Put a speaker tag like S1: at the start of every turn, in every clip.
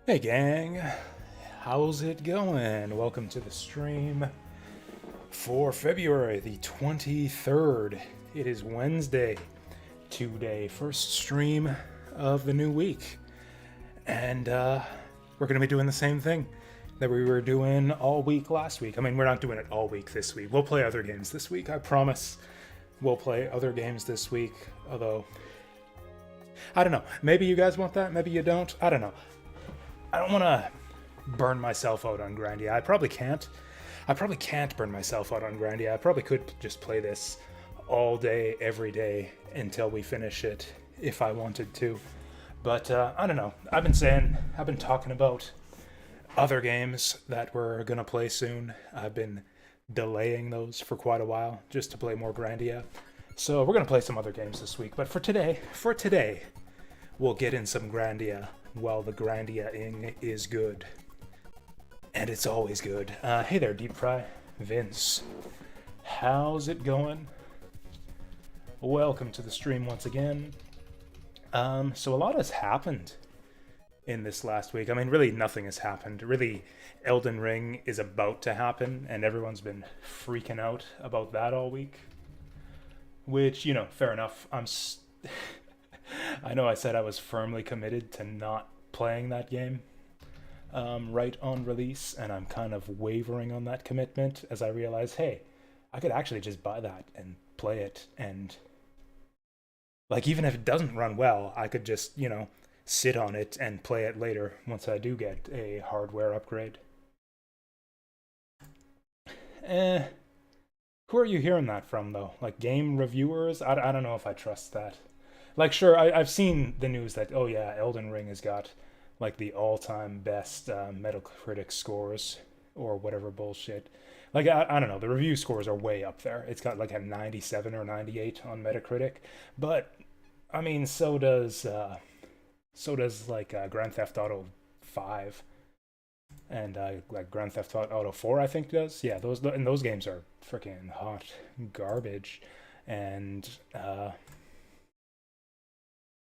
S1: Hey gang, how's it going? Welcome to the stream for February the 23rd. It is Wednesday, today, first stream of the new week. And we're going to be doing the same thing that we were doing all week last week. I mean, we're not doing it all week this week. We'll play other games this week, I promise. We'll play other games this week, although, I don't know. Maybe you guys want that, maybe you don't. I don't know. I don't want to burn myself out on Grandia. I probably can't. I probably can't burn myself out on Grandia. I probably could just play this all day, every day, until we finish it, if I wanted to. But, I don't know. I've been talking about other games that we're gonna play soon. I've been delaying those for quite a while, just to play more Grandia. So we're gonna play some other games this week. But for today, we'll get in some Grandia. Well, the Grandia-ing is good. And it's always good. Hey there, Deep Fry. Vince. How's it going? Welcome to the stream once again. So a lot has happened in this last week. I mean, really nothing has happened. Really, Elden Ring is about to happen, and everyone's been freaking out about that all week. Which, you know, fair enough. I know I said I was firmly committed to not playing that game right on release, and I'm kind of wavering on that commitment as I realize, hey, I could actually just buy that and play it, and like, even if it doesn't run well, I could just, you know, sit on it and play it later once I do get a hardware upgrade. Who are you hearing that from, though? Like, game reviewers? I don't know if I trust that. Like, sure, I've seen the news that, oh yeah, Elden Ring has got, like, the all-time best Metacritic scores, or whatever bullshit. Like, I don't know, the review scores are way up there. It's got, like, a 97 or 98 on Metacritic. But, I mean, so does like, Grand Theft Auto 5. And, like, Grand Theft Auto 4, I think, does. Yeah, those games are freaking hot garbage. And,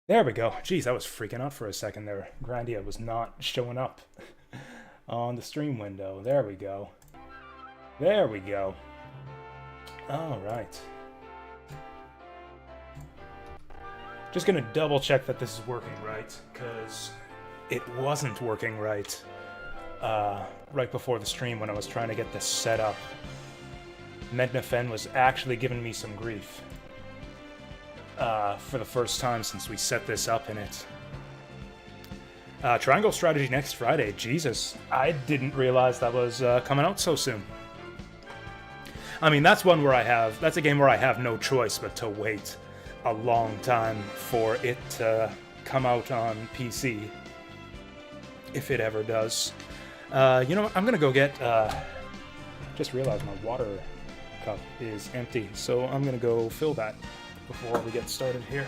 S1: there we go. Jeez, I was freaking out for a second there. Grandia was not showing up on the stream window. There we go. There we go. All right. Just gonna double check that this is working right, because it wasn't working right right before the stream when I was trying to get this set up. Mednafen was actually giving me some grief. For the first time since we set this up in it. Triangle Strategy next Friday. Jesus, I didn't realize that was coming out so soon. I mean, that's a game where I have no choice but to wait a long time for it to come out on PC. If it ever does. You know what, I'm gonna go get, just realized my water cup is empty, so I'm gonna go fill that before we get started here.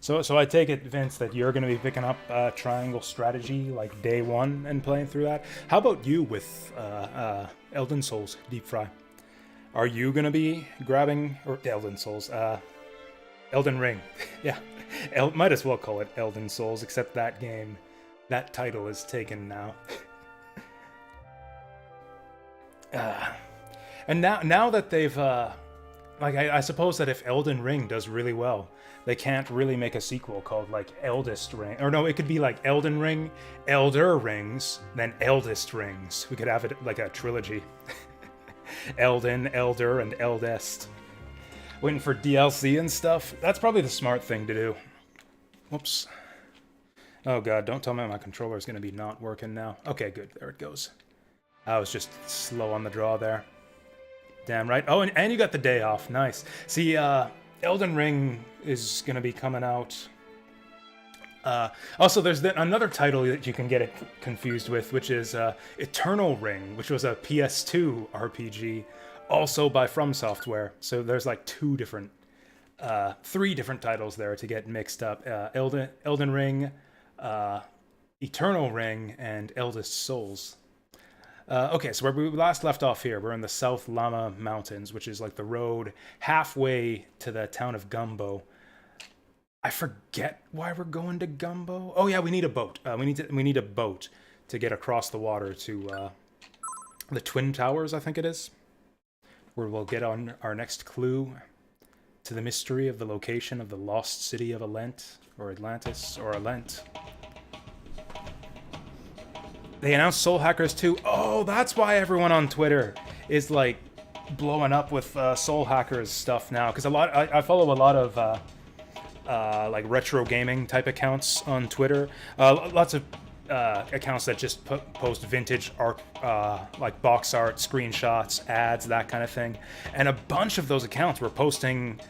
S1: So I take it, Vince, that you're going to be picking up Triangle Strategy like day one and playing through that. How about you with Elden Souls, Deep Fry? Are you going to be grabbing Elden Souls? Elden Ring. Yeah, might as well call it Elden Souls, except that game, that title is taken now. And now that they've like, I suppose that if Elden Ring does really well, they can't really make a sequel called, like, Eldest Ring. Or no, it could be, like, Elden Ring, Elder Rings, then Eldest Rings. We could have it like a trilogy. Elden, Elder, and Eldest. Waiting for DLC and stuff. That's probably the smart thing to do. Whoops. Oh god, don't tell me my controller's gonna be not working now. Okay, good. There it goes. I was just slow on the draw there. Damn right. Oh, and you got the day off. Nice. See, Elden Ring is going to be coming out Also, there's another title that you can get it confused with, which is Eternal Ring, which was a PS2 RPG, also by From Software. So there's like three different titles there to get mixed up. Elden Ring, Eternal Ring, and Eldest Souls. Okay, so where we last left off here, we're in the South Lama Mountains, which is like the road halfway to the town of Gumbo. I forget why we're going to Gumbo. Oh yeah, we need a boat. We need a boat to get across the water to the Twin Towers, I think it is, where we'll get on our next clue to the mystery of the location of the lost city of Alent, or Atlantis, or Alent. They announced Soul Hackers 2. Oh, that's why everyone on Twitter is like blowing up with Soul Hackers stuff now, because I follow a lot of like retro gaming type accounts on Twitter. Lots of accounts that just post vintage art, like box art, screenshots, ads, that kind of thing. And a bunch of those accounts were posting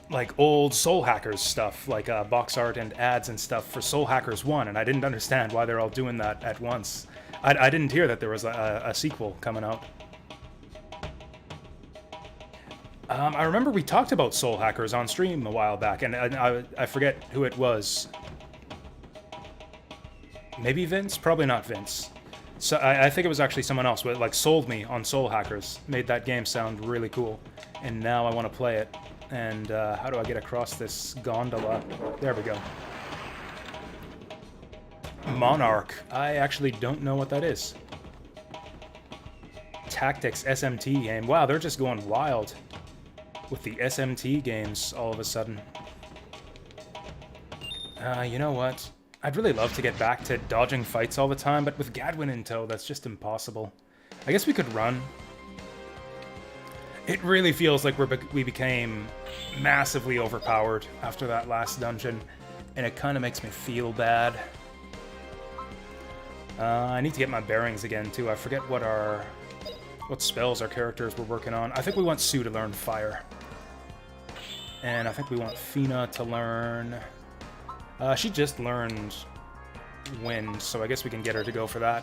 S1: like old Soul Hackers stuff, like box art and ads and stuff for Soul Hackers 1, and I didn't understand why they're all doing that at once. I didn't hear that there was a sequel coming out. I remember we talked about Soul Hackers on stream a while back, and I forget who it was. Maybe Vince? Probably not Vince. So I think it was actually someone else who like sold me on Soul Hackers, made that game sound really cool, and now I want to play it. And how do I get across this gondola? There we go. Monarch. I actually don't know what that is. Tactics SMT game. Wow, they're just going wild with the SMT games all of a sudden. You know what? I'd really love to get back to dodging fights all the time, but with Gadwin in tow, that's just impossible. I guess we could run. It really feels like we became massively overpowered after that last dungeon, and it kind of makes me feel bad. I need to get my bearings again, too. I forget what spells our characters were working on. I think we want Sue to learn Fire. And I think we want Fina to learn... she just learned Wind, so I guess we can get her to go for that.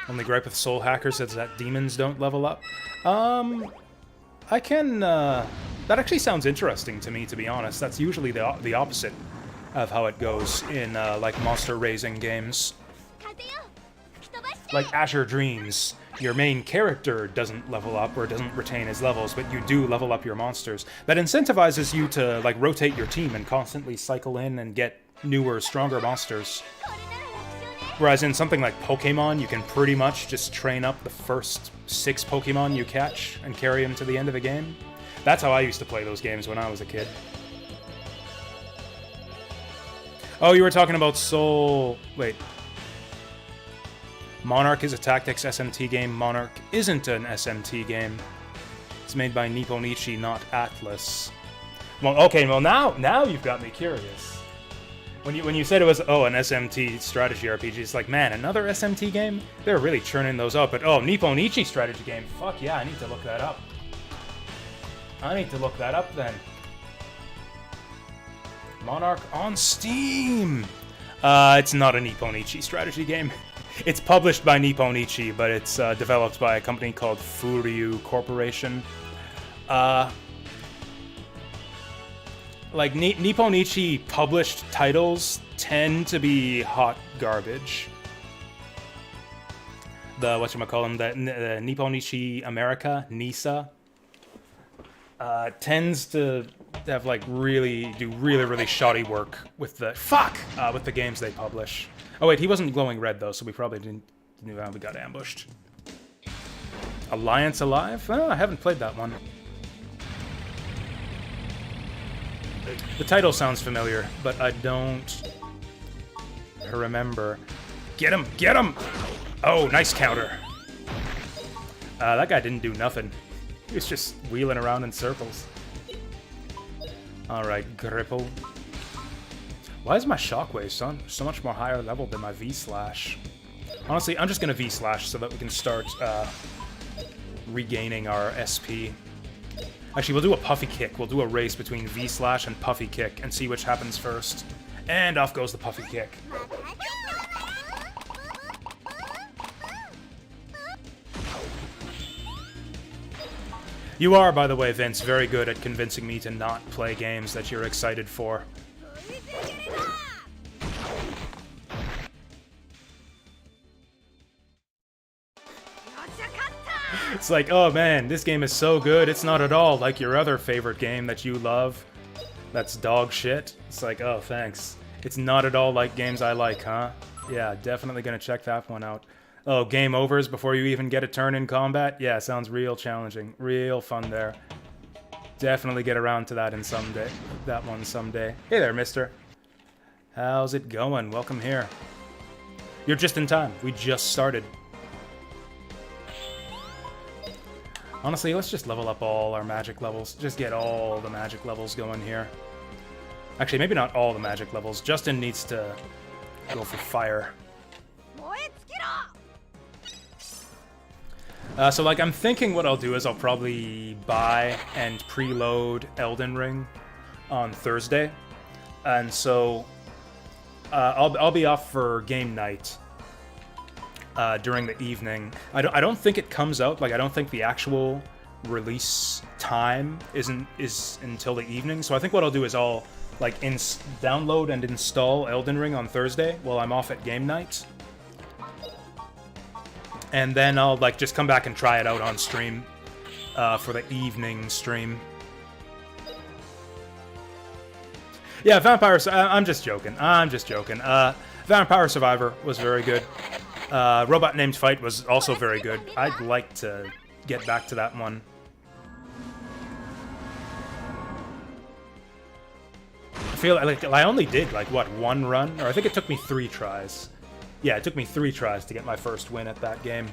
S1: Only gripe with Soul Hackers is that demons don't level up. I can... that actually sounds interesting to me, to be honest. That's usually the opposite of how it goes in, like, monster-raising games. Like Azure Dreams, your main character doesn't level up or doesn't retain his levels, but you do level up your monsters. That incentivizes you to, like, rotate your team and constantly cycle in and get newer, stronger monsters. Whereas in something like Pokemon, you can pretty much just train up the first 6 Pokemon you catch and carry them to the end of the game. That's how I used to play those games when I was a kid. Oh, you were talking about Soul... Wait. Monarch is a Tactics SMT game. Monarch isn't an SMT game. It's made by Nipponichi, not Atlas. Well, okay, well now you've got me curious. When you said it was, an SMT strategy RPG, it's like, man, another SMT game? They're really churning those out, but Nipponichi strategy game, fuck yeah, I need to look that up. I need to look that up then. Monarch on Steam! It's not a Nipponichi strategy game. It's published by Nipponichi, but it's developed by a company called Furyu Corporation. Like, Nipponichi published titles tend to be hot garbage. The, whatchamacallem, the Nipponichi America, NISA, tends to have, like, really shoddy work with the, with the games they publish. Oh wait, he wasn't glowing red though, so we probably didn't, we got ambushed. Alliance Alive? Oh, I haven't played that one. The title sounds familiar, but I don't remember. Get him! Get him! Oh, nice counter. That guy didn't do nothing. He was just wheeling around in circles. Alright, Gripple. Why is my Shockwave so much more higher level than my V-Slash? Honestly, I'm just gonna V-Slash so that we can start regaining our SP. Actually, we'll do a puffy kick. We'll do a race between V-slash and puffy kick and see which happens first. And off goes the puffy kick. You are, by the way, Vince, very good at convincing me to not play games that you're excited for. It's like, oh man, this game is so good, it's not at all like your other favorite game that you love. That's dog shit. It's like, oh, thanks. It's not at all like games I like, huh? Yeah, definitely gonna check that one out. Oh, game overs before you even get a turn in combat? Yeah, sounds real challenging. Real fun there. Definitely get around to that that one someday. Hey there, mister. How's it going? Welcome here. You're just in time. We just started. Honestly, let's just level up all our magic levels. Just get all the magic levels going here. Actually, maybe not all the magic levels. Justin needs to go for fire. So, like, I'm thinking what I'll do is I'll probably buy and preload Elden Ring on Thursday. And so, I'll be off for game night during the evening. I don't think it comes out, like, I don't think the actual release time is until the evening. So I think what I'll do is I'll, like, download and install Elden Ring on Thursday while I'm off at game night. And then I'll, like, just come back and try it out on stream for the evening stream. Yeah, I'm just joking. Vampire Survivor was very good. Robot Named Fight was also very good. I'd like to get back to that one. I feel like I only did, like, what, one run? Or I think it took me 3 tries. Yeah, it took me 3 tries to get my first win at that game.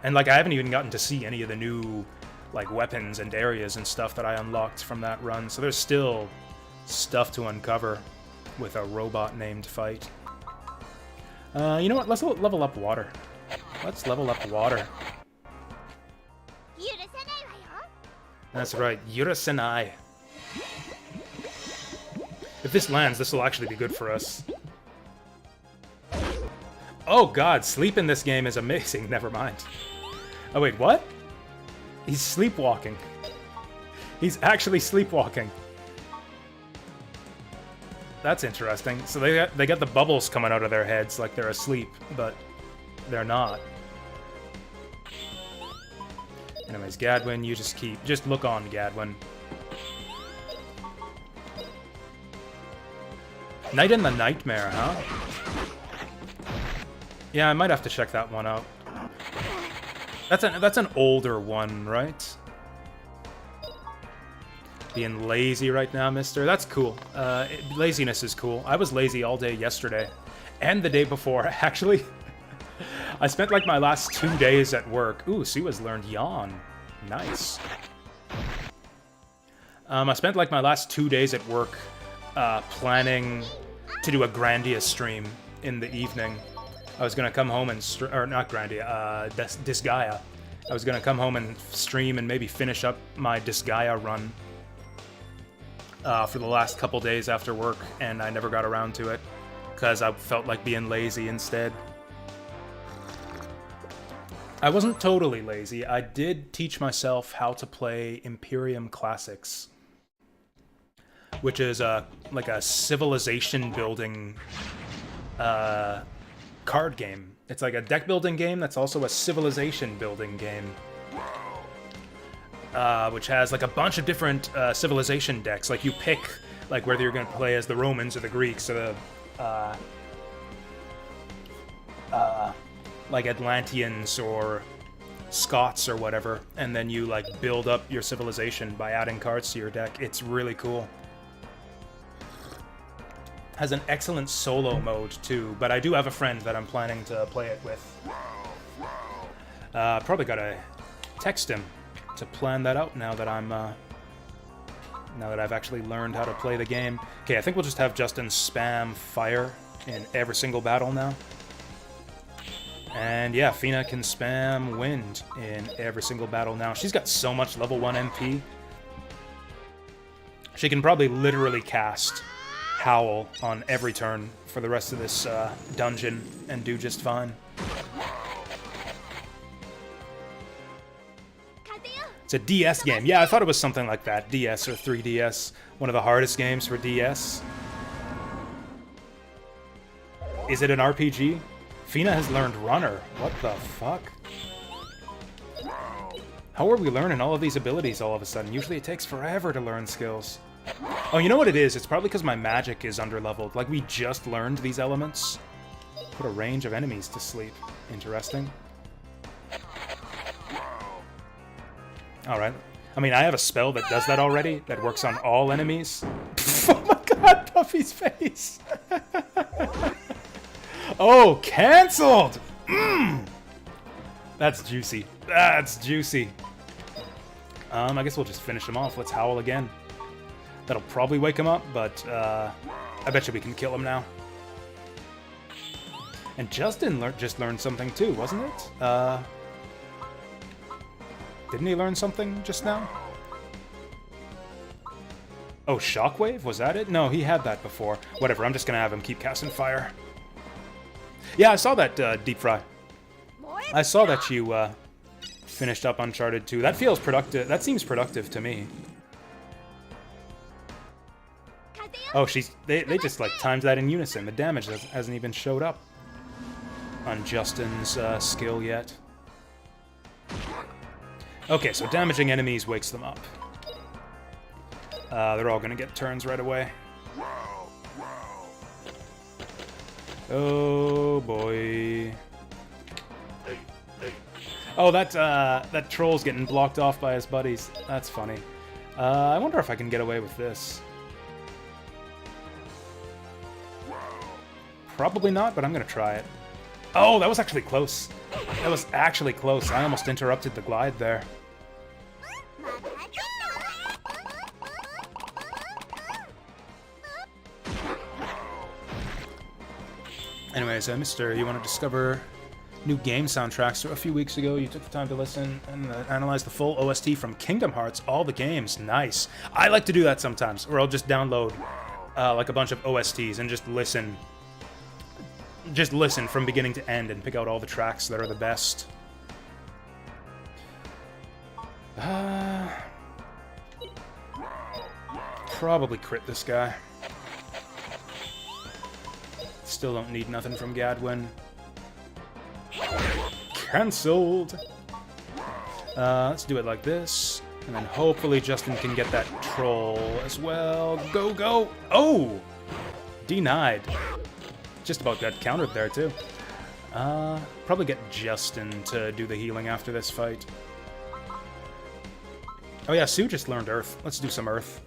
S1: And, like, I haven't even gotten to see any of the new, like, weapons and areas and stuff that I unlocked from that run. So there's still stuff to uncover with a Robot Named Fight. You know what? Let's level up water. Let's level up water. That's right, Yurasenai. If this lands, this will actually be good for us. Oh god, sleep in this game is amazing. Never mind. Oh wait, what? He's sleepwalking. He's actually sleepwalking. That's interesting. So they got the bubbles coming out of their heads like they're asleep, but they're not. Anyways, Gadwin, you just look on, Gadwin. Night in the Nightmare, huh? Yeah, I might have to check that one out. That's an older one, right? Being lazy right now, mister. That's cool. Laziness is cool. I was lazy all day yesterday. And the day before, actually. I spent, like, my last 2 days at work. Ooh, Sua's learned Yawn. Nice. I spent, like, my last 2 days at work planning to do a Grandia stream in the evening. I was gonna come home and or not Grandia, Disgaea. I was gonna come home and stream and maybe finish up my Disgaea run for the last couple days after work, and I never got around to it because I felt like being lazy instead. I wasn't totally lazy. I did teach myself how to play Imperium Classics, which is like a civilization building card game. It's like a deck building game that's also a civilization building game, which has like a bunch of different civilization decks. Like you pick like whether you're going to play as the Romans or the Greeks or the like Atlanteans or Scots or whatever, and then you like build up your civilization by adding cards to your deck. It's really cool. Has an excellent solo mode too, but I do have a friend that I'm planning to play it with. Probably gotta text him to plan that out now that I've actually learned how to play the game. Okay, I think we'll just have Justin spam fire in every single battle now. And yeah, Fina can spam wind in every single battle now. She's got so much level 1 MP. She can probably literally cast Howl on every turn for the rest of this dungeon and do just fine. It's a DS game. Yeah, I thought it was something like that. DS or 3DS. One of the hardest games for DS. Is it an RPG? Fina has learned Runner. What the fuck? How are we learning all of these abilities all of a sudden? Usually it takes forever to learn skills. Oh, you know what it is? It's probably because my magic is underleveled. Like, we just learned these elements. Put a range of enemies to sleep. Interesting. Alright. I mean, I have a spell that does that already, that works on all enemies. Oh my god, Puffy's face! Oh, cancelled! That's juicy. That's juicy. I guess we'll just finish him off. Let's howl again. That'll probably wake him up, but I bet you we can kill him now. And Justin just learned something too, wasn't it? Didn't he learn something just now? Oh, Shockwave? Was that it? No, he had that before. Whatever, I'm just gonna have him keep casting fire. Yeah, I saw that, Deep Fry. I saw that you, finished up Uncharted 2. That feels productive. That seems productive to me. Oh, they just, like, timed that in unison. The damage hasn't even showed up on Justin's, skill yet. Okay, so damaging enemies wakes them up. They're all gonna get turns right away. Oh boy. Oh, that troll's getting blocked off by his buddies. That's funny. I wonder if I can get away with this. Probably not, but I'm gonna try it. Oh, that was actually close. That was actually close. I almost interrupted the glide there. Anyways, Mister, you want to discover new game soundtracks? So a few weeks ago, you took the time to listen and analyze the full OST from Kingdom Hearts, all the games. Nice. I like to do that sometimes, or I'll just download like a bunch of OSTs and just listen. Just listen from beginning to end and pick out all the tracks that are the best. Probably crit this guy. Still don't need nothing from Gadwin. Cancelled! Let's do it like this. And then hopefully Justin can get that troll as well. Go, go! Oh! Denied. Just about got countered there, too. Probably get Justin to do the healing after this fight. Oh yeah, Sue just learned Earth. Let's do some Earth.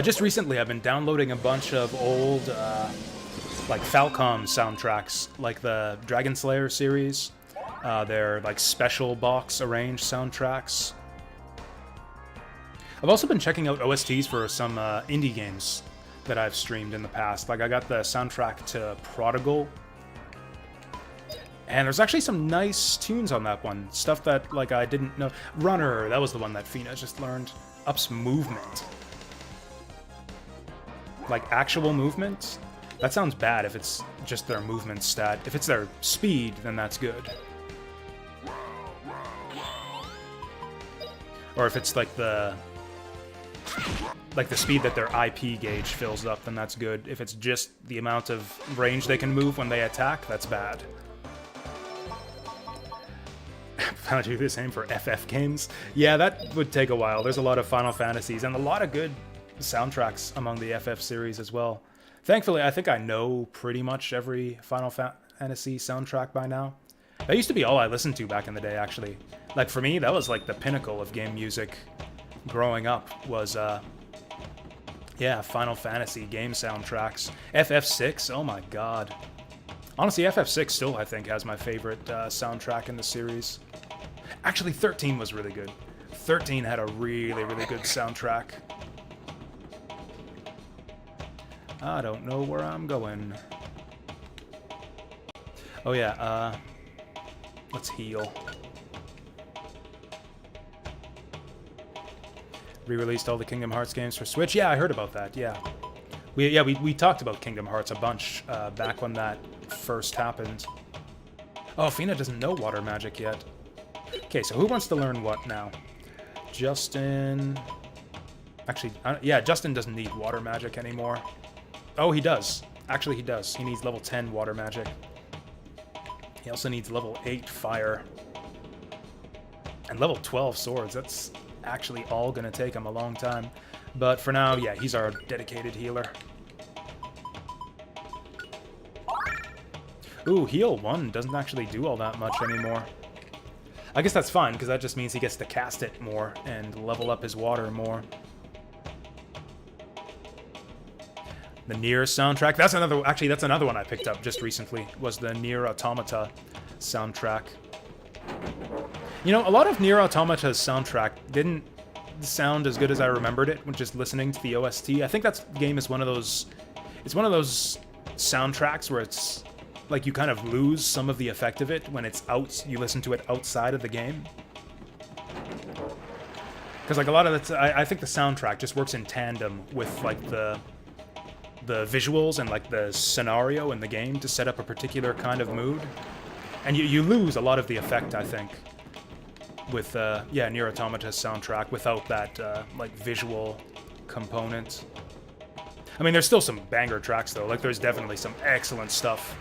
S1: Just recently, I've been downloading a bunch of old, like, Falcom soundtracks, like the Dragon Slayer series. They're, like, special box arranged soundtracks. I've also been checking out OSTs for some indie games that I've streamed in the past. Like, I got the soundtrack to Prodigal. And there's actually some nice tunes on that one. Stuff that, like, I didn't know. Runner, that was the one that Fina just learned. Ups movement. Like, actual movement? That sounds bad if it's just their movement stat. If it's their speed, then that's good. Or if it's like the speed that their IP gauge fills up, then that's good. If it's just the amount of range they can move when they attack, that's bad. Found you the same for FF games? Yeah, that would take a while. There's a lot of Final Fantasies and a lot of good soundtracks among the FF series as well. Thankfully, I think I know pretty much every Final Fantasy soundtrack by now. That used to be all I listened to back in the day, actually. Like, for me, that was like the pinnacle of game music growing up, was, yeah, Final Fantasy game soundtracks. FF6, oh my god. Honestly, FF6 still, I think, has my favorite soundtrack in the series. Actually, 13 was really good. 13 had a really, really good soundtrack. I don't know where I'm going. Oh yeah, let's heal. Re-released all the Kingdom Hearts games for Switch. Yeah, I heard about that. Yeah, we talked about Kingdom Hearts a bunch back when that first happened. Oh, Fina doesn't know water magic yet. Okay, so who wants to learn what now? Justin. Actually, yeah, Justin doesn't need water magic anymore. Oh, he does. Actually, he does. He needs level 10 water magic. He also needs level 8 fire. And level 12 swords. That's actually all gonna take him a long time. But for now, yeah, he's our dedicated healer. Ooh, heal 1 doesn't actually do all that much anymore. I guess that's fine, because that just means he gets to cast it more and level up his water more. The Nier soundtrack. That's another. Actually, that's another one I picked up just recently. Was the Nier Automata soundtrack. You know, a lot of Nier Automata's soundtrack didn't sound as good as I remembered it when just listening to the OST. I think that game is one of those. It's one of those soundtracks where it's like you kind of lose some of the effect of it when it's out. You listen to it outside of the game. Because like a lot of the, I think the soundtrack just works in tandem with like the visuals and like the scenario in the game to set up a particular kind of mood, and you lose a lot of the effect, I think, with yeah, Nier Automata's soundtrack without that like visual component. I mean, there's still some banger tracks though. Like there's definitely some excellent stuff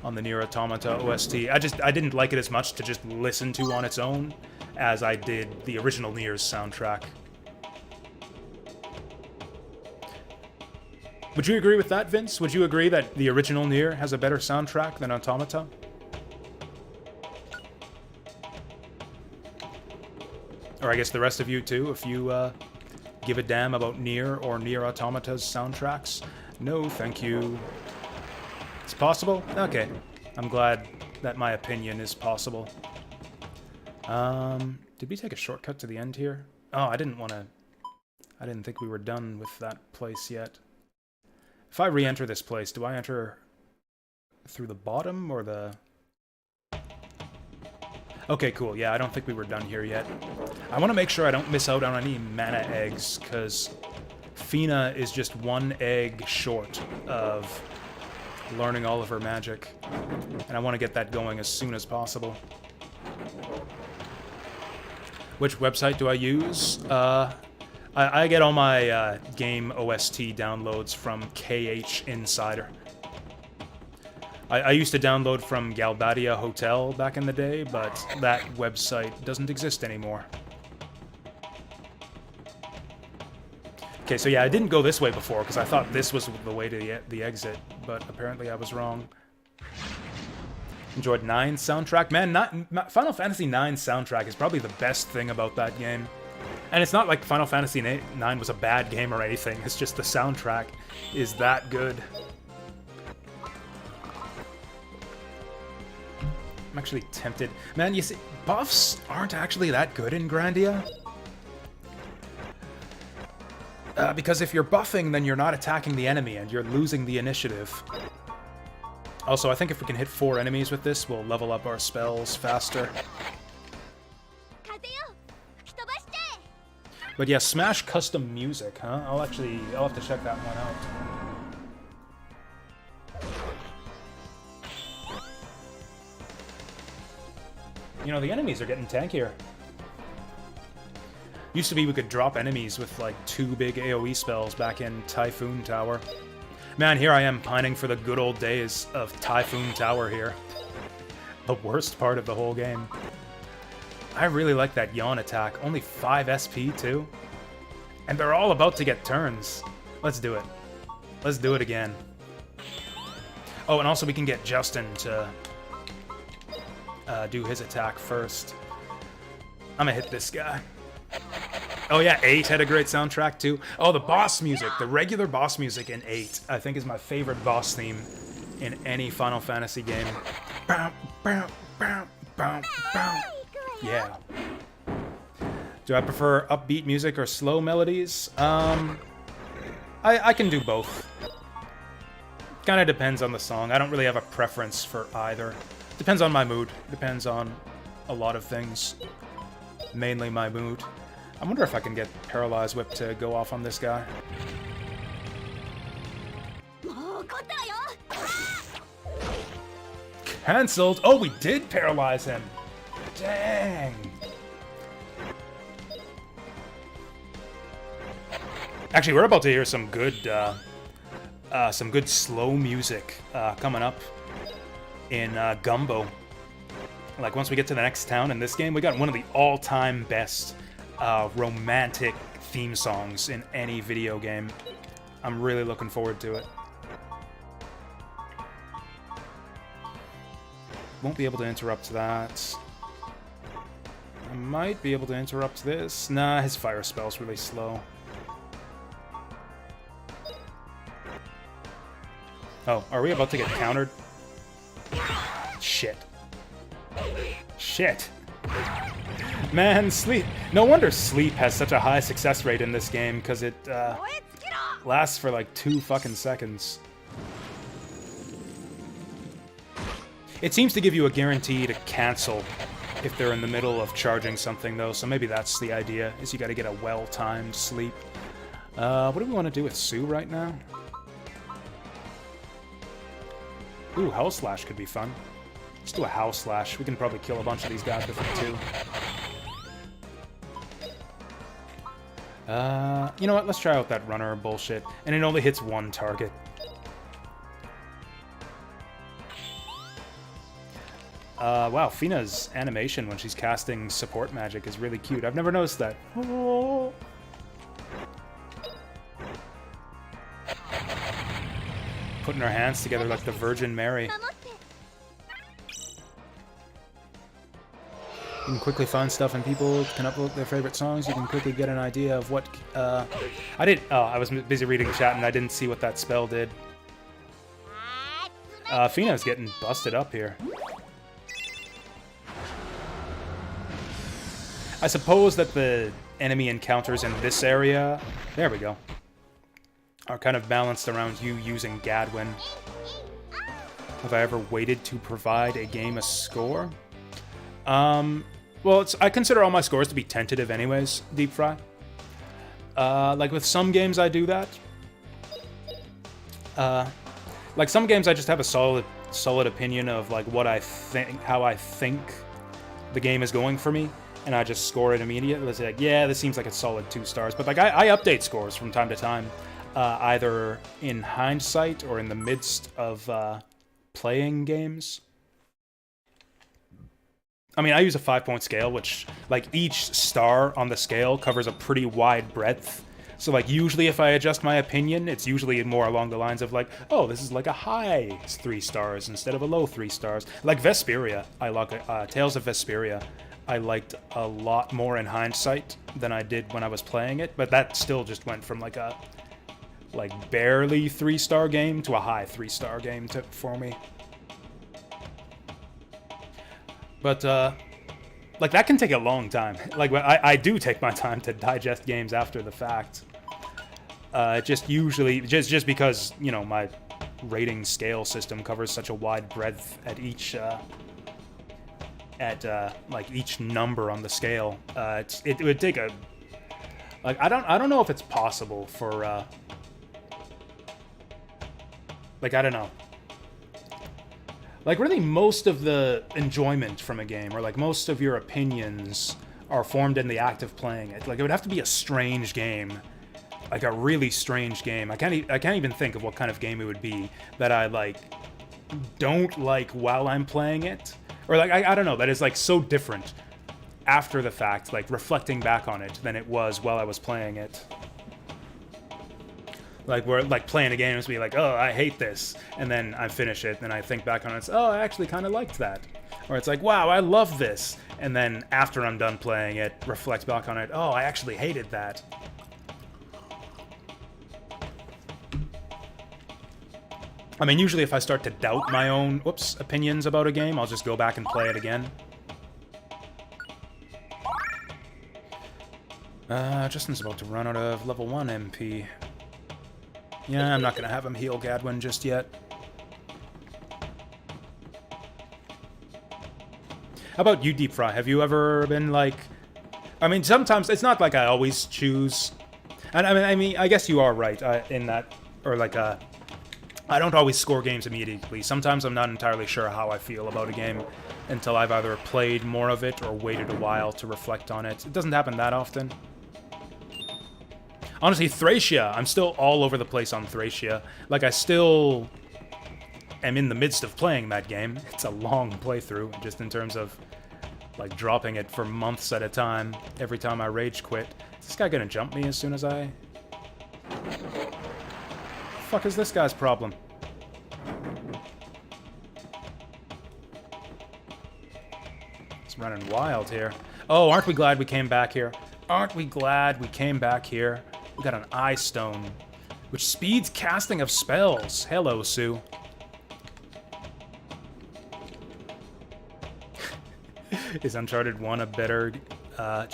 S1: on the Nier Automata OST. I didn't like it as much to just listen to on its own as I did the original Nier's soundtrack. Would you agree with that, Vince? Would you agree that the original Nier has a better soundtrack than Automata? Or I guess the rest of you too, if you give a damn about Nier or Nier Automata's soundtracks? No, thank you. It's possible? Okay. I'm glad that my opinion is possible. Did we take a shortcut to the end here? Oh, I didn't think we were done with that place yet. If I re-enter this place, do I enter through the bottom or the... Okay, cool. Yeah, I don't think we were done here yet. I want to make sure I don't miss out on any mana eggs, because Fina is just one egg short of learning all of her magic. And I want to get that going as soon as possible. Which website do I use? I get all my game OST downloads from KH Insider. I used to download from Galbadia Hotel back in the day, but that website doesn't exist anymore. Okay, so yeah, I didn't go this way before, because I thought this was the way to the exit, but apparently I was wrong. Enjoyed 9's soundtrack. Man, Final Fantasy 9's soundtrack is probably the best thing about that game. And it's not like Final Fantasy 9 was a bad game or anything, it's just the soundtrack is that good. I'm actually tempted. Man, you see, buffs aren't actually that good in Grandia. Because if you're buffing, then you're not attacking the enemy and you're losing the initiative. Also, I think if we can hit 4 enemies with this, we'll level up our spells faster. But yeah, Smash custom music, huh? I'll have to check that one out. You know, the enemies are getting tankier. Used to be we could drop enemies with like 2 big AoE spells back in Typhoon Tower. Man, here I am pining for the good old days of Typhoon Tower here. The worst part of the whole game. I really like that yawn attack. Only 5 SP too. And they're all about to get turns. Let's do it. Let's do it again. Oh, and also we can get Justin to do his attack first. I'm gonna hit this guy. Oh yeah, 8 had a great soundtrack too. Oh, the boss music, the regular boss music in 8, I think is my favorite boss theme in any Final Fantasy game. Yeah. Do I prefer upbeat music or slow melodies? I can do both. Kind of depends on the song. I don't really have a preference for either. Depends on my mood. Depends on a lot of things. Mainly my mood. I wonder if I can get Paralyzed Whip to go off on this guy. Cancelled! Oh, we did paralyze him! Dang! Actually, we're about to hear some good slow music coming up in Gumbo. Like, once we get to the next town in this game, we got one of the all-time best romantic theme songs in any video game. I'm really looking forward to it. Won't be able to interrupt that. I might be able to interrupt this. Nah, his fire spell's really slow. Oh, are we about to get countered? Shit. Shit. Man, Sleep. No wonder Sleep has such a high success rate in this game, because it lasts for like 2 fucking seconds. It seems to give you a guarantee to cancel if they're in the middle of charging something, though, so maybe that's the idea, is you gotta get a well-timed sleep. What do we want to do with Sue right now? Ooh, Hell Slash could be fun. Let's do a Hell Slash. We can probably kill a bunch of these guys with it, too. You know what? Let's try out that runner bullshit. And it only hits 1 target. Wow, Fina's animation when she's casting support magic is really cute. I've never noticed that. Oh. Putting her hands together like the Virgin Mary. You can quickly find stuff and people can upload their favorite songs. You can quickly get an idea of what, I was busy reading chat and I didn't see what that spell did. Fina's getting busted up here. I suppose that the enemy encounters in this area, there we go, are kind of balanced around you using Gadwin. Have I ever waited to provide a game a score? Well, I consider all my scores to be tentative anyways, Deep Fry. Like with some games I do that. Like some games I just have a solid opinion of like what I think, how I think the game is going for me, and I just score it immediately. It's like, yeah, this seems like a solid 2 stars. But like I update scores from time to time, either in hindsight or in the midst of playing games. I mean, I use a 5-point scale, which, like, each star on the scale covers a pretty wide breadth. So, like, usually if I adjust my opinion, it's usually more along the lines of, like, oh, this is like a high 3 stars instead of a low 3 stars. Like Vesperia, I like Tales of Vesperia, I liked a lot more in hindsight than I did when I was playing it, but that still just went from, like, a, like, barely 3-star game to a high 3-star game for me. But, like, that can take a long time. Like, I do take my time to digest games after the fact. Just usually, just because, you know, my rating scale system covers such a wide breadth at each, like, each number on the scale. It would take a, like, I don't know if it's possible for, like, I don't know. Like, really, most of the enjoyment from a game, or, like, most of your opinions are formed in the act of playing it. Like, it would have to be a strange game. Like, a really strange game. I can't even think of what kind of game it would be that I, like, don't like while I'm playing it. Or, like, I don't know, that is, like, so different after the fact, like, reflecting back on it, than it was while I was playing it. Like, we're, like, playing a game and be like, oh, I hate this. And then I finish it, and I think back on it, and it's, oh, I actually kind of liked that. Or it's like, wow, I love this. And then after I'm done playing it, reflect back on it, oh, I actually hated that. I mean, usually if I start to doubt my own, opinions about a game, I'll just go back and play it again. Justin's about to run out of level 1 MP. Yeah, I'm not gonna have him heal Gadwin just yet. How about you, Deep Fry? Have you ever been like... I mean, sometimes it's not like I always choose... And I guess you are right in that... Or like, I don't always score games immediately. Sometimes I'm not entirely sure how I feel about a game until I've either played more of it or waited a while to reflect on it. It doesn't happen that often. Honestly, Thracia, I'm still all over the place on Thracia. Like, I still am in the midst of playing that game. It's a long playthrough, just in terms of, like, dropping it for months at a time every time I rage quit. Is this guy gonna jump me as soon as I... Fuck is this guy's problem? It's running wild here. Oh, aren't we glad we came back here? Aren't we glad we came back here? We got an Eye Stone, which speeds casting of spells. Hello, Sue. Is Uncharted 1 a better... I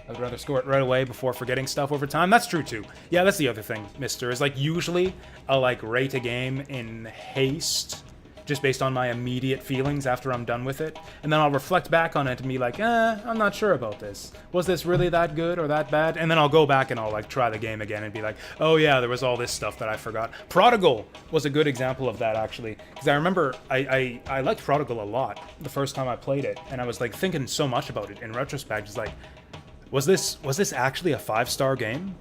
S1: would rather score it right away before forgetting stuff over time. That's true, too. Yeah, that's the other thing, mister. Is, like, usually I'll, like, rate a game in haste, just based on my immediate feelings after I'm done with it. And then I'll reflect back on it and be like, I'm not sure about this. Was this really that good or that bad? And then I'll go back and I'll, like, try the game again and be like, oh yeah, there was all this stuff that I forgot. Prodigal was a good example of that, actually. Because I remember I liked Prodigal a lot the first time I played it. And I was, like, thinking so much about it in retrospect. It's like, was this actually a 5-star game?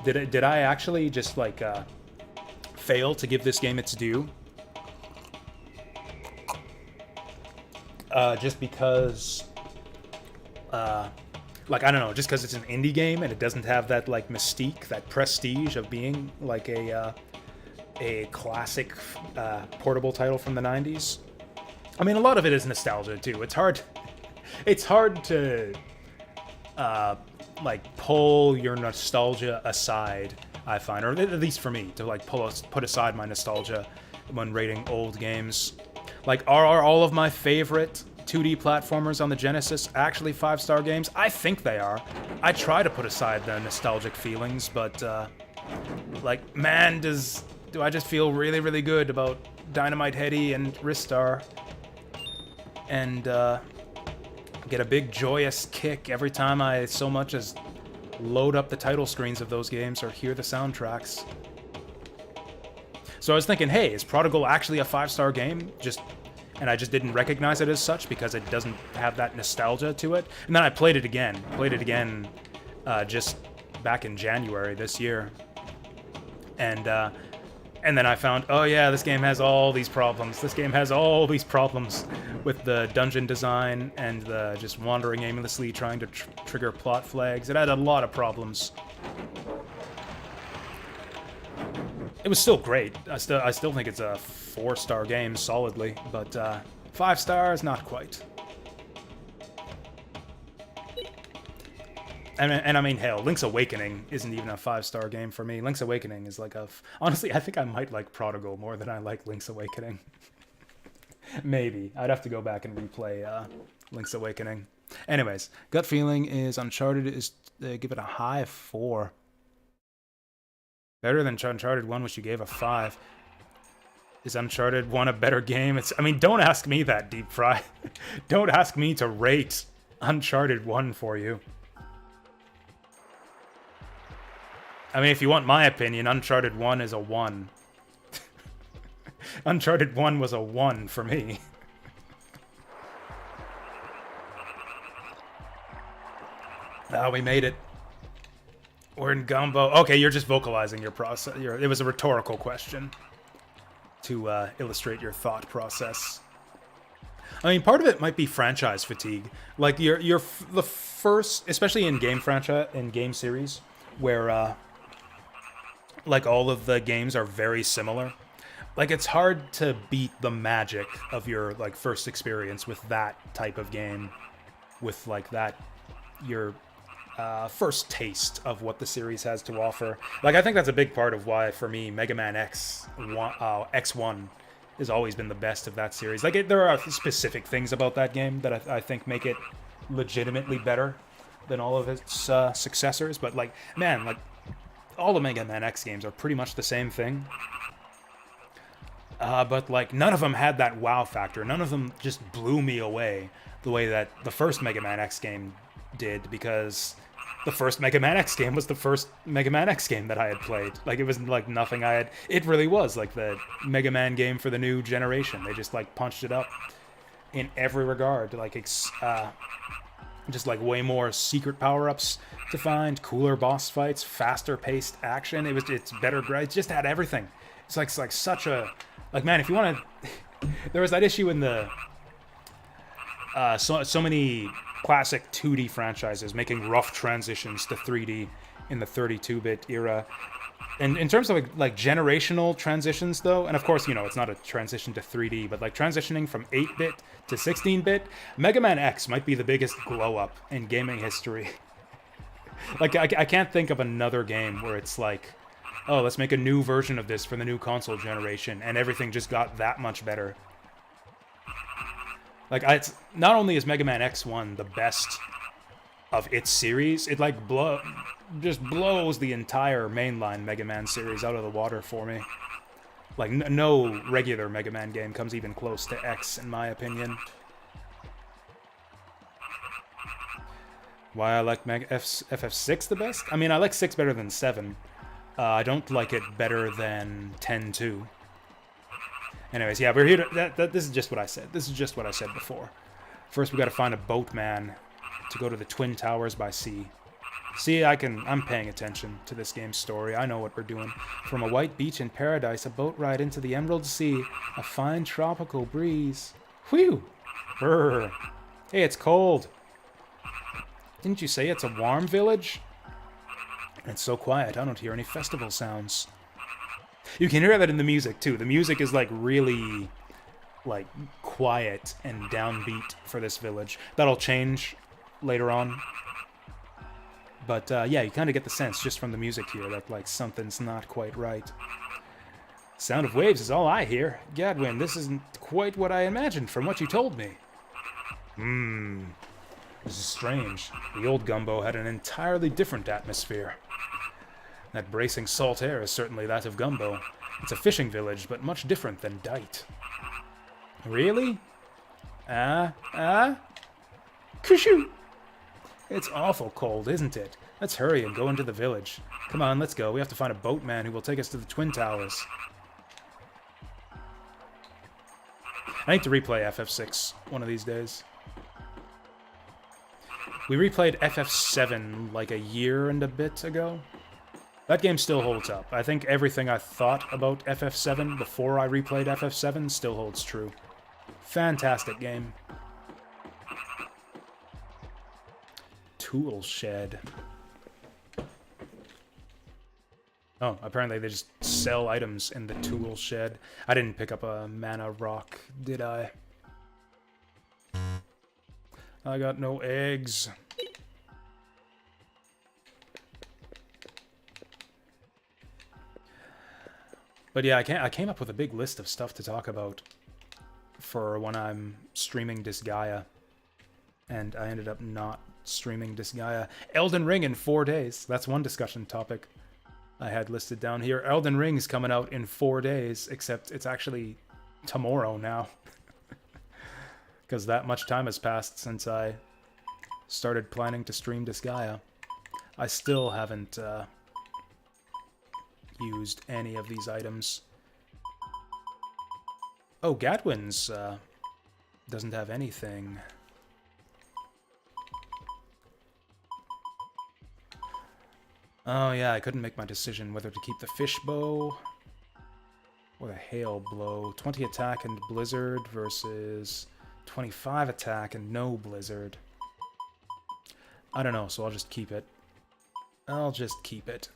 S1: Did I actually just, like, fail to give this game its due? Just because, like, I don't know, just because it's an indie game and it doesn't have that, like, mystique, that prestige of being, like, a classic, portable title from the 90s. I mean, a lot of it is nostalgia, too. It's hard to, like, pull your nostalgia aside, I find, or at least for me, to, like, put aside my nostalgia when rating old games. Like, are all of my favorite 2D platformers on the Genesis actually 5-star games? I think they are. I try to put aside the nostalgic feelings, but, like, man, do I just feel really, really good about Dynamite Heady and Ristar. And, get a big joyous kick every time I so much as load up the title screens of those games or hear the soundtracks. So I was thinking, hey, is Prodigal actually a 5-star game? And I just didn't recognize it as such because it doesn't have that nostalgia to it. And then I played it again. Just back in January this year. And then I found, oh yeah, this game has all these problems. This game has all these problems with the dungeon design and the just wandering aimlessly trying to trigger plot flags. It had a lot of problems. It was still great. I still think it's a 4-star game solidly, but 5 stars, not quite. And I mean, hell, Link's Awakening isn't even a 5-star game for me. Link's Awakening is like honestly, I think I might like Prodigal more than I like Link's Awakening. Maybe. I'd have to go back and replay Link's Awakening. Anyways, gut feeling is Uncharted is give it a high 4. Better than Uncharted 1, which you gave a 5. Is Uncharted 1 a better game? I mean, don't ask me that, Deep Fry. Don't ask me to rate Uncharted 1 for you. I mean, if you want my opinion, Uncharted 1 is a 1. Uncharted 1 was a 1 for me. Ah, we made it. We're in Gumbo. Okay, you're just vocalizing your process. It was a rhetorical question to illustrate your thought process. I mean, part of it might be franchise fatigue. Like you're the first, especially in game series, where like all of the games are very similar. Like it's hard to beat the magic of your like first experience with that type of game, with like that your first taste of what the series has to offer. Like I think that's a big part of why for me Mega Man X1 has always been the best of that series. Like there are specific things about that game that I think make it legitimately better than all of its successors, but like man, like all the Mega Man X games are pretty much the same thing. But like none of them had that wow factor. None of them just blew me away the way that the first Mega Man X game did, because the first Mega Man X game was the first Mega Man X game that I had played. Like, it was like nothing I had. It really was like the Mega Man game for the new generation. They just like punched it up in every regard. Like, just like way more secret power-ups to find, cooler boss fights, faster paced action. It's better. It just had everything. It's like such a, like, man, if you want to, there was that issue in the so many classic 2D franchises making rough transitions to 3D in the 32-bit era. And in terms of like generational transitions, though, and of course, it's not a transition to 3D, but like transitioning from 8-bit to 16-bit, Mega Man X might be the biggest glow-up in gaming history. Like, I can't think of another game where it's like, oh, let's make a new version of this for the new console generation, and everything just got that much better. Like, it's not only is Mega Man X1 the best of its series, it like just blows the entire mainline Mega Man series out of the water for me. Like, no regular Mega Man game comes even close to X, in my opinion. Why I like FF6 the best? I mean, I like 6 better than 7. I don't like it better than 10-2. Anyways, yeah, we're here to... This is just what I said. This is just what I said before. First, we gotta find a boatman to go to the Twin Towers by sea. See, I'm paying attention to this game's story. I know what we're doing. From a white beach in paradise, a boat ride into the Emerald Sea, a fine tropical breeze. Whew! Brr. Hey, it's cold. Didn't you say it's a warm village? It's so quiet, I don't hear any festival sounds. You can hear that in the music, too. The music is, like, really, like, quiet and downbeat for this village. That'll change later on. But, yeah, you kind of get the sense just from the music here that, like, something's not quite right. Sound of waves is all I hear. Gadwin, this isn't quite what I imagined from what you told me. This is strange. The old Gumbo had an entirely different atmosphere. That bracing salt air is certainly that of Gumbo. It's a fishing village, but much different than Dite. Really? Kushoo! It's awful cold, isn't it? Let's hurry and go into the village. Come on, let's go. We have to find a boatman who will take us to the Twin Towers. I need to replay FF6 one of these days. We replayed FF7 like a year and a bit ago. That game still holds up. I think everything I thought about FF7 before I replayed FF7 still holds true. Fantastic game. Tool shed. Oh, apparently they just sell items in the tool shed. I didn't pick up a mana rock, did I? I got no eggs. But yeah, I came up with a big list of stuff to talk about for when I'm streaming Disgaea. And I ended up not streaming Disgaea. Elden Ring in 4 days. That's one discussion topic I had listed down here. Elden Ring's coming out in 4 days, except it's actually tomorrow now. Because that much time has passed since I started planning to stream Disgaea. I still haven't used any of these items. Oh, Gatwin's doesn't have anything. Oh yeah, I couldn't make my decision whether to keep the fish bow or the hail blow. 20 attack and blizzard versus 25 attack and no blizzard. I don't know, so I'll just keep it. I'll just keep it.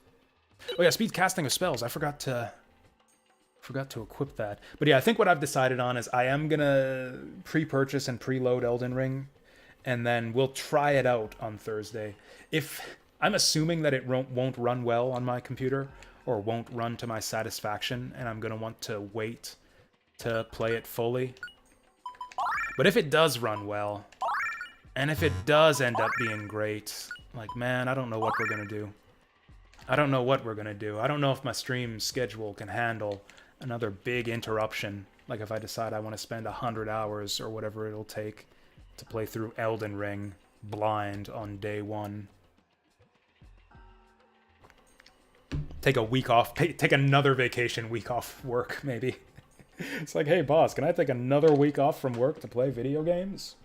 S1: Oh yeah, speed casting of spells. I forgot to equip that. But yeah, I think what I've decided on is I am gonna pre-purchase and preload Elden Ring, and then we'll try it out on Thursday. If I'm assuming that it won't run well on my computer, or won't run to my satisfaction, and I'm gonna want to wait to play it fully. But if it does run well, and if it does end up being great, like, man, I don't know what we're gonna do. I don't know what we're gonna do. I don't know if my stream schedule can handle another big interruption. Like if I decide I want to spend 100 hours or whatever it'll take to play through Elden Ring blind on day one. Take a week off, take another vacation week off work, maybe. It's like, hey boss, can I take another week off from work to play video games?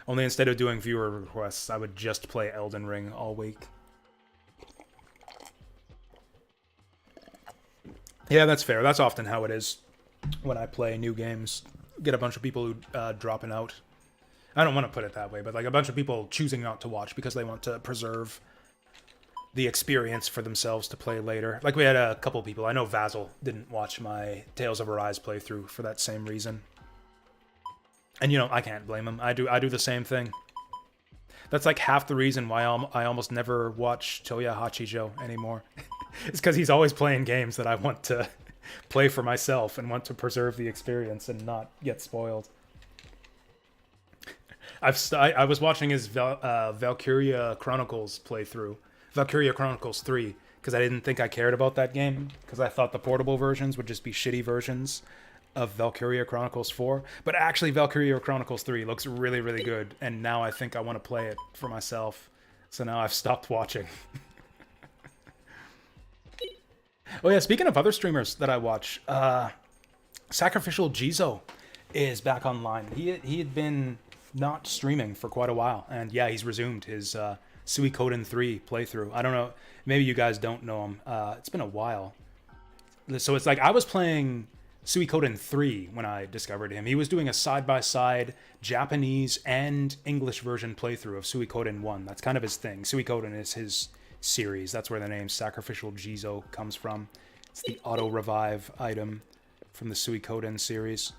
S1: Only instead of doing viewer requests, I would just play Elden Ring all week. Yeah, that's fair. That's often how it is when I play new games. Get a bunch of people who dropping out. I don't want to put it that way, but like a bunch of people choosing not to watch because they want to preserve the experience for themselves to play later. Like we had a couple people. I know Vasil didn't watch my Tales of Arise playthrough for that same reason. And you know, I can't blame him. I do the same thing. That's like half the reason why I almost never watch Toya Hachijo anymore. It's because he's always playing games that I want to play for myself and want to preserve the experience and not get spoiled. I was watching his Valkyria Chronicles playthrough. Valkyria Chronicles 3, because I didn't think I cared about that game, because I thought the portable versions would just be shitty versions of Valkyria Chronicles 4. But actually, Valkyria Chronicles 3 looks really, really good, and now I think I want to play it for myself. So now I've stopped watching. Oh yeah, speaking of other streamers that I watch, Sacrificial Jizo is back online. He had been not streaming for quite a while, and yeah, he's resumed his Suikoden 3 playthrough. I don't know, maybe you guys don't know him. It's been a while. So it's like I was playing Suikoden 3 when I discovered him. He was doing a side-by-side Japanese and English version playthrough of Suikoden 1. That's kind of his thing. Suikoden is his series. That's where the name Sacrificial Jizo comes from. It's the auto-revive item from the Suikoden series.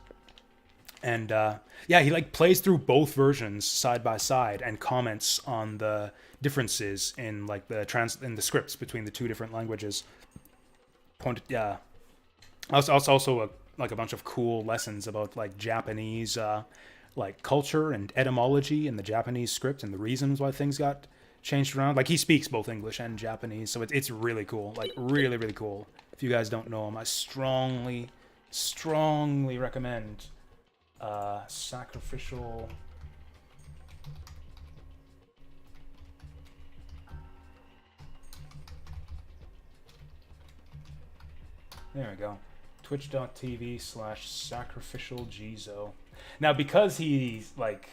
S1: And yeah, he like plays through both versions side by side and comments on the differences in like in the scripts between the two different languages. Yeah, also like a bunch of cool lessons about like Japanese like culture and etymology in the Japanese script and the reasons why things got changed around. Like he speaks both English and Japanese, so it's really cool. Like really, really cool. If you guys don't know him, I strongly recommend Sacrificial. There we go. Twitch.tv/Sacrificial Jizo. Now, because he's like,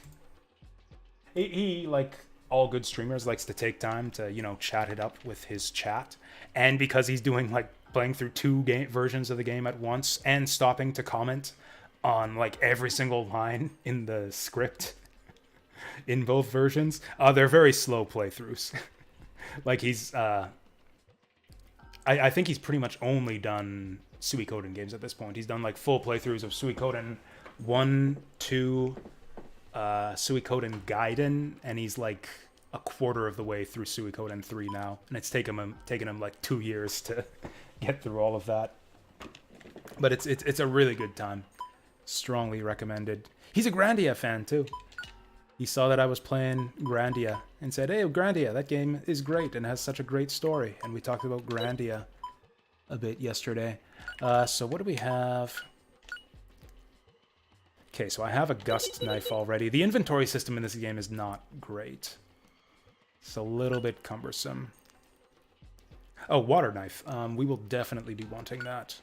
S1: he like all good streamers likes to take time to, you know, chat it up with his chat, and because he's doing like playing through two versions of the game at once and stopping to comment on like every single line in the script in both versions, they're very slow playthroughs. Like he's I think he's pretty much only done Suikoden games at this point. He's done like full playthroughs of Suikoden 1, 2, Suikoden Gaiden, and he's like a quarter of the way through Suikoden 3 now, and it's taken him like 2 years to get through all of that. But it's a really good time. Strongly recommended. He's a Grandia fan too. He saw that I was playing Grandia and said, "Hey, Grandia, that game is great and has such a great story." And we talked about Grandia a bit yesterday. So what do we have? Okay, so I have a Gust Knife already. The inventory system in this game is not great. It's a little bit cumbersome. Oh, Water Knife. We will definitely be wanting that.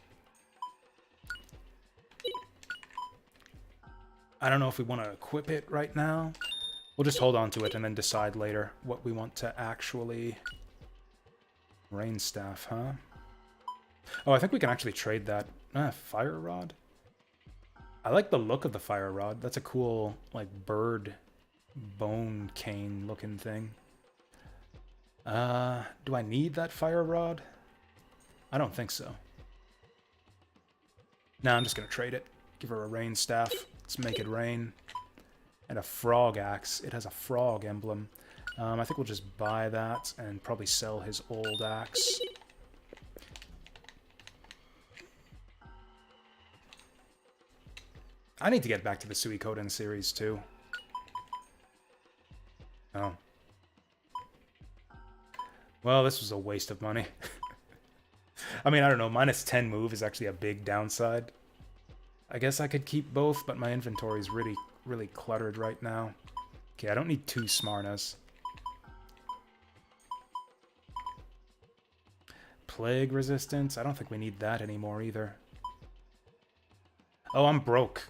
S1: I don't know if we want to equip it right now. We'll just hold on to it and then decide later what we want to actually... Rain Staff, huh? Oh, I think we can actually trade that. Fire Rod? I like the look of the Fire Rod. That's a cool, like, bird bone cane looking thing. Do I need that Fire Rod? I don't think so. Nah, I'm just gonna trade it. Give her a Rain Staff. Let's make it rain. And a Frog Axe. It has a frog emblem. I think we'll just buy that and probably sell his old axe. I need to get back to the Suikoden series too. Oh. Well, this was a waste of money. I mean, I don't know, minus 10 move is actually a big downside. I guess I could keep both, but my inventory is really cluttered right now. Okay, I don't need 2 Smarnas. Plague resistance? I don't think we need that anymore either. Oh, I'm broke.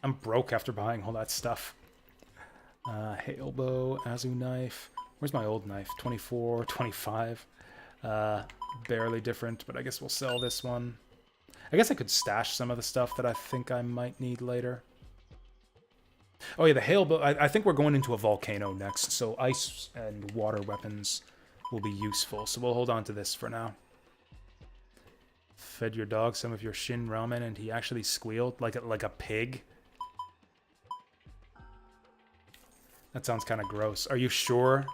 S1: I'm broke after buying all that stuff. Hail bow, Azu knife. Where's my old knife? 24, 25. Barely different, but I guess we'll sell this one. I guess I could stash some of the stuff that I think I might need later. Oh yeah, the hail bow. I think we're going into a volcano next, so ice and water weapons will be useful. So we'll hold on to this for now. Fed your dog some of your shin ramen, and he actually squealed like a pig. That sounds kind of gross. Are you sure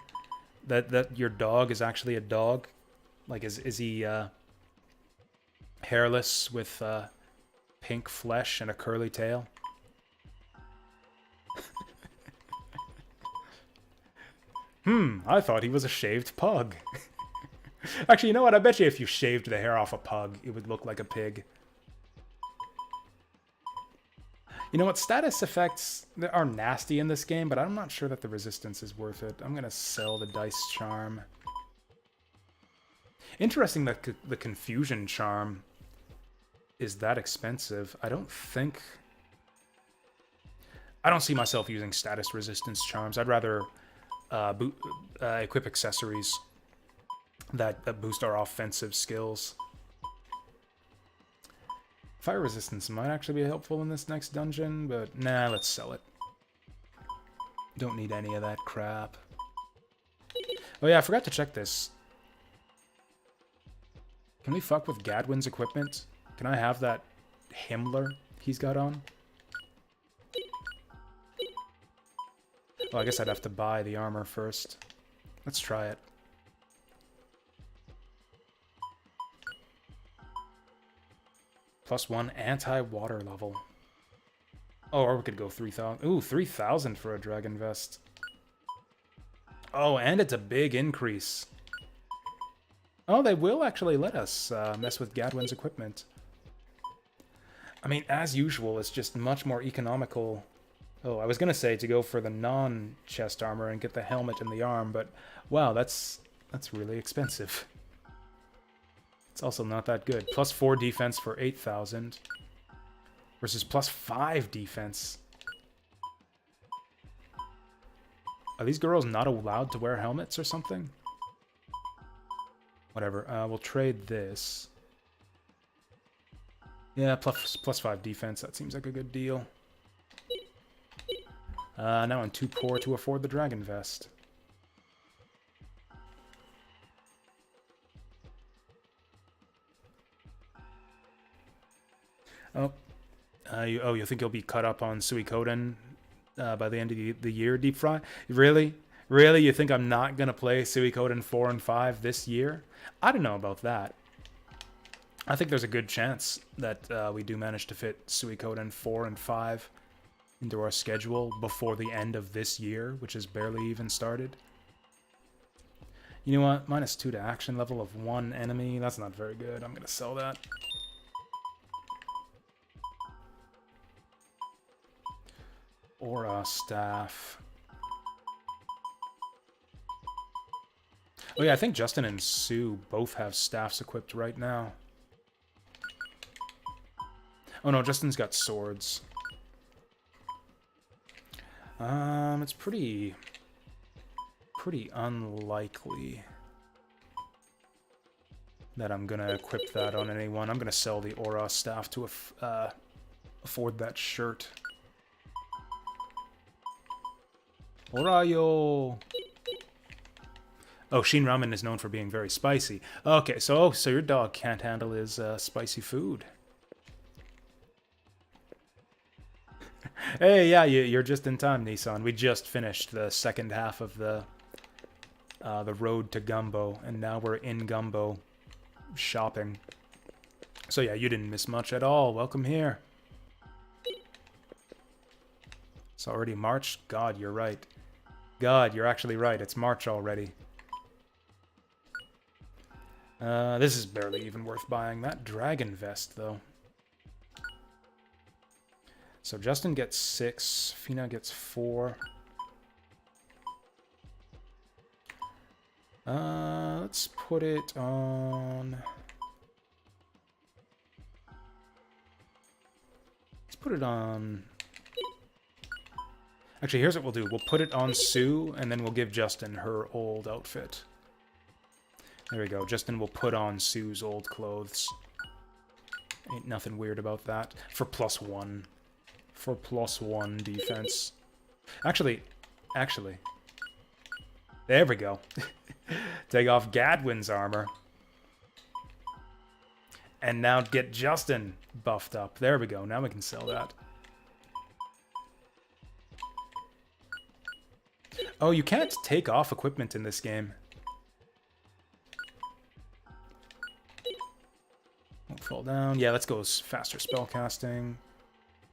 S1: that your dog is actually a dog? Like, is he hairless with pink flesh and a curly tail? I thought he was a shaved pug. Actually, you know what? I bet you if you shaved the hair off a pug, it would look like a pig. You know what? Status effects are nasty in this game, but I'm not sure that the resistance is worth it. I'm going to sell the Dice Charm. Interesting that the Confusion Charm is that expensive. I don't see myself using status resistance charms. I'd rather equip accessories that boost our offensive skills. Fire resistance might actually be helpful in this next dungeon, but nah, let's sell it. Don't need any of that crap. Oh yeah, I forgot to check this. Can we fuck with Gadwin's equipment? Can I have that Himmler he's got on? Well, I guess I'd have to buy the armor first. Let's try it. +1 anti-water level. Oh, or we could go 3,000. Ooh, 3,000 for a Dragon Vest. Oh, and it's a big increase. Oh, they will actually let us mess with Gadwin's equipment. I mean, as usual, it's just much more economical. Oh, I was going to say to go for the non-chest armor and get the helmet and the arm, but wow, that's really expensive. It's also not that good. +4 defense for 8,000 versus +5 defense. Are these girls not allowed to wear helmets or something? Whatever. We'll trade this. Yeah, +5 defense. That seems like a good deal. Now I'm too poor to afford the Dragon Vest. Oh, you think you'll be caught up on Suikoden by the end of the year, Deep Fry? Really? Really? You think I'm not going to play Suikoden 4 and 5 this year? I don't know about that. I think there's a good chance that we do manage to fit Suikoden 4 and 5 into our schedule before the end of this year, which has barely even started. You know what? -2 to action level of 1 enemy. That's not very good. I'm going to sell that. Aura staff. Oh yeah, I think Justin and Sue both have staffs equipped right now. Oh no, Justin's got swords. It's pretty unlikely that I'm gonna equip that on anyone. I'm gonna sell the Aura staff to afford that shirt. Orayo! Oh, Shin Ramen is known for being very spicy. Okay, so your dog can't handle his spicy food. Hey, yeah, you're just in time, Nissan. We just finished the second half of the road to Gumbo, and now we're in Gumbo shopping. So yeah, you didn't miss much at all. Welcome here. It's already March? God, you're right. God, you're actually right. It's March already. This is barely even worth buying. That dragon vest, though. So Justin gets 6. Fina gets 4. Let's put it on... Let's put it on... Actually, here's what we'll do. We'll put it on Sue, and then we'll give Justin her old outfit. There we go. Justin will put on Sue's old clothes. Ain't nothing weird about that. For +1. For +1 defense. Actually. There we go. Take off Gadwin's armor. And now get Justin buffed up. There we go. Now we can sell that. Oh, you can't take off equipment in this game. Won't fall down. Yeah, let's go faster spellcasting.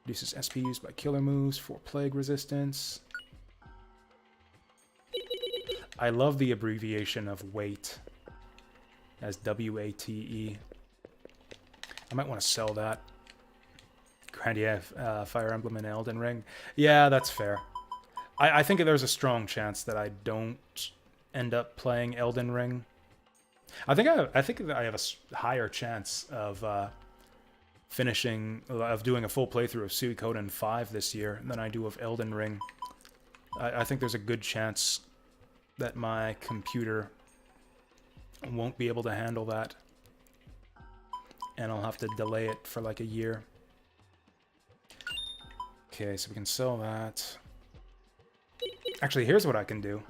S1: Reduces SP used by killer moves. 4 plague resistance. I love the abbreviation of WATE as WATE. I might want to sell that. Grandia, Fire Emblem and Elden Ring. Yeah, that's fair. I think there's a strong chance that I don't end up playing Elden Ring. I think I have a higher chance of doing a full playthrough of Suikoden 5 this year than I do of Elden Ring. I think there's a good chance that my computer won't be able to handle that, and I'll have to delay it for like a year. Okay, so we can sell that. Actually, here's what I can do.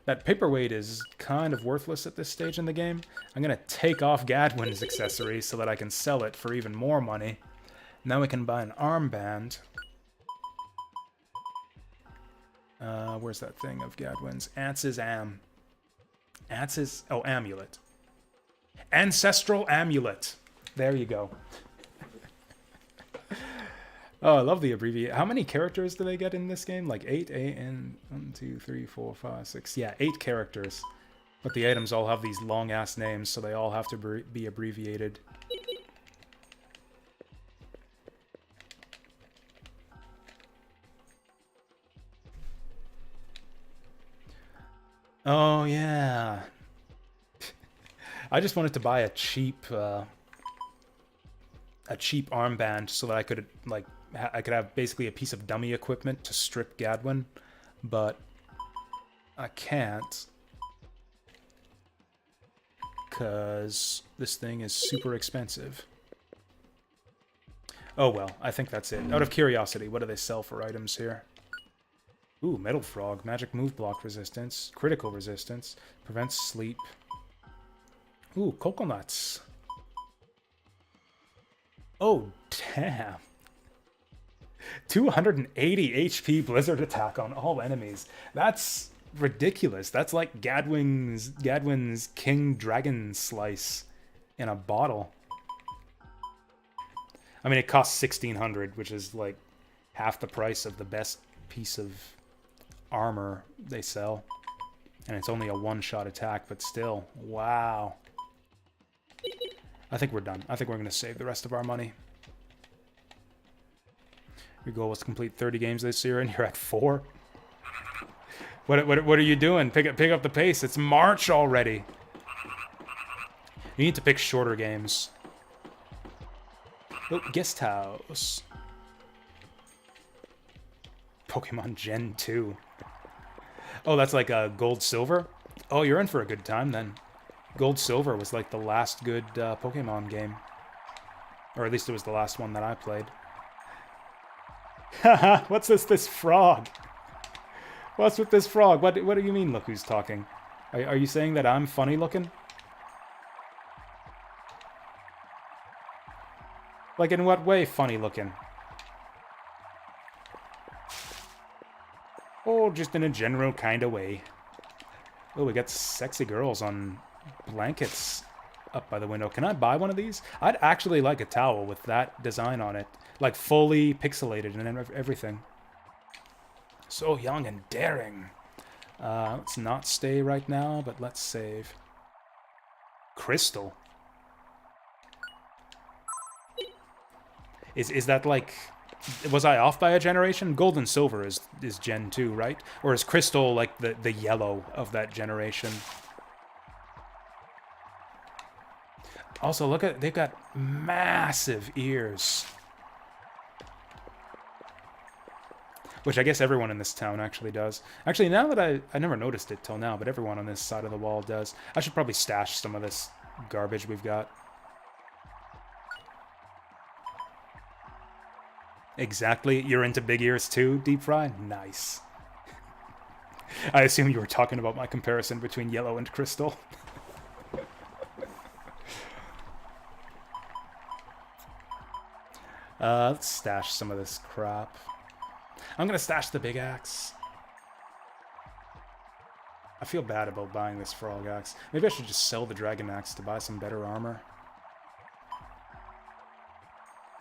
S1: That paperweight is kind of worthless at this stage in the game. I'm going to take off Gadwin's accessory so that I can sell it for even more money. Now we can buy an armband. Where's that thing of Gadwin's? Ance's amulet. Ancestral amulet. There you go. Oh, I love the abbreviation. How many characters do they get in this game? Like 8? 8 and 1, 2, 3, 4, 5, 6. Yeah, 8 characters. But the items all have these long-ass names, so they all have to be abbreviated. Oh, yeah. I just wanted to buy a cheap armband so that I could, like, I could have basically a piece of dummy equipment to strip Gadwin, but I can't because this thing is super expensive. Oh well, I think that's it. Out of curiosity, what do they sell for items here? Ooh, Metal Frog, magic move block resistance, critical resistance, prevents sleep. Ooh, coconuts. Oh, damn. 280 HP blizzard attack on all enemies. That's ridiculous. That's like Gadwin's King Dragon Slice in a bottle. I mean, it costs 1,600, which is like half the price of the best piece of armor they sell. And it's only a one-shot attack, but still. Wow. I think we're done. I think we're going to save the rest of our money. Your goal was to complete 30 games this year, and you're at 4. What are you doing? Pick up the pace. It's March already. You need to pick shorter games. Oh, Guest House. Pokemon Gen 2. Oh, that's like a Gold Silver? Oh, you're in for a good time then. Gold Silver was like the last good Pokemon game. Or at least it was the last one that I played. Haha, what's this frog? What's with this frog? What do you mean, look who's talking? Are you saying that I'm funny looking? Like in what way funny looking? Oh, just in a general kind of way. Oh, we got sexy girls on blankets up by the window. Can I buy one of these? I'd actually like a towel with that design on it. Like fully pixelated and everything. So young and daring. Let's not stay right now, but let's save. Crystal. Is that like... Was I off by a generation? Gold and silver is Gen 2, right? Or is crystal like the yellow of that generation? Also, look at... They've got massive ears. Which I guess everyone in this town actually does. Actually, now that I never noticed it till now, but everyone on this side of the wall does. I should probably stash some of this garbage we've got. Exactly. You're into big ears too, Deep Fry? Nice. I assume you were talking about my comparison between yellow and crystal. Let's stash some of this crap. I'm gonna stash the big axe. I feel bad about buying this frog axe. Maybe I should just sell the dragon axe to buy some better armor.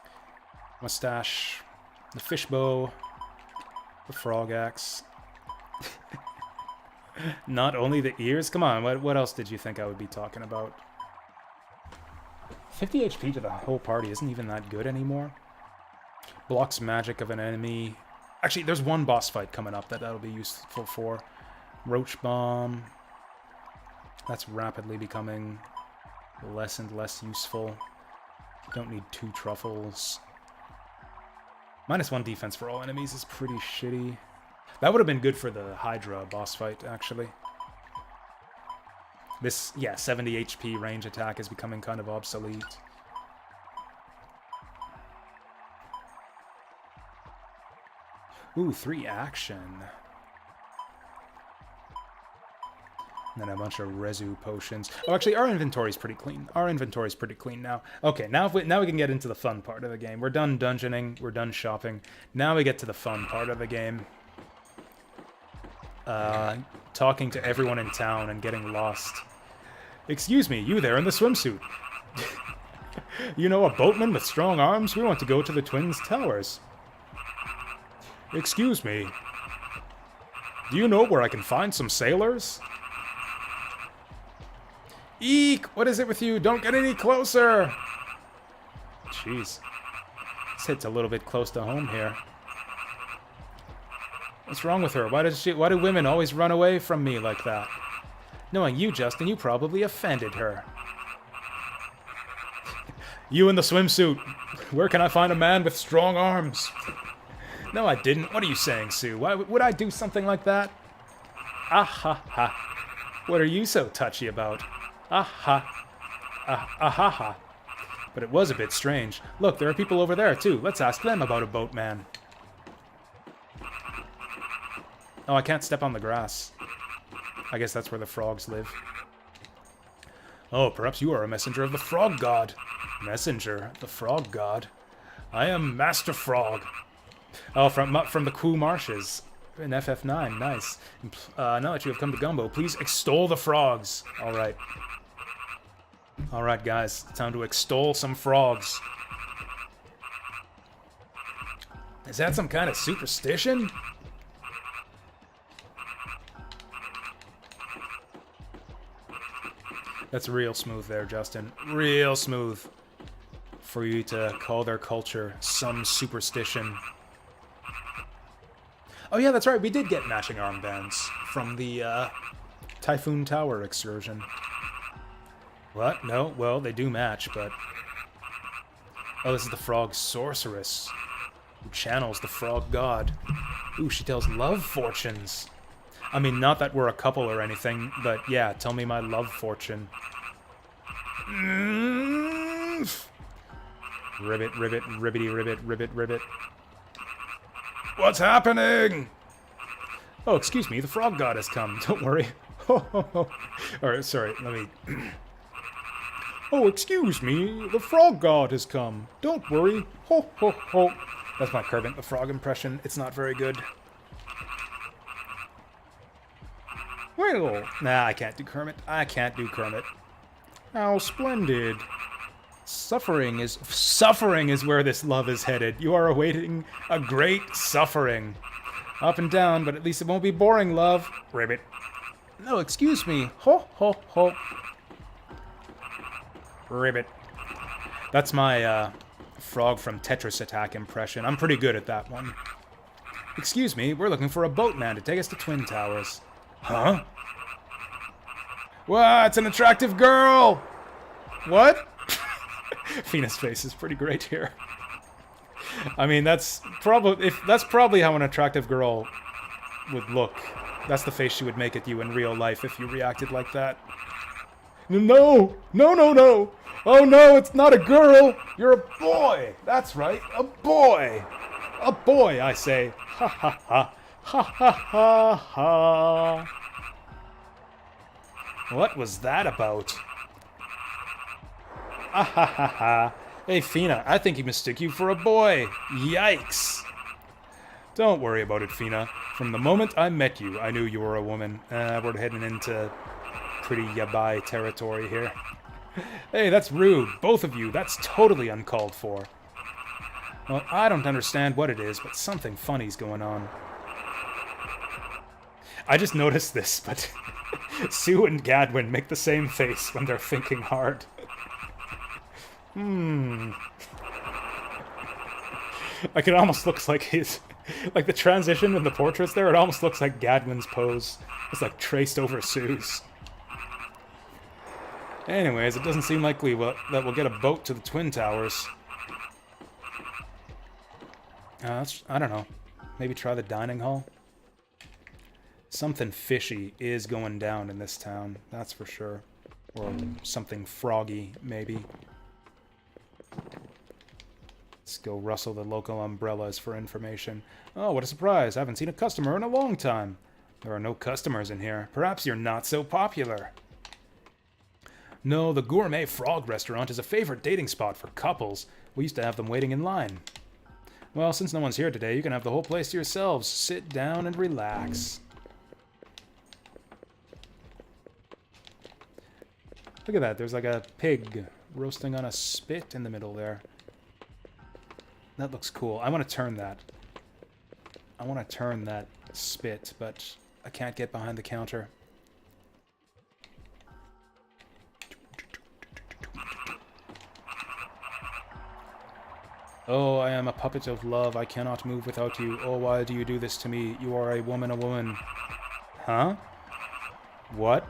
S1: I'm gonna stash the fishbow, the frog axe. Not only the ears? Come on, what else did you think I would be talking about? 50 HP to the whole party isn't even that good anymore. Blocks magic of an enemy. Actually, there's one boss fight coming up that'll be useful for. Roach Bomb. That's rapidly becoming less and less useful. Don't need 2 truffles. -1 defense for all enemies is pretty shitty. That would have been good for the Hydra boss fight, actually. This, yeah, 70 HP range attack is becoming kind of obsolete. Ooh, 3 action. And then a bunch of resu potions. Oh, actually, our inventory's pretty clean. Our inventory's pretty clean now. Okay, now we can get into the fun part of the game. We're done dungeoning. We're done shopping. Now we get to the fun part of the game. Talking to everyone in town and getting lost. Excuse me, you there in the swimsuit. You know a boatman with strong arms? We want to go to the Twins Towers. Excuse me. Do you know where I can find some sailors? Eek! What is it with you? Don't get any closer! Jeez. This hit's a little bit close to home here. What's wrong with her? Why do women always run away from me like that? Knowing you, Justin, you probably offended her. You in the swimsuit. Where can I find a man with strong arms? No, I didn't. What are you saying, Sue? Why would I do something like that? Ah ha ha. What are you so touchy about? Ah ha. Ah ha ha. But it was a bit strange. Look, there are people over there, too. Let's ask them about a boatman. Oh, I can't step on the grass. I guess that's where the frogs live. Oh, perhaps you are a messenger of the frog god. Messenger, the frog god. I am Master Frog. Oh, from the Ku Marshes in FF9. Nice. Now that you have come to Gumbo, please extol the frogs. All right. All right, guys. Time to extol some frogs. Is that some kind of superstition? That's real smooth there, Justin. Real smooth. For you to call their culture some superstition. Oh yeah, that's right. We did get matching armbands from the Typhoon Tower excursion. What? No? Well, they do match, but... Oh, this is the frog sorceress. Who channels the frog god. Ooh, she tells love fortunes. I mean, not that we're a couple or anything, but yeah, tell me my love fortune. Ribbit, ribbit, ribbity, ribbit, ribbit, ribbit. What's happening? Oh, excuse me, the frog god has come. Don't worry. Alright, sorry, let me... Oh, excuse me, the frog god has come. Don't worry. Ho, ho, ho. That's my Kermit the Frog impression. It's not very good. Well, nah, I can't do Kermit. I can't do Kermit. How splendid. Suffering is where this love is headed. You are awaiting a great suffering. Up and down, but at least it won't be boring, love. Ribbit. No, excuse me. Ho, ho, ho. Ribbit. That's my frog from Tetris Attack impression. I'm pretty good at that one. Excuse me, we're looking for a boatman to take us to Twin Towers. Huh? Wow, it's an attractive girl! What? Fina's face is pretty great here. I mean, that's probably how an attractive girl would look. That's the face she would make at you in real life if you reacted like that. No! No, no, no! Oh no, it's not a girl! You're a boy! That's right, a boy! A boy, I say. Ha ha ha. Ha ha ha ha. What was that about? Ah ha ha ha. Hey, Fina, I think he mistook you for a boy. Yikes. Don't worry about it, Fina. From the moment I met you, I knew you were a woman. We're heading into pretty yabai territory here. Hey, that's rude. Both of you. That's totally uncalled for. Well, I don't understand what it is, but something funny's going on. I just noticed this, but Sue and Gadwin make the same face when they're thinking hard. Like, it almost looks like his... Like, the transition in the portraits there, it almost looks like Gadwin's pose. It's, like, traced over Sue's. Anyways, it doesn't seem likely that we'll get a boat to the Twin Towers. I don't know. Maybe try the dining hall? Something fishy is going down in this town, that's for sure. Or something froggy, maybe. Let's go rustle the local umbrellas for information. Oh, what a surprise. I haven't seen a customer in a long time. There are no customers in here. Perhaps you're not so popular. No, the Gourmet Frog Restaurant is a favorite dating spot for couples. We used to have them waiting in line. Well, since no one's here today, you can have the whole place to yourselves. Sit down and relax. Look at that. There's like a pig roasting on a spit in the middle there. That looks cool. I want to turn that. I want to turn that spit, but I can't get behind the counter. Oh, I am a puppet of love. I cannot move without you. Oh, why do you do this to me? You are a woman, a woman. Huh? What?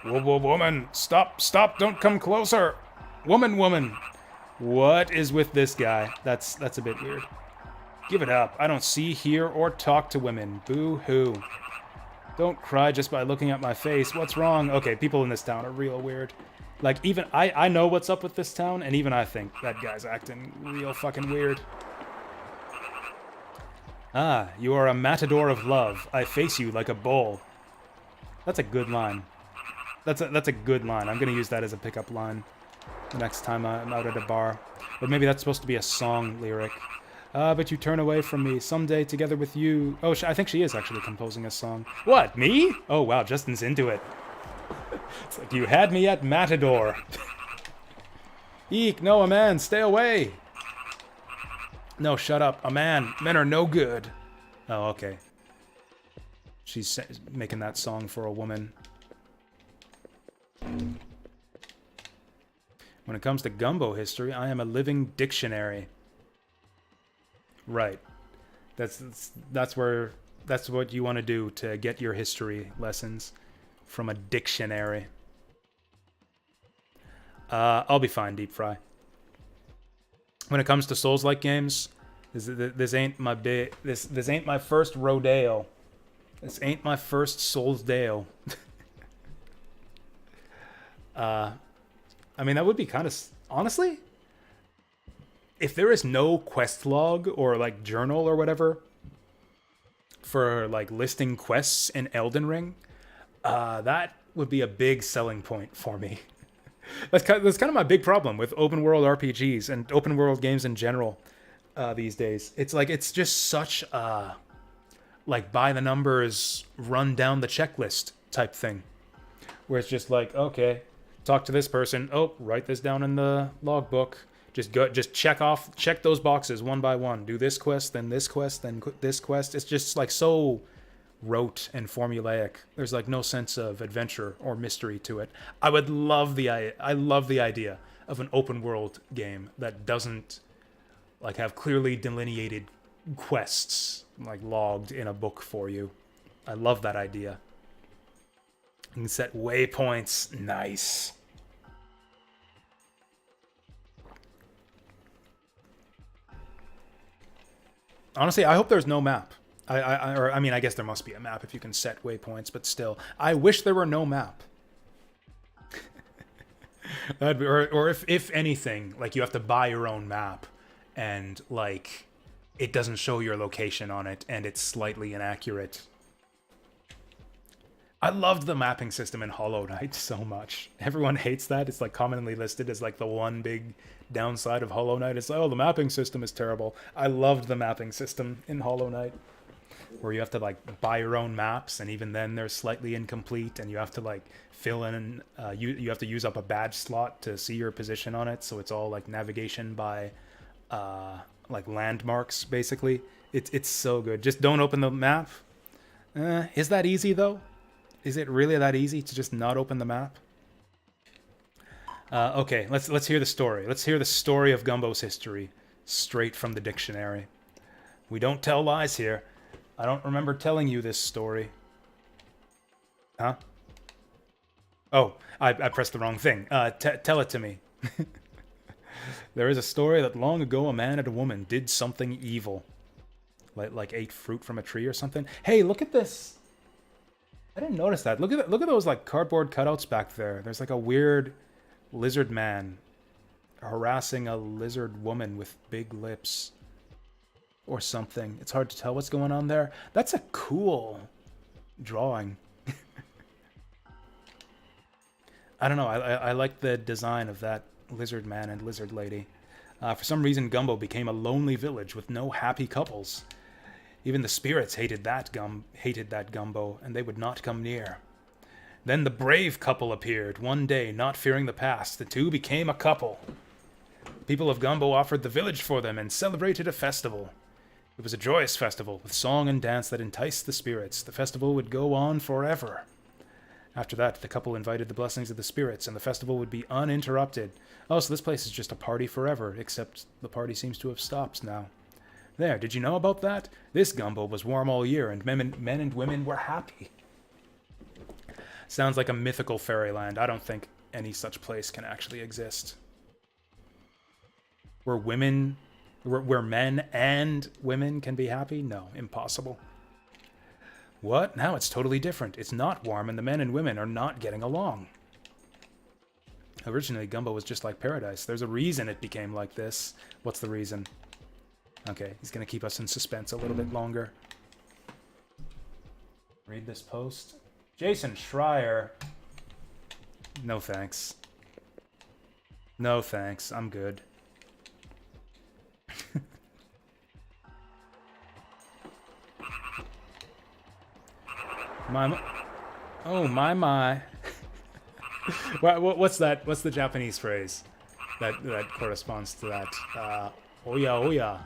S1: Whoa, whoa, woman! Stop, stop, don't come closer! Woman, woman! What is with this guy? That's a bit weird. Give it up. I don't see, hear, or talk to women. Boo-hoo. Don't cry just by looking at my face. What's wrong? Okay, people in this town are real weird. Like, even I know what's up with this town, and even I think that guy's acting real fucking weird. Ah, you are a matador of love. I face you like a bull. That's a good line. That's a good line. I'm gonna use that as a pickup line the next time I'm out at a bar. Or maybe that's supposed to be a song lyric. But you turn away from me. Someday together with you... Oh, I think she is actually composing a song. What, me? Oh, wow, Justin's into it. It's like, you had me at Matador. Eek, no, a man, stay away. No, shut up, a man. Men are no good. Oh, okay. She's making that song for a woman. When it comes to gumbo history, I am a living dictionary. Right. That's what you want to do to get your history lessons from a dictionary. I'll be fine, Deep Fry. When it comes to Souls-like games, this ain't my this ain't my first rodeo. This ain't my first Souls-dale. I mean, that would be kind of... Honestly, if there is no quest log or, like, journal or whatever for, like, listing quests in Elden Ring, that would be a big selling point for me. That's kind of my big problem with open-world RPGs and open-world games in general these days. It's like, it's just such a, like, by-the-numbers, run-down-the-checklist type thing. Where it's just like, okay... Talk to this person. Oh, write this down in the logbook. Just check those boxes one by one. Do this quest, then this quest, then this quest. It's just like so rote and formulaic. There's like no sense of adventure or mystery to it. I love the idea of an open world game that doesn't like have clearly delineated quests like logged in a book for you. I love that idea. You can set waypoints. Nice. Honestly, I hope there's no map. I mean, I guess there must be a map if you can set waypoints, but still, I wish there were no map. Or if anything, like you have to buy your own map, and like it doesn't show your location on it, and it's slightly inaccurate. I loved the mapping system in Hollow Knight so much. Everyone hates that. It's like commonly listed as like the one big downside of Hollow Knight. It's like, oh, the mapping system is terrible. I loved the mapping system in Hollow Knight, where you have to like buy your own maps, and even then they're slightly incomplete, and you have to like fill in. You have to use up a badge slot to see your position on it, so it's all like navigation by like landmarks basically. It's so good. Just don't open the map. Is that easy though? Is it really that easy to just not open the map? Okay, let's hear the story. Let's hear the story of Gumbo's history, straight from the dictionary. We don't tell lies here. I don't remember telling you this story. Huh? Oh, I pressed the wrong thing. Tell it to me. There is a story that long ago a man and a woman did something evil. Like ate fruit from a tree or something. Hey, look at this. I didn't notice that. Look at those like cardboard cutouts back there. There's like a weird lizard man harassing a lizard woman with big lips or something. It's hard to tell what's going on there. That's a cool drawing. I don't know. I like the design of that lizard man and lizard lady. For some reason, Gumbo became a lonely village with no happy couples. Even the spirits hated that Gumbo, and they would not come near. Then the brave couple appeared. One day, not fearing the past, the two became a couple. The people of Gumbo offered the village for them and celebrated a festival. It was a joyous festival, with song and dance that enticed the spirits. The festival would go on forever. After that, the couple invited the blessings of the spirits, and the festival would be uninterrupted. Oh, so this place is just a party forever, except the party seems to have stopped now. There, did you know about that? This Gumbo was warm all year, and men and women were happy. Sounds like a mythical fairyland. I don't think any such place can actually exist. Where men and women can be happy? No, impossible. What? Now it's totally different. It's not warm, and the men and women are not getting along. Originally, Gumbo was just like paradise. There's a reason it became like this. What's the reason? Okay, he's going to keep us in suspense a little bit longer. Read this post. Jason Schreier. No thanks. No thanks. I'm good. My. What's that? What's the Japanese phrase that corresponds to that? Oya oya.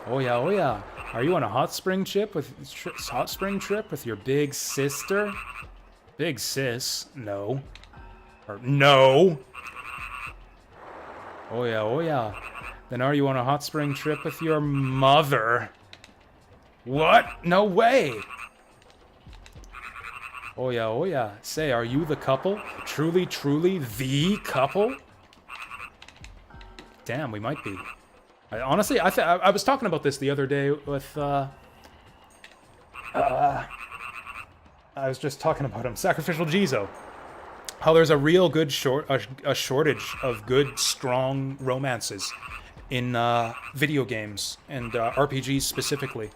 S1: Oya oya. Are you on a hot spring trip with your big sister? Big sis? No. Or no. Oya oya. Then are you on a hot spring trip with your mother? What? No way. Oya oya. Say, are you the couple? Truly, truly the couple? Damn, we might be. Honestly, I was talking about this the other day with, I was just talking about him, Sacrificial Jizo. How there's a real good shortage of good, strong romances in video games and RPGs specifically.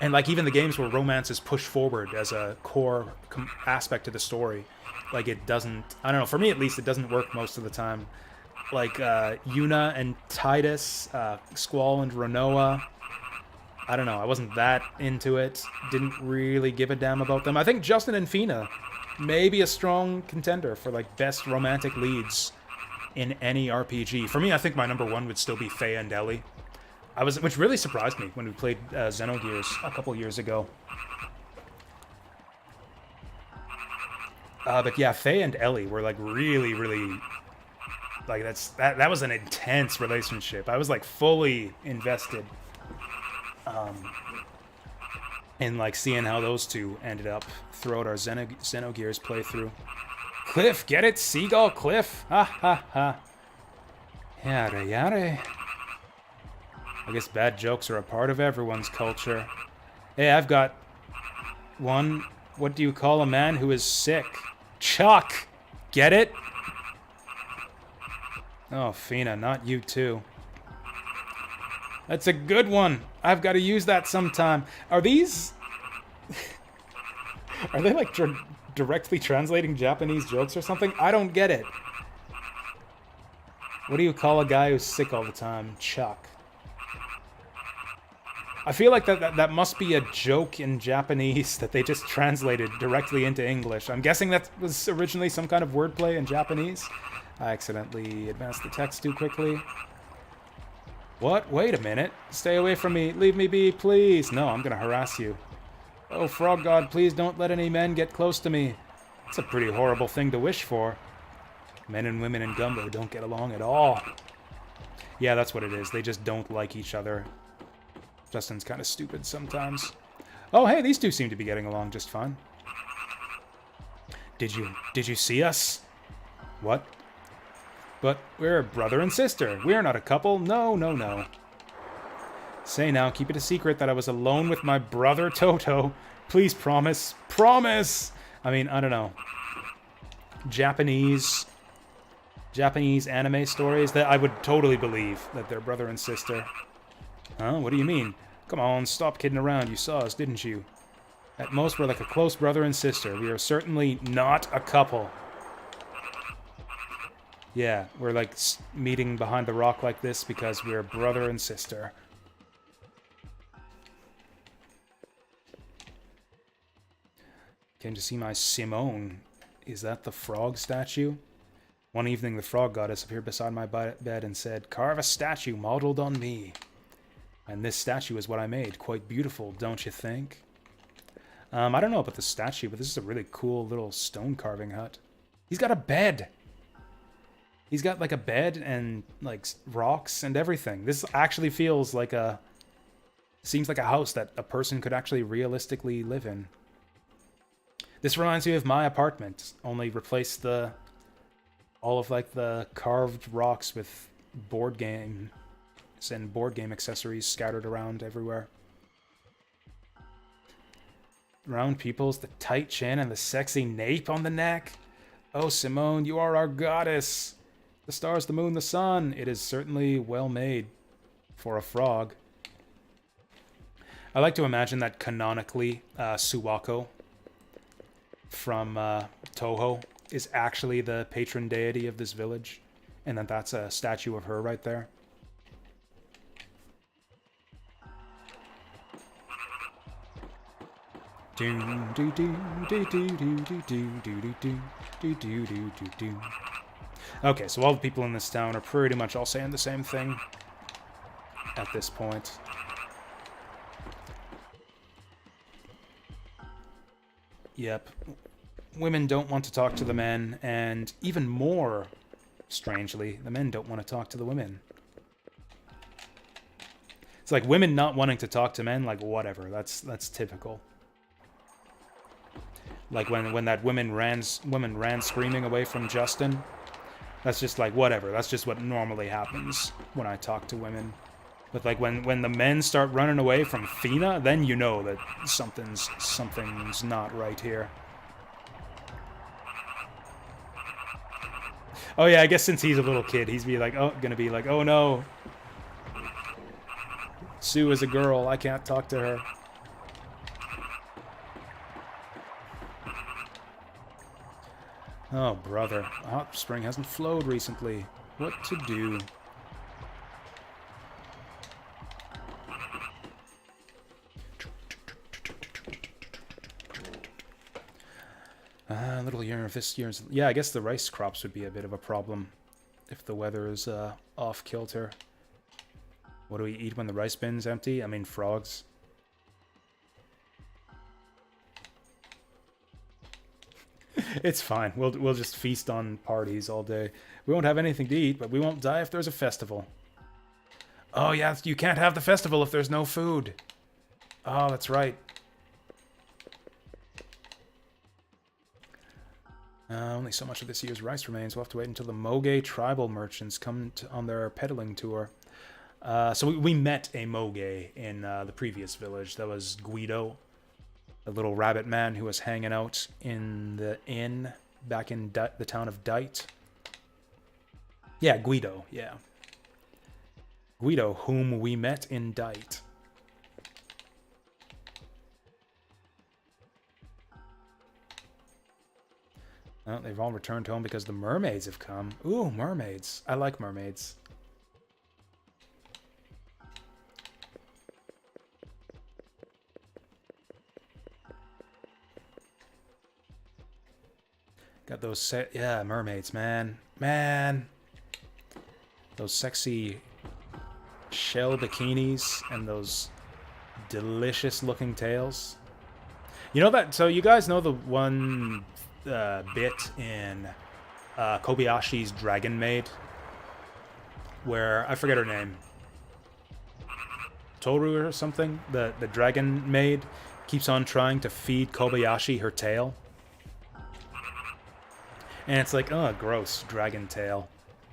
S1: And like even the games where romance is pushed forward as a core aspect of the story, like it doesn't, I don't know, for me at least, it doesn't work most of the time. Like Yuna and Tidus, Squall and Renoa. I don't know, I wasn't that into it. Didn't really give a damn about them. I think Justin and Fina may be a strong contender for like best romantic leads in any RPG. For me, I think my number one would still be Faye and Ellie. which really surprised me when we played Xenogears a couple years ago. But yeah, Faye and Ellie were like really, really, like that was an intense relationship. I was like fully invested in like seeing how those two ended up throughout our Xenogears playthrough. Cliff, get it? Seagull Cliff? Ha ha ha. Yada yada. I guess bad jokes are a part of everyone's culture. Hey, I've got one. What do you call a man who is sick? Chuck! Get it? Oh, Fina, not you too. That's a good one. I've got to use that sometime. Are these... Are they like directly translating Japanese jokes or something? I don't get it. What do you call a guy who's sick all the time? Chuck. I feel like that must be a joke in Japanese that they just translated directly into English. I'm guessing that was originally some kind of wordplay in Japanese. I accidentally advanced the text too quickly. What? Wait a minute. Stay away from me. Leave me be, please. No, I'm gonna harass you. Oh, Frog God, please don't let any men get close to me. It's a pretty horrible thing to wish for. Men and women in Gumbo don't get along at all. Yeah, that's what it is. They just don't like each other. Justin's kind of stupid sometimes. Oh, hey, these two seem to be getting along just fine. Did you see us? What? But we're brother and sister. We're not a couple. No, no, no. Say now, keep it a secret that I was alone with my brother Toto. Please promise. Promise! I mean, I don't know. Japanese anime stories that I would totally believe that they're brother and sister. Huh? What do you mean? Come on, stop kidding around. You saw us, didn't you? At most, we're like a close brother and sister. We are certainly not a couple. Yeah, we're like meeting behind the rock like this because we're brother and sister. Came to see my Simone. Is that the frog statue? One evening, the frog goddess appeared beside my bed and said, "Carve a statue modeled on me." And this statue is what I made. Quite beautiful, don't you think? I don't know about the statue, but this is a really cool little stone carving hut. He's got a bed! He's got like a bed and like rocks and everything. This actually feels like a... Seems like a house that a person could actually realistically live in. This reminds me of my apartment, only replace all of like the carved rocks with board games and board game accessories scattered around everywhere. Round pupils, the tight chin, and the sexy nape on the neck. Oh, Simone, you are our goddess. The stars, the moon, the sun. It is certainly well made for a frog. I like to imagine that canonically Suwako from Toho is actually the patron deity of this village, and that that's a statue of her right there. Okay, so all the people in this town are pretty much all saying the same thing at this point. Yep. Women don't want to talk to the men, and even more strangely, the men don't want to talk to the women. It's like women not wanting to talk to men, like whatever. That's typical. Like when that woman ran screaming away from Justin. That's just like whatever. That's just what normally happens when I talk to women. But like when the men start running away from Fina, then you know that something's not right here. Oh yeah, I guess since he's a little kid, he's gonna be like, oh no, Sue is a girl. I can't talk to her. Oh, brother. Hot spring hasn't flowed recently. What to do? A little year of this year's... Yeah, I guess the rice crops would be a bit of a problem if the weather is off-kilter. What do we eat when the rice bin's empty? I mean, frogs. It's fine. We'll just feast on parties all day. We won't have anything to eat, but we won't die if there's a festival. Oh, yeah, you can't have the festival if there's no food. Oh, that's right. Only so much of this year's rice remains. We'll have to wait until the Moge tribal merchants come on their peddling tour. So we met a Moge in the previous village. That was Guido, the little rabbit man who was hanging out in the inn back in the town of Dite. Yeah, Guido, yeah. Guido, whom we met in Dite. Well, they've all returned home because the mermaids have come. Ooh, mermaids. I like mermaids. Got those yeah, mermaids, man. Man. Those sexy shell bikinis and those delicious looking tails. You know that, so you guys know the one bit in Kobayashi's Dragon Maid where, I forget her name, Toru or something, the Dragon Maid keeps on trying to feed Kobayashi her tail. And it's like, oh, gross, dragon tail.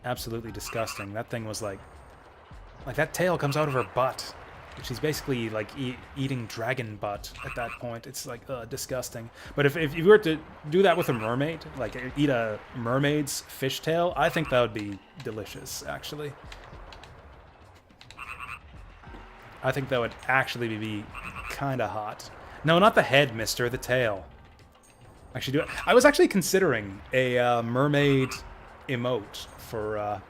S1: Absolutely disgusting. That thing was like that tail comes out of her butt. She's basically like eating dragon butt at that point. It's like, disgusting. But if you were to do that with a mermaid, like eat a mermaid's fishtail, I think that would be delicious, actually. I think that would actually be kind of hot. No, not the head, mister, the tail. Actually, do it. I was actually considering a mermaid emote for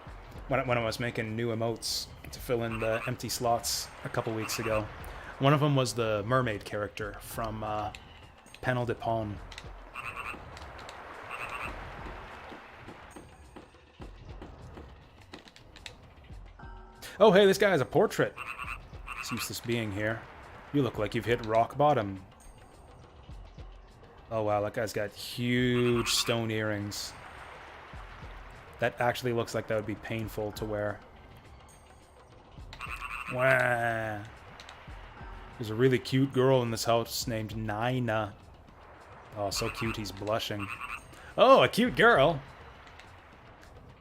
S1: when I was making new emotes to fill in the empty slots a couple weeks ago. One of them was the mermaid character from Panel de Palme. Oh, hey, this guy has a portrait. It's useless being here. You look like you've hit rock bottom. Oh, wow, that guy's got huge stone earrings. That actually looks like that would be painful to wear. Wow. There's a really cute girl in this house named Nina. Oh, so cute he's blushing. Oh, a cute girl.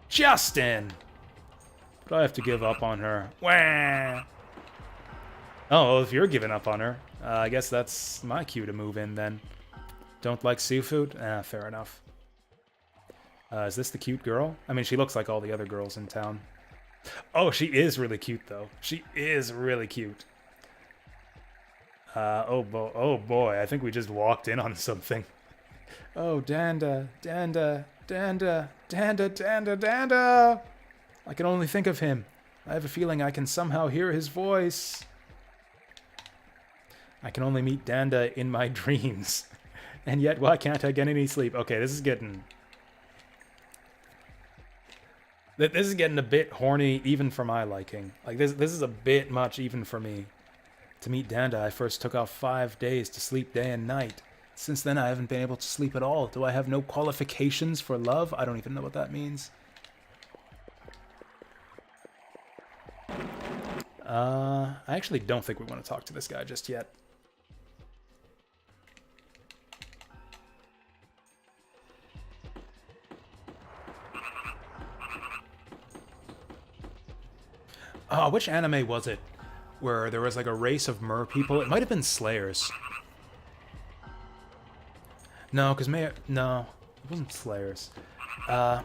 S1: Justin! But I have to give up on her. Wah! Oh, well, if you're giving up on her, I guess that's my cue to move in then. Don't like seafood? Fair enough. Is this the cute girl? I mean, she looks like all the other girls in town. Oh, she is really cute, though. She is really cute. Oh boy, I think we just walked in on something. Oh, Danda, Danda, Danda, Danda, Danda, Danda! I can only think of him. I have a feeling I can somehow hear his voice. I can only meet Danda in my dreams. And yet, why can't I get any sleep? Okay, this is getting a bit horny, even for my liking. Like, this is a bit much, even for me. To meet Danda, I first took off 5 days to sleep day and night. Since then, I haven't been able to sleep at all. Do I have no qualifications for love? I don't even know what that means. I actually don't think we want to talk to this guy just yet. Oh, which anime was it where there was like a race of mer people? It might have been Slayers. No, because no, it wasn't Slayers. I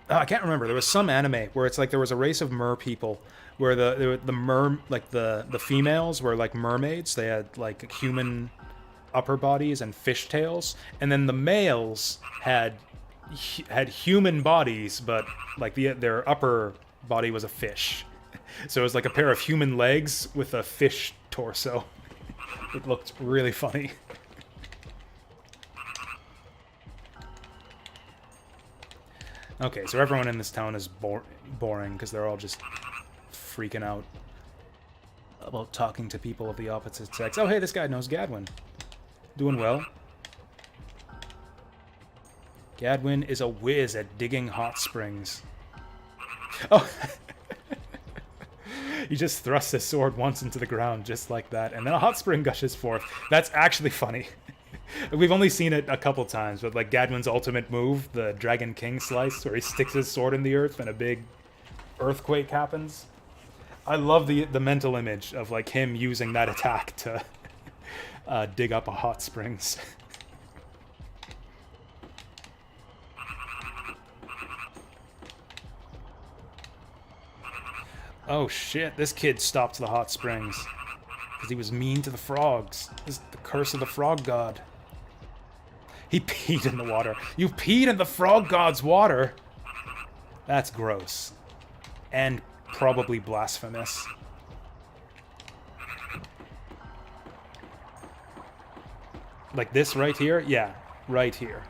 S1: can't remember. There was some anime where it's like there was a race of mer people where the females were like mermaids. They had like human upper bodies and fish tails, and then the males had human bodies, but like their upper body was a fish. So it was like a pair of human legs with a fish torso. It looked really funny. Okay, so everyone in this town is boring because they're all just freaking out. about talking to people of the opposite sex. Oh, hey, this guy knows Gadwin. Doing well. Gadwin is a whiz at digging hot springs. Oh, he just thrusts his sword once into the ground, just like that, and then a hot spring gushes forth. That's actually funny. We've only seen it a couple times, but like Gadwin's ultimate move, the Dragon King slice, where he sticks his sword in the earth and a big earthquake happens. I love the mental image of like him using that attack to dig up a hot springs. Oh shit, this kid stopped the hot springs because he was mean to the frogs. This is the curse of the frog god. He peed in the water. You peed in the frog god's water? That's gross. And probably blasphemous. Like this right here? Yeah, right here.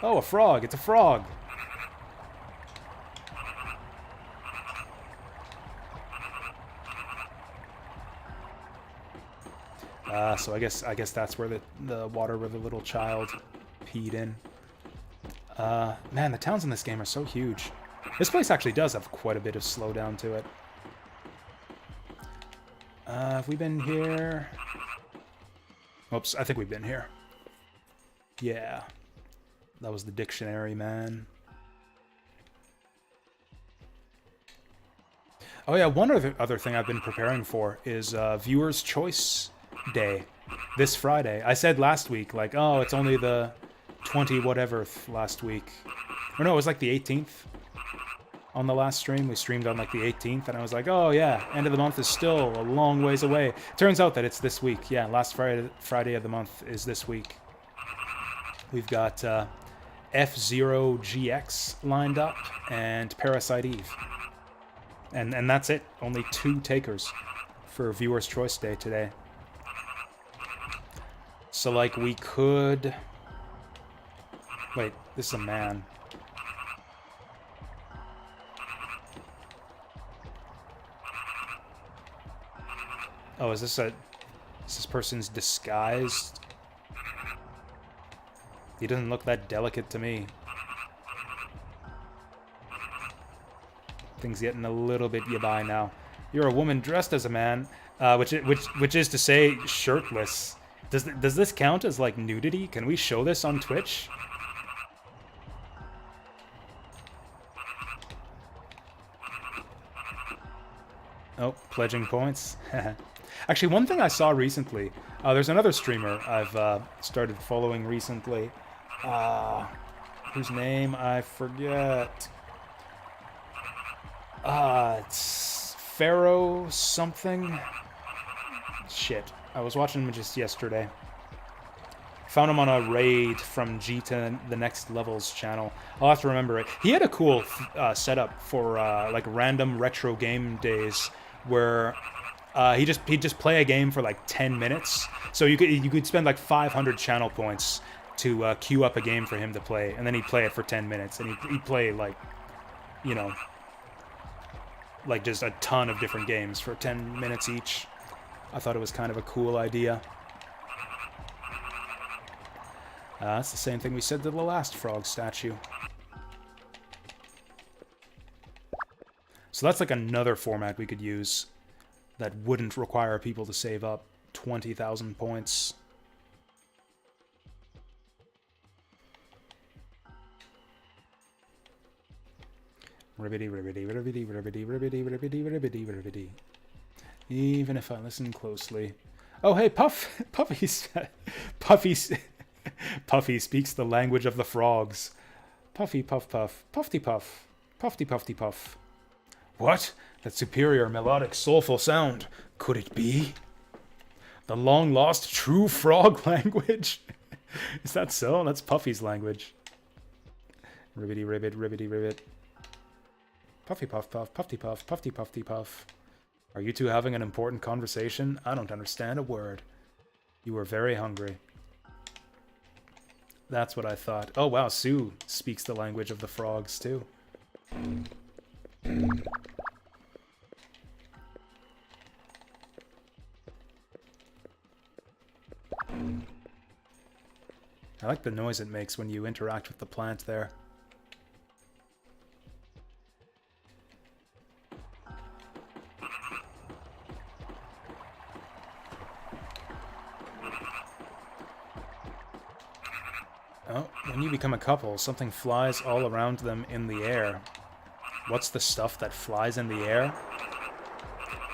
S1: Oh, a frog. It's a frog. So I guess that's where the water where the little child peed in. Man, the towns in this game are so huge. This place actually does have quite a bit of slowdown to it. Have we been here? Oops, I think we've been here. Yeah. That was the dictionary, man. Oh yeah, one other thing I've been preparing for is Viewer's Choice Day. This Friday. I said last week, like, oh, it's only the 20-whatever last week. Or no, it was like the 18th. On the last stream, we streamed on like the 18th, and I was like, oh yeah, end of the month is still a long ways away. Turns out that it's this week. Yeah, last Friday of the month is this week. We've got F-Zero GX lined up and Parasite Eve. And that's it. Only 2 takers for Viewer's Choice Day today. So, like, we could... Wait, this is a man. Oh, is this person's disguised? He doesn't look that delicate to me. Things getting a little bit yabai now. You're a woman dressed as a man, which is to say, shirtless. Does this count as like nudity? Can we show this on Twitch? Oh, pledging points. Actually, one thing I saw recently, there's another streamer I've started following recently, whose name I forget. It's Pharaoh something. Shit, I was watching him just yesterday. Found him on a raid from G to the Next Levels channel. I'll have to remember it. He had a cool setup for like random retro game days where he'd just play a game for like 10 minutes. So you could spend like 500 channel points to queue up a game for him to play, and then he'd play it for 10 minutes, and he'd play like, you know, like just a ton of different games for 10 minutes each. I thought it was kind of a cool idea. That's the same thing we said to the last frog statue. So that's like another format we could use that wouldn't require people to save up 20,000 points. Ribbity, ribbity, ribbity, ribbity, ribbity, ribbity, ribbity, ribbity. Even if I listen closely. Oh, hey, Puffy speaks the language of the frogs. Puffy, puff, puff, puffy, puff, puffy, puffy, puff. What? That superior, melodic, soulful sound. Could it be? The long-lost true frog language? Is that so? That's Puffy's language. Ribbity, ribbit, ribbity, ribbit. Puffy, puff, puff, puffy, puff, puffy, puffy, puff. Are you two having an important conversation? I don't understand a word. You are very hungry. That's what I thought. Oh wow, Sue speaks the language of the frogs too. I like the noise it makes when you interact with the plant there. Oh, when you become a couple, something flies all around them in the air. What's the stuff that flies in the air?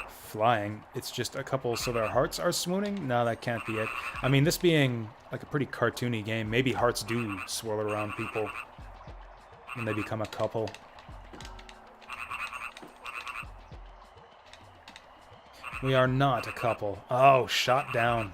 S1: Flying. It's just a couple, so their hearts are swooning? No, that can't be it. I mean, this being like a pretty cartoony game, maybe hearts do swirl around people when they become a couple. We are not a couple. Oh, shot down.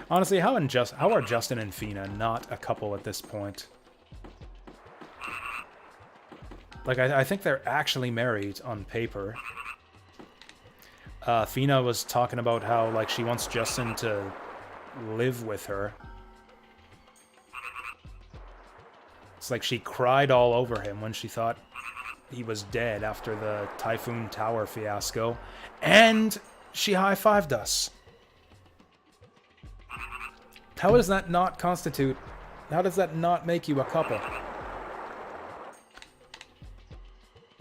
S1: Honestly, how are Justin and Fina not a couple at this point? Like, I think they're actually married on paper. Fina was talking about how, like, she wants Justin to live with her. It's like she cried all over him when she thought he was dead after the Typhoon Tower fiasco. And she high-fived us. How does that not constitute... How does that not make you a couple?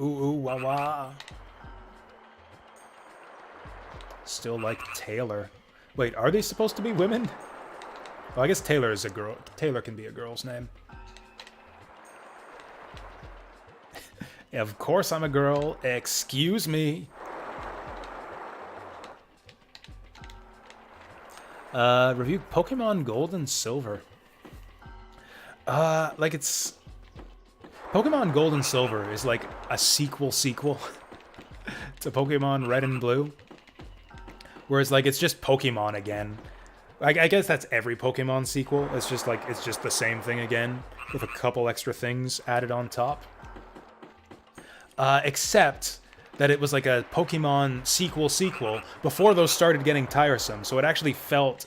S1: Ooh, ooh, wah, wah. Still like Taylor. Wait, are they supposed to be women? Well, I guess Taylor is a girl. Taylor can be a girl's name. Of course I'm a girl. Excuse me. Review Pokemon Gold and Silver. Like it's... Pokemon Gold and Silver is like a sequel to Pokemon Red and Blue. Whereas like it's just Pokemon again. I guess that's every Pokemon sequel. It's just like, it's just the same thing again with a couple extra things added on top. Except that it was like a Pokemon sequel before those started getting tiresome. So it actually felt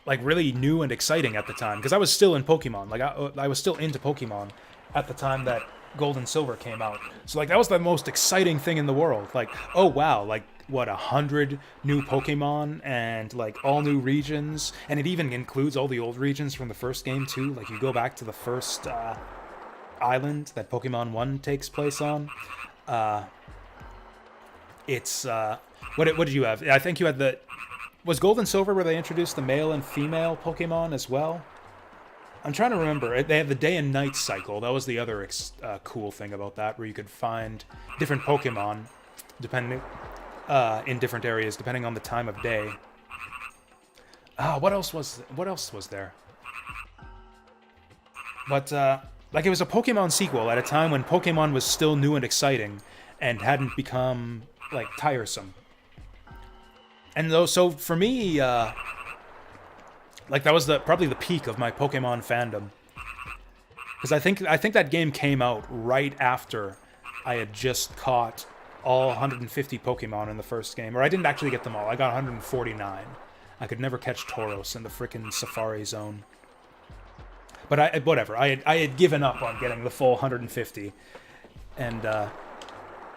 S1: like really new and exciting at the time. Because I was still in Pokemon. Like I was still into Pokemon at the time that Gold and Silver came out. So like that was the most exciting thing in the world. Like, oh wow, like what, 100 new Pokemon and like all new regions. And it even includes all the old regions from the first game too. Like you go back to the first island that Pokemon 1 takes place on. It's what did you have? I think you had the... Was Gold and Silver where they introduced the male and female Pokemon as well? I'm trying to remember. They have the day and night cycle. That was the other cool thing about that, where you could find different Pokemon depending in different areas depending on the time of day. What else was there? But like it was a Pokemon sequel at a time when Pokemon was still new and exciting and hadn't become like tiresome. And though, so for me, like that was probably the peak of my Pokemon fandom, because I think that game came out right after I had just caught all 150 Pokemon in the first game, or I didn't actually get them all. I got 149. I could never catch Tauros in the frickin' Safari Zone. But whatever. I had given up on getting the full 150, and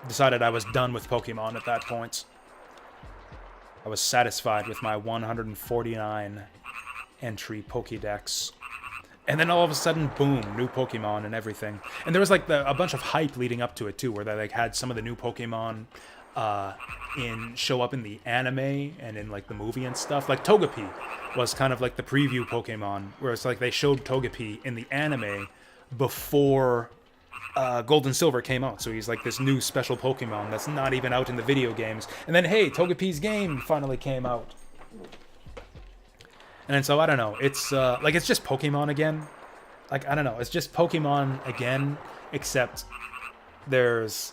S1: decided I was done with Pokemon at that point. I was satisfied with my 149 entry Pokédex. And then all of a sudden, boom, new Pokemon and everything. And there was like a bunch of hype leading up to it too, where they like had some of the new Pokemon show up in the anime and in like the movie and stuff. Like Togepi was kind of like the preview Pokemon, where it's like they showed Togepi in the anime before Gold and Silver came out. So he's like this new special Pokemon that's not even out in the video games. And then, hey, Togepi's game finally came out. And then, so, I don't know, it's, like, it's just Pokemon again. Like, I don't know, it's just Pokemon again, except there's...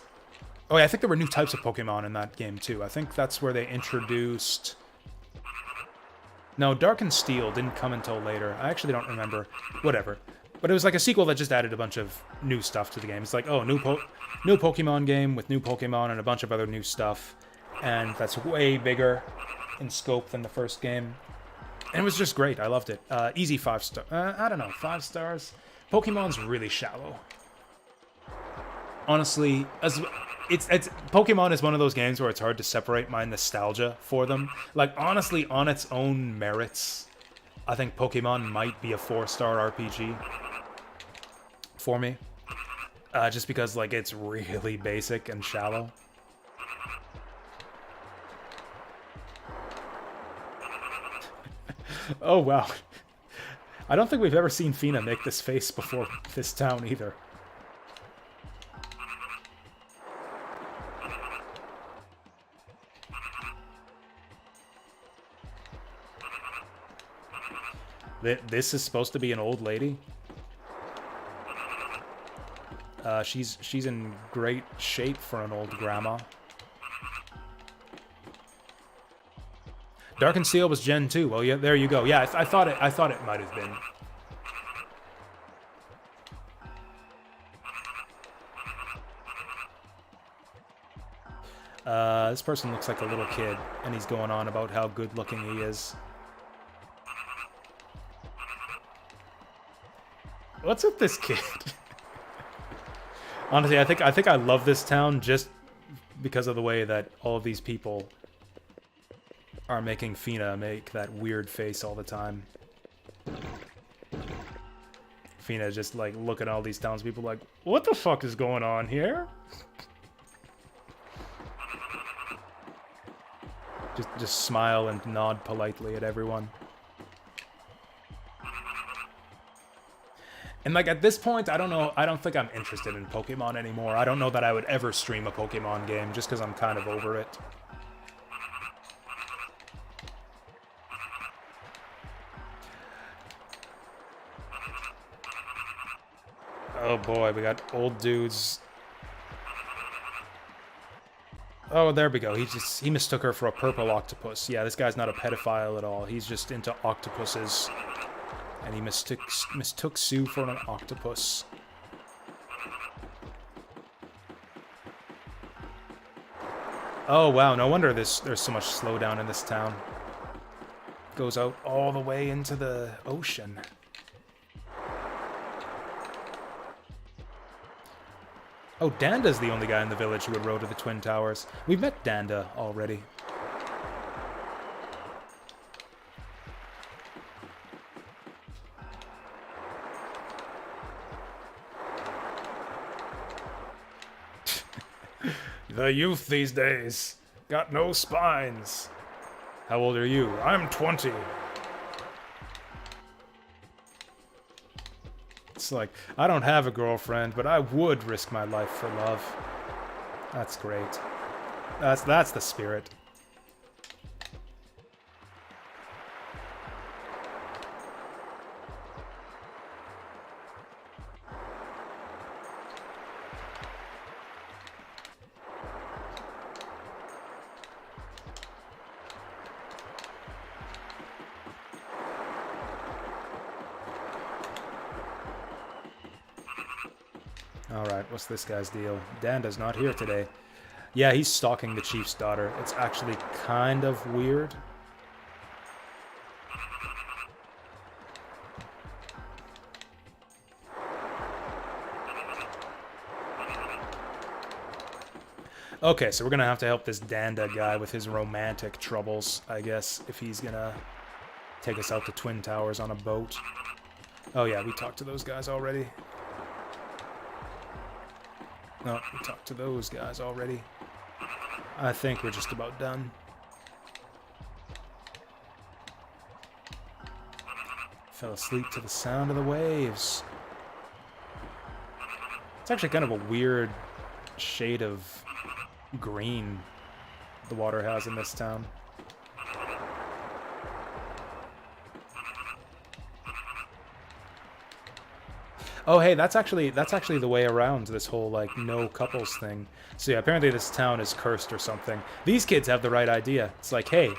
S1: Oh, yeah, I think there were new types of Pokemon in that game, too. I think that's where they introduced... No, Dark and Steel didn't come until later. I actually don't remember. Whatever. But it was like a sequel that just added a bunch of new stuff to the game. It's like, oh, new Pokemon game with new Pokemon and a bunch of other new stuff. And that's way bigger in scope than the first game. And it was just great. I loved it. Easy 5 star. I don't know, 5 stars? Pokemon's really shallow. Honestly, it's Pokemon is one of those games where it's hard to separate my nostalgia for them. Like, honestly, on its own merits, I think Pokemon might be a 4-star RPG for me. Just because, like, it's really basic and shallow. Oh, wow. I don't think we've ever seen Fina make this face before this town, either. This is supposed to be an old lady. She's in great shape for an old grandma. Dark and Steel was Gen 2. Well, yeah, there you go. Yeah, I thought it might have been. This person looks like a little kid, and he's going on about how good-looking he is. What's with this kid? Honestly, I think I love this town just because of the way that all of these people are making Fina make that weird face all the time. Fina just, like, looking at all these townspeople like, what the fuck is going on here? Just smile and nod politely at everyone. And, like, at this point, I don't know, I don't think I'm interested in Pokemon anymore. I don't know that I would ever stream a Pokemon game, just because I'm kind of over it. Oh boy, we got old dudes. Oh, there we go. He mistook her for a purple octopus. Yeah, this guy's not a pedophile at all. He's just into octopuses. And he mistook Sue for an octopus. Oh wow, no wonder there's so much slowdown in this town. Goes out all the way into the ocean. Oh, Danda's the only guy in the village who would row to the Twin Towers. We've met Danda already. The youth these days got no spines. How old are you? I'm 20. It's like, I don't have a girlfriend, but I would risk my life for love. That's great. That's the spirit. Alright, what's this guy's deal? Danda's not here today. Yeah, he's stalking the chief's daughter. It's actually kind of weird. Okay, so we're gonna have to help this Danda guy with his romantic troubles, I guess, if he's gonna take us out to Twin Towers on a boat. Oh yeah, we talked to those guys already. No, we talked to those guys already. I think we're just about done. Fell asleep to the sound of the waves. It's actually kind of a weird shade of green the water has in this town. Oh, hey, that's actually the way around this whole, like, no couples thing. So yeah, apparently this town is cursed or something. These kids have the right idea. It's like, hey,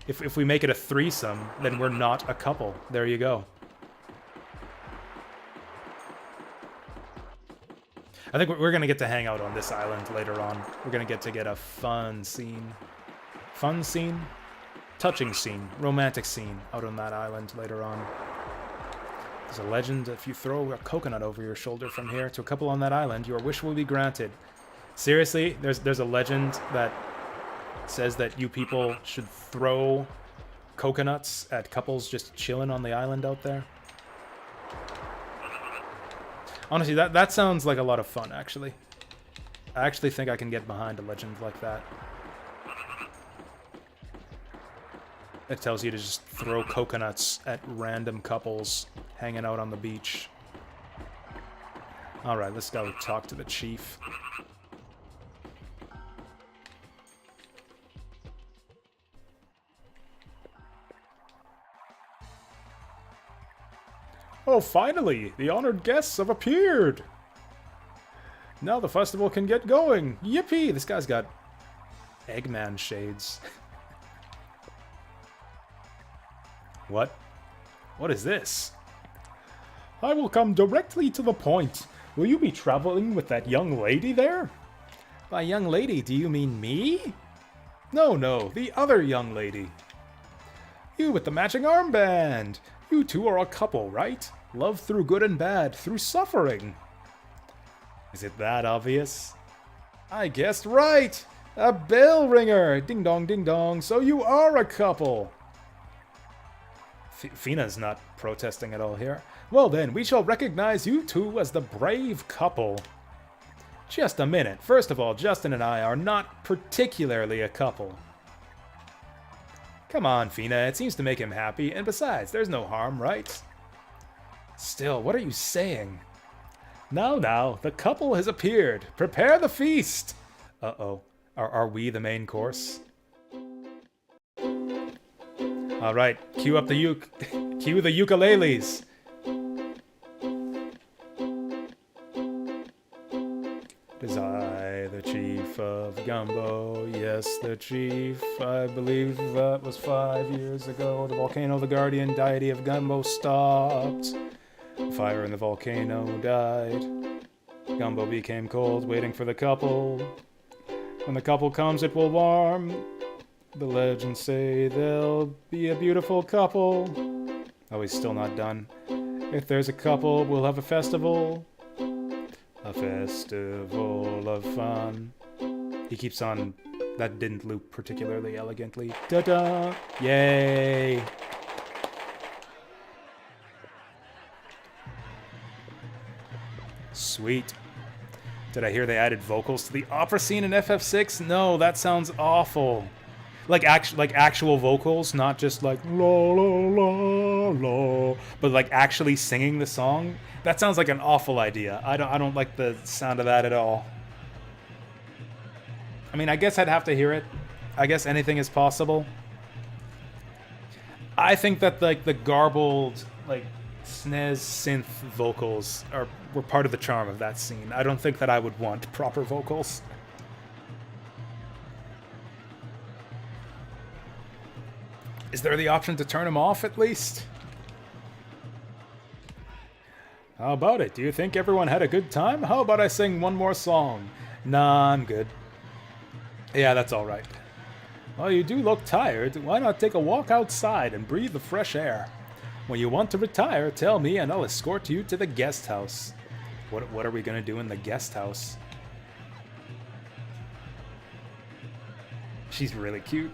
S1: if we make it a threesome, then we're not a couple. There you go. I think we're gonna get to hang out on this island later on. We're gonna get a fun scene. Fun scene? Touching scene. Romantic scene out on that island later on. There's a legend, if you throw a coconut over your shoulder from here to a couple on that island, your wish will be granted. Seriously, there's a legend that says that you people should throw coconuts at couples just chilling on the island out there. Honestly, that sounds like a lot of fun, actually. I actually think I can get behind a legend like that. It tells you to just throw coconuts at random couples hanging out on the beach. Alright, let's go talk to the chief. Oh, finally! The honored guests have appeared! Now the festival can get going! Yippee! This guy's got Eggman shades. What? What is this? I will come directly to the point. Will you be traveling with that young lady there? By young lady, do you mean me? No, no, the other young lady. You with the matching armband! You two are a couple, right? Love through good and bad, through suffering. Is it that obvious? I guessed right! A bell ringer! Ding dong, so you are a couple! Fina's not protesting at all here. Well then, we shall recognize you two as the brave couple. Just a minute. First of all, Justin and I are not particularly a couple. Come on, Fina, it seems to make him happy, and besides, there's no harm, right? Still, what are you saying? Now, the couple has appeared. Prepare the feast! Uh-oh. Are we the main course? Alright, cue up the cue the ukuleles. Tis I, the chief of Gumbo. Yes, the chief. I believe that was 5 years ago. The volcano, the guardian deity of Gumbo, stopped. The fire in the volcano died. Gumbo became cold, waiting for the couple. When the couple comes, it will warm. The legends say they'll be a beautiful couple. Oh, he's still not done. If there's a couple, we'll have a festival. A festival of fun. He keeps on... That didn't loop particularly elegantly. Ta-da! Yay! Sweet. Did I hear they added vocals to the opera scene in FF6? No, that sounds awful. Like actual vocals, not just like la la la la, but like actually singing the song. That sounds like an awful idea. I don't like the sound of that at all. I mean, I guess I'd have to hear it. I guess anything is possible. I think that like the garbled like SNES synth vocals were part of the charm of that scene. I don't think that I would want proper vocals. Is there the option to turn them off, at least? How about it? Do you think everyone had a good time? How about I sing one more song? Nah, I'm good. Yeah, that's alright. Well, you do look tired. Why not take a walk outside and breathe the fresh air? When you want to retire, tell me and I'll escort you to the guest house. What are we gonna do in the guest house? She's really cute.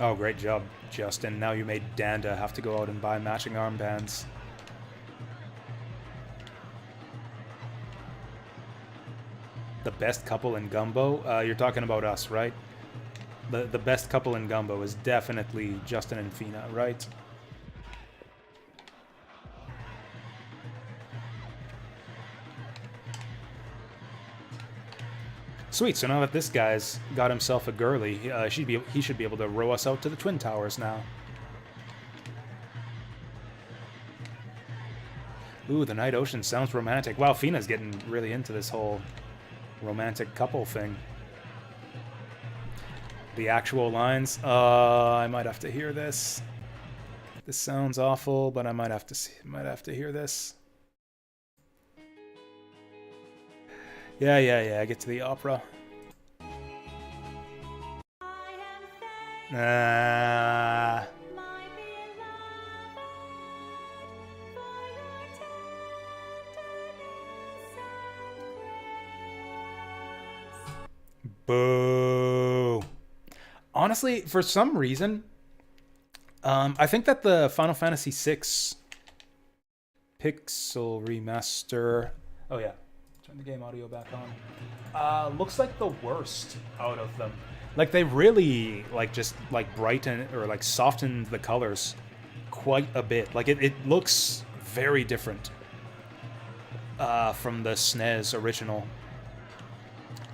S1: Oh, great job, Justin. Now you made Danda have to go out and buy matching armbands. The best couple in Gumbo? You're talking about us, right? The best couple in Gumbo is definitely Justin and Fina, right? Sweet, so now that this guy's got himself a girly, he should be able to row us out to the Twin Towers now. Ooh, the night ocean sounds romantic. Wow, Fina's getting really into this whole romantic couple thing. The actual lines, I might have to hear this. This sounds awful, but I might have to hear this. Yeah, get to the opera. Boo. Honestly, for some reason, I think that the Final Fantasy VI Pixel Remaster... Oh yeah, turn the game audio back on. Looks like the worst out of them. Like, they really, like, just, like, brighten, or, like, softened the colors quite a bit. Like, it looks very different from the SNES original.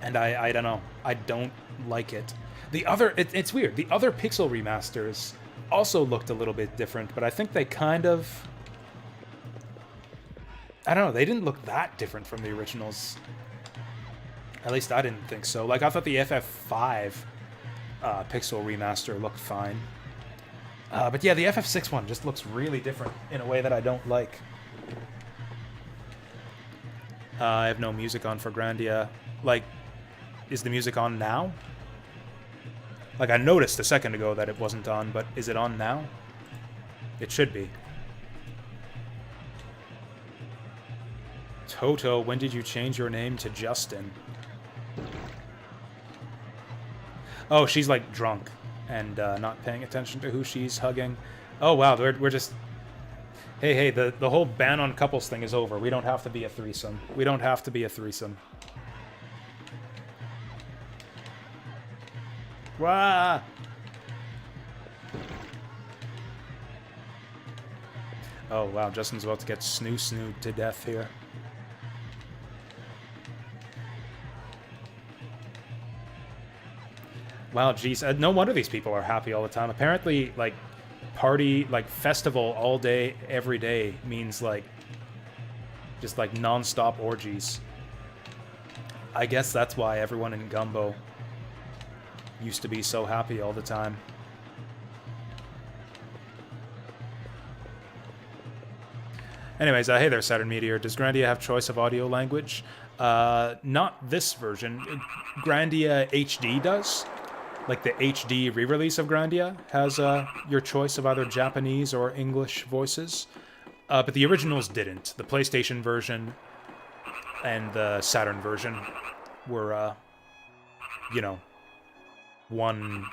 S1: And I don't know. I don't like it. The other... It's weird. The other Pixel remasters also looked a little bit different, but I think they kind of... I don't know. They didn't look that different from the originals. At least I didn't think so. Like, I thought the FF5 Pixel remaster looked fine. But yeah, the FF6 one just looks really different in a way that I don't like. I have no music on for Grandia. Like, is the music on now? Like, I noticed a second ago that it wasn't on, but is it on now? It should be. Toto, when did you change your name to Justin? Oh, she's, like, drunk and not paying attention to who she's hugging. Oh, wow, we're just... Hey, the whole ban on couples thing is over. We don't have to be a threesome. We don't have to be a threesome. Wah! Oh, wow, Justin's about to get snoo-snooed to death here. Wow, geez, no wonder these people are happy all the time. Apparently, like, party, like, festival all day, every day means, like, just, like, non-stop orgies. I guess that's why everyone in Gumbo used to be so happy all the time. Anyways, hey there, Saturn Meteor. Does Grandia have choice of audio language? Not this version. Grandia HD does. Like, the HD re-release of Grandia has your choice of either Japanese or English voices. But the originals didn't. The PlayStation version and the Saturn version were, you know, one...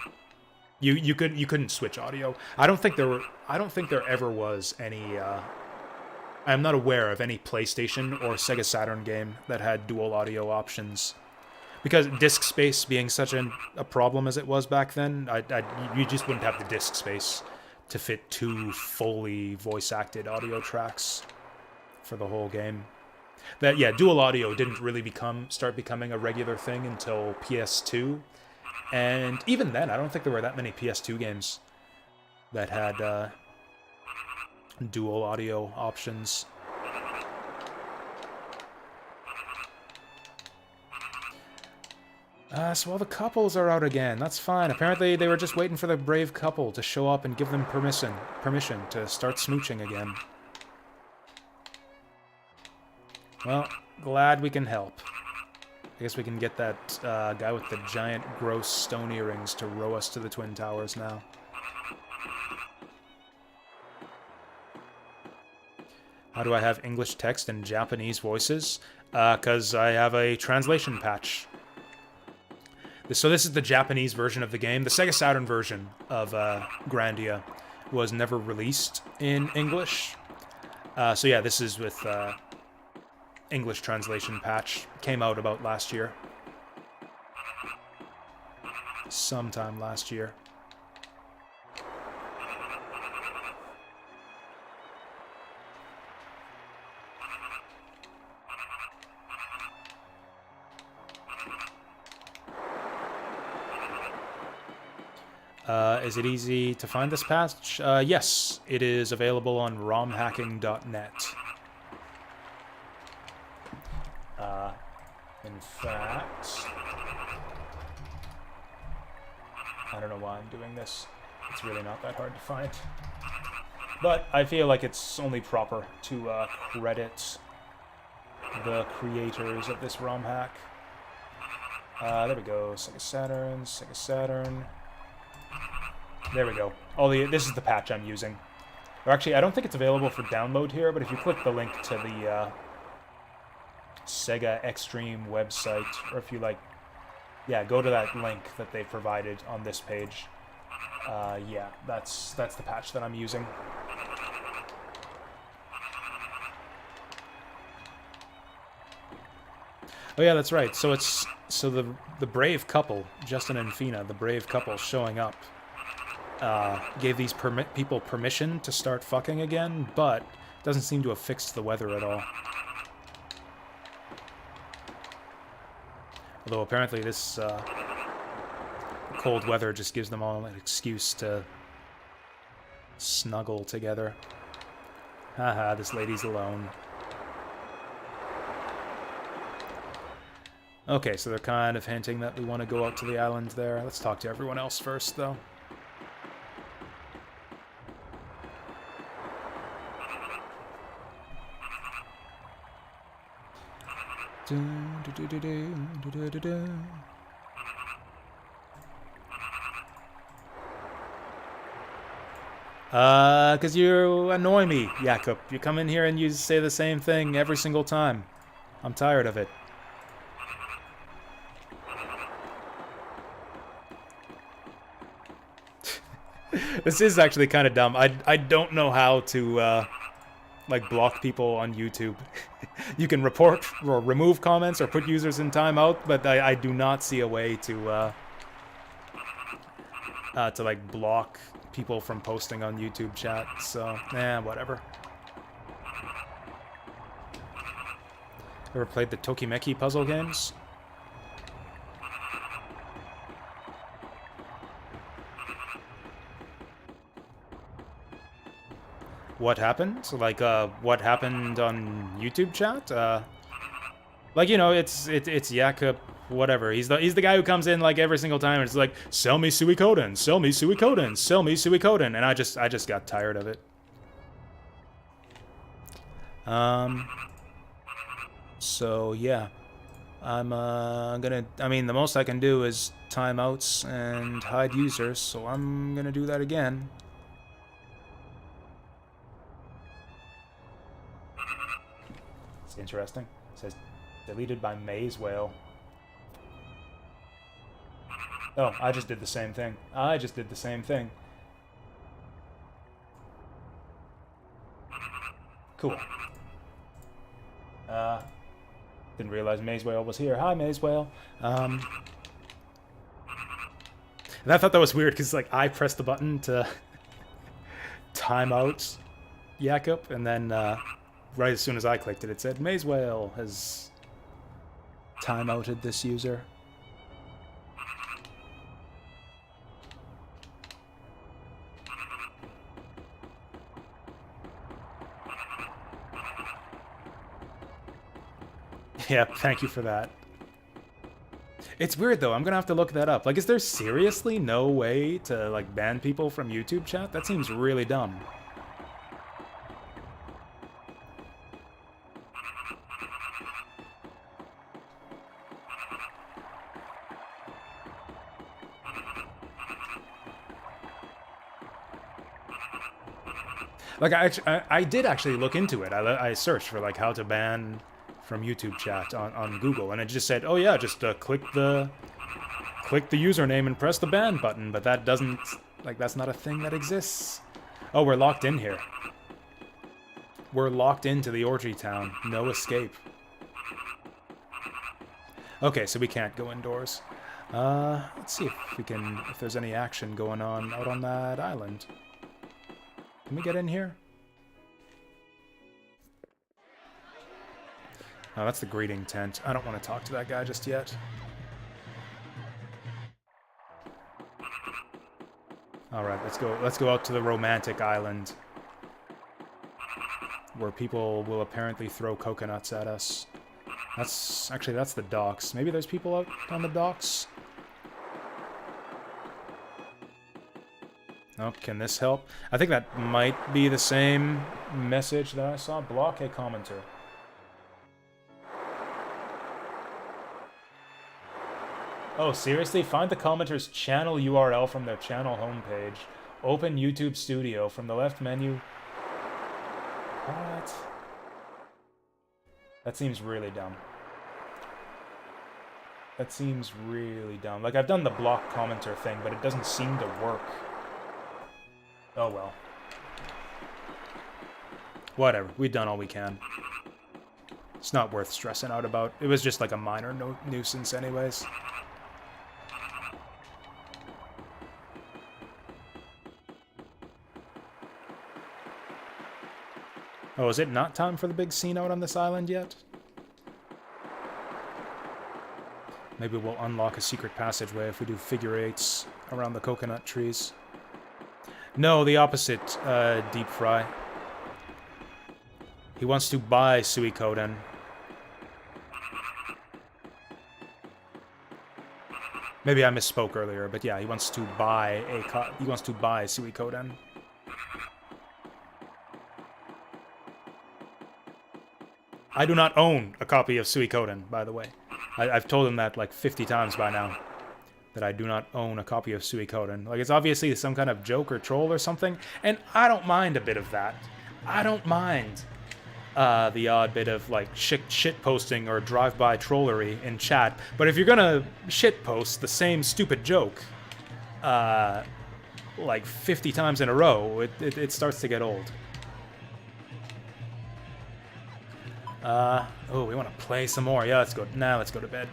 S1: You couldn't switch audio. I don't think there ever was any... I'm not aware of any PlayStation or Sega Saturn game that had dual audio options. Because disk space being such a problem as it was back then, you just wouldn't have the disk space to fit two fully voice-acted audio tracks for the whole game. That, yeah, dual audio didn't really start becoming a regular thing until PS2. And even then, I don't think there were that many PS2 games that had dual audio options. So all the couples are out again. That's fine. Apparently they were just waiting for the brave couple to show up and give them permission to start smooching again. Well, glad we can help. I guess we can get that guy with the giant, gross stone earrings to row us to the Twin Towers now. How do I have English text and Japanese voices? 'Cause I have a translation patch. So this is the Japanese version of the game. The Sega Saturn version of Grandia was never released in English. So yeah, this is with English translation patch. Came out about last year. Sometime last year. Is it easy to find this patch? Yes, it is available on romhacking.net. In fact, I don't know why I'm doing this. It's really not that hard to find. But I feel like it's only proper to credit the creators of this ROM hack. There we go. Sega Saturn, Sega Saturn. There we go. This is the patch I'm using. Or actually, I don't think it's available for download here, but if you click the link to the Sega Extreme website, or if you, like, Yeah, go to that link that they provided on this page. Yeah, that's the patch that I'm using. Oh yeah, that's right. So the brave couple, Justin and Fina, the brave couple showing up, gave these people permission to start fucking again, but doesn't seem to have fixed the weather at all. Although apparently this cold weather just gives them all an excuse to snuggle together. Haha, this lady's alone. Okay, so they're kind of hinting that we want to go out to the island there. Let's talk to everyone else first, though. Because you annoy me, Jakob. You come in here and you say the same thing every single time. I'm tired of it. This is actually kind of dumb. I don't know how to, like, block people on YouTube. You can report or remove comments or put users in timeout, but I do not see a way to like, block people from posting on YouTube chat, so, whatever. Ever played the Tokimeki puzzle games? What happened? Like, what happened on YouTube chat? Like, you know, it's Jakob, whatever. He's the guy who comes in, like, every single time and it's like, sell me Suikoden, sell me Suikoden, sell me Suikoden, and I just got tired of it. So, yeah. I'm gonna, I mean, the most I can do is timeouts and hide users, so I'm gonna do that again. It's interesting. It says, deleted by Maze Whale. Oh, I just did the same thing. I just did the same thing. Cool. Didn't realize Maze Whale was here. Hi, Maze Whale. And I thought that was weird because, like, I pressed the button to time out Jakob, and then right as soon as I clicked it, it said Maze Whale has timeouted this user. Yeah, thank you for that. It's weird, though. I'm gonna have to look that up. Like, is there seriously no way to, like, ban people from YouTube chat? That seems really dumb. Like, I did actually look into it. I searched for, like, how to ban from YouTube chat on Google, and it just said, oh yeah, just click the username and press the ban button, but that doesn't, like, that's not a thing that exists. Oh, we're locked in here. We're locked into the orgy town. No escape. Okay, so we can't go indoors. Let's see if there's any action going on out on that island. Can we get in here? Oh, that's the greeting tent. I don't want to talk to that guy just yet. Alright, let's go out to the romantic island. Where people will apparently throw coconuts at us. That's the docks. Maybe there's people out on the docks? Oh, can this help? I think that might be the same message that I saw. Block a commenter. Oh, seriously? Find the commenter's channel URL from their channel homepage. Open YouTube Studio from the left menu. What? That seems really dumb. That seems really dumb. Like, I've done the block commenter thing, but it doesn't seem to work. Oh well. Whatever. We've done all we can. It's not worth stressing out about. It was just like a minor nuisance anyways. Oh, is it not time for the big scene out on this island yet? Maybe we'll unlock a secret passageway if we do figure eights around the coconut trees. No, the opposite, Deep Fry. He wants to buy Suikoden. Maybe I misspoke earlier, but yeah, he wants to buy Suikoden. I do not own a copy of Suikoden, by the way. I've told him that like 50 times by now. That I do not own a copy of Suikoden. Like, it's obviously some kind of joke or troll or something, and I don't mind a bit of that. I don't mind the odd bit of, like, shit posting or drive-by trollery in chat, but if you're gonna shit post the same stupid joke, like 50 times in a row, it starts to get old. Oh, we want to play some more. Yeah, let's go. Now let's go to bed.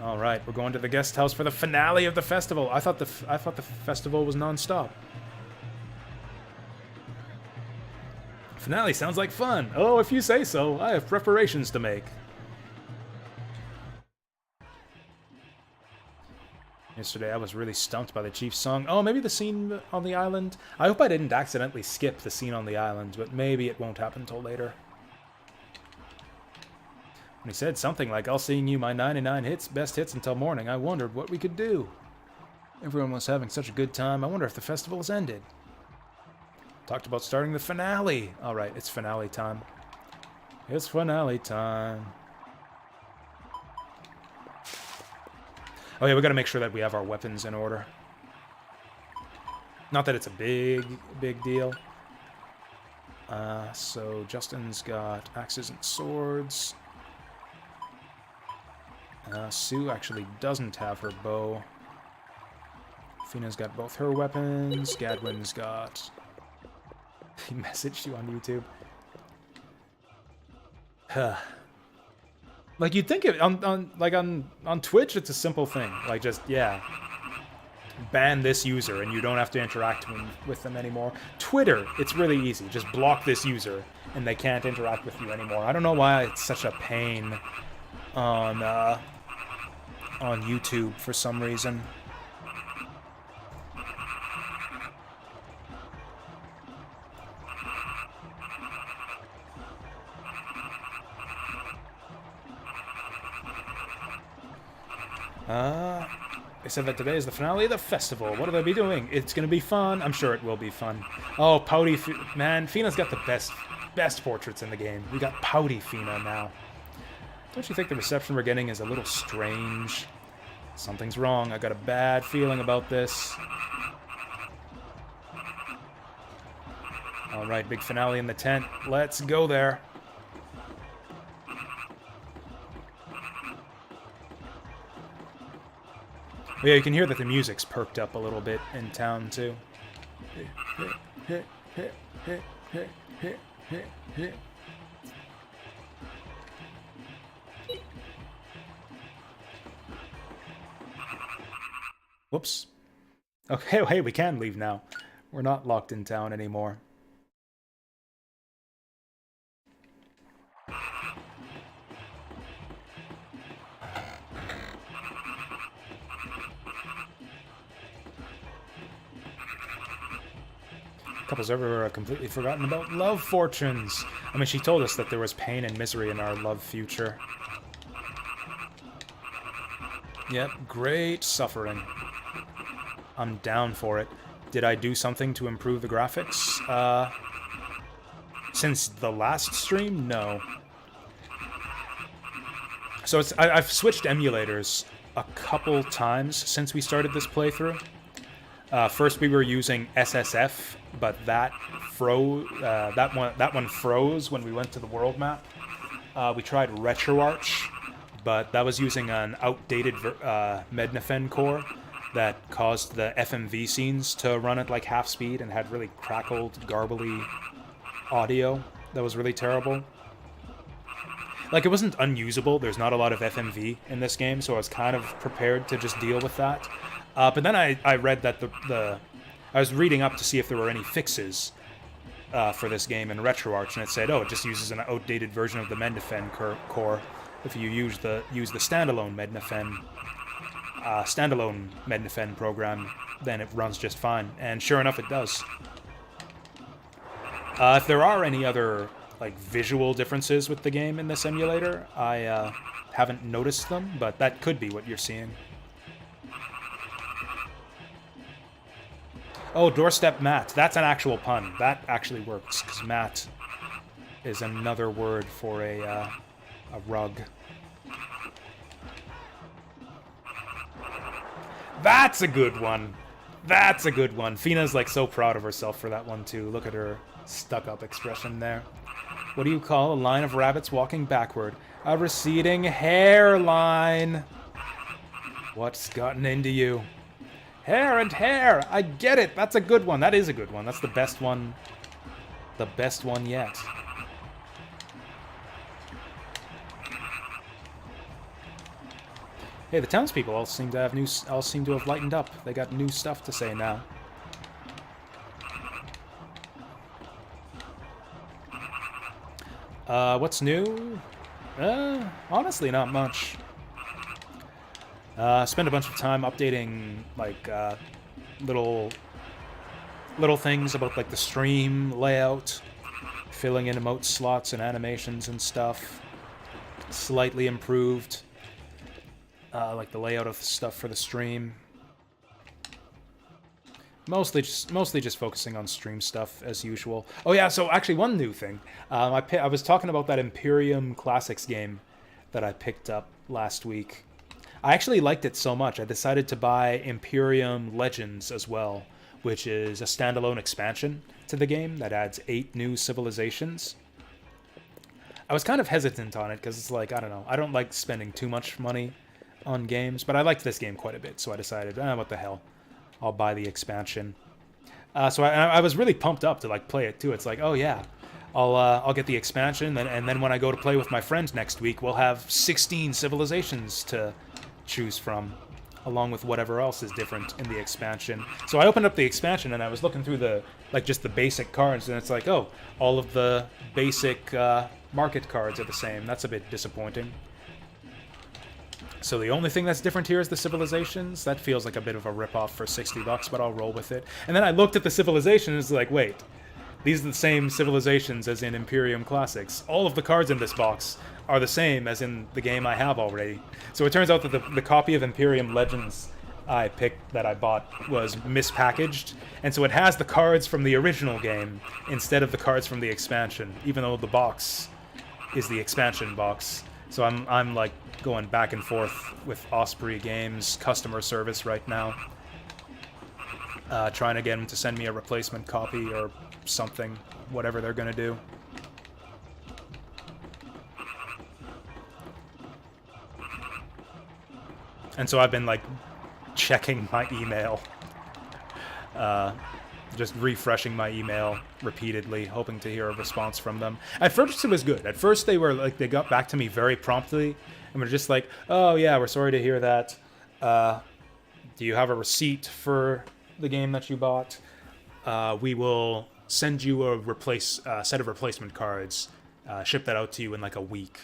S1: All right, we're going to the guest house for the finale of the festival. I thought the festival was non-stop. Finale sounds like fun. Oh, if you say so. I have preparations to make. Yesterday, I was really stumped by the Chief's song. Oh, maybe the scene on the island. I hope I didn't accidentally skip the scene on the island, but maybe it won't happen till later. When he said something like, "I'll sing you my 99 best hits until morning," I wondered what we could do. Everyone was having such a good time. I wonder if the festival has ended. Talked about starting the finale. All right, it's finale time. It's finale time. Oh yeah, we gotta make sure that we have our weapons in order. Not that it's a big deal. So Justin's got axes and swords. Sue actually doesn't have her bow. Fina's got both her weapons. Gadwin's got... He messaged you on YouTube. Like, you'd think it on Twitch, it's a simple thing. Like, just, yeah, ban this user and you don't have to interact with them anymore. Twitter, it's really easy. Just block this user and they can't interact with you anymore. I don't know why it's such a pain on YouTube for some reason. They said that today is the finale of the festival. What will they be doing? It's gonna be fun. I'm sure it will be fun. Oh, Pouty, man, Fina's got the best portraits in the game. We got Pouty Fina now. Don't you think the reception we're getting is a little strange? Something's wrong. I got a bad feeling about this. All right, big finale in the tent. Let's go there. Oh, yeah, you can hear that the music's perked up a little bit in town, too. Whoops. Okay, hey, we can leave now. We're not locked in town anymore. Couples everywhere are completely forgotten about love fortunes. I mean, she told us that there was pain and misery in our love future. Yep, great suffering. I'm down for it. Did I do something to improve the graphics? Since the last stream? No. So I've switched emulators a couple times since we started this playthrough. First we were using SSF, but that froze. That one froze when we went to the world map. We tried RetroArch, but that was using an outdated Mednafen core that caused the FMV scenes to run at like half speed and had really crackled, garbly audio that was really terrible. Like, it wasn't unusable. There's not a lot of FMV in this game, so I was kind of prepared to just deal with that. But then I read that I was reading up to see if there were any fixes for this game in RetroArch, and it said, oh, it just uses an outdated version of the Mednafen core. If you use the standalone Mednafen program, then it runs just fine. And sure enough, it does. If there are any other like visual differences with the game in this emulator, I haven't noticed them, but that could be what you're seeing. Oh, doorstep mat. That's an actual pun. That actually works, because mat is another word for a rug. That's a good one. That's a good one. Fina's like so proud of herself for that one too. Look at her stuck-up expression there. What do you call a line of rabbits walking backward? A receding hairline. What's gotten into you? Hair and hair! I get it! That's a good one. That is a good one. That's the best one. The best one yet. Hey, the townspeople all seem to have lightened up. They got new stuff to say now. What's new? Honestly, not much. Spent a bunch of time updating, like, little things about, like, the stream layout, filling in emote slots and animations and stuff. Slightly improved, like, the layout of stuff for the stream. Mostly just focusing on stream stuff as usual. Oh yeah, so actually one new thing. I was talking about that Imperium Classics game that I picked up last week. I actually liked it so much, I decided to buy Imperium Legends as well, which is a standalone expansion to the game that adds 8 new civilizations. I was kind of hesitant on it because it's like, I don't know, I don't like spending too much money on games, but I liked this game quite a bit, so I decided, what the hell. I'll buy the expansion. So I was really pumped up to like play it too. It's like, oh yeah, I'll get the expansion, and then when I go to play with my friends next week, we'll have 16 civilizations to choose from, along with whatever else is different in the expansion. So I opened up the expansion and I was looking through just the basic cards, and it's like, oh, all of the basic market cards are the same. That's a bit disappointing. So the only thing that's different here is the civilizations. That feels like a bit of a ripoff for $60, but I'll roll with it. And then I looked at the civilizations and it's like, wait, these are the same civilizations as in Imperium Classics. All of the cards in this box are the same as in the game I have already. So it turns out that the copy of Imperium Legends that I bought was mispackaged, and so it has the cards from the original game instead of the cards from the expansion, even though the box is the expansion box. So I'm like going back and forth with Osprey Games customer service right now, trying to get them to send me a replacement copy or something, whatever they're gonna do. And so I've been like checking my email, just refreshing my email repeatedly, hoping to hear a response from them. At first it was good. At first they got back to me very promptly and were just like, oh yeah, we're sorry to hear that. Do you have a receipt for the game that you bought? We will send you a set of replacement cards, ship that out to you in like a week.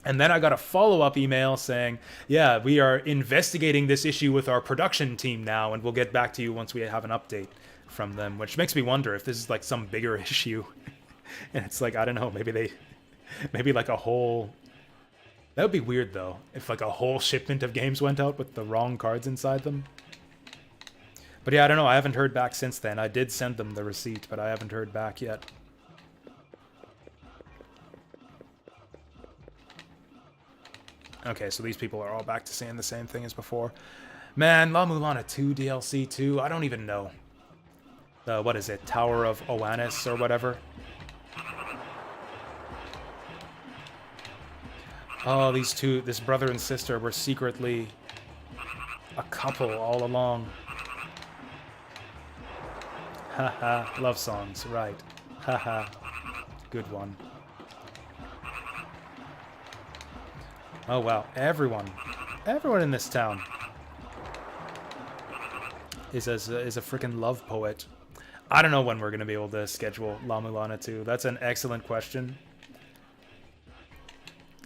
S1: And then I got a follow-up email saying, yeah, we are investigating this issue with our production team now, and we'll get back to you once we have an update from them, which makes me wonder if this is like some bigger issue. And it's like, I don't know, maybe like a whole... That would be weird, though, if like a whole shipment of games went out with the wrong cards inside them. But yeah, I don't know, I haven't heard back since then. I did send them the receipt, but I haven't heard back yet. Okay, so these people are all back to saying the same thing as before. Man, La Mulana 2 DLC 2, I don't even know. What is it, Tower of Oannes or whatever? Oh, this brother and sister were secretly a couple all along. Haha, love songs, right. Haha, good one. Oh wow, everyone in this town is a freaking love poet. I don't know when we're going to be able to schedule La Mulana 2. That's an excellent question.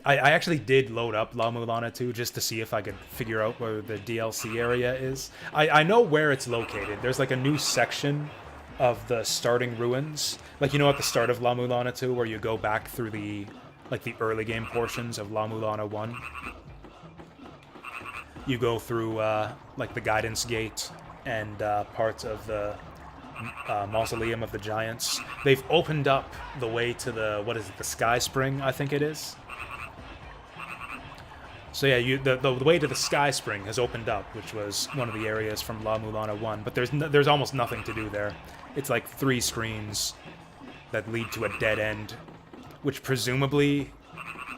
S1: I actually did load up La Mulana 2 just to see if I could figure out where the DLC area is. I know where it's located. There's like a new section of the starting ruins. Like, you know, at the start of La Mulana 2 where you go back through the early game portions of La Mulana 1. You go through like the Guidance Gate and parts of the Mausoleum of the Giants. They've opened up the way to the, what is it, the Sky Spring, I think it is. So yeah, the way to the Sky Spring has opened up, which was one of the areas from La Mulana 1, but there's almost nothing to do there. It's like 3 screens that lead to a dead end, which presumably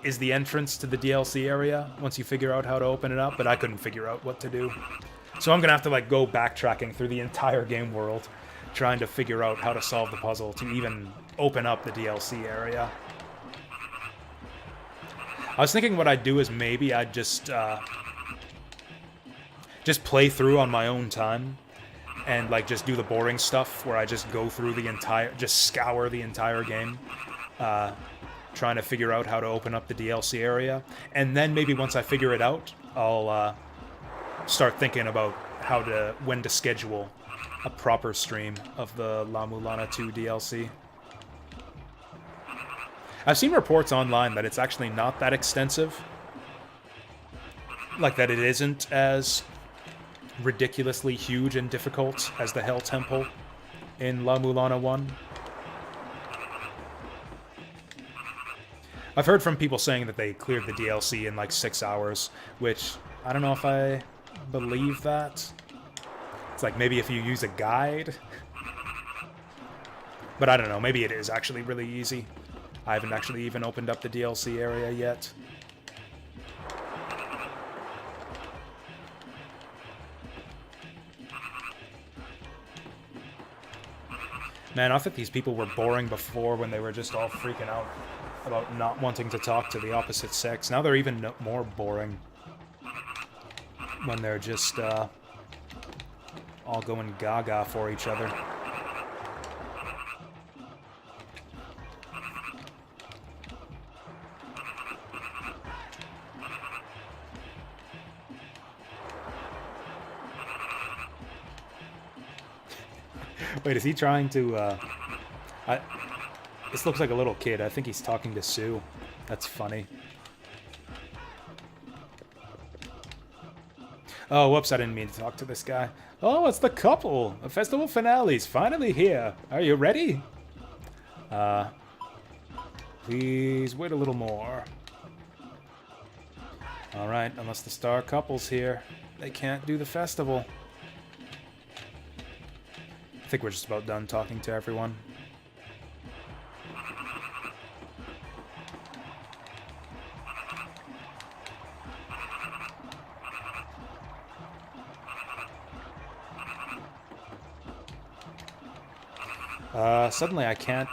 S1: is the entrance to the DLC area once you figure out how to open it up, but I couldn't figure out what to do. So I'm gonna have to like go backtracking through the entire game world, trying to figure out how to solve the puzzle to even open up the DLC area. I was thinking what I'd do is maybe I'd just play through on my own time and like just do the boring stuff where I just go through just scour the entire game, trying to figure out how to open up the DLC area. And then maybe once I figure it out, I'll start thinking about when to schedule a proper stream of the La Mulana 2 DLC. I've seen reports online that it's actually not that extensive. Like that it isn't as ridiculously huge and difficult as the Hell Temple in La Mulana 1. I've heard from people saying that they cleared the DLC in like 6 hours, which I don't know if I believe that. It's like maybe if you use a guide. But I don't know, maybe it is actually really easy. I haven't actually even opened up the DLC area yet. Man, I thought these people were boring before when they were just all freaking out about not wanting to talk to the opposite sex. Now they're even more boring when they're just all going gaga for each other. Wait, is he trying to, this looks like a little kid. I think he's talking to Sue. That's funny. Oh, whoops, I didn't mean to talk to this guy. Oh, it's the couple! The festival finale's finally here. Are you ready? Please wait a little more. Alright, unless the star couple's here, they can't do the festival. I think we're just about done talking to everyone. Suddenly I can't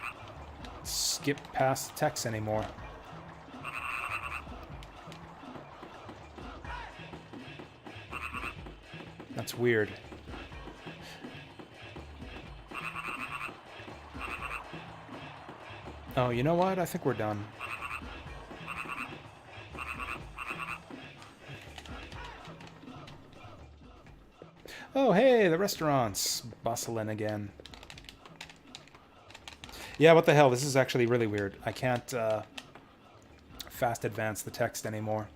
S1: skip past text anymore. That's weird. Oh, you know what? I think we're done. Oh, hey, the restaurant's bustling again. Yeah, what the hell? This is actually really weird. I can't fast advance the text anymore.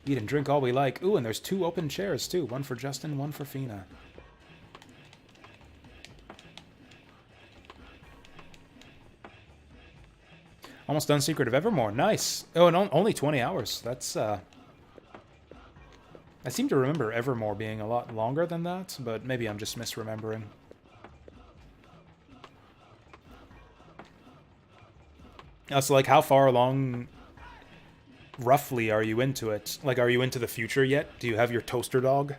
S1: Eat and drink all we like. Ooh, and there's 2 open chairs, too. One for Justin, one for Fina. Almost done Secret of Evermore. Nice. Oh, and only 20 hours. That's, I seem to remember Evermore being a lot longer than that, but maybe I'm just misremembering. So, like, how far along, roughly, are you into it? Like, are you into the future yet? Do you have your toaster dog?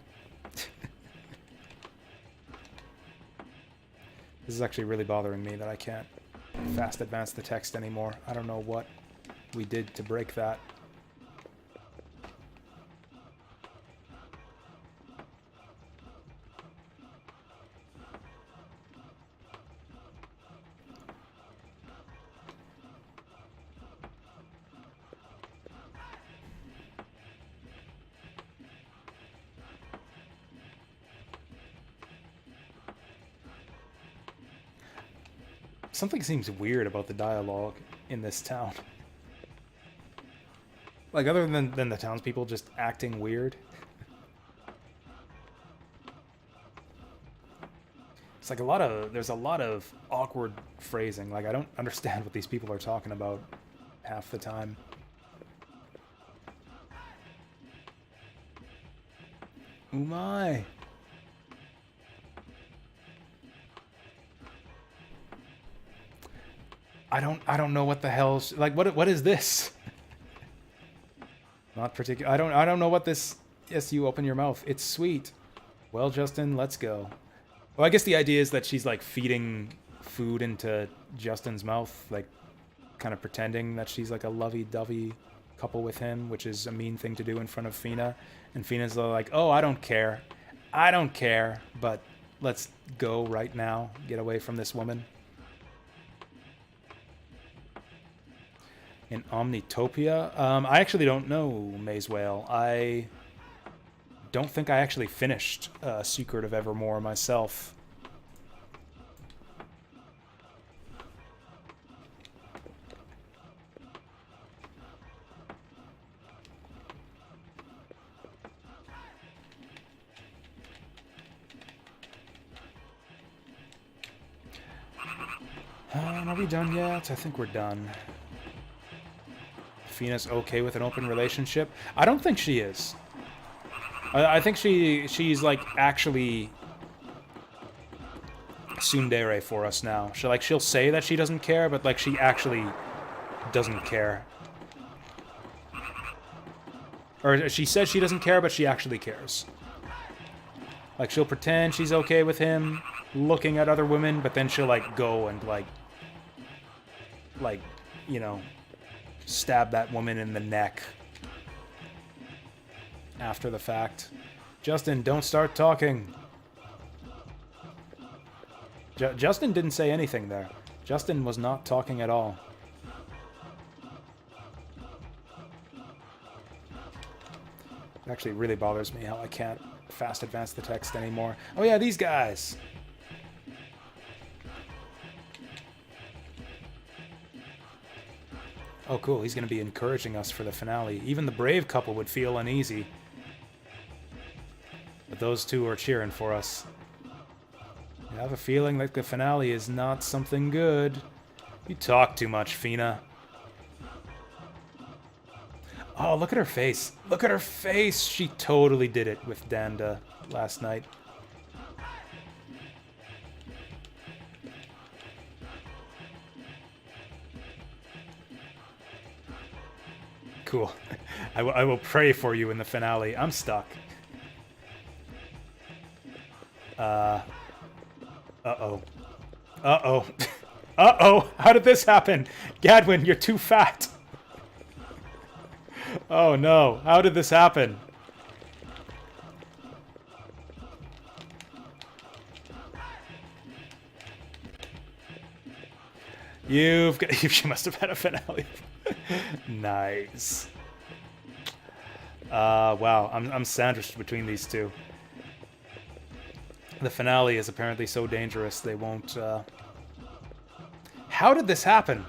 S1: This is actually really bothering me that I can't fast advance the text anymore. I don't know what we did to break that. Something seems weird about the dialogue in this town. Like, other than the townspeople just acting weird. It's like there's a lot of awkward phrasing. Like, I don't understand what these people are talking about half the time. Oh my. I don't know what the hell, like, what is this? Not particular. I don't know what this. Yes, you open your mouth. It's sweet. Well, Justin, let's go. Well, I guess the idea is that she's like feeding food into Justin's mouth, like kind of pretending that she's like a lovey-dovey couple with him, which is a mean thing to do in front of Fina. And Fina's like, "Oh, I don't care. I don't care, but let's go right now. Get away from this woman." In Omnitopia? I actually don't know, Maze Whale. I don't think I actually finished Secret of Evermore myself. Are we done yet? I think we're done. Fina's okay with an open relationship? I don't think she is. I think she's like actually tsundere for us now. She'll say that she doesn't care, but like she actually doesn't care. Or she says she doesn't care, but she actually cares. Like she'll pretend she's okay with him looking at other women, but then she'll like go and like you know, stab that woman in the neck after the fact. Justin, don't start talking. Justin didn't say anything there. Justin was not talking at all. It actually really bothers me how I can't fast advance the text anymore. Oh yeah, these guys. Oh, cool. He's going to be encouraging us for the finale. Even the brave couple would feel uneasy. But those two are cheering for us. I have a feeling like the finale is not something good. You talk too much, Fina. Oh, look at her face. Look at her face. She totally did it with Danda last night. Cool. I will pray for you in the finale. I'm stuck. Uh-oh. Uh-oh. Uh-oh! How did this happen? Gadwin, you're too fat! Oh no, how did this happen? She must have had a finale. Nice. Wow, I'm sandwiched between these two. The finale is apparently so dangerous they won't, How did this happen?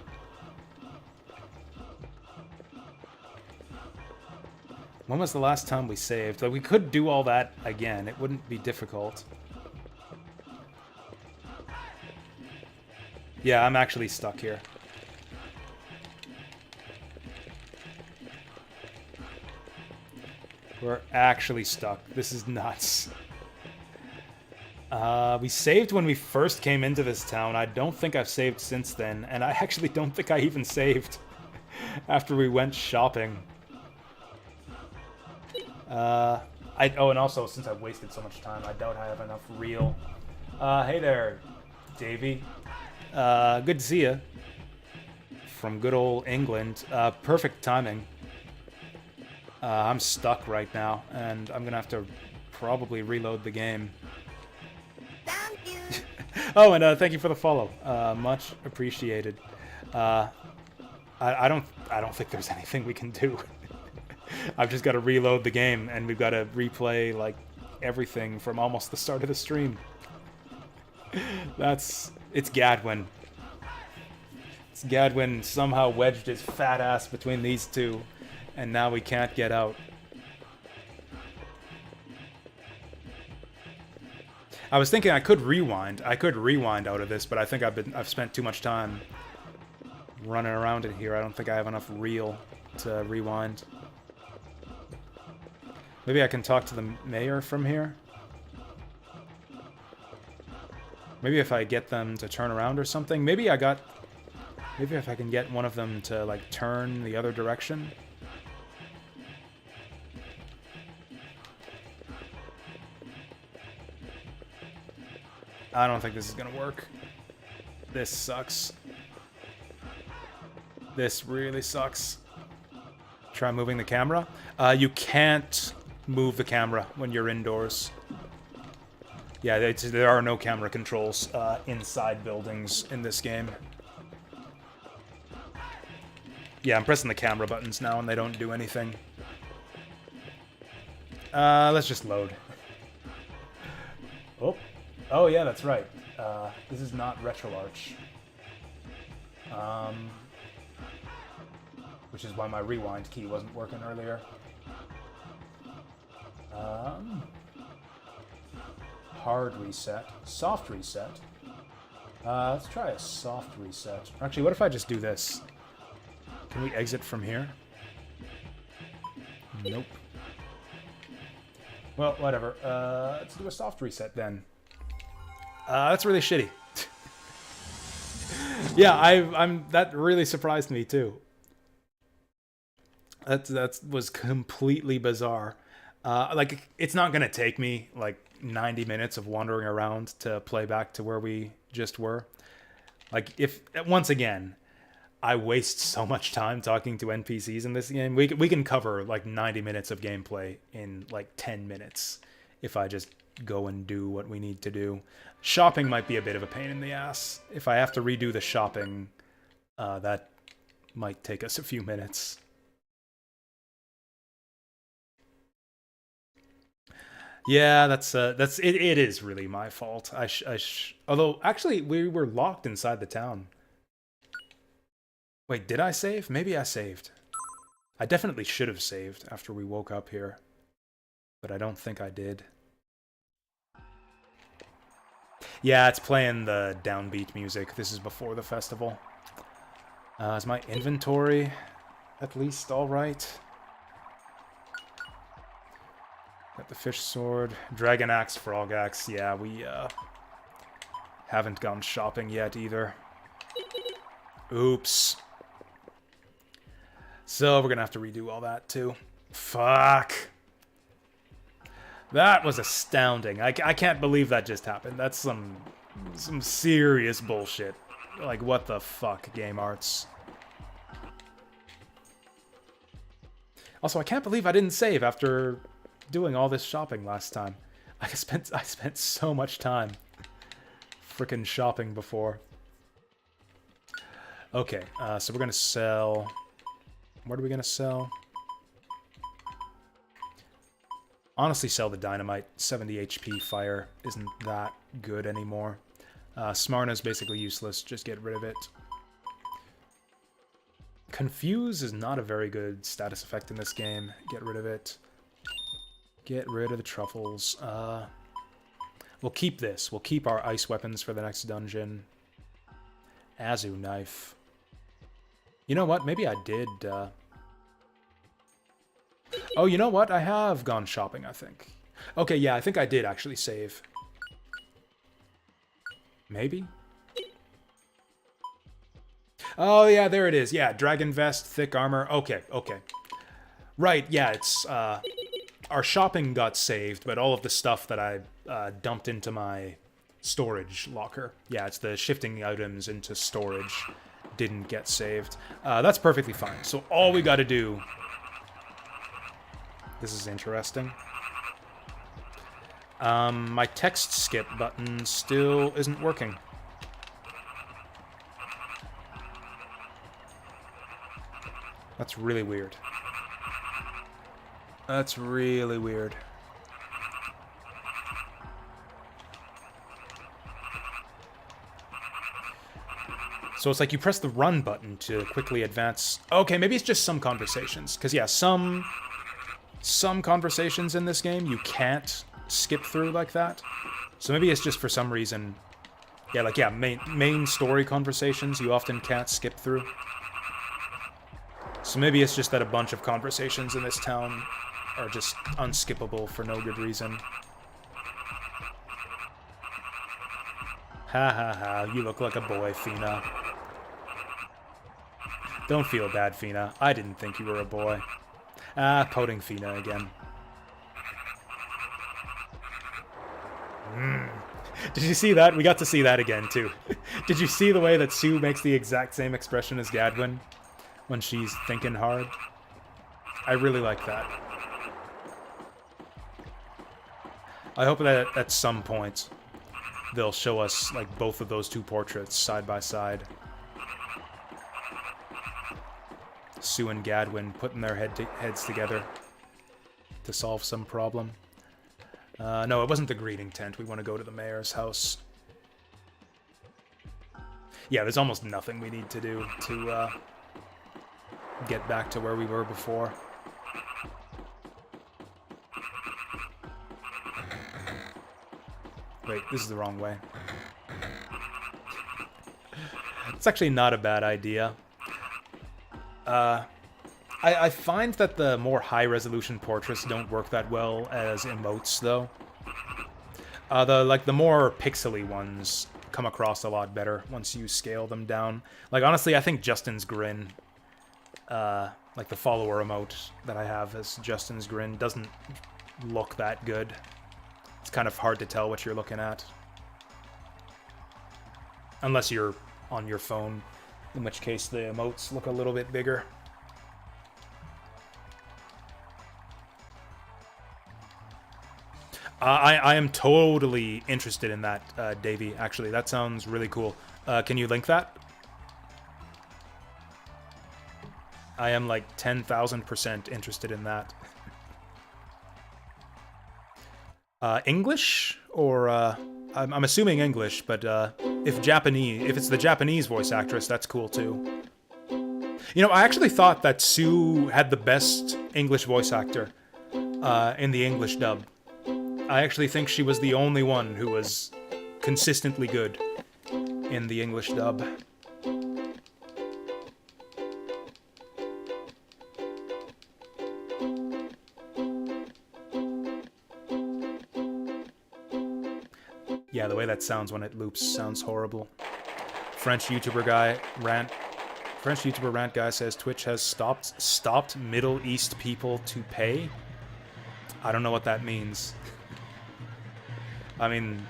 S1: When was the last time we saved? Like, we could do all that again. It wouldn't be difficult. Yeah, I'm actually stuck here. We're actually stuck. This is nuts. We saved when we first came into this town. I don't think I've saved since then, and I actually don't think I even saved after we went shopping. Oh, and also, since I've wasted so much time, I doubt I have enough real. Hey there, Davey. Good to see you. From good old England. Perfect timing. I'm stuck right now, and I'm gonna have to probably reload the game.
S2: Thank you.
S1: Oh, and thank you for the follow. Much appreciated. I don't think there's anything we can do. I've just got to reload the game, and we've got to replay like everything from almost the start of the stream. It's Gadwin. It's Gadwin somehow wedged his fat ass between these two, and now we can't get out. I was thinking I could rewind. I could rewind out of this, but I think I've spent too much time running around in here. I don't think I have enough reel to rewind. Maybe I can talk to the mayor from here? Maybe if I get them to turn around or something? Maybe if I can get one of them to, like, turn the other direction? I don't think this is gonna work. This sucks. This really sucks. Try moving the camera. You can't move the camera when you're indoors. Yeah, there are no camera controls inside buildings in this game. Yeah, I'm pressing the camera buttons now and they don't do anything. Let's just load. Oh yeah, that's right. This is not RetroArch. Which is why my rewind key wasn't working earlier. Hard reset. Soft reset. Let's try a soft reset. Actually, what if I just do this? Can we exit from here? Nope. Well, whatever. Let's do a soft reset then. That's really shitty. Yeah, that really surprised me too. That was completely bizarre. Like, it's not gonna take me like 90 minutes of wandering around to play back to where we just were. Like, if once again, I waste so much time talking to NPCs in this game. We can cover like 90 minutes of gameplay in like 10 minutes if I just go and do what we need to do. Shopping might be a bit of a pain in the ass. If I have to redo the shopping, that might take us a few minutes. Yeah, that's it. It is really my fault. Although actually we were locked inside the town. Wait, did I save? Maybe I saved. I definitely should have saved after we woke up here, but I don't think I did. Yeah, it's playing the downbeat music. This is before the festival. Is my inventory at least all right? Got the fish sword, dragon axe, frog axe. Yeah, we haven't gone shopping yet either. Oops. So we're gonna have to redo all that too. Fuck. That was astounding. I can't believe that just happened. That's some serious bullshit. Like, what the fuck, Game Arts. Also, I can't believe I didn't save after doing all this shopping last time. I spent so much time frickin' shopping before. Okay, so we're gonna sell. What are we gonna sell? Honestly, sell the dynamite. 70 HP fire isn't that good anymore. Smarna's basically useless. Just get rid of it. Confuse is not a very good status effect in this game. Get rid of it. Get rid of the truffles. We'll keep this. We'll keep our ice weapons for the next dungeon. Azu knife. You know what? Maybe I did... Oh, you know what? I have gone shopping, I think. Okay, yeah, I think I did actually save. Maybe? Oh, yeah, there it is. Yeah, dragon vest, thick armor. Okay, okay. Right, yeah, it's, our shopping got saved, but all of the stuff that I dumped into my storage locker. Yeah, it's the shifting items into storage didn't get saved. That's perfectly fine. So all we gotta do... This is interesting. My text skip button still isn't working. That's really weird. That's really weird. So it's like you press the run button to quickly advance. Okay, maybe it's just some conversations. Because, yeah, some conversations in this game you can't skip through like that. So maybe it's just for some reason... Yeah, like, yeah, main story conversations you often can't skip through. So maybe it's just that a bunch of conversations in this town are just unskippable for no good reason. Ha ha ha, you look like a boy, Fina. Don't feel bad, Fina. I didn't think you were a boy. Ah, pouting Fina again. Did you see that? We got to see that again, too. Did you see the way that Sue makes the exact same expression as Gadwin when she's thinking hard? I really like that. I hope that at some point they'll show us like both of those two portraits side by side. Sue and Gadwin putting their heads together to solve some problem. No, it wasn't the greeting tent. We want to go to the mayor's house. Yeah, there's almost nothing we need to do to get back to where we were before. Wait, this is the wrong way. It's actually not a bad idea. I find that the more high-resolution portraits don't work that well as emotes, though. The more pixely ones come across a lot better once you scale them down. Like, honestly, I think Justin's Grin, like the follower emote that I have as Justin's Grin, doesn't look that good. It's kind of hard to tell what you're looking at. Unless you're on your phone, in which case the emotes look a little bit bigger. I am totally interested in that, Davey, actually. That sounds really cool. Can you link that? I am like 10,000% interested in that. English? Or, I'm assuming English, but if it's the Japanese voice actress, that's cool too. You know, I actually thought that Sue had the best English voice actor in the English dub. I actually think she was the only one who was consistently good in the English dub. Yeah, the way that sounds when it loops sounds horrible. French YouTuber rant guy says Twitch has stopped Middle East people to pay. I don't know what that means. I mean,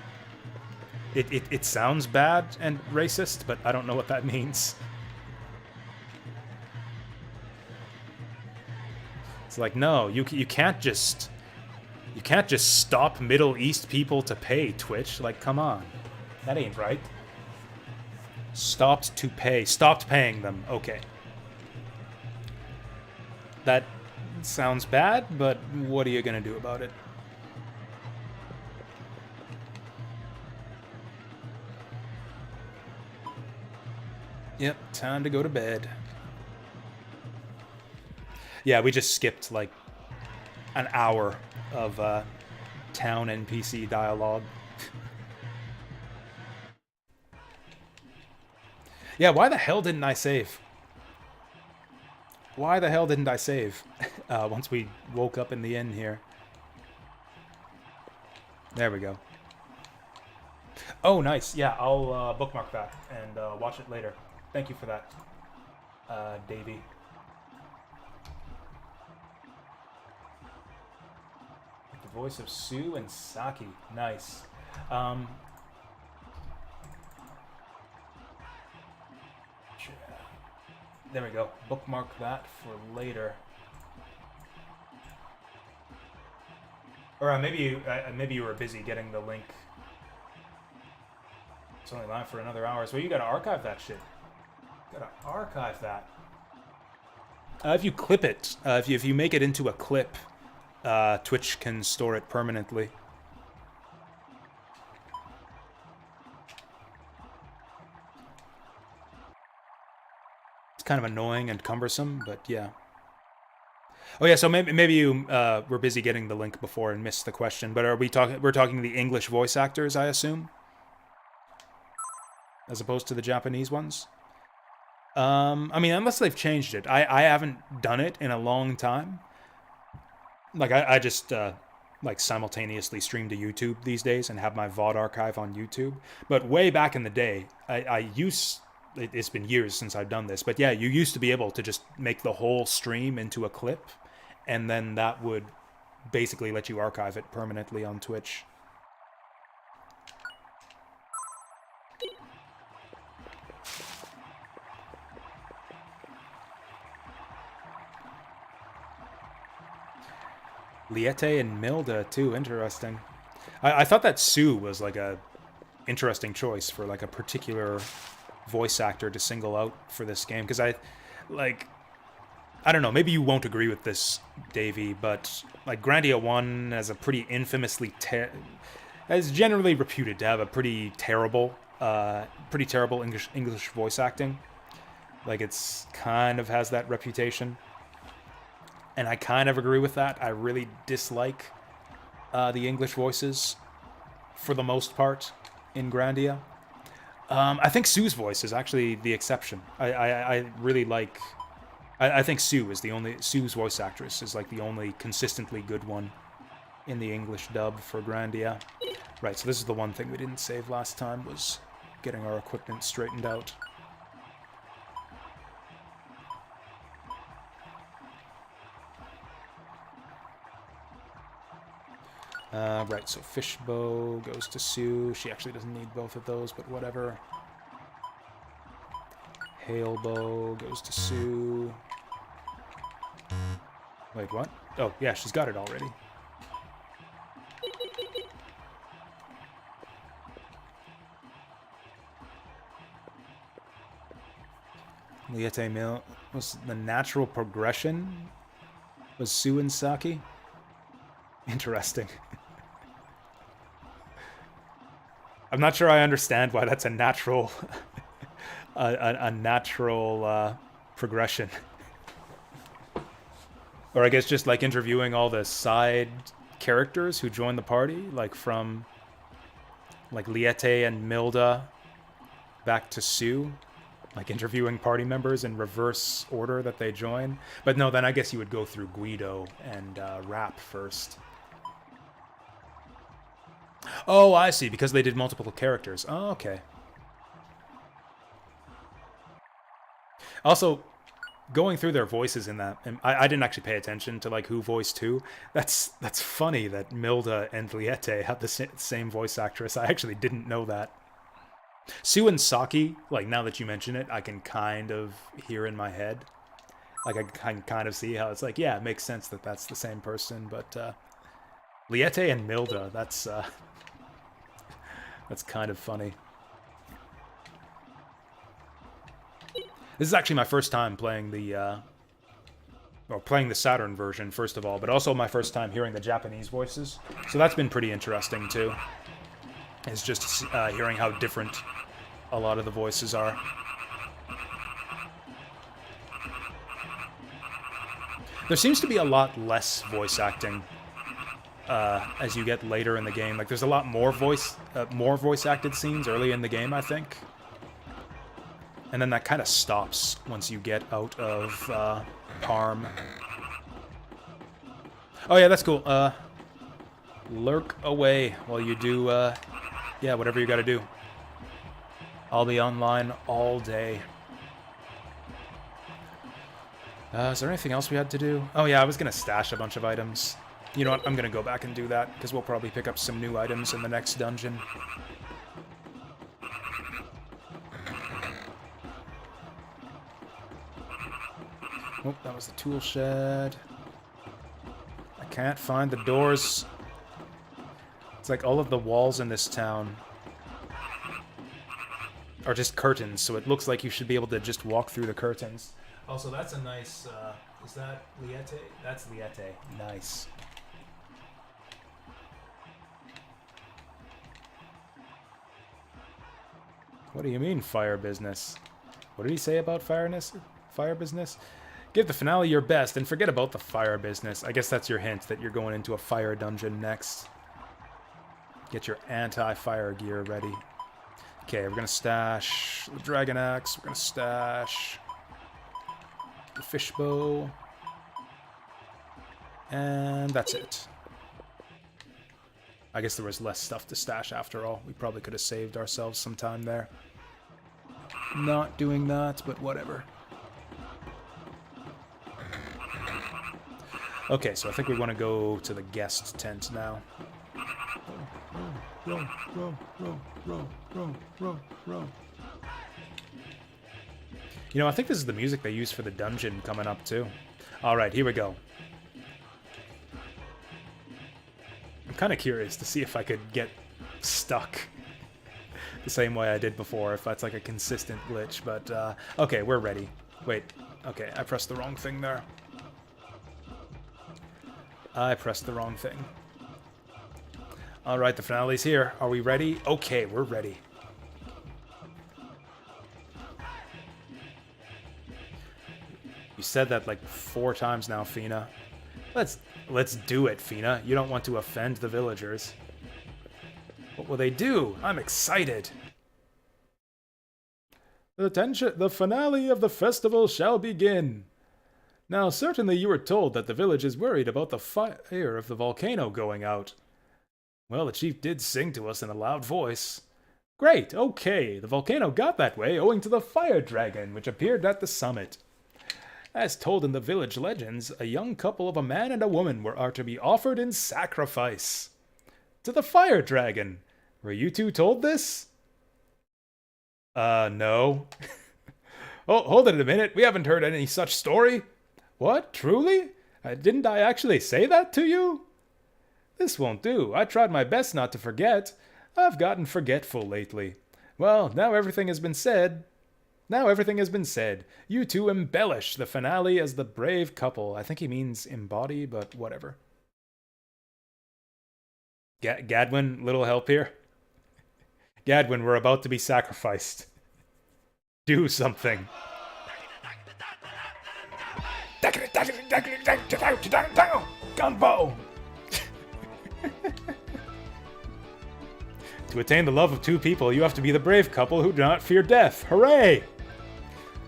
S1: it sounds bad and racist, but I don't know what that means. It's like, no, you can't just stop Middle East people to pay, Twitch. Like, come on. That ain't right. Stopped to pay. Stopped paying them. Okay. That sounds bad, but what are you gonna do about it? Yep, time to go to bed. Yeah, we just skipped, like, an hour of town NPC dialogue. Yeah, why the hell didn't I save? Why the hell didn't I save? Once we woke up in the inn here. There we go. Oh, nice. Yeah, I'll bookmark that and watch it later. Thank you for that, Davey. The voice of Sue and Saki. Nice. Um, there we go. Bookmark that for later. Or maybe you were busy getting the link. It's only live for another hour, so you gotta archive that shit. You gotta archive that. If you clip it, if you make it into a clip, Twitch can store it permanently. It's kind of annoying and cumbersome, but yeah. Oh yeah, so maybe you were busy getting the link before and missed the question. But we're talking the English voice actors, I assume, as opposed to the Japanese ones. I mean, unless they've changed it, I haven't done it in a long time. Like I just like simultaneously stream to YouTube these days and have my VOD archive on YouTube. But way back in the day, it's been years since I've done this, but yeah, you used to be able to just make the whole stream into a clip, and then that would basically let you archive it permanently on Twitch. Liete and Milda too, interesting. I thought that Sue was like a interesting choice for like a particular voice actor to single out for this game, because I don't know, maybe you won't agree with this, Davey, but like Grandia 1 has a pretty infamously is generally reputed to have a pretty terrible English voice acting. Like it's kind of has that reputation. And I kind of agree with that. I really dislike the English voices for the most part in Grandia. I think Sue's voice is actually the exception. I really like. I think Sue's voice actress is like the only consistently good one in the English dub for Grandia. Right, so this is the one thing we didn't save last time, was getting our equipment straightened out. Right, so Fishbow goes to Sue. She actually doesn't need both of those, but whatever. Hailbow goes to Sue. Wait, what? Oh, yeah, she's got it already. Liete Mill was the natural progression? Was Sue and Saki? Interesting. I'm not sure I understand why that's a natural a natural progression. Or I guess just like interviewing all the side characters who join the party, like from like Liete and Milda back to Sue, like interviewing party members in reverse order that they join. But no, then I guess you would go through Guido and Rap first. Oh, I see, because they did multiple characters. Oh, okay. Also, going through their voices in that, and I didn't actually pay attention to like who voiced who. That's funny that Milda and Liete have the same voice actress. I actually didn't know that. Sue and Saki, like now that you mention it, I can kind of hear in my head. Like I can kind of see how it's like, yeah, it makes sense that that's the same person. But Liete and Milda, that's kind of funny. This is actually my first time playing the Saturn version, first of all, but also my first time hearing the Japanese voices. So that's been pretty interesting, too. It's just hearing how different a lot of the voices are. There seems to be a lot less voice acting as you get later in the game. Like, there's a lot more voice-acted scenes early in the game, I think. And then that kind of stops once you get out of Parm. Oh yeah, that's cool. Lurk away while you do Yeah, whatever you gotta do. I'll be online all day. Is there anything else we had to do? Oh yeah, I was gonna stash a bunch of items. You know what? I'm gonna go back and do that, because we'll probably pick up some new items in the next dungeon. Oh, that was the tool shed. I can't find the doors. It's like all of the walls in this town are just curtains, so it looks like you should be able to just walk through the curtains. Also, that's a nice, is that Liete? That's Liete. Nice. What do you mean, fire business? What did he say about fire business? Give the finale your best and forget about the fire business. I guess that's your hint that you're going into a fire dungeon next. Get your anti-fire gear ready. Okay, we're gonna stash the dragon axe. We're gonna stash the fishbow. And that's it. I guess there was less stuff to stash after all. We probably could have saved ourselves some time there. Not doing that, but whatever. Okay, so I think we want to go to the guest tent now. Row. You know, I think this is the music they use for the dungeon coming up, too. Alright, here we go. I'm kind of curious to see if I could get stuck the same way I did before, if that's like a consistent glitch, but, okay, we're ready. Wait, okay, I pressed the wrong thing there. I pressed the wrong thing. Alright, the finale's here. Are we ready? Okay, we're ready. You said that like 4 times now, Fina. Let's do it, Fina. You don't want to offend the villagers. What will they do? I'm excited. The finale of the festival shall begin. Now, certainly you were told that the village is worried about the fire of the volcano going out. Well, the chief did sing to us in a loud voice. Great, okay, the volcano got that way owing to the fire dragon which appeared at the summit. As told in the village legends, a young couple of a man and a woman are to be offered in sacrifice. To the fire dragon. Were you two told this? No. Oh, hold it a minute, we haven't heard any such story. What, truly? Didn't I actually say that to you? This won't do. I tried my best not to forget. I've gotten forgetful lately. Well, now everything has been said. You two embellish the finale as the brave couple. I think he means embody, but whatever. Gadwin, little help here? Gadwin, we're about to be sacrificed. Do something. Gunbow! To attain the love of 2 people, you have to be the brave couple who do not fear death. Hooray!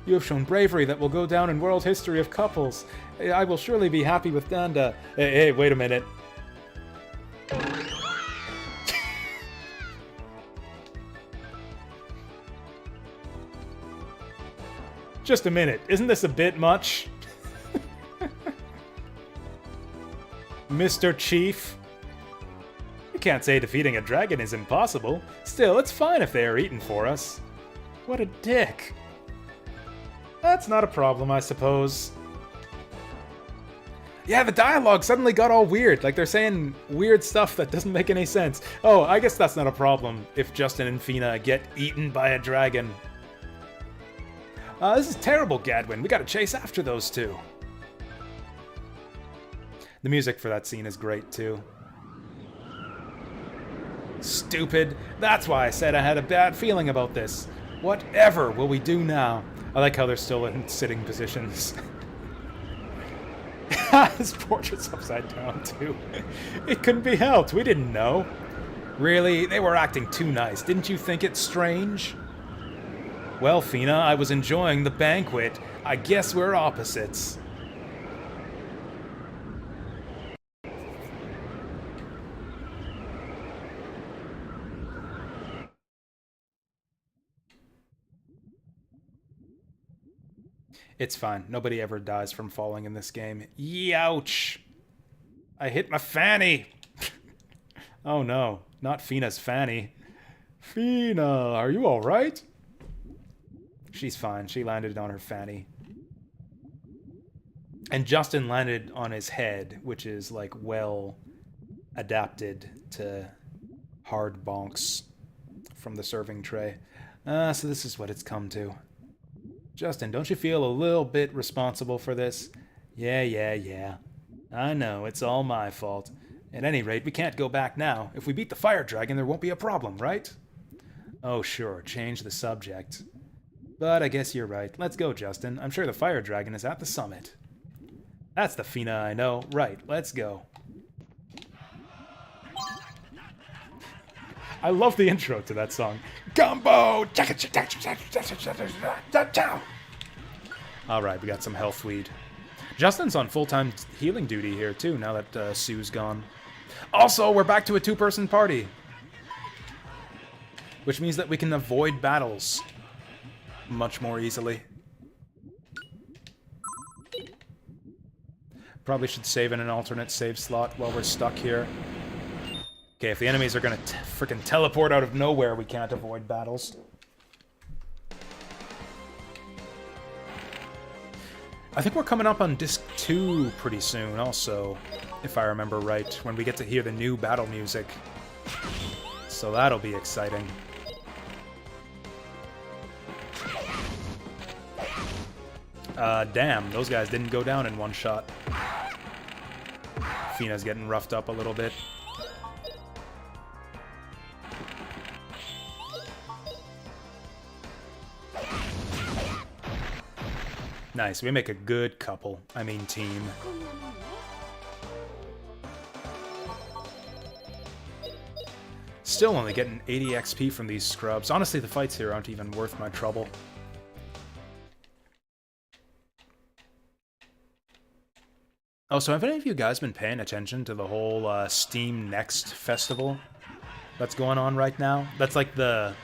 S1: You have shown bravery that will go down in world history of couples. I will surely be happy with Danda. Hey, wait a minute. Just a minute. Isn't this a bit much? Mr. Chief? You can't say defeating a dragon is impossible. Still, it's fine if they are eaten for us. What a dick. That's not a problem, I suppose. Yeah, the dialogue suddenly got all weird. Like, they're saying weird stuff that doesn't make any sense. Oh, I guess that's not a problem if Justin and Fina get eaten by a dragon. This is terrible, Gadwin. We gotta chase after those 2. The music for that scene is great, too. Stupid. That's why I said I had a bad feeling about this. Whatever will we do now? I like how they're still in sitting positions. His portrait's upside down, too. It couldn't be helped. We didn't know. Really? They were acting too nice. Didn't you think it strange? Well, Fina, I was enjoying the banquet. I guess we're opposites. It's fine. Nobody ever dies from falling in this game. Youch! I hit my fanny! Oh no, not Fina's fanny. Fina, are you alright? She's fine. She landed on her fanny. And Justin landed on his head, which is, like, well adapted to hard bonks from the serving tray. So this is what it's come to. Justin, don't you feel a little bit responsible for this? Yeah. I know, it's all my fault. At any rate, we can't go back now. If we beat the fire dragon, there won't be a problem, right? Oh, sure, change the subject. But I guess you're right. Let's go, Justin. I'm sure the fire dragon is at the summit. That's the Fina I know. Right, let's go. I love the intro to that song. Gumbo! Alright, we got some health weed. Justin's on full-time healing duty here, too, now that Sue's gone. Also, we're back to a two-person party. Which means that we can avoid battles much more easily. Probably should save in an alternate save slot while we're stuck here. Okay, if the enemies are gonna frickin' teleport out of nowhere, we can't avoid battles. I think we're coming up on Disc 2 pretty soon, also, if I remember right, when we get to hear the new battle music. So that'll be exciting. Damn, those guys didn't go down in one shot. Fina's getting roughed up a little bit. Nice, we make a good couple. I mean team. Still only getting 80 XP from these scrubs. Honestly, the fights here aren't even worth my trouble. Oh, so have any of you guys been paying attention to the whole Steam Next festival that's going on right now? That's like the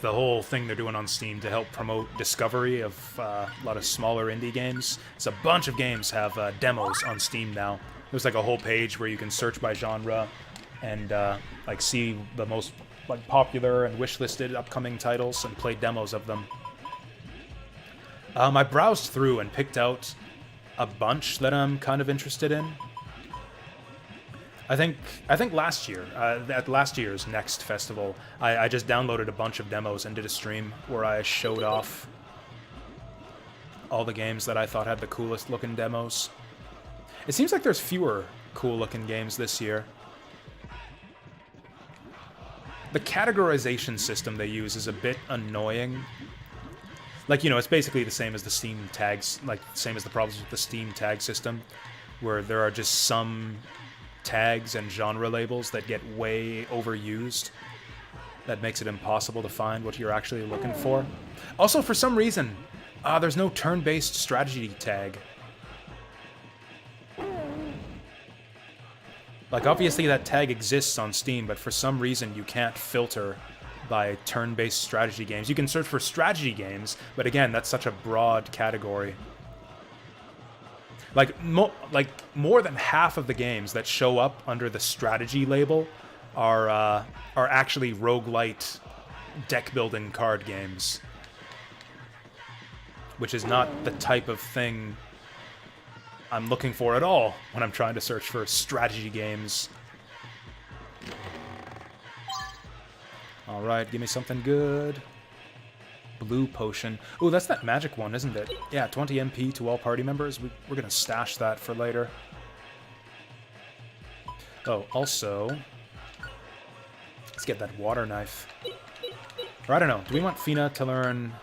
S1: whole thing they're doing on Steam to help promote discovery of a lot of smaller indie games. So a bunch of games have demos on Steam now. There's like a whole page where you can search by genre and like see the most like popular and wishlisted upcoming titles and play demos of them. I browsed through and picked out a bunch that I'm kind of interested in. I think last year, at last year's Next Festival, I just downloaded a bunch of demos and did a stream where I showed off all the games that I thought had the coolest looking demos. It seems like there's fewer cool looking games this year. The categorization system they use is a bit annoying. Like, you know, it's basically the same as the Steam tags, like, same as the problems with the Steam tag system, where there are just some tags and genre labels that get way overused. That makes it impossible to find what you're actually looking for. Also, for some reason, there's no turn-based strategy tag. Like, obviously that tag exists on Steam, but for some reason you can't filter by turn-based strategy games. You can search for strategy games, but again, that's such a broad category. Like, more than half of the games that show up under the strategy label are actually roguelite deck-building card games. Which is not the type of thing I'm looking for at all when I'm trying to search for strategy games. Alright, give me something good. Blue potion. Ooh, that's that magic one, isn't it? Yeah, 20 MP to all party members. We're gonna stash that for later. Oh, also, let's get that water knife. Or I don't know, do we want Fina to learn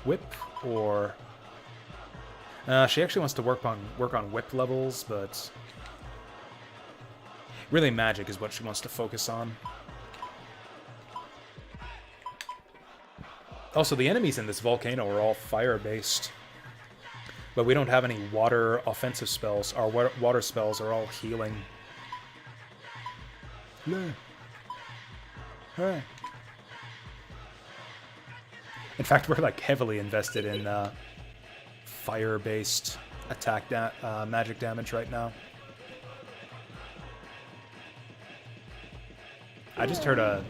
S1: whip, or... she actually wants to work on whip levels, but... really magic is what she wants to focus on. Also, the enemies in this volcano are all fire-based. But we don't have any water offensive spells. Our water spells are all healing. Yeah. Hey. In fact, we're like heavily invested in fire-based attack magic damage right now. I just heard a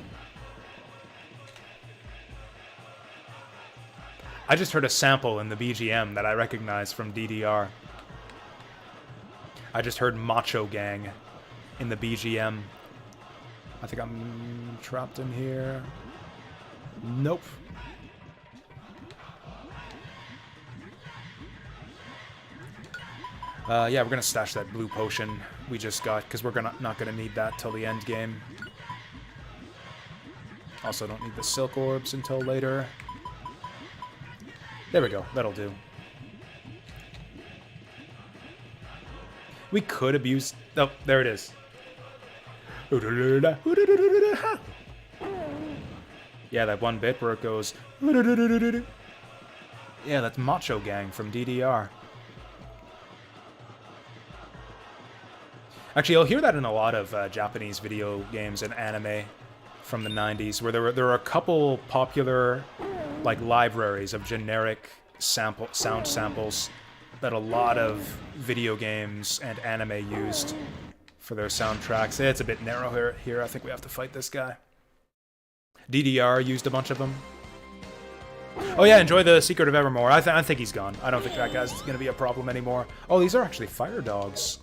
S1: sample in the BGM that I recognize from DDR. I just heard Macho Gang in the BGM. I think I'm trapped in here. Nope. Yeah, we're gonna stash that blue potion we just got, because we're not gonna need that till the end game. Also, don't need the silk orbs until later. There we go. That'll do. We could abuse... Oh, there it is. Yeah, that one bit where it goes... Yeah, that's Macho Gang from DDR. Actually, you'll hear that in a lot of Japanese video games and anime from the 90s, where there were a couple popular like libraries of generic sound samples that a lot of video games and anime used for their soundtracks. It's a bit narrow here. I think we have to fight this guy. DDR used a bunch of them. Oh yeah, enjoy the Secret of Evermore. I think he's gone. I don't think that guy's going to be a problem anymore. Oh, these are actually fire dogs.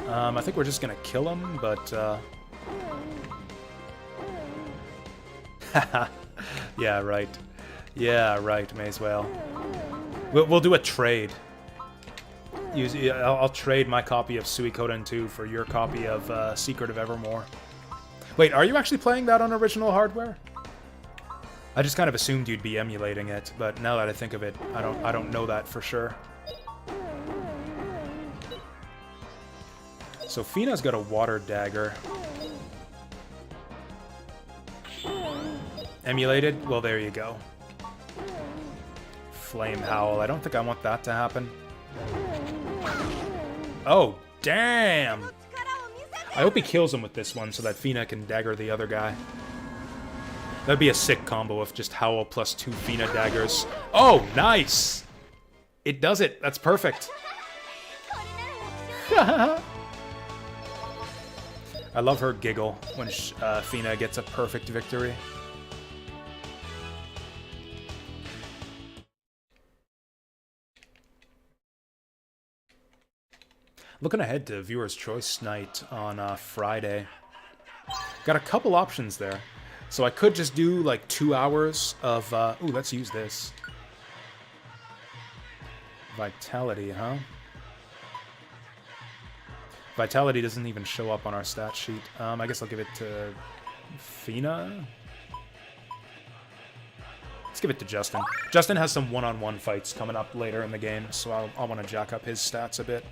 S1: I think we're just going to kill him, but... Yeah, right. Yeah, right, may as well. We'll do a trade. I'll trade my copy of Suikoden 2 for your copy of Secret of Evermore. Wait, are you actually playing that on original hardware? I just kind of assumed you'd be emulating it, but now that I think of it, I don't know that for sure. So Fina's got a water dagger. Emulated? Well, there you go. Flame Howl. I don't think I want that to happen. Oh, damn! I hope he kills him with this one so that Fina can dagger the other guy. That'd be a sick combo of just Howl plus 2 Fina daggers. Oh, nice! It does it. That's perfect. I love her giggle when Fina gets a perfect victory. Looking ahead to Viewer's Choice Night on Friday. Got a couple options there. So I could just do like 2 hours of... ooh, let's use this. Vitality, huh? Vitality doesn't even show up on our stat sheet. I guess I'll give it to Fina. Let's give it to Justin. Justin has some one-on-one fights coming up later in the game, so I'll want to jack up his stats a bit.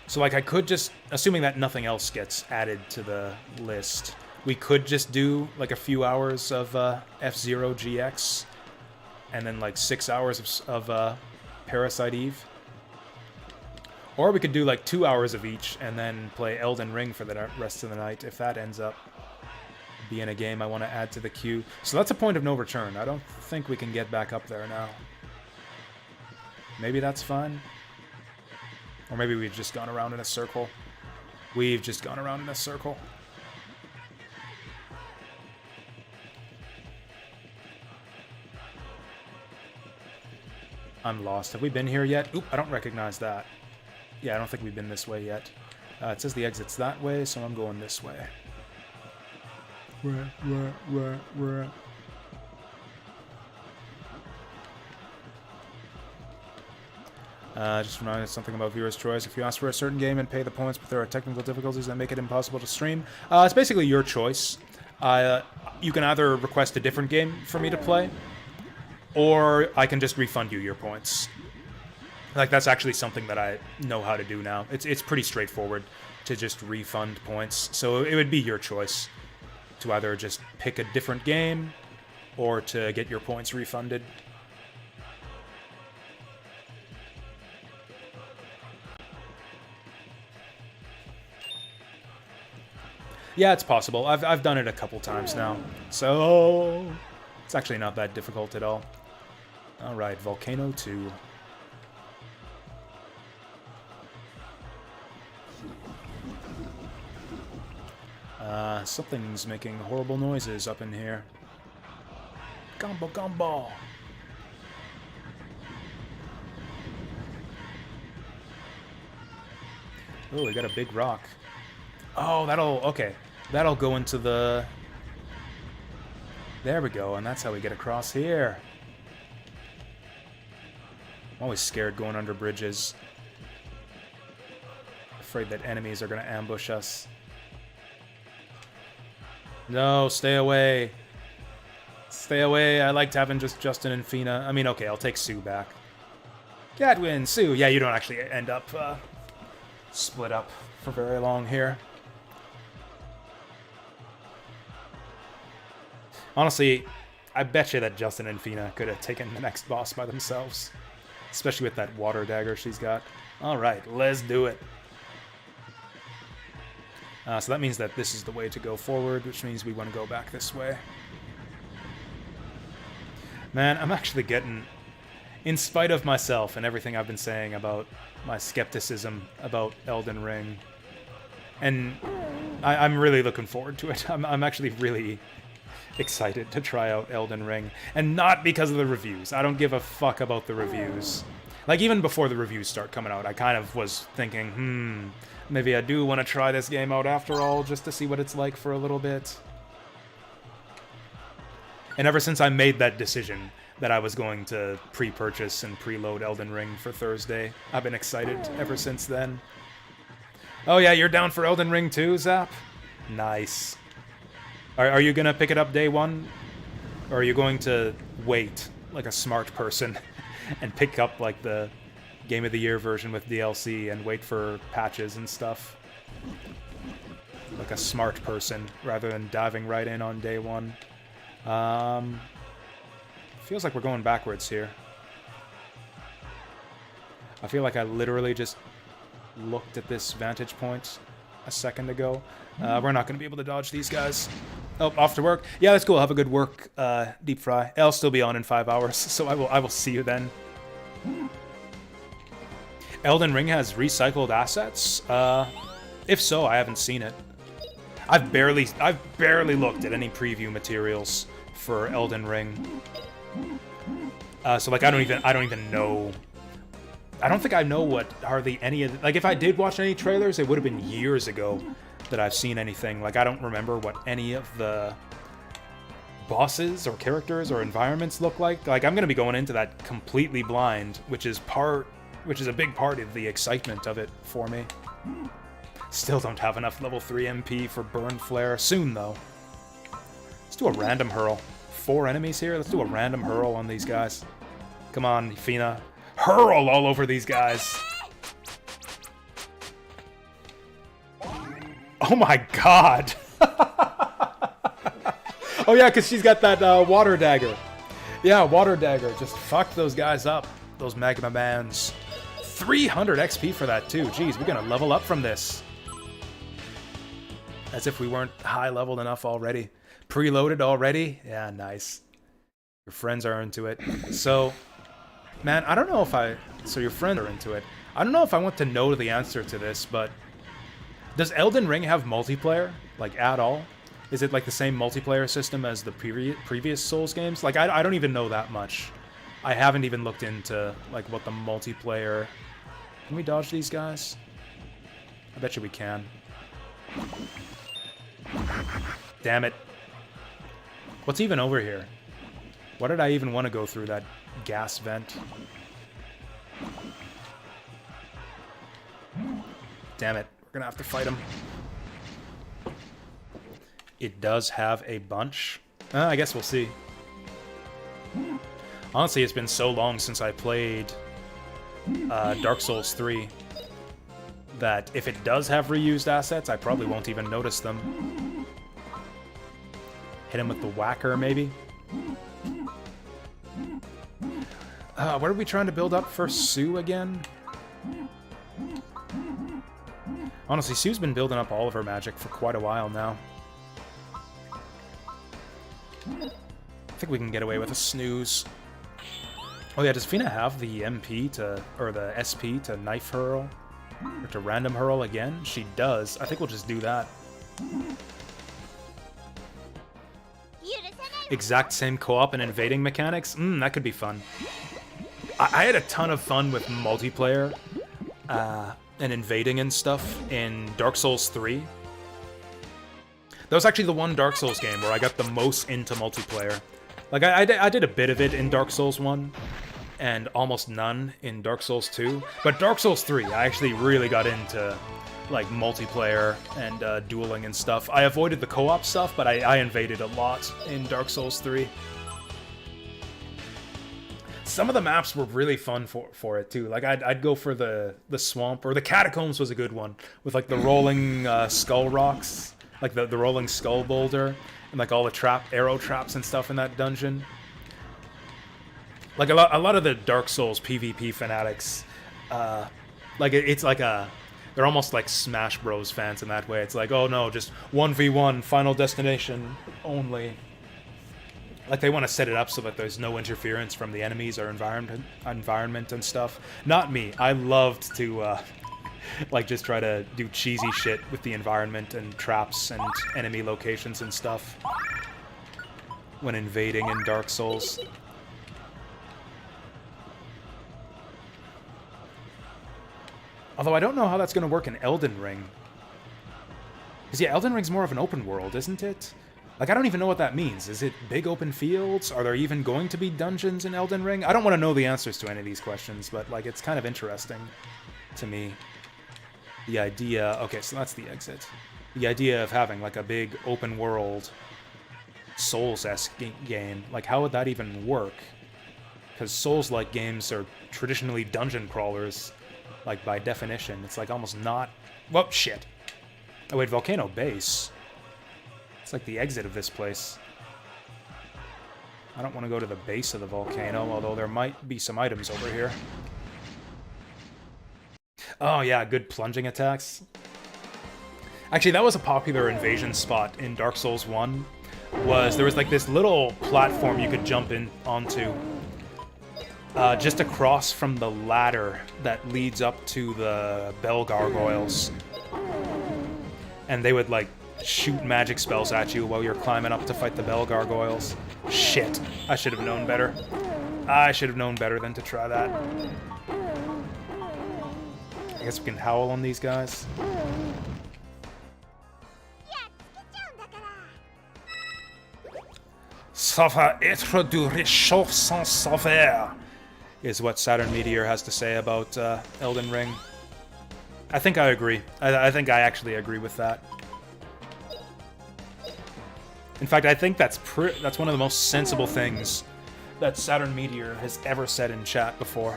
S1: So, like, I could just, assuming that nothing else gets added to the list, we could just do, like, a few hours of F-Zero GX, and then, like, 6 hours of Parasite Eve. Or we could do, like, 2 hours of each, and then play Elden Ring for the rest of the night, if that ends up being a game I want to add to the queue. So that's a point of no return. I don't think we can get back up there now. Maybe that's fine. Or maybe we've just gone around in a circle. We've just gone around in a circle. I'm lost. Have we been here yet? Oop, I don't recognize that. Yeah, I don't think we've been this way yet. It says the exit's that way, so I'm going this way. Just reminded something about Viewer's Choice. If you ask for a certain game and pay the points, but there are technical difficulties that make it impossible to stream, it's basically your choice. You can either request a different game for me to play, or I can just refund you your points. Like, that's actually something that I know how to do now. It's pretty straightforward to just refund points. So it would be your choice to either just pick a different game or to get your points refunded. Yeah, it's possible. I've done it a couple times now, so it's actually not that difficult at all. Alright, Volcano 2. Something's making horrible noises up in here. Gumbo gumbo! Oh, we got a big rock. Oh, okay. That'll go into the... There we go, and that's how we get across here. I'm always scared going under bridges. Afraid that enemies are gonna ambush us. No, stay away. Stay away. I liked having just Justin and Fina. I mean, okay, I'll take Sue back. Gadwin, Sue. Yeah, you don't actually end up split up for very long here. Honestly, I bet you that Justin and Fina could have taken the next boss by themselves. Especially with that water dagger she's got. Alright, let's do it. So that means that this is the way to go forward, which means we want to go back this way. Man, I'm actually getting... In spite of myself and everything I've been saying about my skepticism about Elden Ring, and I'm really looking forward to it. I'm actually really excited to try out Elden Ring, and not because of the reviews. I don't give a fuck about the reviews. Like, even before the reviews start coming out, I kind of was thinking, maybe I do want to try this game out after all, just to see what it's like for a little bit. And ever since I made that decision that I was going to pre-purchase and preload Elden Ring for Thursday, I've been excited ever since then. Oh yeah, you're down for Elden Ring too, Zap? Nice. Are you gonna pick it up day one? Or are you going to wait, like a smart person, and pick up like the Game of the Year version with DLC and wait for patches and stuff? Like a smart person, rather than diving right in on day one. Feels like we're going backwards here. I feel like I literally just looked at this vantage point a second ago. We're not going to be able to dodge these guys. Oh, off to work. Yeah, that's cool. Have a good work, Deep Fry. I'll still be on in 5 hours, so I will see you then. Elden Ring has recycled assets? If so, I haven't seen it. I've barely looked at any preview materials for Elden Ring. So like I don't even know. I don't think I know what hardly any of like if I did watch any trailers, it would have been years ago that I've seen anything. Like I don't remember what any of the bosses or characters or environments look like. Like I'm gonna be going into that completely blind, which is a big part of the excitement of it for me. Still don't have enough level 3 MP for Burn Flare. Soon though. Let's do a random hurl. 4 enemies here. Let's do a random hurl on these guys. Come on, Fina. Hurl all over these guys. Oh my god. Oh yeah, because she's got that water dagger. Yeah, water dagger. Just fuck those guys up. Those magma mans. 300 XP for that too. Jeez, we're gonna level up from this. As if we weren't high leveled enough already. Preloaded already? Yeah, nice. Your friends are into it. So, man, I don't know if so your friends are into it. I don't know if I want to know the answer to this, but does Elden Ring have multiplayer? Like, at all? Is it like the same multiplayer system as the previous Souls games? Like, I don't even know that much. I haven't even looked into, like, what the multiplayer... Can we dodge these guys? I bet you we can. Damn it. What's even over here? Why did I even want to go through that gas vent? Damn it. We're gonna have to fight him. It does have a bunch. I guess we'll see. Honestly, it's been so long since I played Dark Souls 3 that if it does have reused assets, I probably won't even notice them. Hit him with the whacker, maybe? What are we trying to build up for Sue again? Honestly, Sue's been building up all of her magic for quite a while now. I think we can get away with a snooze. Oh yeah, does Fina have the MP to, or the SP to knife hurl? Or to random hurl again? She does. I think we'll just do that. Exact same co-op and invading mechanics? That could be fun. I had a ton of fun with multiplayer and invading and stuff in Dark Souls 3. That was actually the one Dark Souls game where I got the most into multiplayer. Like, I did a bit of it in Dark Souls 1, and almost none in Dark Souls 2. But Dark Souls 3, I actually really got into, like, multiplayer and dueling and stuff. I avoided the co-op stuff, but I invaded a lot in Dark Souls 3. Some of the maps were really fun for it, too. Like, I'd go for the swamp, or the catacombs was a good one, with, like, the rolling skull rocks, like the rolling skull boulder, and, like, all the arrow traps and stuff in that dungeon. Like, a lot of the Dark Souls PvP fanatics, like, it's like they're almost like Smash Bros fans in that way. It's like, oh no, just 1v1, Final Destination only. Like, they want to set it up so that there's no interference from the enemies or environment and stuff. Not me. I loved to, like, just try to do cheesy shit with the environment and traps and enemy locations and stuff when invading in Dark Souls. Although I don't know how that's going to work in Elden Ring. Because, yeah, Elden Ring's more of an open world, isn't it? Like, I don't even know what that means. Is it big open fields? Are there even going to be dungeons in Elden Ring? I don't want to know the answers to any of these questions, but, like, it's kind of interesting to me. The idea... Okay, so that's the exit. The idea of having, like, a big open world Souls-esque game. Like, how would that even work? Because Souls-like games are traditionally dungeon crawlers. Like, by definition. It's, like, almost not... Well, shit. Oh, wait, Volcano Base. It's like the exit of this place. I don't want to go to the base of the volcano, although there might be some items over here. Oh, yeah, good plunging attacks. Actually, that was a popular invasion spot in Dark Souls 1. There was, like, this little platform you could jump in onto. Just across from the ladder that leads up to the bell gargoyles. And they would, like, shoot magic spells at you while you're climbing up to fight the bell gargoyles. Shit. I should have known better. I should have known better than to try that. I guess we can howl on these guys. Ça va être du réchauffe sans savoir, is what Saturn Meteor has to say about Elden Ring. I think I agree. I think I actually agree with that. In fact, I think that's one of the most sensible things that Saturn Meteor has ever said in chat before.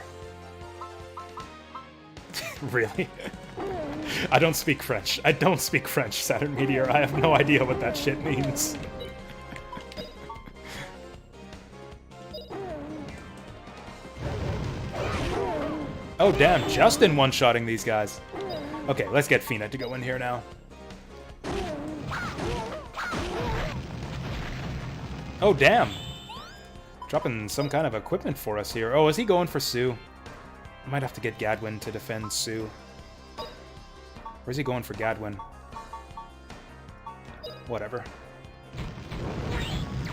S1: Really? I don't speak French. I don't speak French, Saturn Meteor. I have no idea what that shit means. Oh, damn. Justin one-shotting these guys. Okay, let's get Fina to go in here now. Oh, damn. Dropping some kind of equipment for us here. Oh, is he going for Sue? I might have to get Gadwin to defend Sue. Or is he going for Gadwin? Whatever.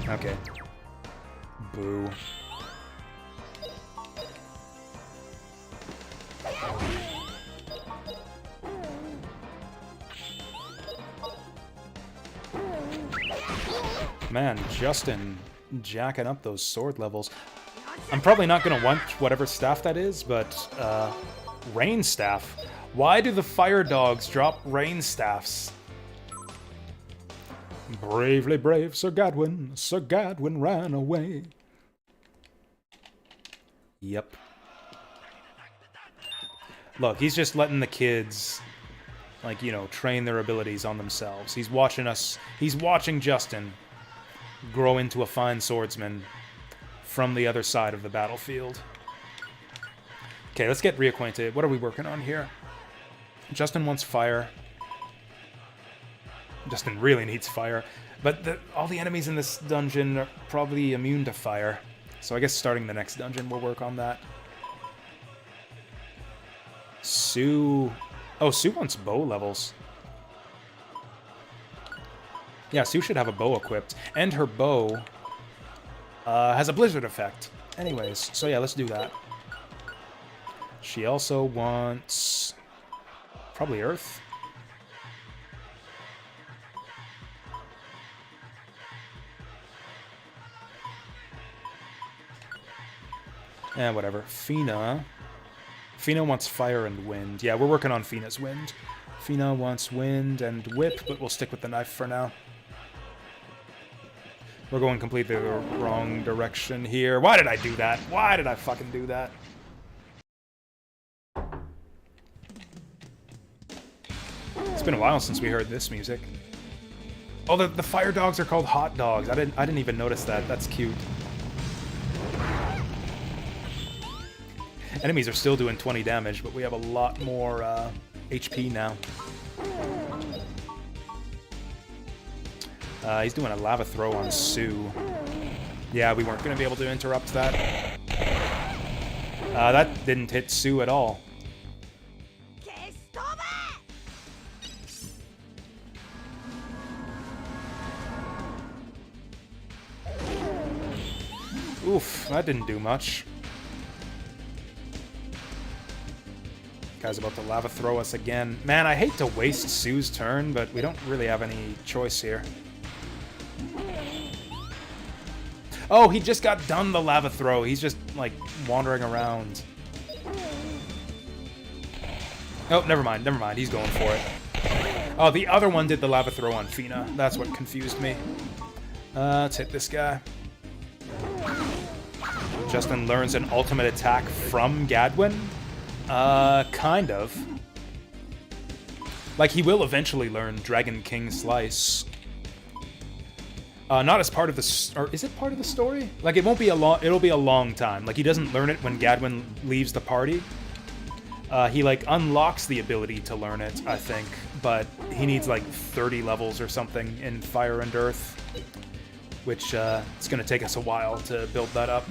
S1: Okay. Boo. Man, Justin jacking up those sword levels. I'm probably not going to want whatever staff that is, but rain staff. Why do the fire dogs drop rain staffs? Bravely brave Sir Gadwin ran away. Yep. Look, he's just letting the kids, like, you know, train their abilities on themselves. He's watching us, he's watching Justin grow into a fine swordsman from the other side of the battlefield. Okay, let's get reacquainted. What are we working on here? Justin wants fire. Justin really needs fire. But all the enemies in this dungeon are probably immune to fire. So I guess starting the next dungeon will work on that. Sue... Oh, Sue wants bow levels. Yeah, Sue should have a bow equipped. And her bow has a blizzard effect. Anyways, so yeah, let's do that. She also wants... probably earth. Whatever. Fina wants fire and wind. Yeah, we're working on Fina's wind. Fina wants wind and whip, but we'll stick with the knife for now. We're going completely the wrong direction here. Why did I do that? Why did I fucking do that? It's been a while since we heard this music. Oh, the fire dogs are called hot dogs. I didn't even notice that. That's cute. Enemies are still doing 20 damage, but we have a lot more HP now. He's doing a lava throw on Sue. Yeah, we weren't going to be able to interrupt that. That didn't hit Sue at all. Oof, that didn't do much. Guy's about to lava throw us again. Man, I hate to waste Sue's turn, but we don't really have any choice here. Oh, he just got done the lava throw. He's just, like, wandering around. Oh, never mind, never mind. He's going for it. Oh, the other one did the lava throw on Fina. That's what confused me. Let's hit this guy. Justin learns an ultimate attack from Gadwin. Kind of. Like, he will eventually learn Dragon King Slice. Not as part of the... Or is it part of the story? Like, it won't be a long... It'll be a long time. Like, he doesn't learn it when Gadwin leaves the party. He, like, unlocks the ability to learn it, I think. But he needs, like, 30 levels or something in Fire and Earth. Which, it's gonna take us a while to build that up.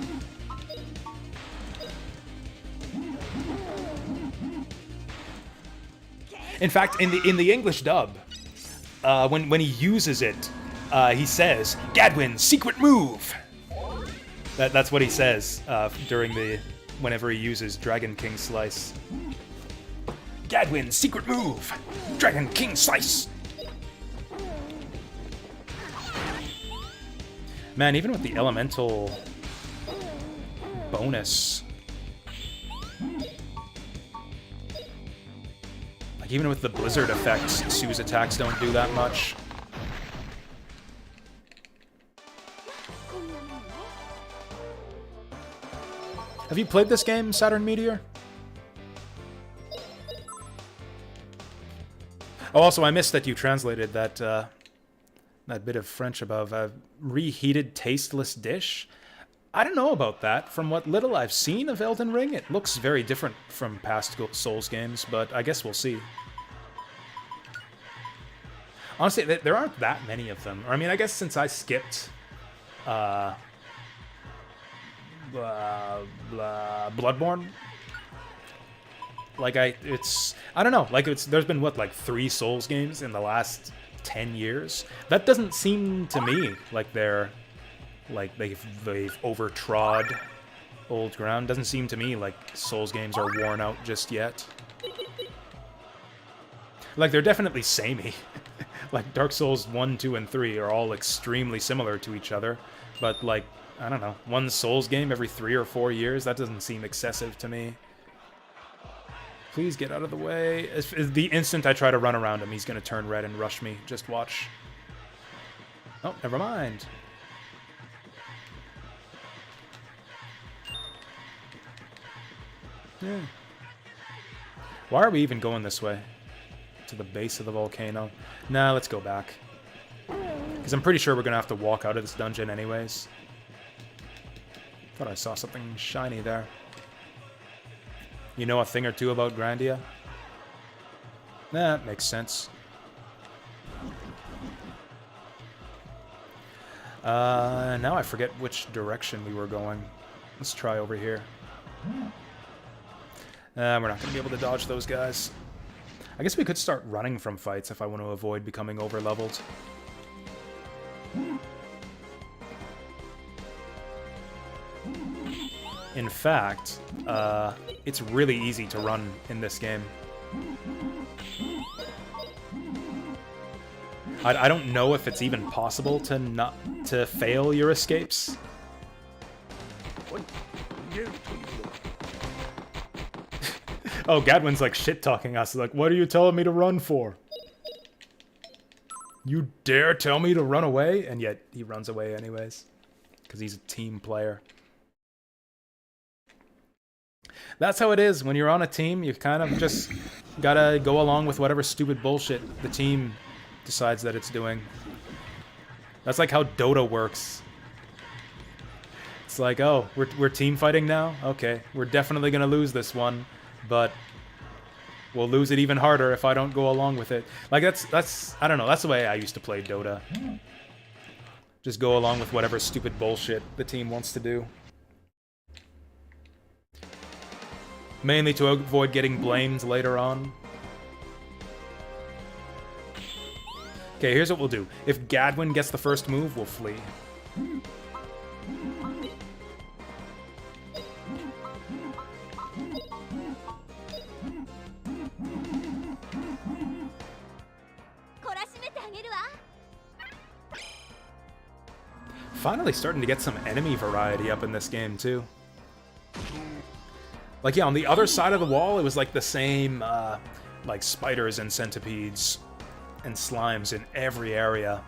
S1: In fact, in the English dub, when he uses it, he says, "Gadwin's secret move." That's what he says whenever he uses Dragon King Slice. Gadwin's secret move, Dragon King Slice. Man, even with the elemental bonus. Even with the blizzard effects, Sue's attacks don't do that much. Have you played this game, Saturn Meteor? Oh, also, I missed that you translated that that bit of French above. A reheated, tasteless dish? I don't know about that. From what little I've seen of Elden Ring, it looks very different from past Souls games, but I guess we'll see. Honestly, there aren't that many of them. Or, I mean, I guess since I skipped Bloodborne, like, I don't know, like, there's been, what, like, 3 Souls games in the last 10 years? That doesn't seem to me like they've overtrod old ground. Doesn't seem to me like Souls games are worn out just yet. Like, they're definitely samey. Like, Dark Souls 1, 2, and 3 are all extremely similar to each other. But, like, I don't know, one Souls game every 3 or 4 years? That doesn't seem excessive to me. Please get out of the way. The instant I try to run around him, he's going to turn red and rush me. Just watch. Oh, never mind. Yeah. Why are we even going this way? To the base of the volcano? Nah, let's go back. Because I'm pretty sure we're going to have to walk out of this dungeon anyways. Thought I saw something shiny there. You know a thing or two about Grandia? Nah, that makes sense. Now I forget which direction we were going. Let's try over here. We're not going to be able to dodge those guys. I guess we could start running from fights if I want to avoid becoming over-leveled. In fact, it's really easy to run in this game. I don't know if it's even possible to fail your escapes. Oh, Gadwin's like shit-talking us. Like, what are you telling me to run for? You dare tell me to run away? And yet, he runs away anyways. Because he's a team player. That's how it is. When you're on a team, you kind of just gotta go along with whatever stupid bullshit the team decides that it's doing. That's like how Dota works. It's like, oh, we're team fighting now? Okay, we're definitely gonna lose this one, but we'll lose it even harder if I don't go along with it. Like, that's I don't know, that's the way I used to play Dota. Just go along with whatever stupid bullshit the team wants to do. Mainly to avoid getting blamed later on. Okay, here's what we'll do. If Gadwin gets the first move, we'll flee. Finally starting to get some enemy variety up in this game, too. Like, yeah, on the other side of the wall, it was like the same, like, spiders and centipedes and slimes in every area.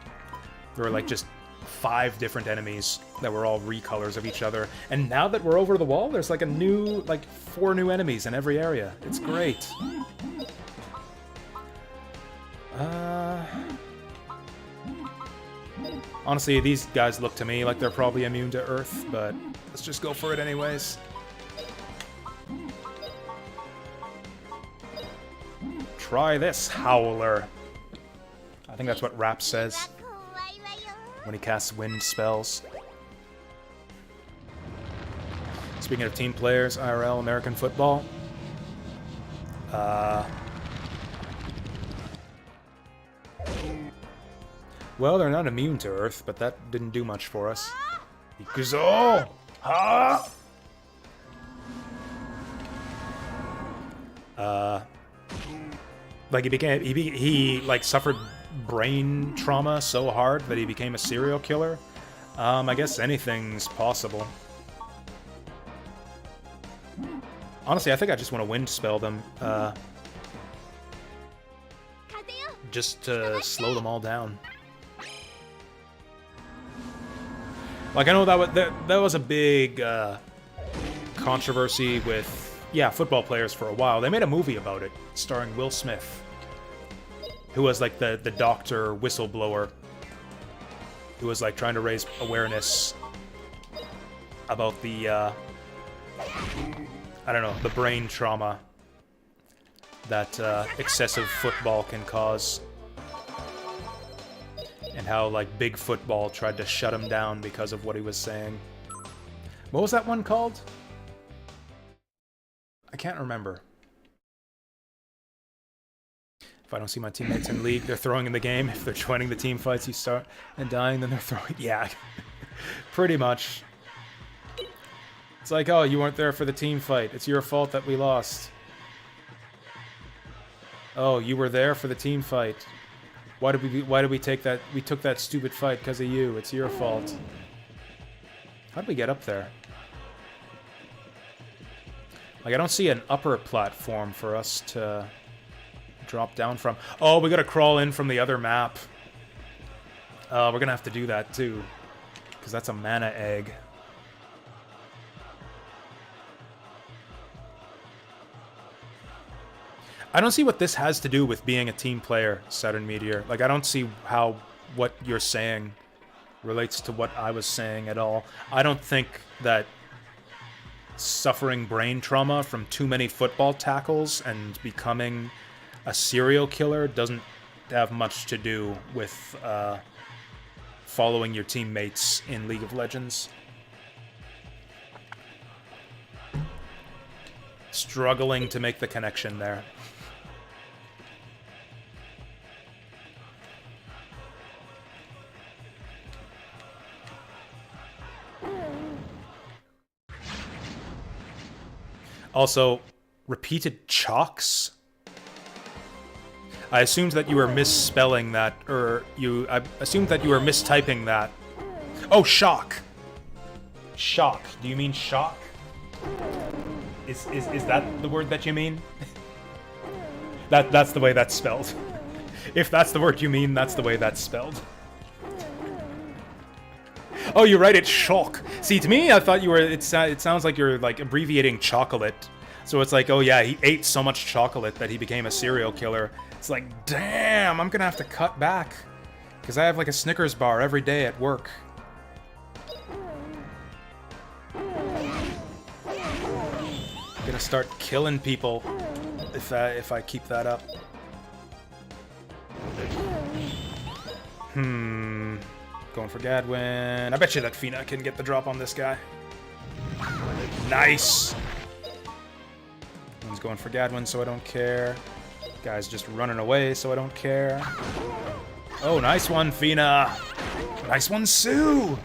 S1: There were, like, just 5 different enemies that were all recolors of each other. And now that we're over the wall, there's, like, a new, like, 4 new enemies in every area. It's great. Honestly, these guys look to me like they're probably immune to Earth, but let's just go for it anyways. Try this, Howler. I think that's what Rap says when he casts wind spells. Speaking of team players, IRL, American football. Well, they're not immune to Earth, but that didn't do much for us. Ikuzo! Ha! Like he like suffered brain trauma so hard that he became a serial killer. I guess anything's possible. Honestly, I think I just want to wind spell them, just to slow them all down. Like, I know that was a big controversy with, yeah, football players for a while. They made a movie about it, starring Will Smith, who was like the doctor whistleblower, who was like trying to raise awareness about the, I don't know, the brain trauma that excessive football can cause. And how, like, big football tried to shut him down because of what he was saying. What was that one called? I can't remember. If I don't see my teammates in league, they're throwing in the game. If they're joining the team fights, you start and dying, then they're throwing. Yeah, pretty much. It's like, oh, you weren't there for the team fight. It's your fault that we lost. Oh, you were there for the team fight. Why did we take that? We took that stupid fight because of you. It's your fault. How did we get up there? Like, I don't see an upper platform for us to drop down from. Oh, we gotta crawl in from the other map. We're gonna have to do that too, because that's a mana egg. I don't see what this has to do with being a team player, Saturn Meteor. Like, I don't see how what you're saying relates to what I was saying at all. I don't think that suffering brain trauma from too many football tackles and becoming a serial killer doesn't have much to do with following your teammates in League of Legends. Struggling to make the connection there. Also, repeated chalks? I assumed that you were misspelling that, or I assumed that you were mistyping that. Oh, shock! Shock. Do you mean shock? Is that the word that you mean? That's the way that's spelled. If that's the word you mean, that's the way that's spelled. Oh, you're right, it's shock. See, to me, I thought you were, it sounds like you're, like, abbreviating chocolate. So it's like, oh yeah, he ate so much chocolate that he became a serial killer. It's like, damn, I'm gonna have to cut back. Because I have, like, a Snickers bar every day at work. I'm gonna start killing people if I keep that up. Going for Gadwin. I bet you that Fina can get the drop on this guy. Nice! One's going for Gadwin, so I don't care. Guy's just running away, so I don't care. Oh, nice one, Fina! Nice one, Sue!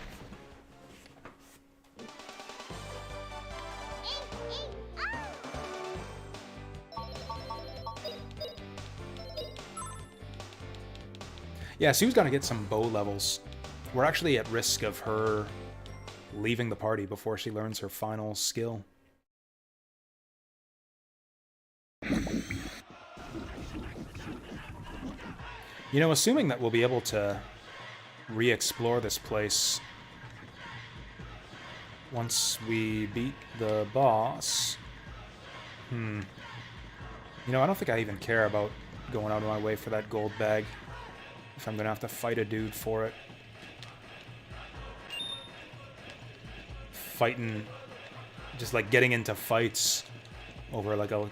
S1: Yeah, Sue's gonna get some bow levels. We're actually at risk of her leaving the party before she learns her final skill. You know, assuming that we'll be able to re-explore this place once we beat the boss. You know, I don't think I even care about going out of my way for that gold bag. If I'm gonna have to fight a dude for it. Fighting, just like getting into fights over like a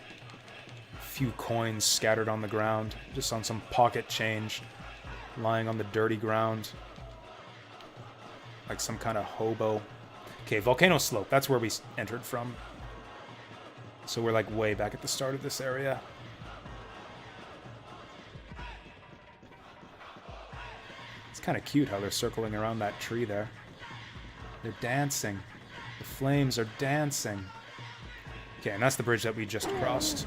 S1: few coins scattered on the ground, just on some pocket change, lying on the dirty ground. Like some kind of hobo. Okay, Volcano Slope, that's where we entered from. So we're like way back at the start of this area. It's kind of cute how they're circling around that tree there. They're dancing. The flames are dancing. Okay, and that's the bridge that we just crossed.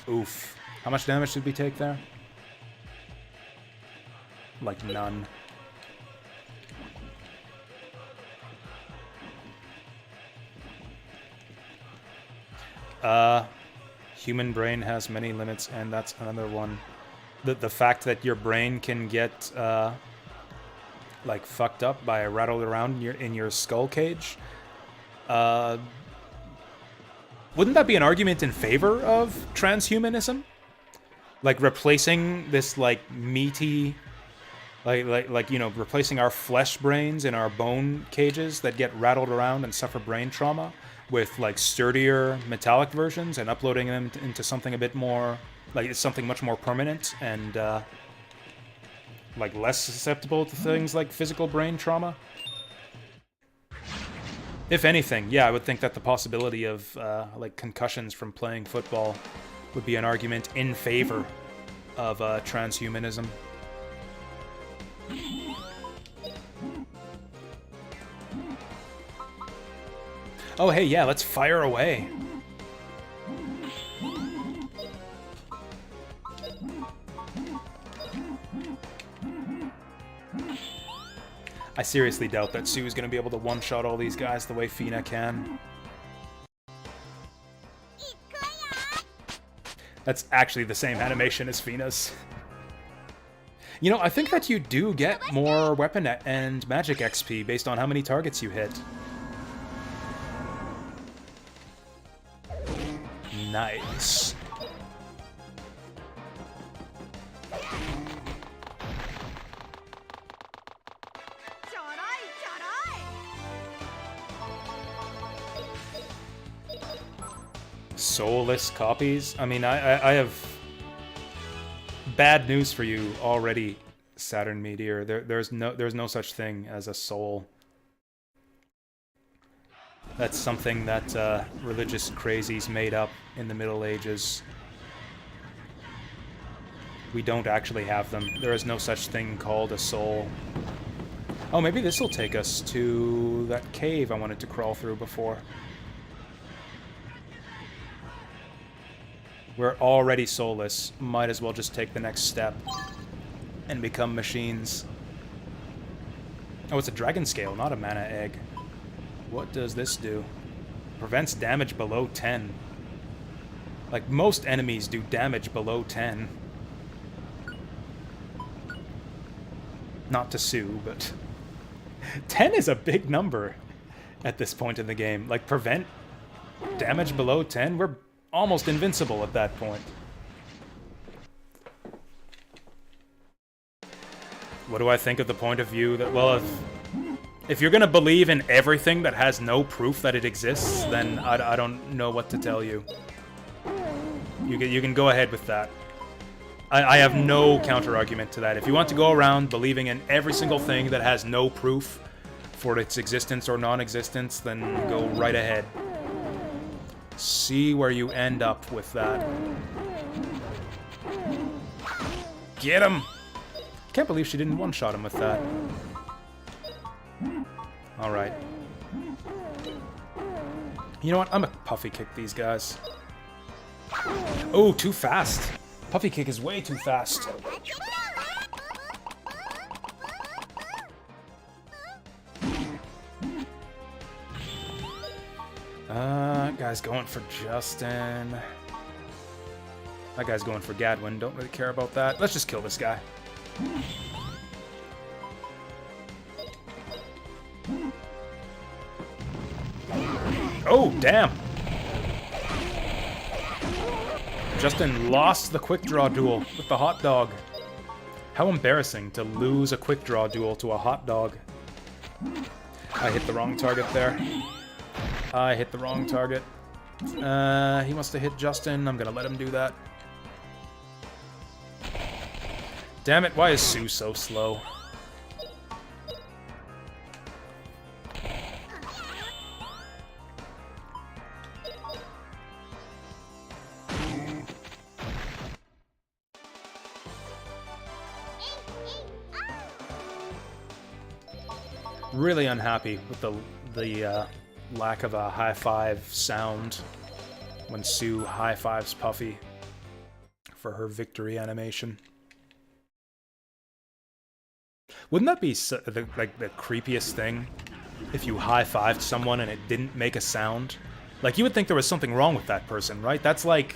S1: Oof. How much damage did we take there? Like none. Human brain has many limits, and that's another one. The fact that your brain can get like fucked up by rattled around in your skull cage. Wouldn't that be an argument in favor of transhumanism? Like replacing this like meaty, like you know, replacing our flesh brains in our bone cages that get rattled around and suffer brain trauma with like sturdier metallic versions and uploading them into something a bit more, like something much more permanent and like less susceptible to things like physical brain trauma. If anything, yeah, I would think that the possibility of like concussions from playing football would be an argument in favor of transhumanism. Oh, hey, yeah, let's fire away. I seriously doubt that Sue is going to be able to one-shot all these guys the way Fina can. That's actually the same animation as Fina's. You know, I think that you do get more weapon and magic XP based on how many targets you hit. Nice. Soulless copies? I mean, I have bad news for you already, Saturn Meteor. There's no such thing as a soul. That's something that religious crazies made up in the Middle Ages. We don't actually have them. There is no such thing called a soul. Oh, maybe this will take us to that cave I wanted to crawl through before. We're already soulless. Might as well just take the next step and become machines. Oh, it's a dragon scale, not a mana egg. What does this do? Prevents damage below 10. Like, most enemies do damage below 10. Not to sue, but 10 is a big number at this point in the game. Like, prevent damage below 10? We're almost invincible at that point. What do I think of the point of view that, well, if you're gonna believe in everything that has no proof that it exists, then I don't know what to tell you. You can go ahead with that. I have no counter-argument to that. If you want to go around believing in every single thing that has no proof for its existence or non-existence, then go right ahead. See where you end up with that. Get him! Can't believe she didn't one-shot him with that. Alright. You know what? I'm gonna puffy kick these guys. Oh, too fast. Puffy kick is way too fast. Guy's going for Justin. That guy's going for Gadwin. Don't really care about that. Let's just kill this guy. Oh, damn. Justin lost the quick draw duel with the hot dog. How embarrassing to lose a quick draw duel to a hot dog. I hit the wrong target there. I hit the wrong target. He wants to hit Justin. I'm gonna let him do that. Damn it, why is Sue so slow? Really unhappy with the lack of a high five sound when Sue high fives Puffy for her victory animation. Wouldn't that be the creepiest thing if you high fived someone and it didn't make a sound? Like, you would think there was something wrong with that person, right? That's like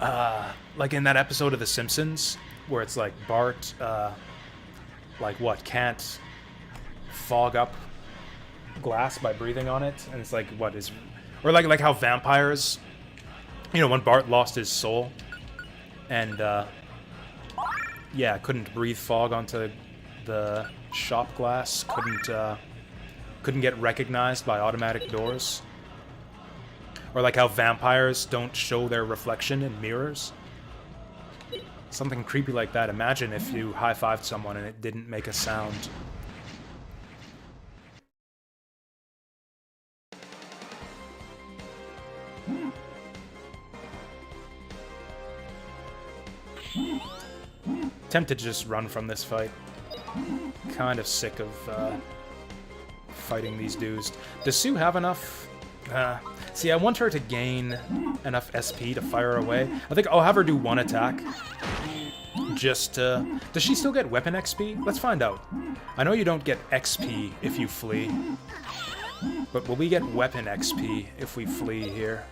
S1: in that episode of The Simpsons where it's like Bart, can't fog up glass by breathing on it, and it's like, what is, or like how vampires, you know, when Bart lost his soul and yeah, couldn't breathe fog onto the shop glass, couldn't get recognized by automatic doors, or like how vampires don't show their reflection in mirrors. Something creepy like that. Imagine if you high-fived someone and it didn't make a sound. Tempted to just run from this fight. Kind of sick of fighting these dudes. Does Sue have enough? See, I want her to gain enough SP to fire away. I think I'll have her do one attack. Just does she still get weapon XP? Let's find out. I know you don't get XP if you flee. But will we get weapon XP if we flee here?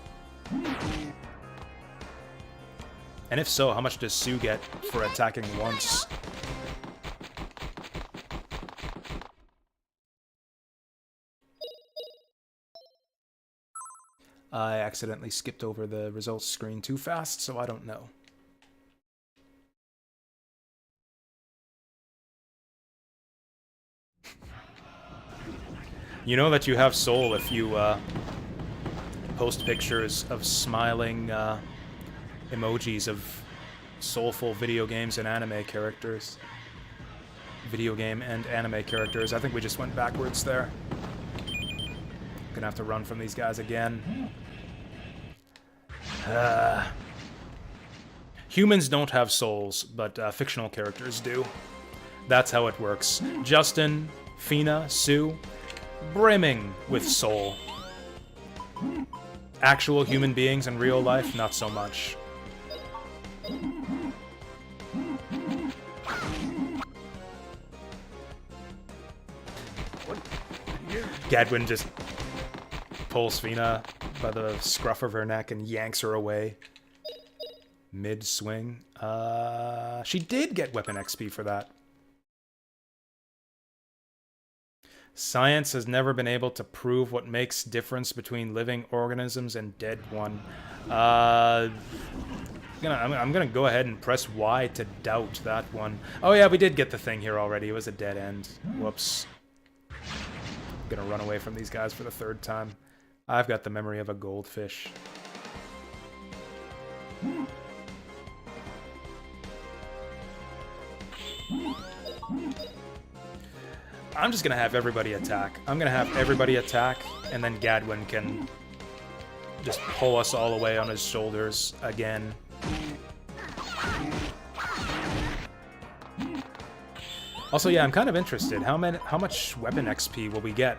S1: And if so, how much does Sue get for attacking once? I accidentally skipped over the results screen too fast, so I don't know. You know that you have soul if you post pictures of smiling emojis of soulful video games and anime characters. Video game and anime characters. I think we just went backwards there. Gonna have to run from these guys again. Humans don't have souls, but fictional characters do. That's how it works. Justin, Fina, Sue, brimming with soul. Actual human beings in real life, not so much. Gadwin just pulls Fina by the scruff of her neck and yanks her away. Mid-swing. She did get weapon XP for that. Science has never been able to prove what makes difference between living organisms and dead one. I'm gonna go ahead and press Y to doubt that one. Oh yeah, we did get the thing here already. It was a dead end. Whoops. Gonna run away from these guys for the third time. I've got the memory of a goldfish. I'm just gonna have everybody attack. I'm gonna have everybody attack, and then Gadwin can just pull us all away on his shoulders again. Also, yeah, I'm kind of interested. How much weapon XP will we get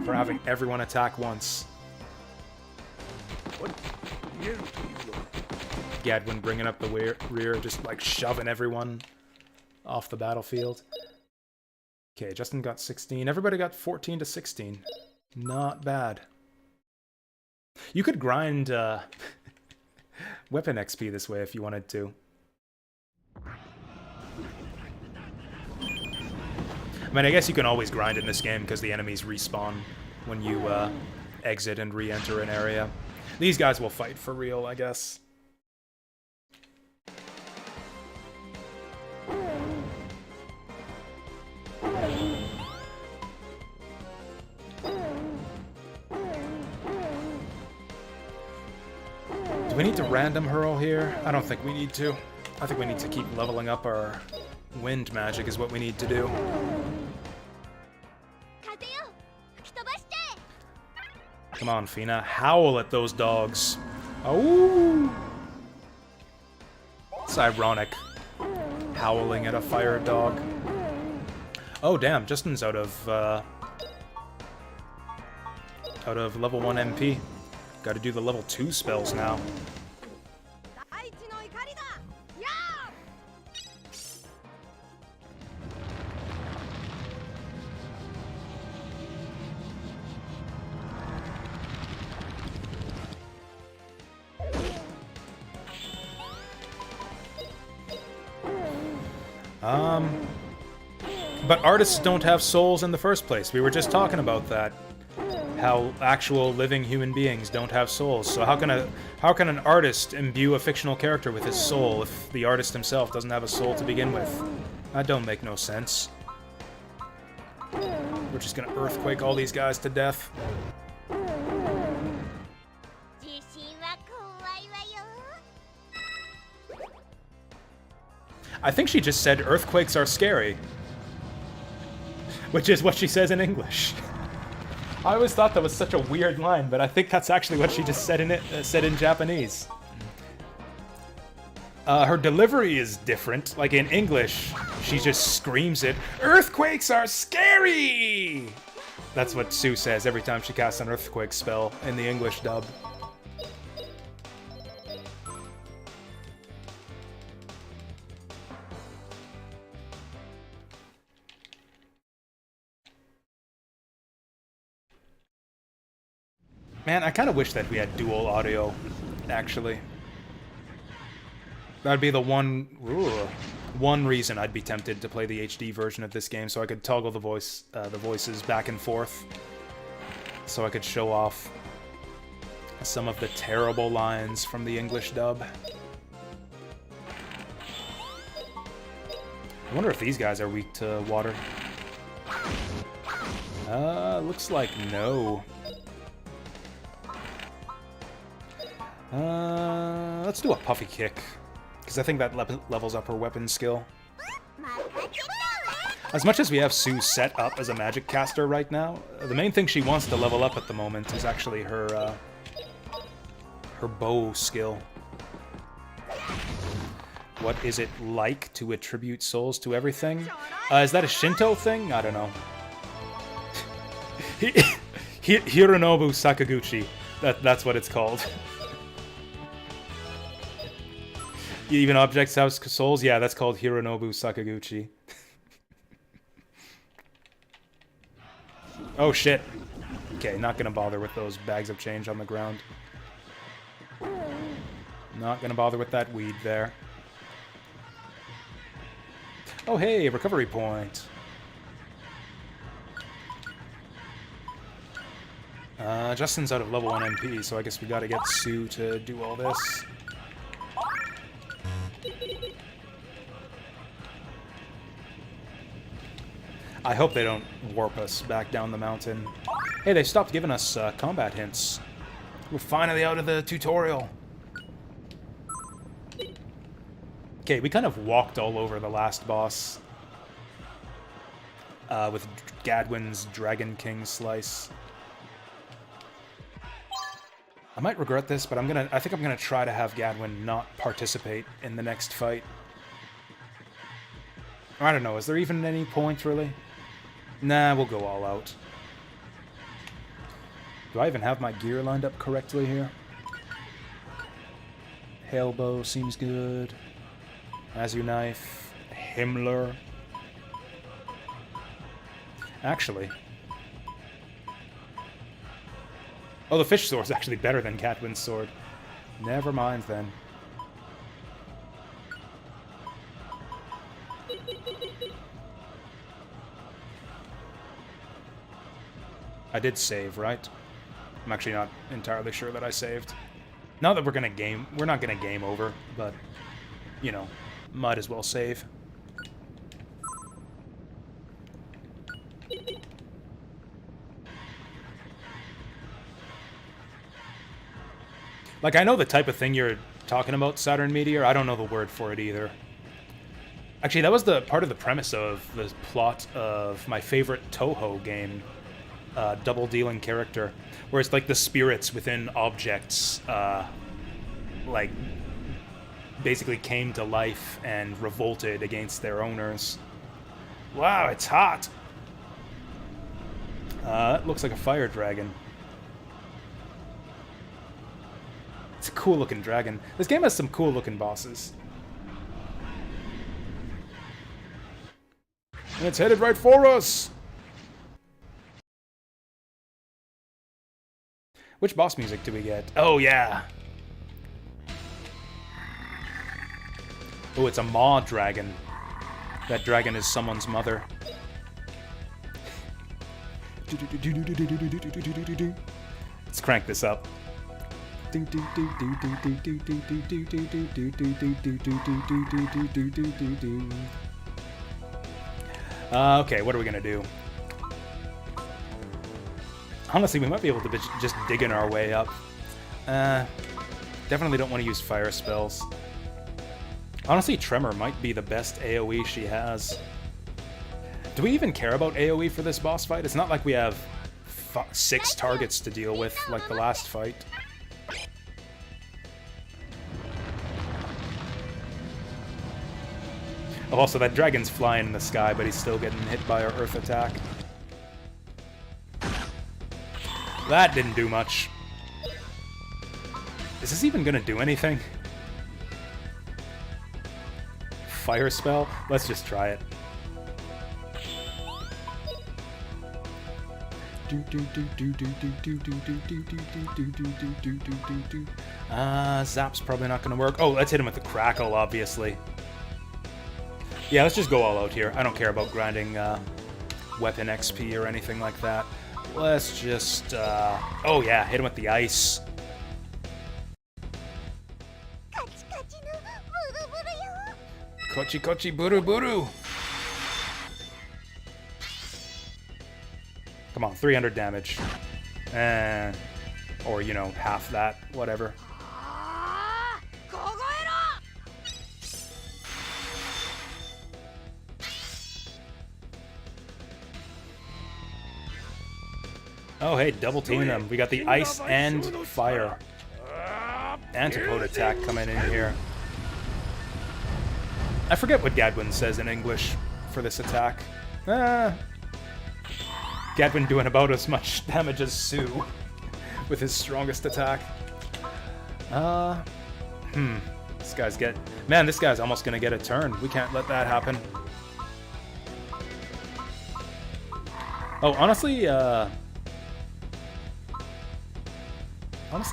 S1: for having everyone attack once? Gadwin bringing up the rear, just like shoving everyone off the battlefield. Okay, Justin got 16. Everybody got 14 to 16. Not bad. You could grind weapon XP this way if you wanted to. I mean, I guess you can always grind in this game because the enemies respawn when you exit and re-enter an area. These guys will fight for real, I guess. Do we need to random hurl here? I don't think we need to. I think we need to keep leveling up our wind magic is what we need to do. Come on, Fina. Howl at those dogs. Oh! It's ironic. Howling at a fire dog. Oh, damn. Justin's out of level 1 MP. Gotta do the level 2 spells now. But artists don't have souls in the first place. We were just talking about that. How actual living human beings don't have souls. So how can an artist imbue a fictional character with his soul if the artist himself doesn't have a soul to begin with? That don't make no sense. We're just gonna earthquake all these guys to death. I think she just said earthquakes are scary. Which is what she says in English. I always thought that was such a weird line, but I think that's actually what she just said in Japanese. Her delivery is different. Like in English, she just screams it, "Earthquakes are scary!" That's what Sue says every time she casts an earthquake spell in the English dub. Man, I kind of wish that we had dual audio, actually. That'd be the one reason I'd be tempted to play the HD version of this game, so I could toggle the voices back and forth, so I could show off some of the terrible lines from the English dub. I wonder if these guys are weak to water. Looks like no. Let's do a puffy kick, because I think that levels up her weapon skill. As much as we have Sue set up as a magic caster right now, the main thing she wants to level up at the moment is actually her bow skill. What is it like to attribute souls to everything? Is that a Shinto thing? I don't know. Hironobu Sakaguchi. That's what it's called. Even objects have souls? Yeah, that's called Hironobu Sakaguchi. Oh shit. Okay, not gonna bother with those bags of change on the ground. Not gonna bother with that weed there. Oh hey, recovery point. Justin's out of level 1 MP, so I guess we gotta get Sue to do all this. I hope they don't warp us back down the mountain. Hey, they stopped giving us combat hints. We're finally out of the tutorial. Okay, we kind of walked all over the last boss. With Gadwin's Dragon King Slice. I might regret this, but I think I'm gonna try to have Gadwin not participate in the next fight. I don't know, is there even any point, really? Nah, we'll go all out. Do I even have my gear lined up correctly here? Hailbow seems good. Azu Knife. Himmler. Actually. Oh, the fish sword is actually better than Catwin's sword. Never mind then. I did save, right? I'm actually not entirely sure that I saved. Not that we're not gonna game over, but, you know, might as well save. Like, I know the type of thing you're talking about, Saturn Meteor. I don't know the word for it either. Actually, that was the part of the premise of the plot of my favorite Toho game, Double Dealing Character, where it's like the spirits within objects, like, basically came to life and revolted against their owners. Wow, it's hot! It looks like a fire dragon. It's a cool-looking dragon. This game has some cool-looking bosses. And it's headed right for us! Which boss music do we get? Oh, yeah! Oh, it's a maw dragon. That dragon is someone's mother. Let's crank this up. Okay, what are we gonna do? Honestly, we might be able to just dig in our way up. Definitely don't want to use fire spells. Honestly, Tremor might be the best AoE she has. Do we even care about AoE for this boss fight? It's not like we have 6 targets to deal with like the last fight. Oh, also, that dragon's flying in the sky, but he's still getting hit by our earth attack. That didn't do much. Is this even gonna do anything? Fire spell? Let's just try it. Zap's probably not gonna work. Oh, let's hit him with the crackle, obviously. Yeah, let's just go all out here. I don't care about grinding weapon XP or anything like that. Let's just, oh yeah, hit him with the ice. Kochi kochi buru buru. Come on, 300 damage. Or, you know, half that, whatever. Oh, hey, double teaming them. We got the ice and fire antipode attack coming in here. I forget what Gadwin says in English for this attack. Gadwin doing about as much damage as Sue with his strongest attack. This guy's Man, this guy's almost gonna get a turn. We can't let that happen. Oh, honestly,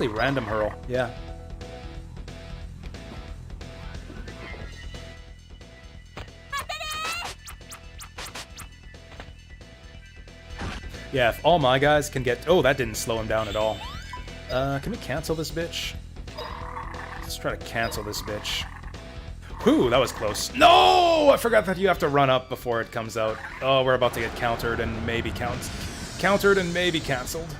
S1: random hurl, yeah. Yeah, if all my guys can get... Oh, that didn't slow him down at all. Can we cancel this bitch? Let's try to cancel this bitch. Whew, that was close. No! I forgot that you have to run up before it comes out. Oh, we're about to get countered and maybe countered and maybe cancelled.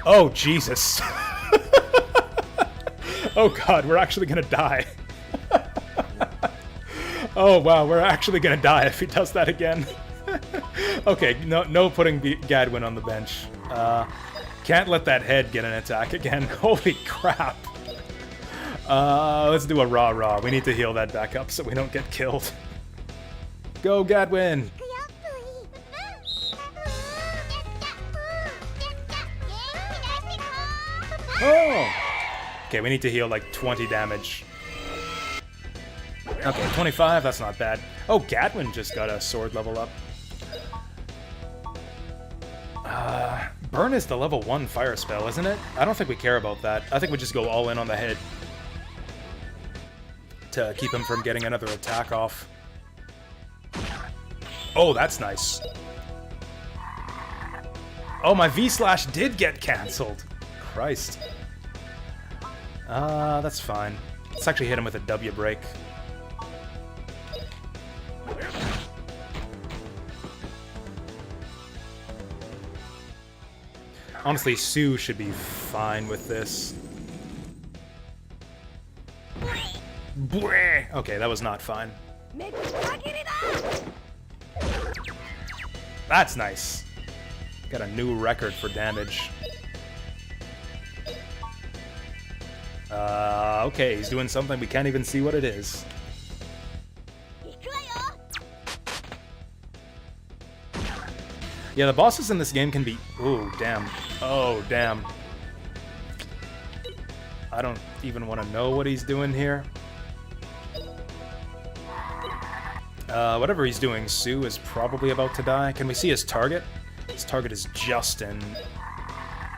S1: Oh, Jesus. Oh, God, we're actually gonna die. Oh, wow, we're actually gonna die if he does that again. Okay, no putting Gadwin on the bench. Can't let that head get an attack again. Holy crap. Let's do a rah-rah. We need to heal that back up so we don't get killed. Go, Gadwin! Oh! Okay, we need to heal like 20 damage. Okay, 25, that's not bad. Oh, Gadwin just got a sword level up. Burn is the level 1 fire spell, isn't it? I don't think we care about that. I think we just go all in on the head to keep him from getting another attack off. Oh, that's nice. Oh, my V-slash did get cancelled. Christ. That's fine. Let's actually hit him with a W break. Honestly, Sue should be fine with this. Okay, that was not fine. That's nice. Got a new record for damage. Okay, he's doing something we can't even see what it is. Yeah, the bosses in this game can be... Ooh, damn. Oh, damn. I don't even want to know what he's doing here. Whatever he's doing, Sue is probably about to die. Can we see his target? His target is Justin.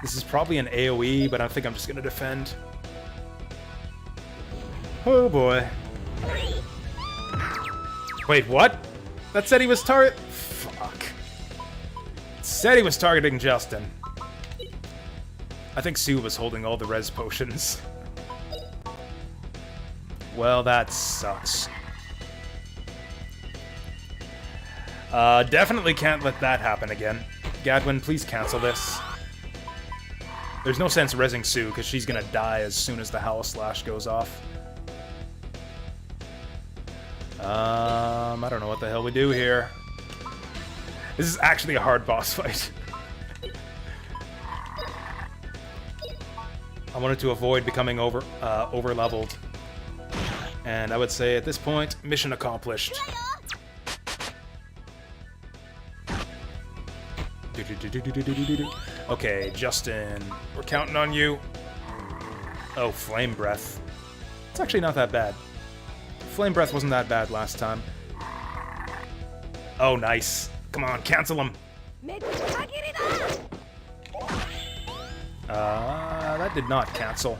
S1: This is probably an AoE, but I think I'm just going to defend. Oh, boy. Wait, what? That said he was Fuck. Said he was targeting Justin. I think Sue was holding all the res potions. Well, that sucks. Definitely can't let that happen again. Gadwin, please cancel this. There's no sense rezzing Sue, because she's gonna die as soon as the Howl Slash goes off. I don't know what the hell we do here. This is actually a hard boss fight. I wanted to avoid becoming over-leveled. And I would say at this point, mission accomplished. Okay, Justin, we're counting on you. Oh, Flame Breath. It's actually not that bad. Flame Breath wasn't that bad last time. Oh, nice. Come on, cancel him. That did not cancel.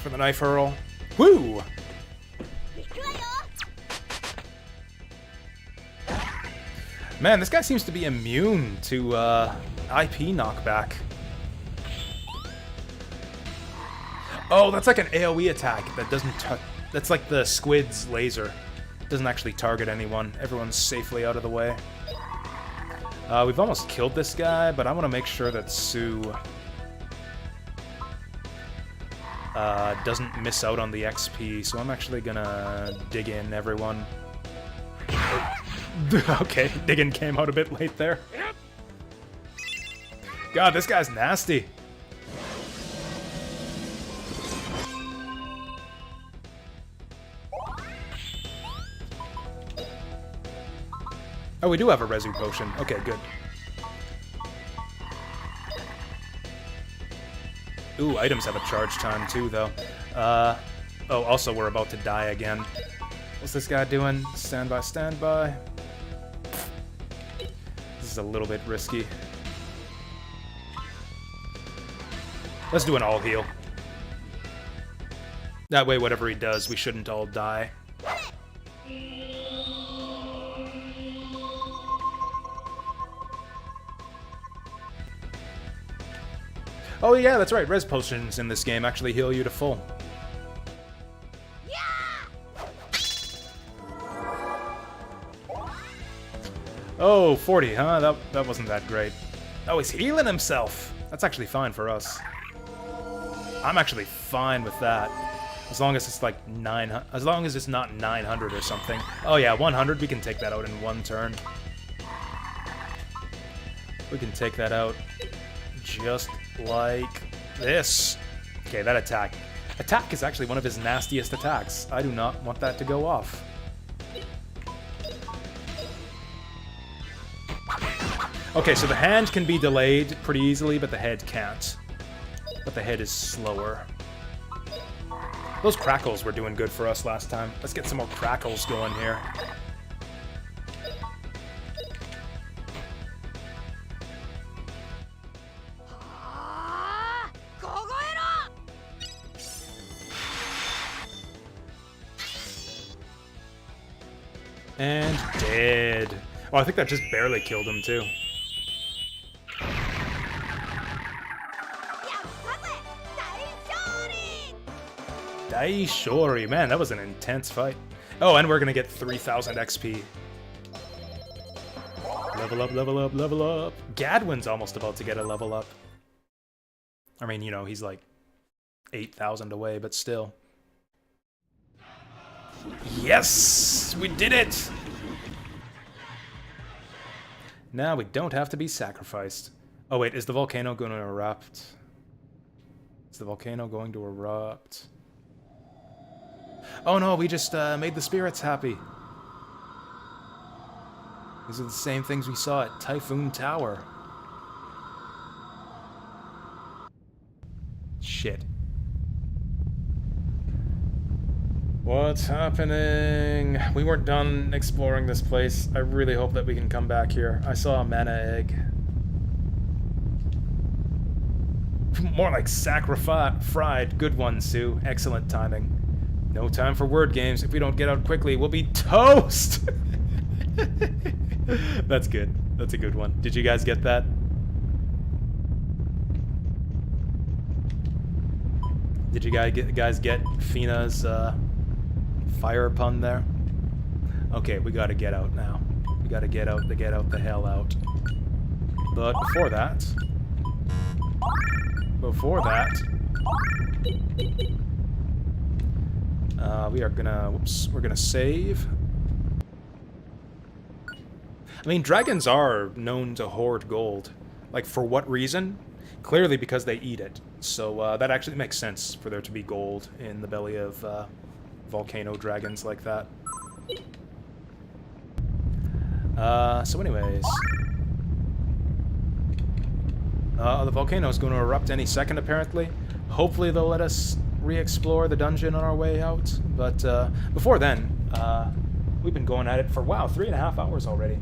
S1: For the knife hurl. Woo! Man, this guy seems to be immune to IP knockback. Oh, that's like an AoE attack that doesn't that's like the squid's laser. Doesn't actually target anyone. Everyone's safely out of the way. We've almost killed this guy, but I want to make sure that Sue doesn't miss out on the XP, so I'm actually gonna dig in everyone. Okay, digging came out a bit late there. God, this guy's nasty. Oh, we do have a Resu potion. Okay, good. Ooh, items have a charge time too, though. Oh, also we're about to die again. What's this guy doing? Stand by, stand by. This is a little bit risky. Let's do an all heal. That way, whatever he does, we shouldn't all die. Oh yeah, that's right. Res potions in this game actually heal you to full. Oh, 40, huh? That wasn't that great. Oh, he's healing himself. That's actually fine for us. I'm actually fine with that. As long as it's like 900, as long as it's not 900 or something. Oh yeah, 100, we can take that out in one turn. We can take that out just like this. Okay, that attack. Attack is actually one of his nastiest attacks. I do not want that to go off. Okay, so the hand can be delayed pretty easily, but the head can't. But the head is slower. Those crackles were doing good for us last time. Let's get some more crackles going here. And dead. Oh, I think that just barely killed him, too. Daishori, man, that was an intense fight. Oh, and we're gonna get 3,000 XP. Level up, level up, level up. Gadwin's almost about to get a level up. I mean, you know, he's like 8,000 away, but still. Yes! We did it! Now we don't have to be sacrificed. Oh wait, is the volcano going to erupt? Is the volcano going to erupt? Oh no, we just made the spirits happy. These are the same things we saw at Typhoon Tower. Shit. What's happening? We weren't done exploring this place. I really hope that we can come back here. I saw a mana egg. More like fried. Good one, Sue. Excellent timing. No time for word games. If we don't get out quickly, we'll be toast! That's good. That's a good one. Did you guys get that? Did you guys get Fina's fire pun there? Okay, we gotta get out now. We gotta get out the hell out. But before that... we're gonna save. I mean, dragons are known to hoard gold. Like, for what reason? Clearly because they eat it. So that actually makes sense for there to be gold in the belly of volcano dragons like that. So anyways... the volcano is going to erupt any second, apparently. Hopefully they'll let us re-explore the dungeon on our way out. But before then, we've been going at it for, wow, 3.5 hours already.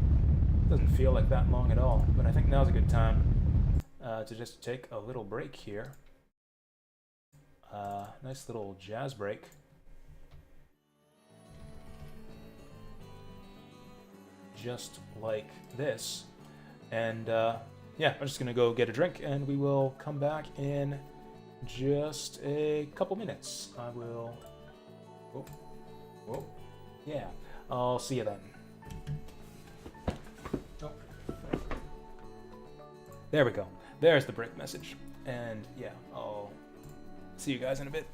S1: Doesn't feel like that long at all. But I think now's a good time to just take a little break here. Nice little jazz break. Just like this. And yeah, I'm just gonna go get a drink and we will come back in just a couple minutes. I will... Whoa. Yeah, I'll see you then. Oh. There we go. There's the break message. And yeah, I'll see you guys in a bit.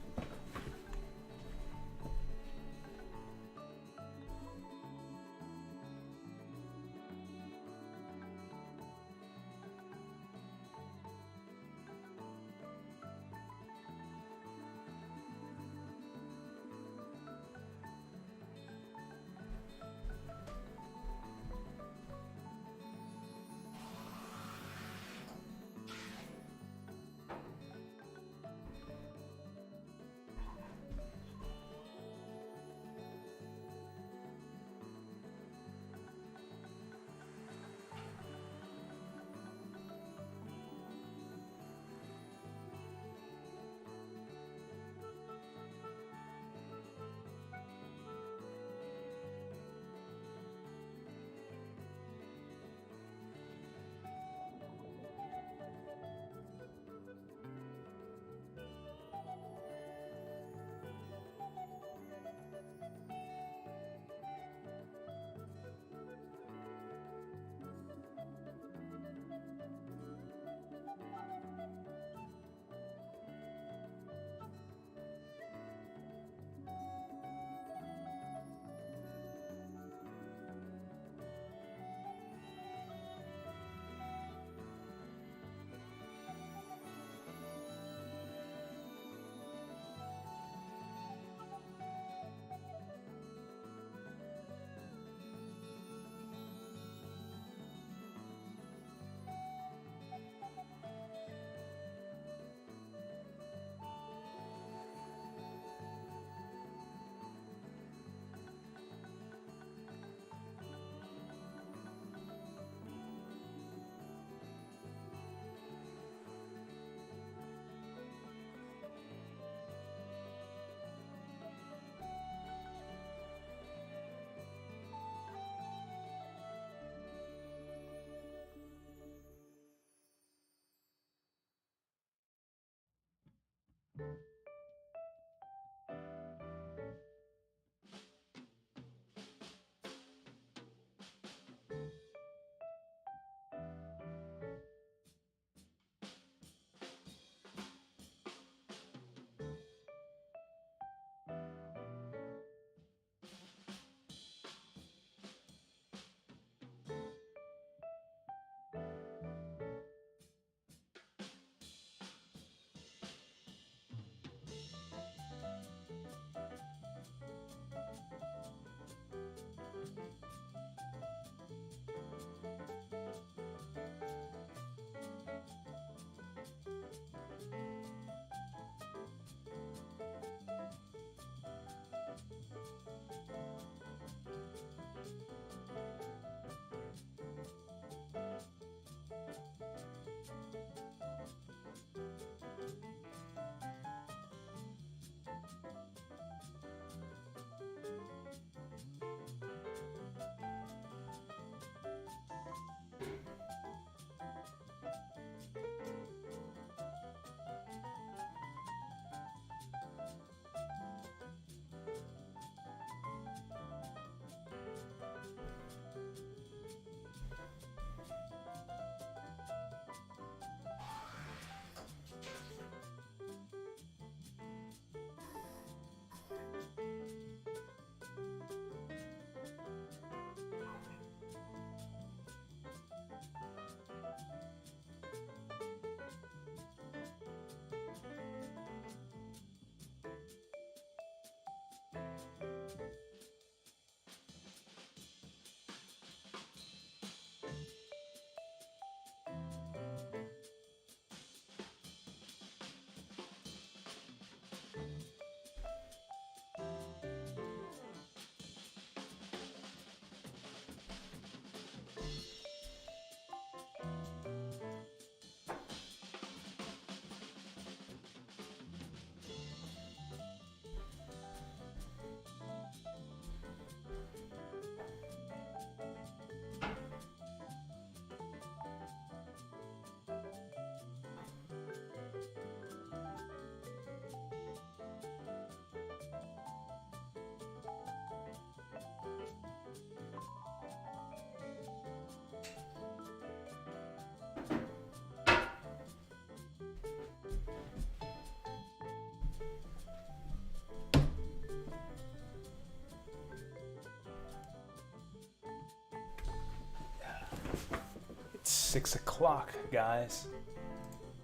S1: It's 6 o'clock, guys.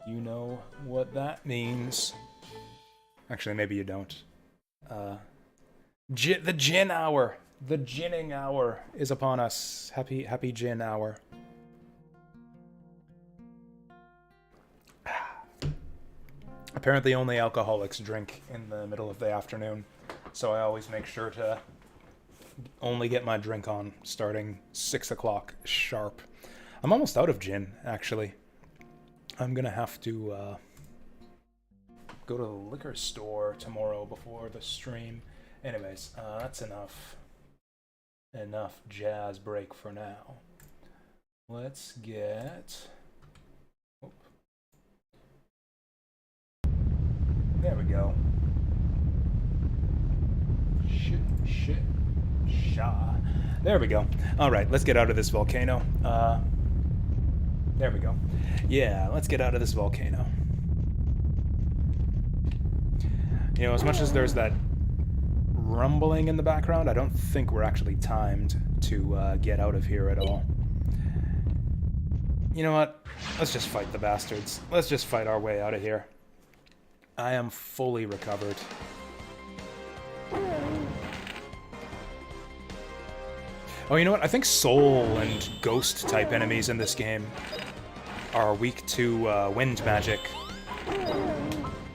S1: You know what that means. Actually, maybe you don't. The gin hour. The ginning hour is upon us. Happy gin hour. Apparently only alcoholics drink in the middle of the afternoon, so I always make sure to only get my drink on starting 6 o'clock sharp. I'm almost out of gin, actually. I'm gonna have to go to the liquor store tomorrow before the stream. Anyways, that's enough jazz break for now. Let's get... Oh. There we go. Shit. Sha. There we go. Alright, let's get out of this volcano. There we go. Yeah, let's get out of this volcano. You know, as much as there's that rumbling in the background, I don't think we're actually timed to get out of here at all. You know what? Let's just fight the bastards. Let's just fight our way out of here. I am fully recovered. Oh, you know what? I think soul and ghost type enemies in this game are weak to wind magic.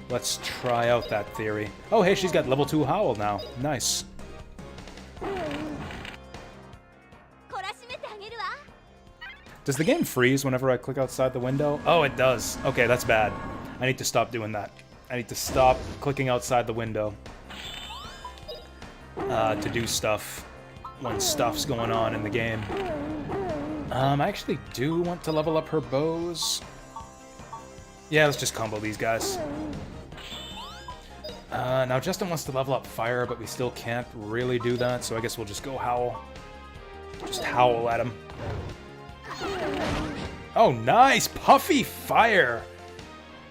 S1: Let's try out that theory. Oh, hey, she's got level 2 Howl now. Nice. Does the game freeze whenever I click outside the window? Oh, it does. Okay, that's bad. I need to stop doing that. I need to stop clicking outside the window to do stuff when stuff's going on in the game. I actually do want to level up her bows. Yeah, let's just combo these guys. Now Justin wants to level up fire, but we still can't really do that, so I guess we'll just go howl. Just howl at him. Oh, nice! Puffy fire!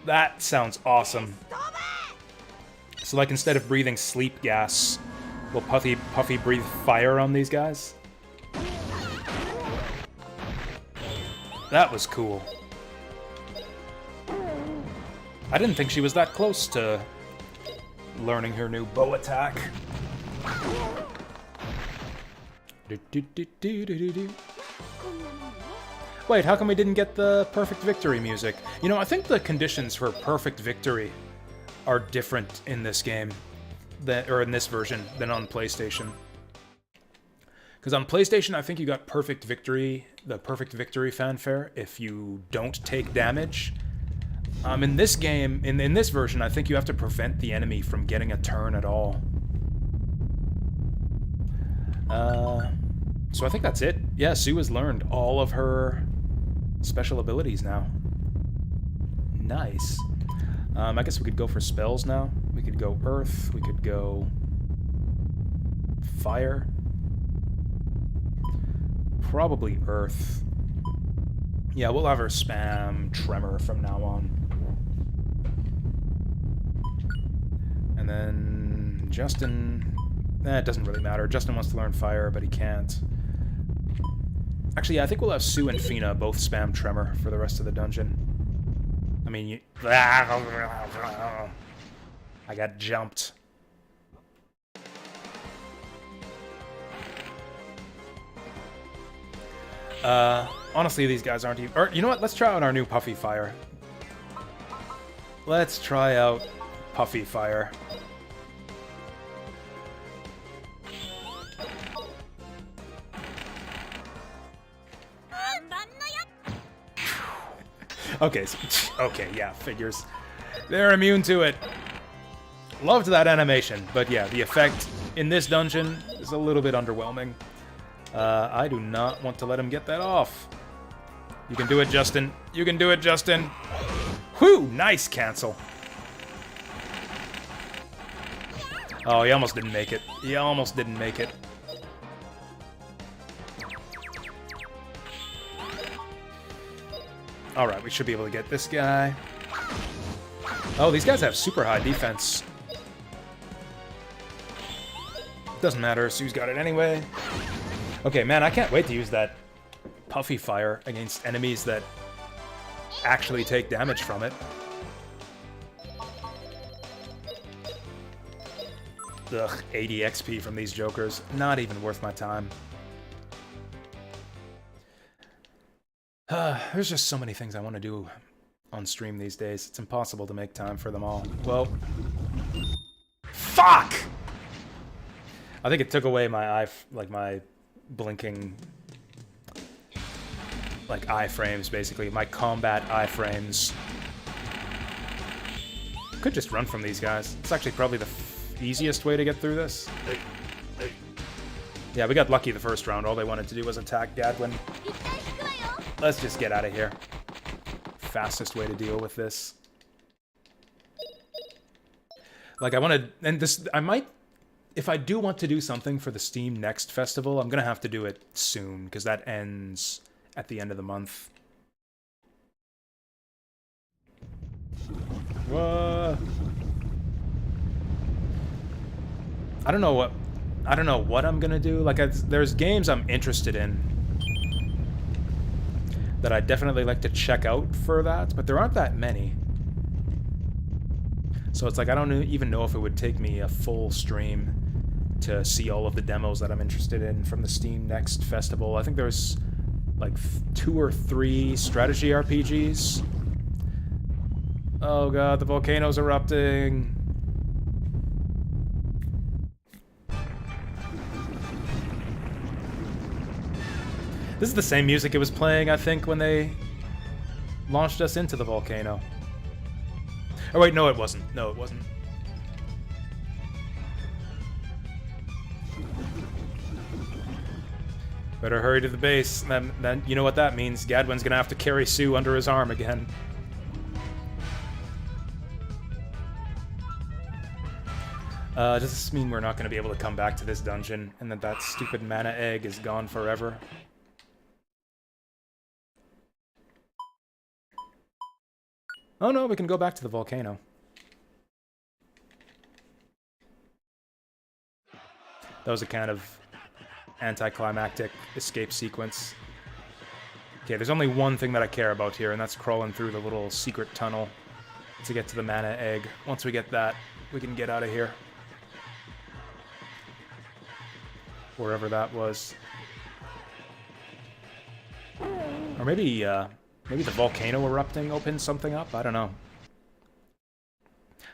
S1: That sounds awesome. So, like, instead of breathing sleep gas, will Puffy breathe fire on these guys? That was cool. I didn't think she was that close to learning her new bow attack. Wait, how come we didn't get the perfect victory music? You know, I think the conditions for perfect victory are different in this game, or in this version, than on PlayStation. Because on PlayStation, I think you got perfect victory, the perfect victory fanfare, if you don't take damage. In this game, in this version, I think you have to prevent the enemy from getting a turn at all. So I think that's it. Yeah, Sue has learned all of her special abilities now. Nice. I guess we could go for spells now. We could go Earth. We could go Fire. Probably Earth. Yeah, we'll have her spam Tremor from now on. And then Justin... it doesn't really matter. Justin wants to learn Fire, but he can't. Actually, yeah, I think we'll have Sue and Fina both spam Tremor for the rest of the dungeon. I mean, you... I got jumped. Honestly, these guys aren't even... Or, you know what? Let's try out our new Puffy Fire. Let's try out Puffy Fire. Okay, okay, yeah, figures. They're immune to it. Loved that animation, but yeah, the effect in this dungeon is a little bit underwhelming. I do not want to let him get that off. You can do it, Justin. You can do it, Justin. Whew, nice cancel. Oh, he almost didn't make it. He almost didn't make it. Alright, we should be able to get this guy. Oh, these guys have super high defense. Doesn't matter, Sue's got it anyway. Okay, man, I can't wait to use that Puffy Fire against enemies that actually take damage from it. Ugh, 80 XP from these jokers. Not even worth my time. There's just so many things I want to do on stream these days. It's impossible to make time for them all. Well... Fuck! I think it took away my my blinking... like, iframes, basically. My combat iframes. Could just run from these guys. It's actually probably the easiest way to get through this. Yeah, we got lucky the first round. All they wanted to do was attack Gadwin. Let's just get out of here. Fastest way to deal with this. Like, I want to... And this... I might... If I do want to do something for the Steam Next Festival, I'm going to have to do it soon, because that ends at the end of the month. Whoa. I don't know what I'm going to do. Like, there's games I'm interested in that I'd definitely like to check out for that, but there aren't that many. So it's like, I don't even know if it would take me a full stream to see all of the demos that I'm interested in from the Steam Next Festival. I think there's like 2 or 3 strategy RPGs. Oh god, the volcano's erupting. This is the same music it was playing, I think, when they launched us into the volcano. Oh wait, no it wasn't. No, it wasn't. Better hurry to the base. Then you know what that means. Gadwin's gonna have to carry Sue under his arm again. Does this mean we're not going to be able to come back to this dungeon, and that stupid mana egg is gone forever? Oh no, we can go back to the volcano. That was a kind of anticlimactic escape sequence. Okay, there's only one thing that I care about here, and that's crawling through the little secret tunnel to get to the mana egg. Once we get that, we can get out of here. Wherever that was. Or maybe the volcano erupting opens something up? I don't know.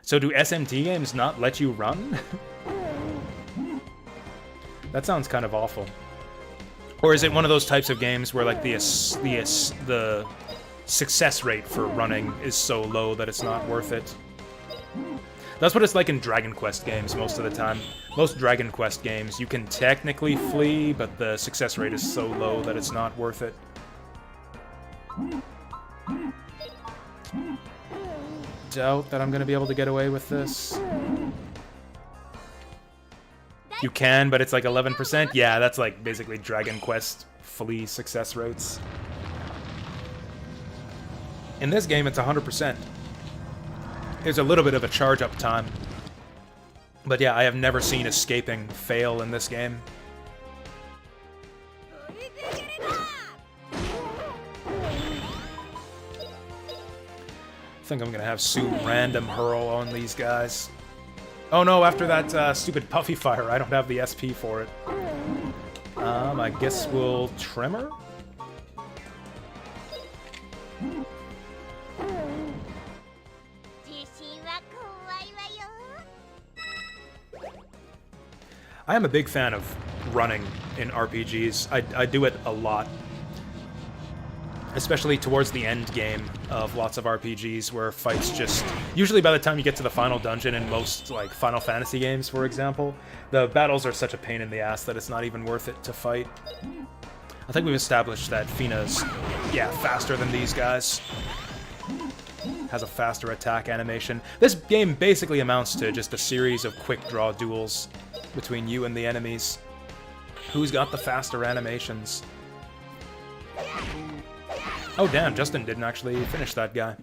S1: So do SMT games not let you run? That sounds kind of awful. Or is it one of those types of games where like the success rate for running is so low that it's not worth it? That's what it's like in Dragon Quest games most of the time. Most Dragon Quest games, you can technically flee, but the success rate is so low that it's not worth it. Doubt that I'm going to be able to get away with this. You can, but it's like 11%. Yeah, that's like basically Dragon Quest flee success rates. In this game, it's 100%. There's a little bit of a charge-up time. But yeah, I have never seen escaping fail in this game. I think I'm gonna have Sue random hurl on these guys. Oh no, after that stupid puffy fire, I don't have the SP for it. I guess we'll Tremor? I am a big fan of running in RPGs. I do it a lot. Especially towards the end game of lots of RPGs where fights just... Usually by the time you get to the final dungeon in most, like, Final Fantasy games, for example, the battles are such a pain in the ass that it's not even worth it to fight. I think we've established that Fina's, yeah, faster than these guys. Has a faster attack animation. This game basically amounts to just a series of quick draw duels between you and the enemies. Who's got the faster animations? Oh damn, Justin didn't actually finish that guy.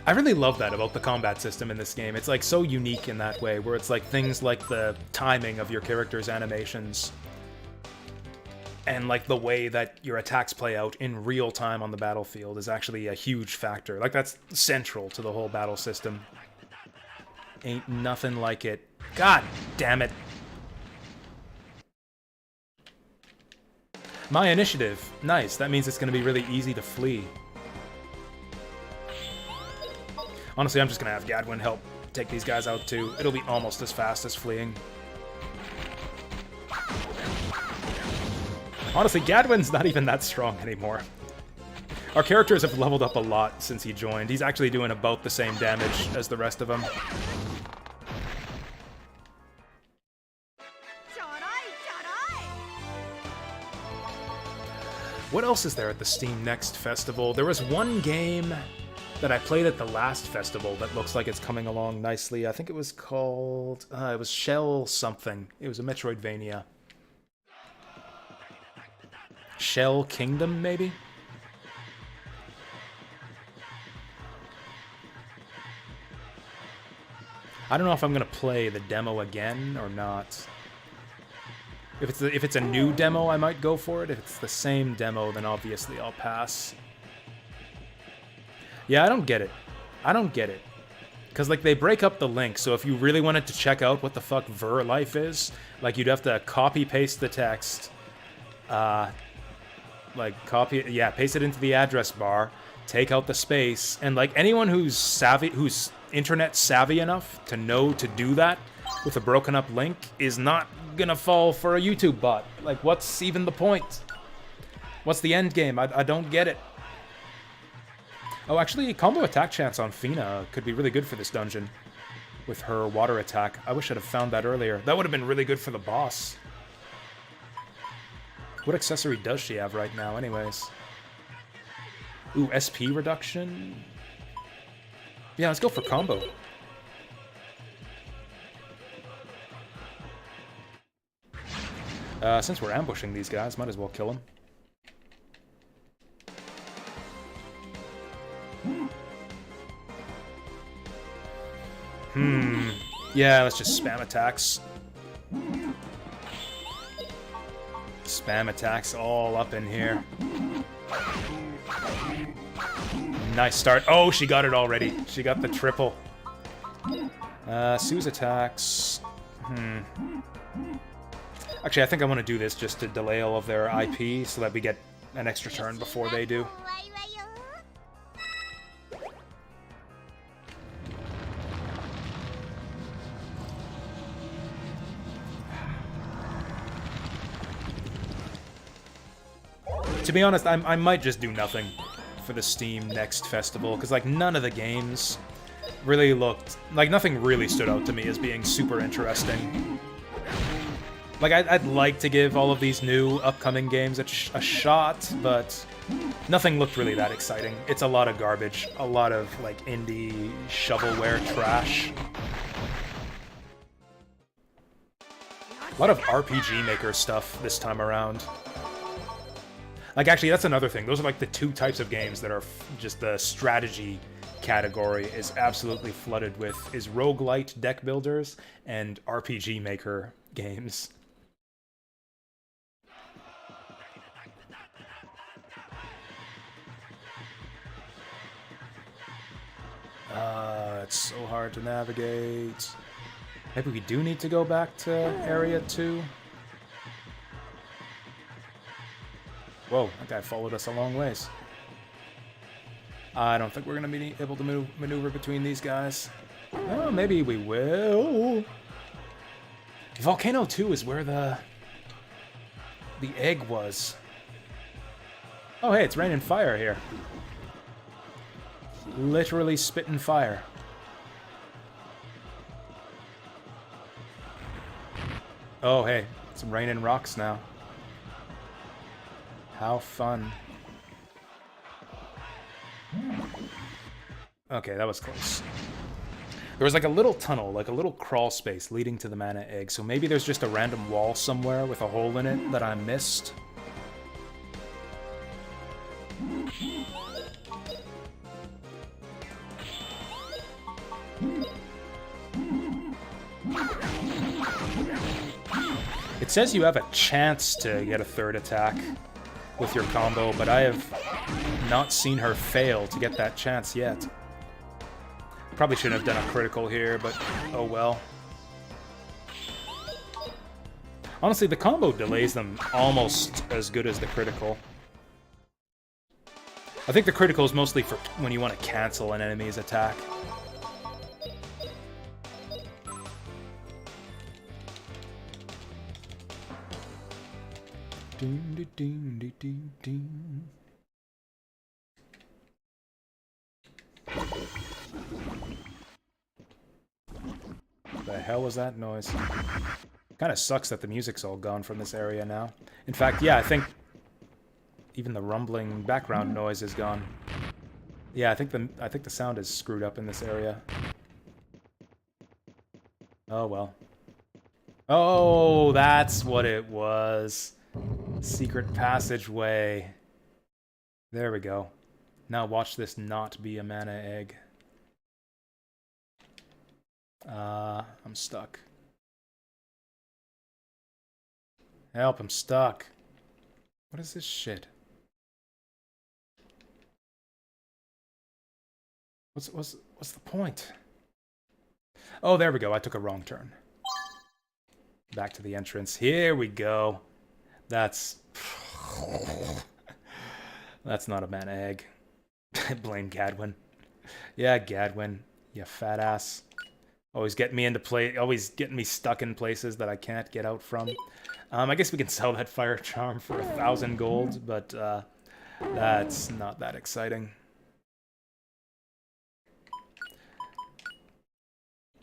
S1: I really love that about the combat system in this game. It's like so unique in that way, where it's like things like the timing of your character's animations and like the way that your attacks play out in real time on the battlefield is actually a huge factor. Like that's central to the whole battle system. Ain't nothing like it. God damn it. My initiative. Nice. That means it's going to be really easy to flee. Honestly, I'm just going to have Gadwin help take these guys out too. It'll be almost as fast as fleeing. Honestly, Gadwin's not even that strong anymore. Our characters have leveled up a lot since he joined. He's actually doing about the same damage as the rest of them. What else is there at the Steam Next Festival? There was one game that I played at the last festival that looks like it's coming along nicely. I think it was called... it was Shell something. It was a Metroidvania. Shell Kingdom, maybe? I don't know if I'm going to play the demo again or not. If it's a new demo, I might go for it. If it's the same demo, then obviously I'll pass. Yeah, I don't get it. I don't get it. Because, like, they break up the link, so if you really wanted to check out what the fuck Ver Life is, like, you'd have to copy-paste the text. Paste it into the address bar, take out the space, and, like, anyone who's savvy, who's internet savvy enough to know to do that with a broken up link is not gonna fall for a YouTube bot. Like, what's even the point? What's the end game? I don't get it. Oh, actually, combo attack chance on Fina could be really good for this dungeon with her water attack. I wish I'd have found that earlier. That would have been really good for the boss. What accessory does she have right now, anyways? Ooh, SP reduction? Yeah, let's go for combo. Since we're ambushing these guys, might as well kill them. Yeah, let's just spam attacks. Spam attacks all up in here. Nice start. Oh, she got it already. She got the triple. Sue's attacks. Actually, I think I want to do this just to delay all of their IP so that we get an extra turn before they do. To be honest, I might just do nothing for the Steam Next Festival, because, like, none of the games really looked... Like, nothing really stood out to me as being super interesting. Like, I'd like to give all of these new upcoming games a shot, but nothing looked really that exciting. It's a lot of garbage, a lot of, like, indie shovelware trash. A lot of RPG Maker stuff this time around. Like, actually, that's another thing. Those are, like, the two types of games that are just the strategy category is absolutely flooded with, is roguelite deck builders and RPG Maker games. It's so hard to navigate. Maybe we do need to go back to Area 2. Whoa, that guy followed us a long ways. I don't think we're going to be able to maneuver between these guys. Oh, maybe we will. Volcano 2 is where the egg was. Oh, hey, it's raining fire here. Literally spitting fire. Oh, hey, it's raining rocks now. How fun. Okay, that was close. There was like a little tunnel, like a little crawl space leading to the mana egg, so maybe there's just a random wall somewhere with a hole in it that I missed. It says you have a chance to get a third attack with your combo, but I have not seen her fail to get that chance yet. Probably shouldn't have done a critical here, but oh well. Honestly, the combo delays them almost as good as the critical. I think the critical is mostly for when you want to cancel an enemy's attack. The hell was that noise? Kind of sucks that the music's all gone from this area now. In fact, yeah, I think even the rumbling background noise is gone. Yeah, I think the sound is screwed up in this area. Oh well. Oh, that's what it was. Secret passageway. There we go. Now watch this not be a mana egg. I'm stuck. Help, I'm stuck. What is this shit? What's the point? Oh, there we go. I took a wrong turn. Back to the entrance. Here we go. That's not a mana egg. Blame Gadwin. Yeah, Gadwin. You fat ass. Always getting me stuck in places that I can't get out from. I guess we can sell that fire charm for 1,000 gold, but that's not that exciting.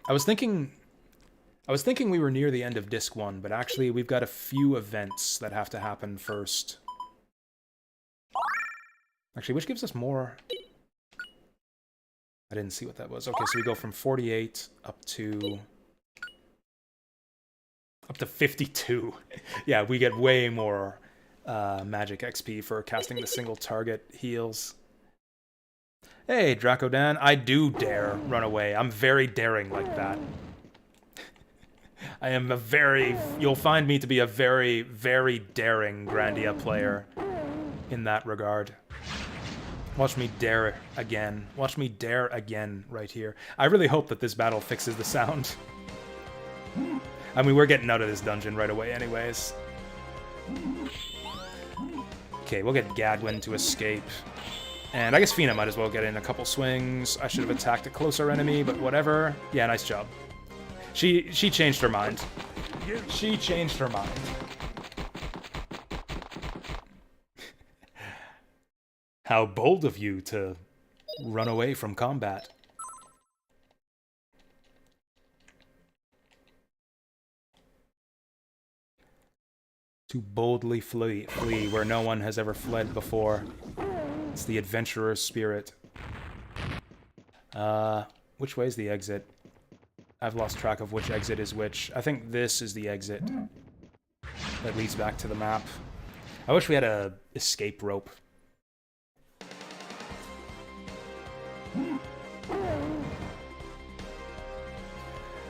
S1: I was thinking we were near the end of Disc 1, but actually we've got a few events that have to happen first. Actually, which gives us more... I didn't see what that was. Okay, so we go from 48 up to 52. Yeah, we get way more magic XP for casting the single target heals. Hey, Dracodan, I do dare run away. I'm very daring like that. I am you'll find me to be a very, very daring Grandia player in that regard. Watch me dare again. Watch me dare again right here. I really hope that this battle fixes the sound. I mean, we're getting out of this dungeon right away anyways. Okay, we'll get Gadwin to escape. And I guess Fina might as well get in a couple swings. I should have attacked a closer enemy, but whatever. Yeah, nice job. She changed her mind. She changed her mind. How bold of you to run away from combat. To boldly flee where no one has ever fled before. It's the adventurer's spirit. Which way is the exit? I've lost track of which exit is which. I think this is the exit that leads back to the map. I wish we had a escape rope.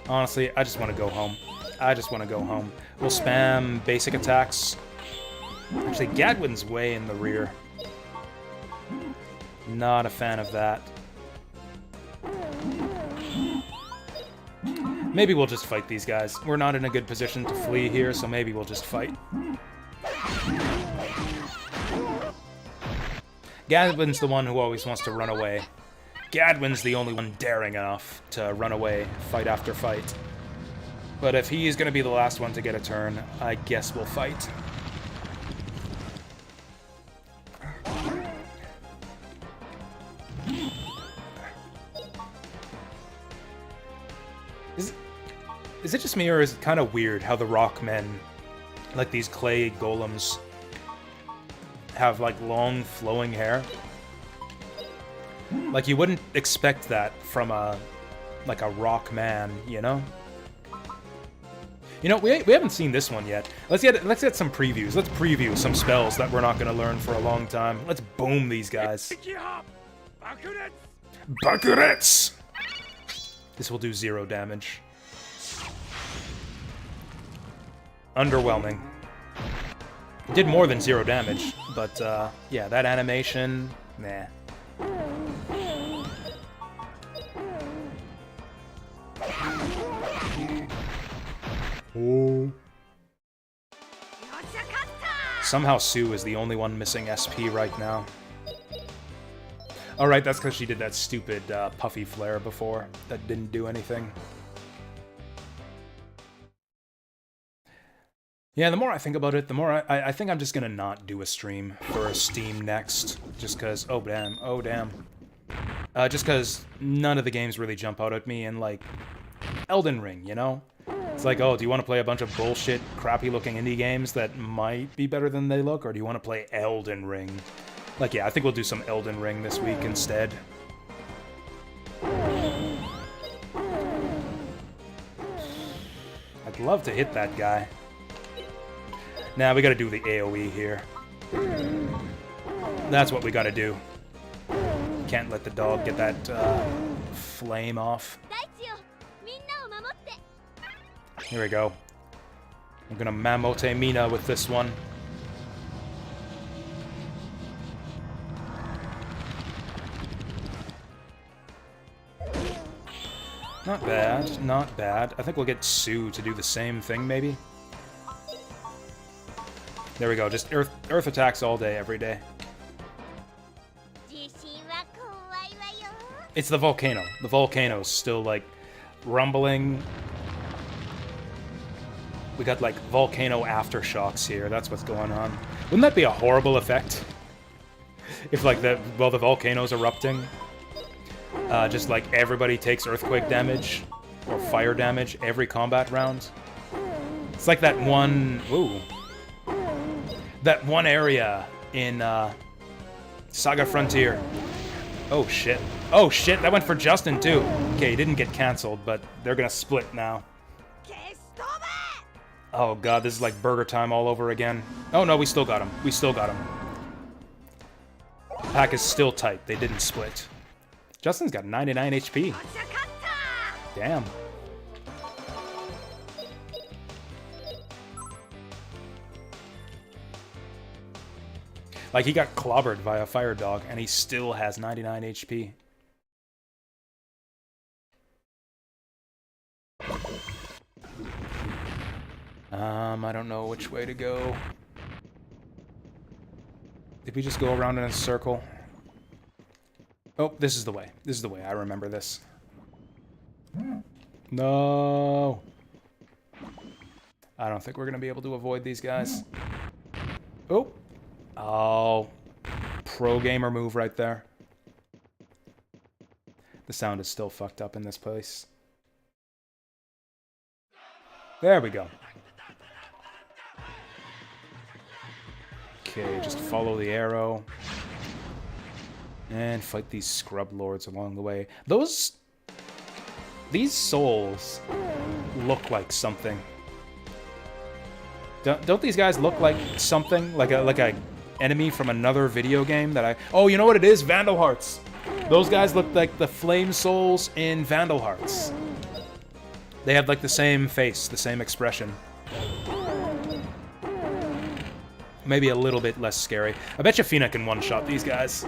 S1: Honestly, I just want to go home. I just want to go home. We'll spam basic attacks. Actually, Gadwin's way in the rear. Not a fan of that. Maybe we'll just fight these guys. We're not in a good position to flee here, so maybe we'll just fight. Gadwin's the one who always wants to run away. Gadwin's the only one daring enough to run away, fight after fight. But if he's going to be the last one to get a turn, I guess we'll fight. Is it just me, or is it kind of weird how the rock men, like these clay golems, have like long flowing hair? Like you wouldn't expect that from a rock man, you know? You know, we haven't seen this one yet. Let's get some previews. Let's preview some spells that we're not going to learn for a long time. Let's boom these guys. Bakuhatsu! This will do 0 damage. Underwhelming. It did more than 0 damage, but yeah, that animation, nah. Oh. Somehow Sue is the only one missing SP right now. Alright, that's because she did that stupid puffy flare before that didn't do anything. Yeah, the more I think about it, the more I think I'm just gonna not do a stream for Steam next. Just cause, oh damn. Just cause none of the games really jump out at me, and like, Elden Ring, you know? It's like, oh, do you want to play a bunch of bullshit, crappy-looking indie games that might be better than they look, or do you want to play Elden Ring? Like, yeah, I think we'll do some Elden Ring this week instead. I'd love to hit that guy. Nah, we gotta do the AoE here. That's what we gotta do. Can't let the dog get that flame off. Here we go. I'm gonna Mamote Mina with this one. Not bad, not bad. I think we'll get Sue to do the same thing, maybe. There we go, just earth attacks all day, every day. It's the volcano. The volcano's still, like, rumbling. We got, like, volcano aftershocks here. That's what's going on. Wouldn't that be a horrible effect? If, like, while the volcano's erupting, just, like, everybody takes earthquake damage or fire damage every combat round. It's like that one... Ooh. That one area in Saga Frontier Oh, shit. Oh, shit, that went for Justin, too. Okay, he didn't get canceled, but they're gonna split now. Oh, God, this is like burger time all over again. Oh, no, we still got him. We still got him. Pack is still tight. They didn't split. Justin's got 99 HP. Damn. Like, he got clobbered by a fire dog, and he still has 99 HP. I don't know which way to go. Did we just go around in a circle? Oh, this is the way. This is the way. I remember this. No. I don't think we're going to be able to avoid these guys. Oh. Oh. Pro gamer move right there. The sound is still fucked up in this place. There we go. Okay, just follow the arrow. And fight these scrub lords along the way. These souls look like something. Don't these guys look like something? Like a enemy from another video game that I... Oh, you know what it is? Vandal Hearts. Those guys look like the flame souls in Vandal Hearts. They have like the same face, the same expression. Maybe a little bit less scary. I bet you Fina can one-shot these guys.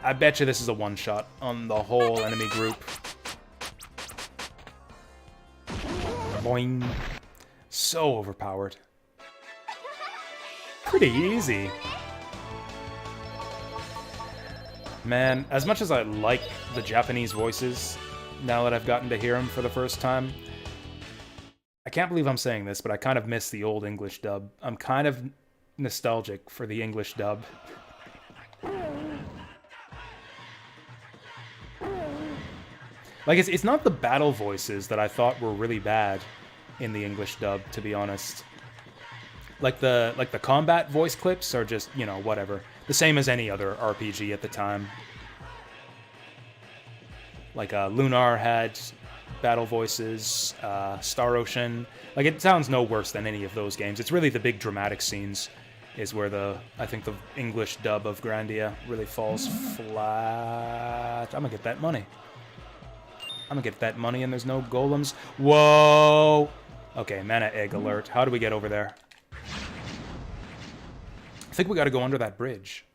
S1: I bet you this is a one-shot on the whole enemy group. Boing. So overpowered. Pretty easy. Man, as much as I like the Japanese voices, now that I've gotten to hear them for the first time, I can't believe I'm saying this, but I kind of miss the old English dub. I'm kind of nostalgic for the English dub. Like, it's not the battle voices that I thought were really bad in the English dub, to be honest. Like the combat voice clips are just, you know, whatever. The same as any other RPG at the time. Like, Lunar had battle voices, Star Ocean. Like, it sounds no worse than any of those games. It's really the big dramatic scenes is where I think the English dub of Grandia really falls flat. I'm gonna get that money. I'm gonna get that money and there's no golems. Whoa! Okay, mana egg alert. How do we get over there? I think we gotta go under that bridge.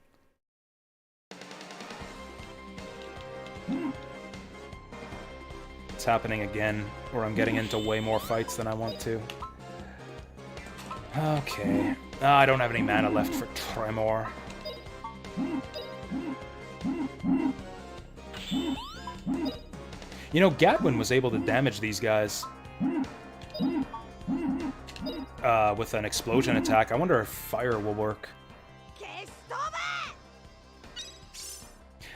S1: It's happening again, or I'm getting into way more fights than I want to. Okay. I don't have any mana left for Tremor. You know, Gadwin was able to damage these guys with an explosion attack. I wonder if fire will work.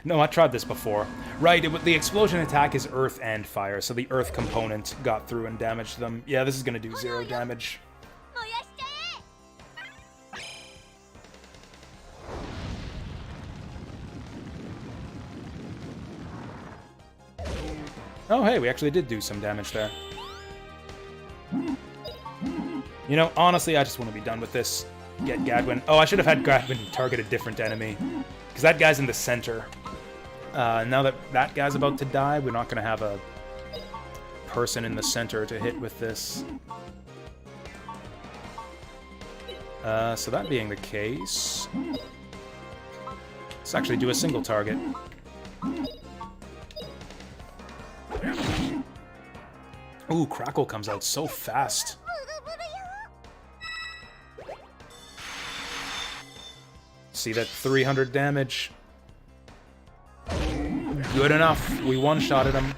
S1: No, I tried this before. Right, the explosion attack is earth and fire, so the earth component got through and damaged them. Yeah, this is gonna do 0 damage. Oh, hey, we actually did do some damage there. You know, honestly, I just want to be done with this. Get Gadwin. Oh, I should have had Gadwin target a different enemy. Because that guy's in the center. Now that that guy's about to die, we're not going to have a person in the center to hit with this. So that being the case... let's actually do a single target. Ooh, Crackle comes out so fast. See that 300 damage? Good enough. We one-shotted him.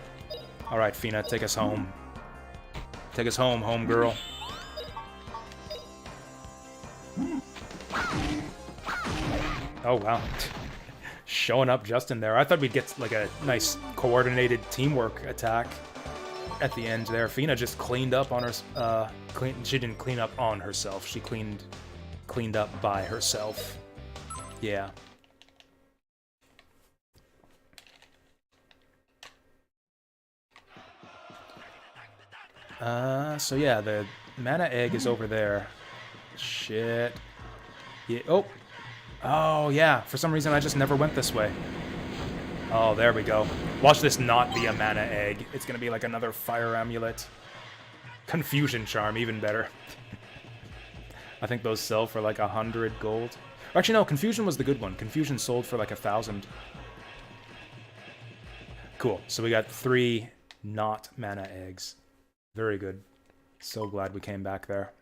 S1: Alright, Fina, take us home. Take us home, homegirl. Oh, wow. Showing up just in there. I thought we'd get like a nice coordinated teamwork attack at the end there. Fina just cleaned up on her... she didn't clean up on herself. She cleaned up by herself. Yeah. So yeah, the mana egg is over there. Shit. Yeah. Oh. Oh, yeah. For some reason, I just never went this way. Oh, there we go. Watch this not be a mana egg. It's gonna be like another fire amulet. Confusion charm, even better. I think those sell for like 100 gold. Actually, no, confusion was the good one. Confusion sold for like 1,000. Cool. So we got 3 not mana eggs. Very good. So glad we came back there.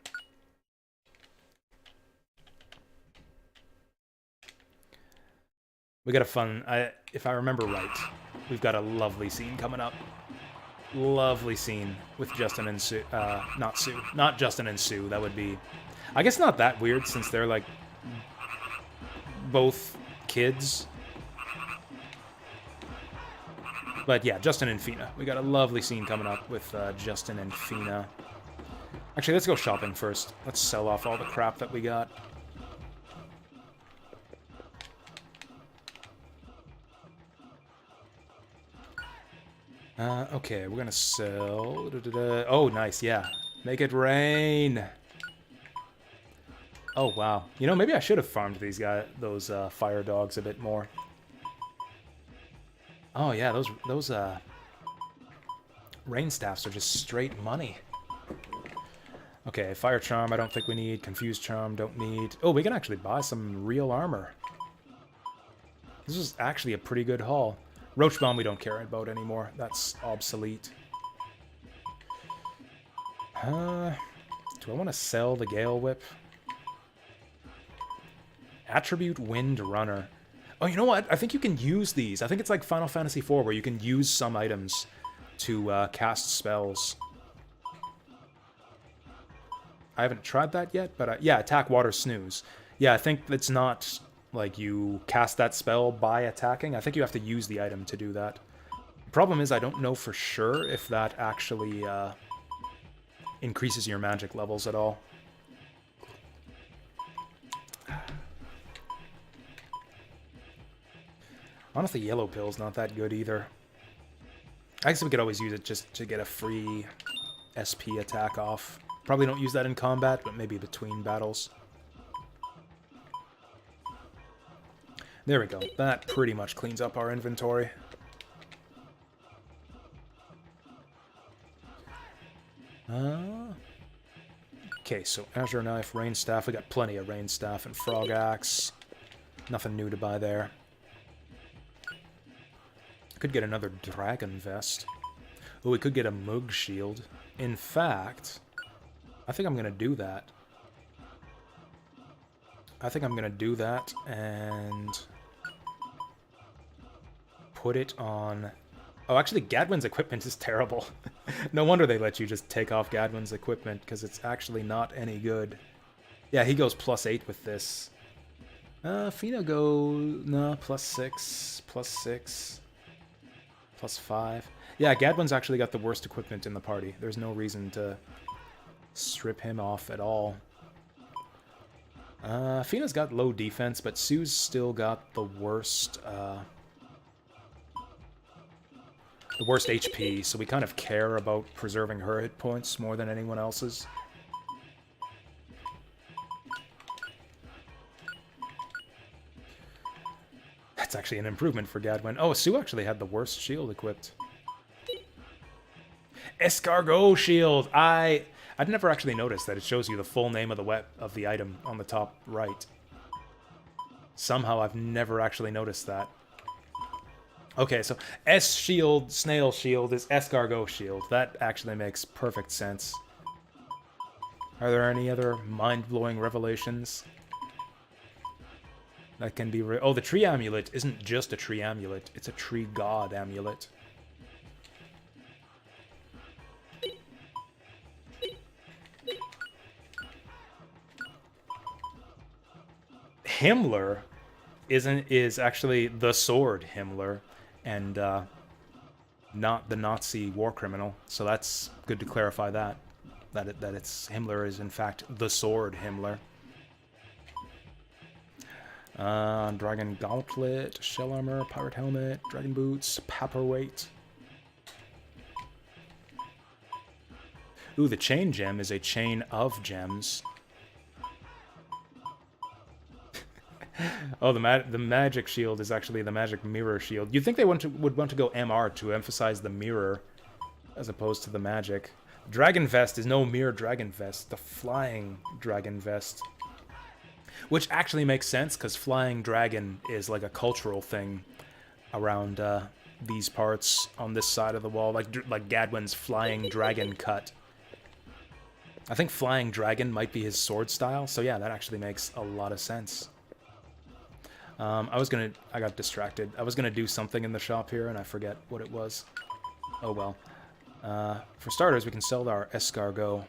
S1: We got a fun... if I remember right, we've got a lovely scene coming up. Lovely scene with Justin and Sue. Not Sue. Not Justin and Sue. That would be... I guess not that weird since they're like... both kids. But yeah, Justin and Fina. We got a lovely scene coming up with Justin and Fina. Actually, let's go shopping first. Let's sell off all the crap that we got. Okay, we're gonna sell... Oh, nice, yeah. Make it rain! Oh, wow. You know, maybe I should have farmed those fire dogs a bit more. Oh, yeah, those rain staffs are just straight money. Okay, fire charm, I don't think we need. Confused charm, don't need. Oh, we can actually buy some real armor. This is actually a pretty good haul. Roach Bomb we don't care about anymore. That's obsolete. Do I want to sell the Gale Whip? Attribute Wind Runner. Oh, you know what? I think you can use these. I think it's like Final Fantasy IV where you can use some items to cast spells. I haven't tried that yet, but yeah, Attack Water Snooze. Yeah, I think it's not... like, you cast that spell by attacking. I think you have to use the item to do that. The problem is I don't know for sure if that actually increases your magic levels at all. Honestly, Yellow Pill's not that good either. I guess we could always use it just to get a free SP attack off. Probably don't use that in combat, but maybe between battles. There we go. That pretty much cleans up our inventory. Okay, so Azure Knife, Rain Staff. We got plenty of Rain Staff and Frog Axe. Nothing new to buy there. Could get another Dragon Vest. Oh, we could get a Mug Shield. In fact, I think I'm going to do that. I think I'm going to do that and put it on... Oh, actually, Gadwin's equipment is terrible. No wonder they let you just take off Gadwin's equipment, because it's actually not any good. Yeah, he goes +8 with this. Fina goes... No, +6, +6, +5. Yeah, Gadwin's actually got the worst equipment in the party. There's no reason to strip him off at all. Fina's got low defense, but Sue's still got the worst HP, so we kind of care about preserving her hit points more than anyone else's. That's actually an improvement for Gadwin. Oh, Sue actually had the worst shield equipped. Escargot shield! I'd never actually noticed that it shows you the full name of the item on the top right. Somehow I've never actually noticed that. Okay, so S shield, snail shield is escargot shield. That actually makes perfect sense. Are there any other mind-blowing revelations that can be... Oh, the tree amulet isn't just a tree amulet. It's a tree god amulet. Himmler is actually the sword Himmler, and not the Nazi war criminal. So that's good to clarify that it's Himmler is in fact the sword Himmler. Dragon gauntlet, shell armor, pirate helmet, dragon boots, paperweight. Ooh, the chain gem is a chain of gems. Oh, the magic shield is actually the magic mirror shield. You'd think they would want to go MR to emphasize the mirror as opposed to the magic. Dragon Vest is no mere Dragon Vest. The Flying Dragon Vest. Which actually makes sense, because Flying Dragon is like a cultural thing around these parts on this side of the wall. Like Gadwin's Flying Dragon cut. I think Flying Dragon might be his sword style, so yeah, that actually makes a lot of sense. I got distracted. I was gonna do something in the shop here, and I forget what it was. Oh well. For starters, we can sell our escargot.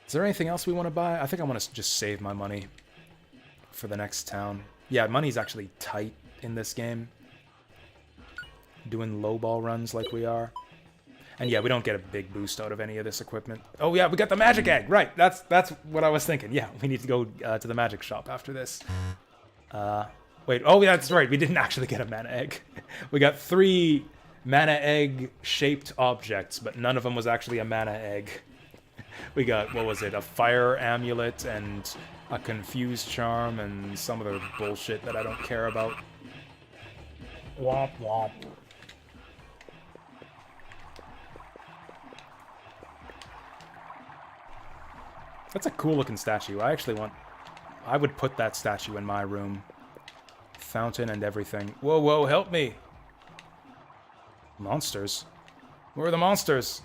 S1: Is there anything else we want to buy? I think I want to just save my money for the next town. Yeah, money's actually tight in this game. Doing lowball runs like we are. And yeah, we don't get a big boost out of any of this equipment. Oh yeah, we got the magic egg! Right, that's what I was thinking. Yeah, we need to go to the magic shop after this. Wait, oh yeah, that's right, we didn't actually get a mana egg. We got 3 mana egg-shaped objects, but none of them was actually a mana egg. We got, what was it, a fire amulet and a confused charm and some other bullshit that I don't care about. Womp womp. That's a cool looking statue. I would put that statue in my room. Fountain and everything. Whoa, whoa, help me! Monsters? Where are the monsters?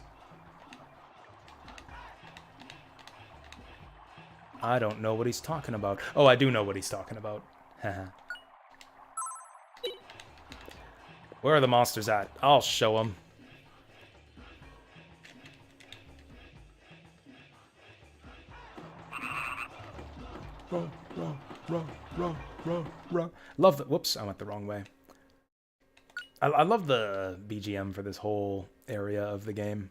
S1: I don't know what he's talking about. Oh, I do know what he's talking about. Where are the monsters at? I'll show them. Love the... Whoops, I went the wrong way. I love the BGM for this whole area of the game.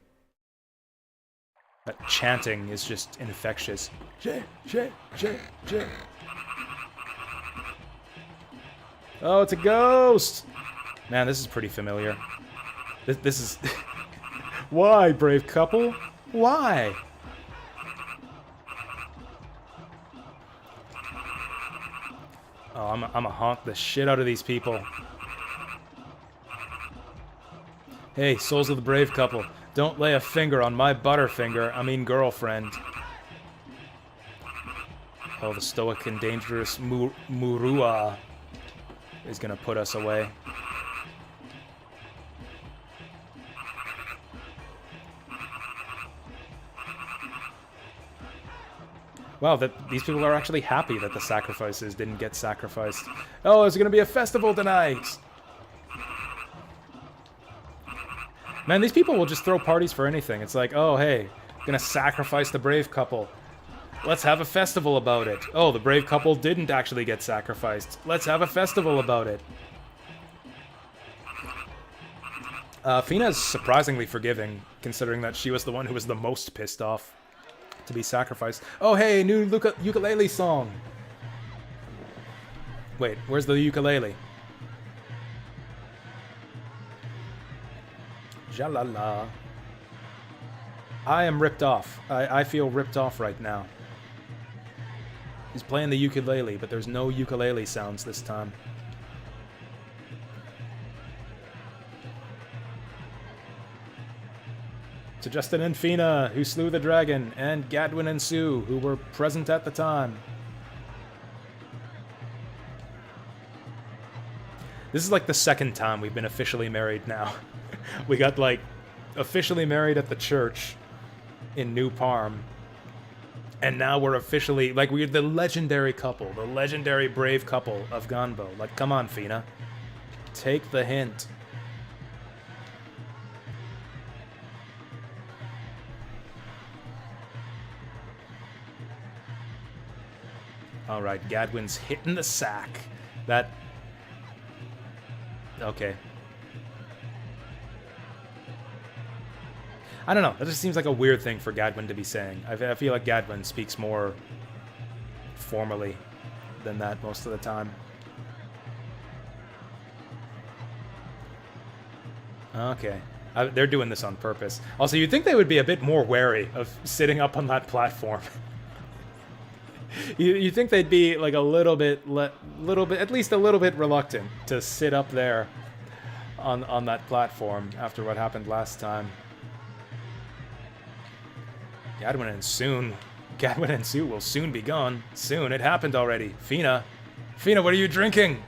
S1: That chanting is just infectious. Oh, it's a ghost! Man, this is pretty familiar. This is... Why, brave couple? Why? Oh, I'm a haunt the shit out of these people. Hey, souls of the brave couple, don't lay a finger on my butterfinger, I mean girlfriend. Oh, the stoic and dangerous Murua is gonna put us away. Wow, these people are actually happy that the sacrifices didn't get sacrificed. Oh, there's gonna be a festival tonight! Man, these people will just throw parties for anything. It's like, oh, hey, gonna sacrifice the brave couple. Let's have a festival about it. Oh, the brave couple didn't actually get sacrificed. Let's have a festival about it. Fina's surprisingly forgiving, considering that she was the one who was the most pissed off to be sacrificed. Oh, hey, new ukulele song. Wait, where's the ukulele? Jalala. I am ripped off. I feel ripped off right now. He's playing the ukulele, but there's no ukulele sounds this time. To Justin and Fina, who slew the dragon, and Gadwin and Sue, who were present at the time. This is like the second time we've been officially married now. We got, like, officially married at the church in New Parm. And now we're officially, like, we're the legendary couple, the legendary brave couple of Ganbo. Like, come on, Fina. Take the hint. Alright, Gadwin's hitting the sack. That... Okay. I don't know, that just seems like a weird thing for Gadwin to be saying. I feel like Gadwin speaks more formally than that most of the time. Okay. They're doing this on purpose. Also, you'd think they would be a bit more wary of sitting up on that platform. You think they'd be like a little bit, at least a little bit reluctant to sit up there on that platform after what happened last time. Gadwin and Sue will soon be gone. Soon. It happened already. Fina, what are you drinking?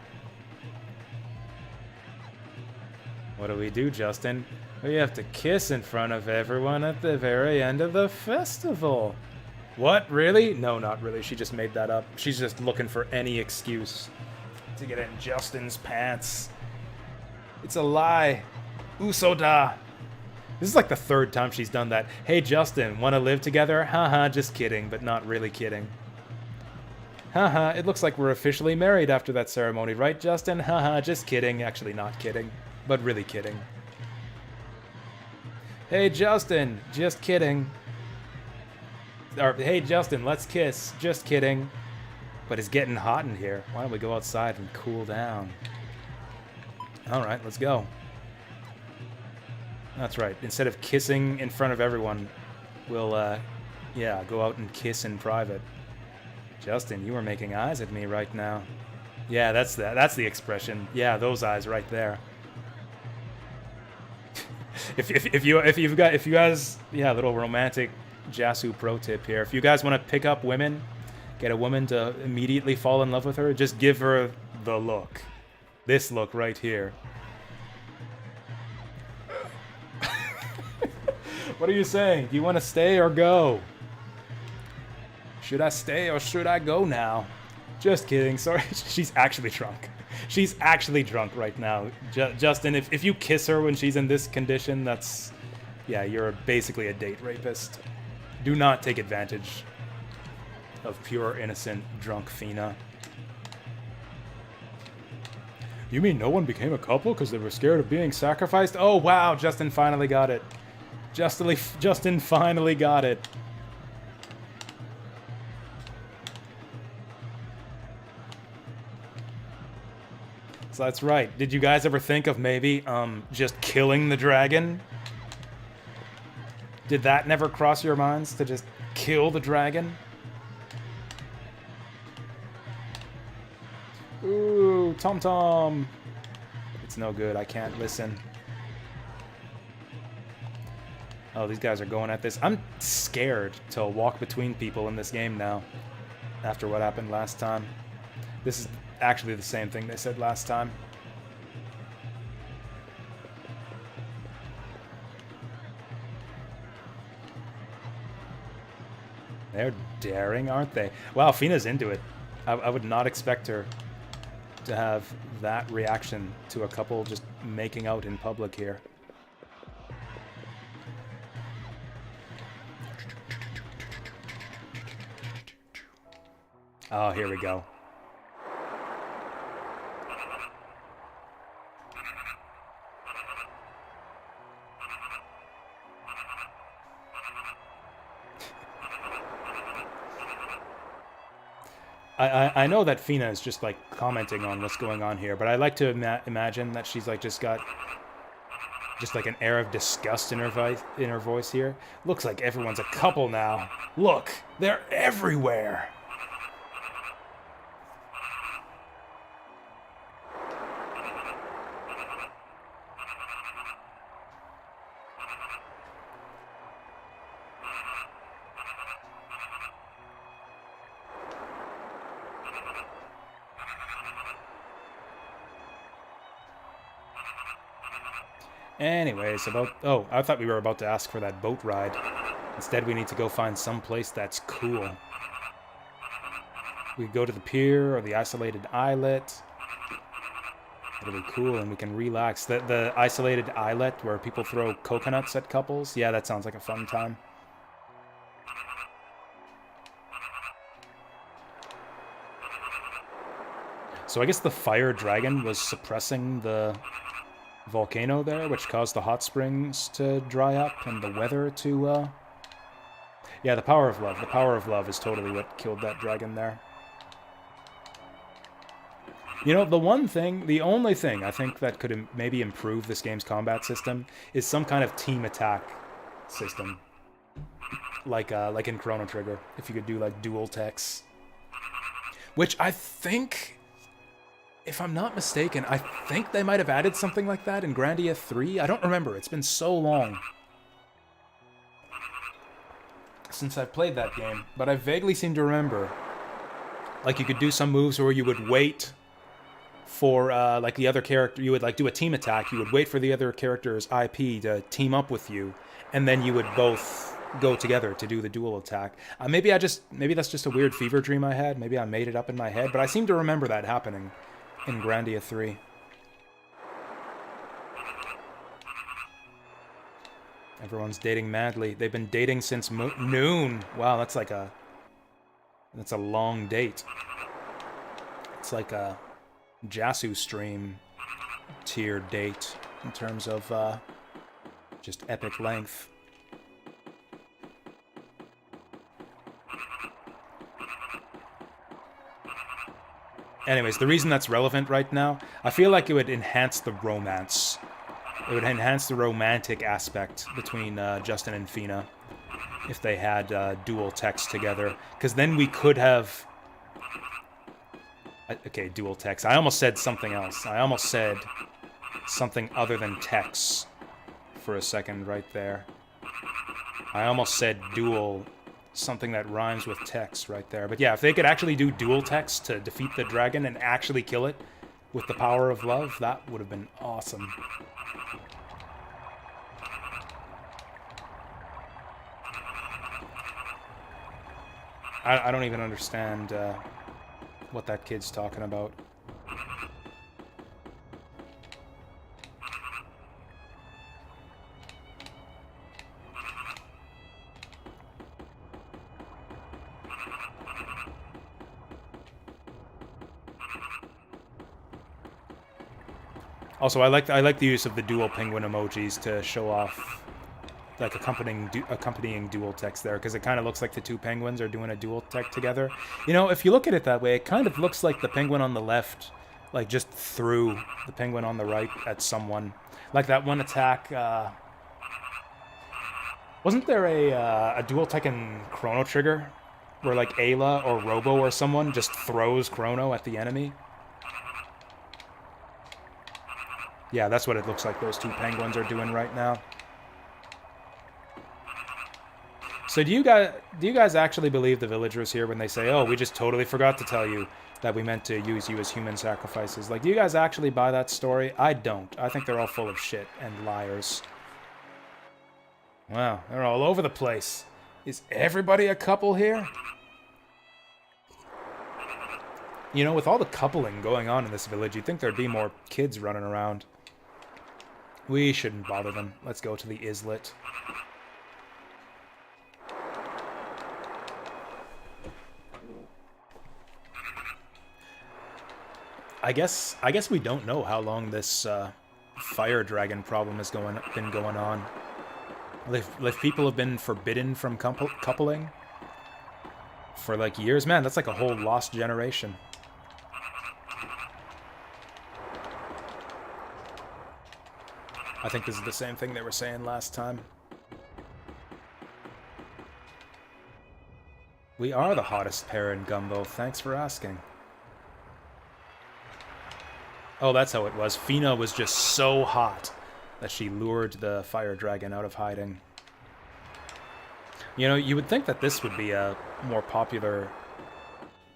S1: What do we do, Justin? We have to kiss in front of everyone at the very end of the festival. What? Really? No, not really. She just made that up. She's just looking for any excuse to get in Justin's pants. It's a lie. Usoda. This is like the third time she's done that. Hey, Justin, want to live together? Haha, just kidding, but not really kidding. Haha, it looks like we're officially married after that ceremony, right, Justin? Haha, just kidding. Actually, not kidding, but really kidding. Hey, Justin, just kidding. Or, hey, Justin, let's kiss. Just kidding. But it's getting hot in here. Why don't we go outside and cool down? All right, let's go. That's right. Instead of kissing in front of everyone, we'll, yeah, go out and kiss in private. Justin, you were making eyes at me right now. Yeah, that's the expression. Yeah, those eyes right there. if you guys, yeah, a little romantic Jasu pro tip here. If you guys want to pick up women, get a woman to immediately fall in love with her, just give her the look. This look right here. What are you saying? Do you want to stay or go? Should I stay or should I go now? Just kidding. Sorry, she's actually drunk. She's actually drunk right now. Justin, if you kiss her when she's in this condition, that's... yeah, you're basically a date rapist. Do not take advantage of pure, innocent, drunk Fina. You mean no one became a couple because they were scared of being sacrificed? Oh, wow, Justin finally got it. Justin finally got it. So that's right. Did you guys ever think of maybe just killing the dragon? Did that never cross your minds to just kill the dragon? Ooh, Tom Tom. It's no good. I can't listen. Oh, these guys are going at this. I'm scared to walk between people in this game now after what happened last time. This is actually the same thing they said last time. They're daring, aren't they? Wow, Fina's into it. I would not expect her to have that reaction to a couple just making out in public here. Oh, here we go. I know that Fina is just like commenting on what's going on here, but I like to imagine that she's like just got just like an air of disgust in her voice here. Looks like everyone's a couple now. Look, they're everywhere. Anyways, oh, I thought we were about to ask for that boat ride. Instead, we need to go find some place that's cool. We go to the pier or the isolated islet. It'll be cool and we can relax. The isolated islet where people throw coconuts at couples. Yeah, that sounds like a fun time. So I guess the fire dragon was suppressing the volcano there, which caused the hot springs to dry up and the weather to, yeah, the power of love. The power of love is totally what killed that dragon there. You know, the only thing I think that could maybe improve this game's combat system is some kind of team attack system, like in Chrono Trigger. If you could do like dual techs, which I think, if I'm not mistaken, I think they might have added something like that in Grandia 3. I don't remember. It's been so long since I've played that game, but I vaguely seem to remember, like, you could do some moves where you would wait for like the other character. You would like do a team attack. You would wait for the other character's IP to team up with you, and then you would both go together to do the dual attack. Maybe that's just a weird fever dream I had. Maybe I made it up in my head, but I seem to remember that happening in Grandia 3. Everyone's dating madly. They've been dating since noon. Wow, that's a long date. It's like a Jasu stream tier date in terms of just epic length. Anyways, the reason that's relevant right now, I feel like it would enhance the romance. It would enhance the romantic aspect between Justin and Fina if they had dual techs together. Because then we could have... Okay, dual techs. I almost said something else. I almost said something other than techs for a second right there. I almost said dual... something that rhymes with techs right there. But yeah, if they could actually do dual techs to defeat the dragon and actually kill it with the power of love, that would have been awesome. I don't even understand what that kid's talking about. Also, I like the use of the dual penguin emojis to show off, like, accompanying dual text there, because it kind of looks like the two penguins are doing a dual tech together. You know, if you look at it that way, it kind of looks like the penguin on the left, like, just threw the penguin on the right at someone. Like that one attack. Wasn't there a dual tech in Chrono Trigger, where like Ayla or Robo or someone just throws Chrono at the enemy? Yeah, that's what it looks like those two penguins are doing right now. So do you guys actually believe the villagers here when they say, "Oh, we just totally forgot to tell you that we meant to use you as human sacrifices"? Like, do you guys actually buy that story? I don't. I think they're all full of shit and liars. Wow, they're all over the place. Is everybody a couple here? You know, with all the coupling going on in this village, you'd think there'd be more kids running around. We shouldn't bother them. Let's go to the islet. I guess we don't know how long this fire dragon problem has been going on. If people have been forbidden from coupling for like years, man, that's like a whole lost generation. I think this is the same thing they were saying last time. We are the hottest pair in Gumbo, thanks for asking. Oh, that's how it was. Fina was just so hot that she lured the fire dragon out of hiding. You know, you would think that this would be a more popular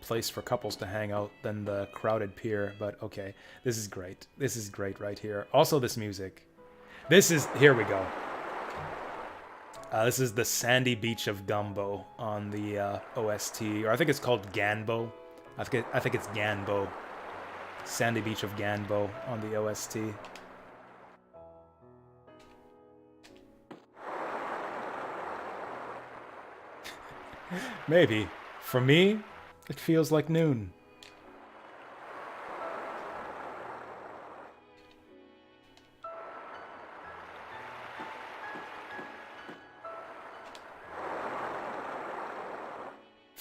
S1: place for couples to hang out than the crowded pier, but okay. This is great. This is great right here. Also, this music. Here we go. This is the sandy beach of Gumbo on the OST, or I think it's called Ganbo. I think it's Ganbo. Sandy beach of Ganbo on the OST. Maybe. For me, it feels like noon.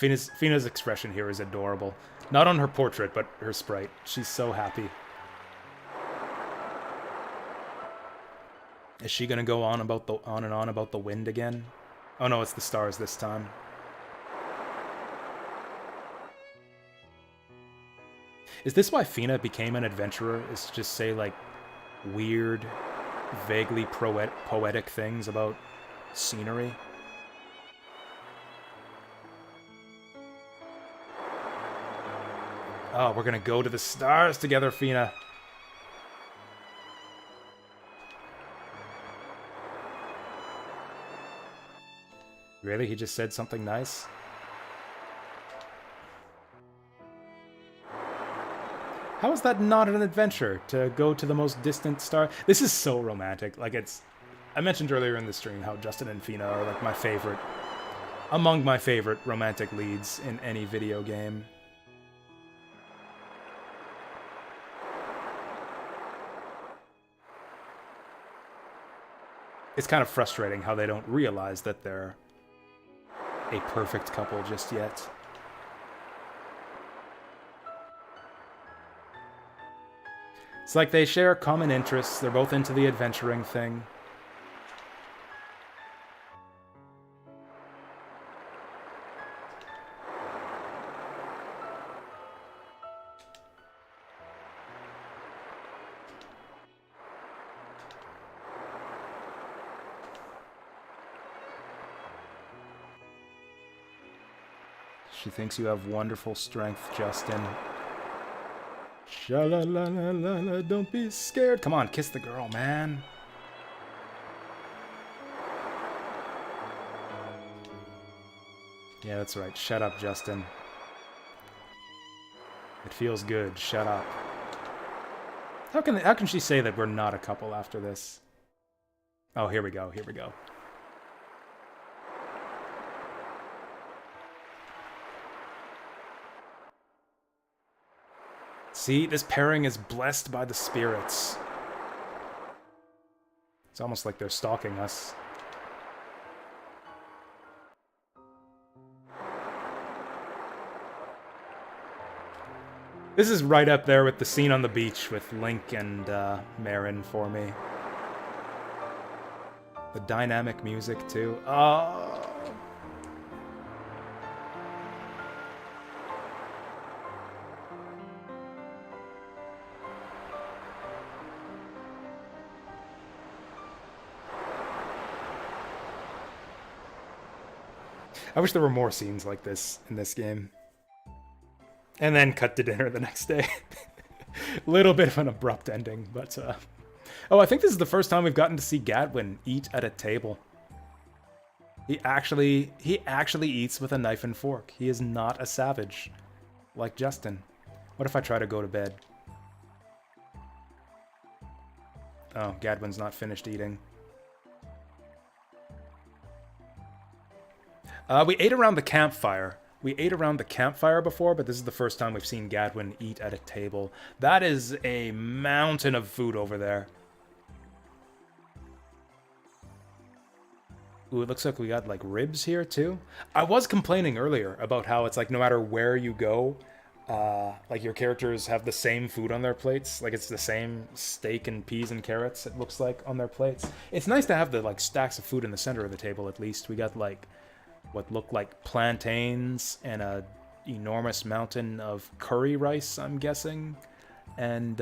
S1: Fina's expression here is adorable. Not on her portrait, but her sprite. She's so happy. Is she gonna go on and on about the wind again? Oh no, it's the stars this time. Is this why Fina became an adventurer? Is to just say like weird, vaguely poetic things about scenery? Oh, we're gonna go to the stars together, Fina. Really? He just said something nice? How is that not an adventure, to go to the most distant star? This is so romantic. Like, it's... I mentioned earlier in the stream how Justin and Fina are, like, my favorite... among my favorite romantic leads in any video game. It's kind of frustrating how they don't realize that they're a perfect couple just yet. It's like they share common interests, they're both into the adventuring thing. She thinks you have wonderful strength, Justin. Sha-la-la-la-la-la, don't be scared. Come on, kiss the girl, man. Yeah, that's right. Shut up, Justin. It feels good. Shut up. How can she say that we're not a couple after this? Oh, here we go. Here we go. See, this pairing is blessed by the spirits. It's almost like they're stalking us. This is right up there with the scene on the beach with Link and Marin for me. The dynamic music, too. Oh... I wish there were more scenes like this in this game. And then cut to dinner the next day. Little bit of an abrupt ending, but... Oh, I think this is the first time we've gotten to see Gadwin eat at a table. He actually eats with a knife and fork. He is not a savage. Like Justin. What if I try to go to bed? Oh, Gadwin's not finished eating. We ate around the campfire. We ate around the campfire before, but this is the first time we've seen Gadwin eat at a table. That is a mountain of food over there. Ooh, it looks like we got, like, ribs here, too. I was complaining earlier about how it's, like, no matter where you go, like, your characters have the same food on their plates. Like, it's the same steak and peas and carrots, it looks like, on their plates. It's nice to have the, like, stacks of food in the center of the table, at least. We got, like... what look like plantains and a enormous mountain of curry rice, I'm guessing. And,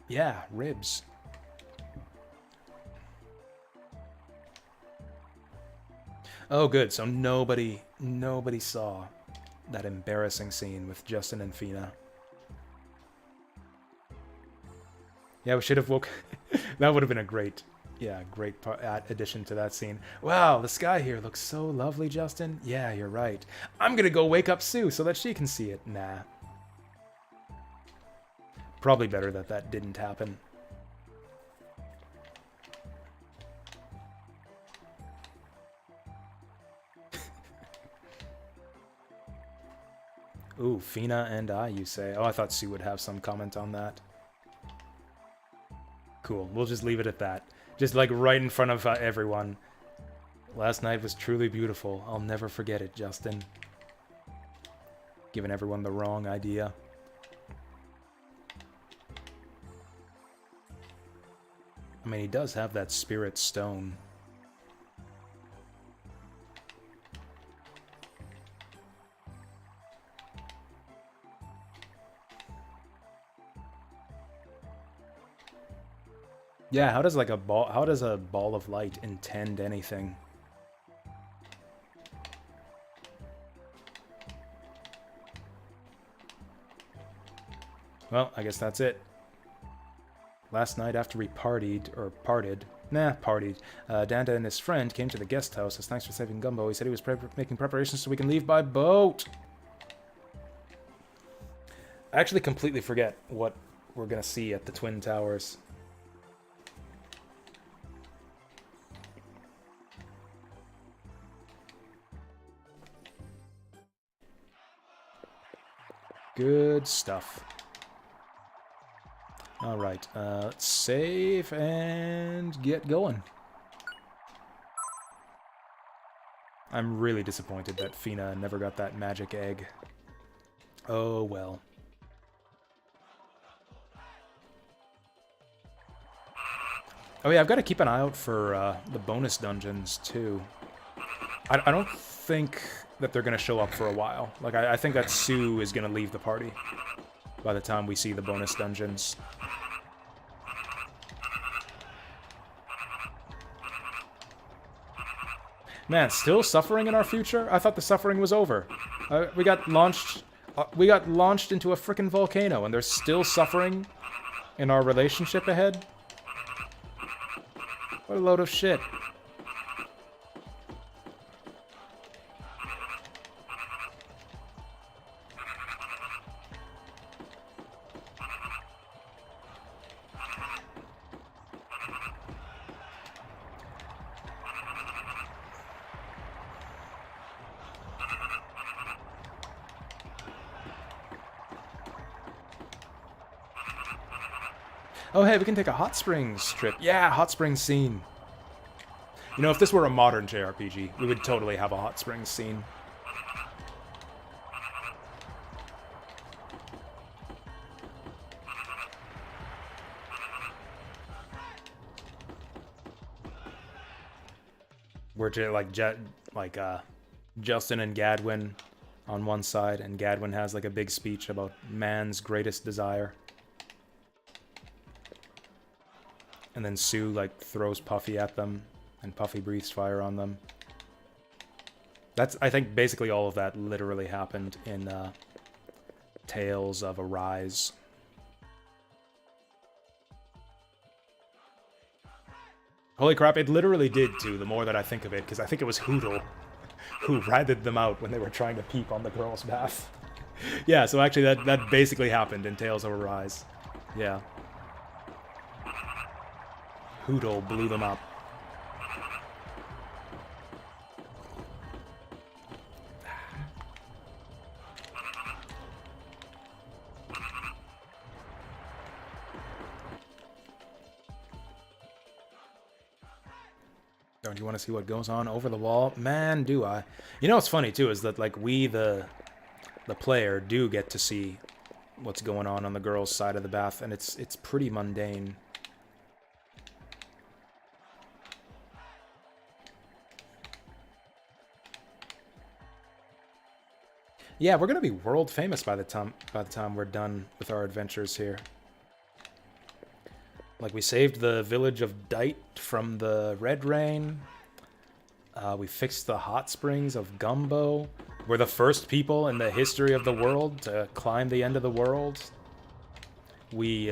S1: yeah, ribs. Oh, good. So nobody saw that embarrassing scene with Justin and Fina. Yeah, we should have woke... That would have been a great... Yeah, great addition to that scene. Wow, the sky here looks so lovely, Justin. Yeah, you're right. I'm gonna go wake up Sue so that she can see it. Nah. Probably better that that didn't happen. Ooh, Fina and I, you say. Oh, I thought Sue would have some comment on that. Cool, we'll just leave it at that. Just, like, right in front of everyone. Last night was truly beautiful. I'll never forget it, Justin. Giving everyone the wrong idea. I mean, he does have that spirit stone. Yeah, how does like a ball of light intend anything? Well, I guess that's it. Last night after we partied, Danda and his friend came to the guest house as thanks for saving Gumbo. He said he was making preparations so we can leave by boat. I actually completely forget what we're gonna see at the Twin Towers. Good stuff. Alright, let's save and get going. I'm really disappointed that Fina never got that magic egg. Oh well. Oh yeah, I've got to keep an eye out for the bonus dungeons too. I don't think that they're going to show up for a while. Like, I think that Sue is going to leave the party by the time we see the bonus dungeons. Man, still suffering in our future? I thought the suffering was over. We got launched into a frickin' volcano, and there's still suffering in our relationship ahead? What a load of shit. Oh, hey, we can take a hot springs trip. Yeah, hot springs scene. You know, if this were a modern JRPG, we would totally have a hot springs scene. Where Justin and Gadwin on one side, and Gadwin has like a big speech about man's greatest desire. And then Sue, like, throws Puffy at them, and Puffy breathes fire on them. That's, I think, basically all of that literally happened in Tales of Arise. Holy crap, it literally did, too, the more that I think of it, because I think it was Hootle who ratted them out when they were trying to peep on the girl's bath. Yeah, so actually that basically happened in Tales of Arise. Yeah. Hootle blew them up. Don't you want to see what goes on over the wall? Man, do I. You know what's funny, too, is that, like, we, the player, do get to see what's going on the girl's side of the bath, and it's pretty mundane. Yeah, we're gonna be world famous by the time we're done with our adventures here. Like, we saved the village of Dite from the Red Rain. We fixed the hot springs of Gumbo. We're the first people in the history of the world to climb the end of the world. We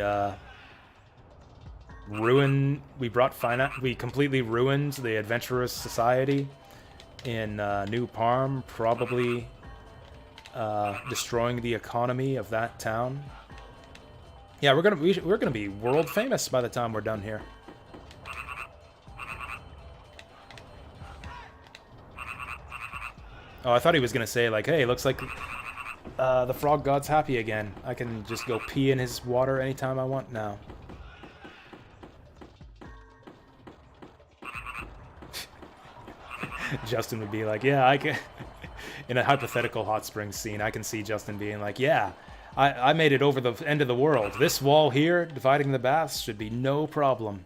S1: completely ruined the adventurous society in New Parm, probably destroying the economy of that town. Yeah, we're gonna be world famous by the time we're done here. Oh, I thought he was gonna say, like, hey, looks like the frog god's happy again. I can just go pee in his water anytime I want now. Justin would be like, yeah, I can. in a hypothetical hot springs scene, I can see Justin being like, yeah, I made it over the end of the world. This wall here, dividing the baths, should be no problem.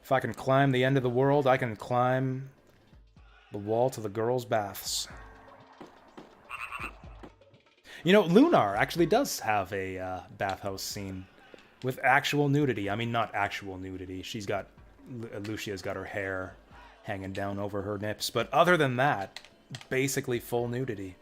S1: If I can climb the end of the world, I can climb the wall to the girls' baths. You know, Lunar actually does have a bathhouse scene with actual nudity. I mean, not actual nudity. Lucia's got her hair hanging down over her nips. But other than that, basically full nudity.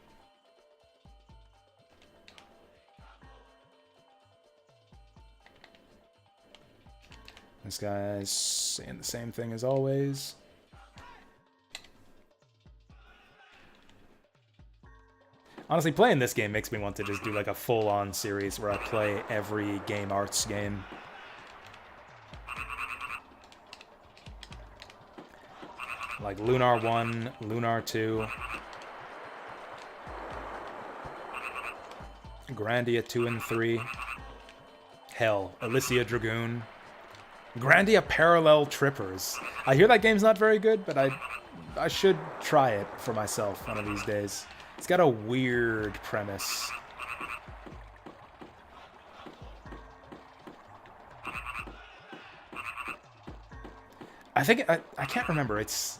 S1: This guy's saying the same thing as always. Honestly, playing this game makes me want to just do like a full-on series where I play every Game Arts game. Like Lunar 1, Lunar 2, Grandia 2 and 3, hell, Elysia Dragoon, Grandia Parallel Trippers. I hear that game's not very good, but I should try it for myself one of these days. It's got a weird premise. I think I can't remember. It's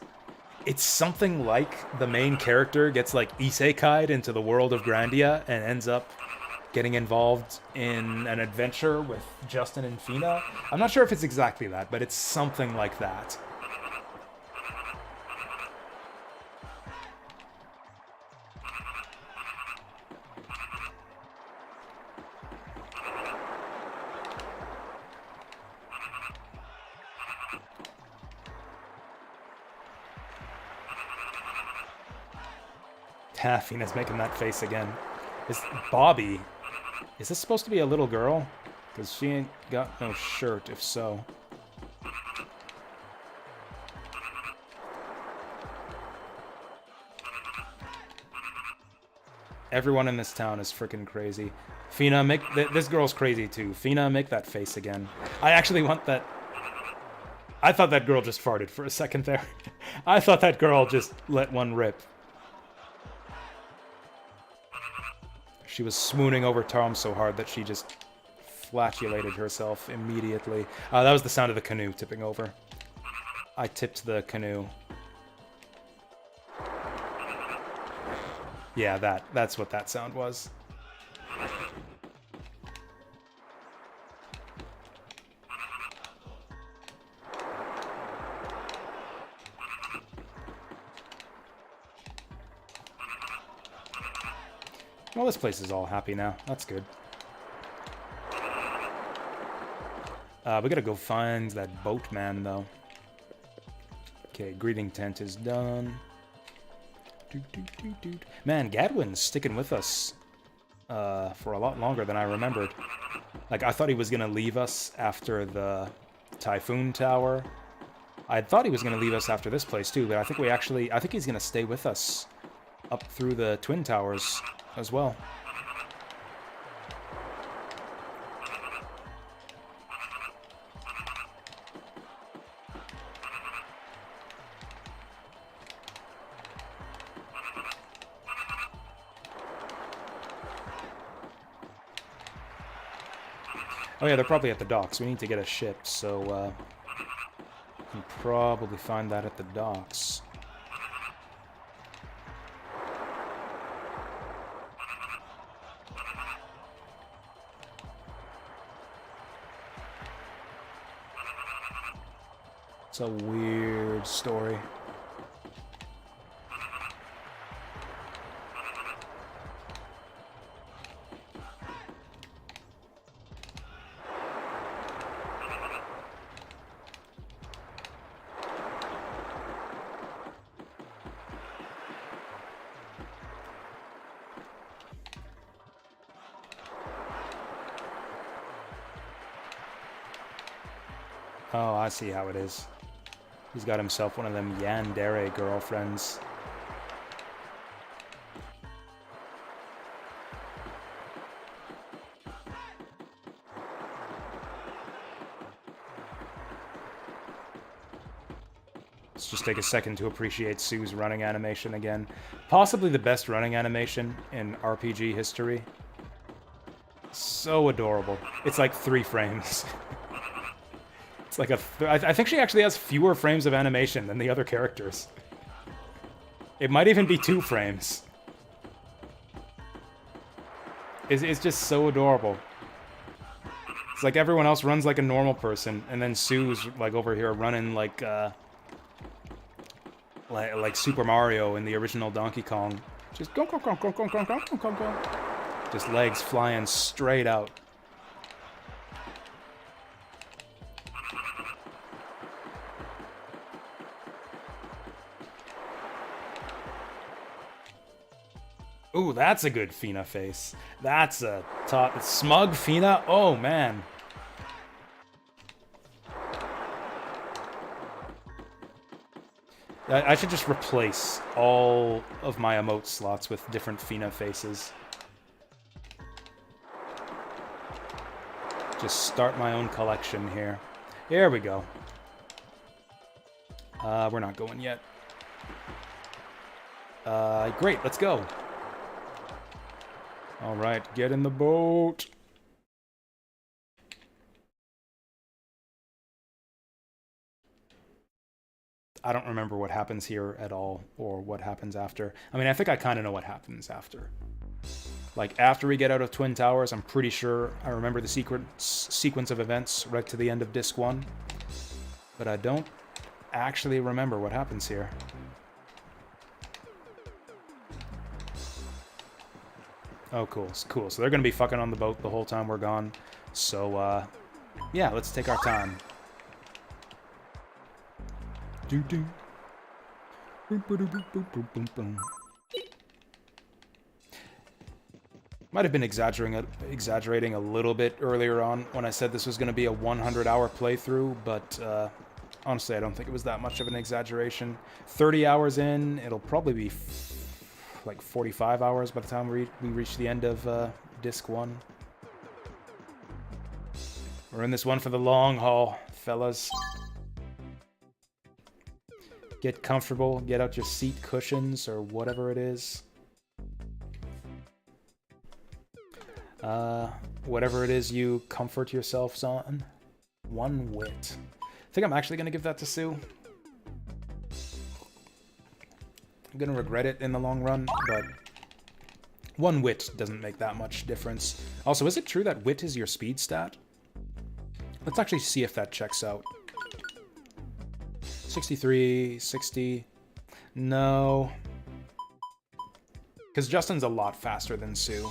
S1: something like the main character gets like isekai'd into the world of Grandia and ends up getting involved in an adventure with Justin and Fina. I'm not sure if it's exactly that, but it's something like that. Fina's making that face again. Is Bobby... Is this supposed to be a little girl? Because she ain't got no shirt, if so. Everyone in this town is freaking crazy. Fina, make... This girl's crazy, too. Fina, make that face again. I actually want that... I thought that girl just farted for a second there. I thought that girl just let one rip. She was swooning over Tom so hard that she just flatulated herself immediately. That was the sound of the canoe tipping over. I tipped the canoe. Yeah, that's what that sound was. Well, this place is all happy now. That's good. We gotta go find that boatman, though. Okay, greeting tent is done. Man, Gadwin's sticking with us for a lot longer than I remembered. Like, I thought he was gonna leave us after the Typhoon Tower. I thought he was gonna leave us after this place, too, but I think he's gonna stay with us up through the Twin Towers as well. Oh yeah, they're probably at the docks. We need to get a ship, so we can probably find that at the docks. It's a weird story. Oh, I see how it is. He's got himself one of them yandere girlfriends. Let's Let's just take a second to appreciate Sue's running animation again. Possibly the best running animation in RPG history. So adorable. It's like 3 frames. It's like I think she actually has fewer frames of animation than the other characters. It might even be 2 frames. It's just so adorable. It's like everyone else runs like a normal person, and then Sue's like over here running like Super Mario in the original Donkey Kong. Just go. Just legs flying straight out. Ooh, that's a good Fina face. That's a smug Fina. Oh man. I should just replace all of my emote slots with different Fina faces. Just start my own collection here. Here we go. We're not going yet. Great, let's go. Alright, get in the boat. I don't remember what happens here at all, or what happens after. I mean, I think I kind of know what happens after. Like, after we get out of Twin Towers, I'm pretty sure I remember the sequence of events right to the end of Disc 1. But I don't actually remember what happens here. Oh, cool. Cool. So they're going to be fucking on the boat the whole time we're gone. So, yeah, let's take our time. Might have been exaggerating a little bit earlier on when I said this was going to be a 100-hour playthrough, but honestly, I don't think it was that much of an exaggeration. 30 hours in, it'll probably be like 45 hours by the time we reach the end of Disc 1. We're in this one for the long haul, fellas. Get comfortable, get out your seat cushions or whatever it is. Whatever it is you comfort yourselves on. 1 wit. I think I'm actually going to give that to Sue. I'm going to regret it in the long run, but 1 wit doesn't make that much difference. Also, is it true that wit is your speed stat? Let's actually see if that checks out. 63, 60... No. Because Justin's a lot faster than Sue.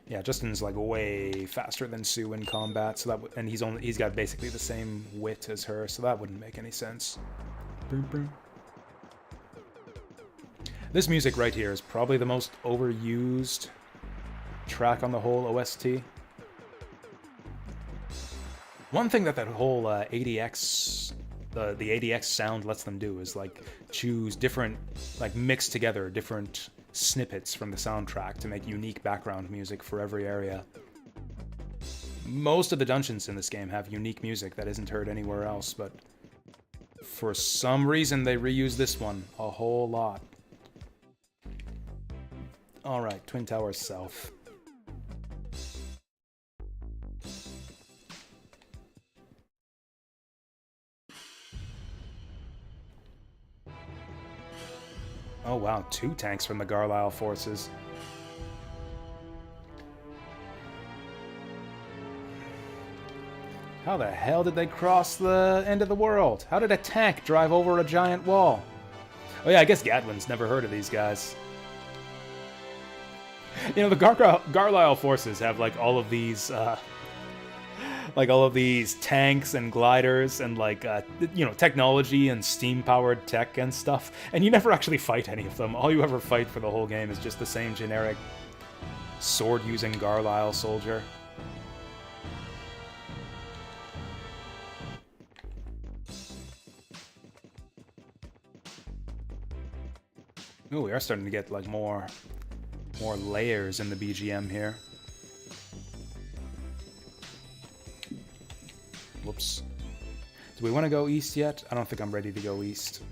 S1: Yeah, Justin's like way faster than Sue in combat, so that and he's got basically the same wit as her, so that wouldn't make any sense. Boom, boom. This music right here is probably the most overused track on the whole OST. One thing that whole ADX, the ADX sound lets them do is like choose different, like mix together different snippets from the soundtrack to make unique background music for every area. Most of the dungeons in this game have unique music that isn't heard anywhere else, but for some reason they reuse this one a whole lot. Alright, Twin Towers South. Oh wow, 2 tanks from the Garlisle forces. How the hell did they cross the end of the world? How did a tank drive over a giant wall? Oh yeah, I guess Gadwin's never heard of these guys. You know, the Garlisle forces have like all of these tanks and gliders and like you know, technology and steam-powered tech and stuff, and you never actually fight any of them. All you ever fight for the whole game is just the same generic sword-using Garlisle soldier. Ooh, we are starting to get like more layers in the BGM here. Whoops. Do we want to go east yet? I don't think I'm ready to go east.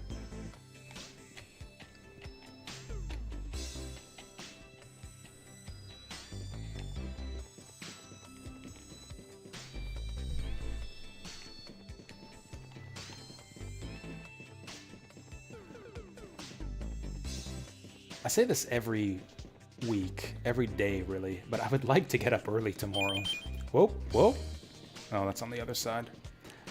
S1: I say this every week, every day really, but I would like to get up early tomorrow. Whoa, whoa. Oh, that's on the other side.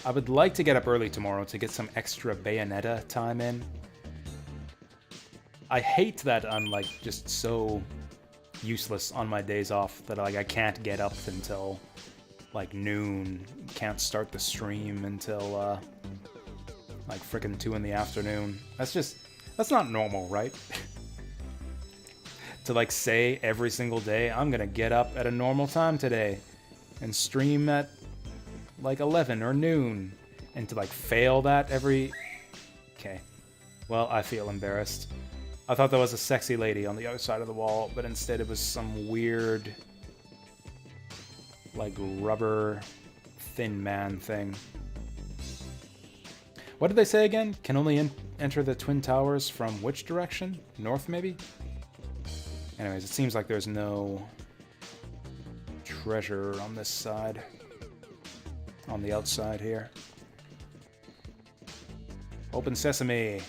S1: I would like to get up early tomorrow to get some extra Bayonetta time in. I hate that I'm like just so useless on my days off that like I can't get up until like noon. Can't start the stream until like frickin' 2 in the afternoon. That's not normal, right? To like say every single day, I'm gonna get up at a normal time today and stream at like 11 or noon, and to like fail that every... Okay. Well, I feel embarrassed. I thought there was a sexy lady on the other side of the wall, but instead it was some weird like rubber thin man thing. What did they say again? Can only enter the Twin Towers from which direction? North, maybe? Anyways, it seems like there's no treasure on this side. On the outside here. Open sesame!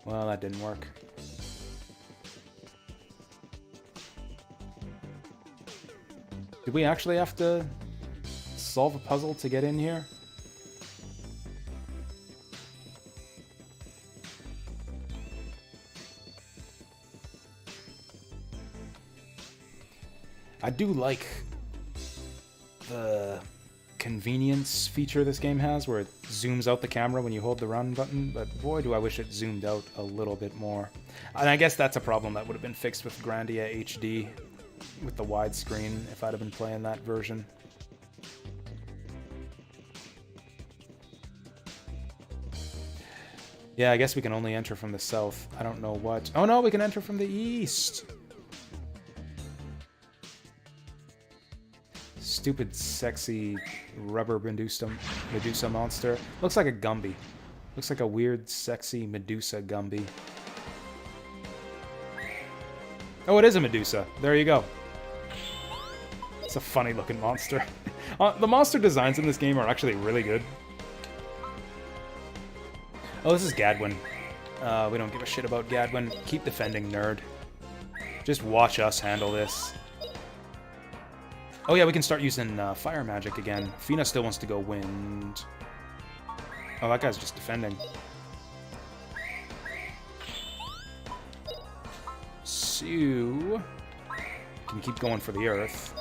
S1: Well, that didn't work. Did we actually have to solve a puzzle to get in here? I do like the convenience feature this game has, where it zooms out the camera when you hold the run button, but boy do I wish it zoomed out a little bit more. And I guess that's a problem that would have been fixed with Grandia HD, with the widescreen, if I'd have been playing that version. Yeah, I guess we can only enter from the south. I don't know what... Oh no, we can enter from the east! Stupid, sexy rubber Medusa monster. Looks like a Gumby. Looks like a weird, sexy Medusa Gumby. Oh, it is a Medusa. There you go. It's a funny looking monster. The monster designs in this game are actually really good. Oh, this is Gadwin. We don't give a shit about Gadwin. Keep defending, nerd. Just watch us handle this. Oh yeah, we can start using fire magic again. Fina still wants to go wind. Oh, that guy's just defending. So... can keep going for the earth.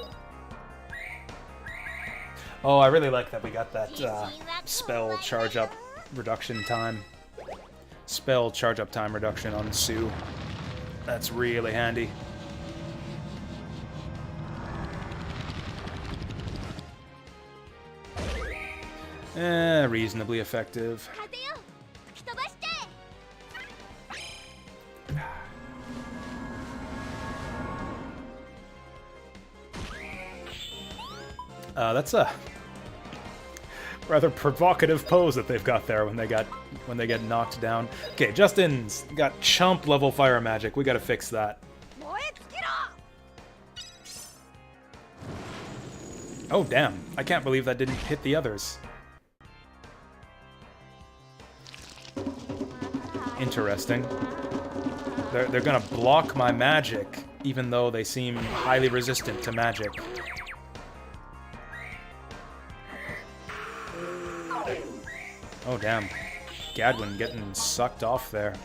S1: Oh, I really like that we got that spell charge up reduction time. Spell charge up time reduction on Sue. That's really handy. Reasonably effective. That's a rather provocative pose that they've got there when they get knocked down. Okay, Justin's got chump level fire magic. We gotta fix that. Oh damn! I can't believe that didn't hit the others. Interesting. They're gonna block my magic, even though they seem highly resistant to magic. Oh damn. Gadwin getting sucked off there.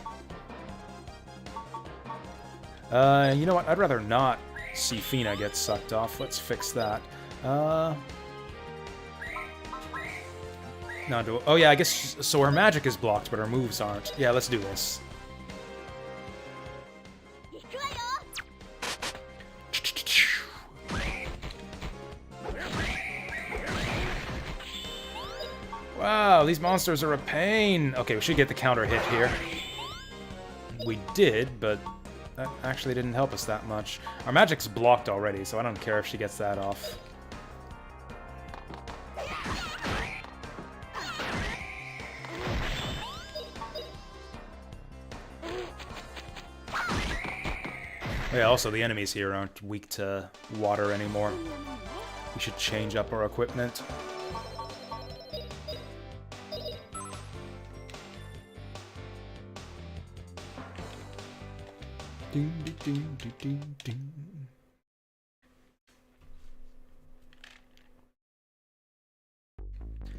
S1: You know what? I'd rather not see Fina get sucked off. Let's fix that. No, oh yeah, I guess so her magic is blocked, but her moves aren't. Yeah, let's do this. Wow, these monsters are a pain. Okay, we should get the counter hit here. We did, but that actually didn't help us that much. Our magic's blocked already, so I don't care if she gets that off. Yeah, also the enemies here aren't weak to water anymore. We should change up our equipment.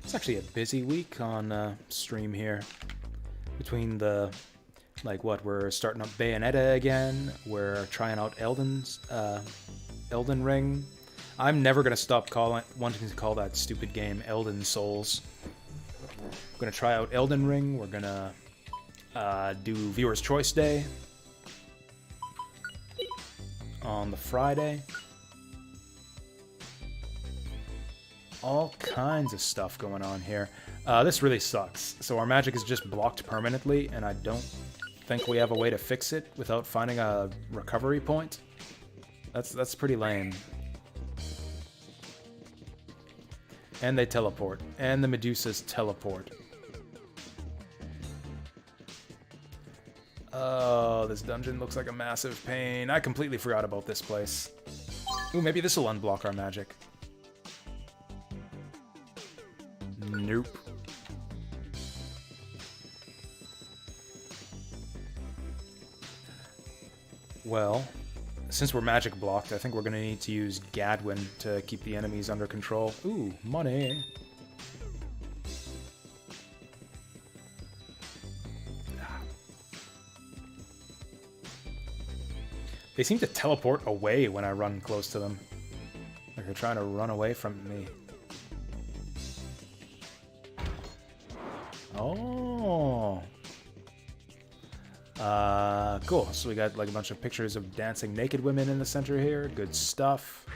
S1: It's actually a busy week on stream here. Between the, like what, we're starting up Bayonetta again, we're trying out Elden Ring. I'm never gonna stop wanting to call that stupid game Elden Souls. We're gonna try out Elden Ring, we're gonna do Viewer's Choice Day on the Friday. All kinds of stuff going on here. This really sucks. So our magic is just blocked permanently, and I don't think we have a way to fix it without finding a recovery point. That's pretty lame. And they teleport. And the Medusas teleport. Oh, this dungeon looks like a massive pain. I completely forgot about this place. Ooh, maybe this will unblock our magic. Nope. Well, since we're magic blocked, I think we're gonna need to use Gadwin to keep the enemies under control. Ooh, money. They seem to teleport away when I run close to them. Like they're trying to run away from me. Oh. Cool. So we got like a bunch of pictures of dancing naked women in the center here. Good stuff.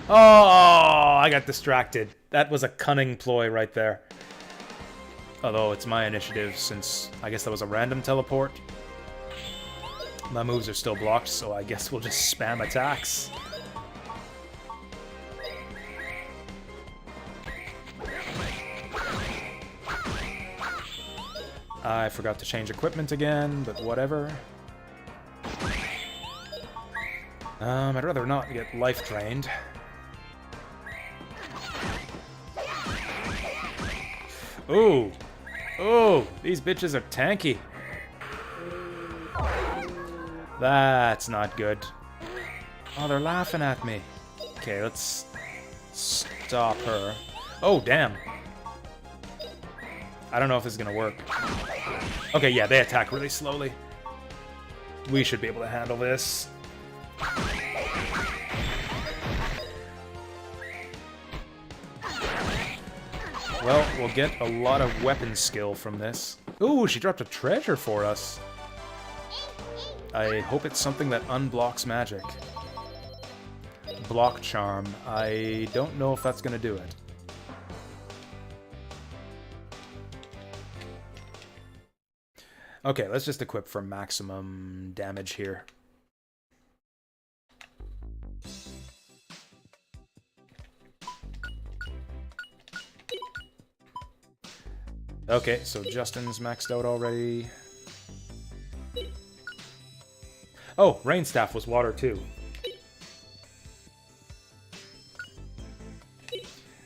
S1: Oh, I got distracted. That was a cunning ploy right there. Although it's my initiative since I guess that was a random teleport. My moves are still blocked, so I guess we'll just spam attacks. I forgot to change equipment again, but whatever. I'd rather not get life drained. Ooh! Ooh! These bitches are tanky. That's not good. Oh, they're laughing at me. Okay, let's stop her. Oh, damn. I don't know if this is gonna work. Okay, yeah, they attack really slowly. We should be able to handle this. Well, we'll get a lot of weapon skill from this. Ooh, she dropped a treasure for us. I hope it's something that unblocks magic. Block charm. I don't know if that's gonna do it. Okay, let's just equip for maximum damage here. Okay, so Justin's maxed out already. Oh, Rain Staff was water too.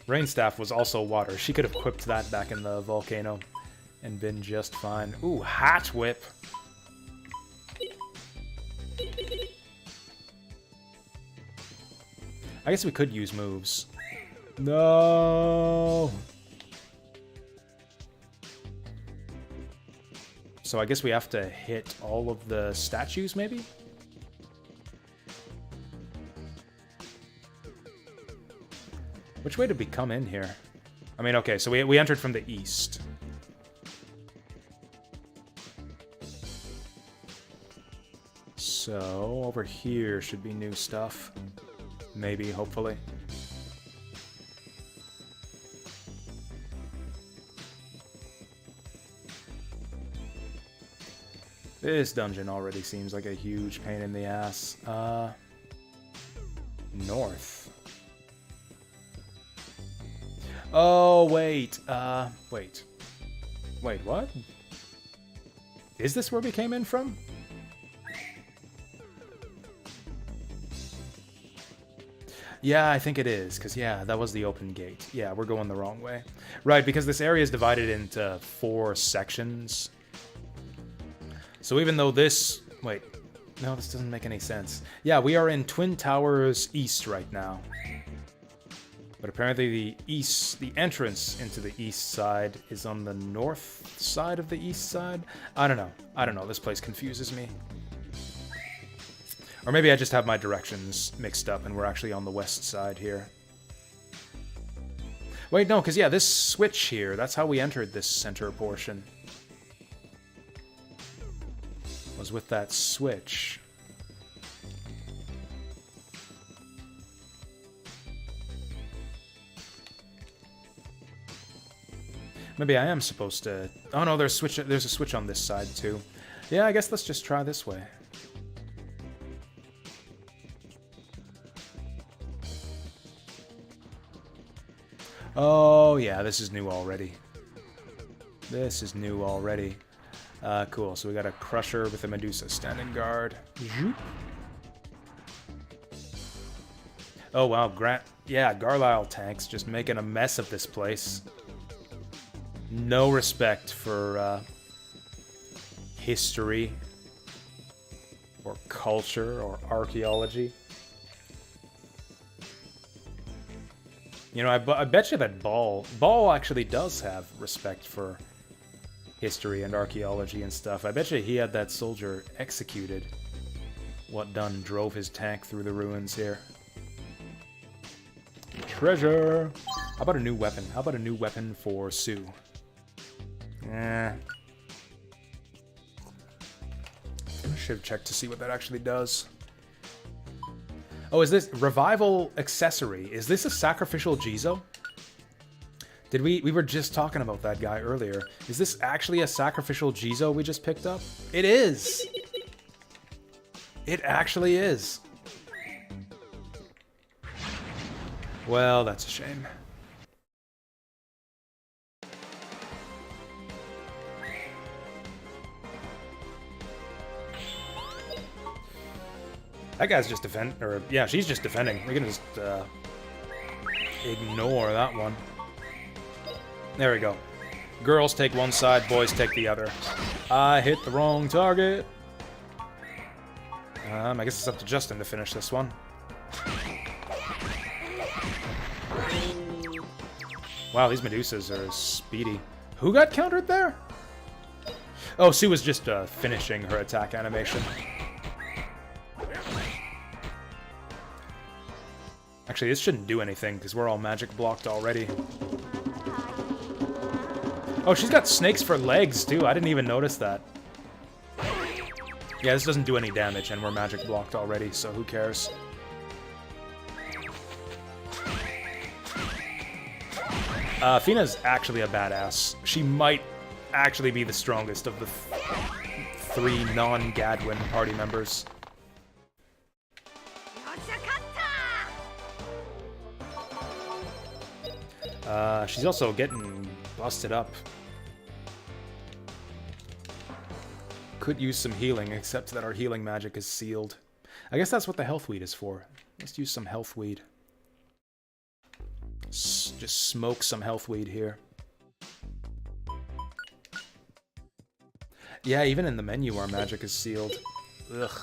S1: Rain Staff was also water. She could have equipped that back in the volcano and been just fine. Ooh, Hat Whip. I guess we could use moves. No. So I guess we have to hit all of the statues, maybe? Which way did we come in here? I mean, okay, so we entered from the east. So, over here should be new stuff. Maybe, hopefully. This dungeon already seems like a huge pain in the ass. North. Oh, wait. Wait. Wait, what? Is this where we came in from? Yeah, I think it is, because, yeah, that was the open gate. Yeah, we're going the wrong way. Right, because this area is divided into 4 sections. So even though this... Wait. No, this doesn't make any sense. Yeah, we are in Twin Towers East right now. But apparently the entrance into the east side is on the north side of the east side? I don't know. I don't know. This place confuses me. Or maybe I just have my directions mixed up and we're actually on the west side here. Wait, no, because yeah, this switch here, that's how we entered this center portion. Was with that switch. Maybe I am supposed to... Oh no, there's a switch on this side too. Yeah, I guess let's just try this way. Oh yeah, this is new already. This is new already. Cool, so we got a Crusher with a Medusa standing guard. Zoop. Oh wow, yeah, Garlisle tanks just making a mess of this place. No respect for history or culture or archaeology. You know, I bet you that Ball actually does have respect for history and archaeology and stuff. I bet you he had that soldier executed. What done drove his tank through the ruins here. Treasure! How about a new weapon? How about a new weapon for Sue? I should have checked to see what that actually does. Oh, is this revival accessory? Is this a sacrificial Jizo? Did we were just talking about that guy earlier. Is this actually a sacrificial Jizo we just picked up? It is. It actually is. Well, that's a shame. That guy's just defend, or yeah, she's just defending. We can just ignore that one. There we go. Girls take one side, boys take the other. I hit the wrong target. I guess it's up to Justin to finish this one. Wow, these Medusas are speedy. Who got countered there? Oh, Sue was just finishing her attack animation. Actually, this shouldn't do anything, because we're all magic blocked already. Oh, she's got snakes for legs, too. I didn't even notice that. Yeah, this doesn't do any damage, and we're magic blocked already, so who cares? Fina's actually a badass. She might actually be the strongest of the 3 non-Gadwin party members. She's also getting busted up. Could use some healing, except that our healing magic is sealed. I guess that's what the health weed is for. Let's use some health weed. Just smoke some health weed here. Yeah, even in the menu our magic is sealed. Ugh.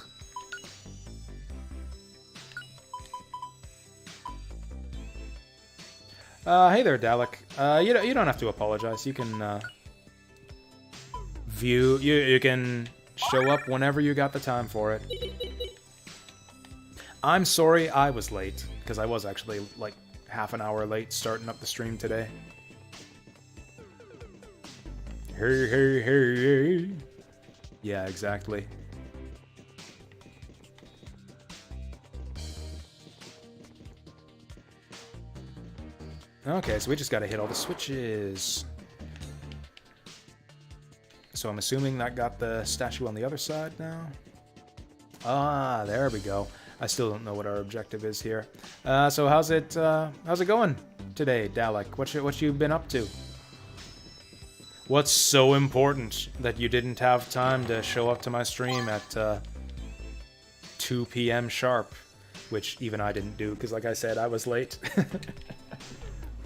S1: Hey there, Dalek. You don't have to apologize. You can, you can show up whenever you got the time for it. I'm sorry I was late, because I was actually, like, half an hour late starting up the stream today. Hey, hey, hey, hey. Yeah, exactly. Okay, so we just gotta hit all the switches. So I'm assuming that got the statue on the other side now? Ah, there we go. I still don't know what our objective is here. So how's it going today, Dalek? What you been up to? What's so important that you didn't have time to show up to my stream at 2 p.m. sharp? which even I didn't do, because like I said, I was late.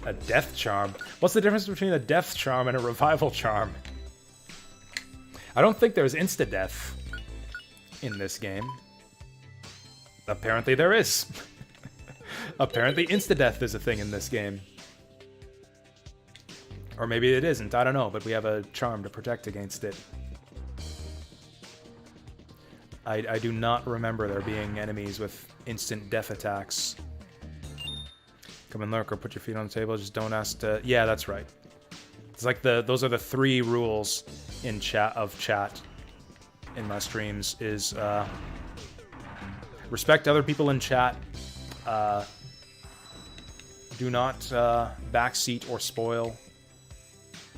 S1: A death charm. What's the difference between a death charm and a revival charm? I don't think there's insta-death in this game. Apparently there is. Apparently insta-death is a thing in this game. Or maybe it isn't, I don't know, but we have a charm to protect against it. I do not remember there being enemies with instant death attacks. Come and lurk or put your feet on the table, just don't ask to... Yeah, that's right. It's like those are the 3 rules in chat in my streams is respect other people in chat, do not backseat or spoil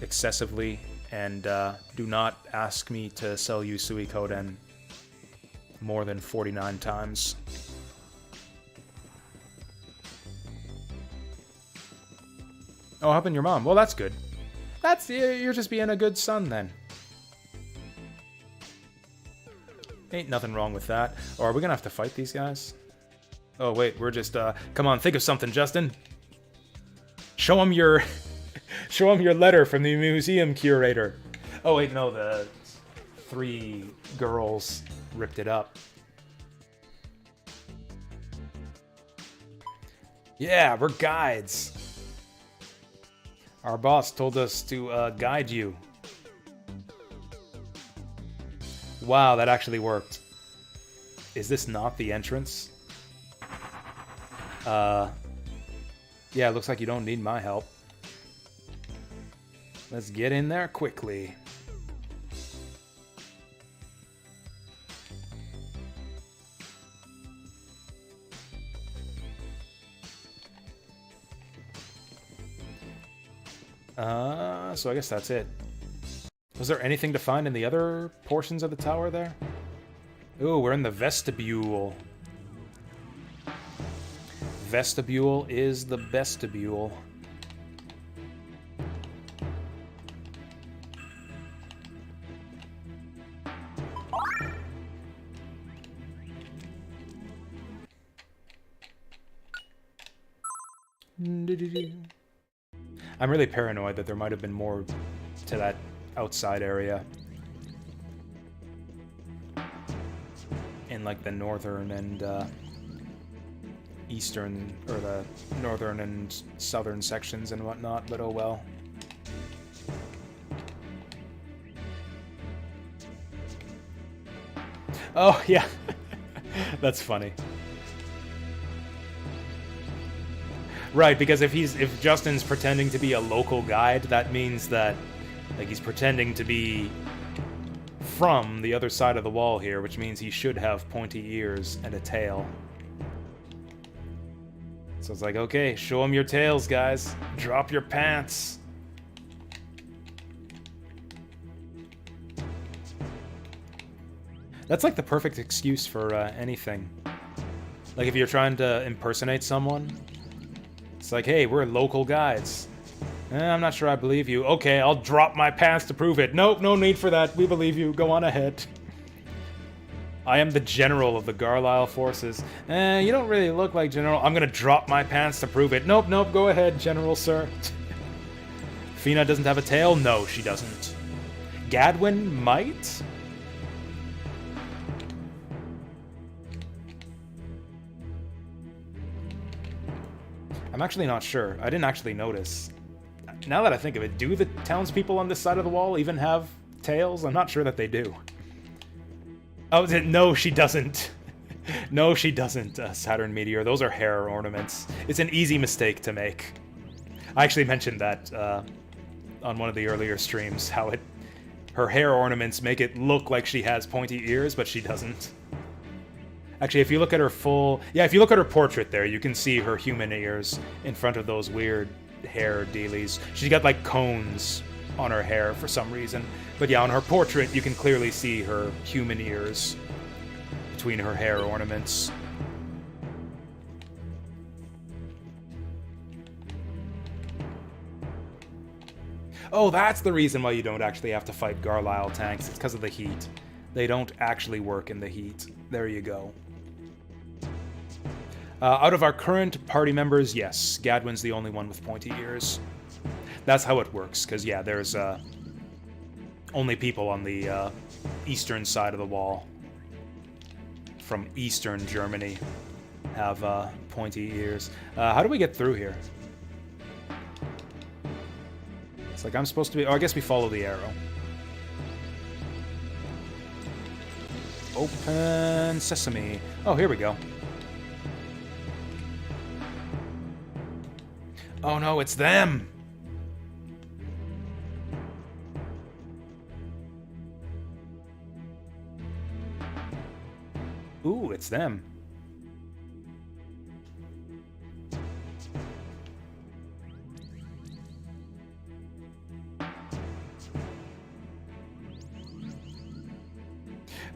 S1: excessively, and do not ask me to sell you Suikoden more than 49 times. Oh, helping your mom. Well, that's good. You're just being a good son, then. Ain't nothing wrong with that. Or are we gonna have to fight these guys? Oh, wait, we're just, come on, think of something, Justin. Show him your... show him your letter from the museum curator. Oh, wait, no, the 3 girls ripped it up. Yeah, we're guides. Our boss told us to guide you. Wow, that actually worked. Is this not the entrance? Yeah, it looks like you don't need my help. Let's get in there quickly. So I guess that's it. Was there anything to find in the other portions of the tower there? Ooh, we're in the vestibule. Vestibule is the bestibule. I'm really paranoid that there might have been more to that outside area. In like the northern and eastern, or the northern and southern sections and whatnot, but oh well. Oh, yeah. That's funny. Right, because if Justin's pretending to be a local guide, that means that like he's pretending to be from the other side of the wall here, which means he should have pointy ears and a tail. So it's like, okay, show him your tails, guys. Drop your pants. That's like the perfect excuse for anything. Like if you're trying to impersonate someone, it's like, hey, we're local guides. I'm not sure I believe you. Okay, I'll drop my pants to prove it. Nope, no need for that. We believe you. Go on ahead. I am the general of the Garlisle forces. You don't really look like general. I'm gonna drop my pants to prove it. Nope, nope, go ahead, general, sir. Fina doesn't have a tail? No, she doesn't. Gadwin might? I'm actually not sure. I didn't actually notice. Now that I think of it, do the townspeople on this side of the wall even have tails? I'm not sure that they do. Oh, no, she doesn't. No, she doesn't, Saturn Meteor. Those are hair ornaments. It's an easy mistake to make. I actually mentioned that on one of the earlier streams, how her hair ornaments make it look like she has pointy ears, but she doesn't. Actually, if you look at her if you look at her portrait there, you can see her human ears in front of those weird hair dealies. She's got, like, cones on her hair for some reason. But yeah, on her portrait, you can clearly see her human ears between her hair ornaments. Oh, that's the reason why you don't actually have to fight Garlisle tanks. It's because of the heat. They don't actually work in the heat. There you go. Out of our current party members, yes, Gadwin's the only one with pointy ears. That's how it works, because, yeah, there's only people on the eastern side of the wall from eastern Germany have pointy ears. How do we get through here? It's like I'm supposed to be... Oh, I guess we follow the arrow. Open sesame. Oh, here we go. Oh no, it's them! Ooh, it's them.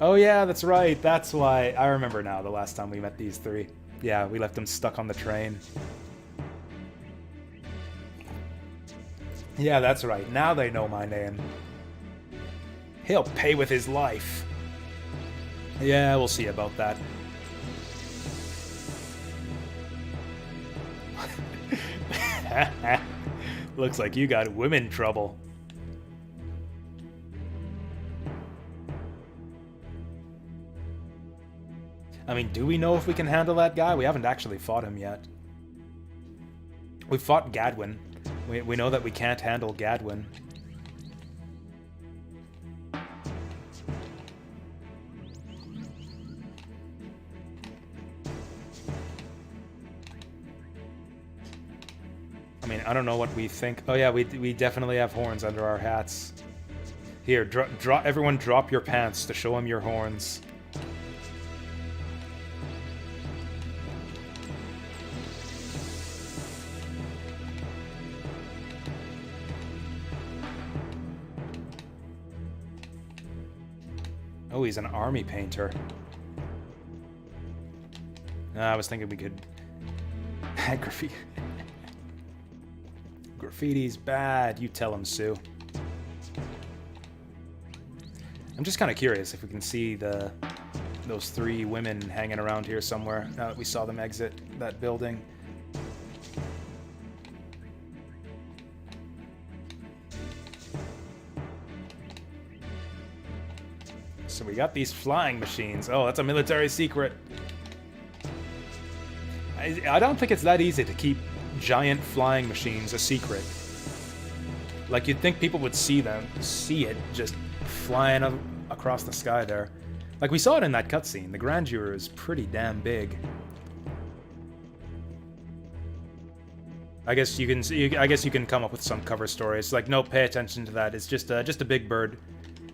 S1: Oh yeah, that's right. That's why. I remember now the last time we met these three. Yeah, we left them stuck on the train. Yeah, that's right. Now they know my name. He'll pay with his life. Yeah, we'll see about that. Looks like you got women trouble. I mean, do we know if we can handle that guy? We haven't actually fought him yet. We fought Gadwin. We know that we can't handle Gadwin. I mean, I don't know what we think. Oh yeah, we definitely have horns under our hats. Here, everyone drop your pants to show him your horns. Oh, he's an army painter. I was thinking we could... Graffiti. Graffiti's bad. You tell him, Sue. I'm just kind of curious if we can see those three women hanging around here somewhere, now that we saw them exit that building. So we got these flying machines. Oh, that's a military secret. I don't think it's that easy to keep giant flying machines a secret. Like, you'd think people would see it just flying across the sky there. Like, we saw it in that cutscene. The Grandia is pretty damn big. I guess you can come up with some cover stories. Like, no, pay attention to that. It's just a big bird.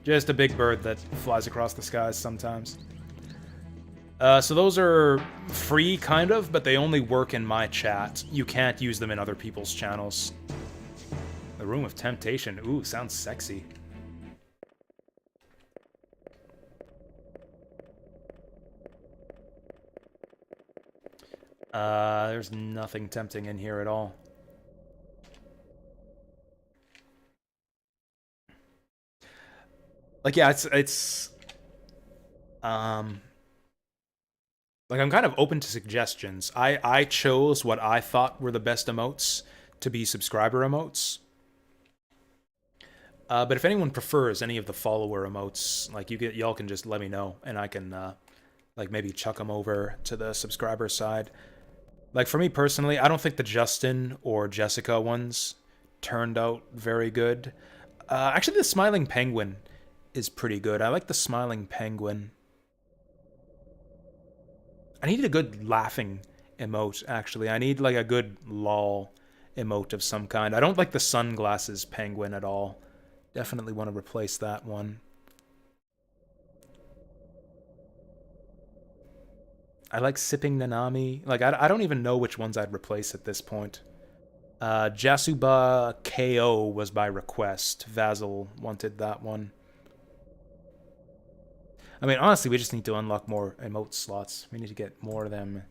S1: Just a big bird that flies across the skies sometimes. So those are free, kind of, but they only work in my chat. You can't use them in other people's channels. The Room of Temptation. Ooh, sounds sexy. There's nothing tempting in here at all. Like, yeah, it's like, I'm kind of open to suggestions. I chose what I thought were the best emotes to be subscriber emotes. But if anyone prefers any of the follower emotes, like, y'all can just let me know, and I can like, maybe chuck them over to the subscriber side. Like, for me personally, I don't think the Justin or Jessica ones turned out very good. Actually, the Smiling Penguin is pretty good. I like the Smiling Penguin. I need a good laughing emote, actually. I need, like, a good lol emote of some kind. I don't like the sunglasses penguin at all. Definitely want to replace that one. I like Sipping Nanami. Like, I don't even know which ones I'd replace at this point. Jasuba KO was by request. Vasil wanted that one. I mean, honestly, we just need to unlock more emote slots. We need to get more of them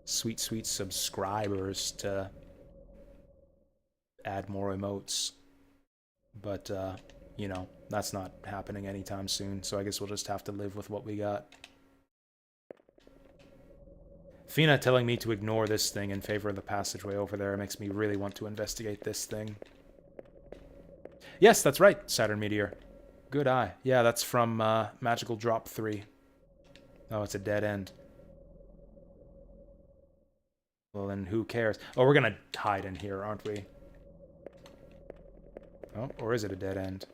S1: sweet, sweet subscribers to add more emotes. But, you know, that's not happening anytime soon, so I guess we'll just have to live with what we got. Fina telling me to ignore this thing in favor of the passageway over there makes me really want to investigate this thing. Yes, that's right, Saturn Meteor. Good eye. Yeah, that's from Magical Drop 3. Oh, it's a dead end. Well, then who cares? Oh, we're gonna hide in here, aren't we? Oh, or is it a dead end?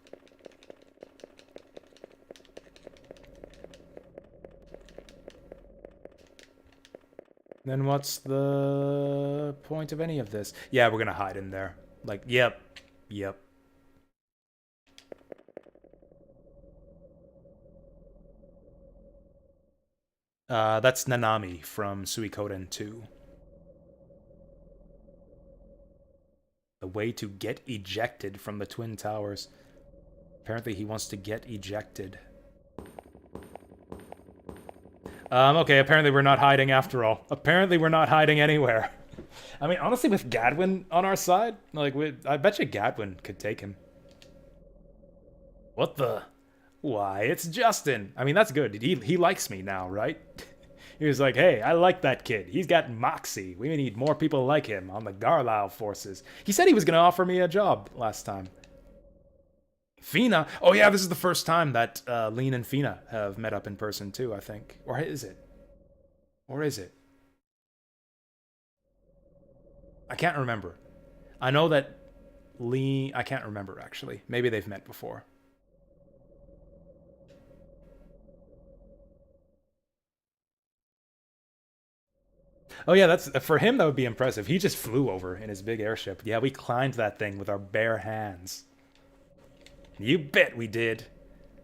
S1: Then what's the point of any of this? Yeah, we're gonna hide in there. Like, yep. That's Nanami from Suikoden 2. The way to get ejected from the Twin Towers. Apparently he wants to get ejected. Okay, apparently we're not hiding after all. Apparently we're not hiding anywhere. I mean, honestly, with Gadwin on our side, like, I bet you Gadwin could take him. What the? Why, it's Justin. I mean, that's good. He likes me now, right? He was like, hey, I like that kid. He's got moxie. We need more people like him on the Garlau forces. He said he was going to offer me a job last time. Fina. Oh, yeah, this is the first time that Lean and Fina have met up in person, too, I think. Or is it? I can't remember. I know that Lee... I can't remember, actually. Maybe they've met before. Oh, yeah, that's for him, that would be impressive. He just flew over in his big airship. Yeah, we climbed that thing with our bare hands. You bet we did.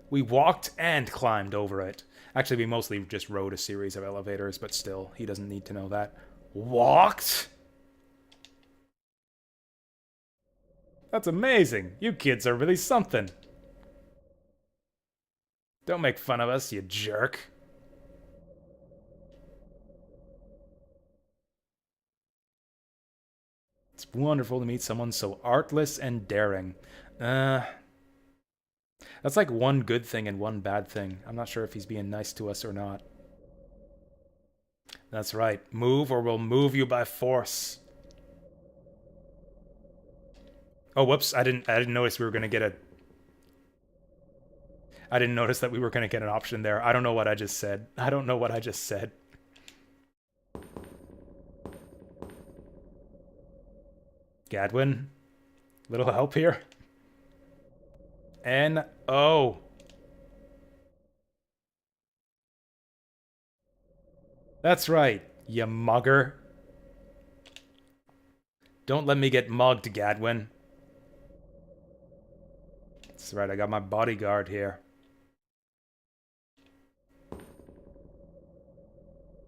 S1: We walked and climbed over it. Actually, we mostly just rode a series of elevators, but still, he doesn't need to know that. Walked? That's amazing. You kids are really something. Don't make fun of us, you jerk. It's wonderful to meet someone so artless and daring. That's like one good thing and one bad thing. I'm not sure if he's being nice to us or not. That's right. Move or we'll move you by force. Oh, whoops. I didn't notice we were going to get a... I didn't notice that we were going to get an option there. I don't know what I just said. Gadwin? Little help here? N-O. That's right, you mugger. Don't let me get mugged, Gadwin. That's right, I got my bodyguard here.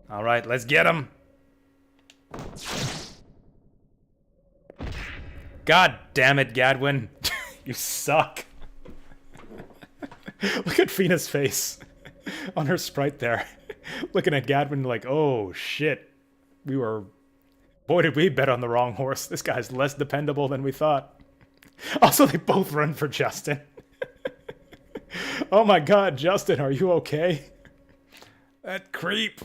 S1: Alright, let's get him! God damn it, Gadwin. You suck. Look at Fina's face on her sprite there. Looking at Gadwin like, oh shit. Boy, did we bet on the wrong horse. This guy's less dependable than we thought. Also, they both run for Justin. Oh my god, Justin, are you okay? That creep.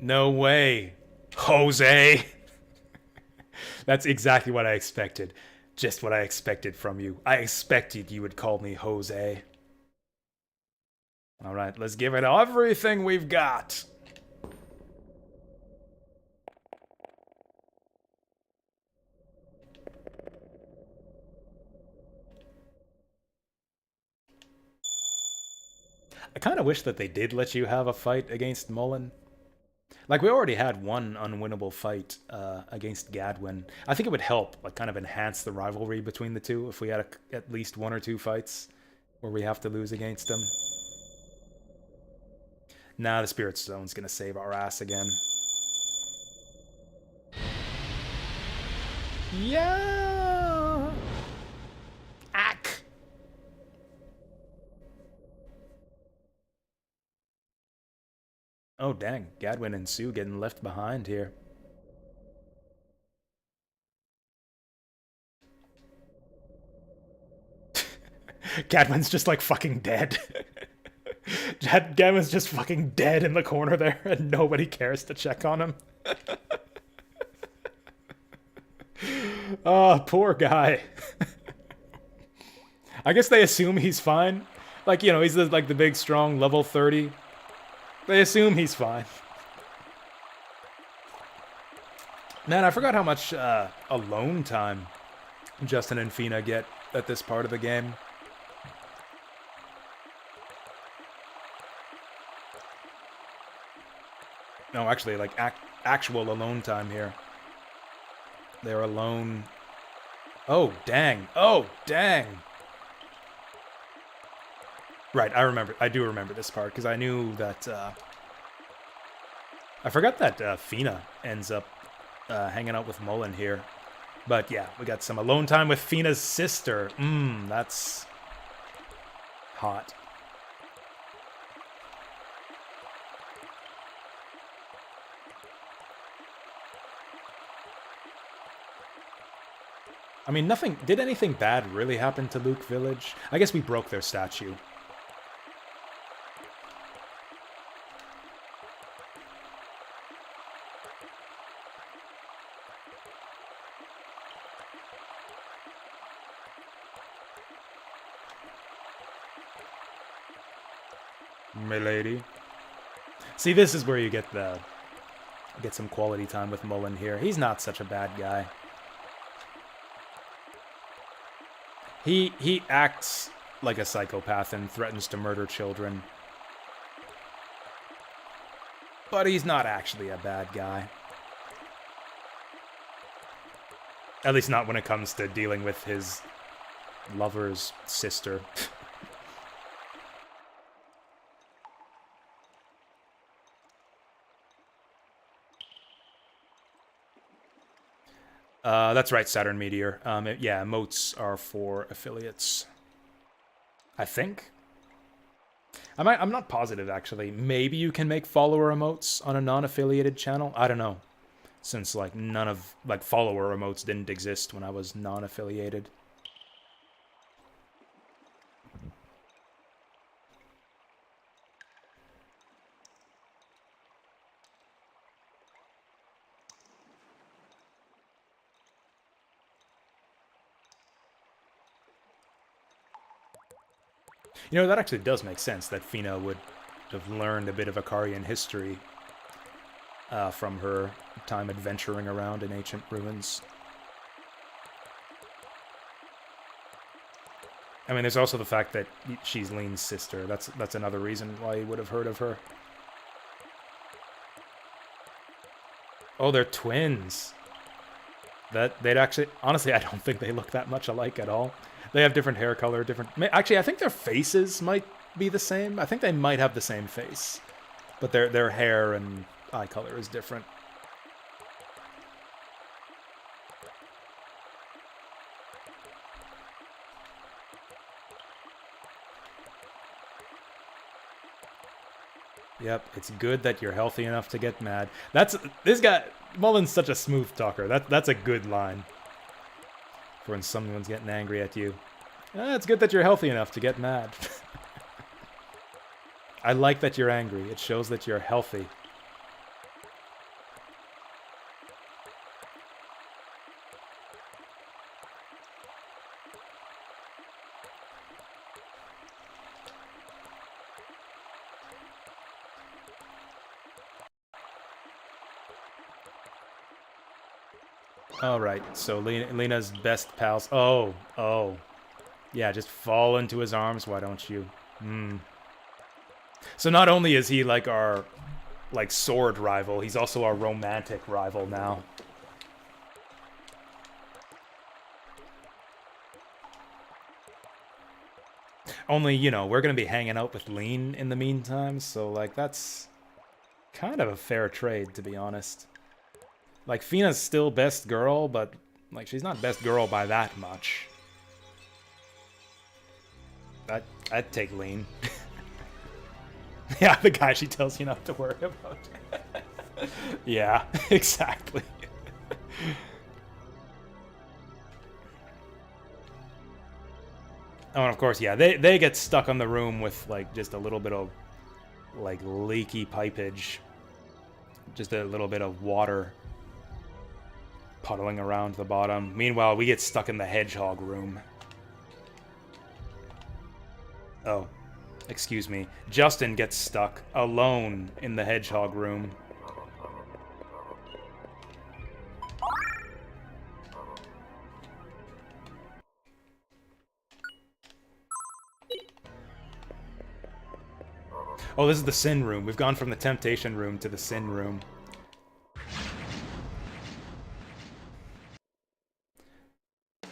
S1: No way. Jose! That's exactly what I expected. Just what I expected from you. I expected you would call me Jose. Alright, let's give it everything we've got. I kind of wish that they did let you have a fight against Mullen. Like, we already had one unwinnable fight against Gadwin. I think it would help, like, kind of enhance the rivalry between the two if we had at least one or two fights where we have to lose against him. Nah, the Spirit Stone's gonna save our ass again. Yeah! Ack! Oh, dang. Gadwin and Sue getting left behind here. Gadwin's just like fucking dead. Gadwin's just fucking dead in the corner there, and nobody cares to check on him. Oh, poor guy. I guess they assume he's fine. Like, you know, he's like the big, strong, level 30. They assume he's fine. Man, I forgot how much alone time Justin and Fina get at this part of the game. No, actually, like, actual alone time here. They're alone. Oh, dang. Oh, dang. Right, I do remember this part, because I knew that, I forgot that Fina ends up hanging out with Mullen here. But yeah, we got some alone time with Fina's sister. That's hot. I mean, did anything bad really happen to Luke Village? I guess we broke their statue. Milady. See, this is where you get some quality time with Mullen here. He's not such a bad guy. He acts like a psychopath and threatens to murder children. But he's not actually a bad guy. At least not when it comes to dealing with his lover's sister. That's right, Saturn Meteor. Yeah, emotes are for affiliates. I think. I'm not positive, actually. Maybe you can make follower emotes on a non-affiliated channel. I don't know. Since, like, none of, like, follower emotes didn't exist when I was non-affiliated. You know, that actually does make sense, that Fina would have learned a bit of Akarian history from her time adventuring around in ancient ruins. I mean, there's also the fact that she's Lean's sister. That's another reason why he would have heard of her. Oh, they're twins. They'd actually... Honestly, I don't think they look that much alike at all. They have different hair color, different... Actually, I think their faces might be the same. I think they might have the same face. But their hair and eye color is different. Yep, it's good that you're healthy enough to get mad. This guy... Mullen's such a smooth talker. That's a good line. For when someone's getting angry at you. It's good that you're healthy enough to get mad. I like that you're angry. It shows that you're healthy. Alright, so Lena's best pals... Oh. Yeah, just fall into his arms, why don't you? So not only is he like our sword rival, he's also our romantic rival now. Only, you know, we're gonna be hanging out with Lean in the meantime, so like that's kind of a fair trade, to be honest. Like, Fina's still best girl, but like she's not best girl by that much. I'd take Lean. Yeah, the guy she tells you not to worry about. Yeah, exactly. Oh, and of course, yeah, they get stuck on the room with, like, just a little bit of, like, leaky pipage. Just a little bit of water puddling around the bottom. Meanwhile, we get stuck in the hedgehog room. Oh, excuse me. Justin gets stuck alone in the hedgehog room. Oh, this is the sin room. We've gone from the temptation room to the sin room.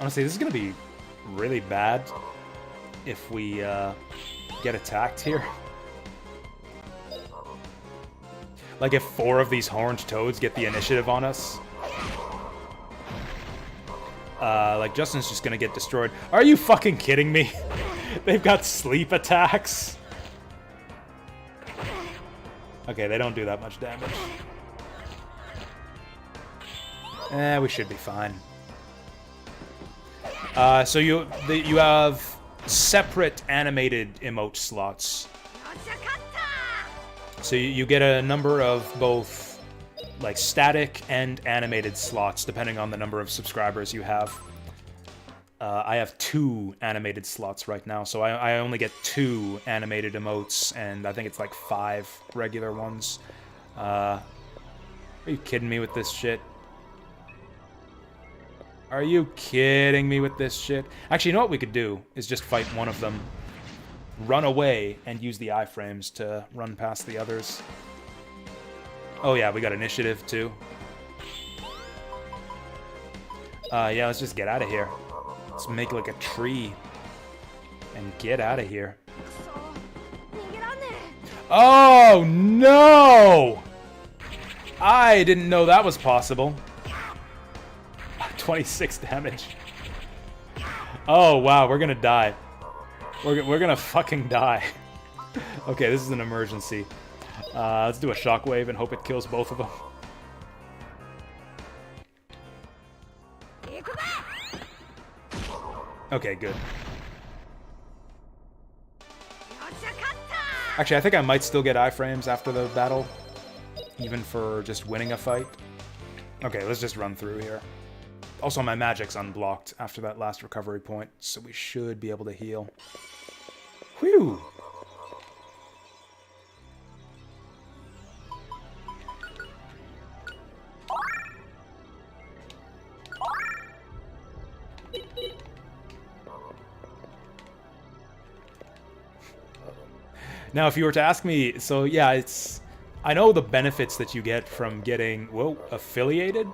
S1: Honestly, this is gonna be really bad if we get attacked here. Like if 4 of these horned toads get the initiative on us. Like Justin's just gonna get destroyed. Are you fucking kidding me? They've got sleep attacks. Okay, they don't do that much damage. We should be fine. So you have separate animated emote slots. So you get a number of both, like, static and animated slots, depending on the number of subscribers you have. I have 2 animated slots right now, so I only get 2 animated emotes, and I think it's like 5 regular ones. Are you kidding me with this shit? Are you kidding me with this shit? Actually, you know what we could do is just fight one of them, run away, and use the iframes to run past the others. Oh yeah, we got initiative too. Yeah, let's just get out of here. Let's make like a tree and get out of here. Oh no! I didn't know that was possible. 26 damage. Oh wow, we're gonna die. We're gonna fucking die. Okay, this is an emergency. Let's do a shockwave and hope it kills both of them. Okay, good. Actually, I think I might still get iframes after the battle, even for just winning a fight. Okay, let's just run through here. Also, my magic's unblocked after that last recovery point, so we should be able to heal. Whew! Now, if you were to ask me, so yeah, it's... I know the benefits that you get from getting, well, affiliated.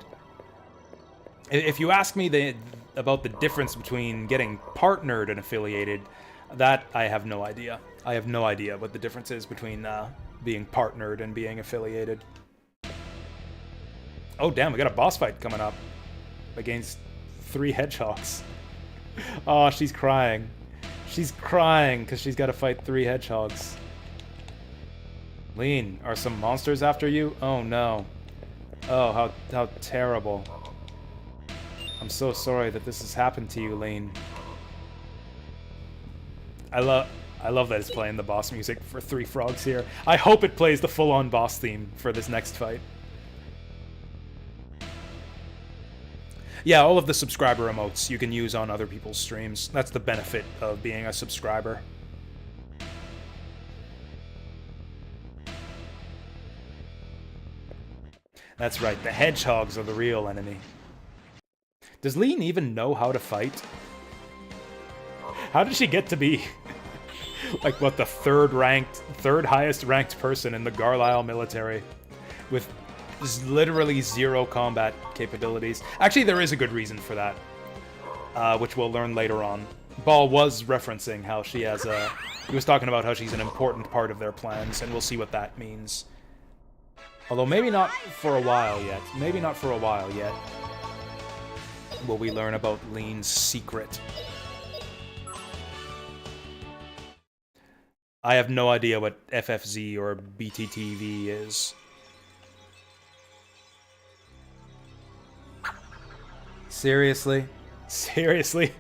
S1: If you ask me about the difference between getting partnered and affiliated, that I have no idea. I have no idea what the difference is between being partnered and being affiliated. Oh damn, we got a boss fight coming up against 3 hedgehogs. Oh, she's crying. She's crying because she's got to fight 3 hedgehogs. Lean, are some monsters after you? Oh no. Oh, how terrible. I'm so sorry that this has happened to you, Lean. I love that it's playing the boss music for 3 frogs here. I hope it plays the full-on boss theme for this next fight. Yeah, all of the subscriber emotes you can use on other people's streams. That's the benefit of being a subscriber. That's right, the hedgehogs are the real enemy. Does Lean even know how to fight? How did she get to be, like, what, the third highest ranked person in the Garlisle military? With literally 0 combat capabilities. Actually, there is a good reason for that, which we'll learn later on. Ball was referencing how she has a... He was talking about how she's an important part of their plans, and we'll see what that means. Although maybe not for a while yet. Maybe not for a while yet. Will we learn about Lean's secret? I have no idea what FFZ or BTTV is. Seriously? Seriously?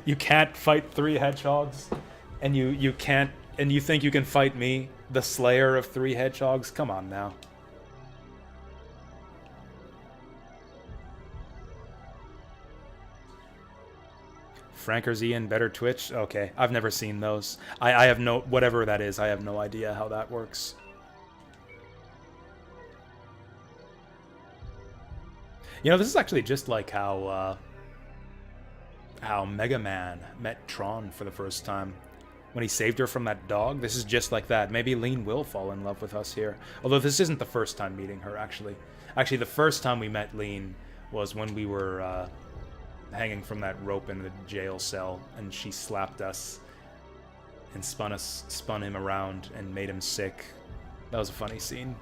S1: You can't fight 3 hedgehogs? And you can't... And you think you can fight me, the slayer of 3 hedgehogs? Come on now. Franker's Ian, better Twitch? Okay, I've never seen those. I have no... Whatever that is, I have no idea how that works. You know, this is actually just like how Mega Man met Tron for the first time. When he saved her from that dog, this is just like that. Maybe Lean will fall in love with us here. Although this isn't the first time meeting her, actually. Actually, the first time we met Lean was when we were hanging from that rope in the jail cell, and she slapped us and spun him around and made him sick. That was a funny scene.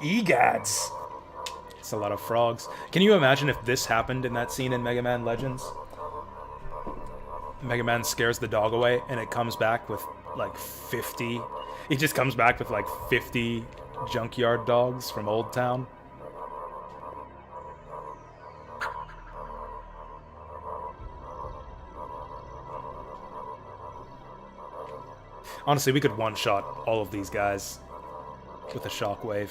S1: Egads! It's a lot of frogs. Can you imagine if this happened in that scene in Mega Man Legends? Mega Man scares the dog away, and it comes back with, like, 50... He just comes back with, like, 50 junkyard dogs from Old Town. Honestly, we could one-shot all of these guys with a shockwave.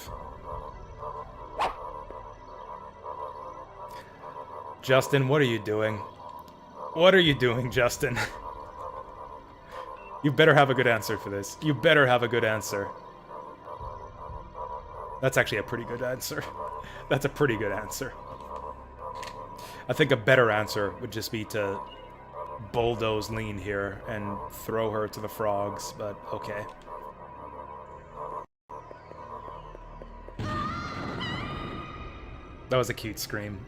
S1: Justin, what are you doing? What are you doing, Justin? You better have a good answer for this. You better have a good answer. That's actually a pretty good answer. That's a pretty good answer. I think a better answer would just be to bulldoze Lean here and throw her to the frogs, but okay. That was a cute scream.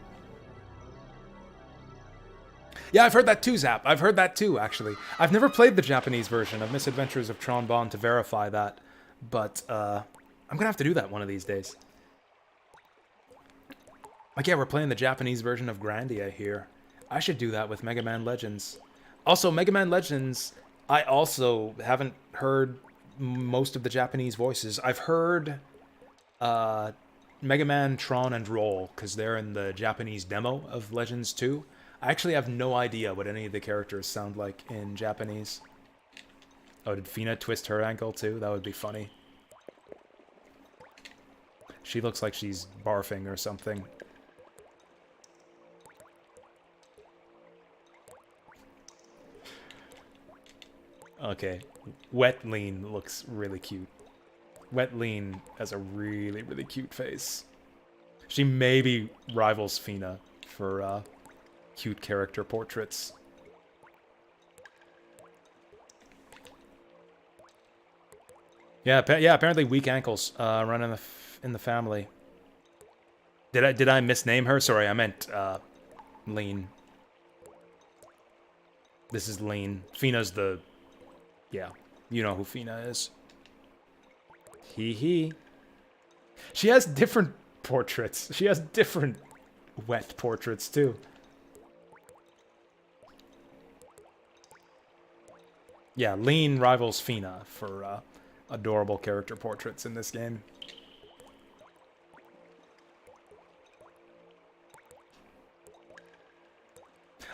S1: Yeah, I've heard that too, Zap. I've heard that too, actually. I've never played the Japanese version of Misadventures of Tron Bonne to verify that, but I'm gonna have to do that one of these days. Like, yeah, we're playing the Japanese version of Grandia here. I should do that with Mega Man Legends. Also, Mega Man Legends, I also haven't heard most of the Japanese voices. I've heard Mega Man, Tron, and Roll, because they're in the Japanese demo of Legends 2. I actually have no idea what any of the characters sound like in Japanese. Oh, did Fina twist her ankle too? That would be funny. She looks like she's barfing or something. Okay, Wet Lean looks really cute. Wet Lean has a really, really cute face. She maybe rivals Fina for cute character portraits. Yeah, apparently weak ankles run in the family. Did I misname her? Sorry, I meant Lean. This is Lean. Fina's the... Yeah, you know who Fina is. Hee. She has different portraits. She has different wet portraits, too. Yeah, Lean rivals Fina for adorable character portraits in this game.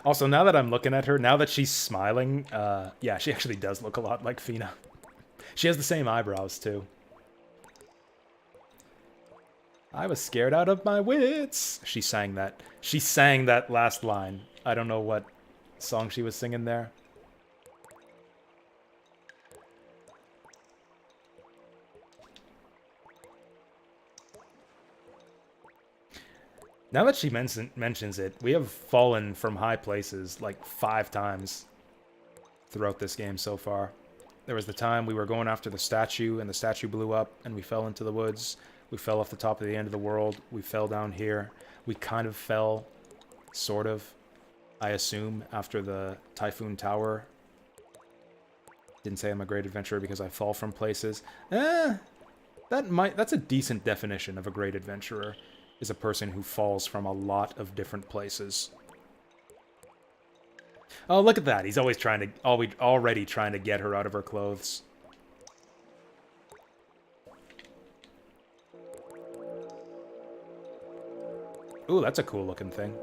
S1: Also, now that I'm looking at her, now that she's smiling, yeah, she actually does look a lot like Fina. She has the same eyebrows, too. I was scared out of my wits. She sang that. She sang that last line. I don't know what song she was singing there. Now that she mentions it, we have fallen from high places like 5 times throughout this game so far. There was the time we were going after the statue, and the statue blew up, and we fell into the woods. We fell off the top of the end of the world. We fell down here. We kind of fell, sort of, I assume, after the Typhoon Tower. Didn't say I'm a great adventurer because I fall from places. That's a decent definition of a great adventurer. Is a person who falls from a lot of different places. Oh, look at that. He's already trying to get her out of her clothes. Ooh, that's a cool looking thing.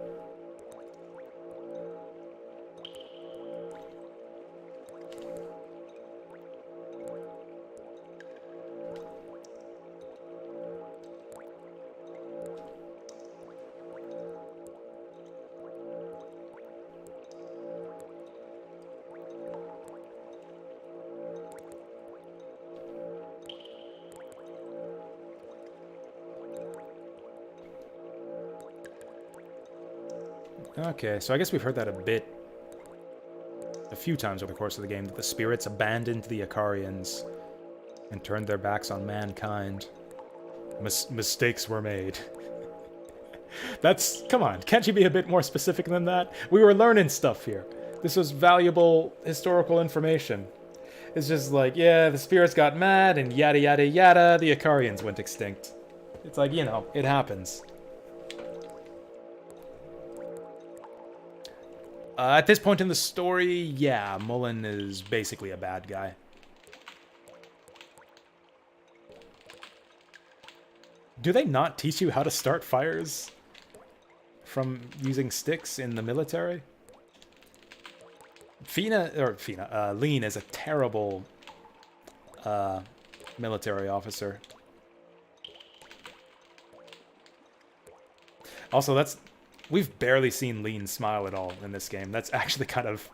S1: Okay, so I guess we've heard that a few times over the course of the game, that the spirits abandoned the Ikarians and turned their backs on mankind. Mistakes were made. Come on, can't you be a bit more specific than that? We were learning stuff here. This was valuable historical information. It's just like, yeah, the spirits got mad and yada yada yada, the Ikarians went extinct. It's like, you know, it happens. At this point in the story, yeah, Mullen is basically a bad guy. Do they not teach you how to start fires from using sticks in the military? Lean is a terrible military officer. Also, we've barely seen Lean smile at all in this game. That's actually kind of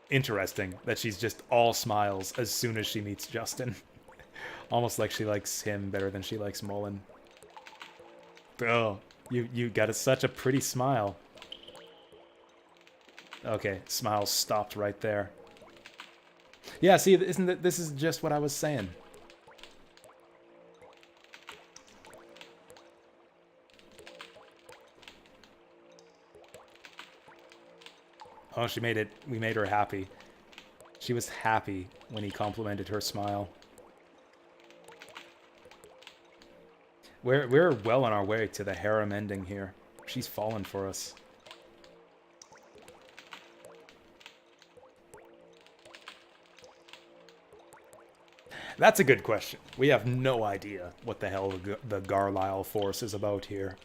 S1: interesting that she's just all smiles as soon as she meets Justin. Almost like she likes him better than she likes Mullen. Oh, you got such a pretty smile. Okay, smile stopped right there. Yeah, see, this is just what I was saying. Oh, we made her happy. She was happy when he complimented her smile. We're well on our way to the harem ending here. She's fallen for us. That's a good question. We have no idea what the hell the Garlisle force is about here.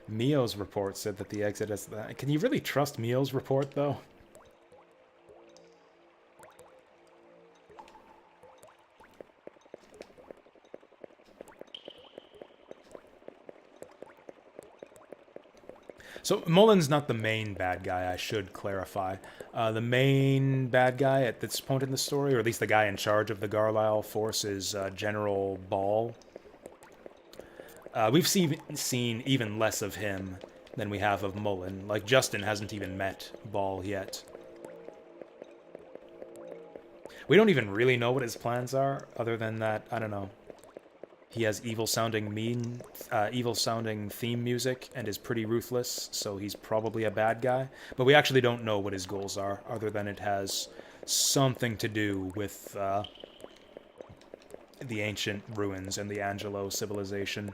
S1: Mio's report said that the exit is... Can you really trust Mio's report, though? So, Mullen's not the main bad guy, I should clarify. The main bad guy at this point in the story, or at least the guy in charge of the Garlisle force, is General Ball. We've seen even less of him than we have of Mullen. Like, Justin hasn't even met Ball yet. We don't even really know what his plans are, other than that, I don't know. He has evil-sounding theme music and is pretty ruthless, so he's probably a bad guy. But we actually don't know what his goals are, other than it has something to do with the ancient ruins and the Angelo civilization.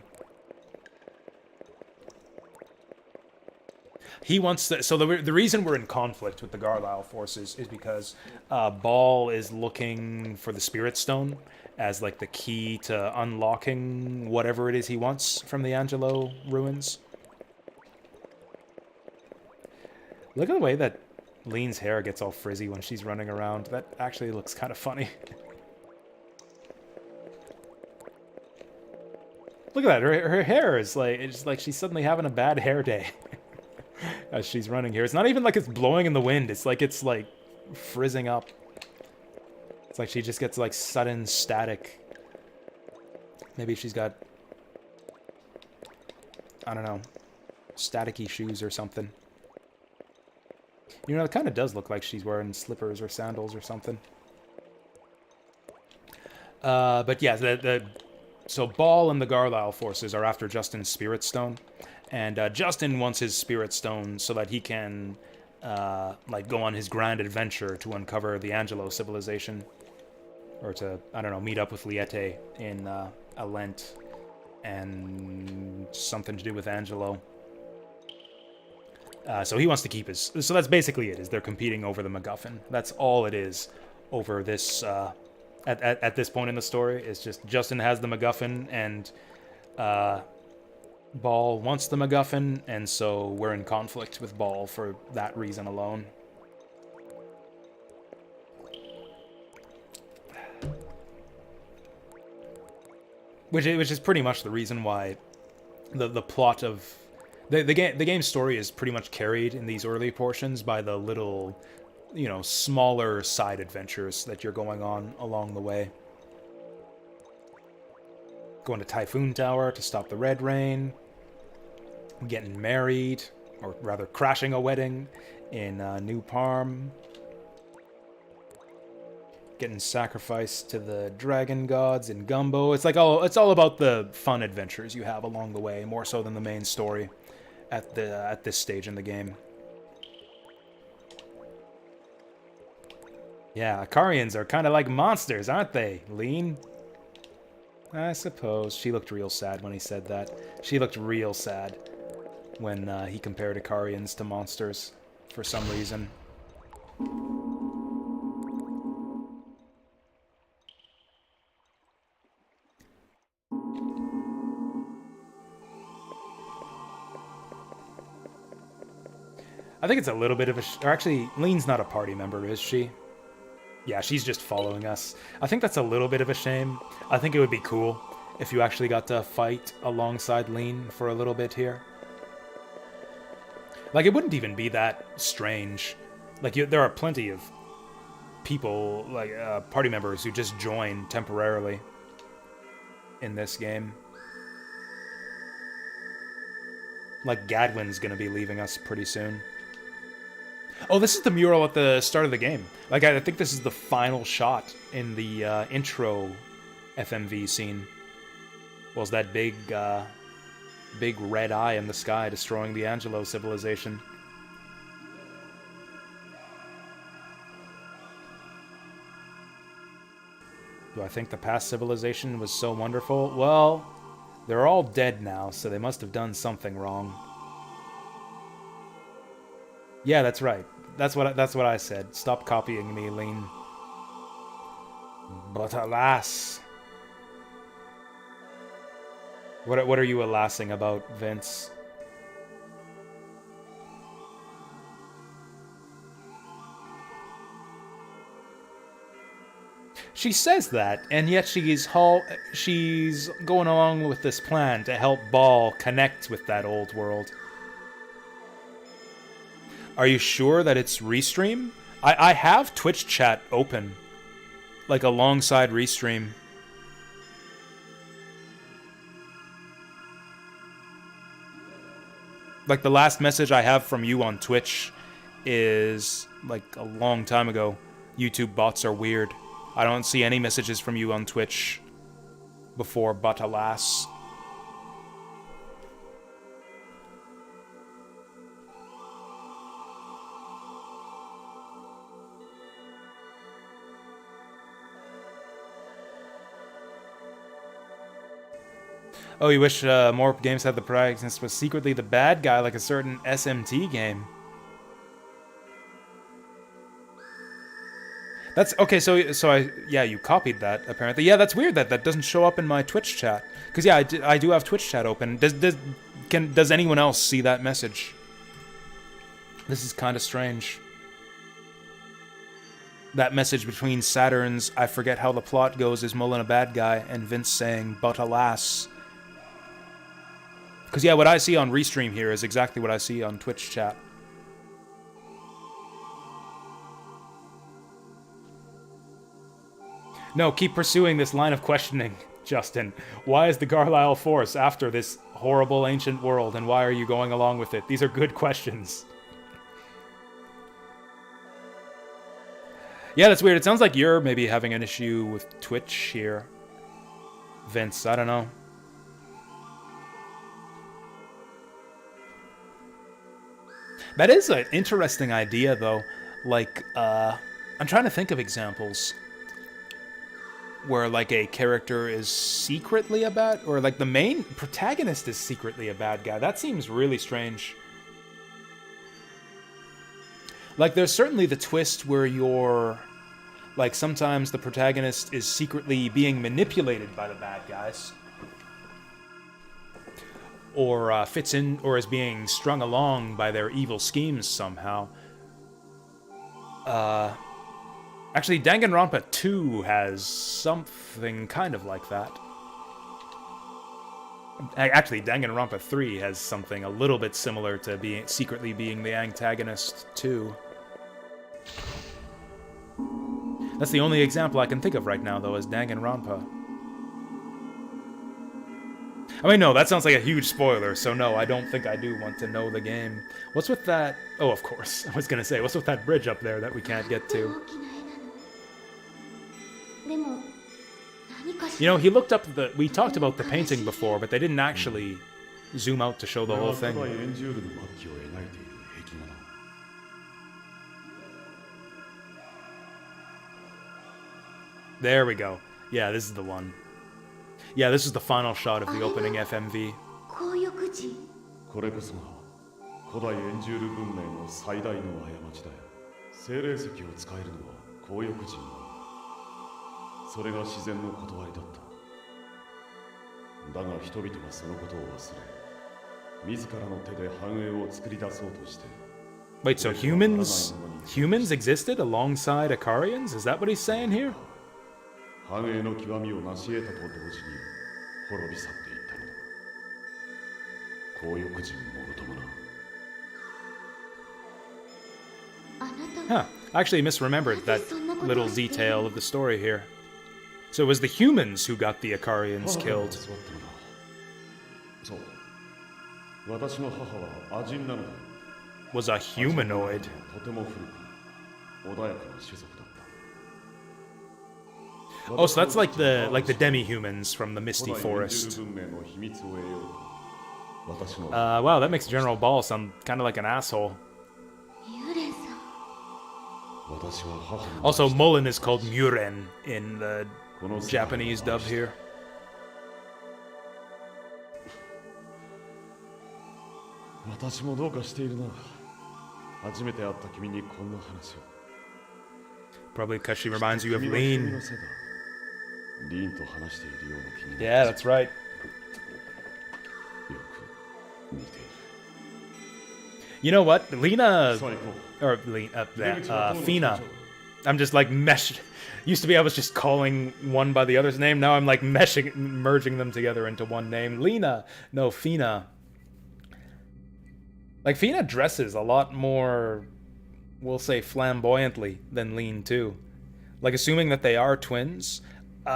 S1: He wants to, so the reason we're in conflict with the Garlisle forces is because Ball is looking for the Spirit Stone as like the key to unlocking whatever it is he wants from the Angelo ruins. Look at the way that Lean's hair gets all frizzy when she's running around. That actually looks kind of funny. Look at that, her hair is like, it's like she's suddenly having a bad hair day. As she's running here. It's not even like it's blowing in the wind. It's like frizzing up. It's like she just gets like sudden static. Maybe she's got, I don't know, staticky shoes or something. You know, it kind of does look like she's wearing slippers or sandals or something. But yeah, so Ball and the Garlisle forces are after Justin's Spirit Stone. And Justin wants his spirit stone so that he can like go on his grand adventure to uncover the Angelo civilization, or to, I don't know, meet up with Liete in Alent, and something to do with Angelo. So he wants to keep his... So that's basically it, is they're competing over the MacGuffin. That's all it is over this... At this point in the story, it's just Justin has the MacGuffin, and Ball wants the MacGuffin, and so we're in conflict with Ball for that reason alone. Which is pretty much the reason why the plot of... The game's story is pretty much carried in these early portions by the little, you know, smaller side adventures that you're going on along the way. Going to Typhoon Tower to stop the Red Rain. Getting married, or rather crashing a wedding in New Parm. Getting sacrificed to the dragon gods in Gumbo. It's like it's all about the fun adventures you have along the way, more so than the main story at this stage in the game. Yeah, Akarians are kind of like monsters, aren't they, Lean? I suppose. She looked real sad when he said that. She looked real sad when he compared Akarians to monsters for some reason. I think it's a little bit of a... Or actually, Lean's not a party member, is she? Yeah, she's just following us. I think that's a little bit of a shame. I think it would be cool if you actually got to fight alongside Lean for a little bit here. Like, it wouldn't even be that strange. Like, there are plenty of people, like, party members who just join temporarily in this game. Like, Gadwin's gonna be leaving us pretty soon. Oh, this is the mural at the start of the game. Like, I think this is the final shot in the intro FMV scene. Was that big red eye in the sky destroying the Angelo civilization. Do I think the past civilization was so wonderful? Well, they're all dead now, so they must have done something wrong. Yeah, that's right. That's what I said. Stop copying me, Lean. But alas. What are you alasing about, Vince? She says that, and yet she's going along with this plan to help Ball connect with that old world. Are you sure that it's Restream? I have Twitch chat open, like alongside Restream. Like, the last message I have from you on Twitch is, like, a long time ago. YouTube bots are weird. I don't see any messages from you on Twitch before but alas. Oh, you wish more games had the protagonist was secretly the bad guy, like a certain SMT game. That's okay. So yeah, you copied that apparently. Yeah, that's weird that doesn't show up in my Twitch chat. Because yeah, I do have Twitch chat open. Does anyone else see that message? This is kind of strange. That message between Saturn's "I forget how the plot goes, is Mullen a bad guy?" and Vince saying "but alas." Because yeah, what I see on Restream here is exactly what I see on Twitch chat. No, keep pursuing this line of questioning, Justin. Why is the Garlisle Force after this horrible ancient world, and why are you going along with it? These are good questions. Yeah, that's weird. It sounds like you're maybe having an issue with Twitch here, Vince. I don't know. That is an interesting idea, though. Like, I'm trying to think of examples where, like, a character is secretly a bad, or, like, the main protagonist is secretly a bad guy. That seems really strange. Like, there's certainly the twist where you're, like, sometimes the protagonist is secretly being manipulated by the bad guys. Or fits in, or is being strung along by their evil schemes somehow. Actually, Danganronpa 2 has something kind of like that. Actually, Danganronpa 3 has something a little bit similar to secretly being the antagonist, too. That's the only example I can think of right now, though, is Danganronpa. I mean, no, that sounds like a huge spoiler, so no, I don't think I do want to know the game. What's with that? Oh, of course. I was gonna say, what's with that bridge up there that we can't get to? You know, he looked up the... We talked about the painting before, but they didn't actually zoom out to show the whole thing. There we go. Yeah, this is the one. Yeah, this is the final shot of the opening FMV.
S3: これこそが古代エンジュール文明の最大の過ちだよ。精霊石を使えるのは紅翼人のみ。それが自然の断りだった。だが人々はそのことを忘れ、自らの手で繁栄を作り出そうとして。
S1: Wait, so humans existed alongside Akarians? Is that what he's saying here?
S3: 繁栄の極みを成し得たと同時に滅び去っていったのだ。紅翼人もろともな。
S1: Huh. I actually misremembered that little detail of the story here. So it was the humans who got the Akarians killed.
S3: そう。私の母はアジンなのだ。
S1: Was a humanoid.
S3: とても古く、穏やかな種族だった。
S1: Oh, so that's like the demi-humans from the Misty Forest. Wow, that makes General Ball sound kind of like an asshole. Also, Mullen is called Muren in the Japanese dub here. Probably because she reminds you of Lean. Yeah, that's right. You know what? Lena... Or Fina. I'm just like Used to be I was just calling one by the other's name. Now I'm like merging them together into one name. Lena. No, Fina. Like, Fina dresses a lot more, we'll say, flamboyantly than Lean, too. Like, assuming that they are twins...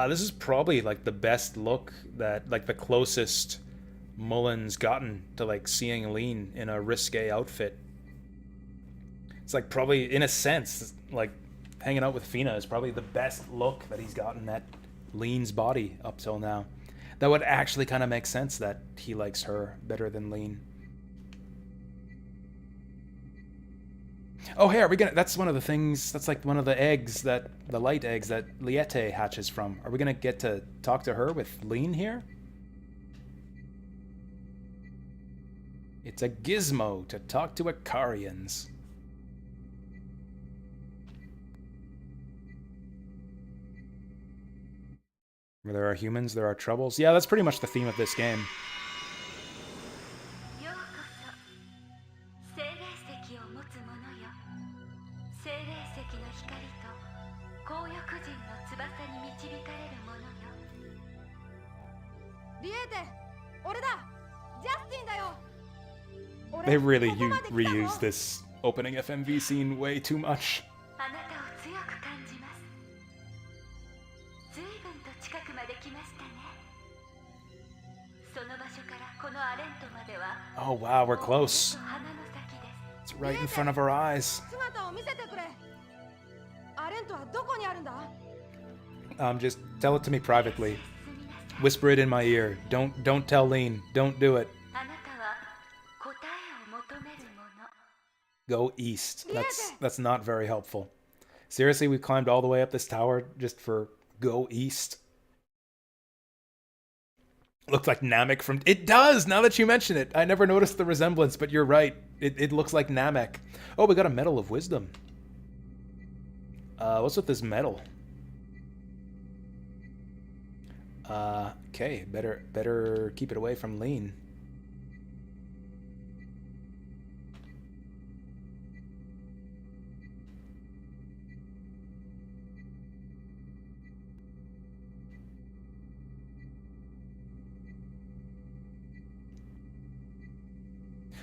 S1: this is probably, like, the best look that, like, the closest Mullen's gotten to, like, seeing Lean in a risque outfit. It's, like, probably, in a sense, like, hanging out with Fina is probably the best look that he's gotten at Lean's body up till now. That would actually kind of make sense that he likes her better than Lean. Oh, hey, are we gonna... That's one of the things... That's like one of the eggs that... The light eggs that Liete hatches from. Are we gonna get to talk to her with Lean here? It's a gizmo to talk to Akarians. Where there are humans, there are troubles. Yeah, that's pretty much the theme of this game. They really reuse this opening FMV scene way too much. Oh wow, we're close. It's right in front of our eyes. Just tell it to me privately. Whisper it in my ear. Don't tell Lean. Don't do it. Go east. That's not very helpful. Seriously, we climbed all the way up this tower just for go east? Looks like Namek from... It does, now that you mention it. I never noticed the resemblance, but you're right. It looks like Namek. Oh, we got a Medal of Wisdom. What's with this medal? Okay, better keep it away from Lean.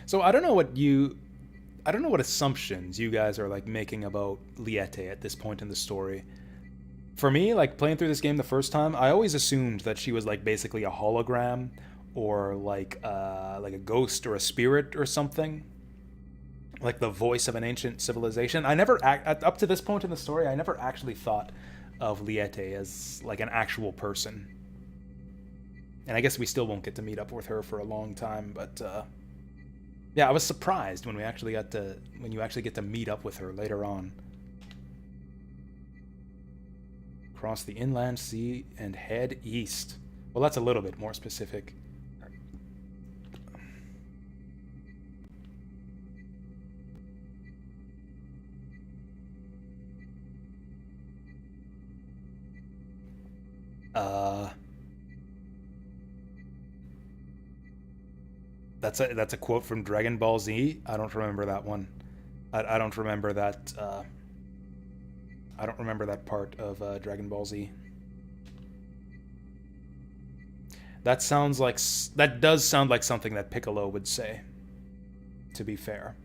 S1: So I don't know what assumptions you guys are like making about Liete at this point in the story. For me, like playing through this game the first time, I always assumed that she was like basically a hologram or like a ghost or a spirit or something. Like the voice of an ancient civilization. I never up to this point in the story, I never actually thought of Liete as like an actual person. And I guess we still won't get to meet up with her for a long time, but yeah, I was surprised when you actually get to meet up with her later on. Cross the inland sea and head east. Well, that's a little bit more specific. That's a quote from Dragon Ball Z. I don't remember that one. I don't remember that. I don't remember that part of Dragon Ball Z. That does sound like something that Piccolo would say. To be fair.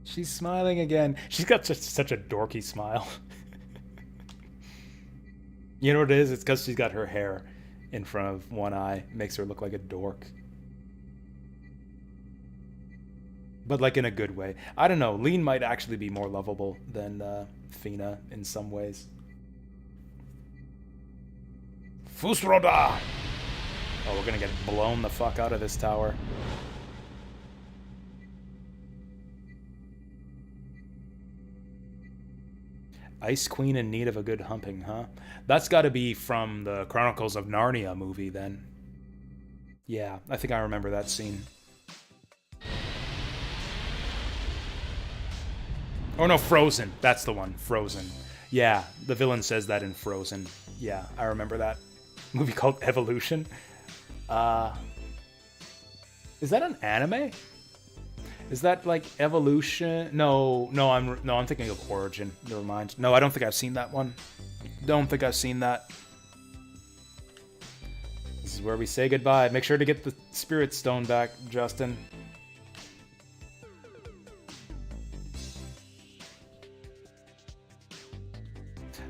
S1: She's smiling again. She's got such a dorky smile. You know what it is? It's because she's got her hair in front of one eye. Makes her look like a dork. But like in a good way. I don't know. Lean might actually be more lovable than Fina in some ways. Fusroda! Oh, we're gonna get blown the fuck out of this tower. Ice Queen in need of a good humping, huh? That's gotta be from the Chronicles of Narnia movie, then. Yeah, I think I remember that scene. Oh no, Frozen. That's the one. Frozen. Yeah, the villain says that in Frozen. Yeah, I remember that. Movie called Evolution. Is that an anime? Is that like Evolution? No, I'm thinking of Origin. Never mind. No, I don't think I've seen that one. Don't think I've seen that. This is where we say goodbye. Make sure to get the Spirit Stone back, Justin.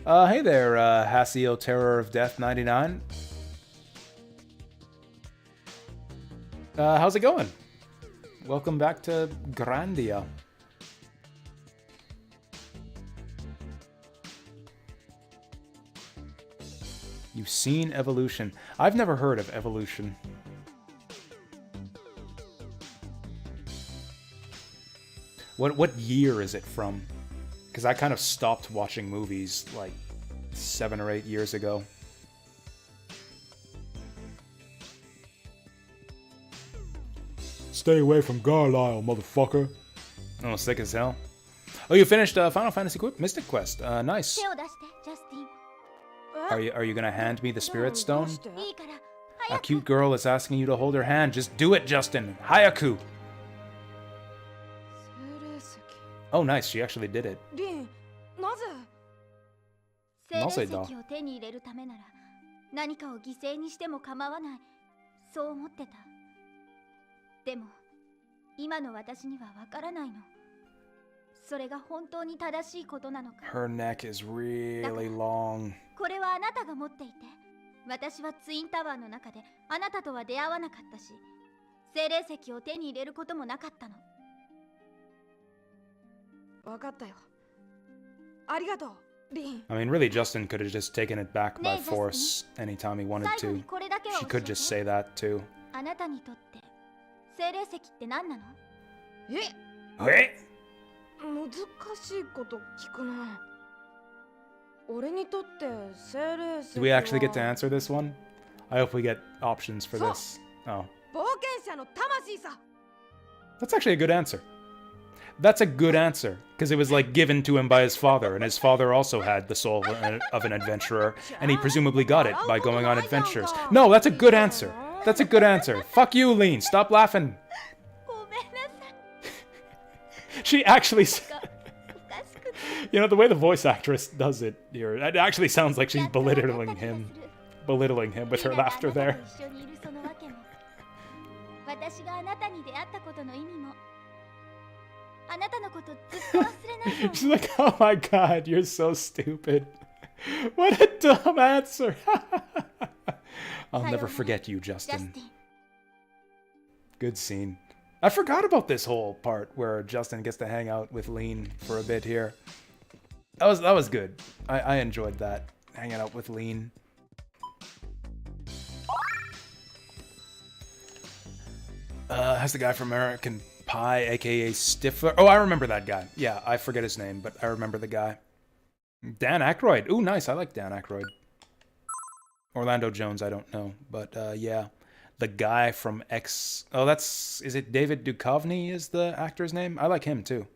S1: Hey there, Hasio Terror of Death 99. How's it going? Welcome back to Grandia. You've seen Evolution. I've never heard of Evolution. What year is it from? Because I kind of stopped watching movies like 7 or 8 years ago. Stay away from Garlisle, motherfucker. Oh, sick as hell. Oh, you finished Final Fantasy Mystic Quest. Nice. Are you gonna hand me the Spirit Stone? A cute girl is asking you to hold her hand. Just do it, Justin. Hayaku. Oh, nice. She actually did it. なぜだ?
S2: を手に入れるためなら何かを犠牲にしても構わない。そう思ってた。でも今の私にはわからないの。それが本当に正しいことなのか。
S1: Her neck is really long.
S2: これはあなたが持っていて、私はツインタワーの中であなたとは出会わなかったし、精霊石を手に入れることもなかったの。わかったよ。ありがとう。
S1: I mean, really, Justin could have just taken it back by
S2: Nee,
S1: force anytime he wanted
S2: 最後
S1: to.
S2: にこれだけは
S1: She
S2: 教え
S1: could
S2: て
S1: just say that too.
S2: あなたにとって精霊石って何なの？
S1: え
S4: 難しいこと聞くな。俺にとって精霊石
S1: Do we actually get to answer this one? I hope we get options for this. Oh.
S4: 冒険者の魂さ。
S1: That's actually a good answer. That's a good answer, because it was like given to him by his father, and his father also had the soul of an adventurer, and he presumably got it by going on adventures. No, that's a good answer. That's a good answer. Fuck you, Lean. Stop laughing.
S2: ごめんなさい。
S1: She actually...
S2: おかしくて
S1: You know, the way the voice actress does it here, it actually sounds like she's
S2: やっとわかった気が
S1: belittling
S2: する
S1: him. Belittling him with her laughter there.
S2: あなたと一緒にいるそのわけも私があなたに出会ったことの意味もあなたのことずっと忘れないと
S1: She's like, oh my god, you're so stupid. What a dumb answer. I'll never forget you,
S2: ジャス
S1: Justin.
S2: ティン
S1: Good scene. I forgot about this whole part where Justin gets to hang out with Lean for a bit here. That was good. I enjoyed that, hanging out with Lean. Has the guy from American Pie, aka Stifler. Oh, I remember that guy. Yeah, I forget his name, but I remember the guy. Dan Aykroyd. Ooh, nice. I like Dan Aykroyd. Orlando Jones, I don't know. But, yeah. The guy from X... Oh, that's... Is it David Duchovny is the actor's name? I like him, too.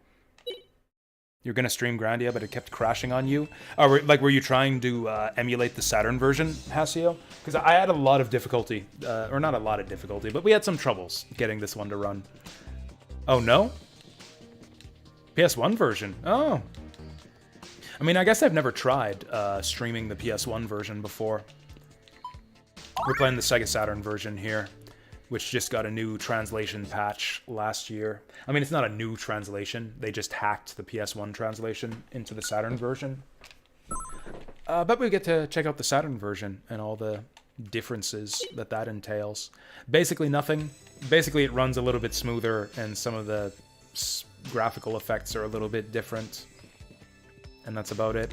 S1: You're gonna stream Grandia, but it kept crashing on you? Oh, were you trying to emulate the Saturn version, Hasio? Because I had a lot of difficulty. Or not a lot of difficulty, but we had some troubles getting this one to run. Oh, no? PS1 version. Oh. I mean, I guess I've never tried streaming the PS1 version before. We're playing the Sega Saturn version here, which just got a new translation patch last year. I mean, it's not a new translation. They just hacked the PS1 translation into the Saturn version. But we get to check out the Saturn version and all the differences that entails. Basically nothing. Basically it runs a little bit smoother and some of the graphical effects are a little bit different. And that's about it.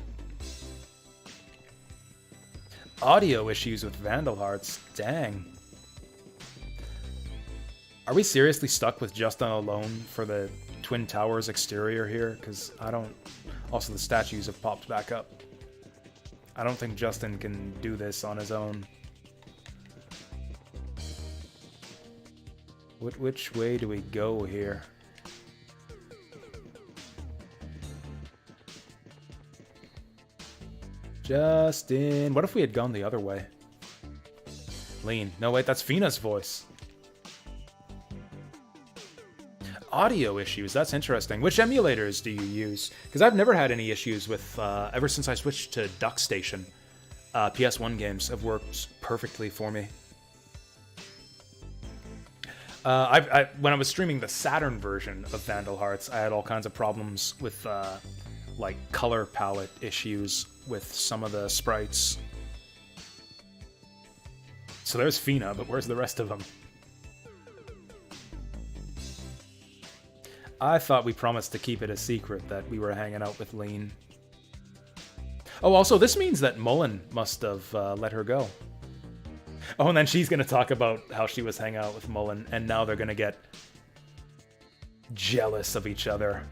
S1: Audio issues with Vandal Hearts. Dang. Are we seriously stuck with Justin alone for the Twin Towers exterior here? Because I don't... Also, the statues have popped back up. I don't think Justin can do this on his own. Which way do we go here? Justin... What if we had gone the other way? Lean. No, wait, that's Fina's voice. Audio issues, that's interesting. Which emulators do you use? Because I've never had any issues with, ever since I switched to DuckStation. PS1 games have worked perfectly for me. When I was streaming the Saturn version of Vandal Hearts, I had all kinds of problems with, like, color palette issues with some of the sprites. So there's Fina, but where's the rest of them? I thought we promised to keep it a secret that we were hanging out with Lean. Oh, also, this means that Mullen must have let her go. Oh, and then she's going to talk about how she was hanging out with Mullen, and now they're going to get jealous of each other.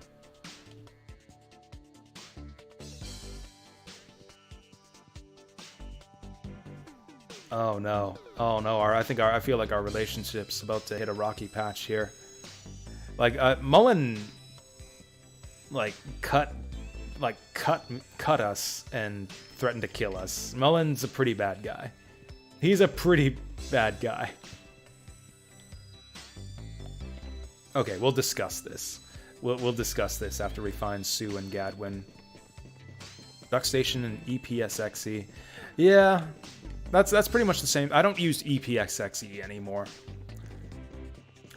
S1: Oh no. Oh no, I feel like our relationship's about to hit a rocky patch here. Like, Mullen, like, cut us and threatened to kill us. Mullen's a pretty bad guy. He's a pretty bad guy. Okay, we'll discuss this. We'll discuss this after we find Sue and Gadwin. DuckStation and EPSXE. Yeah, that's pretty much the same. I don't use EPSXE anymore.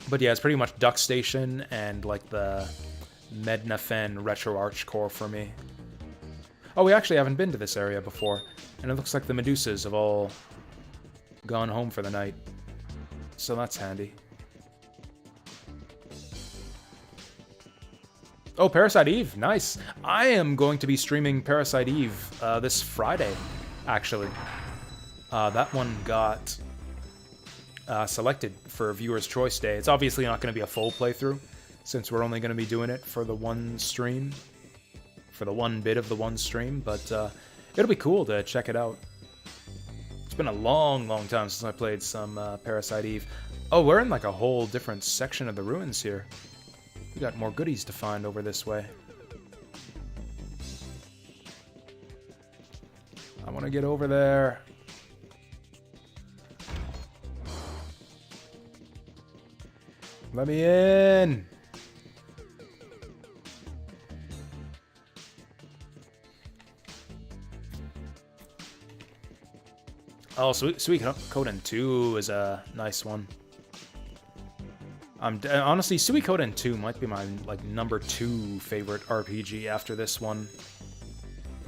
S1: But yeah, it's pretty much DuckStation and like the Mednafen Retro Arch Core for me. Oh, we actually haven't been to this area before, and it looks like the Medusas have all gone home for the night. So that's handy. Oh, Parasite Eve. Nice. I am going to be streaming Parasite Eve this Friday, actually. That one got selected for Viewer's Choice Day. It's obviously not going to be a full playthrough, since we're only going to be doing it for the one stream, for the one bit of the one stream, but it'll be cool to check it out. It's been a long, long time since I played some Parasite Eve. Oh, we're in like a whole different section of the ruins here. We got more goodies to find over this way. I want to get over there. Let me in. Oh, Suikoden 2 is a nice one. Honestly, Suikoden 2 might be my like number 2 favorite RPG after this one.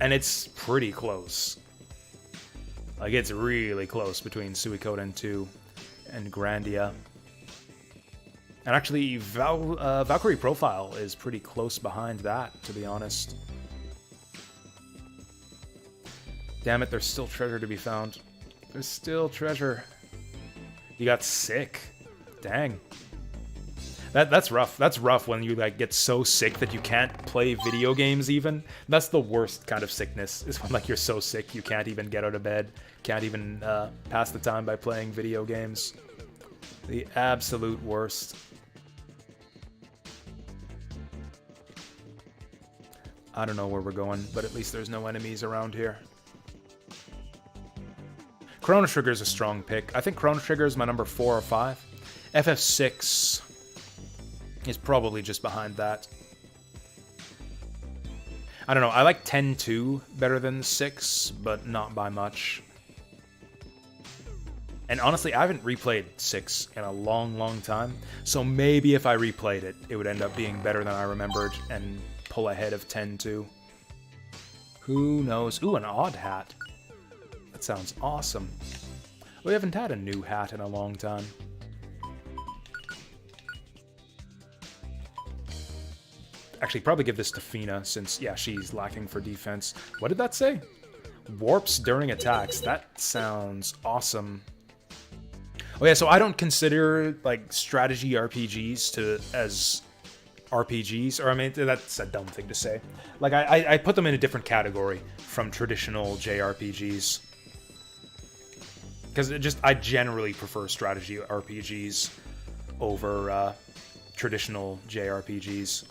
S1: And it's pretty close. Like, it's really close between Suikoden 2 and Grandia. And actually, Valkyrie Profile is pretty close behind that, to be honest. Damn it, there's still treasure to be found. There's still treasure. You got sick. Dang. That's rough. That's rough when you like get so sick that you can't play video games even. That's the worst kind of sickness, is when like you're so sick you can't even get out of bed, can't even pass the time by playing video games. The absolute worst. I don't know where we're going, but at least there's no enemies around here. Chrono Trigger is a strong pick. I think Chrono Trigger is my number 4 or 5. FF6 is probably just behind that. I don't know, I like 10-2 better than 6, but not by much. And honestly, I haven't replayed 6 in a long, long time, so maybe if I replayed it, it would end up being better than I remembered and pull ahead of 10-2. Who knows? Ooh, an odd hat. That sounds awesome. We haven't had a new hat in a long time. Actually, probably give this to Fina, since, yeah, she's lacking for defense. What did that say? Warps during attacks. That sounds awesome. Oh yeah, so I don't consider, like, strategy RPGs as RPGs, or I mean, that's a dumb thing to say. Like, I put them in a different category from traditional JRPGs. Because I generally prefer strategy RPGs over traditional JRPGs.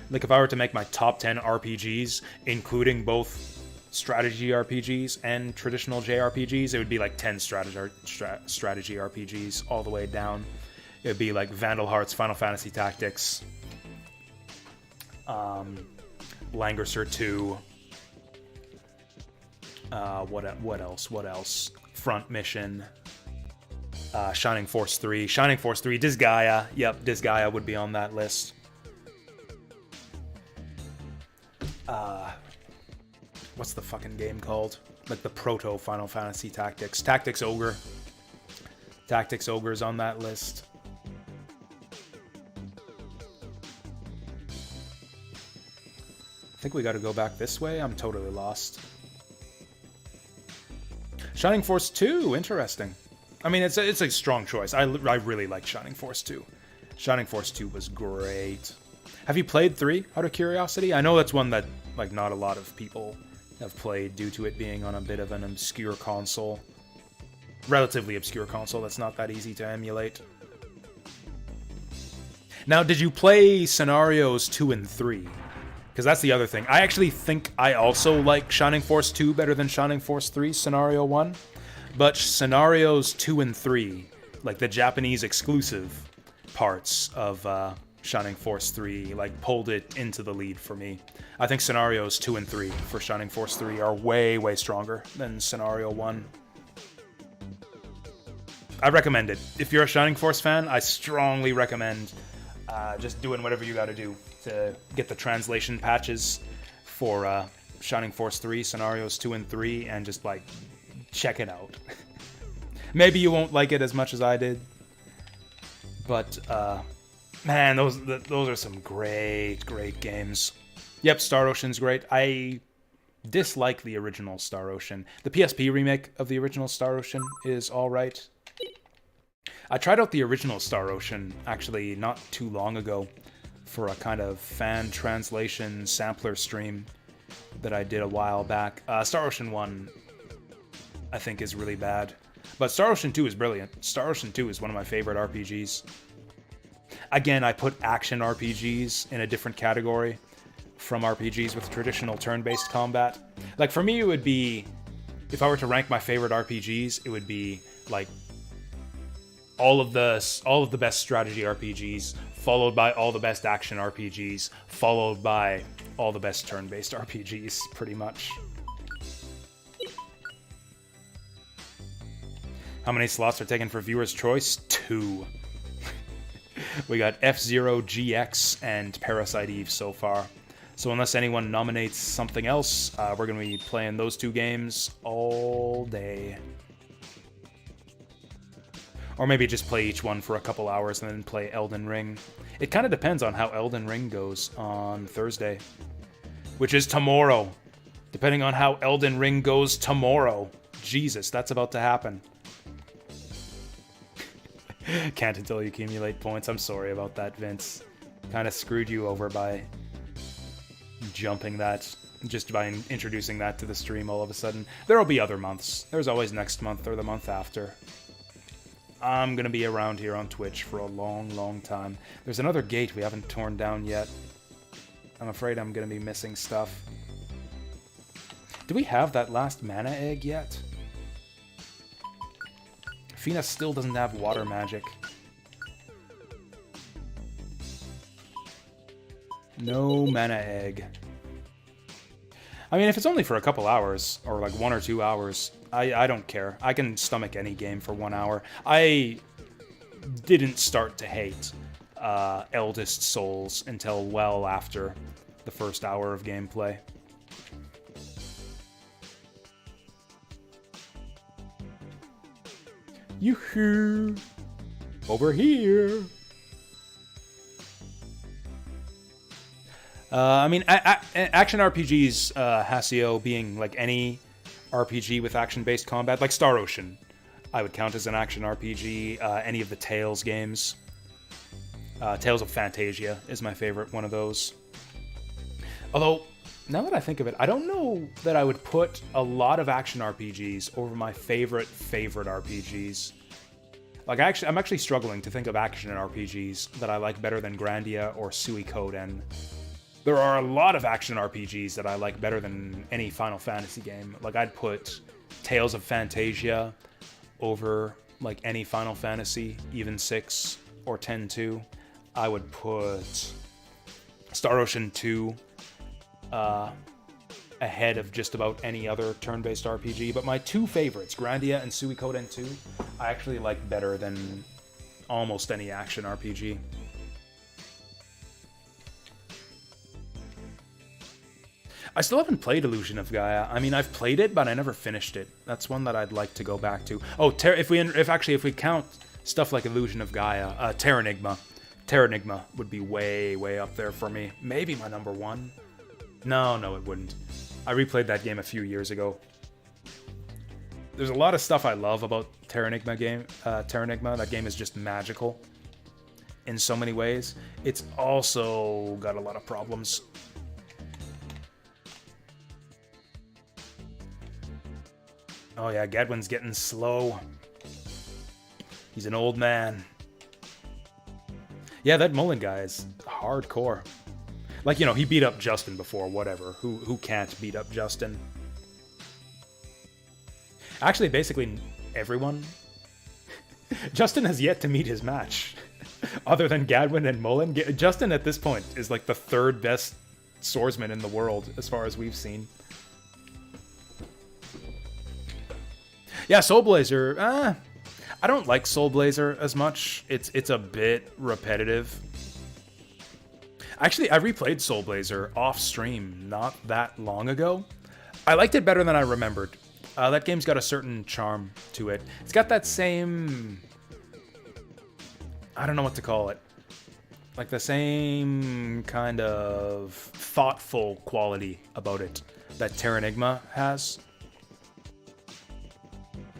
S1: Like, if I were to make my top 10 RPGs, including both strategy RPGs and traditional JRPGs, it would be like 10 strategy RPGs all the way down. It would be like Vandal Hearts, Final Fantasy Tactics, Langrisser 2, what else? Front Mission, Shining Force 3, Disgaea. Yep, Disgaea would be on that list. What's the fucking game called? Like the proto Final Fantasy Tactics. Tactics Ogre. Tactics Ogre's on that list. I think we gotta go back this way. I'm totally lost. Shining Force 2, interesting. I mean, it's a strong choice. I really like Shining Force 2. Shining Force 2 was great. Have you played 3, out of curiosity? I know that's one that, like, not a lot of people have played due to it being on a bit of an obscure console. Relatively obscure console that's not that easy to emulate. Now, did you play Scenarios 2 and 3? Because that's the other thing. I actually think I also like Shining Force 2 better than Shining Force 3 Scenario 1. But Scenarios 2 and 3, like the Japanese exclusive parts of Shining Force 3, like, pulled it into the lead for me. I think Scenarios 2 and 3 for Shining Force 3 are way, way stronger than Scenario 1. I recommend it. If you're a Shining Force fan, I strongly recommend just doing whatever you gotta do to get the translation patches for Shining Force 3, Scenarios 2 and 3, and just, like, check it out. Maybe you won't like it as much as I did, but Man, those are some great games. Yep, Star Ocean's great. I dislike the original Star Ocean. The PSP remake of the original Star Ocean is alright. I tried out the original Star Ocean, actually, not too long ago, for a kind of fan translation sampler stream that I did a while back. Star Ocean 1, I think, is really bad. But Star Ocean 2 is brilliant. Star Ocean 2 is one of my favorite RPGs. Again, I put action RPGs in a different category from RPGs with traditional turn-based combat. Like, for me, it would be... If I were to rank my favorite RPGs, it would be, like, all of the best strategy RPGs, followed by all the best action RPGs, followed by all the best turn-based RPGs, pretty much. How many slots are taken for viewer's choice? 2. We got F-Zero GX and Parasite Eve so far. So unless anyone nominates something else, we're going to be playing those 2 games all day. Or maybe just play each one for a couple hours and then play Elden Ring. It kind of depends on how Elden Ring goes on Thursday, which is tomorrow. Depending on how Elden Ring goes tomorrow. Jesus, that's about to happen. Can't until you accumulate points. I'm sorry about that, Vince. Kind of screwed you over by jumping that, just by introducing that to the stream all of a sudden. There'll be other months. There's always next month or the month after. I'm gonna be around here on Twitch for a long time. There's another gate we haven't torn down yet. I'm afraid I'm gonna be missing stuff. Do we have that last mana egg yet? Fina still doesn't have water magic. No mana egg. I mean, if it's only for a couple hours, or like 1 or 2 hours, I don't care. I can stomach any game for 1 hour. I didn't start to hate Eldest Souls until well after the first hour of gameplay. Yoo-hoo! Over here! I mean, action RPGs, Hasio being like any RPG with action-based combat, like Star Ocean, I would count as an action RPG. Any of the Tales games. Tales of Fantasia is my favorite one of those. Although, now that I think of it, I don't know that I would put a lot of action RPGs over my favorite RPGs. Like, I'm actually struggling to think of action RPGs that I like better than Grandia or Suikoden. There are a lot of action RPGs that I like better than any Final Fantasy game. Like, I'd put Tales of Fantasia over, like, any Final Fantasy, even 6 or 10-2. I would put Star Ocean 2 ahead of just about any other turn-based RPG. But my 2 favorites, Grandia and Suikoden 2, I actually like better than almost any action RPG. I still haven't played Illusion of Gaia. I mean, I've played it, but I never finished it. That's one that I'd like to go back to. Oh, if we count stuff like Illusion of Gaia, Terranigma. Terranigma would be way up there for me. Maybe my number 1. No, it wouldn't. I replayed that game a few years ago. There's a lot of stuff I love about Terranigma. That game is just magical in so many ways. It's also got a lot of problems. Oh yeah, Gadwin's getting slow. He's an old man. Yeah, that Mullen guy is hardcore. Like, you know, he beat up Justin before, whatever. Who can't beat up Justin? Actually, basically everyone. Justin has yet to meet his match. Other than Gadwin and Mullen. Justin, at this point, is like the 3rd best swordsman in the world, as far as we've seen. Yeah, Soul Blazer. I don't like Soul Blazer as much. It's a bit repetitive. Actually, I replayed Soul Blazer off stream not that long ago. I liked it better than I remembered. That game's got a certain charm to it. It's got that same... I don't know what to call it. like the same kind of thoughtful quality about it that Terranigma has.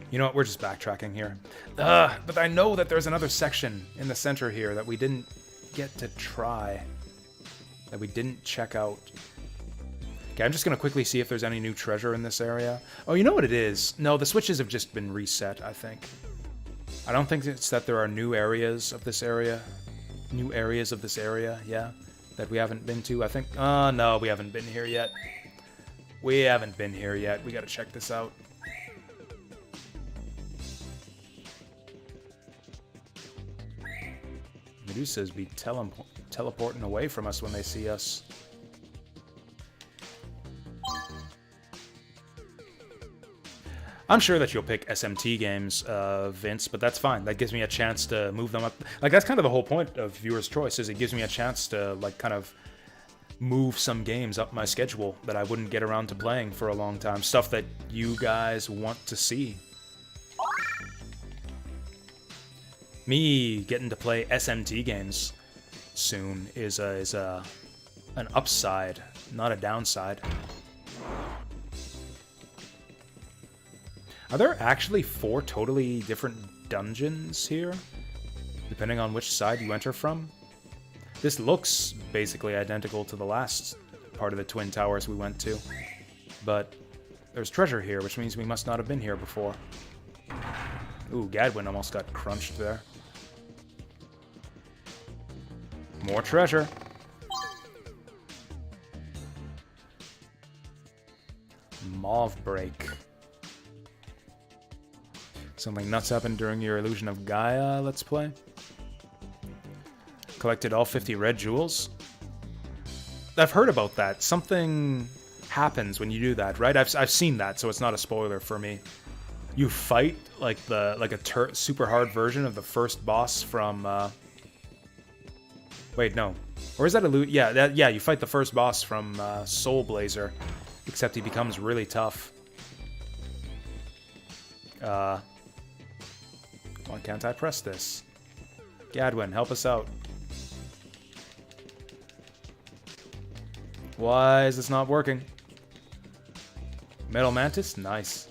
S1: You know what, we're just backtracking here. But I know that there's another section in the center here that we didn't get to try. That we didn't check out. Okay, I'm just gonna quickly see if there's any new treasure in this area. Oh, you know what it is? No, the switches have just been reset, I think. I don't think it's that there are new areas of this area. New areas of this area, yeah, that we haven't been to. I think, no, we haven't been here yet. We haven't been here yet. We gotta check this out. Medusas be teleporting away from us when they see us. I'm sure that you'll pick SMT games, Vince, but that's fine. That gives me a chance to move them up. Like, that's kind of the whole point of Viewer's Choice, is it gives me a chance to, like, kind of move some games up my schedule that I wouldn't get around to playing for a long time. Stuff that you guys want to see. Me getting to play SMT games soon is an upside, not a downside. Are there actually 4 totally different dungeons here? Depending on which side you enter from? This looks basically identical to the last part of the Twin Towers we went to. But there's treasure here, which means we must not have been here before. Ooh, Gadwin almost got crunched there. More treasure. Mauve break. Something nuts happened during your Illusion of Gaia let's play. Collected all 50 red jewels. I've heard about that. Something happens when you do that, right? I've seen that, so it's not a spoiler for me. You fight like a super hard version of the first boss from. Wait, no. Or is that yeah, you fight the first boss from Soul Blazer, except he becomes really tough. Why can't I press this? Gadwin, help us out. Why is this not working? Metal Mantis? Nice.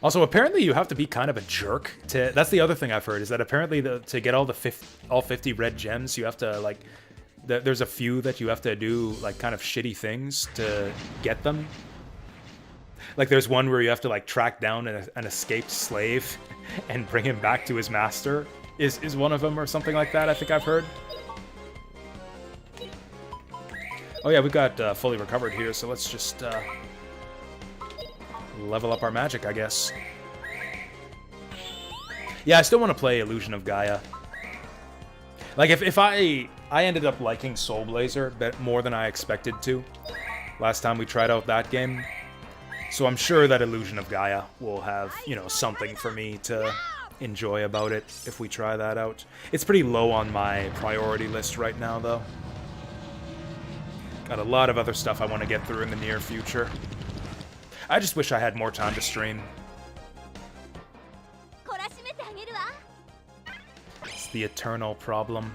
S1: Also, apparently you have to be kind of a jerk to... That's the other thing I've heard, is that apparently to get all 50 red gems, you have to, like... There's a few that you have to do, like, kind of shitty things to get them. Like, there's one where you have to, like, track down an escaped slave and bring him back to his master, is one of them, or something like that, I think I've heard. Oh yeah, we got fully recovered here, so let's just level up our magic, I guess. Yeah, I still want to play Illusion of Gaia. Like, if I ended up liking Soul Blazer more than I expected to last time we tried out that game. So I'm sure that Illusion of Gaia will have, you know, something for me to enjoy about it if we try that out. It's pretty low on my priority list right now, though. Got a lot of other stuff I want to get through in the near future. I just wish I had more time to stream. It's the eternal problem.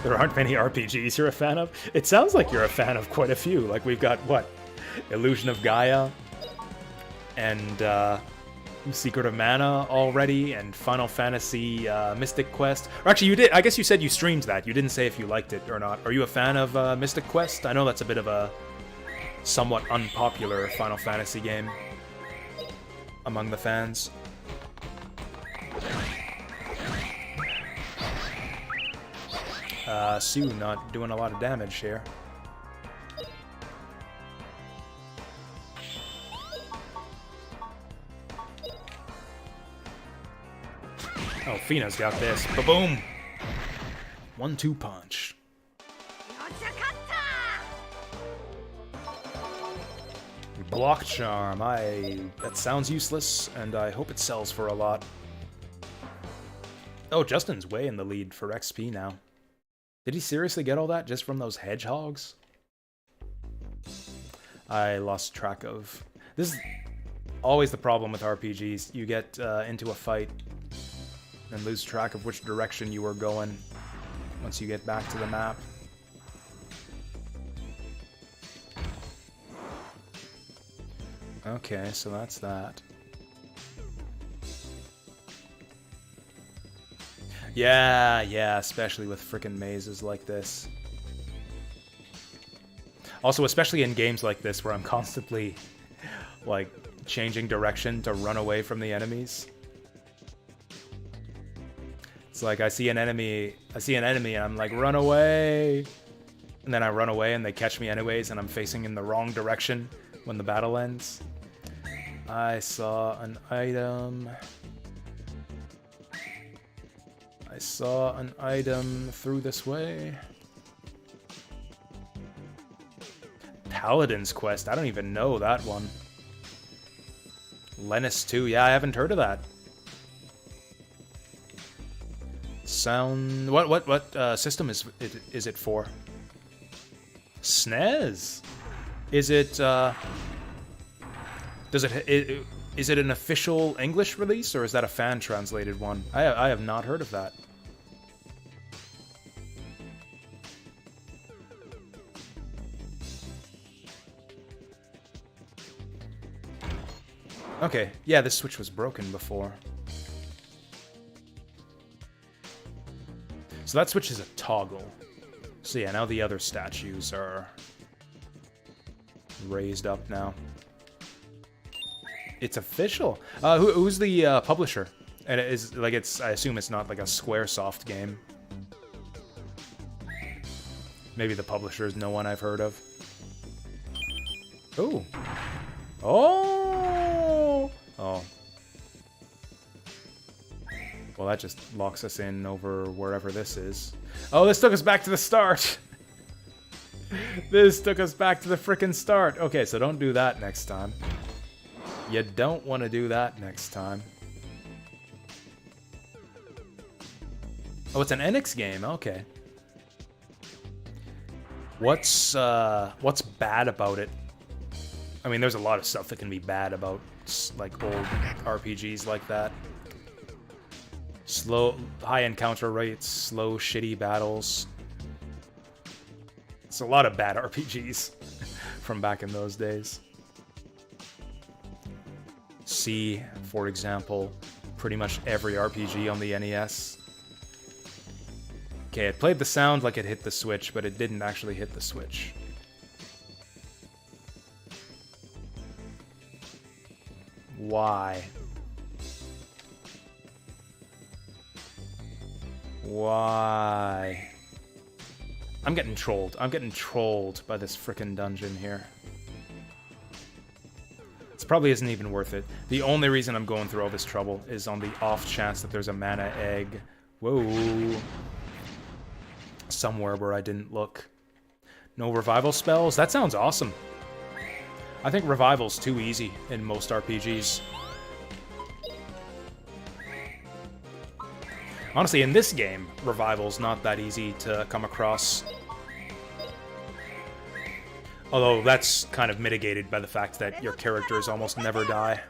S1: There aren't many RPGs you're a fan of? It sounds like you're a fan of quite a few. Like, we've got, what? Illusion of Gaia, and Secret of Mana already, and Final Fantasy Mystic Quest. Or actually, you did. I guess you said you streamed that. You didn't say if you liked it or not. Are you a fan of Mystic Quest? I know that's a bit of a somewhat unpopular Final Fantasy game among the fans. Sue not doing a lot of damage here. Oh, Fina's got this. Ba-boom! 1-2 punch. Block charm. That sounds useless, and I hope it sells for a lot. Oh, Justin's way in the lead for XP now. Did he seriously get all that just from those hedgehogs? I lost track of... This is always the problem with RPGs. You get into a fight, and lose track of which direction you were going once you get back to the map. Okay, so that's that. Yeah, especially with frickin' mazes like this. Also, especially in games like this where I'm constantly, like, changing direction to run away from the enemies. It's like I see an enemy and I'm like, run away! And then I run away and they catch me anyways and I'm facing in the wrong direction when the battle ends. I saw an item. I saw an item through this way. Paladin's Quest. I don't even know that one. Lennis 2. Yeah, I haven't heard of that. Sound... What system is it for? SNES? Is it, is it an official English release, or is that a fan-translated one? I have not heard of that. Okay, yeah, this switch was broken before. So that switch is a toggle. So yeah, now the other statues are raised up now. It's official. Who's the publisher? And it is like I assume it's not like a SquareSoft game. Maybe the publisher is no one I've heard of. Ooh. Oh. Oh. Well, that just locks us in over wherever this is. Oh, this took us back to the start. This took us back to the frickin' start. Okay, so don't do that next time. You don't want to do that next time. Oh, it's an Enix game. Okay. What's bad about it? I mean, there's a lot of stuff that can be bad about like old RPGs like that. Slow, high encounter rates, slow, shitty battles. It's a lot of bad RPGs from back in those days. See, for example, pretty much every RPG on the NES. Okay, it played the sound like it hit the Switch, but it didn't actually hit the Switch. Why? Why? I'm getting trolled. I'm getting trolled by this frickin' dungeon here. This probably isn't even worth it. The only reason I'm going through all this trouble is on the off chance that there's a mana egg. Whoa. Somewhere where I didn't look. No revival spells? That sounds awesome. I think revival's too easy in most RPGs. Honestly, in this game, revival's not that easy to come across. Although that's kind of mitigated by the fact that your characters almost never die.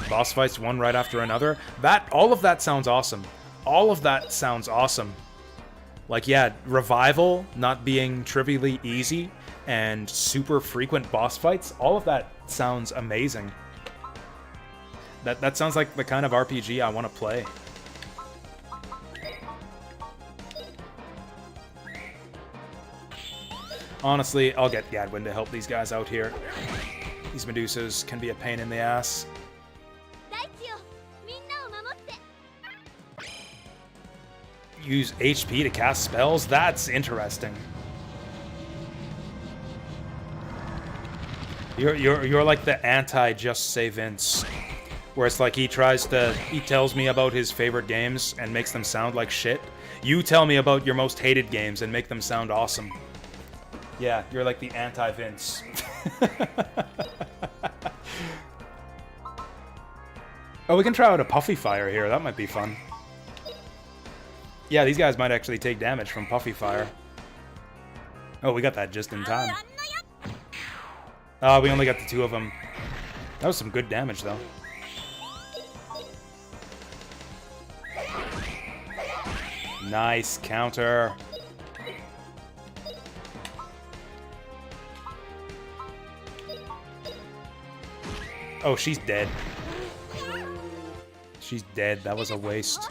S1: Boss fights one right after another. All of that sounds awesome. All of that sounds awesome. Like, yeah, revival not being trivially easy and super frequent boss fights, all of that sounds amazing. That sounds like the kind of RPG I want to play. Honestly, I'll get Gadwin to help these guys out here. These Medusas can be a pain in the ass. Use HP to cast spells? That's interesting. You're like the anti-Just Say Vince. Where it's like he tells me about his favorite games and makes them sound like shit. You tell me about your most hated games and make them sound awesome. Yeah, you're like the anti-Vince. Oh, we can try out a Puffy Fire here. That might be fun. Yeah, these guys might actually take damage from Puffy Fire. Oh, we got that just in time. Oh, we only got the two of them. That was some good damage, though. Nice counter. Oh, she's dead. She's dead. That was a waste.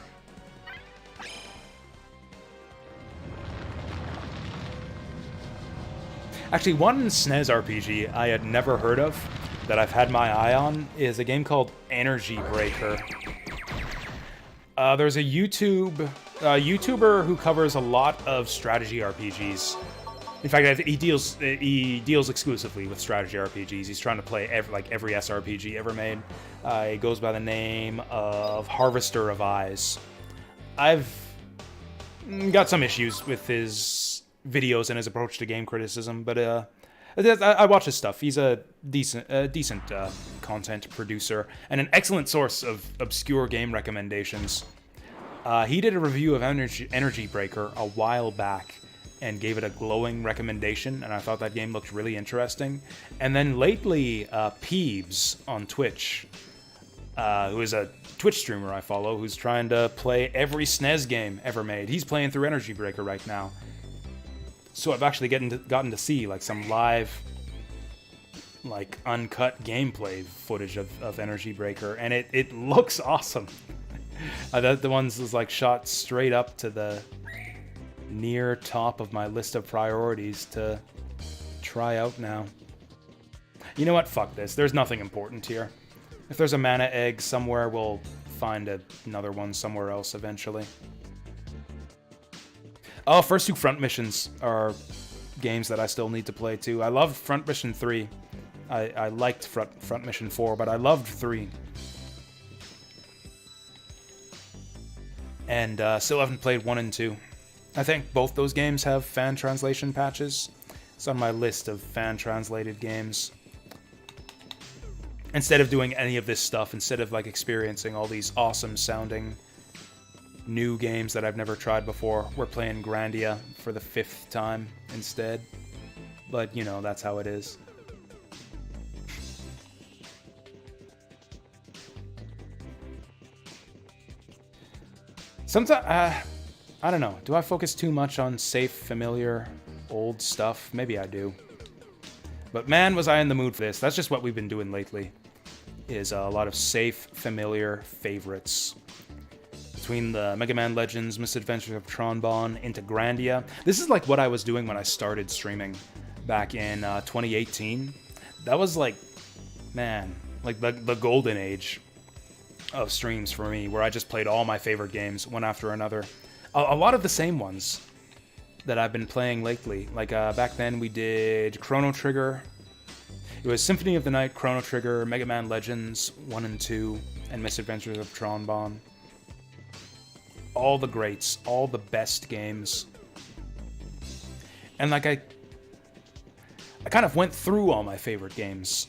S1: Actually, one SNES RPG I had never heard of that I've had my eye on is a game called Energy Breaker. There's a YouTuber who covers a lot of strategy RPGs. In fact, he deals exclusively with strategy RPGs. He's trying to play every SRPG ever made. He goes by the name of Harvester of Eyes. I've got some issues with his videos and his approach to game criticism, but I watch his stuff. He's a decent content producer and an excellent source of obscure game recommendations. He did a review of Energy Breaker a while back and gave it a glowing recommendation, and I thought that game looked really interesting. And then lately, Peebs on Twitch, who is a Twitch streamer I follow, who's trying to play every SNES game ever made. He's playing through Energy Breaker right now. So I've actually gotten to see like some live, like uncut gameplay footage of Energy Breaker, and it looks awesome. The ones is like shot straight up to the near top of my list of priorities to try out now. You know what? Fuck this. There's nothing important here. If there's a mana egg somewhere, we'll find another one somewhere else eventually. Oh, first two front missions are games that I still need to play too. I loved Front Mission 3. I liked Front Mission 4, but I loved 3. And still haven't played 1 and 2. I think both those games have fan translation patches. It's on my list of fan-translated games. Instead of doing any of this stuff, instead of like experiencing all these awesome-sounding new games that I've never tried before, we're playing Grandia for the 5th time instead. But, you know, that's how it is. Sometimes, I don't know. Do I focus too much on safe, familiar, old stuff? Maybe I do. But man, was I in the mood for this. That's just what we've been doing lately. Is a lot of safe, familiar favorites. Between the Mega Man Legends, Misadventures of Tron into Grandia. This is like what I was doing when I started streaming back in 2018. That was like, man, like the golden age of streams for me, where I just played all my favorite games, one after another. A lot of the same ones that I've been playing lately. Like back then we did Chrono Trigger. It was Symphony of the Night, Chrono Trigger, Mega Man Legends 1 and 2, and Misadventures of Tron. All the greats, all the best games. And like I kind of went through all my favorite games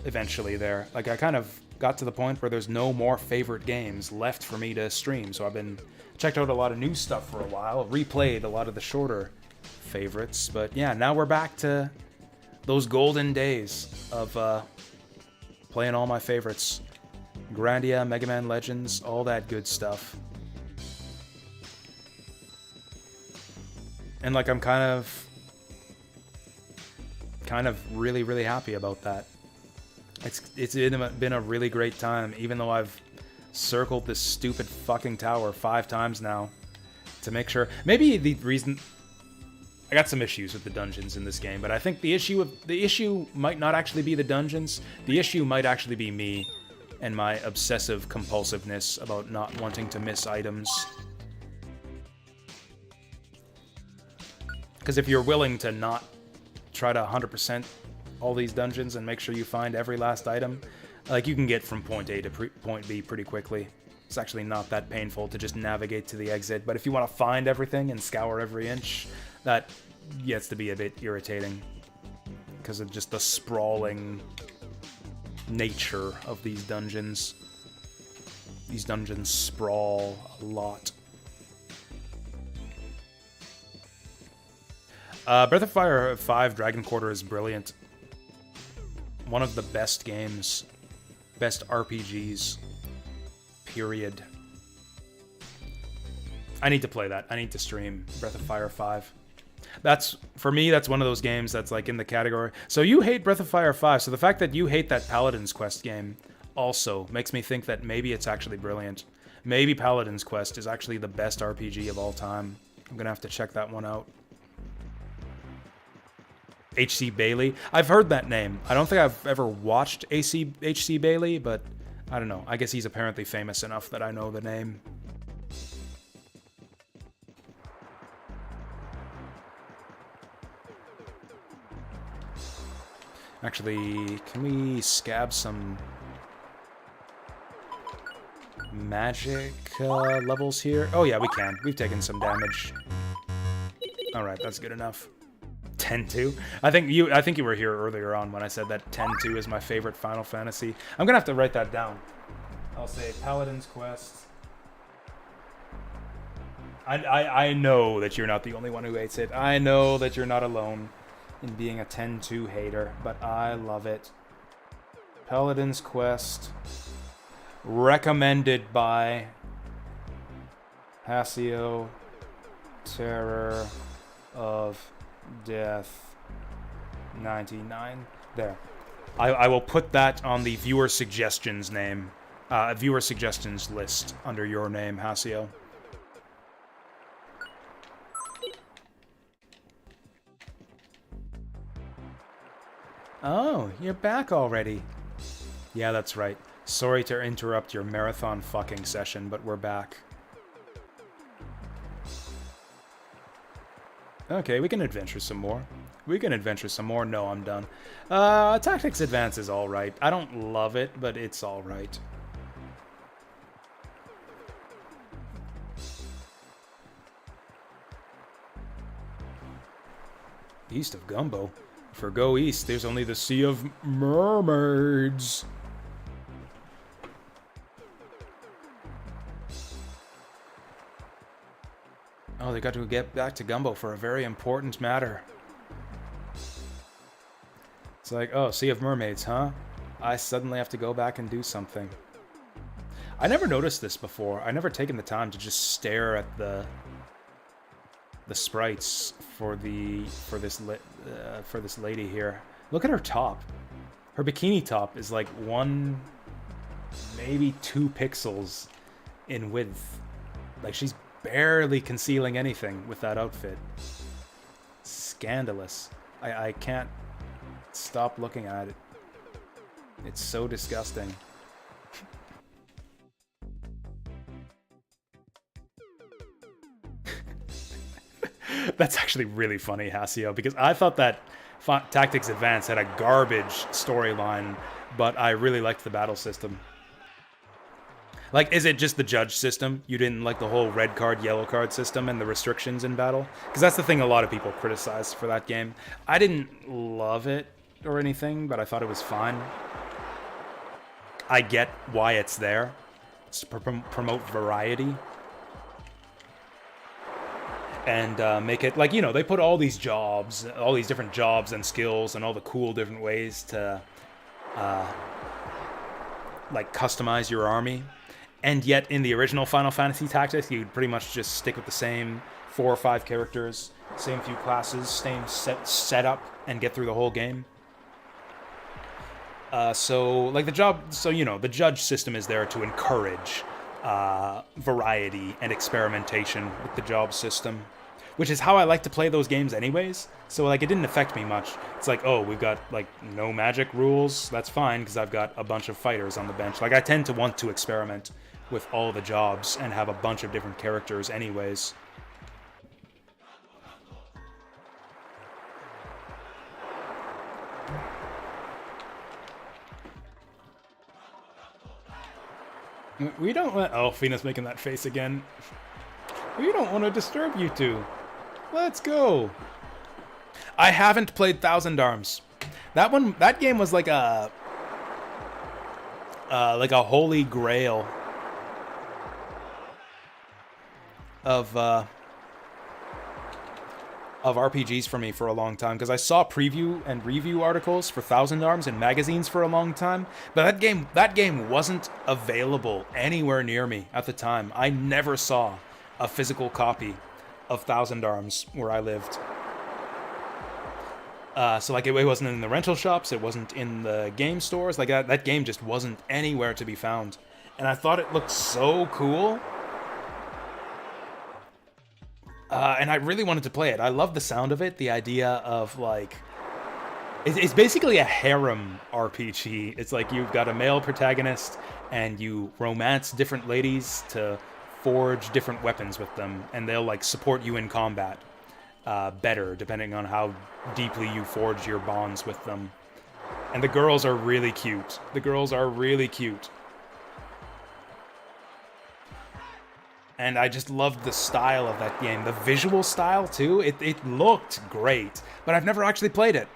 S1: eventually there. Like I kind of got to the point where there's no more favorite games left for me to stream, so I've been checked out a lot of new stuff for a while, replayed a lot of the shorter favorites, but yeah, now we're back to those golden days of playing all my favorites. Grandia, Mega Man Legends, all that good stuff. And like I'm kind of really, really happy about that. It's been a really great time, even though I've circled this stupid fucking tower 5 times now to make sure. Maybe the reason I got some issues with the dungeons in this game, but I think the issue might not actually be the dungeons. The issue might actually be me and my obsessive compulsiveness about not wanting to miss items. Because if you're willing to not try to 100% all these dungeons and make sure you find every last item, like you can get from point A to point B pretty quickly. It's actually not that painful to just navigate to the exit, but if you want to find everything and scour every inch, that gets to be a bit irritating because of just the sprawling nature of these dungeons. These dungeons sprawl a lot. Breath of Fire 5 Dragon Quarter is brilliant. one of the best games, best RPGs, period. I need to play that. I need to stream Breath of Fire 5. That's, for me, that's one of those games that's like in the category. So you hate Breath of Fire 5, so the fact that you hate that Paladin's Quest game also makes me think that maybe it's actually brilliant. Maybe Paladin's Quest is actually the best RPG of all time. I'm gonna have to check that one out. H.C. Bailey. I've heard that name. I don't think I've ever watched H.C. Bailey, but I don't know. I guess he's apparently famous enough that I know the name. Actually, can we scab some magic levels here? Oh yeah, we can. We've taken some damage. Alright, that's good enough. 10-2? I think you were here earlier on when I said that 10-2 is my favorite Final Fantasy. I'm gonna have to write that down. I'll say Paladin's Quest. I know that you're not the only one who hates it. I know that you're not alone in being a 10-2 hater, but I love it. Paladin's Quest. Recommended by Hasio, Terror of Death 99. There. I will put that on the viewer suggestions name. Viewer suggestions list under your name, Hasio. Oh, you're back already. Yeah, that's right. Sorry to interrupt your marathon fucking session, but we're back. Okay, we can adventure some more. We can adventure some more. No, I'm done. Tactics Advance is alright. I don't love it, but it's alright. East of Gumbo. For go east, there's only the Sea of Mermaids. Oh, they got to get back to Gumbo for a very important matter. It's like, oh, Sea of Mermaids, huh? I suddenly have to go back and do something. I never noticed this before. I never taken the time to just stare at the sprites for this lady here. Look at her top. Her bikini top is like 1, maybe 2 pixels in width. Like she's barely concealing anything with that outfit. Scandalous. I can't stop looking at it. It's so disgusting. That's actually really funny, Hasio, because I thought that Tactics Advance had a garbage storyline, but I really liked the battle system. Like, is it just the judge system? You didn't like the whole red card, yellow card system and the restrictions in battle? Because that's the thing a lot of people criticize for that game. I didn't love it or anything, but I thought it was fine. I get why it's there. It's to promote variety. And make it, like, you know, they put all these jobs, all these different jobs and skills and all the cool different ways to, like, customize your army. And yet, in the original Final Fantasy Tactics, you'd pretty much just stick with the same 4 or 5 characters, same few classes, same setup, and get through the whole game. So, like, the judge system is there to encourage variety and experimentation with the job system, which is how I like to play those games anyways. So, like, it didn't affect me much. It's like, oh, we've got, like, no magic rules. That's fine, because I've got a bunch of fighters on the bench. Like, I tend to want to experiment with all the jobs and have a bunch of different characters anyways. We don't want... Oh, Fina's making that face again. We don't want to disturb you two. Let's go. I haven't played Thousand Arms. That game was like a holy grail of of RPGs for me for a long time, because I saw preview and review articles for Thousand Arms in magazines for a long time, but that game wasn't available anywhere near me at the time. I never saw a physical copy of Thousand Arms where I lived. So like it wasn't in the rental shops, it wasn't in the game stores, like that game just wasn't anywhere to be found. And I thought it looked so cool. And I really wanted to play it. I love the sound of it, the idea of like... It's basically a harem RPG. It's like you've got a male protagonist and you romance different ladies to forge different weapons with them, and they'll like support you in combat better depending on how deeply you forge your bonds with them. And the girls are really cute. The girls are really cute. And I just loved the style of that game. The visual style, too. It looked great. But I've never actually played it.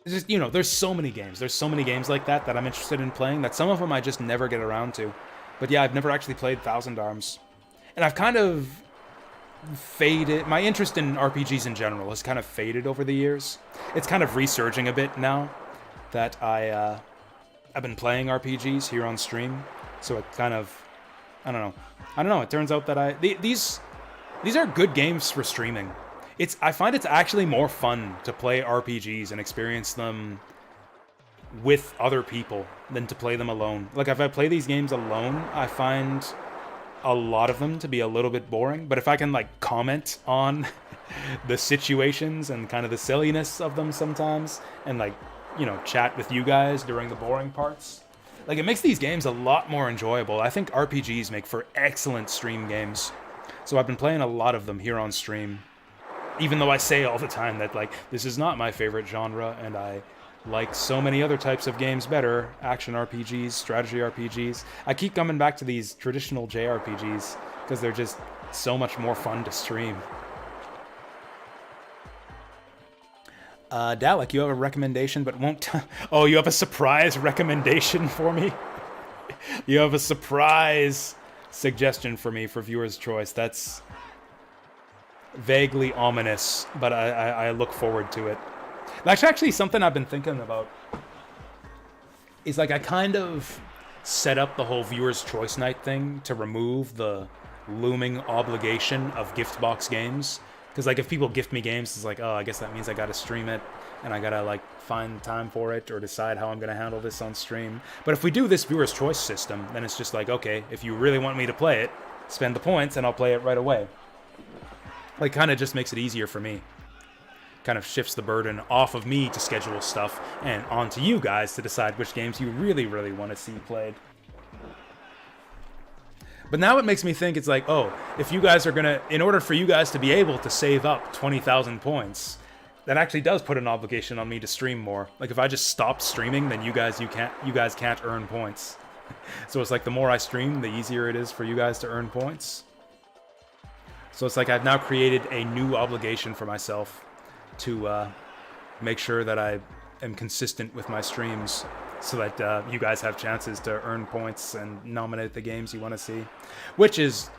S1: It's just, you know, there's so many games. There's so many games like that I'm interested in playing, that some of them I just never get around to. But yeah, I've never actually played Thousand Arms. And I've kind of faded... My interest in RPGs in general has kind of faded over the years. It's kind of resurging a bit now that I've been playing RPGs here on stream. So it kind of... I don't know. It turns out that these are good games for streaming. I find it's actually more fun to play RPGs and experience them with other people than to play them alone. Like if I play these games alone, I find a lot of them to be a little bit boring. But if I can like comment on the situations and kind of the silliness of them sometimes, and like, you know, chat with you guys during the boring parts, like, it makes these games a lot more enjoyable. I think RPGs make for excellent stream games. So I've been playing a lot of them here on stream. Even though I say all the time that, like, this is not my favorite genre, and I like so many other types of games better. Action RPGs, strategy RPGs. I keep coming back to these traditional JRPGs because they're just so much more fun to stream. Dalek, you have a recommendation, but won't... Oh, you have a surprise recommendation for me? You have a surprise suggestion for me for viewer's choice. That's vaguely ominous, but I look forward to it. That's actually something I've been thinking about. Is like I kind of set up the whole viewer's choice night thing to remove the looming obligation of gift box games. Because, like, if people gift me games, it's like, oh, I guess that means I gotta stream it, and I gotta, like, find time for it, or decide how I'm gonna handle this on stream. But if we do this viewer's choice system, then it's just like, okay, if you really want me to play it, spend the points, and I'll play it right away. Like, kind of just makes it easier for me. Kind of shifts the burden off of me to schedule stuff, and onto you guys to decide which games you really, really want to see played. But now it makes me think, it's like, oh, if you guys are gonna, in order for you guys to be able to save up 20,000 points, that actually does put an obligation on me to stream more. Like if I just stop streaming, then you guys can't earn points. So it's like the more I stream, the easier it is for you guys to earn points. So it's like I've now created a new obligation for myself to make sure that I am consistent with my streams, so that you guys have chances to earn points and nominate the games you want to see. Which is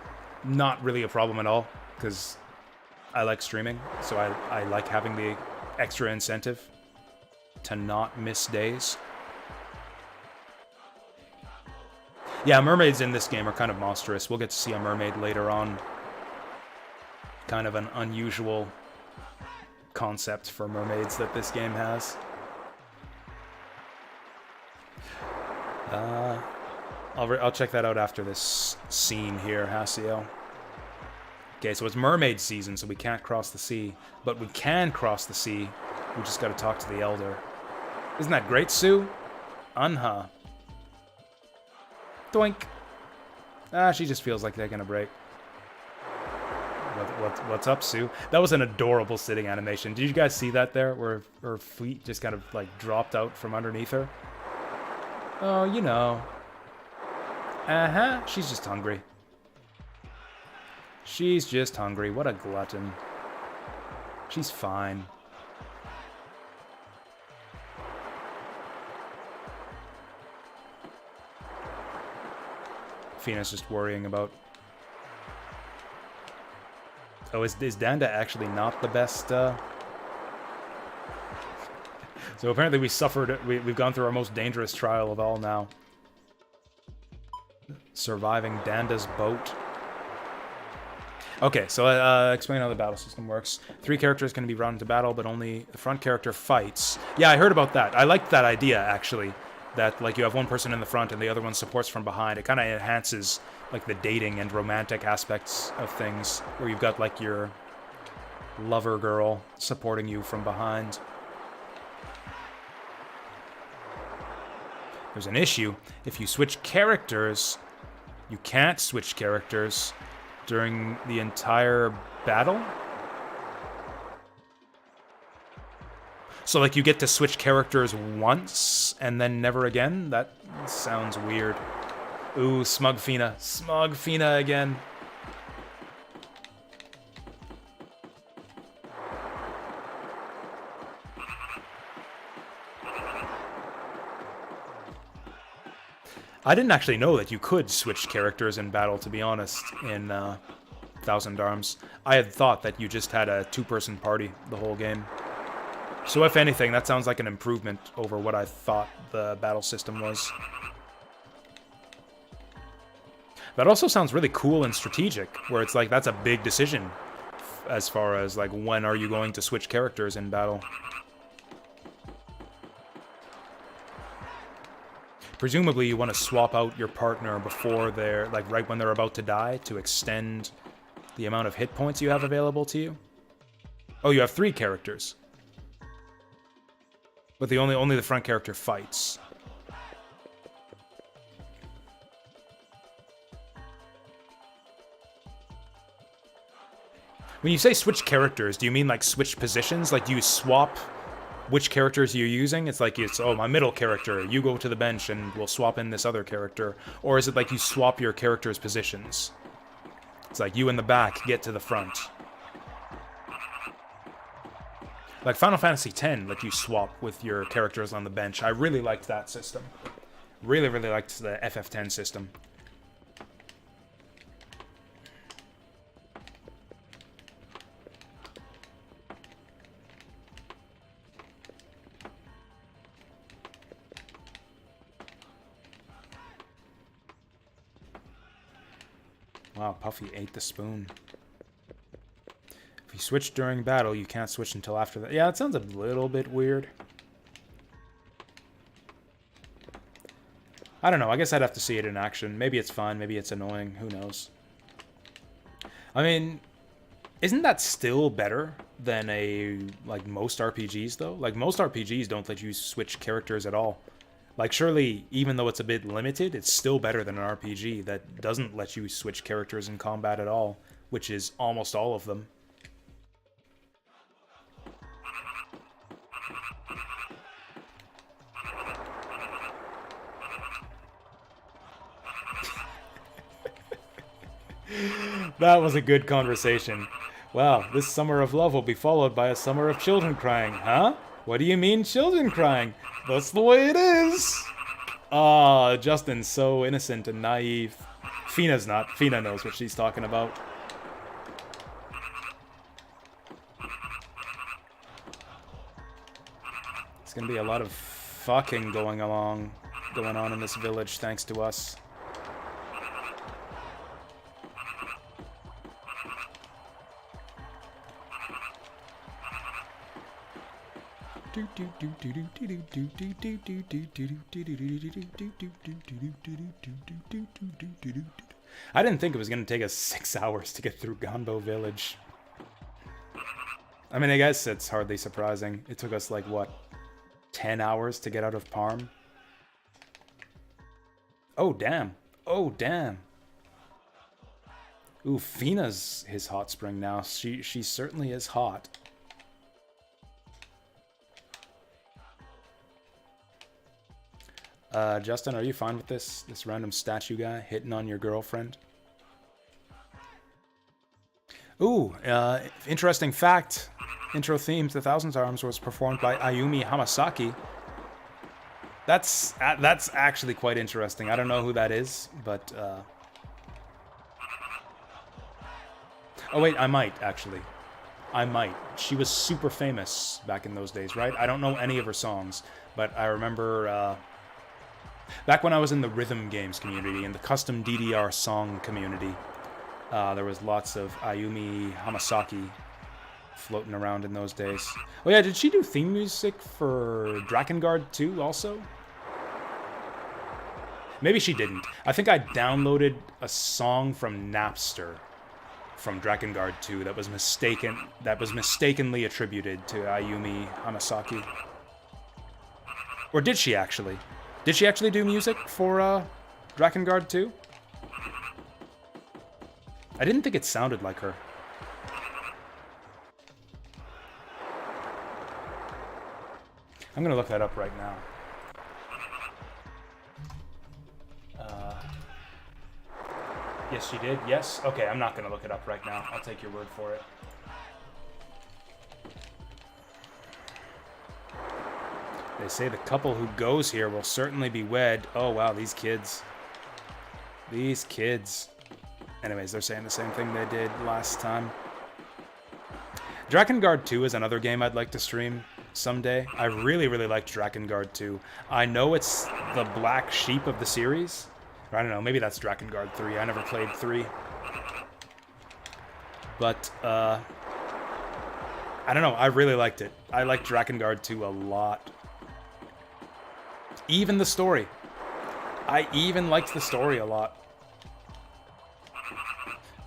S1: not really a problem at all, because I like streaming, so I like having the extra incentive to not miss days. Yeah, mermaids in this game are kind of monstrous. We'll get to see a mermaid later on. Kind of an unusual concept for mermaids that this game has. I'll check that out after this scene here, Hasio. Okay, so it's mermaid season, so we can't cross the sea. But we can cross the sea. We just gotta talk to the Elder. Isn't that great, Sue? Unha. Doink. Ah, she just feels like taking a break. What's up, Sue? That was an adorable sitting animation. Did you guys see that there? Where her feet just kind of, like, dropped out from underneath her? Oh, you know. Uh-huh. She's just hungry. She's just hungry. What a glutton. She's fine. Fina's just worrying about Oh, is Danda actually not the best? So apparently we've gone through our most dangerous trial of all now. Surviving Danda's boat. Okay, so explain how the battle system works. 3 characters can be brought into battle, but only the front character fights. Yeah, I heard about that. I liked that idea, actually. That, like, you have one person in the front and the other one supports from behind. It kind of enhances, like, the dating and romantic aspects of things, where you've got, like, your lover girl supporting you from behind. There's an issue. If you switch characters, you can't switch characters during the entire battle? So, like, you get to switch characters once, and then never again? That sounds weird. Ooh, Smug Fina. Smug Fina again. I didn't actually know that you could switch characters in battle, to be honest, in Thousand Arms. I had thought that you just had a 2-person party the whole game. So if anything, that sounds like an improvement over what I thought the battle system was. That also sounds really cool and strategic, where it's like, that's a big decision as far as, like, when are you going to switch characters in battle. Presumably you want to swap out your partner before they're, like, right when they're about to die to extend the amount of hit points you have available to you. Oh, you have 3 characters. But only the front character fights. When you say switch characters, do you mean, like, switch positions? Like, do you swap which characters you're using? It's like, oh, my middle character, you go to the bench and we'll swap in this other character. Or is it like you swap your characters' positions? It's like, you in the back, get to the front. Like Final Fantasy X let you swap with your characters on the bench. I really liked that system. Really, really liked the FF10 system. Wow, Puffy ate the spoon. If you switch during battle, you can't switch until after that. Yeah, it sounds a little bit weird. I don't know, I guess I'd have to see it in action. Maybe it's fine, maybe it's annoying, who knows. I mean, isn't that still better than like, most RPGs, though? Like, most RPGs don't let you switch characters at all. Like, surely, even though it's a bit limited, it's still better than an RPG that doesn't let you switch characters in combat at all, which is almost all of them. That was a good conversation. Wow, this summer of love will be followed by a summer of children crying. Huh? What do you mean, children crying? That's the way it is! Ah, Justin's so innocent and naive. Fina's not. Fina knows what she's talking about. There's gonna be a lot of fucking going on in this village, thanks to us. I didn't think it was going to take us 6 hours to get through Ganbo Village. I mean, I guess it's hardly surprising. It took us, like, what, 10 hours to get out of Parm? Oh, damn. Oh, damn. Ooh, Fina's his hot spring now. She certainly is hot. Justin, are you fine with this random statue guy hitting on your girlfriend? Ooh, interesting fact. Intro theme to Thousand Arms was performed by Ayumi Hamasaki. That's actually quite interesting. I don't know who that is, but Oh wait, I might actually. I might. She was super famous back in those days, right? I don't know any of her songs, but I remember back when I was in the rhythm games community, in the custom DDR song community, there was lots of Ayumi Hamasaki floating around in those days. Oh yeah, did she do theme music for Drakengard 2 also? Maybe she didn't. I think I downloaded a song from Napster from Drakengard 2 that was mistakenly attributed to Ayumi Hamasaki. Or did she actually? Did she actually do music for Drakengard 2? I didn't think it sounded like her. I'm gonna look that up right now. Yes, she did. Yes? Okay, I'm not gonna look it up right now. I'll take your word for it. They say the couple who goes here will certainly be wed. Oh, wow, these kids. These kids. Anyways, they're saying the same thing they did last time. Drakengard 2 is another game I'd like to stream someday. I really, really liked Drakengard 2. I know it's the black sheep of the series. Or I don't know, maybe that's Drakengard 3. I never played 3. But, I don't know, I really liked it. I liked Drakengard 2 a lot. Even the story. I even liked the story a lot.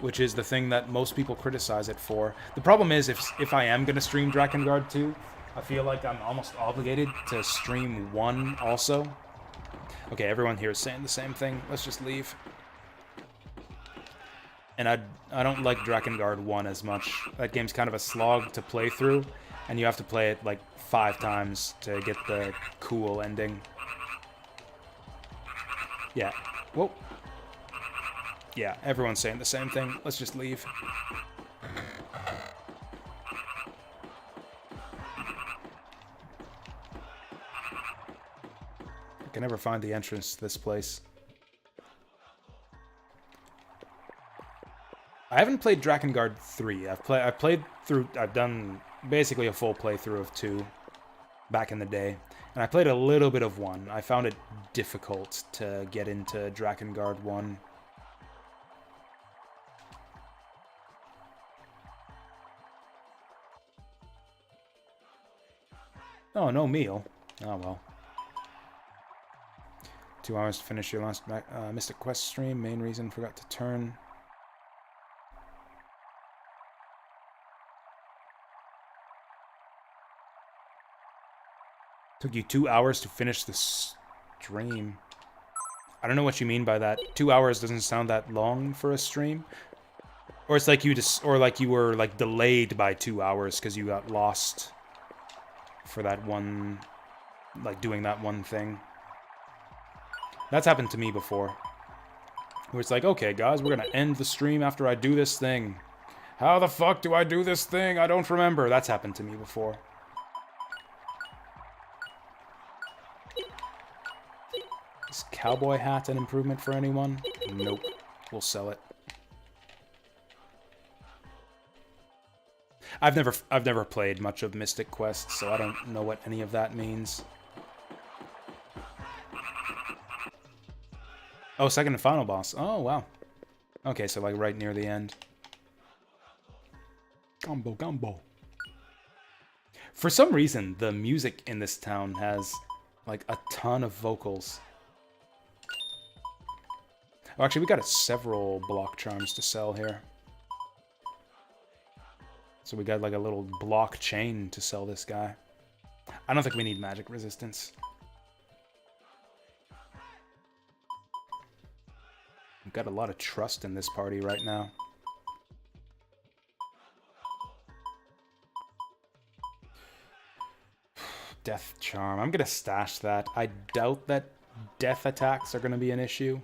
S1: Which is the thing that most people criticize it for. The problem is, if I am going to stream Drakengard 2, I feel like I'm almost obligated to stream 1 also. Okay, everyone here is saying the same thing. Let's just leave. And I don't like Drakengard 1 as much. That game's kind of a slog to play through, and you have to play it like 5 times to get the cool ending. Yeah. Whoa. Yeah, everyone's saying the same thing. Let's just leave. I can never find the entrance to this place. I haven't played Drakengard 3. I've done basically a full playthrough of 2 back in the day. And I played a little bit of 1. I found it difficult to get into Drakengard 1. Oh, no meal. Oh, well. 2 hours to finish your last Mystic Quest stream. Main reason, forgot to turn. Took you 2 hours to finish the stream. I don't know what you mean by that. 2 hours doesn't sound that long for a stream. Or it's like you were like delayed by 2 hours because you got lost for that one, like doing that one thing. That's happened to me before. Where it's like, okay guys, we're gonna end the stream after I do this thing. How the fuck do I do this thing? I don't remember. That's happened to me before. Is cowboy hat an improvement for anyone? Nope. We'll sell it. I've never played much of Mystic Quest, so I don't know what any of that means. Oh, second and final boss. Oh, wow. Okay, so like right near the end. Combo, combo. For some reason, the music in this town has like a ton of vocals. Oh, actually, we got several block charms to sell here. So we got like a little block chain to sell this guy. I don't think we need magic resistance. We've got a lot of trust in this party right now. Death charm. I'm gonna stash that. I doubt that death attacks are gonna be an issue.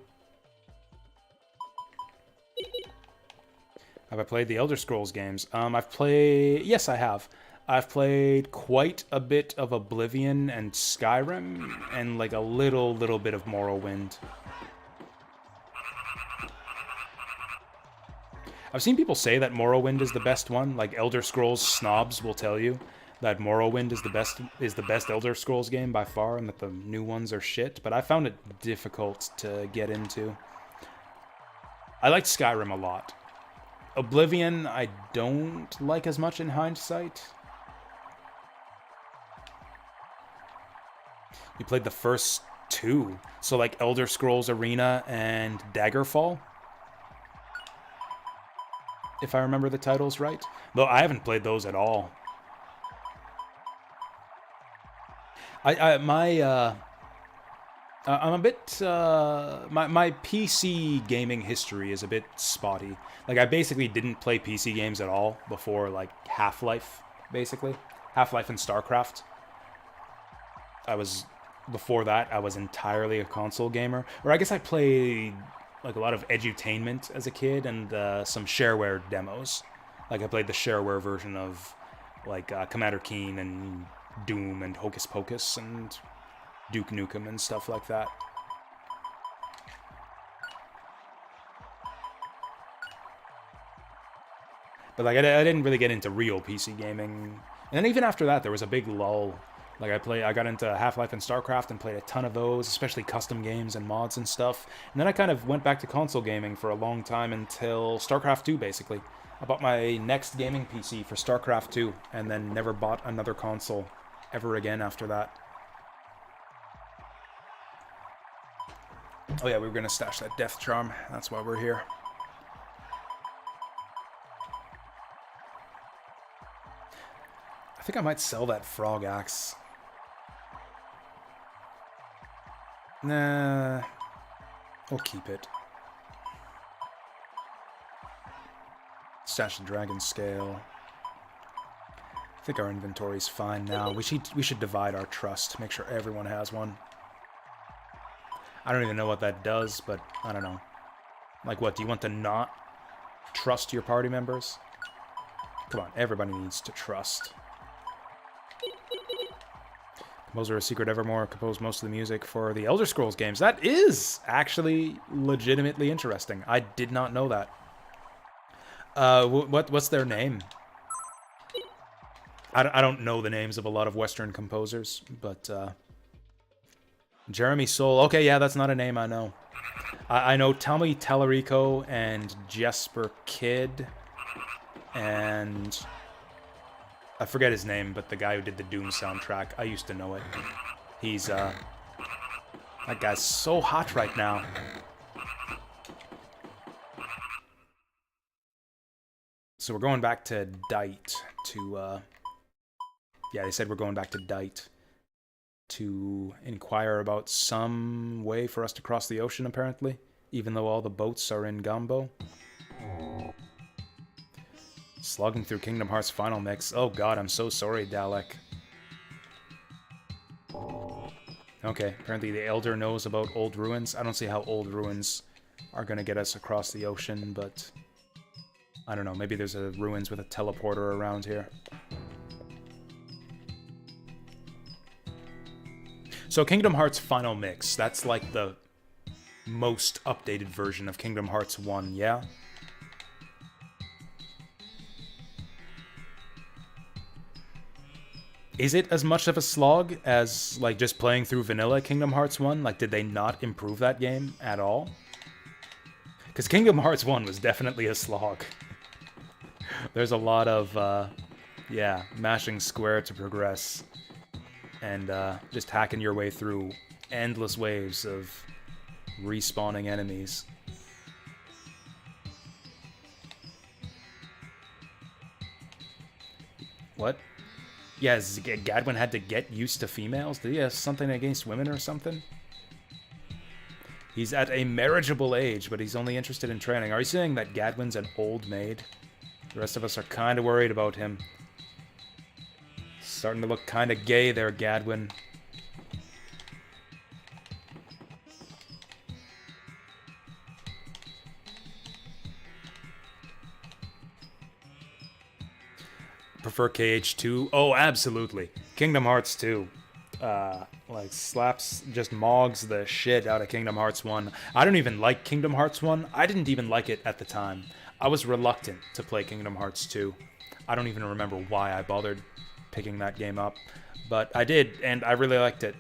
S1: Have I played the Elder Scrolls games? Yes, I have. I've played quite a bit of Oblivion and Skyrim, and like a little bit of Morrowind. I've seen people say that Morrowind is the best one. Like Elder Scrolls snobs will tell you that Morrowind is the best Elder Scrolls game by far, and that the new ones are shit. But I found it difficult to get into. I liked Skyrim a lot. Oblivion, I don't like as much in hindsight. You played the first two, so like Elder Scrolls Arena and Daggerfall, if I remember the titles right. Though I haven't played those at all. I'm a bit, my PC gaming history is a bit spotty. Like, I basically didn't play PC games at all before, like, Half-Life, basically. Half-Life and StarCraft. Before that, I was entirely a console gamer. Or I guess I played, like, a lot of edutainment as a kid and some shareware demos. Like, I played the shareware version of, like, Commander Keen and Doom and Hocus Pocus and Duke Nukem and stuff like that. But like I didn't really get into real PC gaming. And then even after that, there was a big lull. Like I got into Half-Life and StarCraft and played a ton of those, especially custom games and mods and stuff. And then I kind of went back to console gaming for a long time until StarCraft 2, basically. I bought my next gaming PC for StarCraft 2 and then never bought another console ever again after that. Oh yeah, we were gonna stash that death charm. That's why we're here. I think I might sell that frog axe. Nah, we'll keep it. Stash the dragon scale. I think our inventory's fine now. We should divide our trust. Make sure everyone has one. I don't even know what that does, but I don't know. Like what, do you want to not trust your party members? Come on, everybody needs to trust. Composer of Secret Evermore composed most of the music for the Elder Scrolls games. That is actually legitimately interesting. I did not know that. What's their name? I don't know the names of a lot of Western composers, but Jeremy Soule. Okay, yeah, that's not a name I know. I know Tommy Tallarico and Jesper Kidd, and I forget his name, but the guy who did the Doom soundtrack, I used to know it. He's, that guy's so hot right now. So we're going back to Dite to, yeah, they said we're going back to Dite to inquire about some way for us to cross the ocean, apparently, even though all the boats are in Gombo. Slogging through Kingdom Hearts Final Mix. Oh god, I'm so sorry, Dalek. Okay, apparently the Elder knows about old ruins. I don't see how old ruins are gonna get us across the ocean, but I don't know, maybe there's a ruins with a teleporter around here. So Kingdom Hearts Final Mix, that's like the most updated version of Kingdom Hearts 1, yeah? Is it as much of a slog as, like, just playing through vanilla Kingdom Hearts 1? Like, did they not improve that game at all? Because Kingdom Hearts 1 was definitely a slog. There's a lot of, yeah, mashing square to progress. And just hacking your way through endless waves of respawning enemies. What? Yeah, Gadwin had to get used to females? Did he have something against women or something? He's at a marriageable age, but he's only interested in training. Are you saying that Gadwin's an old maid? The rest of us are kind of worried about him. Starting to look kind of gay there, Gadwin. Prefer KH2? Oh, absolutely. Kingdom Hearts 2. like slaps, just mogs the shit out of Kingdom Hearts 1. I don't even like Kingdom Hearts 1. I didn't even like it at the time. I was reluctant to play Kingdom Hearts 2. I don't even remember why I bothered picking that game up, but I did, and I really liked it.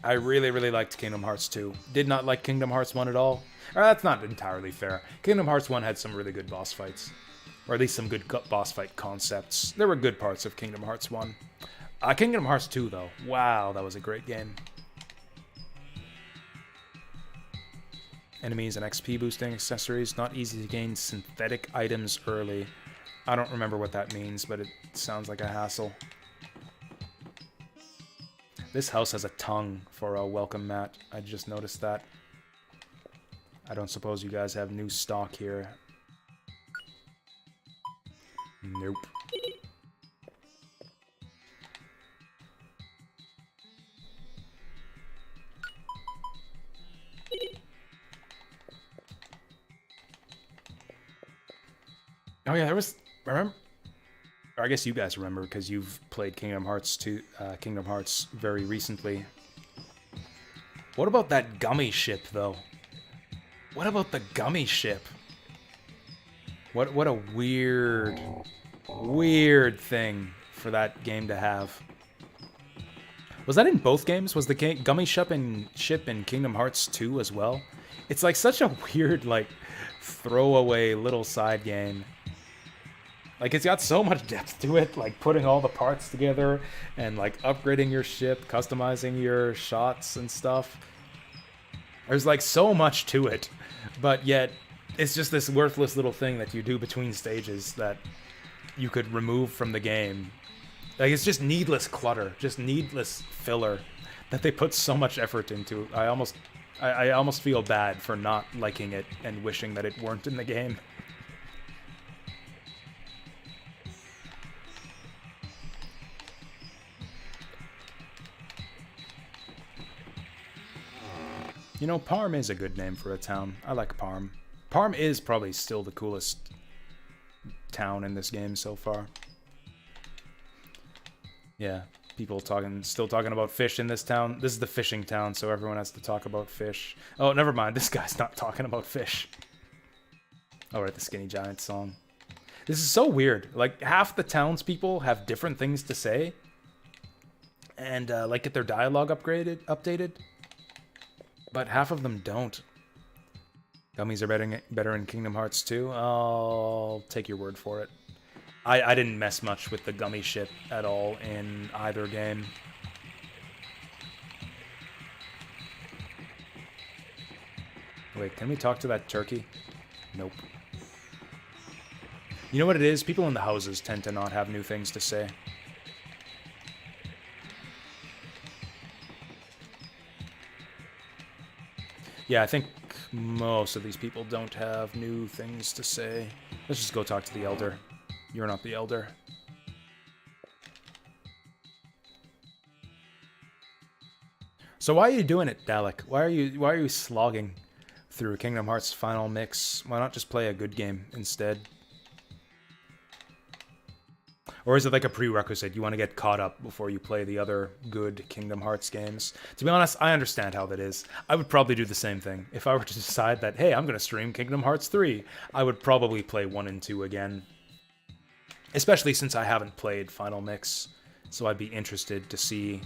S1: I really, really liked Kingdom Hearts 2. Did not like Kingdom Hearts 1 at all. Or that's not entirely fair. Kingdom Hearts 1 had some really good boss fights. Or at least some good boss fight concepts. There were good parts of Kingdom Hearts 1. Kingdom Hearts 2, though. Wow, that was a great game. Enemies and XP boosting accessories. Not easy to gain synthetic items early. I don't remember what that means, but it sounds like a hassle. This house has a tongue for a welcome mat. I just noticed that. I don't suppose you guys have new stock here. Nope. Oh yeah, there was... Remember? Or I guess you guys remember because you've played Kingdom Hearts 2, Kingdom Hearts very recently. What about that gummy ship, though? What about the gummy ship? What a weird thing for that game to have. Was that in both games? Was the gummy ship in Kingdom Hearts 2 as well? It's like such a weird, like, throwaway little side game. Like, it's got so much depth to it, like putting all the parts together and like upgrading your ship, customizing your shots and stuff. There's like so much to it, but yet it's just this worthless little thing that you do between stages that you could remove from the game. Like, it's just needless clutter, just needless filler that they put so much effort into. I almost feel bad for not liking it and wishing that it weren't in the game. You know, Parm is a good name for a town. I like Parm. Parm is probably still the coolest town in this game so far. Yeah, people still talking about fish in this town. This is the fishing town, so everyone has to talk about fish. Oh, never mind. This guy's not talking about fish. Oh, right, the Skinny Giant song. This is so weird. Like, half the townspeople have different things to say. And, like, get their dialogue updated. But half of them don't. Gummies are better in Kingdom Hearts 2. I'll take your word for it. I didn't mess much with the gummy ship at all in either game. Wait, can we talk to that turkey? Nope. You know what it is? People in the houses tend to not have new things to say. Yeah, I think most of these people don't have new things to say. Let's just go talk to the elder. You're not the elder. So why are you doing it, Dalek? Why are you slogging through Kingdom Hearts Final Mix? Why not just play a good game instead? Or is it like a prerequisite? You want to get caught up before you play the other good Kingdom Hearts games? To be honest, I understand how that is. I would probably do the same thing. If I were to decide that, hey, I'm going to stream Kingdom Hearts 3, I would probably play 1 and 2 again. Especially since I haven't played Final Mix, so I'd be interested to see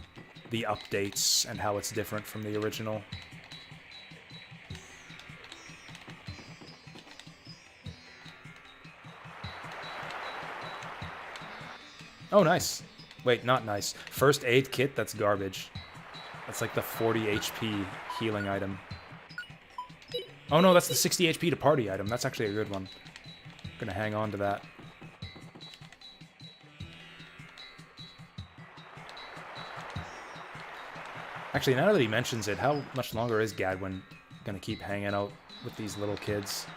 S1: the updates and how it's different from the original. Oh, nice. Wait, not nice. First aid kit? That's garbage. That's like the 40 HP healing item. Oh no, that's the 60 HP to party item. That's actually a good one. I'm gonna hang on to that. Actually, now that he mentions it, how much longer is Gadwin gonna keep hanging out with these little kids?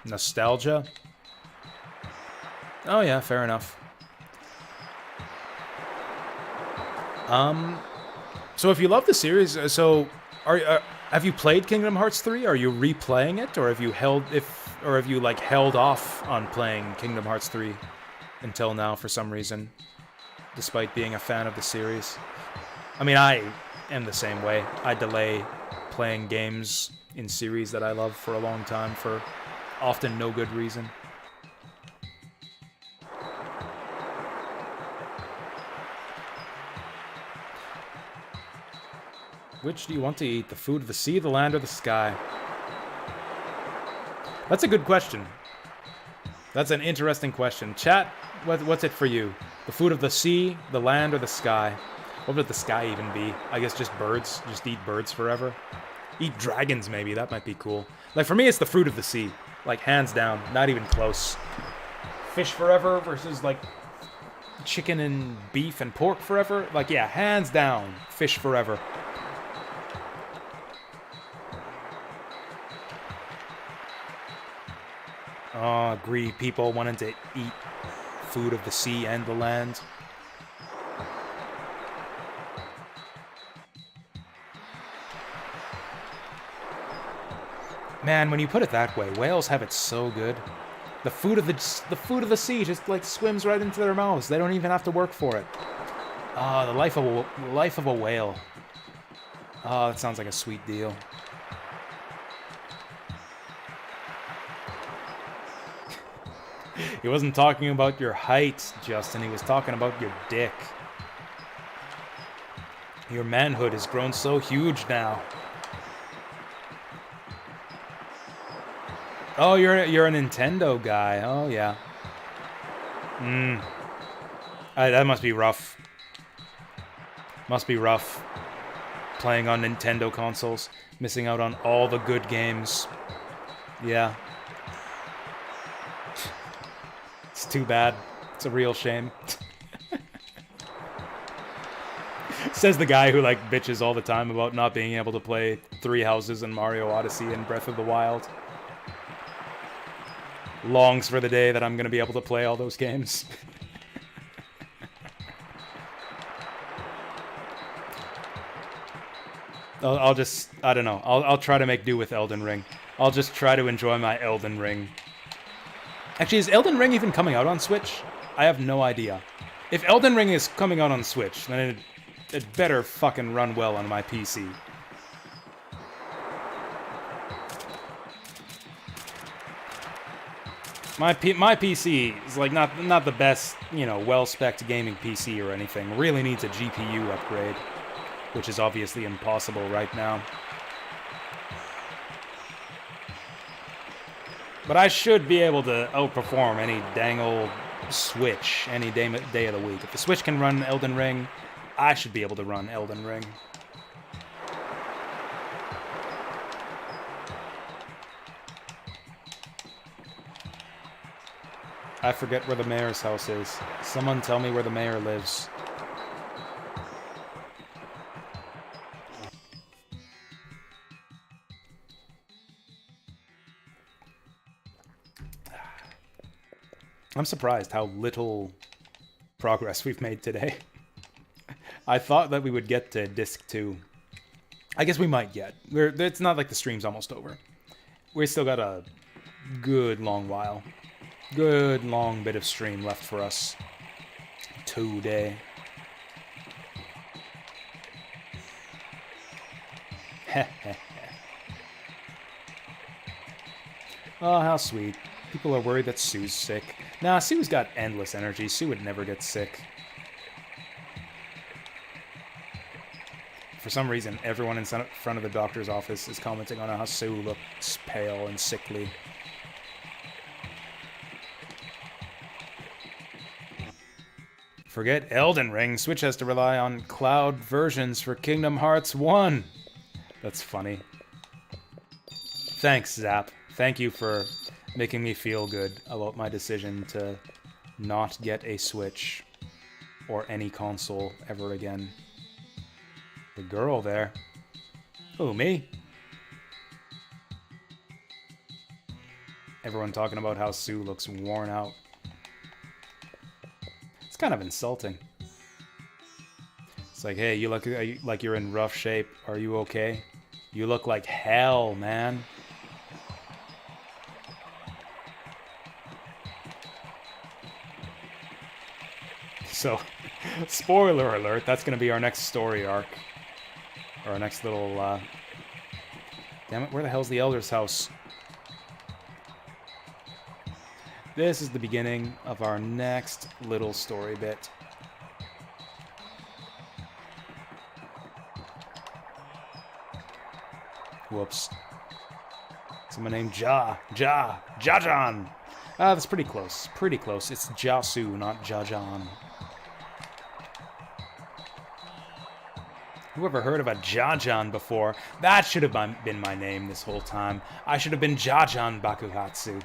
S1: Nostalgia? Oh yeah, fair enough. So if you love the series, so have you played Kingdom Hearts 3? Are you replaying it, or have you held off on playing Kingdom Hearts 3? until now for some reason, despite being a fan of the series. I mean, I am the same way. I delay playing games in series that I love for a long time for often no good reason. Which do you want to eat? The food of the sea, the land, or the sky? That's a good question. That's an interesting question. Chat, what's it for you? The food of the sea, the land, or the sky? What would the sky even be? I guess just birds. Just eat birds forever. Eat dragons, maybe. That might be cool. Like, for me, it's the fruit of the sea. Like, hands down. Not even close. Fish forever versus, like, chicken and beef and pork forever. Like, yeah, hands down. Fish forever. Oh, greedy people wanting to eat food of the sea and the land. Man, when you put it that way, whales have it so good. The food of the sea just like swims right into their mouths. They don't even have to work for it. Ah, the life of a whale. Oh, that sounds like a sweet deal. He wasn't talking about your height, Justin. He was talking about your dick. Your manhood has grown so huge now. Oh, you're a Nintendo guy. Oh, yeah. That must be rough. Must be rough. Playing on Nintendo consoles. Missing out on all the good games. Yeah. It's too bad. It's a real shame. Says the guy who, like, bitches all the time about not being able to play Three Houses and Mario Odyssey and Breath of the Wild. Longs for the day that I'm going to be able to play all those games. I'll just, I don't know. I'll try to make do with Elden Ring. I'll just try to enjoy my Elden Ring. Actually, is Elden Ring even coming out on Switch? I have no idea. If Elden Ring is coming out on Switch, then it better fucking run well on my PC. My PC is like not the best, you know, well-spec'd gaming PC or anything. Really needs a GPU upgrade, which is obviously impossible right now. But I should be able to outperform any dang old Switch any day of the week. If the Switch can run Elden Ring, I should be able to run Elden Ring. I forget where the mayor's house is. Someone tell me where the mayor lives. I'm surprised how little progress we've made today. I thought that we would get to Disc 2. I guess we might get. It's not like the stream's almost over. We still got a good long while. Good long bit of stream left for us today. Oh, how sweet. People are worried that Sue's sick. Nah, Sue's got endless energy. Sue would never get sick. For some reason, everyone in front of the doctor's office is commenting on how Sue looks pale and sickly. Forget Elden Ring. Switch has to rely on cloud versions for Kingdom Hearts 1. That's funny. Thanks, Zap. Thank you for making me feel good about my decision to not get a Switch or any console ever again. The girl there. Who, me? Everyone talking about how Sue looks worn out. It's kind of insulting. It's like, hey, you look like you're in rough shape. Are you okay? You look like hell, man. So, spoiler alert, that's going to be our next story arc. Or our next little, Damn it, where the hell's the Elder's house? This is the beginning of our next little story bit. Whoops. Someone named Jajan. Ah, that's pretty close. Pretty close. It's Jasu, not Jajan. Who ever heard of a Jajan before? That should have been my name this whole time. I should have been Jajan Bakuhatsu.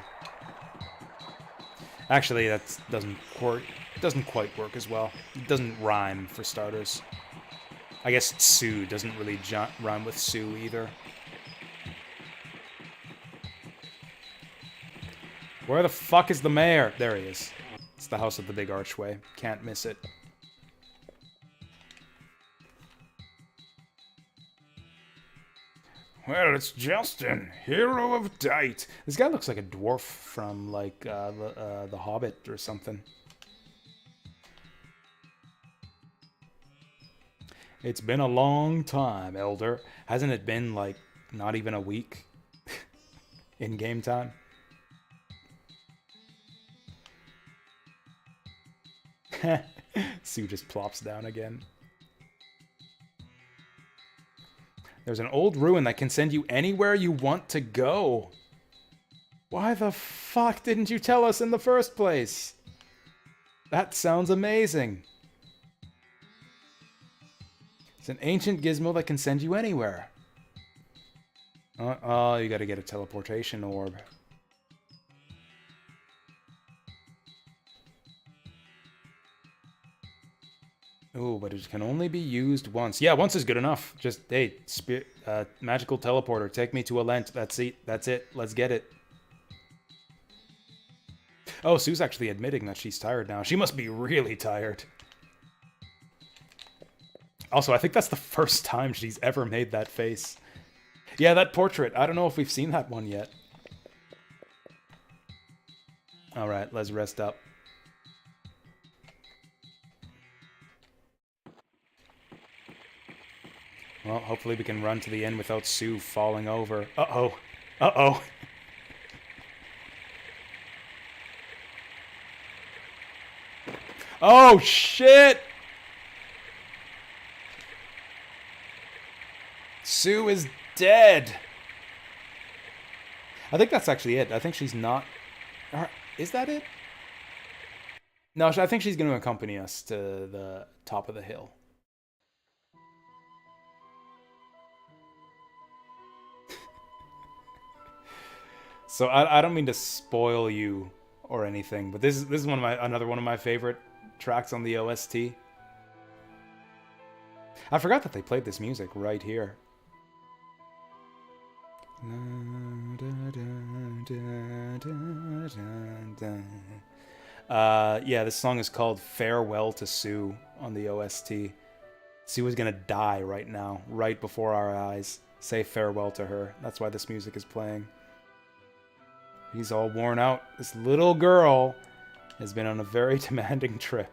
S1: Actually, that doesn't quite work as well. It doesn't rhyme, for starters. I guess Tsu doesn't really rhyme with Sue either. Where the fuck is the mayor? There he is. It's the house of the big archway. Can't miss it. Well, it's Justin, hero of Date. This guy looks like a dwarf from, like, the Hobbit or something. It's been a long time, Elder. Hasn't it been, like, not even a week in game time? Sue just plops down again. There's an old ruin that can send you anywhere you want to go. Why the fuck didn't you tell us in the first place? That sounds amazing. It's an ancient gizmo that can send you anywhere. Oh, you gotta get a teleportation orb. Oh, but it can only be used once. Yeah, once is good enough. Just, hey, magical teleporter, take me to a Lent. That's it. That's it. Let's get it. Oh, Sue's actually admitting that she's tired now. She must be really tired. Also, I think that's the first time she's ever made that face. Yeah, that portrait. I don't know if we've seen that one yet. Alright, let's rest up. Well, hopefully we can run to the end without Sue falling over. Uh-oh. Uh-oh. Oh, shit! Sue is dead! I think that's actually it. I think she's not... Is that it? No, I think she's going to accompany us to the top of the hill. So I don't mean to spoil you or anything, but this is another one of my favorite tracks on the OST. I forgot that they played this music right here. Yeah, this song is called Farewell to Sue on the OST. Sue is gonna die right now, right before our eyes. Say farewell to her. That's why this music is playing. He's all worn out. This little girl has been on a very demanding trip.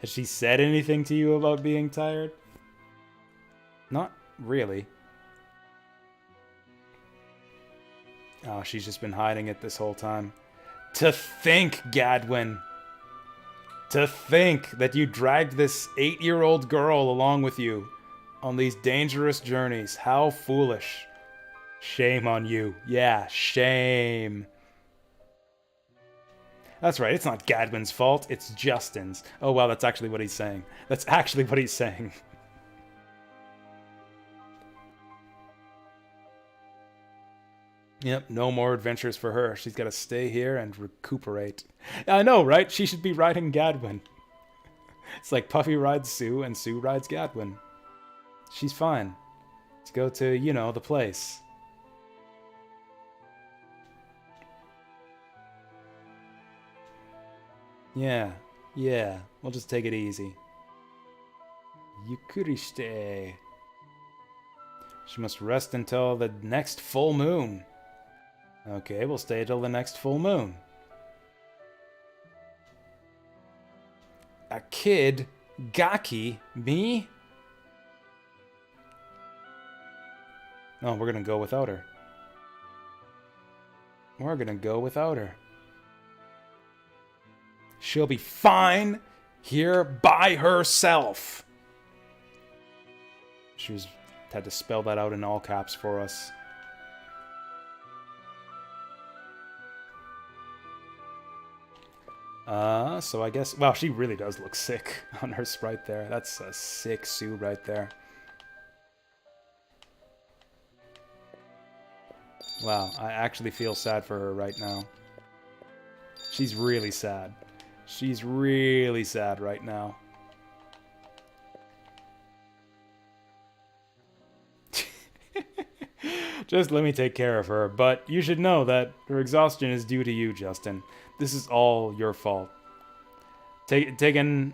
S1: Has she said anything to you about being tired? Not really. Oh, she's just been hiding it this whole time. To think, Gadwin! To think that you dragged this 8-year-old girl along with you on these dangerous journeys. How foolish. Shame on you. Yeah, shame. That's right, it's not Gadwin's fault, it's Justin's. Oh wow, that's actually what he's saying. That's actually what he's saying. Yep, no more adventures for her. She's got to stay here and recuperate. I know, right? She should be riding Gadwin. It's like Puffy rides Sue and Sue rides Gadwin. She's fine. Let's go to, you know, the place. Yeah, we'll just take it easy. Yukurishite. She must rest until the next full moon. Okay, we'll stay till the next full moon. kid, Gaki, me? No, we're gonna go without her. We're gonna go without her. She'll be fine here by herself. She had to spell that out in all caps for us. So I guess... Wow, she really does look sick on her sprite there. That's a sick Sue right there. Wow, I actually feel sad for her right now. She's really sad. She's really sad right now. Just let me take care of her, but you should know that her exhaustion is due to you, Justin. This is all your fault. Taking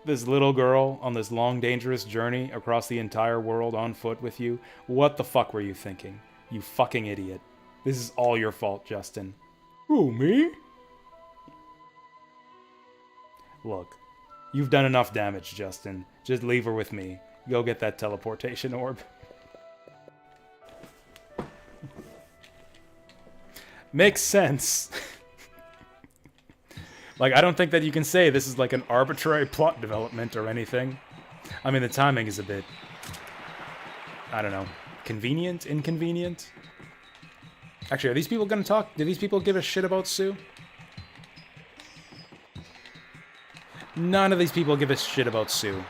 S1: this little girl on this long, dangerous journey across the entire world on foot with you, what the fuck were you thinking? You fucking idiot. This is all your fault, Justin. Who, me? Look, you've done enough damage, Justin. Just leave her with me. Go get that teleportation orb. Makes sense. Like, I don't think that you can say this is like an arbitrary plot development or anything. I mean, the timing is a bit... I don't know. Convenient? Inconvenient? Actually, are these people gonna talk? Do these people give a shit about Sue? None of these people give a shit about Sue.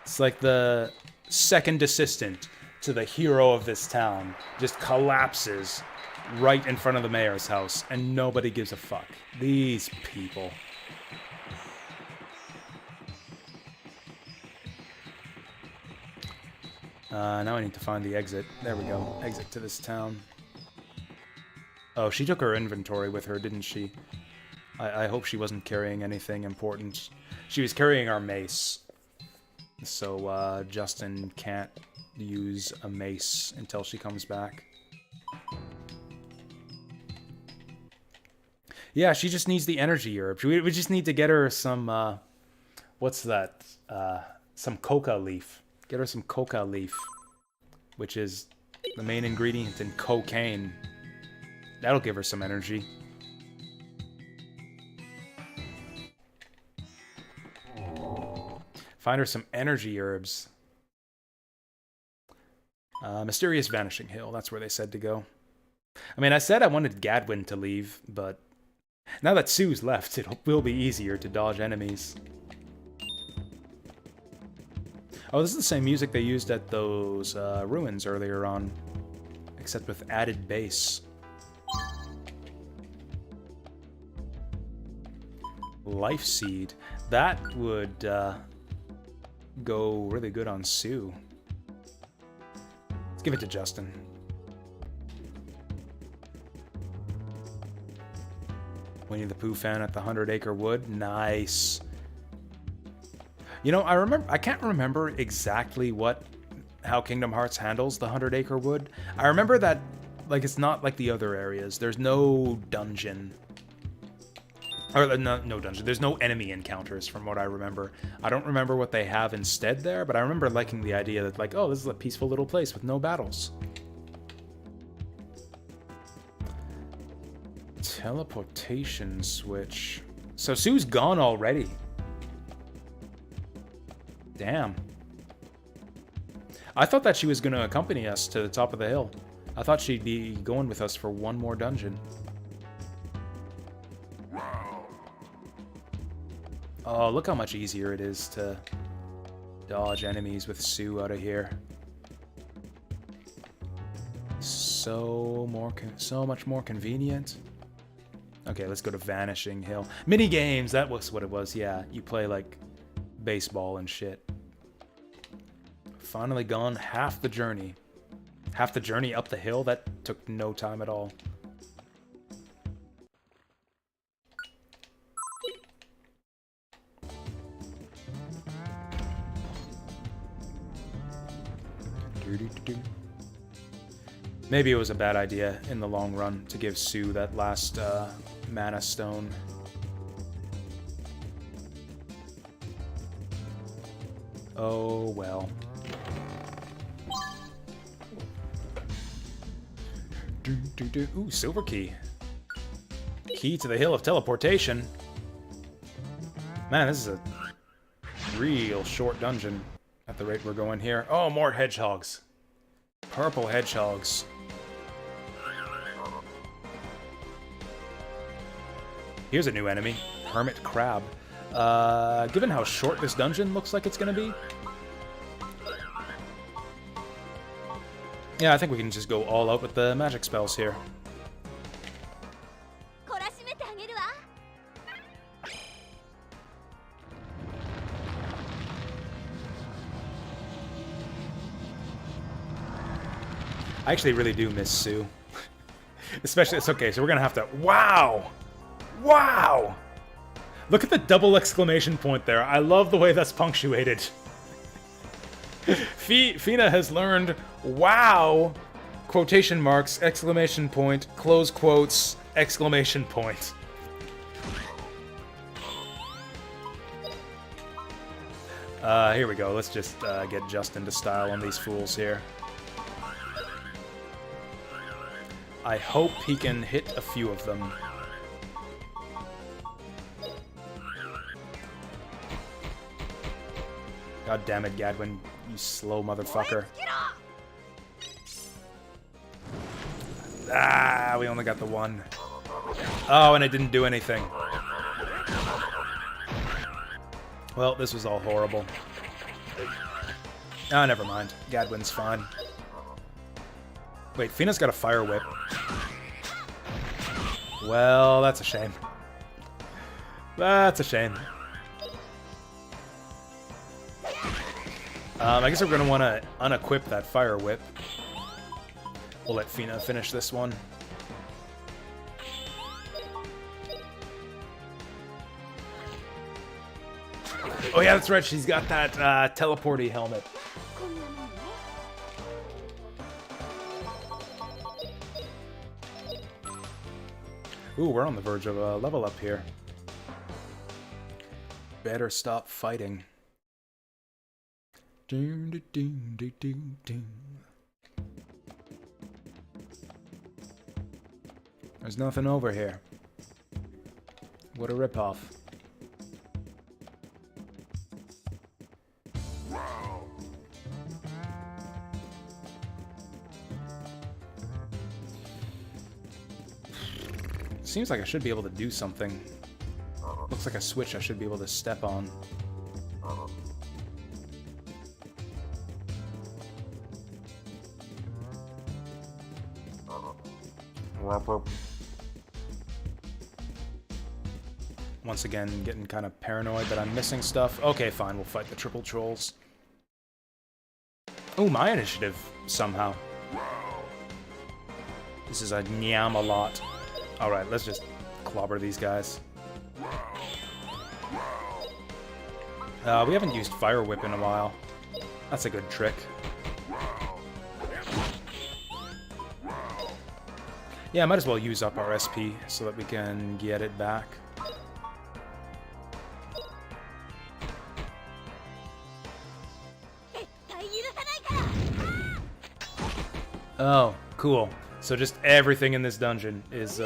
S1: It's like the second assistant to the hero of this town just collapses right in front of the mayor's house, and nobody gives a fuck. These people. Now I need to find the exit. There we go. Exit to this town. Oh, she took her inventory with her, didn't she? I hope she wasn't carrying anything important. She was carrying our mace. So, Justin can't use a mace until she comes back. Yeah, she just needs the energy herb. We just need to get her some, what's that? Some coca leaf. Get her some coca leaf, which is the main ingredient in cocaine. That'll give her some energy. Find her some energy herbs. Mysterious Vanishing Hill, that's where they said to go. I mean, I said I wanted Gadwin to leave, but now that Sue's left, it will be easier to dodge enemies. Oh, this is the same music they used at those ruins earlier on, except with added bass. Life Seed. That would go really good on Sue. Let's give it to Justin. Winnie the Pooh fan at the 100-acre wood. Nice. You know, I can't remember exactly how Kingdom Hearts handles the 100-acre wood. I remember that, like, it's not like the other areas. There's no dungeon. Or, no dungeon. There's no enemy encounters, from what I remember. I don't remember what they have instead there, but I remember liking the idea that, like, oh, this is a peaceful little place with no battles. Teleportation switch. So Sue's gone already. Damn. I thought that she was going to accompany us to the top of the hill. I thought she'd be going with us for one more dungeon. Oh, look how much easier it is to dodge enemies with Sue out of here. So much more convenient. Okay, let's go to Vanishing Hill. Mini games, that was what it was. Yeah, you play like baseball and shit. Finally gone half the journey. Half the journey up the hill? That took no time at all. Maybe it was a bad idea in the long run to give Sue that last mana stone. Oh, well. Ooh, silver key. Key to the Hill of Teleportation. Man, this is a real short dungeon at the rate we're going here. Oh, more hedgehogs. Purple hedgehogs. Here's a new enemy. Hermit Crab. Given how short this dungeon looks like it's gonna be... yeah, I think we can just go all out with the magic spells here. I actually really do miss Sue. Especially, it's okay, so we're gonna have to... wow! Wow! Look at the double exclamation point there. I love the way that's punctuated. Fina has learned wow! Quotation marks, exclamation point, close quotes, exclamation point. Here we go. Let's just get Justin to style on these fools here. I hope he can hit a few of them. God damn it, Gadwin, you slow motherfucker. Ah, we only got the one. Oh, and it didn't do anything. Well, this was all horrible. Ah, never mind. Gadwin's fine. Wait, Fina's got a fire whip. Well, that's a shame. That's a shame. I guess we're going to want to unequip that fire whip. We'll let Fina finish this one. Oh yeah, that's right, she's got that teleporty helmet. Ooh, we're on the verge of a level up here. Better stop fighting. There's nothing over here. What a ripoff. Seems like I should be able to do something. Looks like a switch I should be able to step on. Once again, getting kind of paranoid that I'm missing stuff. Okay, fine, we'll fight the triple trolls. Oh, my initiative, somehow. This is a nyam a lot. Alright, let's just clobber these guys. We haven't used Fire Whip in a while. That's a good trick. Yeah, I might as well use up our SP so that we can get it back. Oh, cool. So just everything in this dungeon is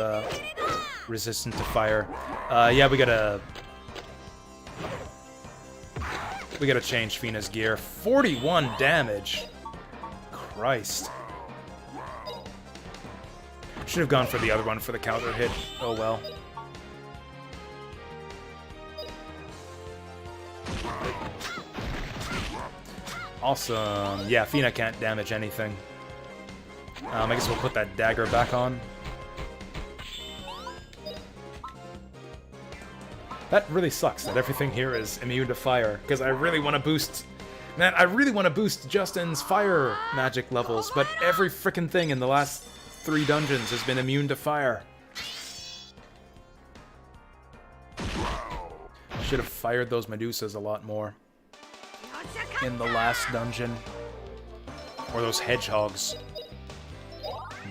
S1: resistant to fire. Yeah, we gotta change Fina's gear. 41 damage. Christ. Should have gone for the other one for the counter hit. Oh well. Awesome. Yeah, Fina can't damage anything. I guess we'll put that dagger back on. That really sucks that everything here is immune to fire, because I really want to boost... Man, I really want to boost Justin's fire magic levels, but every frickin' thing in the last 3 dungeons has been immune to fire. Should have fired those Medusas a lot more in the last dungeon. Or those hedgehogs.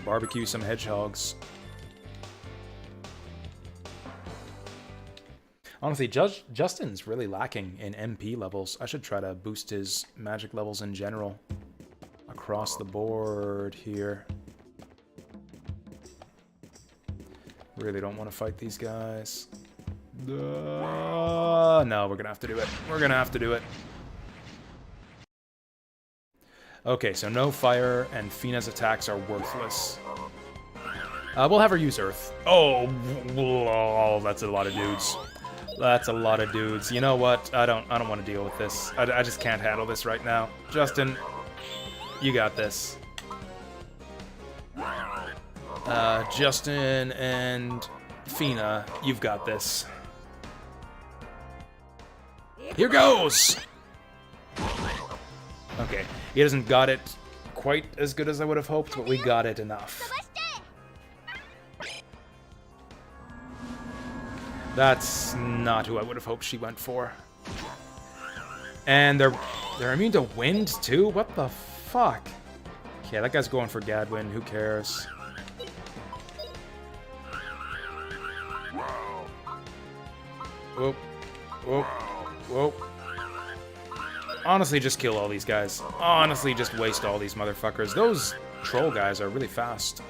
S1: Barbecue some hedgehogs. Honestly, Justin's really lacking in MP levels. I should try to boost his magic levels in general. Across the board here. Really don't want to fight these guys. No, we're gonna have to do it. We're gonna have to do it. Okay, so no fire, and Fina's attacks are worthless. We'll have her use Earth. Oh, that's a lot of dudes. That's a lot of dudes. You know what? I don't want to deal with this. I just can't handle this right now. Justin, you got this. Justin and Fina, you've got this. Here goes! Okay, he hasn't got it quite as good as I would have hoped, but we got it enough. That's not who I would have hoped she went for. And they're immune to wind too? What the fuck? Okay, that guy's going for Gadwin, who cares? Whoop. Whoop. Whoop. Honestly, just kill all these guys. Honestly, just waste all these motherfuckers. Those troll guys are really fast.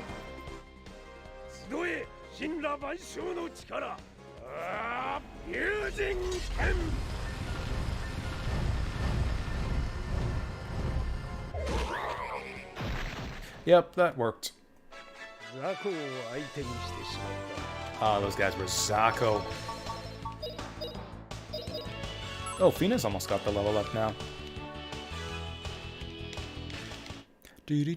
S1: Yep, that worked. Ah, those guys were Zako. Oh, Fina's almost got the level up now. We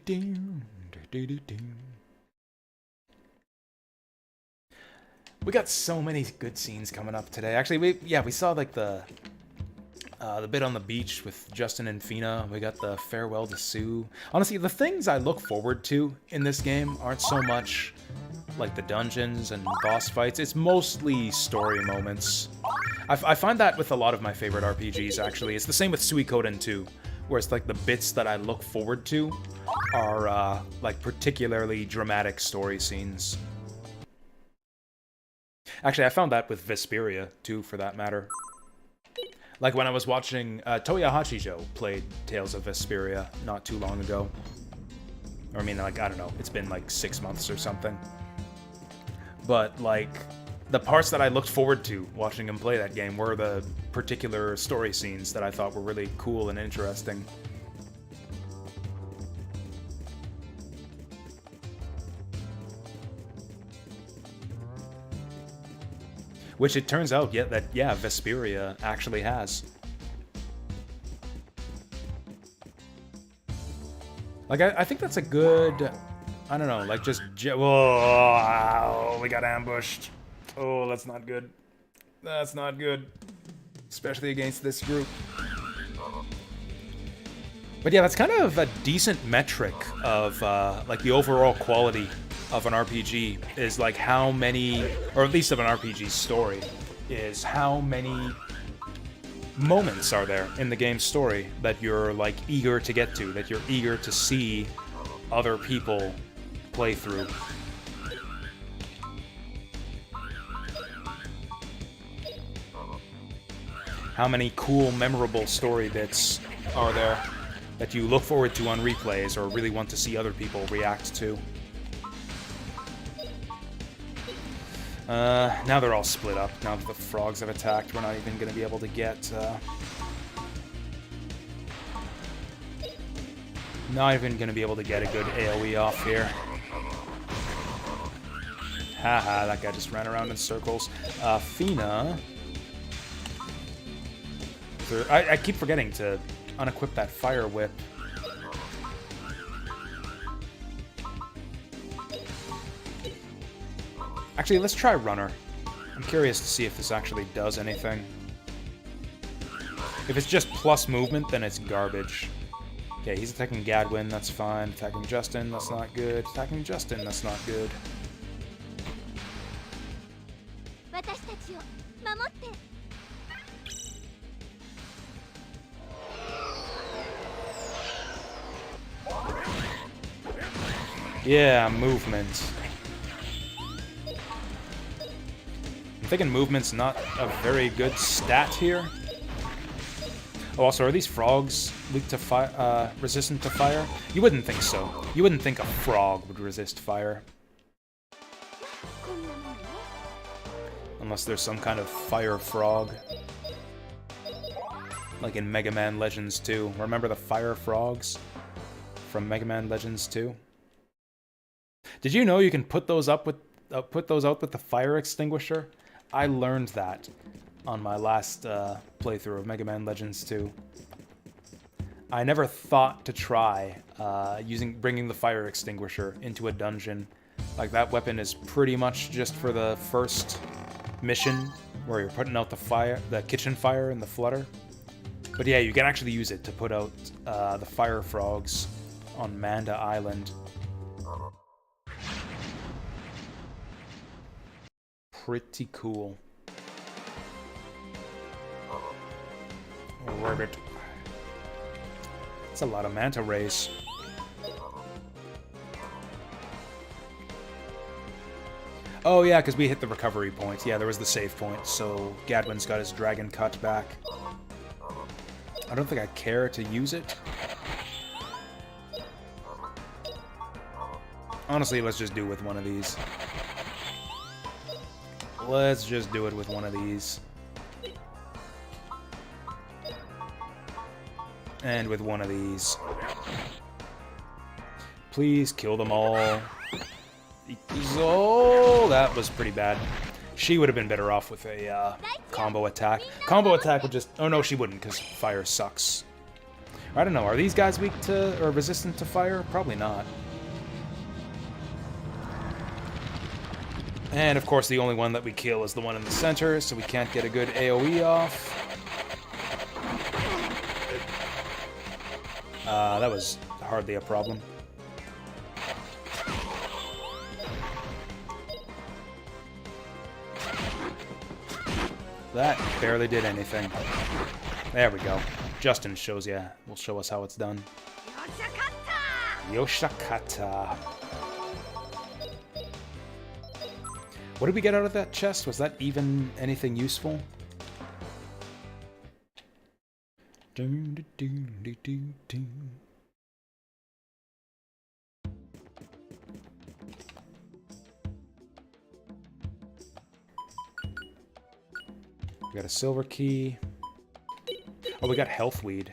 S1: got so many good scenes coming up today. Actually, we saw like the bit on the beach with Justin and Fina. We got the farewell to Sue. Honestly, the things I look forward to in this game aren't so much like the dungeons and boss fights. It's mostly story moments. I find that with a lot of my favorite RPGs, actually. It's the same with Suikoden 2, where it's like the bits that I look forward to are like particularly dramatic story scenes. Actually, I found that with Vesperia, too, for that matter. Like when I was watching Toya Hachijo played Tales of Vesperia not too long ago. Or I mean, like, I don't know, it's been like 6 months or something. But, like, the parts that I looked forward to watching him play that game were the particular story scenes that I thought were really cool and interesting. Which it turns out, yeah, Vesperia actually has. Like, I think that's a good... I don't know, like, just... Whoa, we got ambushed. Oh, that's not good. That's not good. Especially against this group. But yeah, that's kind of a decent metric of, like, the overall quality of an RPG is, like, how many, or at least of an RPG story, is how many moments are there in the game's story that you're, like, eager to get to, that you're eager to see other people play through. How many cool, memorable story bits are there that you look forward to on replays or really want to see other people react to? Now they're all split up. Now that the frogs have attacked, we're not even going to be able to get, not even going to be able to get a good AoE off here. Haha, that guy just ran around in circles. Fina... I keep forgetting to unequip that fire whip. Actually, let's try Runner. I'm curious to see if this actually does anything. If it's just plus movement, then it's garbage. Okay, he's attacking Gadwin, that's fine. Attacking Justin, that's not good. Attacking Justin, that's not good. Yeah, movement. I'm thinking movement's not a very good stat here. Oh, also, are these frogs weak to fire, resistant to fire? You wouldn't think so. You wouldn't think a frog would resist fire. Unless there's some kind of fire frog. Like in Mega Man Legends 2. Remember the fire frogs from Mega Man Legends 2? Did you know you can put those up with put those out with the fire extinguisher? I learned that on my last playthrough of Mega Man Legends 2. I never thought to try bringing the fire extinguisher into a dungeon. Like, that weapon is pretty much just for the first mission where you're putting out the kitchen fire and the flutter. But yeah, you can actually use it to put out the fire frogs on Manda Island. Pretty cool. Ribbit. That's a lot of manta rays. Oh yeah, because we hit the recovery point. Yeah, there was the save point, so Gadwin's got his dragon cut back. I don't think I care to use it. Honestly, let's just do it with one of these. Let's just do it with one of these. And with one of these. Please kill them all. Oh, that was pretty bad. She would have been better off with a combo attack. Combo attack would just... Oh no, she wouldn't, because fire sucks. I don't know, are these guys weak to... or resistant to fire? Probably not. And of course the only one that we kill is the one in the center, so we can't get a good AoE off. That was hardly a problem. That barely did anything. There we go. Justin will show us how it's done. Yoshakata. What did we get out of that chest? Was that even anything useful? We got a silver key. Oh, we got health weed.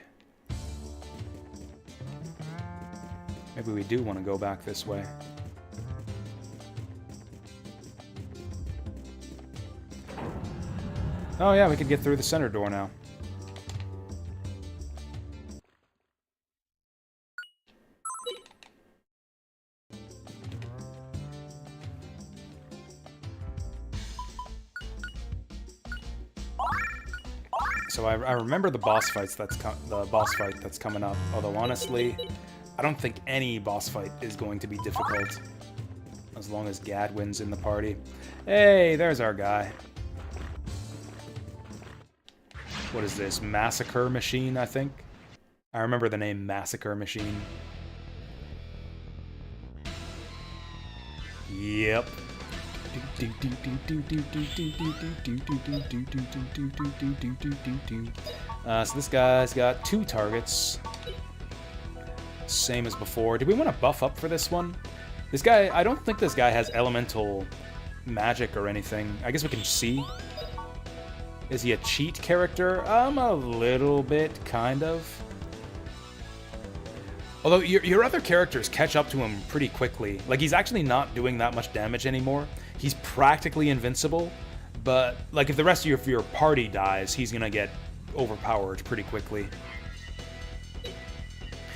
S1: Maybe we do want to go back this way. Oh yeah, we could get through the center door now. So I remember the boss fight that's coming up. Although honestly, I don't think any boss fight is going to be difficult as long as Gadwin's in the party. Hey, there's our guy. What is this? Massacre Machine, I think? I remember the name Massacre Machine. Yep. So this guy's got 2 targets. Same as before. Did we want to buff up for this one? This guy, I don't think this guy has elemental magic or anything. I guess we can see. Is he a cheat character? A little bit, kind of. Although your other characters catch up to him pretty quickly. Like, he's actually not doing that much damage anymore. He's practically invincible, but like if the rest of your party dies, he's gonna get overpowered pretty quickly.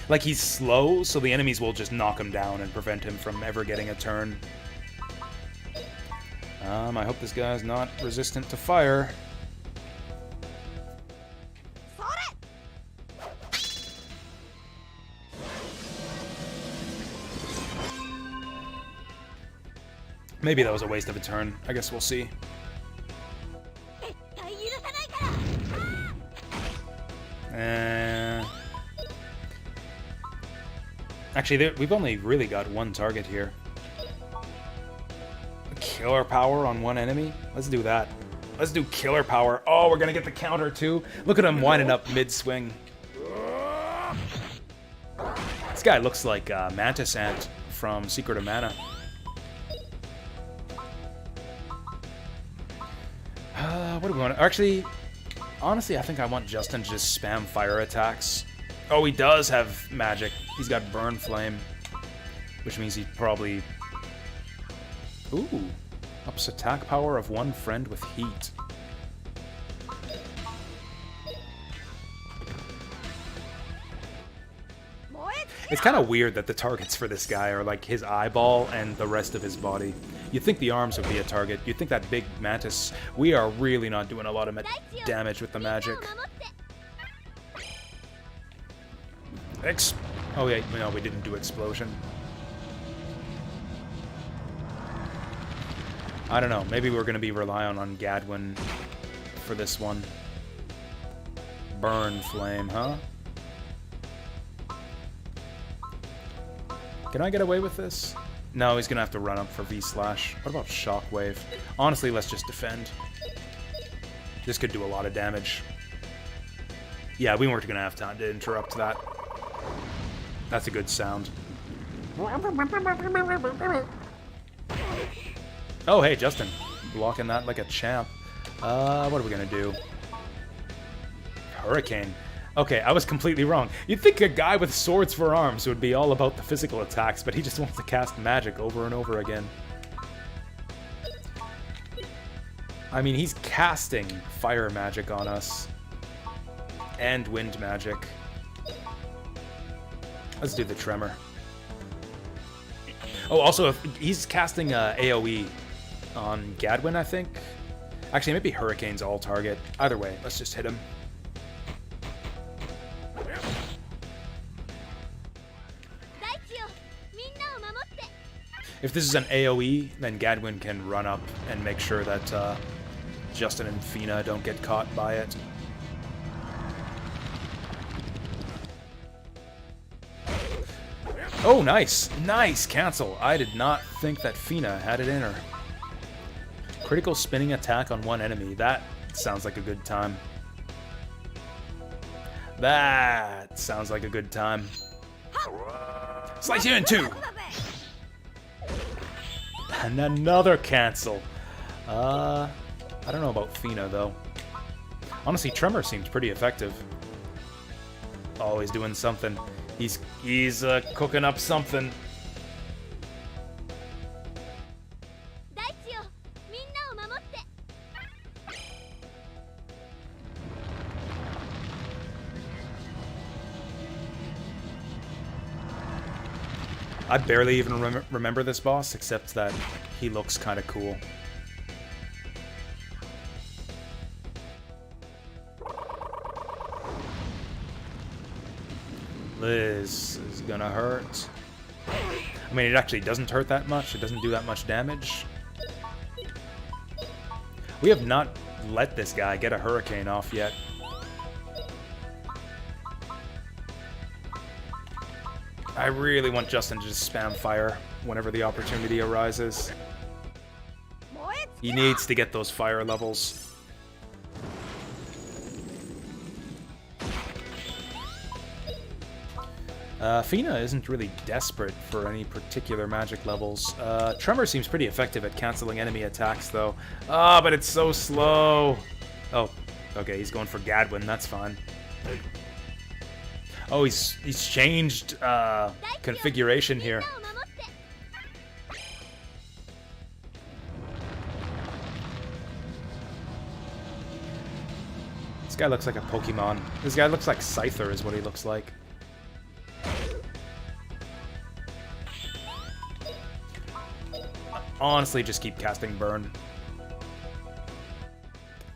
S1: Like, he's slow, so the enemies will just knock him down and prevent him from ever getting a turn. I hope this guy's not resistant to fire. Maybe that was a waste of a turn. I guess we'll see. Actually, we've only really got 1 target here. killer power on one enemy? Let's do that. Let's do killer power. Oh, we're gonna get the counter too. Look at him winding up mid-swing. This guy looks like Mantis Ant from Secret of Mana. What do we want? Actually, honestly, I think I want Justin to just spam fire attacks. Oh, he does have magic. He's got Burn Flame, which means he probably... Ooh. Ups attack power of one friend with heat. It's kind of weird that the targets for this guy are like his eyeball and the rest of his body. You'd think the arms would be a target. You'd think that big mantis... We are really not doing a lot of damage with the magic. Oh yeah, no, we didn't do explosion. I don't know, maybe we're going to be relying on Gadwin for this one. Burn Flame, huh? Can I get away with this? No, he's going to have to run up for V-Slash. What about Shockwave? Honestly, let's just defend. This could do a lot of damage. Yeah, we weren't going to have time to interrupt that. That's a good sound. Oh, hey, Justin. Blocking that like a champ. What are we gonna do? Hurricane. Okay, I was completely wrong. You'd think a guy with swords for arms would be all about the physical attacks, but he just wants to cast magic over and over again. I mean, he's casting fire magic on us. And wind magic. Let's do the Tremor. Oh, also, if he's casting AoE on Gadwin, I think. Actually, maybe Hurricane's all target. Either way, let's just hit him. If this is an AoE, then Gadwin can run up and make sure that Justin and Fina don't get caught by it. Oh, nice. Nice cancel. I did not think that Fina had it in her. Critical spinning attack on one enemy. That sounds like a good time. That sounds like a good time. Slice you in two. And another cancel. I don't know about Fina, though. Honestly, Tremor seems pretty effective. Always doing something. He's cooking up something. I barely even remember this boss, except that he looks kind of cool. This is gonna hurt. I mean, it actually doesn't hurt that much. It doesn't do that much damage. We have not let this guy get a hurricane off yet. I really want Justin to just spam fire whenever the opportunity arises. He needs to get those fire levels. Fina isn't really desperate for any particular magic levels. Tremor seems pretty effective at canceling enemy attacks, though. Ah, but it's so slow. Oh, okay, he's going for Gadwin. That's fine. Oh, he's changed configuration here. This guy looks like a Pokemon. This guy looks like Scyther is what he looks like. Honestly, just keep casting Burn.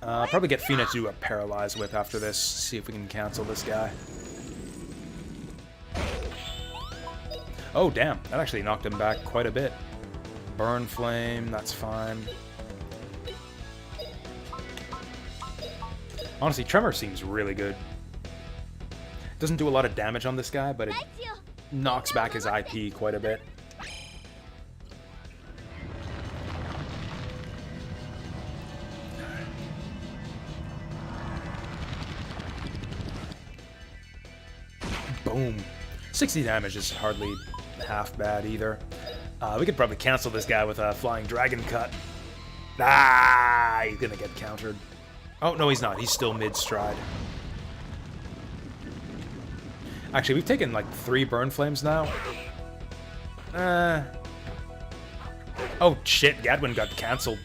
S1: Probably get Fina to do a Paralyze Whip after this. See if we can cancel this guy. Oh, damn. That actually knocked him back quite a bit. Burn Flame, that's fine. Honestly, Tremor seems really good. Doesn't do a lot of damage on this guy, but it knocks back his IP quite a bit. Boom. 60 damage is hardly half bad either. We could probably cancel this guy with a flying dragon cut. Ah, he's gonna get countered. Oh, no, he's not. He's still mid-stride. Actually, we've taken like 3 burn flames now. Oh, shit. Gadwin got cancelled.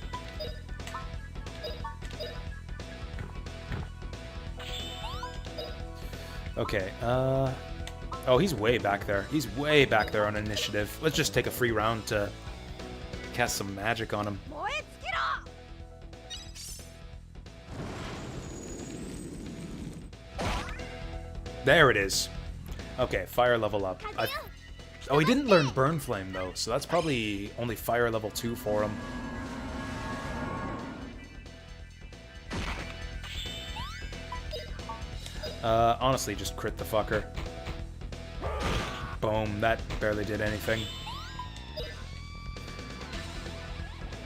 S1: Okay, oh, he's way back there. He's way back there on initiative. Let's just take a free round to cast some magic on him. There it is. Okay, fire level up. Oh, he didn't learn Burn Flame, though, so that's probably only fire level 2 for him. Honestly, just crit the fucker. Boom, that barely did anything.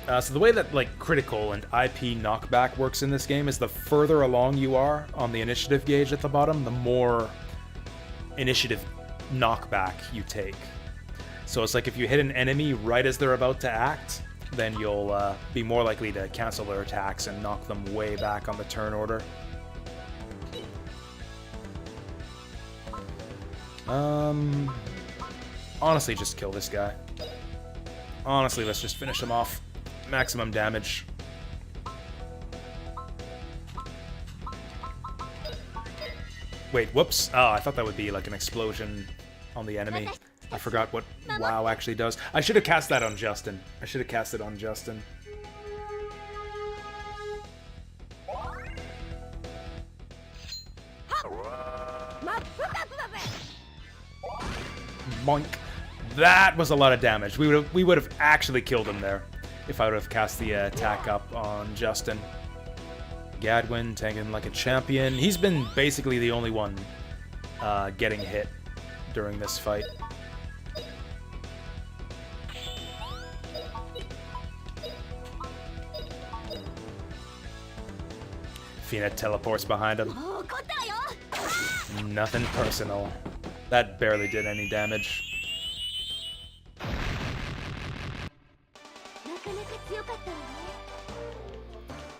S1: So the way that, like, critical and IP knockback works in this game is the further along you are on the initiative gauge at the bottom, the more initiative knockback you take. So it's like if you hit an enemy right as they're about to act, then you'll be more likely to cancel their attacks and knock them way back on the turn order. Honestly, just kill this guy. Honestly, let's just finish him off. Maximum damage. Wait, whoops. Oh, I thought that would be like an explosion on the enemy. I forgot what WoW actually does. I should have cast that on Justin. I should have cast it on Justin. Boink. That was a lot of damage. We would have actually killed him there if I would have cast the attack up on Justin. Gadwin tanking like a champion. He's been basically the only one getting hit during this fight. Fina teleports behind him. Nothing personal. That barely did any damage.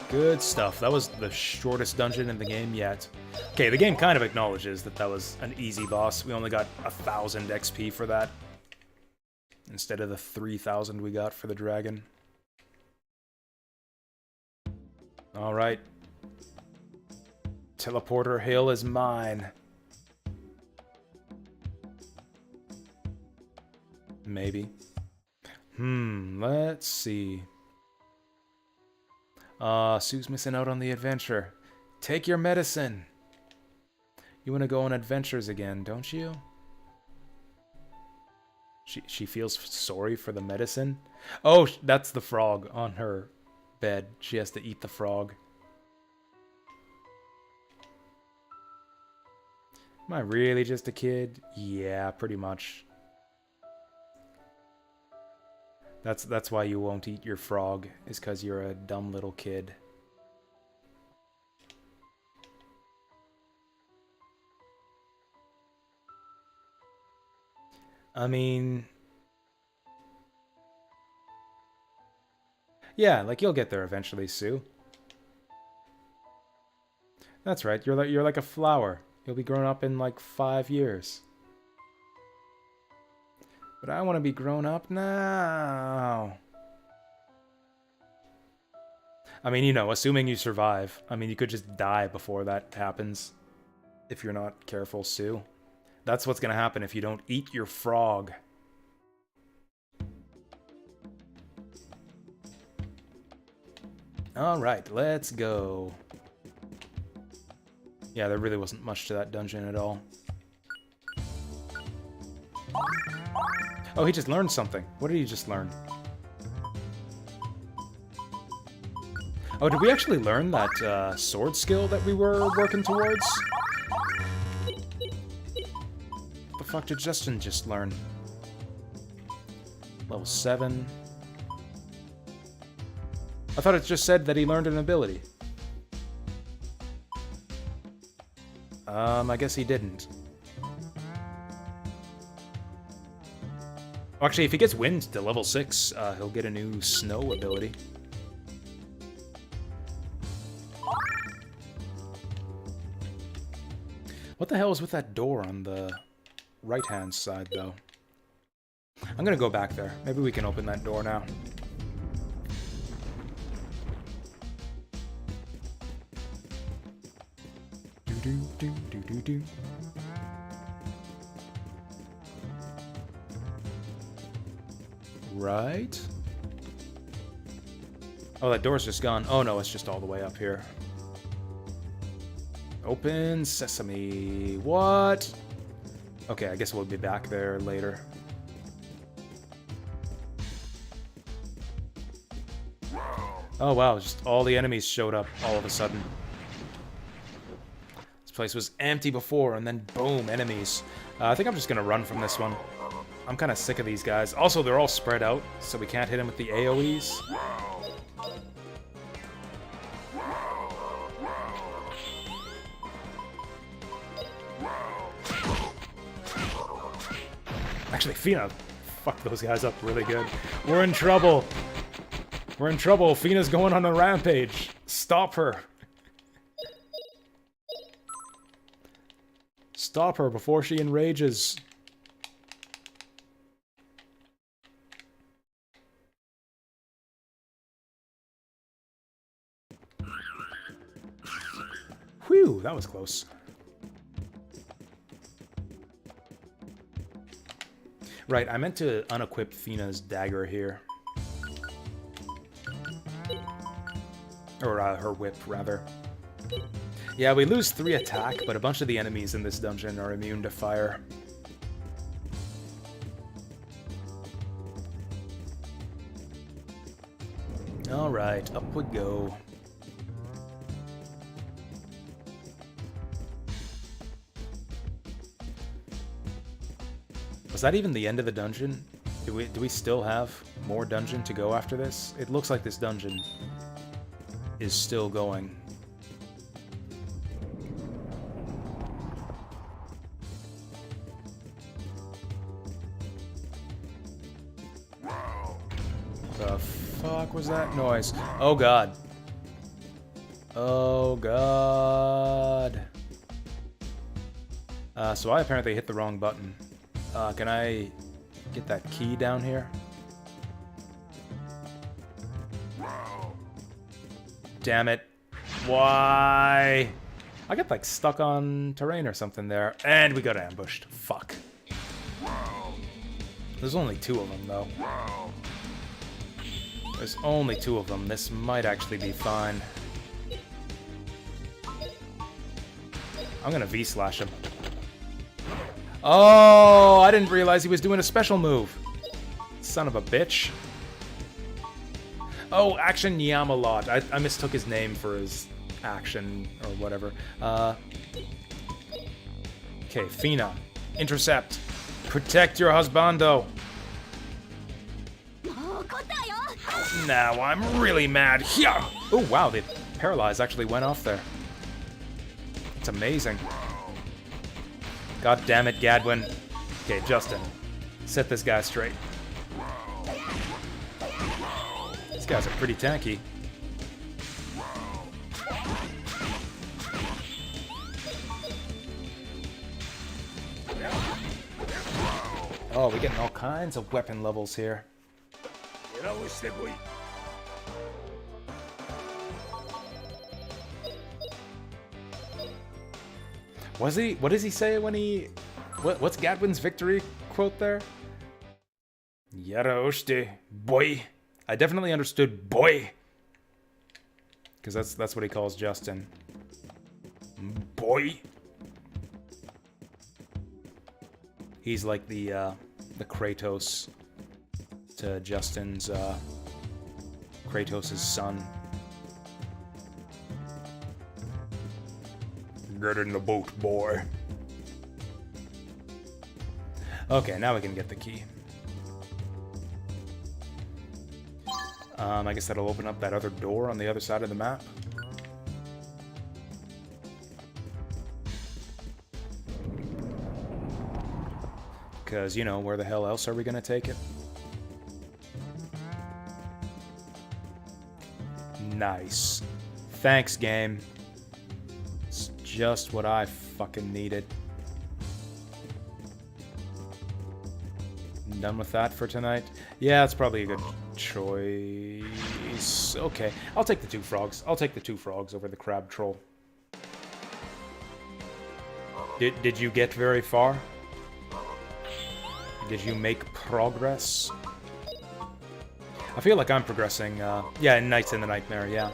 S1: Good stuff. That was the shortest dungeon in the game yet. Okay, the game kind of acknowledges that that was an easy boss. We only got 1,000 XP for that, instead of the 3,000 we got for the dragon. Alright. Teleporter Hill is mine. Maybe. Let's see. Sue's missing out on the adventure. Take your medicine. You want to go on adventures again, don't you? She feels sorry for the medicine. Oh, that's the frog on her bed. She has to eat the frog. Am I really just a kid? Yeah, pretty much. That's why you won't eat your frog, is because you're a dumb little kid. I mean... yeah, like, you'll get there eventually, Sue. That's right, you're like a flower. You'll be grown up in, like, 5 years. But I want to be grown up now. I mean, you know, assuming you survive. I mean, you could just die before that happens. If you're not careful, Sue. That's what's going to happen if you don't eat your frog. Alright, let's go. Yeah, there really wasn't much to that dungeon at all. Oh, he just learned something. What did he just learn? Oh, did we actually learn that sword skill that we were working towards? What the fuck did Justin just learn? Level 7. I thought it just said that he learned an ability. I guess he didn't. Actually, if he gets wind to level 6, he'll get a new snow ability. What the hell is with that door on the right-hand side, though? I'm gonna go back there. Maybe we can open that door now. Do-do-do-do-do-do. Right? Oh, that door's just gone. Oh no, it's just all the way up here. Open sesame. What? Okay, I guess we'll be back there later. Oh wow, just all the enemies showed up all of a sudden. This place was empty before, and then boom, enemies. I think I'm just gonna run from this one. I'm kind of sick of these guys. Also, they're all spread out, so we can't hit them with the AoEs. Actually, Fina fucked those guys up really good. We're in trouble. We're in trouble. Fina's going on a rampage. Stop her. Stop her before she enrages. Whew, that was close. Right, I meant to unequip Fina's dagger here. Or her whip, rather. Yeah, we lose 3 attack, but a bunch of the enemies in this dungeon are immune to fire. Alright, up we go. Was that even the end of the dungeon? Do we still have more dungeon to go after this? It looks like this dungeon is still going. The fuck was that noise? Oh god. Oh god. So I apparently hit the wrong button. Can I get that key down here? Damn it. Why? I got like stuck on terrain or something there. And we got ambushed. Fuck. There's only 2 of them though. There's only 2 of them. This might actually be fine. I'm gonna V-slash him. Oh, I didn't realize he was doing a special move. Son of a bitch. Oh, Action Yamalot. I mistook his name for his action or whatever. Okay, Fina. Intercept. Protect your husbando. Now I'm really mad. Oh, wow, the paralyze actually went off there. It's amazing. God damn it, Gadwin. Okay, Justin. Set this guy straight. These guys are pretty tanky. Oh, we're getting all kinds of weapon levels here. Was he? What does he say when he... What's Gadwin's victory quote there? Yara ushte, boy. I definitely understood boy. Because that's what he calls Justin. Boy. He's like the Kratos to Justin's Kratos' son. Get in the boat, boy. Okay, now we can get the key. I guess that'll open up that other door on the other side of the map. because, you know, where the hell else are we gonna take it? Nice. Thanks, game. It's just what I fucking needed. Done with that for tonight? Yeah, it's probably a good choice. Okay, I'll take the 2 frogs. I'll take the 2 frogs over the crab troll. Did you get very far? Did you make progress? I feel like I'm progressing, yeah, in Nights in the Nightmare, yeah.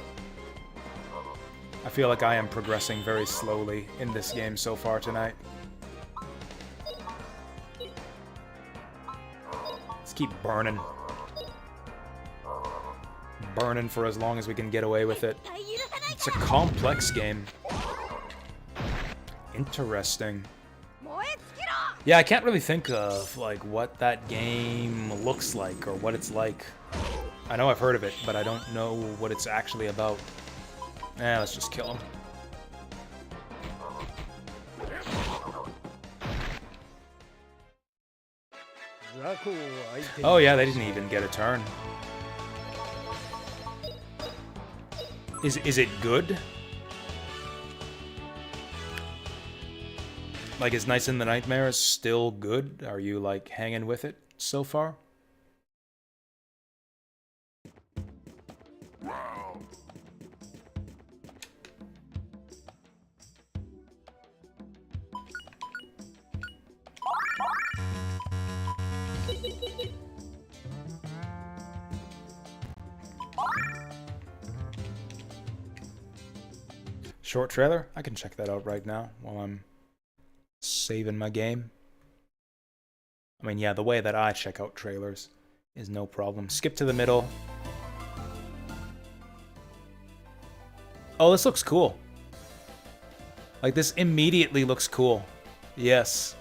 S1: I feel like I am progressing very slowly in this game so far tonight. Let's keep burning. Burning for as long as we can get away with it. It's a complex game. Interesting. Yeah, I can't really think of, like, what that game looks like or what it's like. I know I've heard of it, but I don't know what it's actually about. Let's just kill him. Oh yeah, they didn't even get a turn. Is it good? Like, is Nights in the Nightmare still good? Are you, like, hanging with it so far? Short trailer? I can check that out right now while I'm saving my game. I mean, yeah, the way that I check out trailers is no problem. Skip to the middle. Oh, this looks cool. Like, this immediately looks cool. Yes.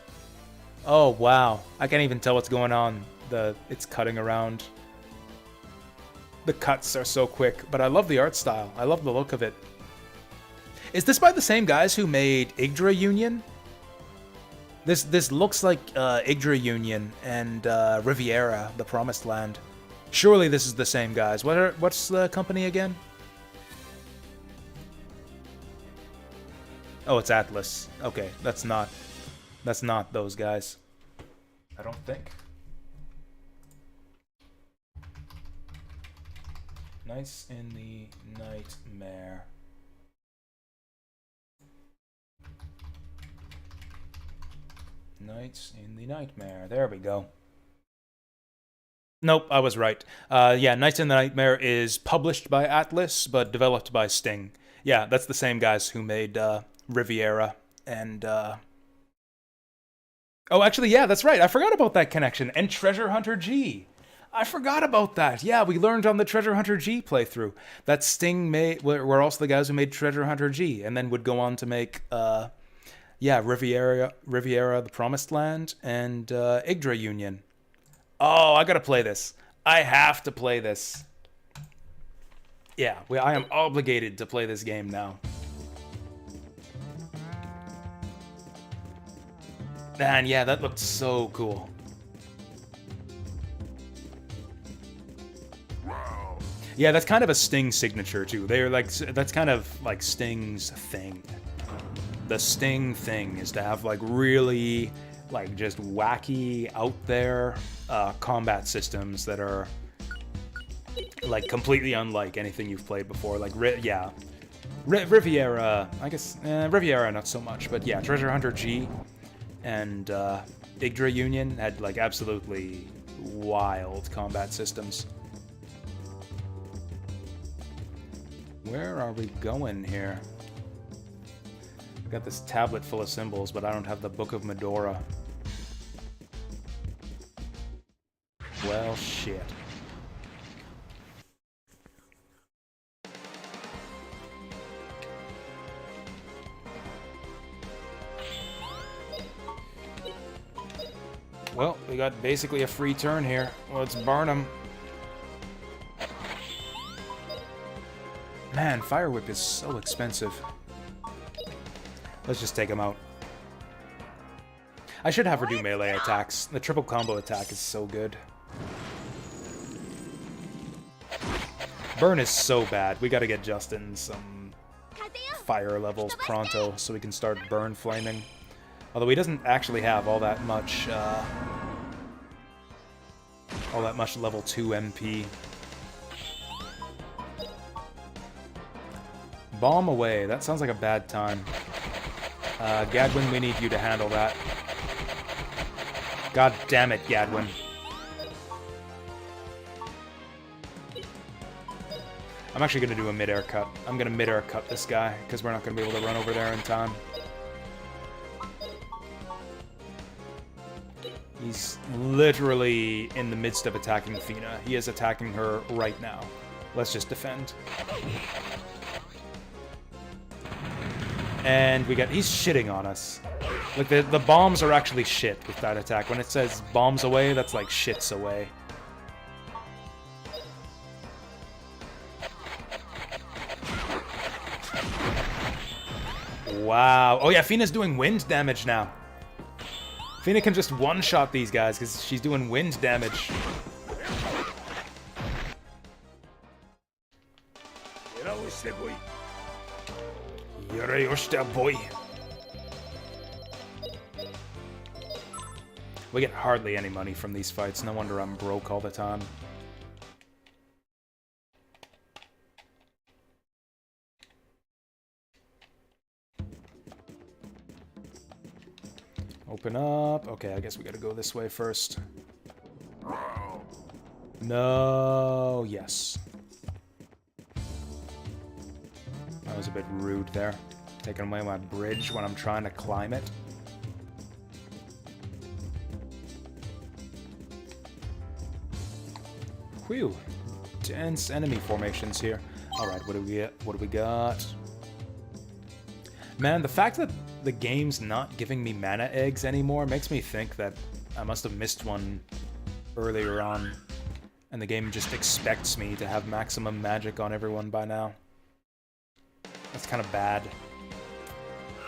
S1: Oh, wow. I can't even tell what's going on. It's cutting around. The cuts are so quick, but I love the art style. I love the look of it. Is this by the same guys who made Yggdra Union? This looks like Yggdra Union and Riviera, the Promised Land. Surely this is the same guys. What's the company again? Oh, it's Atlas. Okay, that's not those guys. I don't think. Nights in the Nightmare. Nights in the Nightmare. There we go. Nope, I was right. Yeah, Nights in the Nightmare is published by Atlas, but developed by Sting. Yeah, that's the same guys who made Riviera and... Oh, actually, yeah, that's right. I forgot about that connection. And Treasure Hunter G. I forgot about that. Yeah, we learned on the Treasure Hunter G playthrough that Sting were also the guys who made Treasure Hunter G, and then would go on to make... yeah, Riviera, the Promised Land, and Yggdra Union. Oh, I gotta play this. I have to play this. Yeah, I am obligated to play this game now. Man, yeah, that looked so cool. Yeah, that's kind of a Sting signature, too. They're like, that's kind of like Sting's thing. The Sting thing is to have, like, really, like, just wacky, out there combat systems that are, like, completely unlike anything you've played before. Like, yeah. Riviera, I guess, Riviera not so much, but yeah, Treasure Hunter G and Yggdra Union had, like, absolutely wild combat systems. Where are we going here? Got this tablet full of symbols, but I don't have the Book of Medora. Well, shit. Well, we got basically a free turn here. Let's burn them. Man, Fire Whip is so expensive. Let's just take him out. I should have her do melee attacks. The triple combo attack is so good. Burn is so bad. We gotta get Justin some fire levels pronto so we can start burn flaming. Although he doesn't actually have all that much level 2 MP. Bomb away. That sounds like a bad time. Gadwin, we need you to handle that. God damn it, Gadwin. I'm actually going to do a mid-air cut. I'm going to mid-air cut this guy, because we're not going to be able to run over there in time. He's literally in the midst of attacking Fina. He is attacking her right now. Let's just defend. And we got... He's shitting on us. Like, the bombs are actually shit with that attack. When it says bombs away, that's like shits away. Wow. Oh yeah, Fina's doing wind damage now. Fina can just one-shot these guys because she's doing wind damage. Boy. We get hardly any money from these fights. No wonder I'm broke all the time. Open up. Okay, I guess we gotta go this way first. No, yes. That was a bit rude there. Taking away my bridge when I'm trying to climb it. Whew. Dense enemy formations here. Alright, what do we get? What do we got? Man, the fact that the game's not giving me mana eggs anymore makes me think that I must have missed one earlier on, and the game just expects me to have maximum magic on everyone by now. That's kind of bad.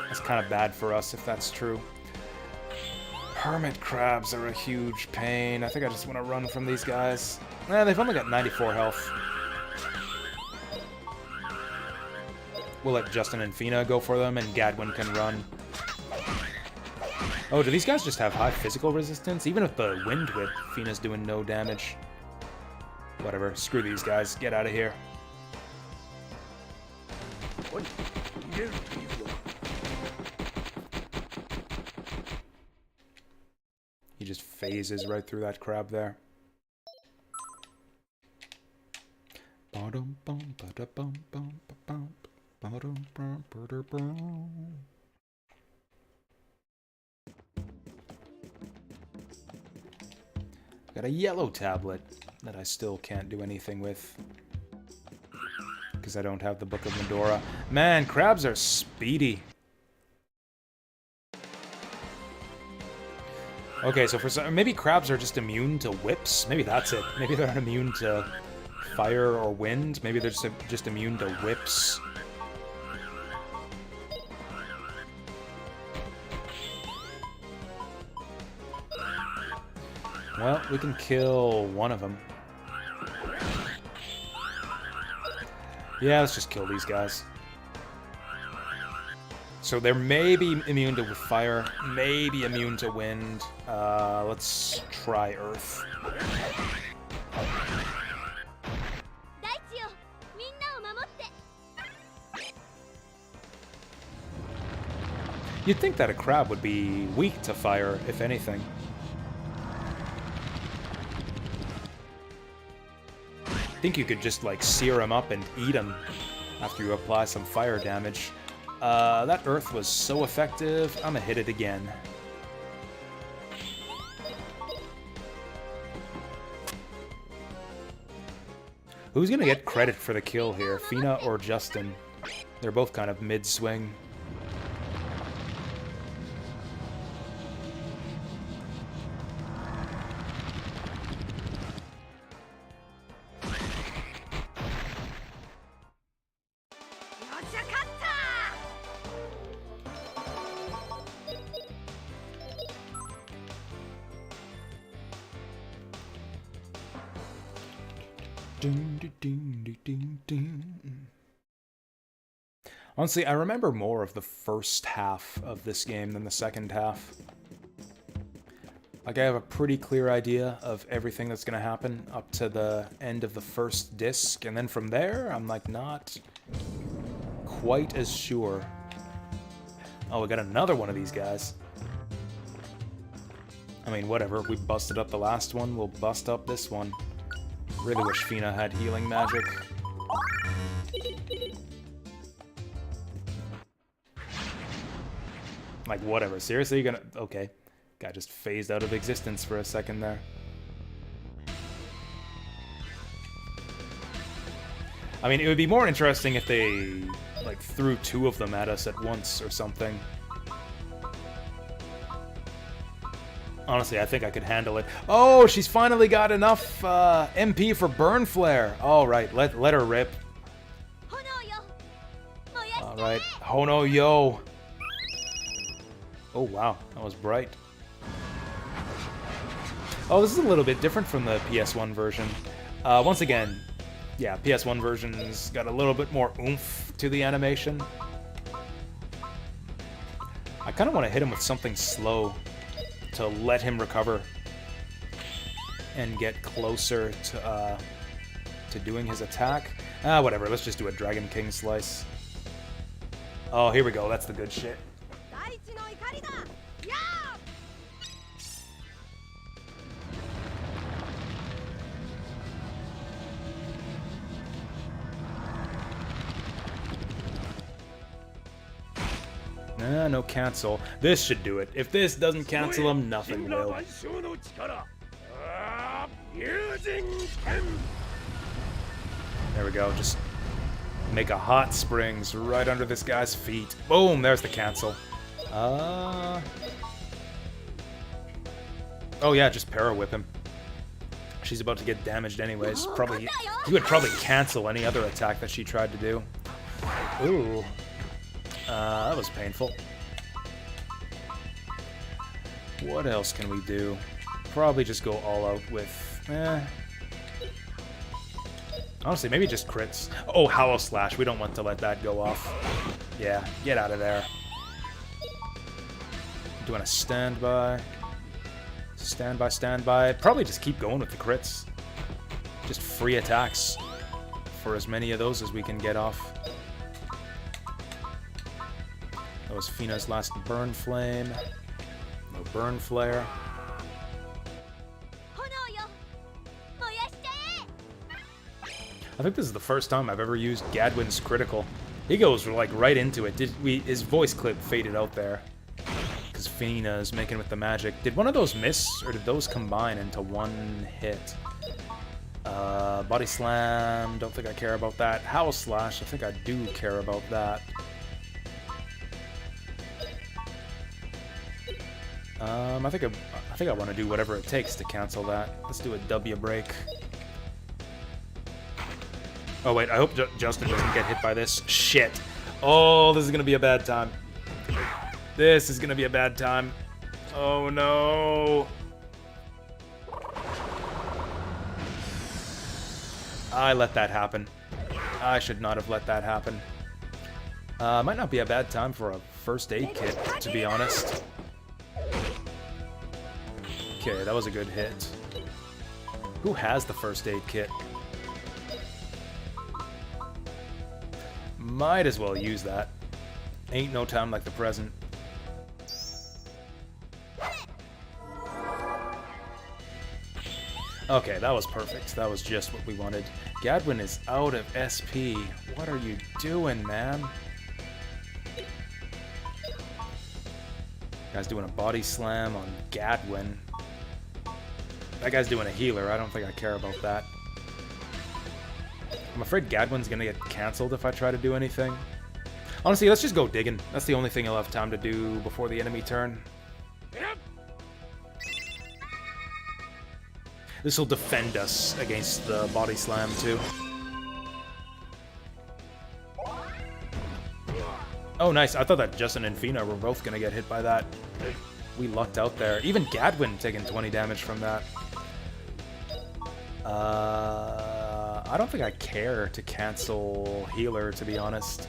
S1: That's kind of bad for us if that's true. Hermit crabs are a huge pain. I think I just want to run from these guys. They've only got 94 health. We'll let Justin and Fina go for them, and Gadwin can run. Oh, do these guys just have high physical resistance? Even with the wind whip, Fina's doing no damage. Whatever, screw these guys. Get out of here. He just phases right through that crab there. Got a yellow tablet that I still can't do anything with. Because I don't have the Book of Medora. Man, crabs are speedy. Okay, so for some, maybe crabs are just immune to whips. Maybe that's it. Maybe they're not immune to fire or wind. Maybe they're just immune to whips. Well, we can kill one of them. Yeah, let's just kill these guys. So they're maybe immune to fire, maybe immune to wind. Let's try earth. You'd think that a crab would be weak to fire, if anything. I think you could just, like, sear him up and eat him after you apply some fire damage. That earth was so effective, I'm gonna hit it again. Who's gonna get credit for the kill here, Fina or Justin? They're both kind of mid-swing. Honestly, I remember more of the first half of this game than the second half. Like, I have a pretty clear idea of everything that's gonna happen up to the end of the first disc, and then from there, I'm like not quite as sure. Oh, we got another one of these guys. I mean, whatever, we busted up the last one, we'll bust up this one. Really wish Fina had healing magic. Like, whatever, seriously, you're gonna... Okay. Guy just phased out of existence for a second there. I mean, it would be more interesting if they, like, threw two of them at us at once or something. Honestly, I think I could handle it. Oh, she's finally got enough MP for Burn Flare. All right, let her rip. All right, Hono Yo. Oh, wow, that was bright. Oh, this is a little bit different from the PS1 version. Once again, yeah, PS1 version's got a little bit more oomph to the animation. I kind of want to hit him with something slow to let him recover and get closer to doing his attack. Whatever, let's just do a Dragon King Slice. Oh, here we go, that's the good shit. No cancel. This should do it. If this doesn't cancel him, nothing will. There we go. Just make a hot springs right under this guy's feet. Boom! There's the cancel. Oh yeah, just para whip him. She's about to get damaged anyways. Probably, you would probably cancel any other attack that she tried to do. Ooh. That was painful. What else can we do? Probably just go all out with... Honestly, maybe just crits. Oh, Hollow Slash. We don't want to let that go off. Yeah, get out of there. Doing a standby. Standby. Probably just keep going with the crits. Just free attacks. For as many of those as we can get off. That was Fina's last Burn Flame. No Burn Flare. I think this is the first time I've ever used Gadwin's critical. He goes like right into it. His voice clip faded out there because Fina's making with the magic. Did one of those miss, or did those combine into one hit? Body Slam. Don't think I care about that. Howl Slash. I think I do care about that. I think I want to do whatever it takes to cancel that. Let's do a W break. Oh wait, I hope Justin doesn't get hit by this. Shit. Oh, this is gonna be a bad time. This is gonna be a bad time. Oh no. I let that happen. I should not have let that happen. Might not be a bad time for a first aid kit, to be honest. Okay, that was a good hit. Who has the first aid kit? Might as well use that. Ain't no time like the present. Okay, that was perfect. That was just what we wanted. Gadwin is out of SP. What are you doing, man? Guy's doing a body slam on Gadwin. That guy's doing a healer. I don't think I care about that. I'm afraid Gadwin's gonna get cancelled if I try to do anything. Honestly, let's just go digging. That's the only thing I'll have time to do before the enemy turn. This will defend us against the body slam, too. Oh, nice. I thought that Justin and Fina were both gonna get hit by that. We lucked out there. Even Gadwin taking 20 damage from that. I don't think I care to cancel healer, to be honest.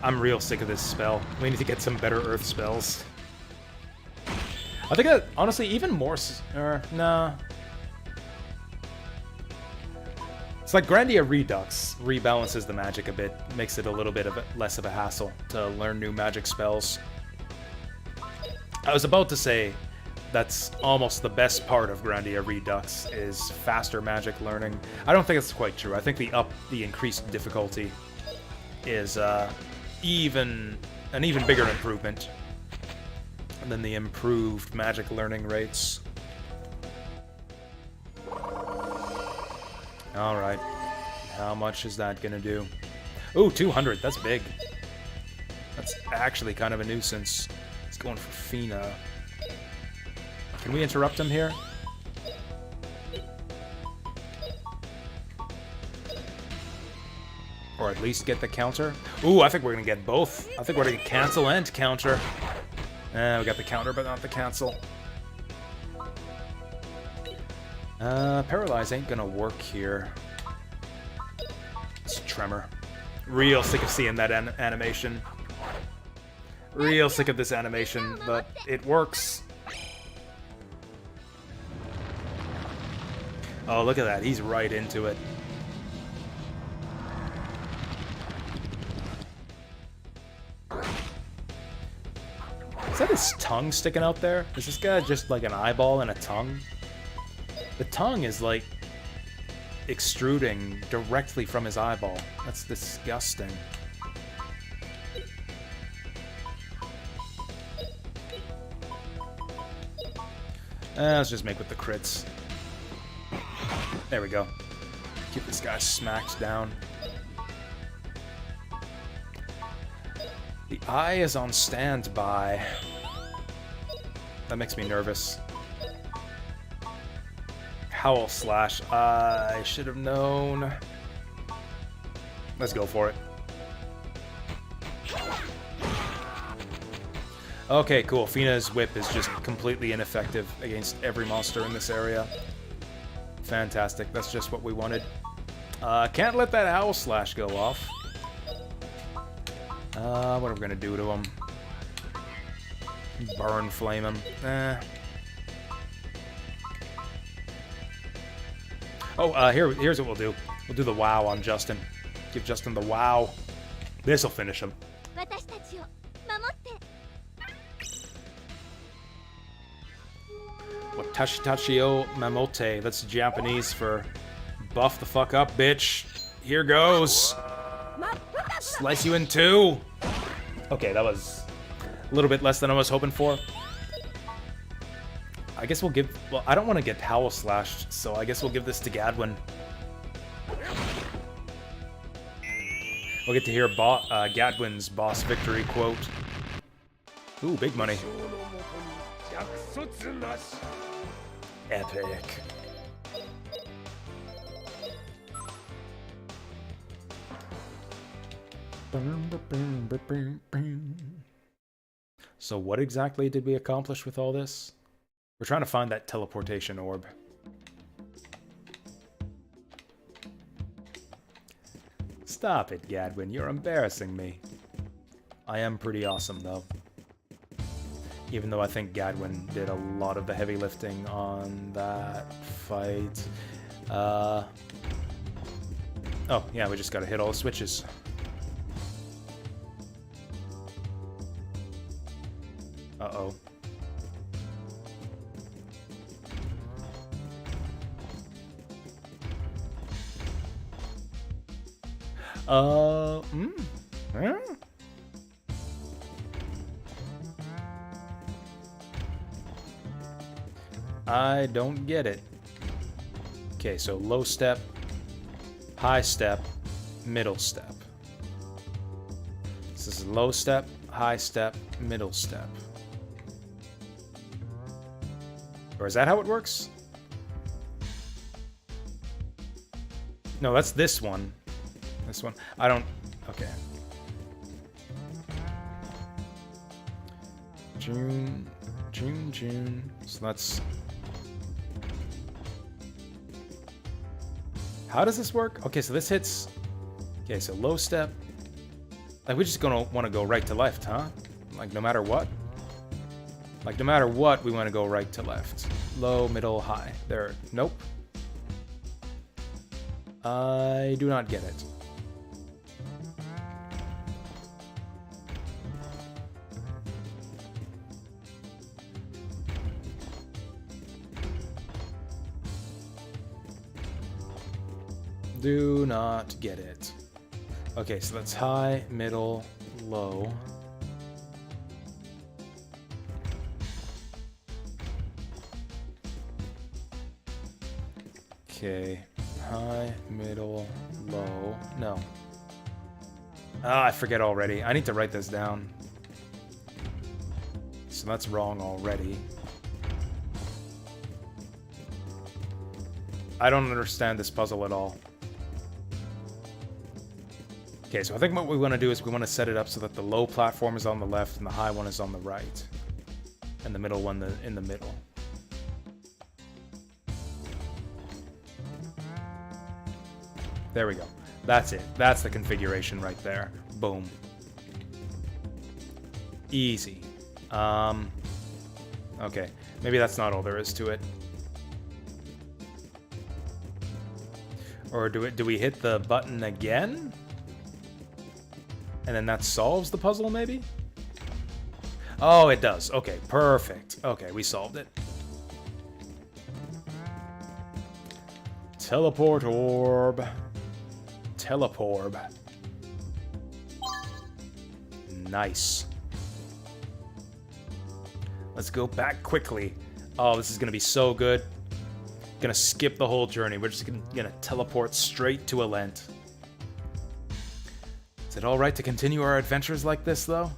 S1: I'm real sick of this spell. We need to get some better earth spells. I think that, honestly, even more... nah. It's like Grandia Redux rebalances the magic a bit, makes it a little bit less of a hassle to learn new magic spells. I was about to say that's almost the best part of Grandia Redux is faster magic learning. I don't think it's quite true. I think the increased difficulty is an even bigger improvement than the improved magic learning rates. Alright. How much is that gonna do? Ooh, 200. That's big. That's actually kind of a nuisance. It's going for Fina. Can we interrupt him here? Or at least get the counter? Ooh, I think we're gonna get both. I think we're gonna cancel and counter. We got the counter, but not the cancel. Paralyze ain't gonna work here. It's Tremor. Real sick of seeing that animation. Real sick of this animation, but it works. Oh, look at that. He's right into it. Is that his tongue sticking out there? Is this guy just like an eyeball and a tongue? The tongue is like extruding directly from his eyeball. That's disgusting. Let's just make with the crits. There we go. Keep this guy smacked down. The eye is on standby. That makes me nervous. Howl Slash. I should have known. Let's go for it. Okay, cool. Fina's whip is just completely ineffective against every monster in this area. Fantastic. That's just what we wanted. Can't let that Howl Slash go off. What are we gonna do to him? Burn Flame him. Oh, here's what we'll do. We'll do the WoW on Justin. Give Justin the WoW. This'll finish him. Watashi Tachi o Mamote. That's Japanese for buff the fuck up, bitch. Here goes. Slice you in two. Okay, that was a little bit less than I was hoping for. I guess we'll give... Well, I don't want to get Howl Slashed, so I guess we'll give this to Gadwin. We'll get to hear Gadwin's boss victory quote. Ooh, big money. Epic. So what exactly did we accomplish with all this? We're trying to find that teleportation orb. Stop it, Gadwin. You're embarrassing me. I am pretty awesome, though. Even though I think Gadwin did a lot of the heavy lifting on that fight. Oh, yeah, we just gotta hit all the switches. Uh-oh. Huh? I don't get it. Okay, so low step, high step, middle step. This is low step, high step, middle step. Or is that how it works? No, that's this one. This one. I don't... Okay. June. So that's... How does this work? Okay, so this hits... Okay, so low step. Like, we're just gonna want to go right to left, huh? Like, no matter what? Like, no matter what, we want to go right to left. Low, middle, high. There. Nope. I do not get it. Do not get it. Okay, so that's high, middle, low. Okay, high, middle, low. No. Ah, I forget already. I need to write this down. So that's wrong already. I don't understand this puzzle at all. Okay, so I think what we want to do is we want to set it up so that the low platform is on the left and the high one is on the right. And the middle one in the middle. There we go. That's it. That's the configuration right there. Boom. Easy. Okay. Maybe that's not all there is to it. Or do we hit the button again? And then that solves the puzzle, maybe? Oh, it does. Okay, perfect. Okay, we solved it. Teleport orb. Teleporb. Nice. Let's go back quickly. Oh, this is gonna be so good. Gonna skip the whole journey. We're just gonna teleport straight to Alent. Is it alright to continue our adventures like this, though?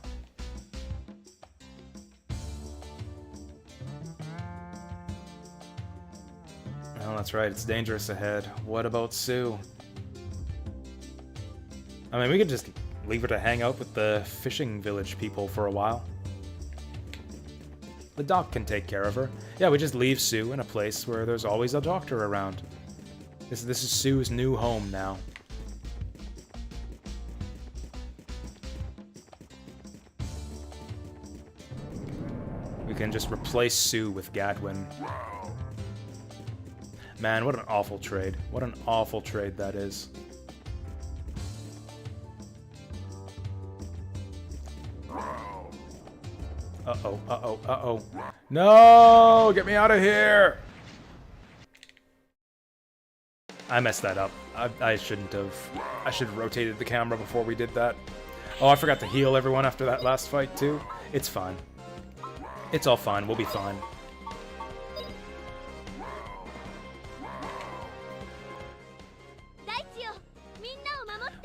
S1: Oh, that's right. It's dangerous ahead. What about Sue? I mean, we could just leave her to hang out with the fishing village people for a while. The doc can take care of her. Yeah, we just leave Sue in a place where there's always a doctor around. This is Sue's new home now. We can just replace Sue with Gadwin. Man, what an awful trade. What an awful trade that is. Uh-oh, uh-oh, uh-oh. No! Get me out of here! I messed that up. I shouldn't have. I should have rotated the camera before we did that. Oh, I forgot to heal everyone after that last fight, too. It's fine. It's all fine. We'll be fine.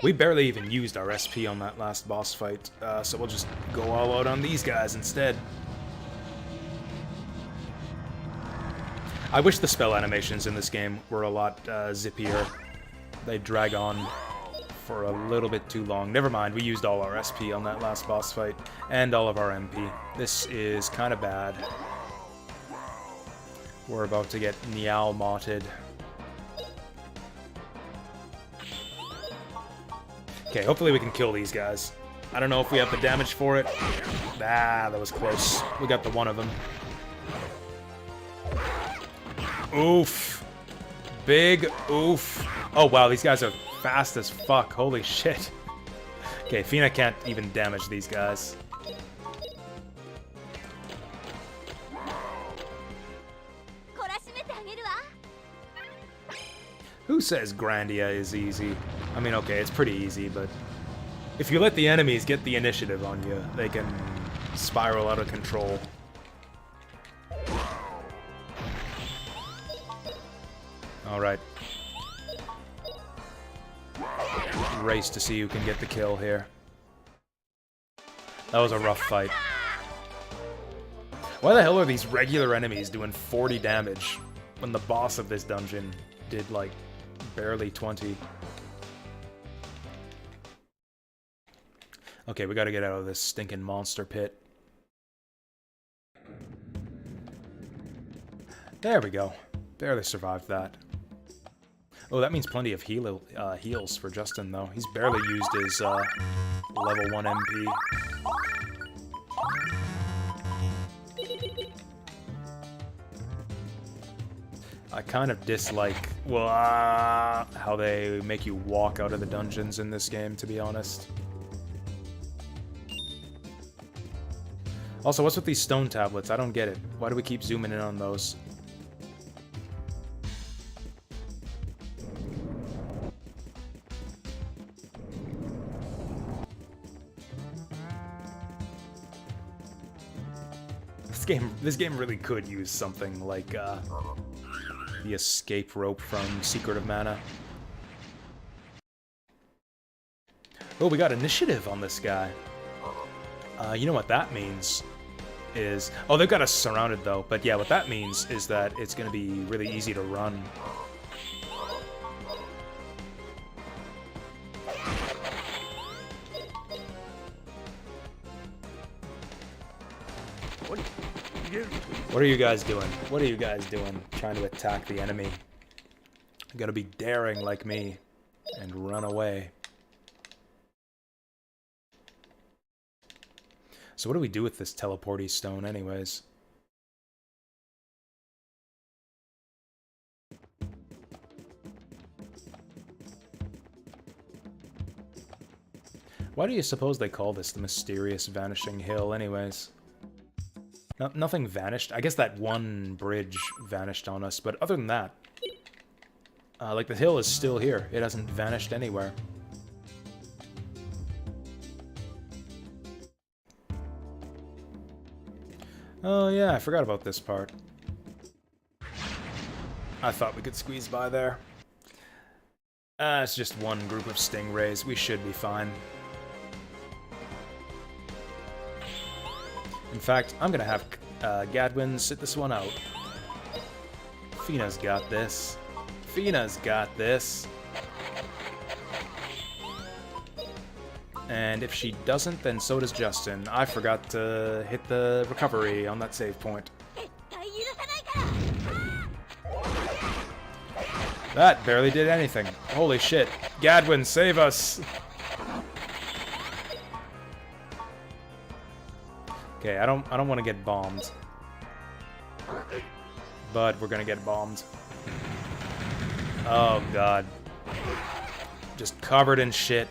S1: We barely even used our SP on that last boss fight, so we'll just go all out on these guys instead. I wish the spell animations in this game were a lot zippier. They drag on for a little bit too long. Never mind, we used all our SP on that last boss fight, and all of our MP. This is kind of bad. We're about to get Meow-motted. Okay, hopefully we can kill these guys. I don't know if we have the damage for it. Ah, that was close. We got the one of them. Oof. Big oof. Oh, wow, these guys are fast as fuck. Holy shit. Okay, Fina can't even damage these guys. Who says Grandia is easy? I mean, okay, it's pretty easy, but if you let the enemies get the initiative on you, they can spiral out of control. Alright. Race to see who can get the kill here. That was a rough fight. Why the hell are these regular enemies doing 40 damage when the boss of this dungeon did, like, Barely 20. Okay, we gotta get out of this stinking monster pit. There we go. Barely survived that. Oh, that means plenty of heals for Justin, though. He's barely used his level 1 MP. I kind of dislike, well, how they make you walk out of the dungeons in this game, to be honest. Also, what's with these stone tablets? I don't get it. Why do we keep zooming in on those? This game really could use something like the escape rope from Secret of Mana. Oh, we got initiative on this guy. You know what that means is... Oh, they've got us surrounded, though. But yeah, what that means is that it's going to be really easy to run. What are you guys doing? What are you guys doing trying to attack the enemy? You gotta be daring like me and run away. So what do we do with this teleporty stone anyways? Why do you suppose they call this the mysterious vanishing hill anyways? Nothing vanished. I guess that one bridge vanished on us, but other than that, like, the hill is still here. It hasn't vanished anywhere. Oh yeah, I forgot about this part. I thought we could squeeze by there. It's just one group of stingrays. We should be fine. In fact, I'm gonna have Gadwin sit this one out. Fina's got this. Fina's got this. And if she doesn't, then so does Justin. I forgot to hit the recovery on that save point. That barely did anything. Holy shit. Gadwin, save us! Okay, I don't want to get bombed. But we're gonna get bombed. Oh god. Just covered in shit.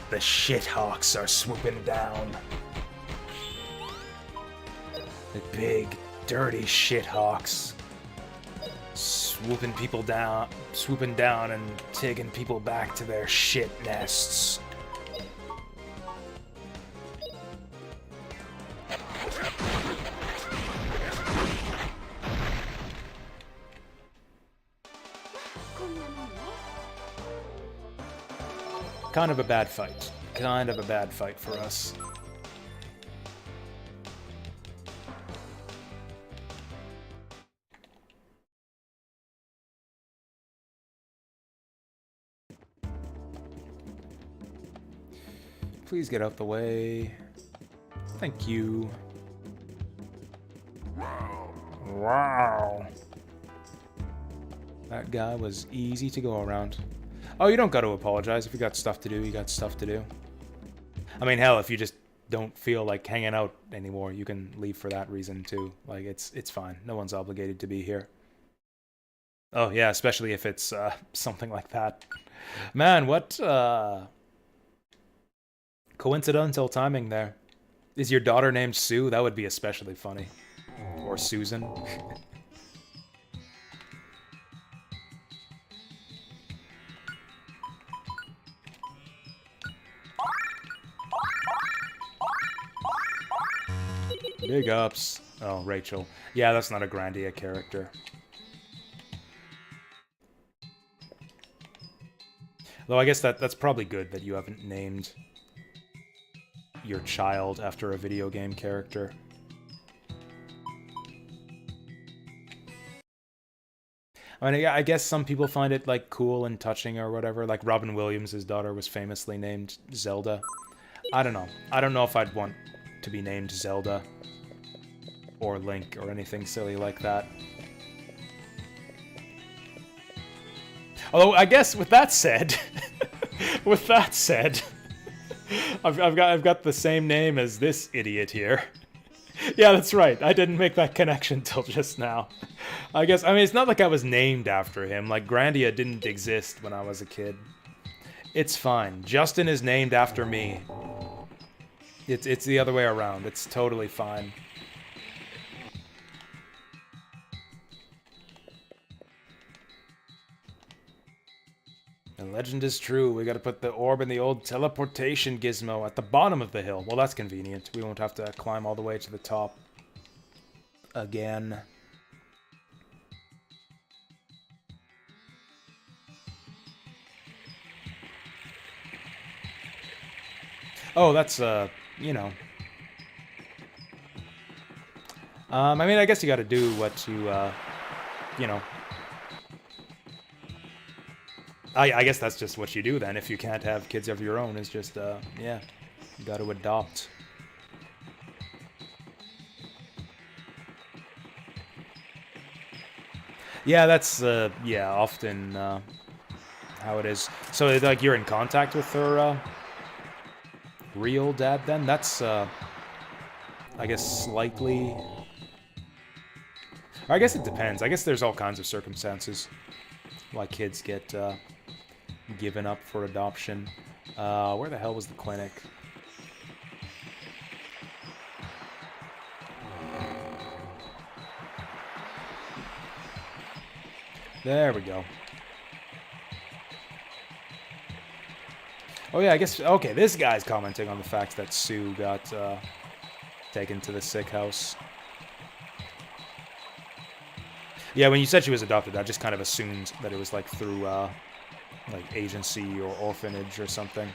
S1: The shithawks are swooping down. The big, dirty shithawks. Swooping down and taking people back to their shit nests. Kind of a bad fight. Kind of a bad fight for us. Please get out the way. Thank you. Wow. That guy was easy to go around. Oh, you don't got to apologize. If you got stuff to do, you got stuff to do. I mean, hell, if you just don't feel like hanging out anymore, you can leave for that reason too. Like, it's fine. No one's obligated to be here. Oh yeah, especially if it's something like that. Man, what coincidental timing there. Is your daughter named Sue? That would be especially funny. Or Susan. Big ups. Oh, Rachel. Yeah, that's not a Grandia character. Though I guess that's probably good that you haven't named your child after a video game character. I mean, I guess some people find it like cool and touching or whatever. Like Robin Williams' daughter was famously named Zelda. I don't know. I don't know if I'd want to be named Zelda or Link or anything silly like that. Although I guess with that said, with that said, I've got the same name as this idiot here. Yeah, that's right. I didn't make that connection till just now. I guess, I mean, it's not like I was named after him. Like, Grandia didn't exist when I was a kid. It's fine. Justin is named after me. It's the other way around. It's totally fine. The legend is true. We gotta put the orb in the old teleportation gizmo at the bottom of the hill. Well, that's convenient. We won't have to climb all the way to the top. Again. Oh, that's, you know. I mean, I guess you gotta do what you know. I guess that's just what you do then, if you can't have kids of your own, is just, yeah, you gotta adopt. Yeah, that's, yeah, often, how it is. So, like, you're in contact with her, real dad then? That's, I guess slightly... Or I guess it depends. I guess there's all kinds of circumstances why kids get, given up for adoption. Where the hell was the clinic? There we go. Oh yeah, I guess, okay, this guy's commenting on the fact that Sue got, taken to the sick house. Yeah, when you said she was adopted, I just kind of assumed that it was, like, through, like, agency or orphanage or something.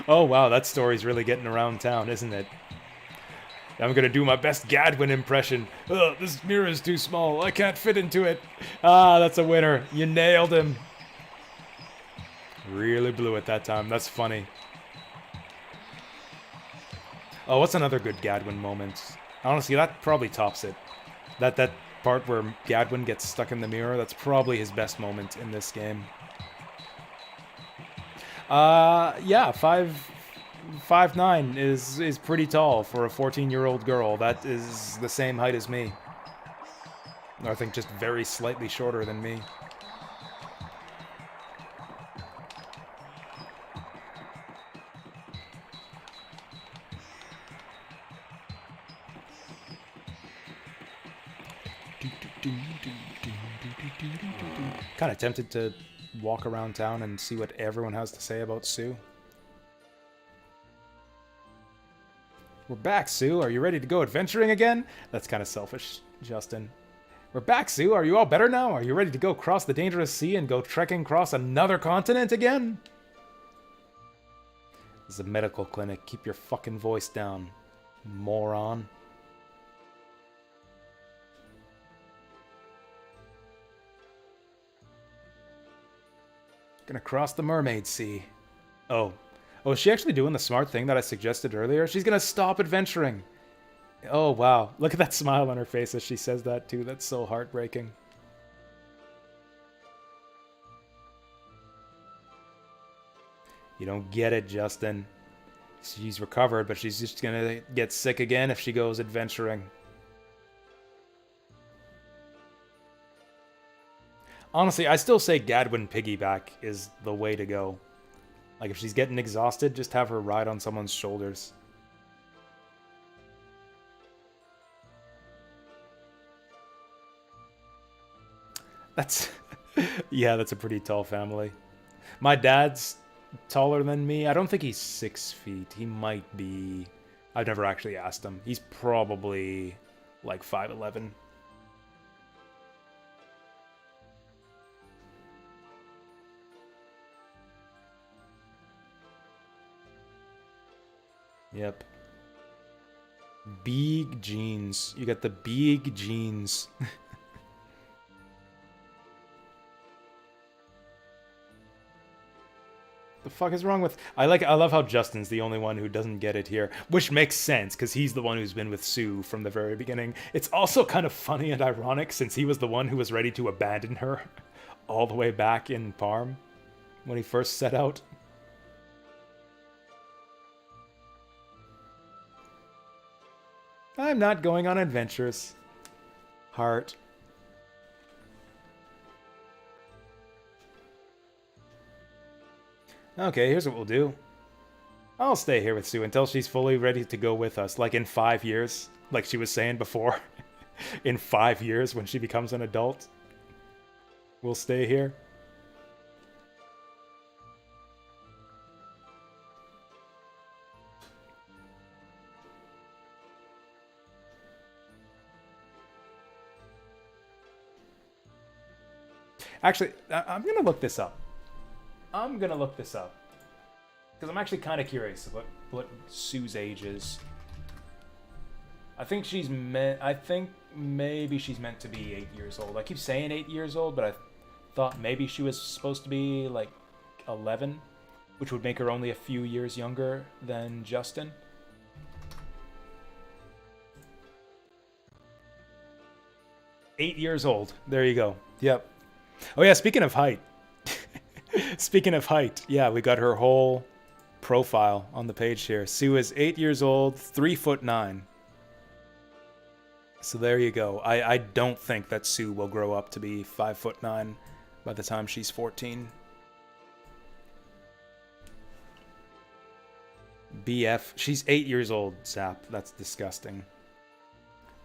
S1: Oh, wow, that story's really getting around town, isn't it? I'm gonna do my best Gadwin impression. Ugh, this mirror is too small. I can't fit into it. Ah, that's a winner. You nailed him. Really blew it that time. That's funny. Oh, what's another good Gadwin moment? Honestly, that probably tops it. That part where Gadwin gets stuck in the mirror, that's probably his best moment in this game. Yeah, 5'9" is pretty tall for a 14-year-old girl. That is the same height as me. I think just very slightly shorter than me. Kind of tempted to walk around town and see what everyone has to say about Sue. We're back, Sue. Are you ready to go adventuring again? That's kind of selfish, Justin. We're back, Sue. Are you all better now? Are you ready to go cross the dangerous sea and go trekking across another continent again? This is a medical clinic. Keep your fucking voice down, moron. Gonna cross the Mermaid Sea. Oh. Oh, is she actually doing the smart thing that I suggested earlier? She's gonna stop adventuring. Oh, wow. Look at that smile on her face as she says that, too. That's so heartbreaking. You don't get it, Justin. She's recovered, but she's just gonna get sick again if she goes adventuring. Honestly, I still say Gadwin piggyback is the way to go. Like, if she's getting exhausted, just have her ride on someone's shoulders. That's... yeah, that's a pretty tall family. My dad's taller than me. I don't think he's 6 feet. He might be... I've never actually asked him. He's probably like 5'11". Yep. Big jeans. You got the big jeans. The fuck is wrong with... I love how Justin's the only one who doesn't get it here, which makes sense because he's the one who's been with Sue from the very beginning. It's also kind of funny and ironic since he was the one who was ready to abandon her all the way back in Parm when he first set out. I'm not going on adventures. Heart. Okay, here's what we'll do. I'll stay here with Sue until she's fully ready to go with us, like in 5 years, like she was saying before. In 5 years, when she becomes an adult, we'll stay here. Actually, I'm gonna look this up. Because I'm actually kind of curious about what Sue's age is. I think maybe she's meant to be 8 years old. I keep saying 8 years old, but I thought maybe she was supposed to be like 11, which would make her only a few years younger than Justin. Eight years old. There you go. Yep. Oh yeah, speaking of height. Speaking of height, yeah, we got her whole profile on the page here. Sue is 8 years old, 3'9". So there you go. I don't think that Sue will grow up to be 5'9" by the time she's 14. BF. She's 8 years old, Zap. That's disgusting.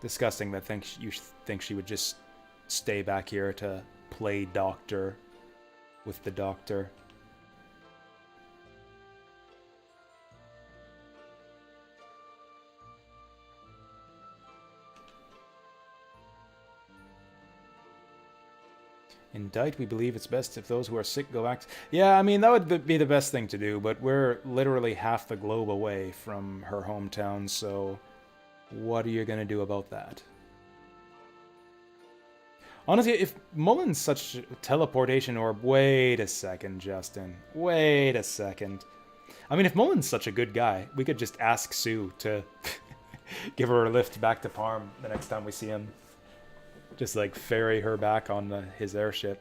S1: Disgusting that you think she would just stay back here to play doctor with the doctor. Indict, we believe it's best if those who are sick go back. Yeah, I mean, that would be the best thing to do, but we're literally half the globe away from her hometown, so what are you going to do about that? Honestly, if Mullen's such a teleportation orb... Wait a second, Justin. Wait a second. I mean, if Mullen's such a good guy, we could just ask Sue to give her a lift back to Parm the next time we see him. Just, like, ferry her back on his airship.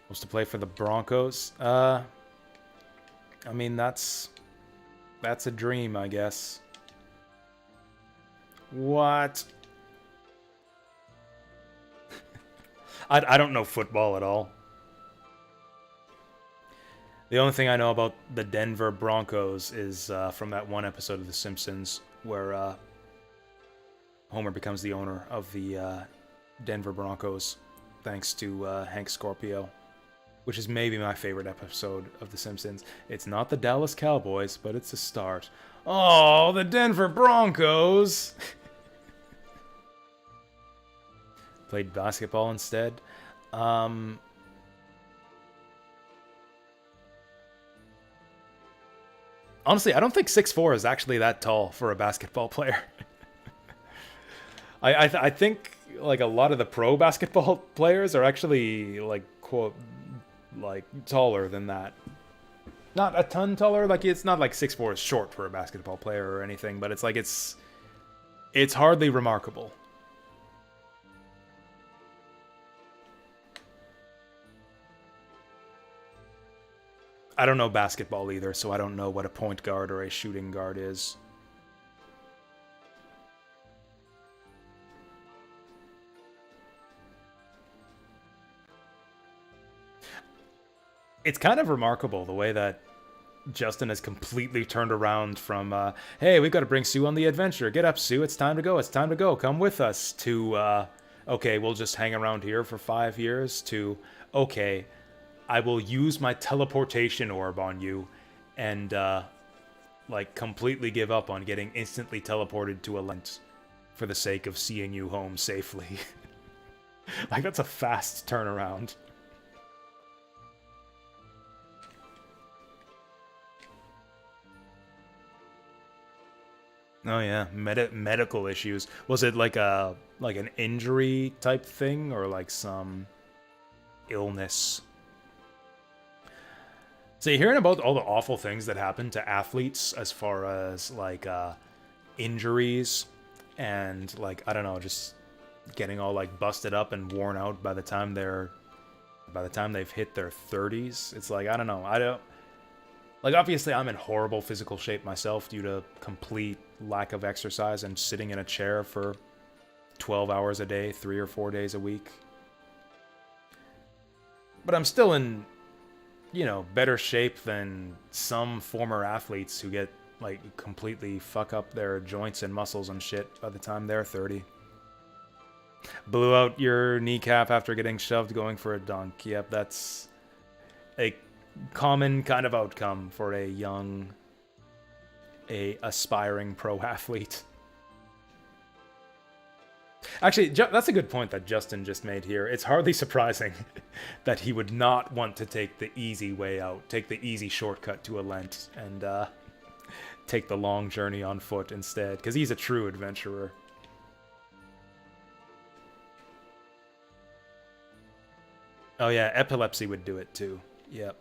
S1: Supposed to play for the Broncos? I mean, that's a dream, I guess. What? I don't know football at all. The only thing I know about the Denver Broncos is from that one episode of The Simpsons where Homer becomes the owner of the Denver Broncos thanks to Hank Scorpio, which is maybe my favorite episode of The Simpsons. It's not the Dallas Cowboys, but it's a start. Oh, the Denver Broncos! Played basketball instead. Honestly, I don't think 6'4" is actually that tall for a basketball player. I think like a lot of the pro basketball players are actually like quote like taller than that. Not a ton taller. Like it's not like 6'4" is short for a basketball player or anything, but it's like it's hardly remarkable. I don't know basketball either, so I don't know what a point guard or a shooting guard is. It's kind of remarkable the way that Justin has completely turned around from, hey, we've got to bring Sue on the adventure. Get up, Sue. It's time to go. It's time to go. Come with us. To, okay, we'll just hang around here for 5 years. To, okay, I will use my teleportation orb on you and like, completely give up on getting instantly teleported to a land for the sake of seeing you home safely. Like, that's a fast turnaround. Oh yeah, medical issues. Was it like an injury type thing, or like some illness? So you're hearing about all the awful things that happen to athletes as far as like injuries and like, I don't know, just getting all like busted up and worn out by the time they've hit their 30s. It's like, I don't know. I don't like, obviously I'm in horrible physical shape myself due to complete lack of exercise and sitting in a chair for 12 hours a day, 3 or 4 days a week. But I'm still in, you know, better shape than some former athletes who get like completely fuck up their joints and muscles and shit by the time they're 30. Blew out your kneecap after getting shoved going for a dunk. Yep, that's a common kind of outcome for a aspiring pro athlete. Actually, that's a good point that Justin just made here. It's hardly surprising that he would not want to take the easy way out, take the easy shortcut to a Lent, and take the long journey on foot instead, because he's a true adventurer. Oh yeah, epilepsy would do it too. Yep.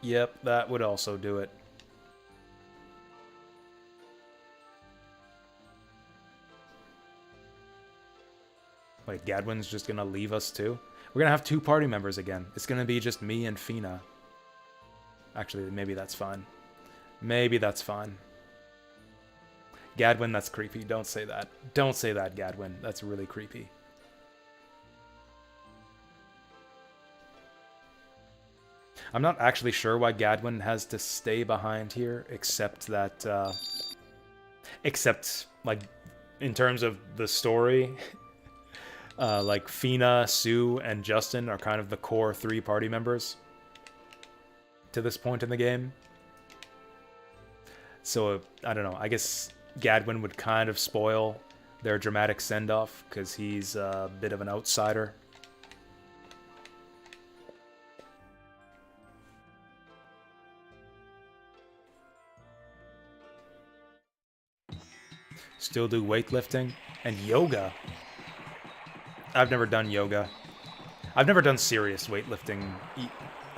S1: Yep, that would also do it. Wait, Gadwin's just gonna leave us too? We're gonna have 2 party members again. It's gonna be just me and Fina. Actually, maybe that's fine. Maybe that's fine. Gadwin, that's creepy. Don't say that. Don't say that, Gadwin. That's really creepy. I'm not actually sure why Gadwin has to stay behind here, except that, like, in terms of the story, like, Fina, Sue, and Justin are kind of the core 3 party members to this point in the game. So, I don't know, I guess Gadwin would kind of spoil their dramatic send-off, because he's a bit of an outsider. Still do weightlifting and yoga. I've never done yoga. I've never done serious weightlifting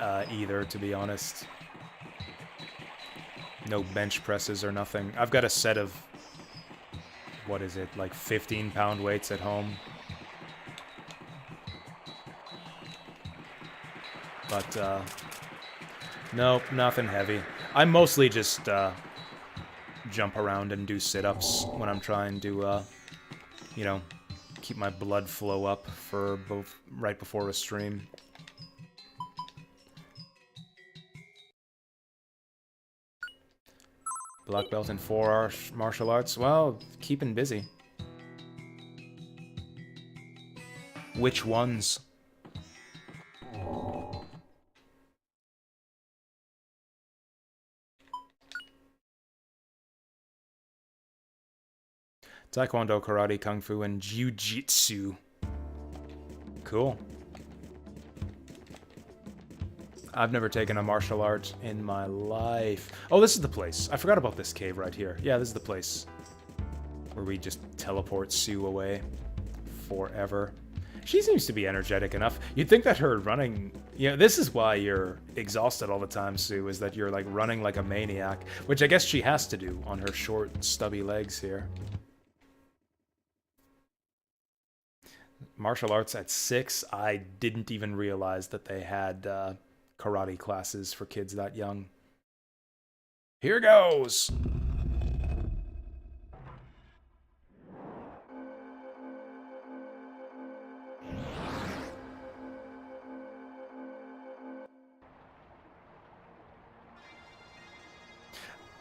S1: either, to be honest. No bench presses or nothing. I've got a set of, what is it, like 15-pound weights at home. But, nope, nothing heavy. I mostly just, jump around and do sit-ups when I'm trying to, you know, keep my blood flow up for right before a stream. Black belt in 4 martial arts. Well, keeping busy. Which ones? Taekwondo, karate, kung fu, and jiu-jitsu. Cool. I've never taken a martial art in my life. Oh, this is the place. I forgot about this cave right here. Yeah, this is the place where we just teleport Sue away forever. She seems to be energetic enough. You'd think that her running... You know, this is why you're exhausted all the time, Sue, is that you're, like, running like a maniac, which I guess she has to do on her short, stubby legs here. Martial arts at 6, I didn't even realize that they had karate classes for kids that young. Here goes!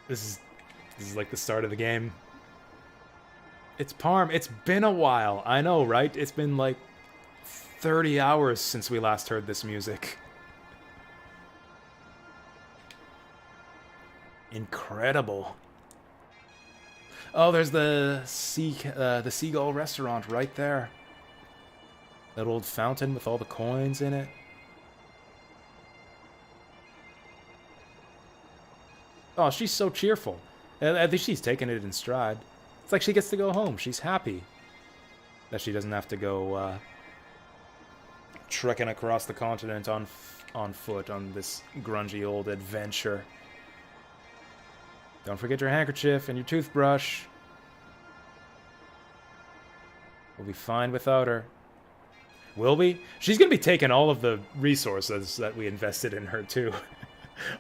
S1: This is like the start of the game. It's Parm. It's been a while. I know, right? It's been like 30 hours since we last heard this music. Incredible. Oh, there's the seagull restaurant right there. That old fountain with all the coins in it. Oh, she's so cheerful. I think she's taking it in stride. It's like she gets to go home. She's happy that she doesn't have to go trekking across the continent on foot on this grungy old adventure. Don't forget your handkerchief and your toothbrush. We'll be fine without her. Will we? She's gonna be taking all of the resources that we invested in her, too.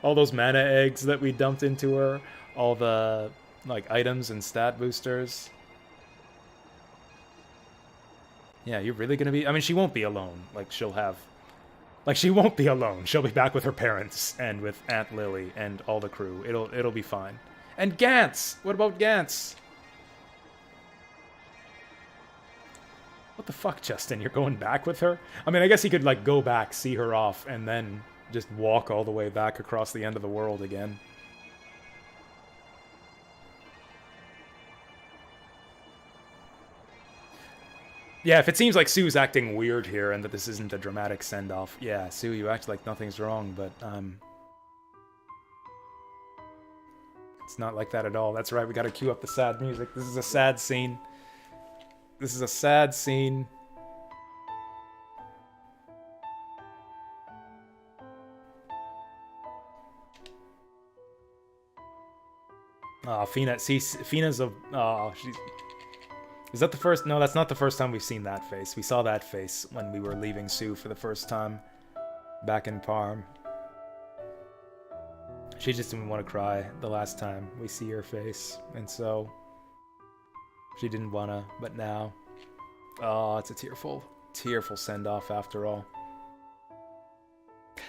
S1: All those mana eggs that we dumped into her. All the, like, items and stat boosters. Yeah, you're really gonna be... I mean, she won't be alone. Like, she'll have... Like, she won't be alone. She'll be back with her parents and with Aunt Lily and all the crew. It'll be fine. And Gantz! What about Gantz? What the fuck, Justin? You're going back with her? I mean, I guess he could, like, go back, see her off, and then just walk all the way back across the end of the world again. Yeah, if it seems like Sue's acting weird here and that this isn't a dramatic send-off, yeah, Sue, you act like nothing's wrong, but, it's not like that at all. That's right, we gotta cue up the sad music. This is a sad scene. This is a sad scene. Oh, Fina, see, Fina's a... Oh, she's... Is that the first... No, that's not the first time we've seen that face. We saw that face when we were leaving Sue for the first time. Back in Parm. She just didn't want to cry the last time we see her face. And so... She didn't want to, but now... Oh, it's a tearful send-off after all.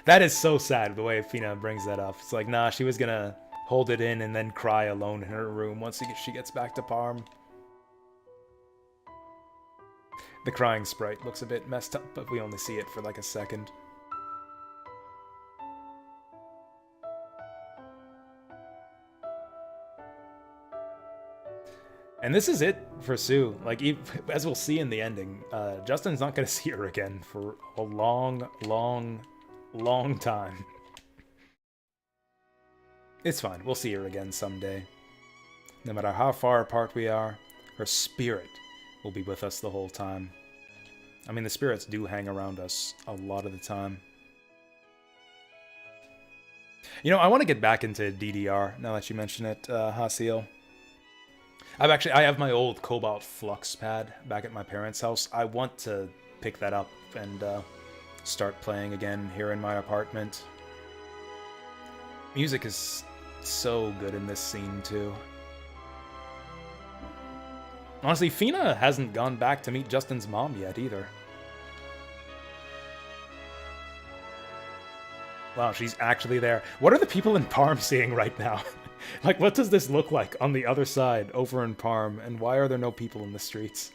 S1: That is so sad, the way Fina brings that up. It's like, nah, she was gonna hold it in and then cry alone in her room once she gets back to Parm. The crying sprite looks a bit messed up, but we only see it for like a second. And this is it for Sue. Like, as we'll see in the ending, Justin's not going to see her again for a long, long, long time. It's fine. We'll see her again someday. No matter how far apart we are, her spirit will be with us the whole time. I mean, the spirits do hang around us a lot of the time. You know, I want to get back into DDR, now that you mention it, Hasiel. I have my old Cobalt Flux pad back at my parents' house. I want to pick that up and start playing again here in my apartment. Music is so good in this scene, too. Honestly, Fina hasn't gone back to meet Justin's mom yet, either. Wow, she's actually there. What are the people in Parm seeing right now? Like, what does this look like on the other side, over in Parm, and why are there no people in the streets?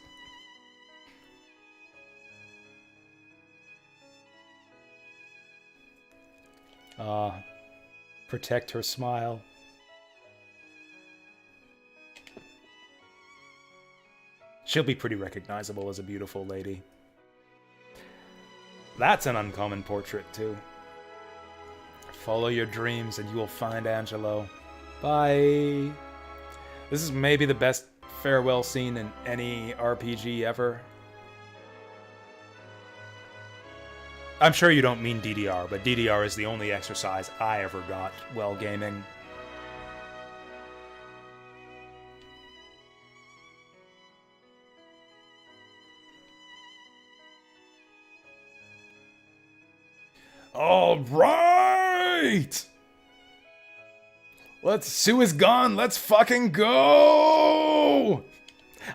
S1: Protect her smile. She'll be pretty recognizable as a beautiful lady. That's an uncommon portrait, too. Follow your dreams and you will find Angelo. Bye. This is maybe the best farewell scene in any RPG ever. I'm sure you don't mean DDR, but DDR is the only exercise I ever got while gaming. All right! Sue is gone, let's fucking go!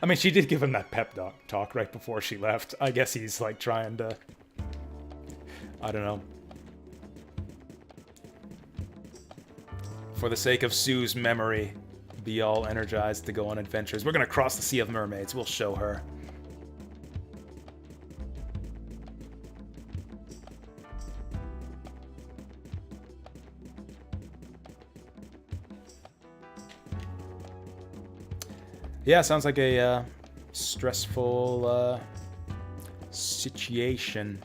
S1: I mean, she did give him that pep talk right before she left. I guess he's, like, trying to... I don't know. For the sake of Sue's memory, be all energized to go on adventures. We're gonna cross the Sea of Mermaids, we'll show her. Yeah, sounds like a stressful situation.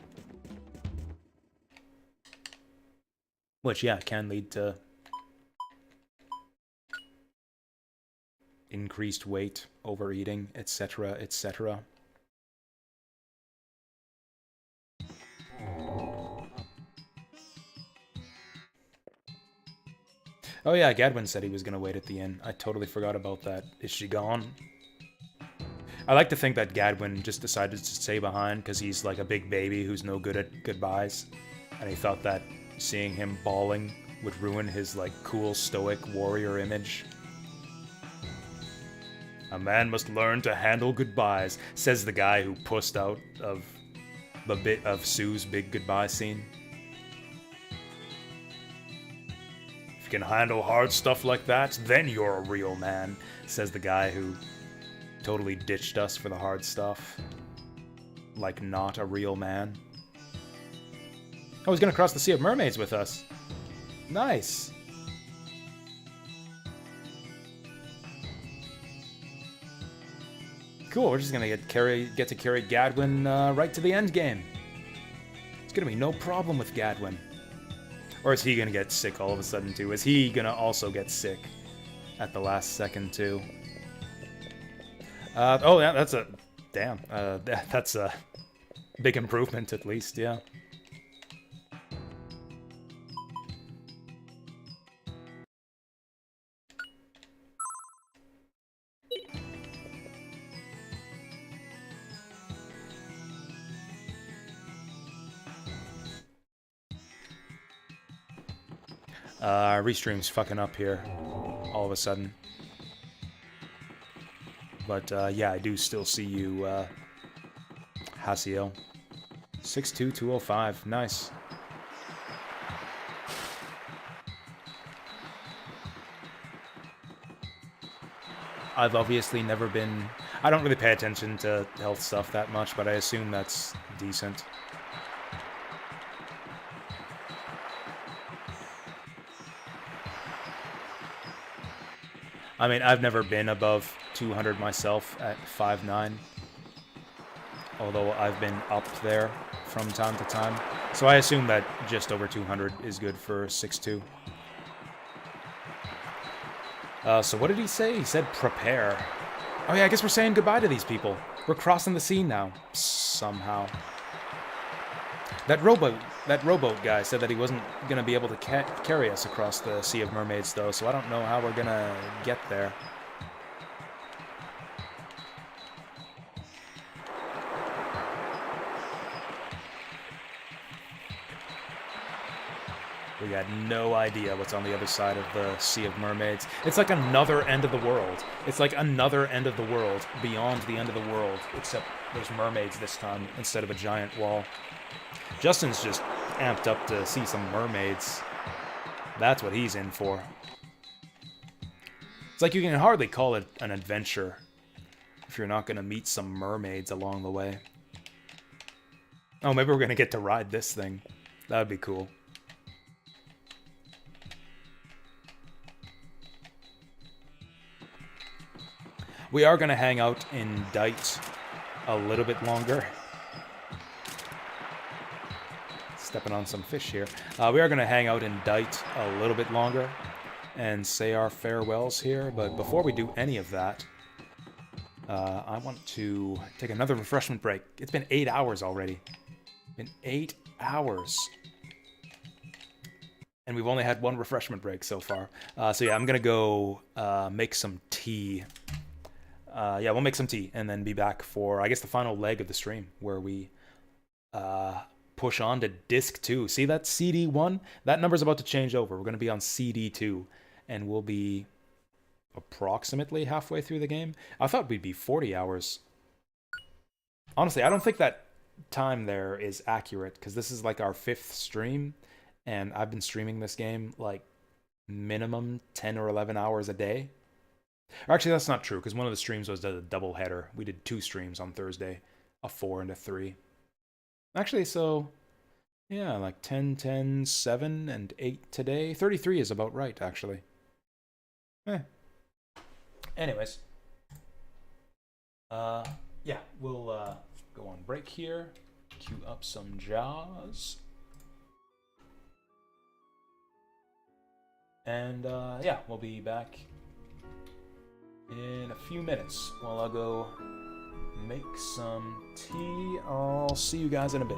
S1: Which, yeah, can lead to increased weight, overeating, etc., etc. Oh yeah, Gadwin said he was gonna wait at the inn. I totally forgot about that. Is she gone? I like to think that Gadwin just decided to stay behind because he's like a big baby who's no good at goodbyes. And he thought that seeing him bawling would ruin his like cool stoic warrior image. A man must learn to handle goodbyes, says the guy who pussed out of the bit of Sue's big goodbye scene. If you can handle hard stuff like that, then you're a real man, says the guy who totally ditched us for the hard stuff. Like not a real man. Oh, he's gonna cross the Sea of Mermaids with us. Nice. Cool, we're just gonna get to carry Gadwin right to the end game. It's gonna be no problem with Gadwin. Or is he gonna get sick all of a sudden too? Is he gonna also get sick at the last second too? Oh yeah, that's a damn. That's a big improvement at least, yeah. Restream's fucking up here all of a sudden. But yeah, I do still see you, Hasio. 62205, nice. I've obviously never been... I don't really pay attention to health stuff that much, but I assume that's decent. I mean, I've never been above 200 myself at 5'9", although I've been up there from time to time. So I assume that just over 200 is good for 6'2". So what did he say? He said prepare. Oh yeah, I guess we're saying goodbye to these people. We're crossing the sea now, somehow. That rowboat guy said that he wasn't going to be able to carry us across the Sea of Mermaids, though, so I don't know how we're going to get there. We got no idea what's on the other side of the Sea of Mermaids. It's like another end of the world. It's like another end of the world beyond the end of the world, except there's mermaids this time instead of a giant wall. Justin's just amped up to see some mermaids. That's what he's in for. It's like you can hardly call it an adventure if you're not going to meet some mermaids along the way. Oh, maybe we're going to get to ride this thing. That would be cool. We are going to hang out in Dite a little bit longer. Stepping on some fish here. We are going to hang out in Dite a little bit longer and say our farewells here, but before we do any of that, I want to take another refreshment break. It's been 8 hours already. Been 8 hours. And we've only had one refreshment break so far. So yeah, I'm going to go make some tea. Yeah, we'll make some tea and then be back for, I guess, the final leg of the stream where we push on to disc 2. See that CD1? That number's about to change over. We're going to be on CD2 and we'll be approximately halfway through the game. I thought we'd be 40 hours. Honestly, I don't think that time there is accurate because this is like our 5th stream and I've been streaming this game like minimum 10 or 11 hours a day. Or actually, that's not true because one of the streams was a double header. We did 2 streams on Thursday, a 4 and a 3. Actually, so yeah, like 10, 10, 7, and 8 today. 33 is about right, actually. Anyways. Yeah, we'll go on break here, queue up some Jaws, and yeah, we'll be back in a few minutes while I go make some tea. I'll see you guys in a bit.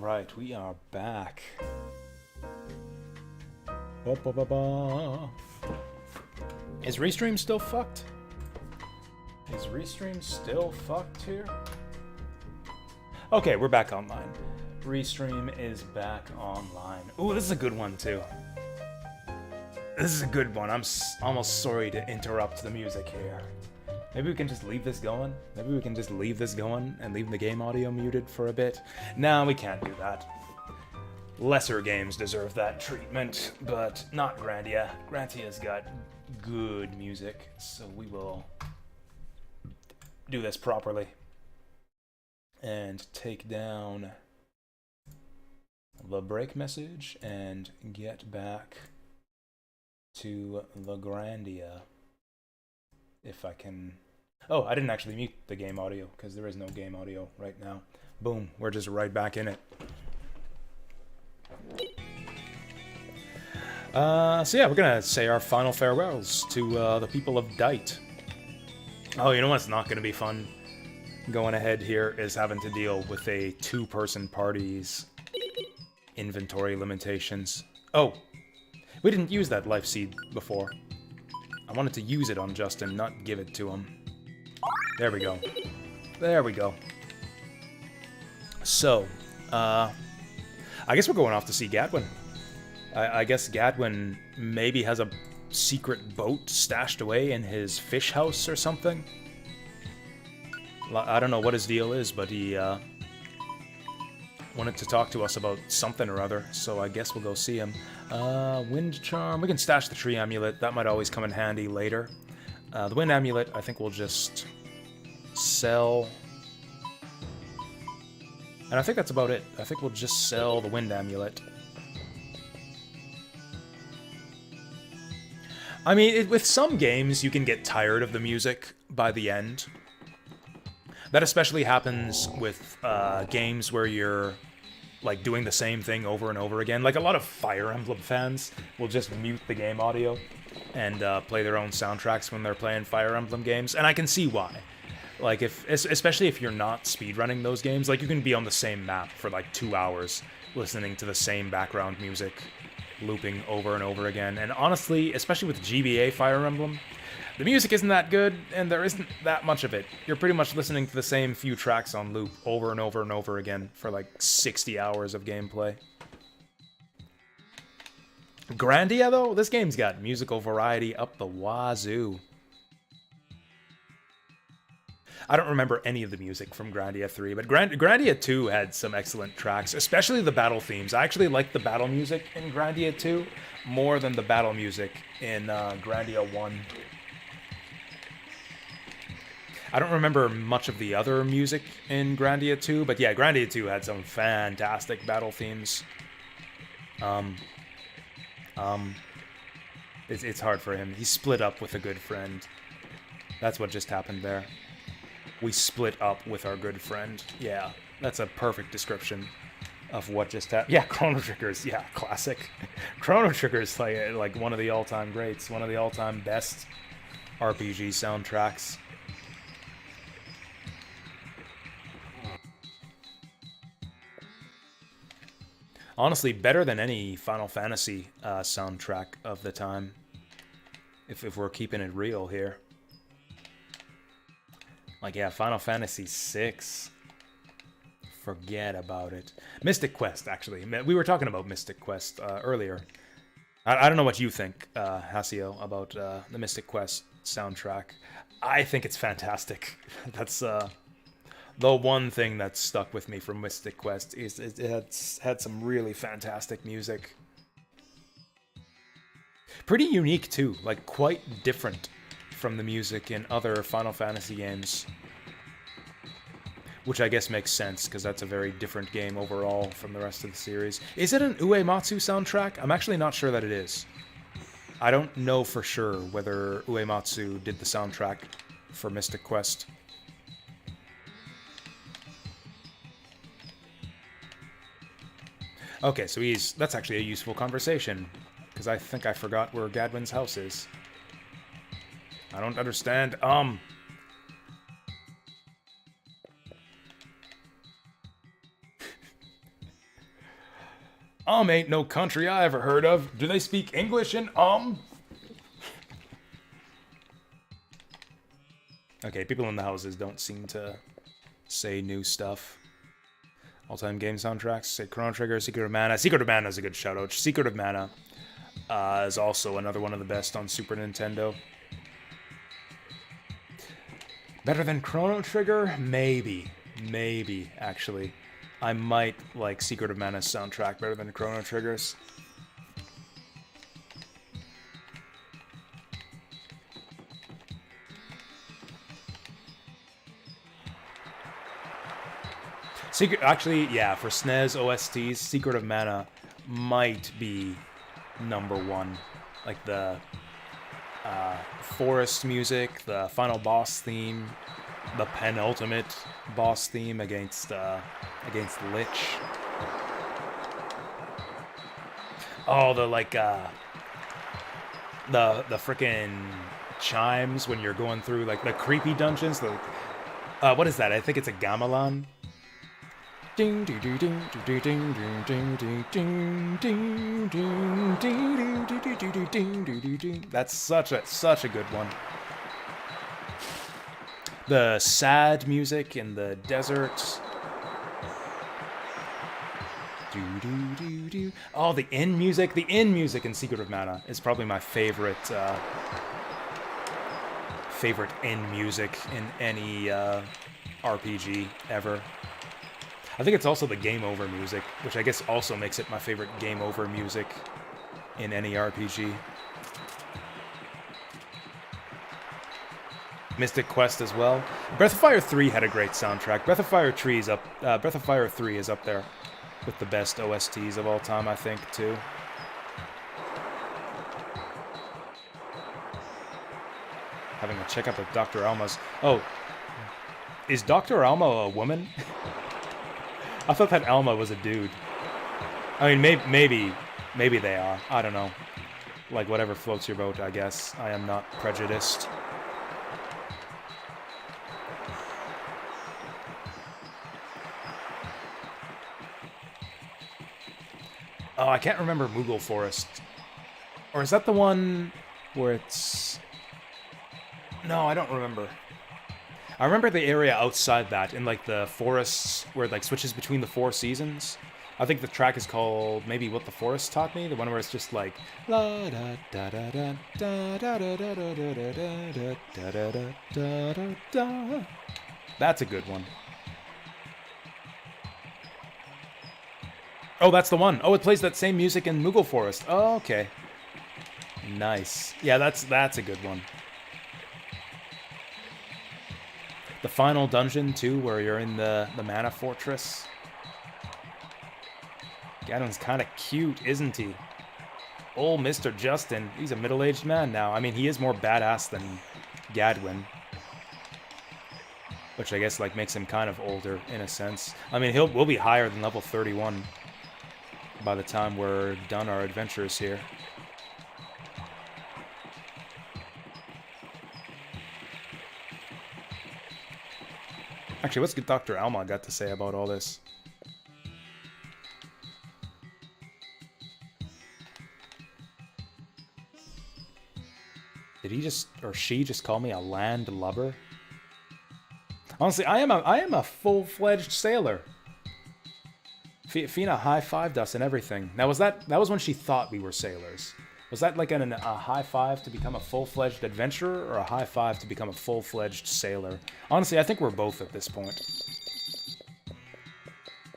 S1: right, we are back. Ba-ba-ba-ba. Is Restream still fucked? Is Restream still fucked here? Okay, we're back online. Restream is back online. Ooh, this is a good one too. This is a good one. I'm almost sorry to interrupt the music here. Maybe we can just leave this going? Maybe we can just leave this going and leave the game audio muted for a bit? No, we can't do that. Lesser games deserve that treatment, but not Grandia. Grandia's got good music, so we will do this properly. And take down the break message and get back to the Grandia. If I can... Oh, I didn't actually mute the game audio, because there is no game audio right now. Boom, we're just right back in it. So yeah, we're gonna say our final farewells to the people of Dite. Oh, you know what's not gonna be fun? Going ahead here is having to deal with a two-person party's inventory limitations. Oh, we didn't use that life seed before. I wanted to use it on Justin, not give it to him. There we go. There we go. So, I guess we're going off to see Gadwin. I guess Gadwin maybe has a secret boat stashed away in his fish house or something. I don't know what his deal is, but he wanted to talk to us about something or other, so I guess we'll go see him. Wind Charm. We can stash the tree amulet. That might always come in handy later. The wind amulet, I think we'll just sell. And I think that's about it. I think we'll just sell the wind amulet. I mean, with some games, you can get tired of the music by the end. That especially happens with games where you're like doing the same thing over and over again. Like a lot of Fire Emblem fans will just mute the game audio and play their own soundtracks when they're playing Fire Emblem games, and I can see why. Like especially if you're not speedrunning those games, like you can be on the same map for like 2 hours listening to the same background music looping over and over again. And honestly, especially with GBA Fire Emblem, the music isn't that good, and there isn't that much of it. You're pretty much listening to the same few tracks on loop over and over and over again for like 60 hours of gameplay. Grandia, though, this game's got musical variety up the wazoo. I don't remember any of the music from Grandia 3, but Grandia 2 had some excellent tracks, especially the battle themes. I actually like the battle music in Grandia 2 more than the battle music in Grandia 1. I don't remember much of the other music in Grandia 2, but yeah, Grandia 2 had some fantastic battle themes. It's hard for him. He split up with a good friend. That's what just happened there. We split up with our good friend. Yeah, that's a perfect description of what just happened. Yeah, Chrono Trigger's, yeah, classic. Chrono Trigger's like one of the all-time greats, one of the all-time best RPG soundtracks. Honestly, better than any Final Fantasy soundtrack of the time, if we're keeping it real here. Like, yeah, Final Fantasy VI. Forget about it. Mystic Quest, actually. We were talking about Mystic Quest earlier. I don't know what you think, Hasio, about the Mystic Quest soundtrack. I think it's fantastic. That's the one thing that stuck with me from Mystic Quest is it had some really fantastic music. Pretty unique, too. Like, quite different from the music in other Final Fantasy games. Which I guess makes sense, because that's a very different game overall from the rest of the series. Is it an Uematsu soundtrack? I'm actually not sure that it is. I don't know for sure whether Uematsu did the soundtrack for Mystic Quest. Okay, so that's actually a useful conversation, because I think I forgot where Gadwin's house is. I don't understand. Ain't no country I ever heard of. Do they speak English in Okay, people in the houses don't seem to say new stuff. All-time game soundtracks. Say Chrono Trigger, Secret of Mana. Secret of Mana is a good shout-out. Secret of Mana is also another one of the best on Super Nintendo. Better than Chrono Trigger? Maybe. Maybe, actually. I might like Secret of Mana's soundtrack better than Chrono Trigger's. Actually, yeah, for SNES OSTs, Secret of Mana might be #1. Like the forest music, the final boss theme, the penultimate boss theme against Lich. Oh, the frickin' chimes when you're going through like the creepy dungeons. What is that? I think it's a gamelan. Ding ding ding ding ding ding ding ding ding ding ding ding. That's such a good one. The sad music in the desert. Oh, the end music. The end music in Secret of Mana is probably my favorite end music in any RPG ever. I think it's also the game over music, which I guess also makes it my favorite game over music in any RPG. Mystic Quest as well. Breath of Fire 3 had a great soundtrack. Breath of Fire 3 is up there with the best OSTs of all time, I think, too. Having a checkup of Dr. Alma's. Oh, is Dr. Alma a woman? I thought that Alma was a dude. I mean, maybe they are. I don't know. Like, whatever floats your boat, I guess. I am not prejudiced. Oh, I can't remember Moogle Forest. Or is that the one where it's... No, I don't remember. I remember the area outside that, in like the forests where it like switches between the 4 seasons. I think the track is called maybe What the Forest Taught Me, the one where it's just like la da da da da da da da da da da da da da da da. That's a good one. Oh, that's the one. Oh, it plays that same music in Moogle Forest. Oh, okay. Nice. Yeah, that's a good one. The final dungeon, too, where you're in the Mana Fortress. Gadwin's kind of cute, isn't he? Old Mr. Justin. He's a middle-aged man now. I mean, he is more badass than Gadwin. Which I guess, like, makes him kind of older, in a sense. I mean, we'll be higher than level 31 by the time we're done our adventures here. Actually, what's Dr. Alma got to say about all this? Did he just, or she just call me a landlubber? Honestly, I am a full-fledged sailor. Fina high-fived us and everything. Now, that was when she thought we were sailors. Was that like a high five to become a full-fledged adventurer, or a high five to become a full-fledged sailor? Honestly, I think we're both at this point.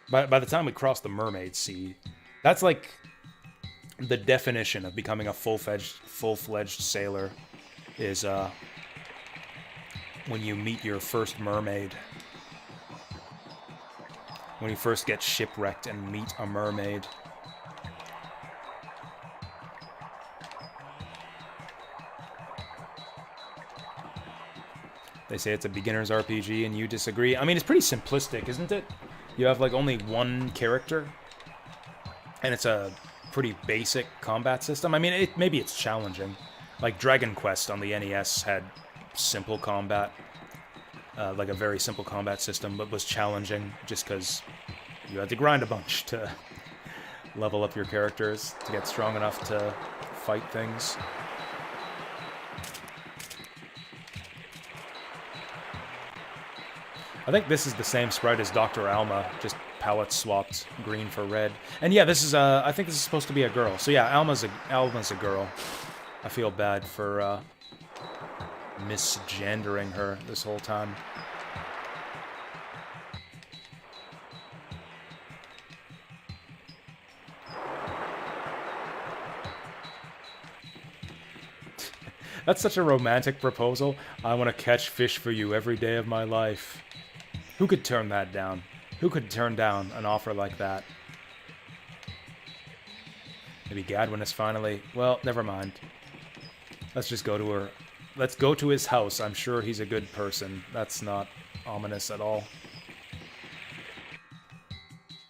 S1: By the time we cross the Mermaid Sea, that's like the definition of becoming a full-fledged sailor is when you meet your first mermaid. When you first get shipwrecked and meet a mermaid. They say it's a beginner's RPG and you disagree. I mean, it's pretty simplistic, isn't it? You have like only one character. And it's a pretty basic combat system. I mean, maybe it's challenging. Like Dragon Quest on the NES had simple combat. Like a very simple combat system, but was challenging just because you had to grind a bunch to level up your characters to get strong enough to fight things. I think this is the same sprite as Dr. Alma, just palettes swapped green for red. And yeah, this is I think this is supposed to be a girl. So yeah, Alma's a girl. I feel bad for misgendering her this whole time. That's such a romantic proposal. I want to catch fish for you every day of my life. Who could turn that down? Who could turn down an offer like that? Maybe Gadwin is finally... Well, never mind. Let's just go to her. Let's go to his house. I'm sure he's a good person. That's not ominous at all.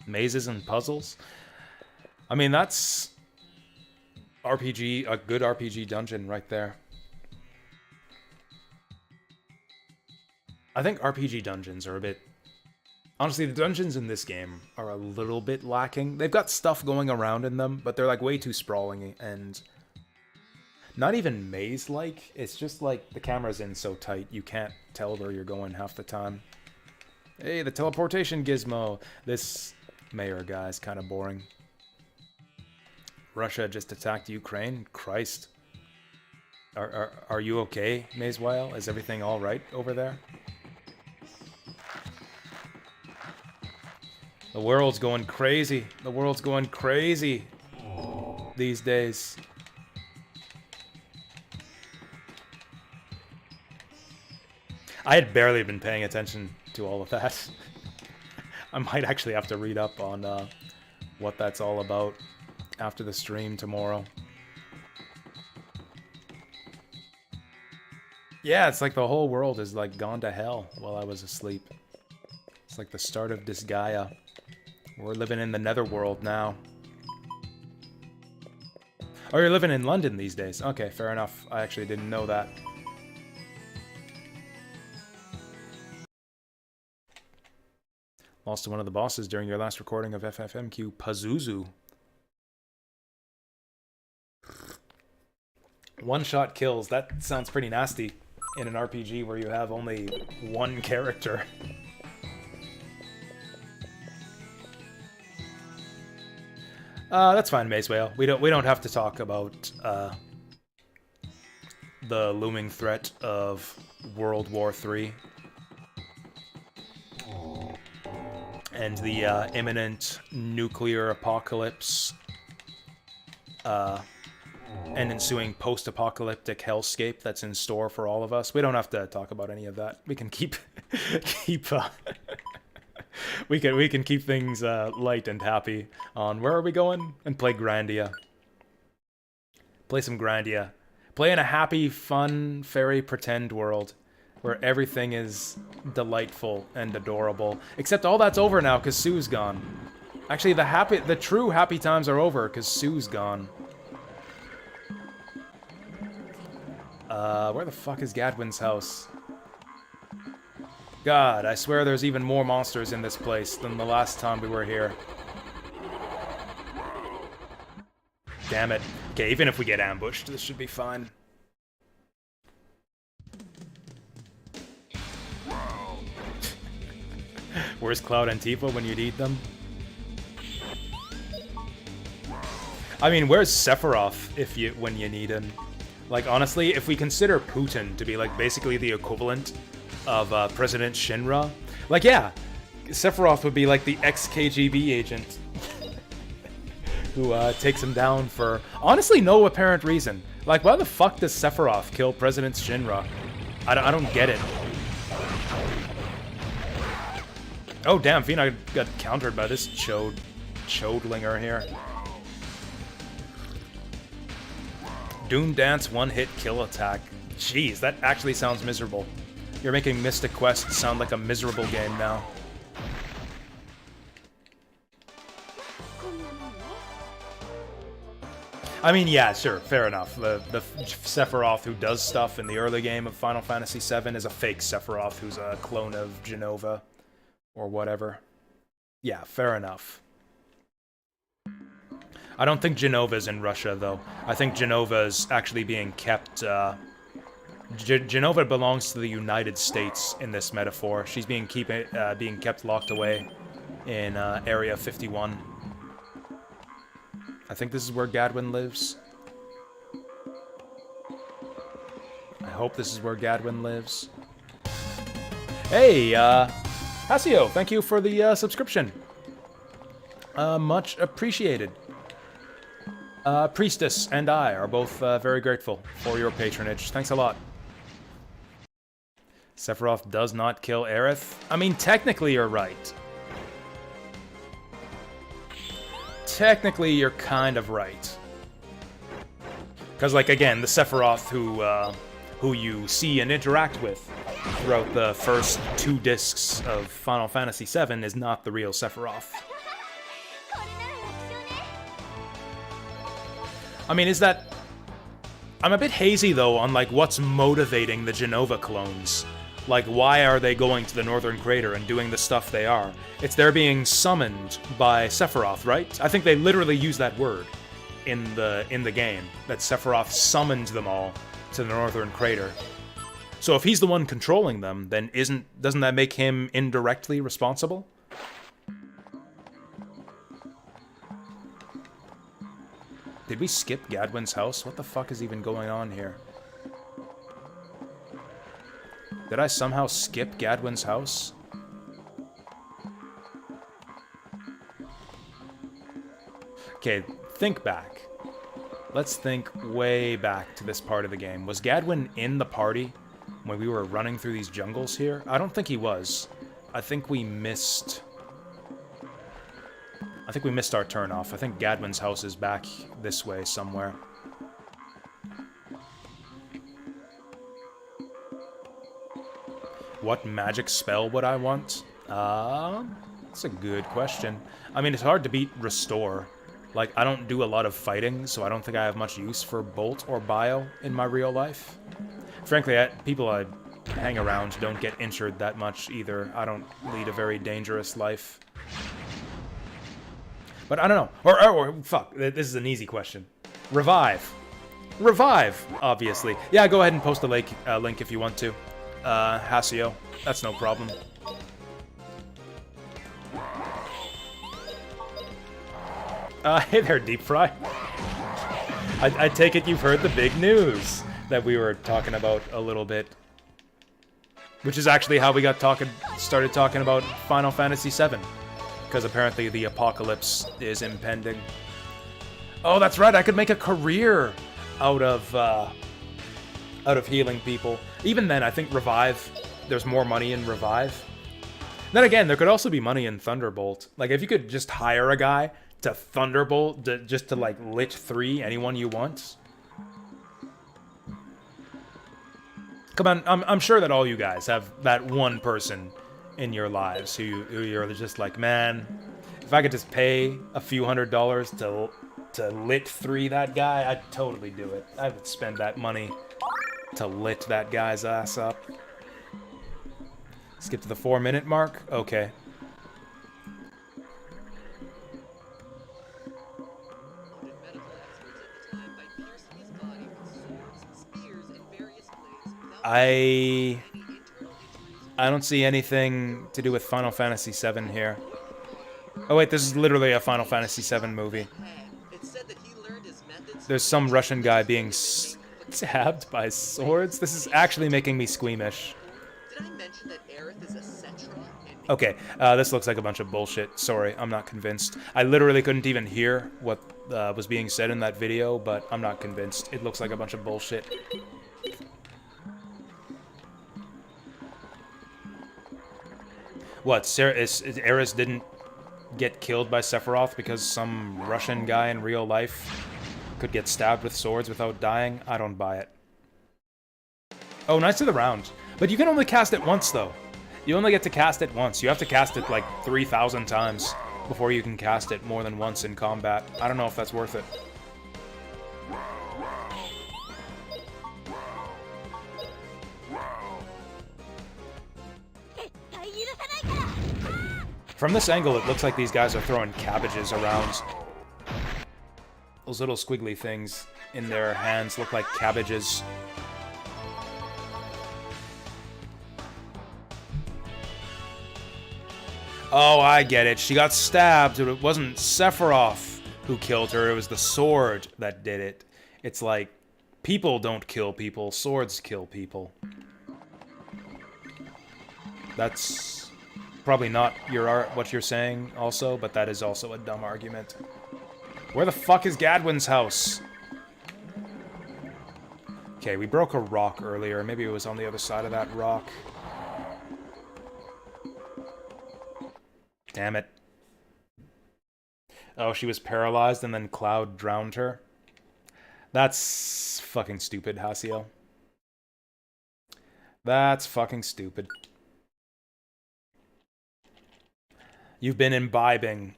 S1: Mazes and puzzles? I mean, that's... RPG, a good RPG dungeon right there. I think RPG dungeons are a bit... Honestly, the dungeons in this game are a little bit lacking. They've got stuff going around in them, but they're like way too sprawling and not even maze-like. It's just like the camera's in so tight you can't tell where you're going half the time. Hey, the teleportation gizmo. This mayor guy's kind of boring. Russia just attacked Ukraine? Christ. Are you okay, Mazewild? Is everything all right over there? The world's going crazy. The world's going crazy these days. I had barely been paying attention to all of that. I might actually have to read up on what that's all about after the stream tomorrow. Yeah, it's like the whole world is like gone to hell while I was asleep. It's like the start of Disgaea. We're living in the netherworld now. Oh, you're living in London these days. Okay, fair enough. I actually didn't know that. Lost to one of the bosses during your last recording of FFMQ, Pazuzu. One-shot kills. That sounds pretty nasty in an RPG where you have only one character. That's fine, Maze Whale. We don't have to talk about the looming threat of World War III and the imminent nuclear apocalypse and ensuing post-apocalyptic hellscape that's in store for all of us. We don't have to talk about any of that. We can keep we can keep things light and happy on where are we going? And play Grandia. Play some Grandia. Play in a happy, fun, fairy pretend world where everything is delightful and adorable. Except all that's over now because Sue's gone. Actually, the true happy times are over because Sue's gone. Where the fuck is Gadwin's house? God, I swear there's even more monsters in this place than the last time we were here. Damn it. Okay, even if we get ambushed, this should be fine. Where's Cloud and Tifa when you need them? I mean, where's Sephiroth when you need him? Like, honestly, if we consider Putin to be, like, basically the equivalent of President Shinra, like, yeah, Sephiroth would be, like, the ex-KGB agent who takes him down for, honestly, no apparent reason. Like, why the fuck does Sephiroth kill President Shinra? I don't get it. Oh, damn, Fina got countered by this chodlinger here. Doom Dance one-hit kill attack. Jeez, that actually sounds miserable. You're making Mystic Quest sound like a miserable game now. I mean, yeah, sure, fair enough. The Sephiroth who does stuff in the early game of Final Fantasy VII is a fake Sephiroth who's a clone of Genova. Or whatever. Yeah, fair enough. I don't think Genova's in Russia, though. I think Genova's actually being kept... Genova belongs to the United States in this metaphor. She's being kept locked away in Area 51. I think this is where Gadwin lives. I hope this is where Gadwin lives. Hey, Hasio, thank you for the subscription. Much appreciated. Priestess and I are both very grateful for your patronage. Thanks a lot. Sephiroth does not kill Aerith. I mean, technically you're right. Technically, you're kind of right. Because, like, again, the Sephiroth who you see and interact with throughout the first 2 discs of Final Fantasy VII is not the real Sephiroth. I mean, is that... I'm a bit hazy, though, on, like, what's motivating the Genova clones. Like, why are they going to the Northern Crater and doing the stuff they are? It's they're being summoned by Sephiroth, right? I think they literally use that word in the game, that Sephiroth summoned them all to the Northern Crater. So if he's the one controlling them, then doesn't that make him indirectly responsible? Did we skip Gadwin's house? What the fuck is even going on here? Did I somehow skip Gadwin's house? Okay, think back. Let's think way back to this part of the game. Was Gadwin in the party when we were running through these jungles here? I don't think he was. I think we missed our turn off. I think Gadwin's house is back this way somewhere. What magic spell would I want? That's a good question. I mean, it's hard to beat Restore. Like, I don't do a lot of fighting, so I don't think I have much use for Bolt or Bio in my real life. Frankly, people I hang around don't get injured that much either. I don't lead a very dangerous life. But I don't know. Or fuck, this is an easy question. Revive. Revive, obviously. Yeah, go ahead and post a link if you want to. Hasio. That's no problem. Hey there, Deep Fry. I take it you've heard the big news that we were talking about a little bit. Which is actually how we started talking about Final Fantasy VII. Because apparently the apocalypse is impending. Oh, that's right, I could make a career out of healing people. Even then, I think Revive, there's more money in Revive. Then again, there could also be money in Thunderbolt. Like, if you could just hire a guy to Thunderbolt, just to, like, lit 3 anyone you want. Come on, I'm sure that all you guys have that one person in your lives who you're just like, man, if I could just pay a few $100s to lit 3 that guy, I'd totally do it. I would spend that money to lit that guy's ass up. Skip to the 4-minute mark? Okay. I don't see anything to do with Final Fantasy VII here. Oh wait, this is literally a Final Fantasy VII movie. There's some Russian guy being stabbed by swords. This is actually making me squeamish.
S5: Did I mention that Aerith is a Cetra?
S1: Okay, this looks like a bunch of bullshit. Sorry, I'm not convinced. I literally couldn't even hear what was being said in that video, but I'm not convinced. It looks like a bunch of bullshit. What, Aerith didn't get killed by Sephiroth because some Russian guy in real life could get stabbed with swords without dying? I don't buy it. Oh, Knights of the Round. But you can only cast it once, though. You only get to cast it once. You have to cast it like 3,000 times before you can cast it more than once in combat. I don't know if that's worth it. From this angle, it looks like these guys are throwing cabbages around. Those little squiggly things in their hands look like cabbages. Oh, I get it. She got stabbed, but it wasn't Sephiroth who killed her. It was the sword that did it. It's like, people don't kill people, swords kill people. That's probably not what you're saying also, but that is also a dumb argument. Where the fuck is Gadwin's house? Okay, we broke a rock earlier. Maybe it was on the other side of that rock. Damn it. Oh, she was paralyzed and then Cloud drowned her? That's fucking stupid, Hasio. That's fucking stupid. You've been imbibing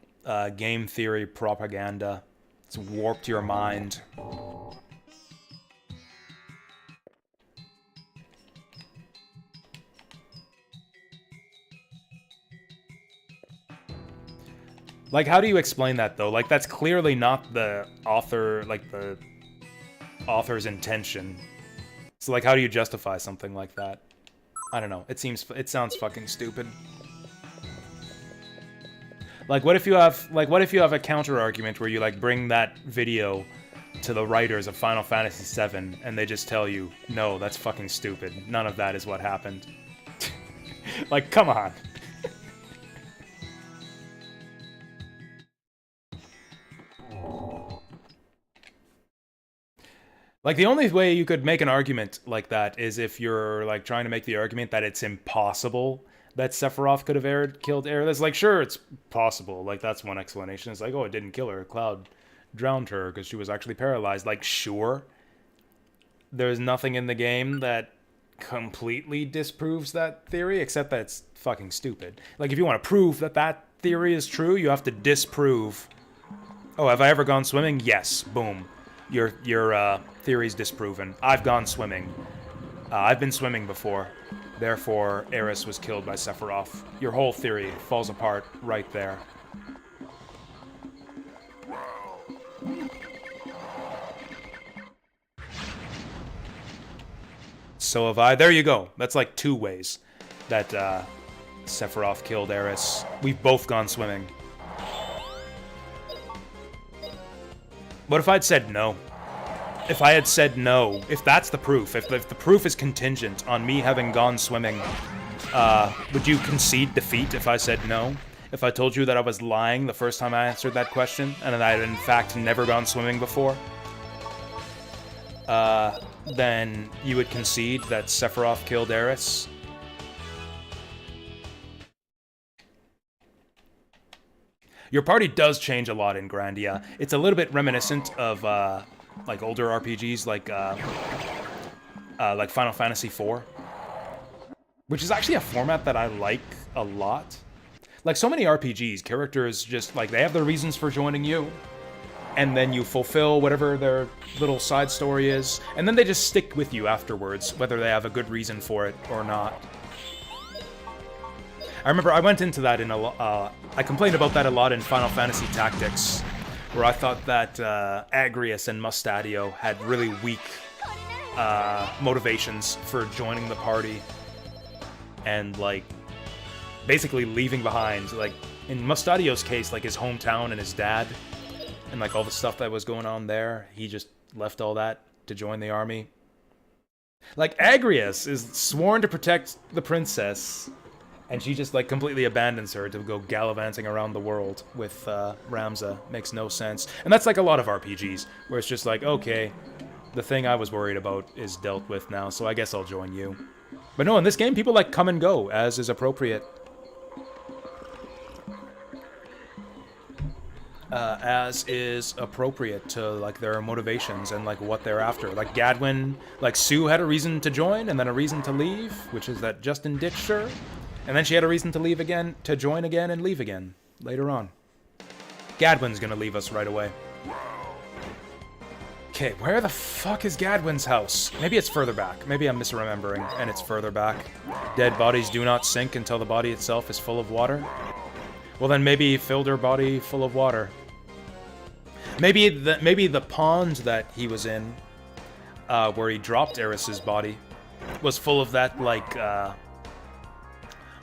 S1: game theory propaganda. It's warped your mind. Like, how do you explain that, though? Like, that's clearly not the author, like, the author's intention. So, like, how do you justify something like that? I don't know. It sounds fucking stupid. Like, what if you have a counter-argument where you, like, bring that video to the writers of Final Fantasy VII, and they just tell you, no, that's fucking stupid. None of that is what happened. Like, come on. Like, the only way you could make an argument like that is if you're, like, trying to make the argument that it's impossible that Sephiroth could have killed Aerith. Like, sure, it's possible. Like, that's one explanation. It's like, oh, it didn't kill her. Cloud drowned her because she was actually paralyzed. Like, sure. There's nothing in the game that completely disproves that theory, except that it's fucking stupid. Like, if you want to prove that that theory is true, you have to disprove... Oh, have I ever gone swimming? Yes. Boom. Your theory's disproven. I've gone swimming. I've been swimming before. Therefore, Aerith was killed by Sephiroth. Your whole theory falls apart right there. So have I. There you go. That's like 2 ways that Sephiroth killed Aerith. We've both gone swimming. What if I'd said no? If I had said no, if that's the proof, if the proof is contingent on me having gone swimming, would you concede defeat if I said no? If I told you that I was lying the first time I answered that question, and that I had in fact never gone swimming before, then you would concede that Sephiroth killed Aerith? Your party does change a lot in Grandia. It's a little bit reminiscent of like older RPGs, like Final Fantasy IV, which is actually a format that I like a lot. Like so many RPGs, characters just like they have their reasons for joining you, and then you fulfill whatever their little side story is, and then they just stick with you afterwards, whether they have a good reason for it or not. I remember I went into that in I complained about that a lot in Final Fantasy Tactics, where I thought that Agrias and Mustadio had really weak motivations for joining the party, and like basically leaving behind, like in Mustadio's case, like his hometown and his dad, and like all the stuff that was going on there. He just left all that to join the army. Like Agrias is sworn to protect the princess, and she just like completely abandons her to go gallivanting around the world with Ramza. Makes no sense. And that's like a lot of RPGs, where it's just like, okay, the thing I was worried about is dealt with now, so I guess I'll join you. But no, in this game, people like come and go, as is appropriate. As is appropriate to like their motivations and like what they're after. Like Gadwin, like Sue had a reason to join and then a reason to leave, which is that Justin ditched her. And then she had a reason to leave again, to join again and leave again later on. Gadwin's gonna leave us right away. Okay, where the fuck is Gadwin's house? Maybe it's further back. Maybe I'm misremembering and it's further back. Dead bodies do not sink until the body itself is full of water. Well then maybe he filled her body full of water. Maybe the pond that he was in, where he dropped Eris's body, was full of that, like,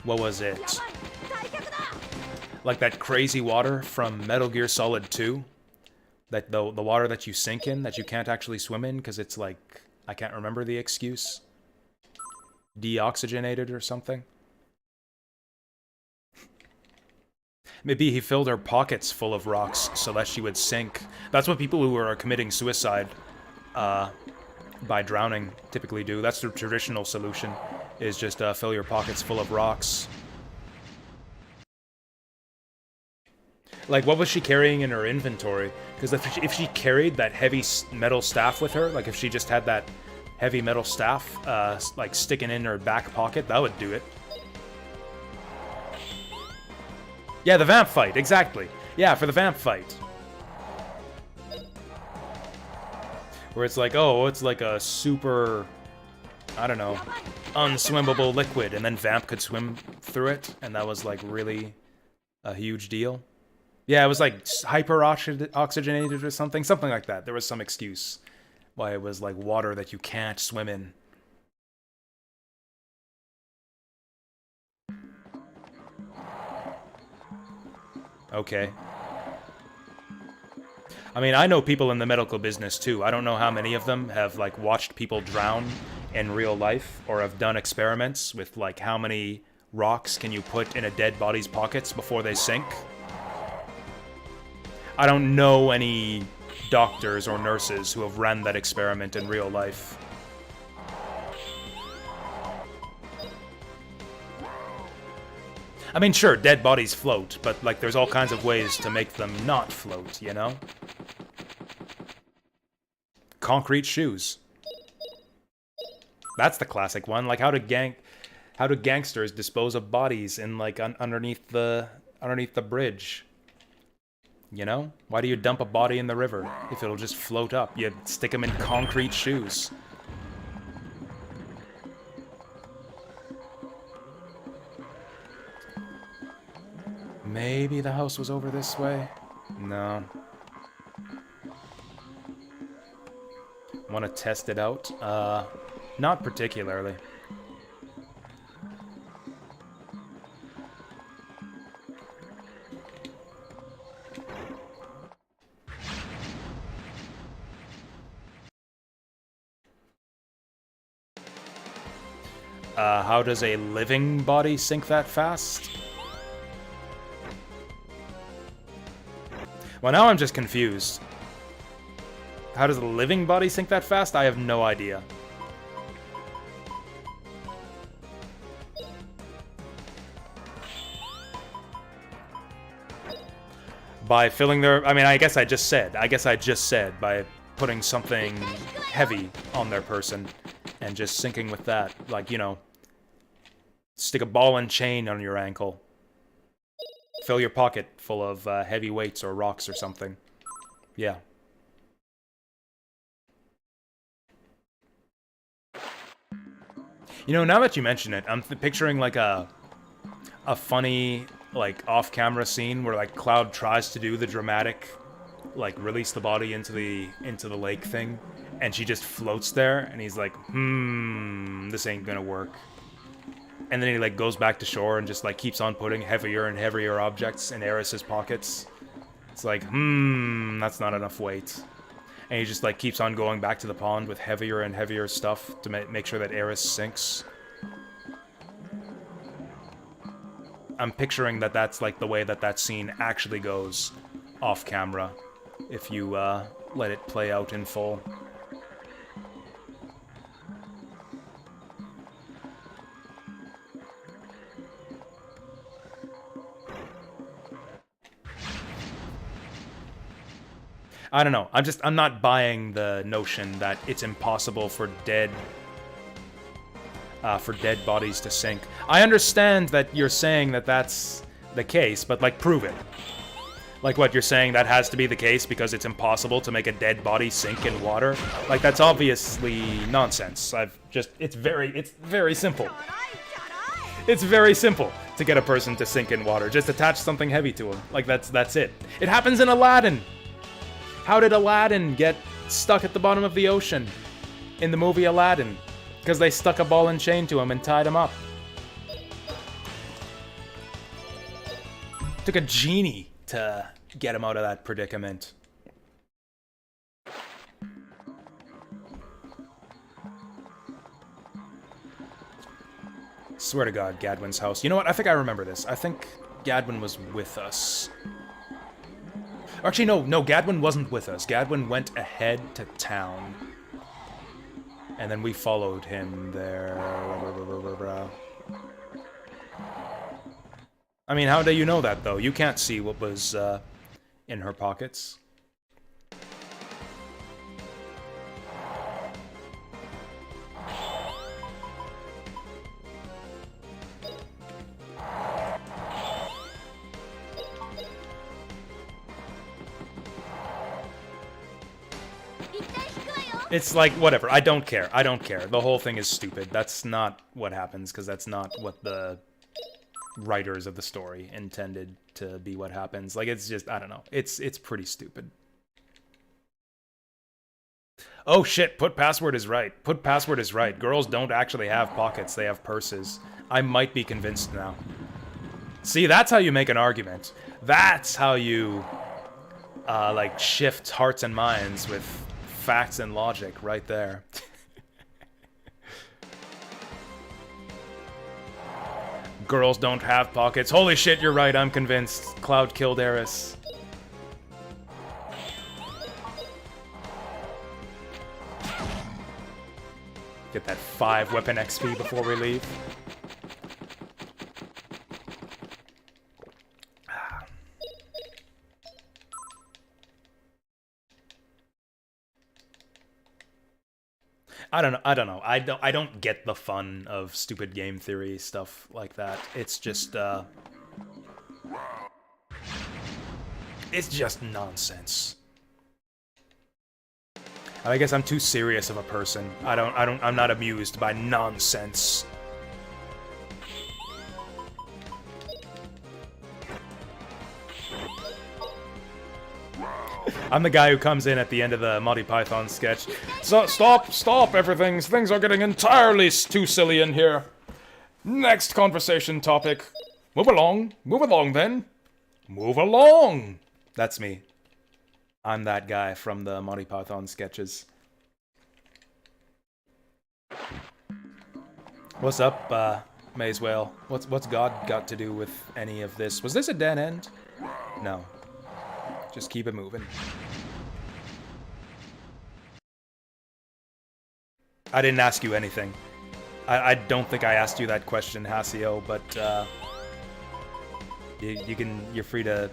S1: what was it? Like that crazy water from Metal Gear Solid 2. That the water that you sink in, that you can't actually swim in, because it's like, I can't remember the excuse. Deoxygenated or something. Maybe he filled her pockets full of rocks so that she would sink. That's what people who are committing suicide by drowning typically do. That's the traditional solution, is just fill your pockets full of rocks. Like, what was she carrying in her inventory? Because if she carried that heavy metal staff with her, like if she just had that heavy metal staff, like sticking in her back pocket, that would do it. Yeah, the vamp fight, exactly. Yeah, for the vamp fight. Where it's like, oh, it's like a super, I don't know, unswimmable liquid, and then vamp could swim through it, and that was like really a huge deal. Yeah, it was like hyper-oxygenated or something like that. There was some excuse why it was like water that you can't swim in. Okay. I mean, I know people in the medical business too. I don't know how many of them have like watched people drown in real life, or have done experiments with like how many rocks can you put in a dead body's pockets before they sink. I don't know any doctors or nurses who have ran that experiment in real life. I mean, sure, dead bodies float, but like there's all kinds of ways to make them not float, you know? Concrete shoes. That's the classic one. Like, how do gangsters dispose of bodies in like underneath the bridge? You know? Why do you dump a body in the river if it'll just float up? You stick them in concrete shoes. Maybe the house was over this way? No. Want to test it out? Not particularly. How does a living body sink that fast? Well, now I'm just confused. How does a living body sink that fast? I have no idea. By filling their... I mean, I guess I just said by putting something heavy on their person and just sinking with that. Like, you know, stick a ball and chain on your ankle. Fill your pocket full of heavy weights or rocks or something. Yeah. You know, now that you mention it, I'm picturing like a funny, like, off-camera scene where like Cloud tries to do the dramatic, like, release the body into the lake thing, and she just floats there, and he's like, this ain't gonna work. And then he like goes back to shore and just like keeps on putting heavier and heavier objects in Eris's pockets. It's like, that's not enough weight. And he just like keeps on going back to the pond with heavier and heavier stuff to make sure that Eris sinks. I'm picturing that that's like the way that scene actually goes off camera, if you let it play out in full. I don't know. I'm not buying the notion that it's impossible for dead bodies to sink. I understand that you're saying that that's the case, but like, prove it. Like, what, you're saying that has to be the case because it's impossible to make a dead body sink in water? Like, that's obviously nonsense. It's very simple. It's very simple to get a person to sink in water. Just attach something heavy to them. Like, that's it. It happens in Aladdin. How did Aladdin get stuck at the bottom of the ocean in the movie Aladdin? Because they stuck a ball and chain to him and tied him up. Took a genie to get him out of that predicament. Swear to God, Gadwin's house. You know what? I think I remember this. I think Gadwin was with us. Actually, no, Gadwin wasn't with us. Gadwin went ahead to town. And then we followed him there. I mean, how do you know that, though? You can't see what was in her pockets. It's like, whatever. I don't care. I don't care. The whole thing is stupid. That's not what happens, because that's not what the writers of the story intended to be what happens. Like, it's just, I don't know. It's pretty stupid. Oh shit, put password is right. Put password is right. Girls don't actually have pockets. They have purses. I might be convinced now. See, that's how you make an argument. That's how you, like, shift hearts and minds with facts and logic right there. Girls don't have pockets. Holy shit, you're right, I'm convinced. Cloud killed Eris. Get that 5 weapon XP before we leave. I don't know. I don't get the fun of stupid game theory stuff like that. It's just nonsense. I guess I'm too serious of a person. I'm not amused by nonsense. I'm the guy who comes in at the end of the Monty Python sketch. So, stop everything. Things are getting entirely too silly in here. Next conversation topic. Move along then. Move along. That's me. I'm that guy from the Monty Python sketches. What's up, Mayswale? What's God got to do with any of this? Was this a dead end? No. Just keep it moving. I didn't ask you anything. I don't think I asked you that question, Hasio, but you're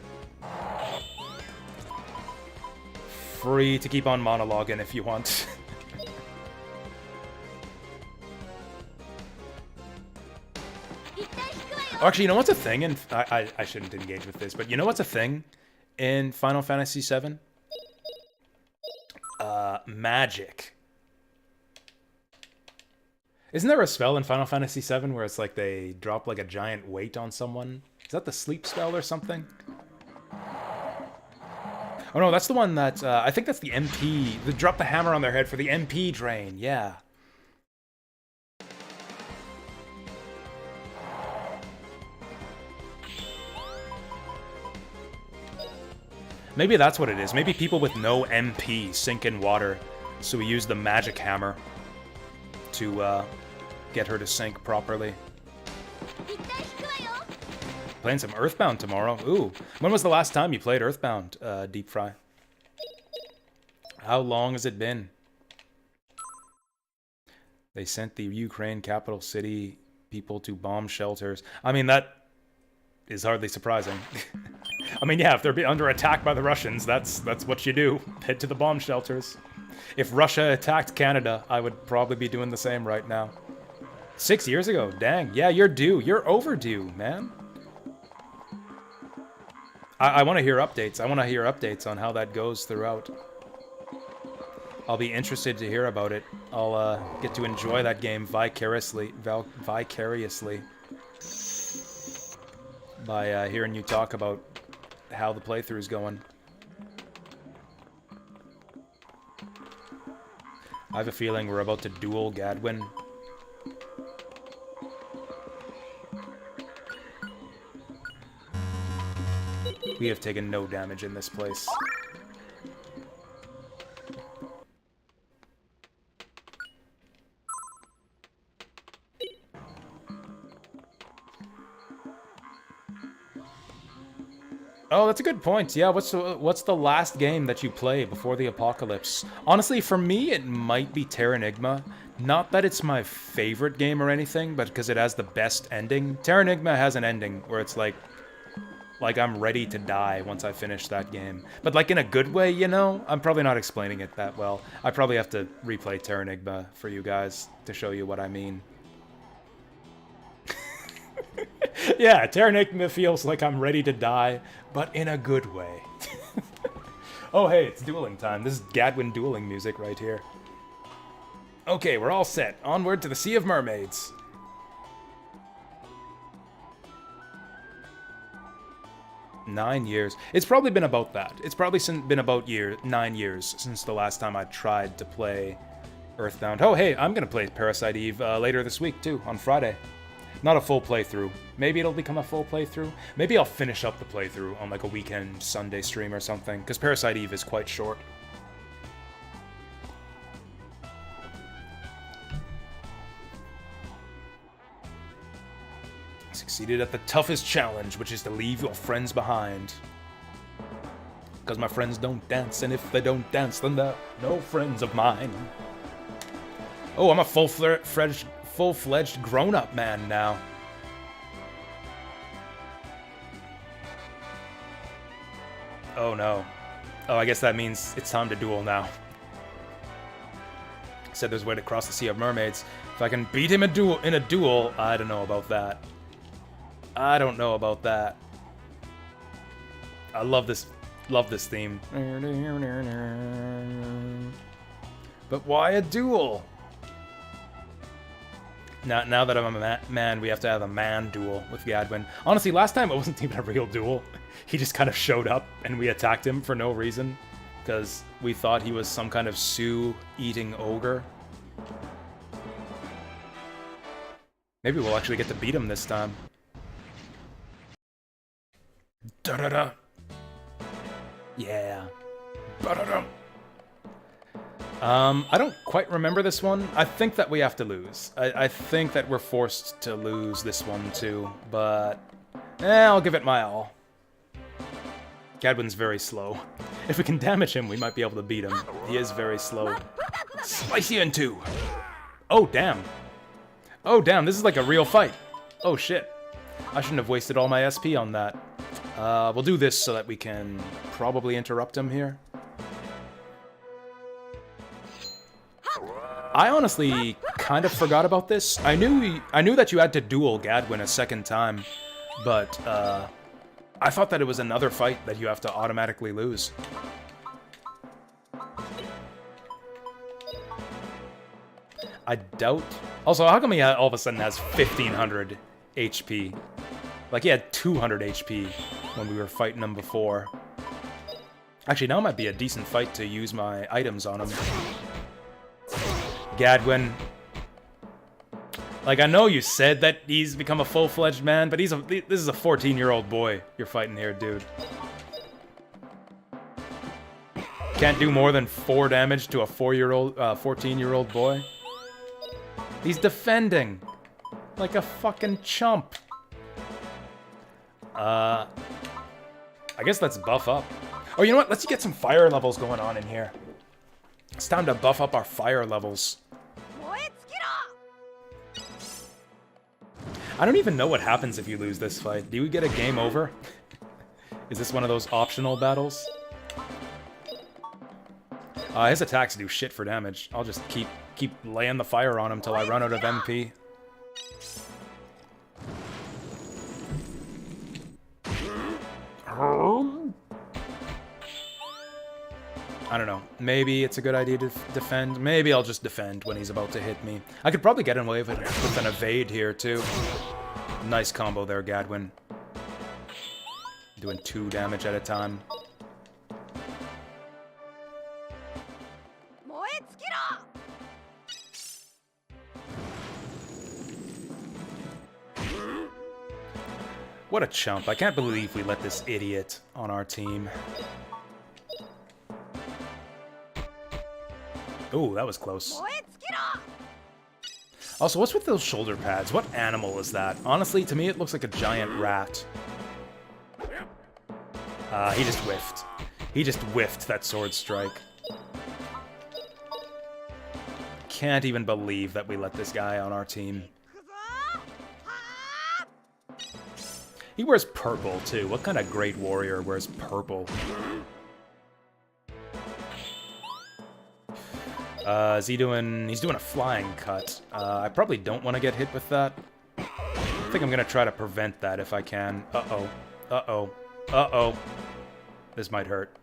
S1: free to keep on monologuing if you want. Actually, you know what's a thing? And I shouldn't engage with this, but you know what's a thing in Final Fantasy VII? Magic. Isn't there a spell in Final Fantasy VII where it's like they drop like a giant weight on someone? Is that the sleep spell or something? Oh no, that's the one that, I think that's the MP. They drop the hammer on their head for the MP drain, yeah. Maybe that's what it is. Maybe people with no MP sink in water, so we use the magic hammer to get her to sink properly. Playing some Earthbound tomorrow. Ooh. When was the last time you played Earthbound, Deep Fry? How long has it been? They sent the Ukraine capital city people to bomb shelters. I mean, that is hardly surprising. I mean, yeah, if they're under attack by the Russians, that's what you do. Head to the bomb shelters. If Russia attacked Canada, I would probably be doing the same right now. 6 years ago, dang. Yeah, you're due. You're overdue, man. I want to hear updates. I want to hear updates on how that goes throughout. I'll be interested to hear about it. I'll get to enjoy that game vicariously by hearing you talk about how the playthrough's going. I have a feeling we're about to duel Gadwin. We have taken no damage in this place. Oh, that's a good point. Yeah, what's the last game that you play before the apocalypse? Honestly, for me, it might be Terranigma. Not that it's my favorite game or anything, but because it has the best ending. Terranigma has an ending where it's like I'm ready to die once I finish that game. But like in a good way, you know? I'm probably not explaining it that well. I probably have to replay Terranigma for you guys to show you what I mean. Yeah, Terranigma feels like I'm ready to die, but in a good way. Oh, hey, it's dueling time. This is Gadwin dueling music right here. Okay, we're all set. Onward to the Sea of Mermaids. Nine years. It's probably been about that. It's probably been about 9 years since the last time I tried to play Earthbound. Oh, hey, I'm gonna play Parasite Eve later this week, too, on Friday. Not a full playthrough. Maybe it'll become a full playthrough. Maybe I'll finish up the playthrough on like a weekend Sunday stream or something, because Parasite Eve is quite short. Succeeded at the toughest challenge, which is to leave your friends behind. Because my friends don't dance, and if they don't dance, then they're no friends of mine. Oh, I'm a full-fledged grown-up man now. Oh no. Oh, I guess that means it's time to duel now. Said there's a way to cross the Sea of Mermaids. If I can beat him in a duel, I don't know about that. I don't know about that. I love this theme. But why a duel? Now that I'm a man, we have to have a man duel with Gadwin. Honestly, last time it wasn't even a real duel. He just kind of showed up and we attacked him for no reason. Because we thought he was some kind of Sue-eating ogre. Maybe we'll actually get to beat him this time. Da-da-da. Yeah. Ba-da-da. I don't quite remember this one. I think that we have to lose. I think that we're forced to lose this one too, but I'll give it my all. Gadwin's very slow. If we can damage him, we might be able to beat him. He is very slow. Slice you in two. Oh, damn. Oh, damn, this is like a real fight. Oh, shit. I shouldn't have wasted all my SP on that. We'll do this so that we can probably interrupt him here. I honestly kind of forgot about this. I knew that you had to duel Gadwin a second time, but I thought that it was another fight that you have to automatically lose. I doubt... Also, how come he all of a sudden has 1500 HP? Like, he had 200 HP when we were fighting him before. Actually, now might be a decent fight to use my items on him. Gadwin. Like, I know you said that he's become a full-fledged man, but this is a 14-year-old boy you're fighting here, dude. Can't do more than 4 damage to a 14-year-old boy. He's defending like a fucking chump. I guess let's buff up. Oh, you know what? Let's get some fire levels going on in here. It's time to buff up our fire levels. I don't even know what happens if you lose this fight. Do we get a game over? Is this one of those optional battles? His attacks do shit for damage. I'll just keep laying the fire on him till I run out of MP. I don't know. Maybe it's a good idea to defend. Maybe I'll just defend when he's about to hit me. I could probably get away with an evade here, too. Nice combo there, Gadwin. Doing 2 damage at a time. What a chump. I can't believe we let this idiot on our team. Ooh, that was close. Also, what's with those shoulder pads? What animal is that? Honestly, to me, it looks like a giant rat. He just whiffed. He just whiffed that sword strike. Can't even believe that we let this guy on our team. He wears purple, too. What kind of great warrior wears purple? Is he doing... He's doing a flying cut. I probably don't want to get hit with that. I think I'm going to try to prevent that if I can. Uh-oh. Uh-oh. Uh-oh. This might hurt.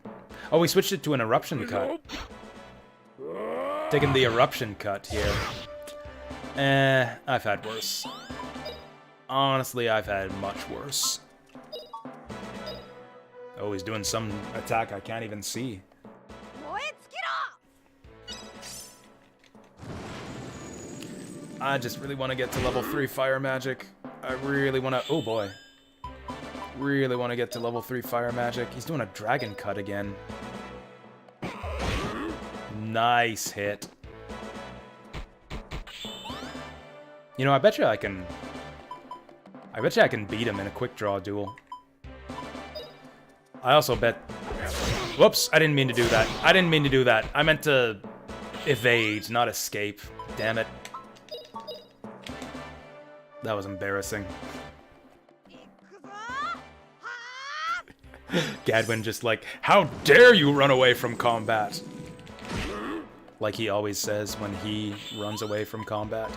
S1: Oh, we switched it to an eruption cut. Taking the eruption cut here. I've had worse. Honestly, I've had much worse. Oh, he's doing some attack I can't even see. I just really want to get to level 3 fire magic. I really want to... Oh, boy. Really want to get to level 3 fire magic. He's doing a dragon cut again. Nice hit. You know, I bet you I can beat him in a quick draw duel. I also bet... Whoops, I didn't mean to do that. I didn't mean to do that. I meant to evade, not escape. Damn it. That was embarrassing. Gadwin just like, how dare you run away from combat? Like he always says when he runs away from combat.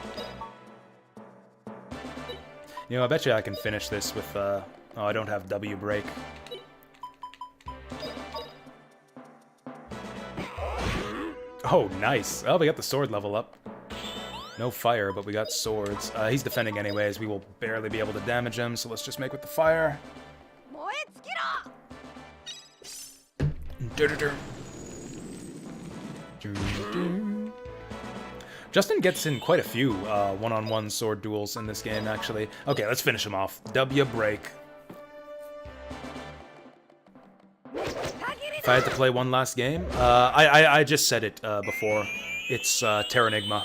S1: You know, I bet you I can finish this with, oh, I don't have W break. Oh, nice. Oh, we got the sword level up. No fire, but we got swords. He's defending anyways. We will barely be able to damage him, so let's just make with the fire. Justin gets in quite a few one-on-one sword duels in this game, actually. Okay, let's finish him off. W break. If I had to play one last game, I just said it before. It's Terranigma.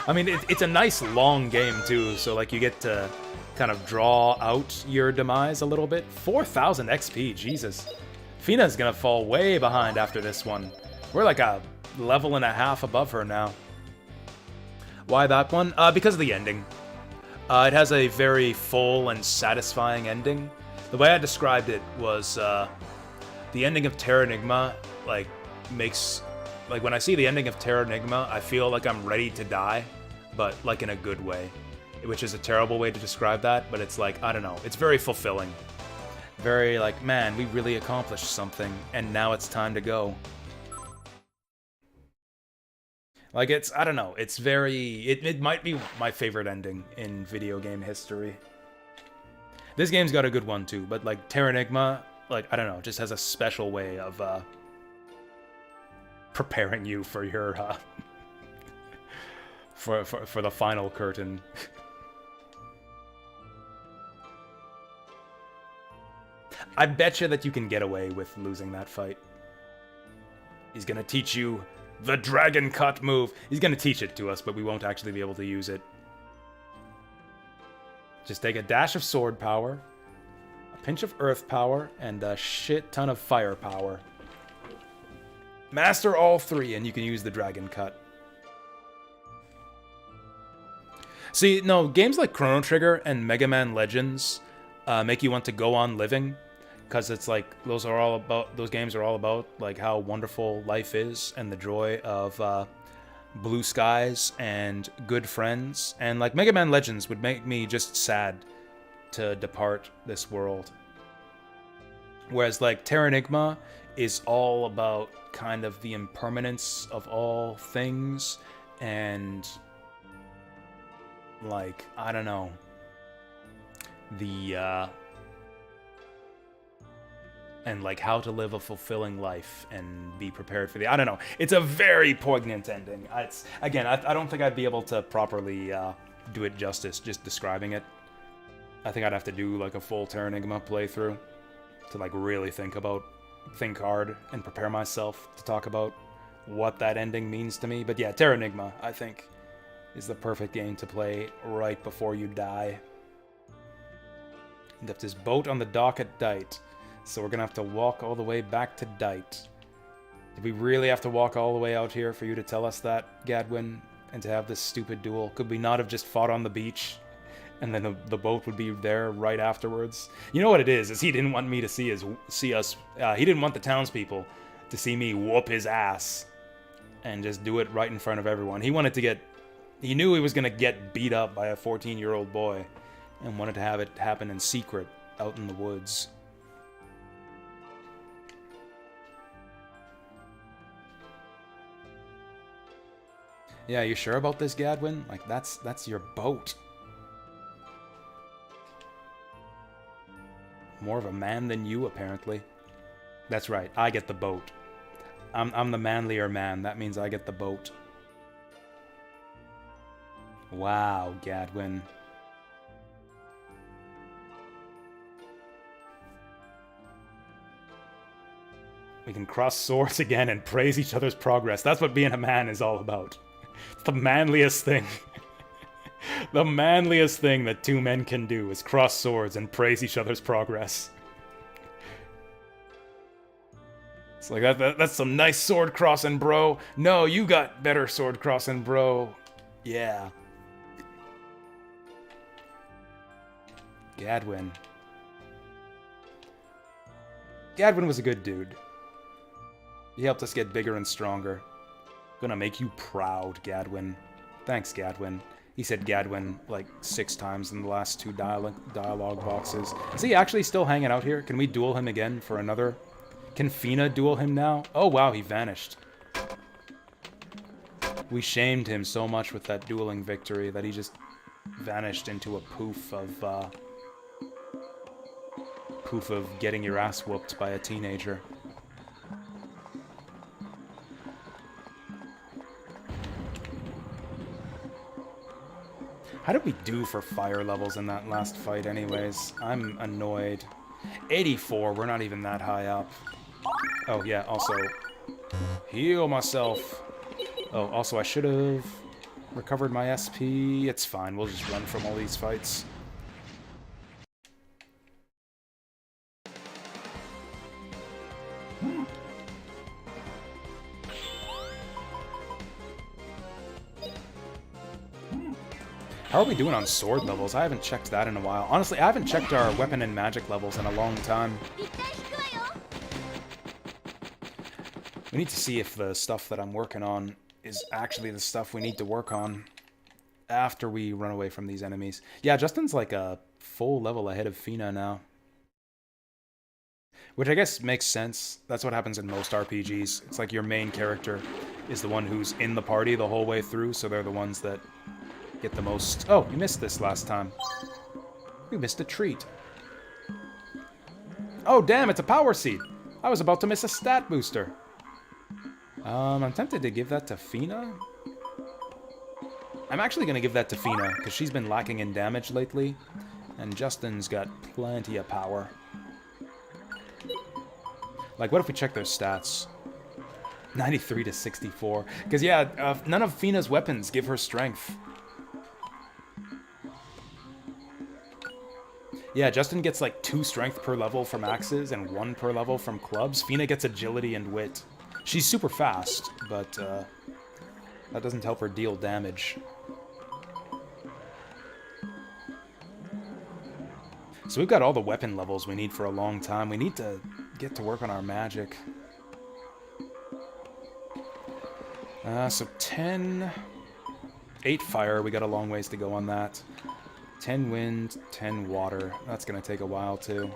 S1: I mean, it's a nice long game, too, so, like, you get to kind of draw out your demise a little bit. 4,000 XP, Jesus. Fina's gonna fall way behind after this one. We're like a level and a half above her now. Why that one? Because of the ending. It has a very full and satisfying ending. The way I described it was, the ending of Terranigma, like, makes... Like, when I see the ending of Terranigma, I feel like I'm ready to die, but, like, in a good way. Which is a terrible way to describe that, but it's like, I don't know, it's very fulfilling. Very, like, man, we really accomplished something, and now it's time to go. Like, it's, I don't know, it's very... It might be my favorite ending in video game history. This game's got a good one, too, but, like, Terranigma, like, I don't know, just has a special way of, preparing you for your, for the final curtain. I bet you that you can get away with losing that fight. He's gonna teach you the Dragon Cut move. He's gonna teach it to us, but we won't actually be able to use it. Just take a dash of sword power, a pinch of earth power, and a shit ton of fire power. Master all three, and you can use the Dragon Cut. See, no, games like Chrono Trigger and Mega Man Legends make you want to go on living, because it's like those games are all about like how wonderful life is and the joy of blue skies and good friends. And like Mega Man Legends would make me just sad to depart this world. Whereas like Terranigma is all about kind of the impermanence of all things and like, I don't know, the and like how to live a fulfilling life and be prepared for the, I don't know, it's a very poignant ending. It's, again, I don't think I'd be able to properly do it justice just describing it. I think I'd have to do like a full Terra Enigma playthrough to like really think hard and prepare myself to talk about what that ending means to me. But yeah, Terra Enigma, I think, is the perfect game to play right before you die. And left his boat on the dock at Dite, so we're gonna have to walk all the way back to Dite. Did we really have to walk all the way out here for you to tell us that, Gadwin, and to have this stupid duel? Could we not have just fought on the beach, and then the boat would be there right afterwards? You know what it is he didn't want me to see us. He didn't want the townspeople to see me whoop his ass and just do it right in front of everyone. He wanted to get. He knew he was gonna get beat up by a 14-year-old boy, and wanted to have it happen in secret out in the woods. Yeah, you sure about this, Gadwin? Like, that's your boat. More of a man than you, apparently. That's right, I get the boat. I'm the manlier man. That means I get the boat. Wow, Gadwin. We can cross swords again and praise each other's progress. That's what being a man is all about. It's the manliest thing. The manliest thing that two men can do is cross swords and praise each other's progress. It's like, that's some nice sword crossing, bro. No, you got better sword crossing, bro. Yeah. Gadwin. Gadwin was a good dude. He helped us get bigger and stronger. Gonna make you proud, Gadwin. Thanks, Gadwin. He said Gadwin like 6 times in the last 2 dialogue boxes. Is he actually still hanging out here? Can we duel him again for another? Can Fina duel him now? Oh wow, he vanished. We shamed him so much with that dueling victory that he just vanished into a poof of getting your ass whooped by a teenager. How did we do for fire levels in that last fight anyways? I'm annoyed. 84, we're not even that high up. Oh yeah, also, heal myself. Oh, also I should have recovered my SP. It's fine, we'll just run from all these fights. How are we doing on sword levels? I haven't checked that in a while. Honestly, I haven't checked our weapon and magic levels in a long time. We need to see if the stuff that I'm working on is actually the stuff we need to work on after we run away from these enemies. Yeah, Justin's like a full level ahead of Fina now. Which I guess makes sense. That's what happens in most RPGs. It's like your main character is the one who's in the party the whole way through, so they're the ones that get the most... Oh, you missed this last time. We missed a treat. Oh, damn, it's a power seed. I was about to miss a stat booster. I'm tempted to give that to Fina. I'm actually going to give that to Fina, because she's been lacking in damage lately, and Justin's got plenty of power. Like, what if we check their stats? 93 to 64. Because, yeah, none of Fina's weapons give her strength. Yeah, Justin gets like 2 strength per level from axes and 1 per level from clubs. Fina gets agility and wit. She's super fast, but that doesn't help her deal damage. So we've got all the weapon levels we need for a long time. We need to get to work on our magic. So 10... 8 fire, we got a long ways to go on that. 10 wind, 10 water. That's gonna take a while, too.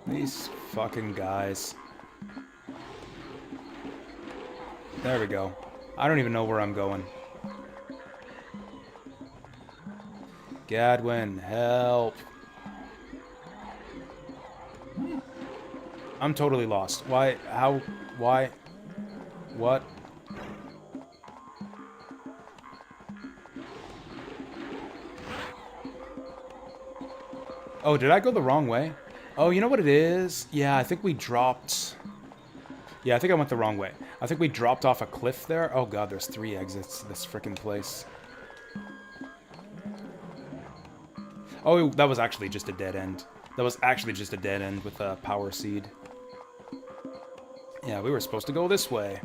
S1: These fucking guys. There we go. I don't even know where I'm going. Gadwin, help. I'm totally lost. Why? How? Why? What? Oh, did I go the wrong way? Oh, you know what it is? Yeah, I think we dropped... Yeah, I think I went the wrong way. I think we dropped off a cliff there. Oh god, there's 3 exits to this frickin' place. Oh, that was actually just a dead end. That was actually just a dead end with a power seed. Yeah, we were supposed to go this way.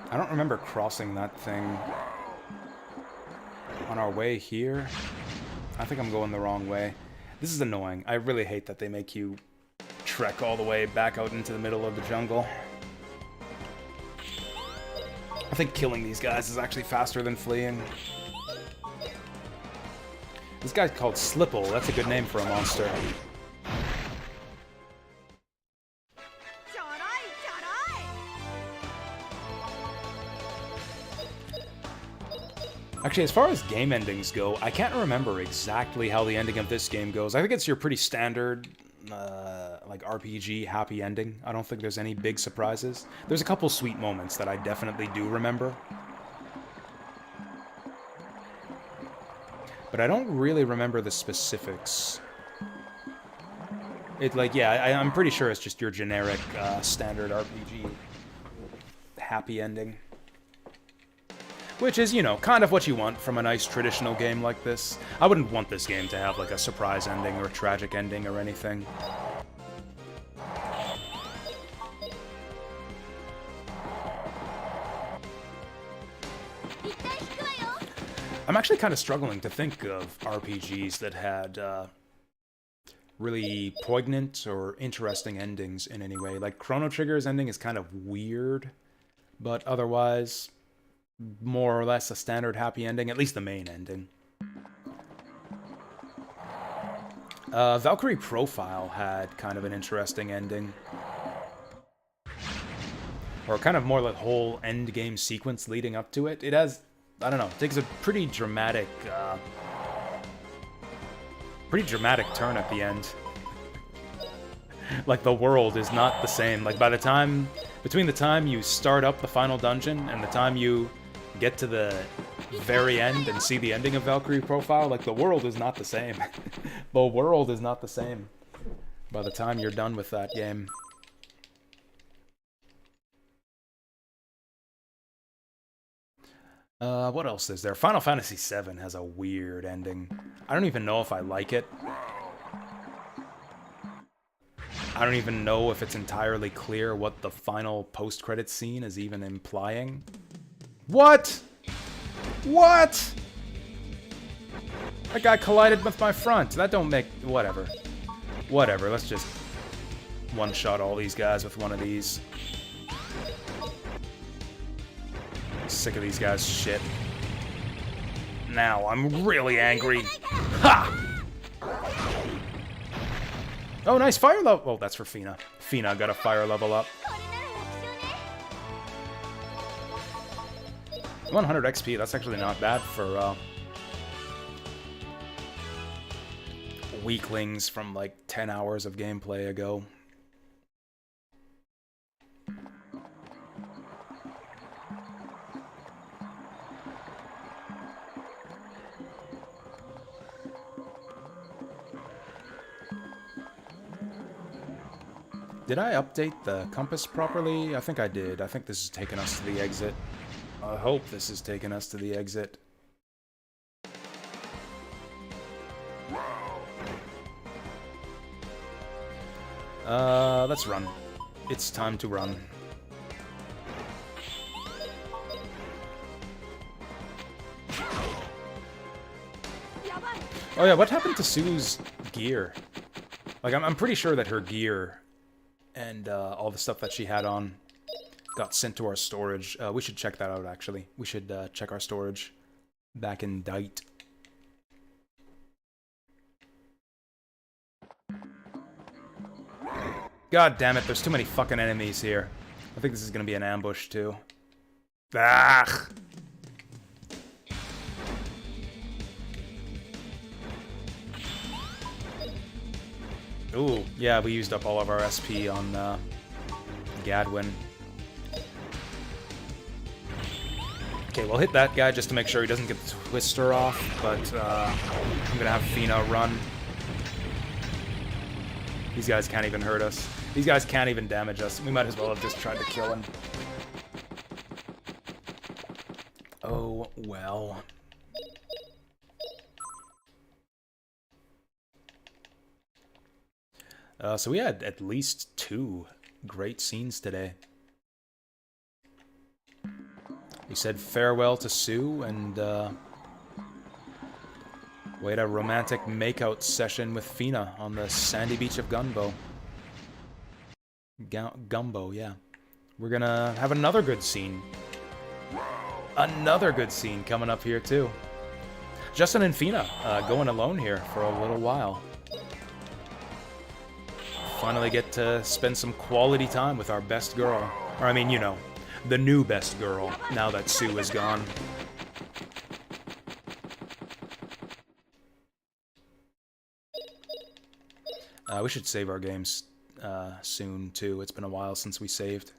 S1: I don't remember crossing that thing on our way here. I think I'm going the wrong way. This is annoying. I really hate that they make you trek all the way back out into the middle of the jungle. I think killing these guys is actually faster than fleeing. This guy's called Slipple. That's a good name for a monster. Actually, as far as game endings go, I can't remember exactly how the ending of this game goes. I think it's your pretty standard, like, RPG happy ending. I don't think there's any big surprises. There's a couple sweet moments that I definitely do remember. But I don't really remember the specifics. I'm pretty sure it's just your generic, standard RPG happy ending. Which is, you know, kind of what you want from a nice traditional game like this. I wouldn't want this game to have, like, a surprise ending or a tragic ending or anything. I'm actually kind of struggling to think of RPGs that had, really poignant or interesting endings in any way. Like, Chrono Trigger's ending is kind of weird, but otherwise... more or less a standard happy ending, at least the main ending. Valkyrie Profile had kind of an interesting ending. Or kind of more like whole end game sequence leading up to it. It has, I don't know, it takes a pretty dramatic turn at the end. Like, the world is not the same. Like, between the time you start up the final dungeon and the time you get to the very end and see the ending of Valkyrie Profile, like, the world is not the same. The world is not the same by the time you're done with that game. What else is there? Final Fantasy VII has a weird ending. I don't even know if I like it. I don't even know if it's entirely clear what the final post-credits scene is even implying. What? What? That guy collided with my front. That don't make... whatever. Whatever, let's just one-shot all these guys with one of these. Sick of these guys' shit. Now I'm really angry. Ha! Oh, nice fire level. Oh, that's for Fina. Fina got a fire level up. 100 XP, that's actually not bad for, weaklings from, like, 10 hours of gameplay ago. Did I update the compass properly? I think I did. I think this is taking us to the exit. I hope this is taking us to the exit. Let's run. It's time to run. Oh yeah, what happened to Sue's gear? Like, I'm pretty sure that her gear and all the stuff that she had on got sent to our storage. We should check that out, actually. We should check our storage back in Dite. God damn it, there's too many fucking enemies here. I think this is gonna be an ambush, too. Ah! Ooh, yeah, we used up all of our SP on Gadwin. Okay, we'll hit that guy just to make sure he doesn't get the Twister off, but I'm gonna have Fina run. These guys can't even hurt us. These guys can't even damage us. We might as well have just tried to kill him. Oh, well. So we had at least 2 great scenes today. We said farewell to Sue, and we had a romantic makeout session with Fina on the sandy beach of Gumbo. Gumbo, yeah. We're gonna have another good scene. Another good scene coming up here, too. Justin and Fina going alone here for a little while. Finally get to spend some quality time with our best girl. Or, I mean, you know, the new best girl, now that Sue is gone. We should save our games soon, too. It's been a while since we saved.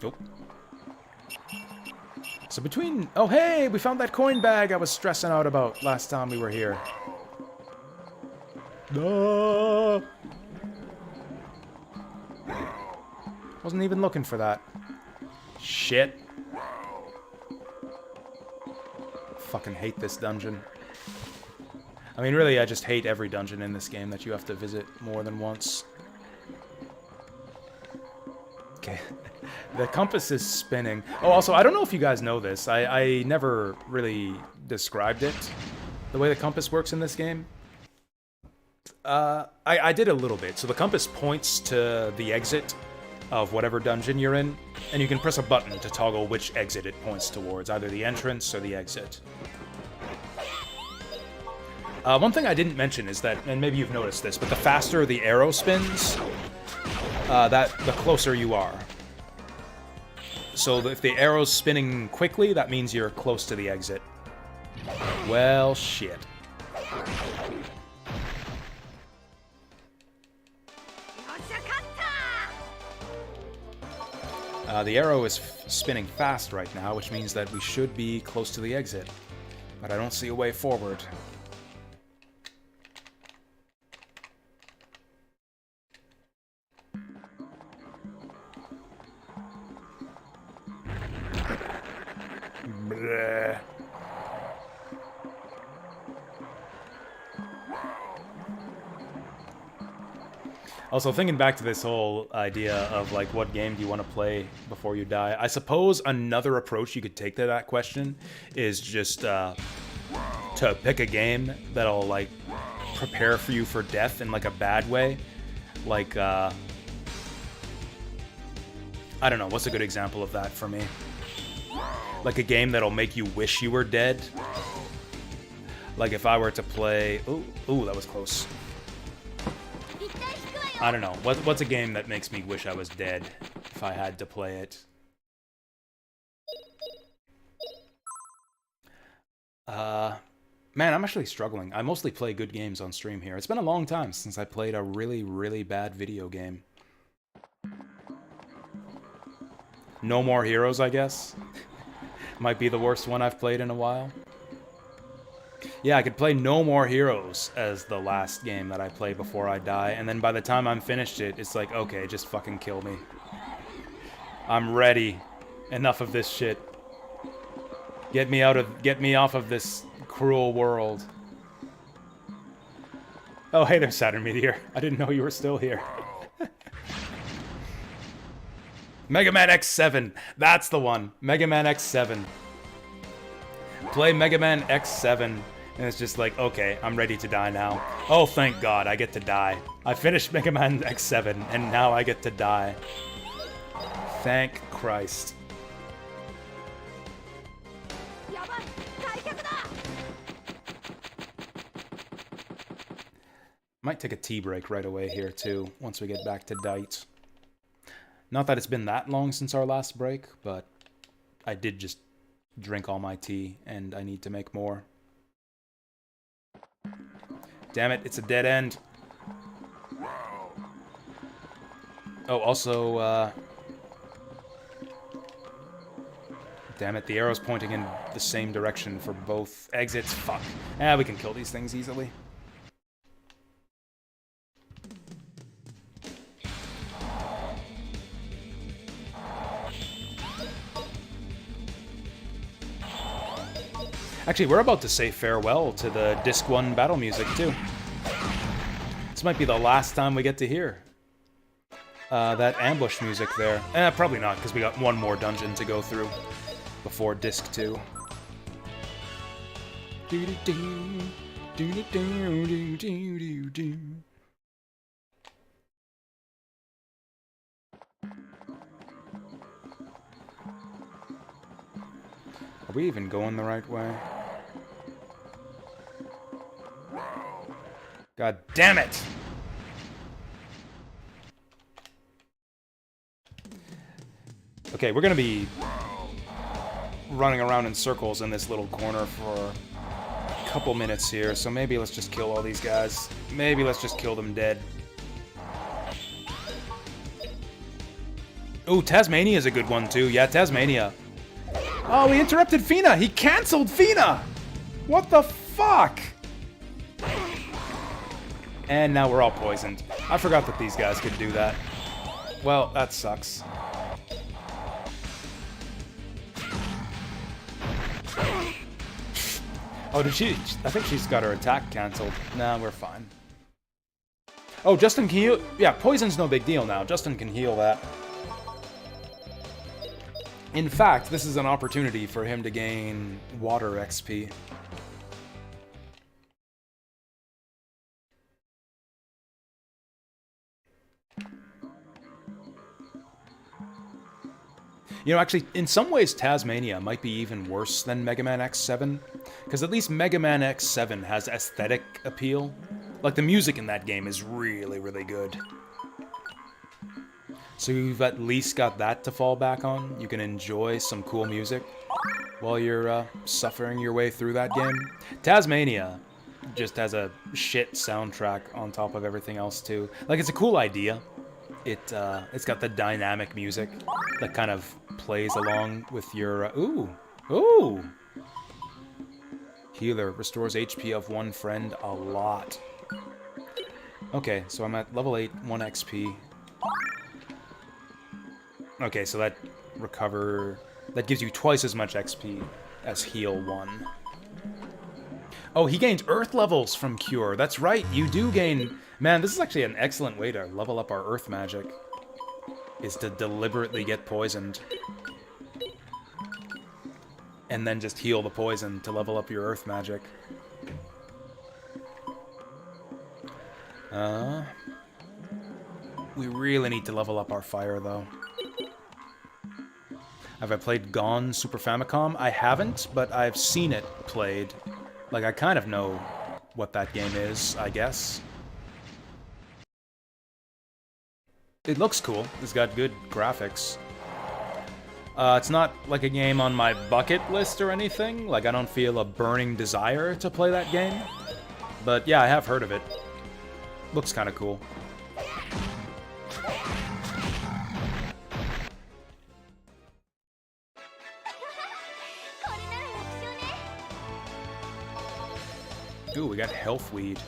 S1: Nope. So between... Oh, hey! We found that coin bag I was stressing out about last time we were here. Wasn't even looking for that. Shit. Fucking hate this dungeon. I mean, really, I just hate every dungeon in this game that you have to visit more than once. Okay. The compass is spinning. Oh, also, I don't know if you guys know this. I never really described it, the way the compass works in this game. I did a little bit. So the compass points to the exit of whatever dungeon you're in, and you can press a button to toggle which exit it points towards, either the entrance or the exit. One thing I didn't mention is that, and maybe you've noticed this, but the faster the arrow spins, the closer you are. So if the arrow's spinning quickly, that means you're close to the exit. Well, shit. The arrow is spinning fast right now, which means that we should be close to the exit. But I don't see a way forward. Bleh. Also, thinking back to this whole idea of, like, what game do you want to play before you die, I suppose another approach you could take to that question is just to pick a game that'll, like, prepare for you for death in, like, a bad way. Like, I don't know, what's a good example of that for me? Like a game that'll make you wish you were dead. Like if I were to play... Ooh, that was close. I don't know. What's a game that makes me wish I was dead if I had to play it? Man, I'm actually struggling. I mostly play good games on stream here. It's been a long time since I played a really, really bad video game. No More Heroes, I guess. Might be the worst one I've played in a while. Yeah, I could play No More Heroes as the last game that I play before I die, and then by the time I'm finished it, it's like, okay, just fucking kill me. I'm ready. Enough of this shit. Get me off of this cruel world. Oh, hey there, Saturn Meteor. I didn't know you were still here. Mega Man X7. That's the one. Mega Man X7. Play Mega Man X7, and it's just like, okay, I'm ready to die now. Oh, thank God, I get to die. I finished Mega Man X7, and now I get to die. Thank Christ. Might take a tea break right away here, too, once we get back to Dite. Not that it's been that long since our last break, but I did just drink all my tea, and I need to make more. Damn it, it's a dead end. Oh, also, damn it, the arrow's pointing in the same direction for both exits. Fuck. We can kill these things easily. Actually, we're about to say farewell to the Disc 1 battle music, too. This might be the last time we get to hear that ambush music there. Probably not, because we got one more dungeon to go through before Disc 2. Are we even going the right way? God damn it! Okay, we're gonna be running around in circles in this little corner for a couple minutes here, so maybe let's just kill all these guys. Maybe let's just kill them dead. Ooh, Tasmania is a good one too. Yeah, Tasmania. Oh, we interrupted Fina! He cancelled Fina! What the fuck? And now we're all poisoned. I forgot that these guys could do that. Well, that sucks. Oh, did she? I think she's got her attack cancelled. Nah, we're fine. Oh, Justin can heal? Yeah, poison's no big deal now. Justin can heal that. In fact, this is an opportunity for him to gain water XP. You know, actually, in some ways, Tasmania might be even worse than Mega Man X7, because at least Mega Man X7 has aesthetic appeal. Like, the music in that game is really, really good. So you've at least got that to fall back on. You can enjoy some cool music while you're suffering your way through that game. Tasmania just has a shit soundtrack on top of everything else, too. Like, it's a cool idea. It's got the dynamic music that kind of plays along with your... Ooh! Healer. Restores HP of one friend a lot. Okay, so I'm at level 8, 1 XP. Okay, so that that gives you twice as much XP as heal 1. Oh, he gains Earth levels from Cure. That's right, you do gain... Man, this is actually an excellent way to level up our Earth magic. Is to deliberately get poisoned. And then just heal the poison to level up your Earth magic. We really need to level up our fire, though. Have I played Gone Super Famicom? I haven't, but I've seen it played. Like, I kind of know what that game is, I guess. It looks cool. It's got good graphics. It's not like a game on my bucket list or anything. Like, I don't feel a burning desire to play that game. But yeah, I have heard of it. Looks kind of cool. Ooh, we got health weed.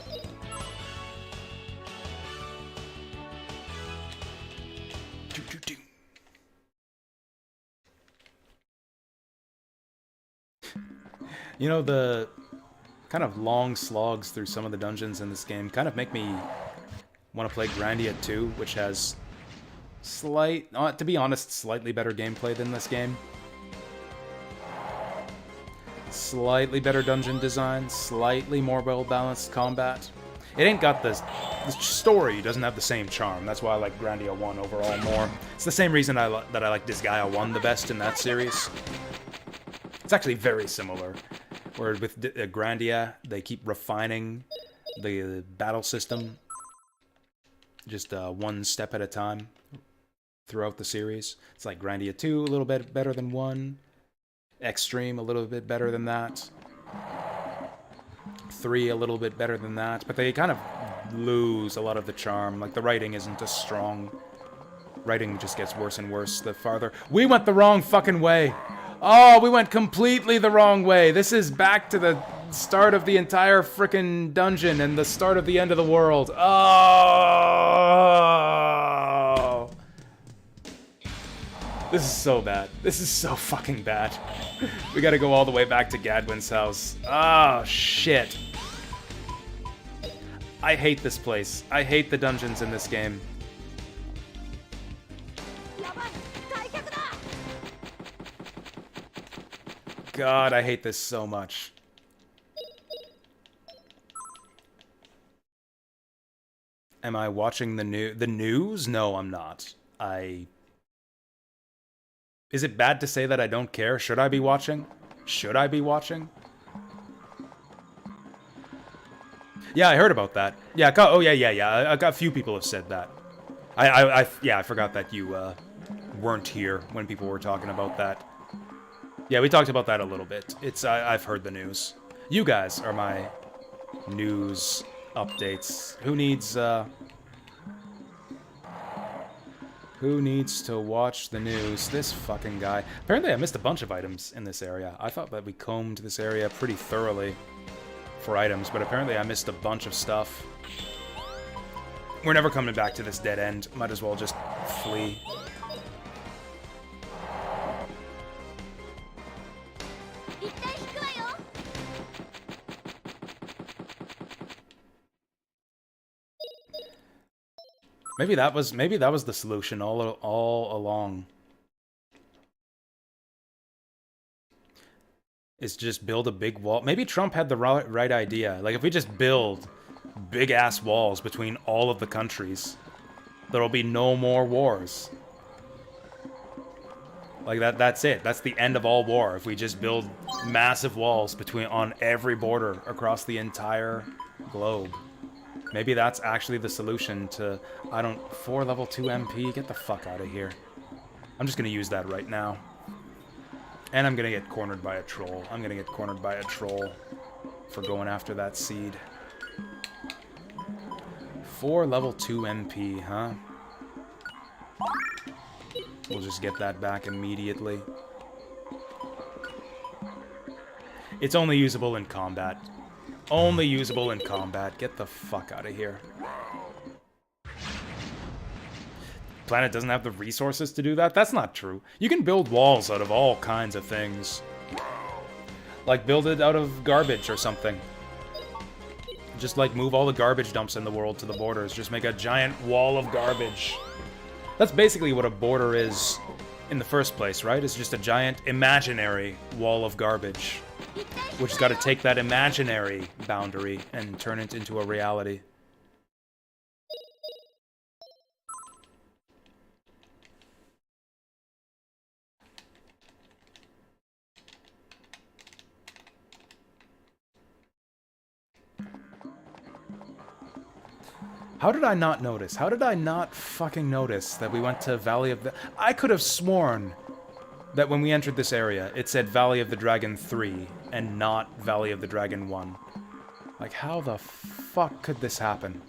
S1: You know, the kind of long slogs through some of the dungeons in this game kind of make me want to play Grandia 2, which has to be honest, slightly better gameplay than this game. Slightly better dungeon design, slightly more well-balanced combat. It ain't got the story doesn't have the same charm. That's why I like Grandia 1 overall more. It's the same reason that I like Disgaea 1 the best in that series. It's actually very similar. Where with Grandia, they keep refining the battle system just one step at a time throughout the series. It's like Grandia 2, a little bit better than 1. Extreme, a little bit better than that. 3, a little bit better than that. But they kind of lose a lot of the charm. Like, the writing isn't as strong. Writing just gets worse and worse the farther... We went the wrong fucking way! Oh, we went completely the wrong way! This is back to the start of the entire frickin' dungeon and the start of the end of the world. Oh! This is so bad. This is so fucking bad. We gotta go all the way back to Gadwin's house. Oh, shit. I hate this place. I hate the dungeons in this game. God, I hate this so much. Am I watching the news? No, I'm not. Is it bad to say that I don't care? Should I be watching? Should I be watching? Yeah, I heard about that. Yeah, oh yeah. A few people have said that. Yeah, I forgot that you weren't here when people were talking about that. Yeah, we talked about that a little bit. I've heard the news. You guys are my news updates. Who needs to watch the news? This fucking guy. Apparently I missed a bunch of items in this area. I thought that we combed this area pretty thoroughly for items, but apparently I missed a bunch of stuff. We're never coming back to this dead end. Might as well just flee. Maybe that was the solution all along. Is just build a big wall. Maybe Trump had the right idea. Like, if we just build big ass walls between all of the countries, there'll be no more wars. Like that's it. That's the end of all war. If we just build massive walls on every border across the entire globe. Maybe that's actually the solution to... 4 level 2 MP? Get the fuck out of here. I'm just gonna use that right now. And I'm gonna get cornered by a troll. I'm gonna get cornered by a troll for going after that seed. 4 level 2 MP, huh? We'll just get that back immediately. It's only usable in combat. Only usable in combat. Get the fuck out of here. Planet doesn't have the resources to do that? That's not true. You can build walls out of all kinds of things. Like, build it out of garbage or something. Just, like, move all the garbage dumps in the world to the borders. Just make a giant wall of garbage. That's basically what a border is in the first place, right? It's just a giant imaginary wall of garbage. Which has got to take that imaginary boundary and turn it into a reality. How did I not notice? How did I not fucking notice that we went to Valley of the... I could have sworn that when we entered this area, it said Valley of the Dragon 3, and not Valley of the Dragon 1. Like, how the fuck could this happen?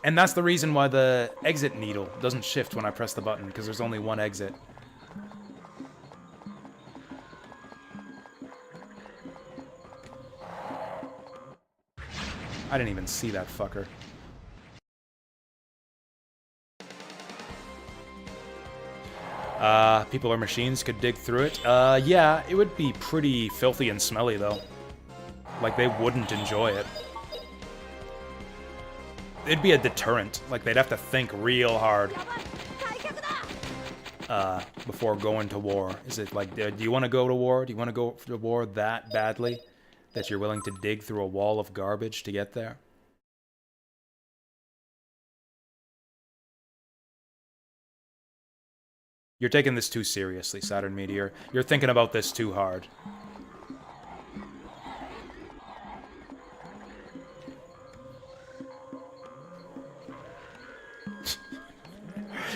S1: And that's the reason why the exit needle doesn't shift when I press the button, because there's only one exit. I didn't even see that fucker. People or machines could dig through it. Yeah, it would be pretty filthy and smelly, though. Like, they wouldn't enjoy it. It'd be a deterrent. Like, they'd have to think real hard. Before going to war. Is it like, do you want to go to war? Do you want to go to war that badly? That you're willing to dig through a wall of garbage to get there? You're taking this too seriously, Saturn Meteor. You're thinking about this too hard.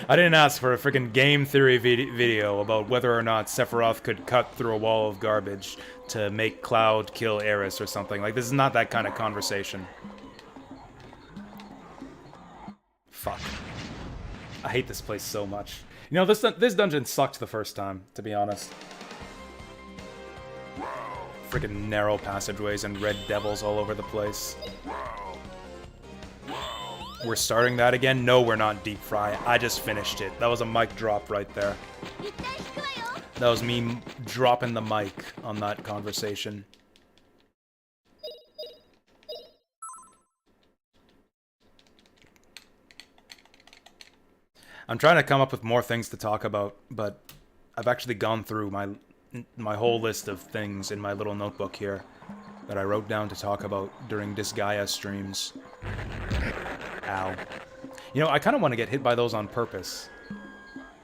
S1: I didn't ask for a freaking game theory video about whether or not Sephiroth could cut through a wall of garbage to make Cloud kill Aeris or something. Like, this is not that kind of conversation. Fuck. I hate this place so much. You know, this dungeon sucked the first time, to be honest. Freaking narrow passageways and red devils all over the place. We're starting that again? No, we're not, Deep Fry. I just finished it. That was a mic drop right there. That was me dropping the mic on that conversation. I'm trying to come up with more things to talk about, but I've actually gone through my whole list of things in my little notebook here that I wrote down to talk about during Disgaea streams. Ow. You know, I kind of want to get hit by those on purpose.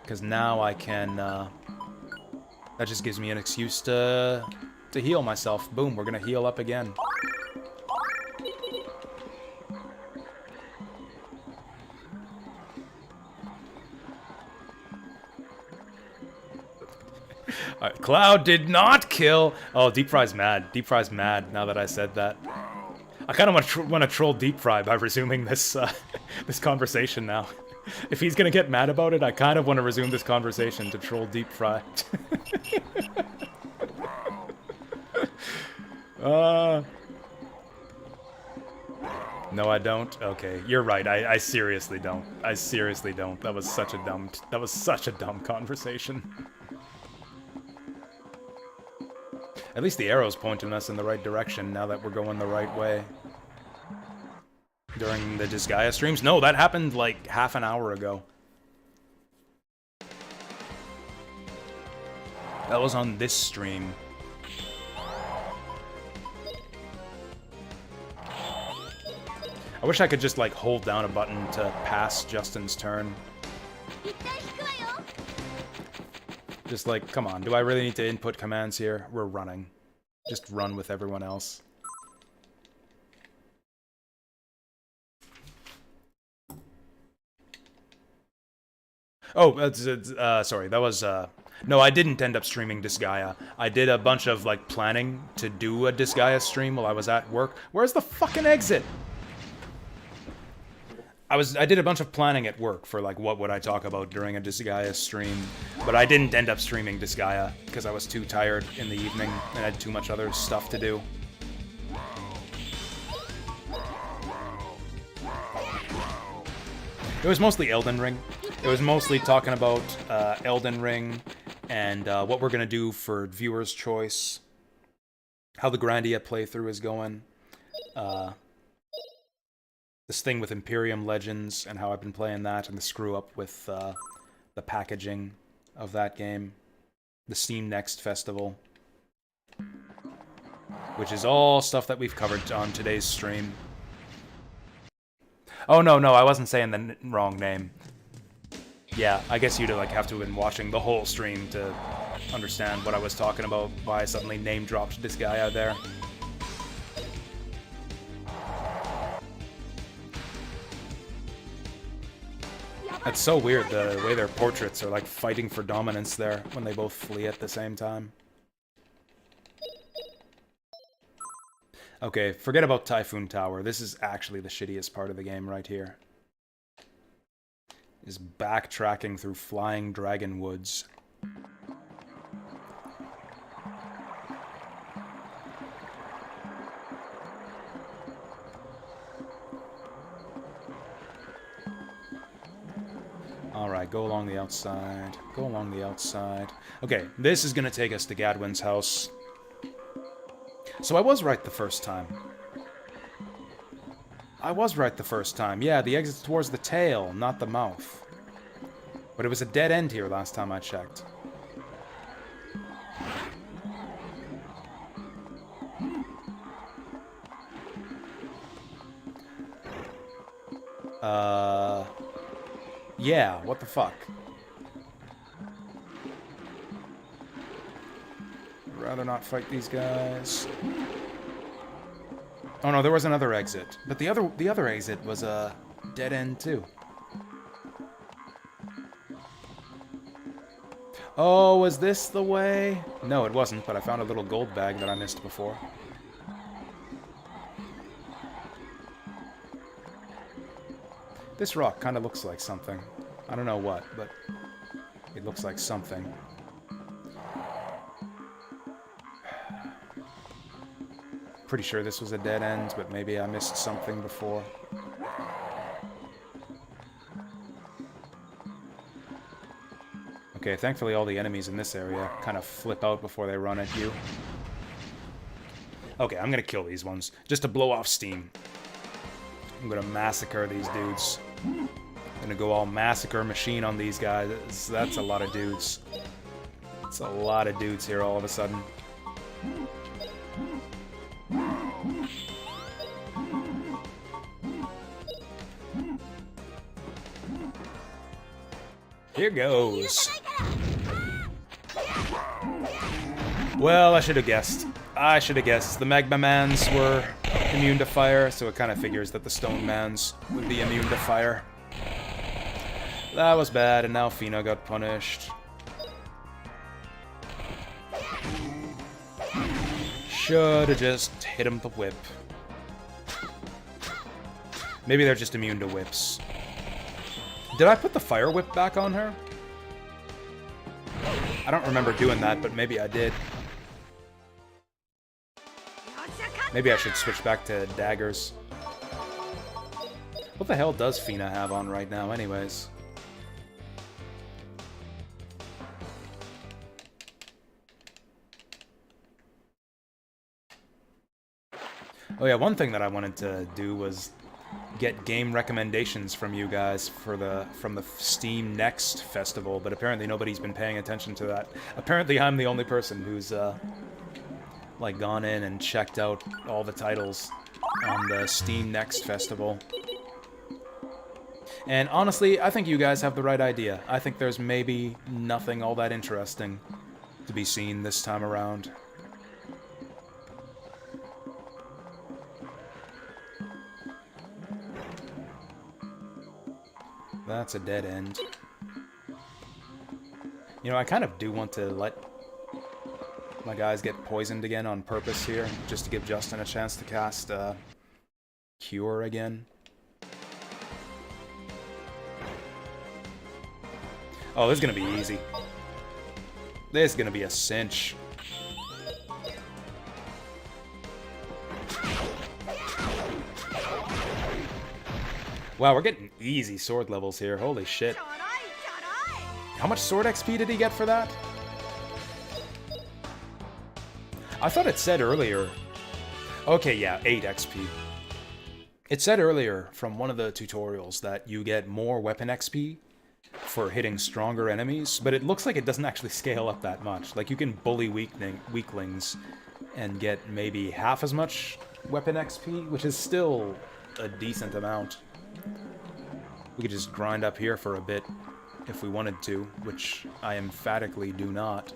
S1: Because now I can, that just gives me an excuse to heal myself. Boom, we're gonna heal up again. Cloud did not kill... Oh, Deep Fry's mad. Deep Fry's mad now that I said that. I kind of want to troll Deep Fry by resuming this this conversation now. If he's gonna get mad about it, I kind of want to resume this conversation to troll Deep Fry. No, I don't. Okay, you're right. I seriously don't. I seriously don't. That was such a dumb conversation. At least the arrow's pointing us in the right direction now that we're going the right way. During the Disgaea streams? No, that happened like half an hour ago. That was on this stream. I wish I could just like hold down a button to pass Justin's turn. Just like, come on, do I really need to input commands here? We're running. Just run with everyone else. Oh, sorry, that was, no, I didn't end up streaming Disgaea. I did a bunch of, like, planning to do a Disgaea stream while I was at work. Where's the fucking exit? I did a bunch of planning at work for, like, what would I talk about during a Disgaea stream, but I didn't end up streaming Disgaea because I was too tired in the evening and had too much other stuff to do. It was mostly Elden Ring. It was mostly talking about Elden Ring and what we're gonna do for viewers' choice, how the Grandia playthrough is going, this thing with Imperium Legends and how I've been playing that, and the screw up with the packaging of that game, the Steam Next Festival, which is all stuff that we've covered on today's stream. Oh no, I wasn't saying the wrong name. Yeah, I guess you'd like have to have been watching the whole stream to understand what I was talking about, why I suddenly name dropped this guy out there. It's so weird, the way their portraits are like fighting for dominance there when they both flee at the same time. Okay, forget about Typhoon Tower. This is actually the shittiest part of the game right here. Is backtracking through Flying Dragon Woods. Alright, go along the outside. Go along the outside. Okay, this is gonna take us to Gadwin's house. So I was right the first time. Yeah, the exit's towards the tail, not the mouth. But it was a dead end here last time I checked. Yeah, what the fuck? I'd rather not fight these guys. Oh no, there was another exit. But the other exit was a dead end too. Oh, was this the way? No, it wasn't, but I found a little gold bag that I missed before. This rock kind of looks like something. I don't know what, but it looks like something. Pretty sure this was a dead end, but maybe I missed something before. Okay, thankfully all the enemies in this area kind of flip out before they run at you. Okay, I'm gonna kill these ones, just to blow off steam. I'm gonna massacre these dudes. I'm gonna go all massacre machine on these guys. That's a lot of dudes. It's a lot of dudes here all of a sudden. Here goes. Well, I should have guessed. I should have guessed. The Magma Mans were immune to fire, so it kind of figures that the Stone Mans would be immune to fire. That was bad, and now Fina got punished. Should have just hit him with the whip. Maybe they're just immune to whips. Did I put the fire whip back on her? I don't remember doing that, but maybe I did. Maybe I should switch back to daggers. What the hell does Fina have on right now, anyways? Oh yeah, one thing that I wanted to do was get game recommendations from you guys for from the Steam Next festival, but apparently nobody's been paying attention to that. Apparently I'm the only person who's like gone in and checked out all the titles on the Steam Next festival. And honestly, I think you guys have the right idea. I think there's maybe nothing all that interesting to be seen this time around. That's a dead end. You know, I kind of do want to let my guys get poisoned again on purpose here, just to give Justin a chance to cast Cure again. Oh, this is gonna be easy. This is gonna be a cinch. Wow, we're getting easy sword levels here. Holy shit. How much sword XP did he get for that? I thought it said earlier... Okay, yeah, 8 XP. It said earlier from one of the tutorials that you get more weapon XP for hitting stronger enemies, but it looks like it doesn't actually scale up that much. Like, you can bully weaklings and get maybe half as much weapon XP, which is still a decent amount. We could just grind up here for a bit if we wanted to, which I emphatically do not.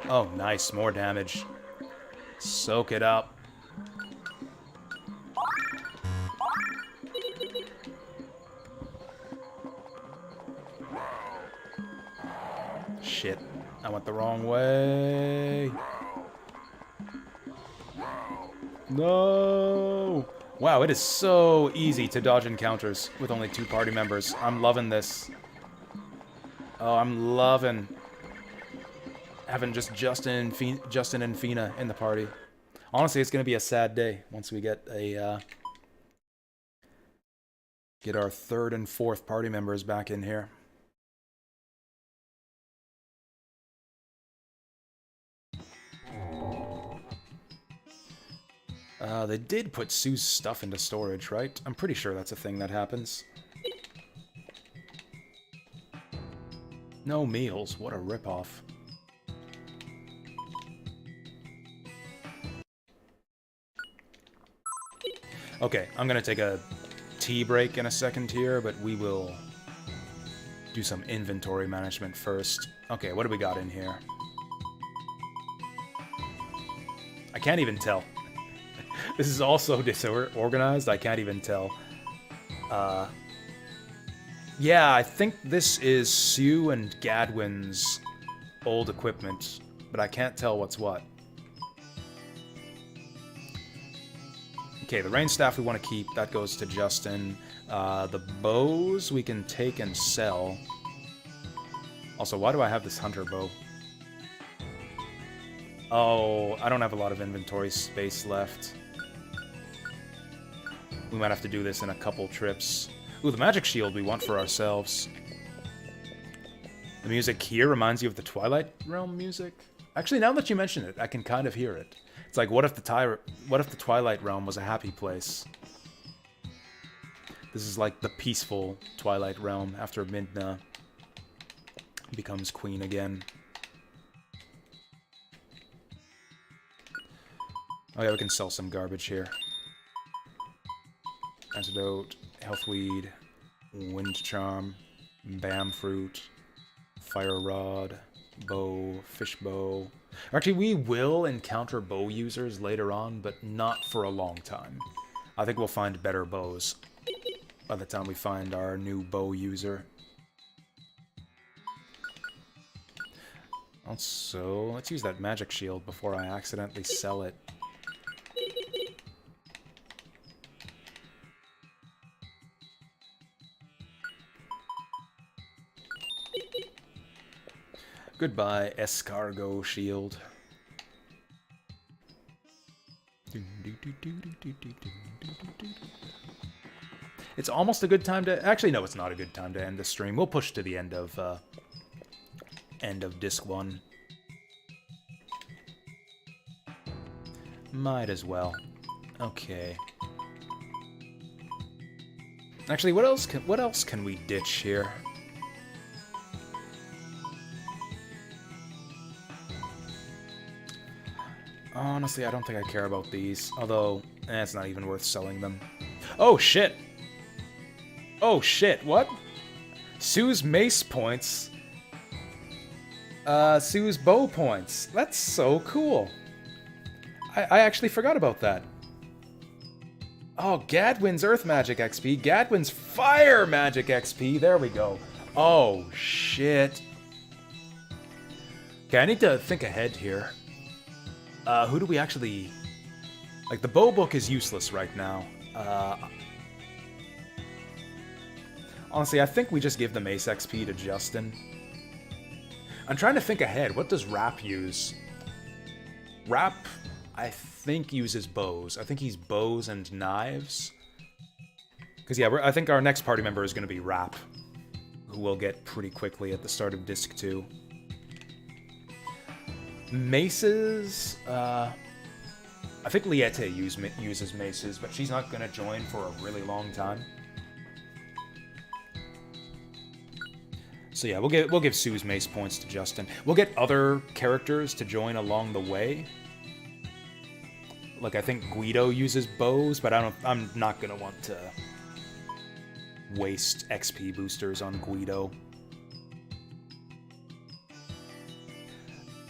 S1: Oh, nice. More damage. Soak it up. Shit. I went the wrong way. No! Wow, it is so easy to dodge encounters with only 2 party members. I'm loving this. Oh, I'm loving having just Justin and Fina in the party. Honestly, it's going to be a sad day once we get a get our 3rd and 4th party members back in here. They did put Sue's stuff into storage, right? I'm pretty sure that's a thing that happens. No meals, what a ripoff. Okay, I'm gonna take a tea break in a second here, but we will do some inventory management first. Okay, what do we got in here? I can't even tell. This is all so disorganized, I can't even tell. Yeah, I think this is Sue and Gadwin's old equipment, but I can't tell what's what. Okay, the rain staff we want to keep. That goes to Justin. The bows we can take and sell. Also, why do I have this hunter bow? Oh, I don't have a lot of inventory space left. We might have to do this in a couple trips. Ooh, the magic shield we want for ourselves. The music here reminds you of the Twilight Realm music. Actually, now that you mention it, I can kind of hear it. It's like, what if the Twilight Realm was a happy place? This is like the peaceful Twilight Realm after Midna becomes queen again. Oh yeah, we can sell some garbage here. Antidote, health weed, wind charm, bam fruit, fire rod, bow, fish bow. Actually, we will encounter bow users later on, but not for a long time. I think we'll find better bows by the time we find our new bow user. Also, let's use that magic shield before I accidentally sell it. Goodbye, escargot shield. It's almost a good time to... Actually, no, it's not a good time to end the stream. We'll push to the end of Disc 1. Might as well. Okay. Actually, what else can we ditch here? Honestly, I don't think I care about these. Although, it's not even worth selling them. Oh, shit! Oh, shit, what? Sue's mace points. Sue's bow points. That's so cool. I actually forgot about that. Oh, Gadwin's Earth Magic XP. Gadwin's Fire Magic XP. There we go. Oh, shit. Okay, I need to think ahead here. Who do we actually... Like, the bow book is useless right now. Honestly, I think we just give the mace XP to Justin. I'm trying to think ahead. What does Rap use? Rap, I think, uses bows. I think he's bows and knives. Because, yeah, I think our next party member is going to be Rap, who we'll get pretty quickly at the start of Disc 2. Maces, I think Liette uses maces, but she's not going to join for a really long time. So yeah, we'll give Sue's mace points to Justin. We'll get other characters to join along the way. Like, I think Guido uses bows, but I'm not going to want to waste XP boosters on Guido.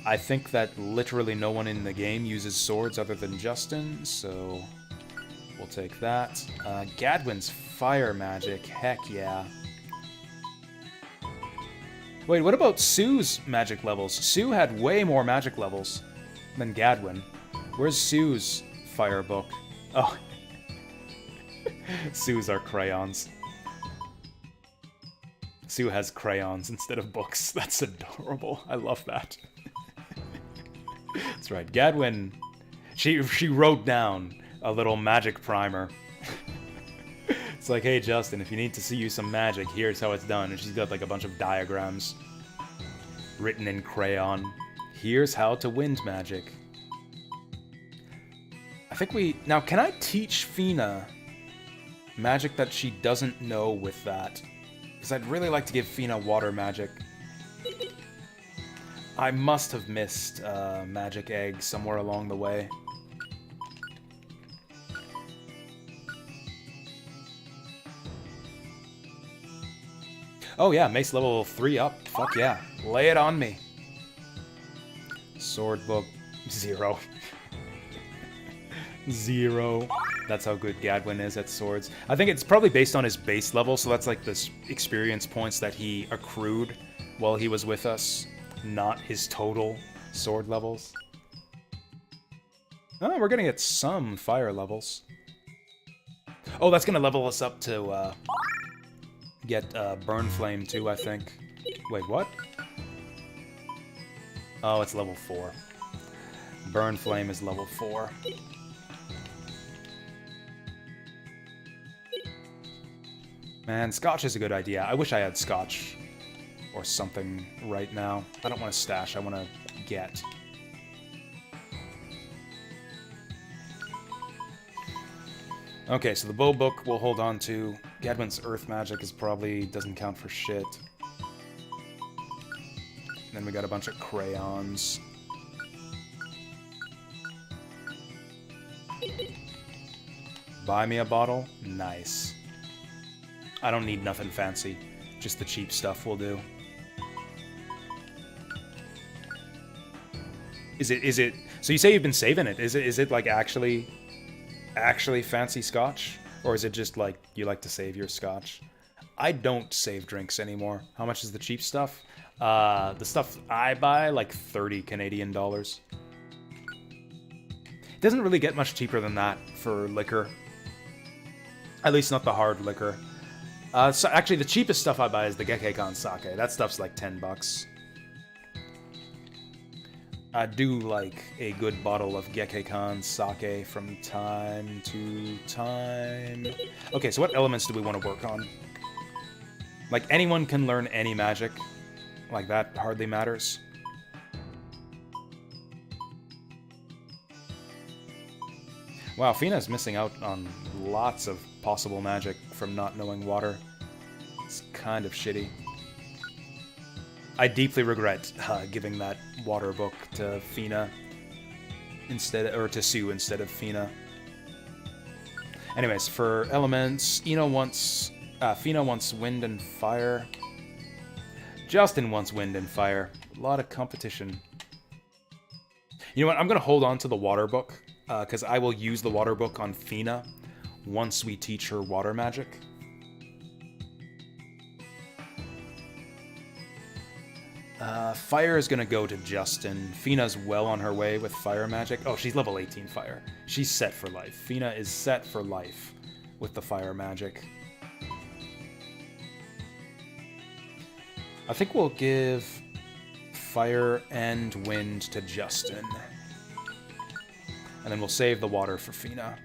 S1: I think that literally no one in the game uses swords other than Justin, so we'll take that. Gadwin's Fire Magic, heck yeah. Wait, what about Sue's magic levels? Sue had way more magic levels than Gadwin. Where's Sue's fire book? Oh. Sue's are crayons. Sue has crayons instead of books. That's adorable. I love that. That's right. Gadwin, she wrote down a little magic primer. It's like, hey, Justin, if you need to see you some magic, here's how it's done. And she's got like a bunch of diagrams written in crayon. Here's how to wind magic. I think now, can I teach Fina magic that she doesn't know with that? Because I'd really like to give Fina water magic. I must have missed magic egg somewhere along the way. Oh yeah, mace level 3 up. Fuck yeah. Lay it on me. Sword book, 0. 0. That's how good Gadwin is at swords. I think it's probably based on his base level, so that's like the experience points that he accrued while he was with us, not his total sword levels. Oh, we're gonna get some fire levels. Oh, that's gonna level us up to get Burn Flame too, I think. Wait, what? Oh, it's level 4. Burn Flame is level 4. Man, Scotch is a good idea. I wish I had Scotch or something right now. I don't want to stash, I want to get. Okay, so the bow book we'll hold on to. Gadwin's Earth Magic is probably doesn't count for shit. Then we got a bunch of crayons. Buy me a bottle? Nice. I don't need nothing fancy. Just the cheap stuff will do. Is it so you say you've been saving it? Is it like actually fancy scotch? Or is it just like you like to save your scotch? I don't save drinks anymore. How much is the cheap stuff? The stuff I buy, like 30 Canadian dollars. It doesn't really get much cheaper than that for liquor. At least not the hard liquor. So actually, the cheapest stuff I buy is the Gekkeikan sake. That stuff's like 10 bucks. I do like a good bottle of Gekkeikan sake from time to time. Okay, so what elements do we want to work on? Like, anyone can learn any magic. Like, that hardly matters. Wow, Fina's missing out on lots of possible magic from not knowing water. It's kind of shitty. I deeply regret giving that water book to Fina instead, or to Sue instead of Fina. Anyways, for elements, Fina wants wind and fire. Justin wants wind and fire. A lot of competition. You know what? I'm gonna hold on to the water book because I will use the water book on Fina once we teach her water magic. Fire is gonna go to Justin. Fina's well on her way with fire magic. Oh, she's level 18 fire. She's set for life. Fina is set for life with the fire magic. I think we'll give fire and wind to Justin. And then we'll save the water for Fina.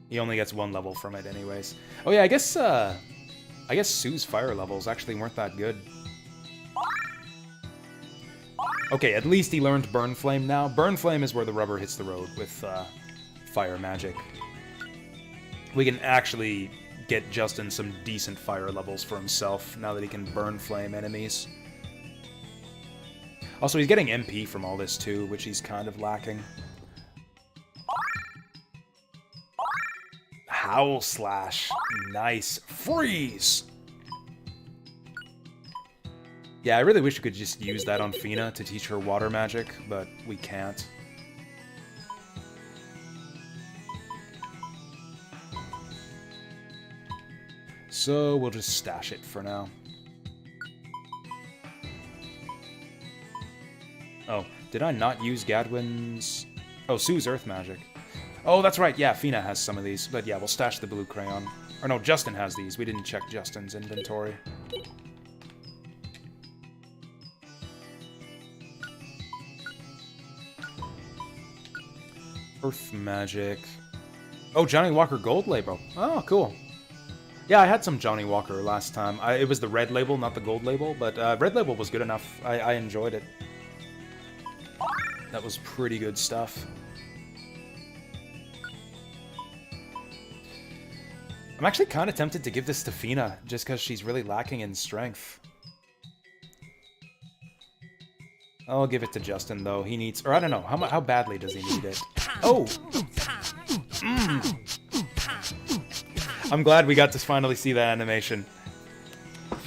S1: He only gets 1 level from it anyways. Oh yeah, I guess Sue's fire levels actually weren't that good. Okay, at least he learned Burn Flame now. Burn Flame is where the rubber hits the road with fire magic. We can actually get Justin some decent fire levels for himself now that he can Burn Flame enemies. Also, he's getting MP from all this too, which he's kind of lacking. Howl Slash. Nice. Freeze! Yeah, I really wish we could just use that on Fina to teach her water magic, but we can't. So we'll just stash it for now. Oh, did I not use Gadwin's... Oh, Sue's Earth Magic. Oh, that's right, yeah, Fina has some of these. But yeah, we'll stash the blue crayon. Or no, Justin has these. We didn't check Justin's inventory. Earth Magic. Oh, Johnny Walker Gold Label. Oh, cool. Yeah, I had some Johnny Walker last time. It was the red label, not the gold label, but red label was good enough. I enjoyed it. That was pretty good stuff. I'm actually kind of tempted to give this to Fina, just because she's really lacking in strength. I'll give it to Justin, though. He needs... Or I don't know. How badly does he need it? Oh! I'm glad we got to finally see that animation.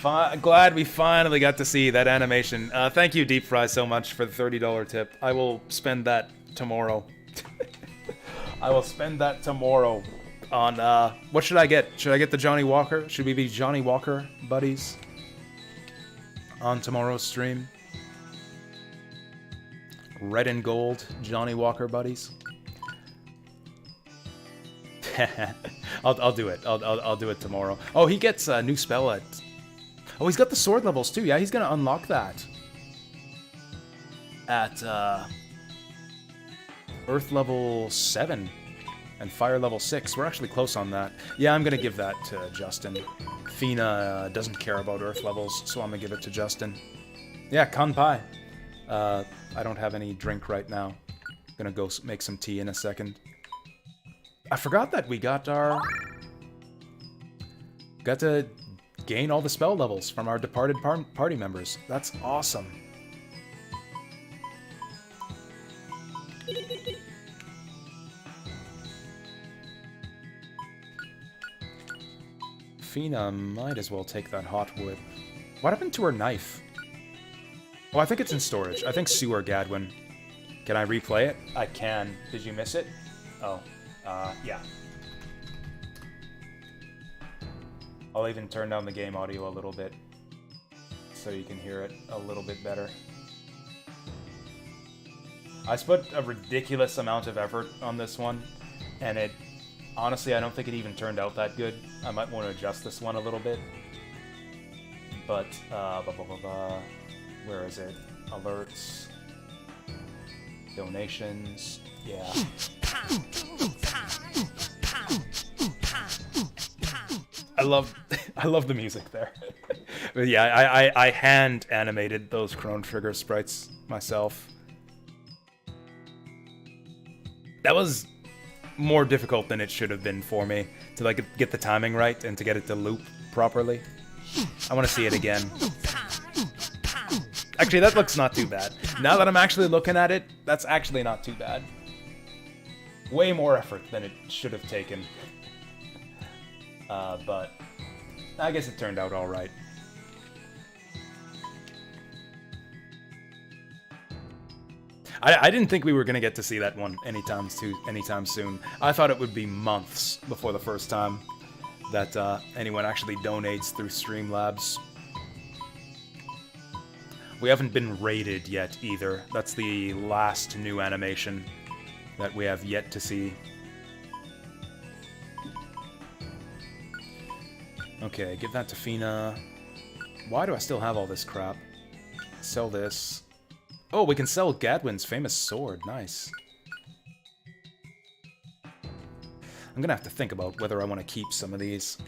S1: Glad we finally got to see that animation. Thank you, Deep Fry, so much for the $30 tip. I will spend that tomorrow. I will spend that tomorrow on, what should I get? Should I get the Johnny Walker? Should we be Johnny Walker buddies on tomorrow's stream? Red and gold Johnny Walker buddies. I'll do it. I'll do it tomorrow. Oh, he gets a new spell at... Oh, he's got the sword levels too. Yeah, he's gonna unlock that at Earth level 7 and Fire level 6. We're actually close on that. Yeah, I'm gonna give that to Justin. Fina doesn't care about Earth levels, so I'm gonna give it to Justin. Yeah, kanpai. I don't have any drink right now. Gonna go make some tea in a second. I forgot that we got our... Got to gain all the spell levels from our departed party members. That's awesome. Fina might as well take that hot whip. What happened to her knife? Oh, I think it's in storage. I think Sue or Gadwin. Can I replay it? I can. Did you miss it? Oh. Yeah. I'll even turn down the game audio a little bit so you can hear it a little bit better. I put a ridiculous amount of effort on this one, and it... Honestly, I don't think it even turned out that good. I might want to adjust this one a little bit. But, where is it? Alerts. Donations. Yeah. I love the music there. But yeah, I hand animated those Chrono Trigger sprites myself. That was more difficult than it should have been for me to like get the timing right and to get it to loop properly. I want to see it again. Actually, that looks not too bad. Now that I'm actually looking at it, that's actually not too bad. Way more effort than it should have taken. But I guess it turned out alright. I didn't think we were going to get to see that one anytime soon. I thought it would be months before the first time that anyone actually donates through Streamlabs. We haven't been raided yet either. That's the last new animation that we have yet to see. Okay, give that to Fina. Why do I still have all this crap? Sell this. Oh, we can sell Gadwin's famous sword. Nice. I'm gonna have to think about whether I want to keep some of these.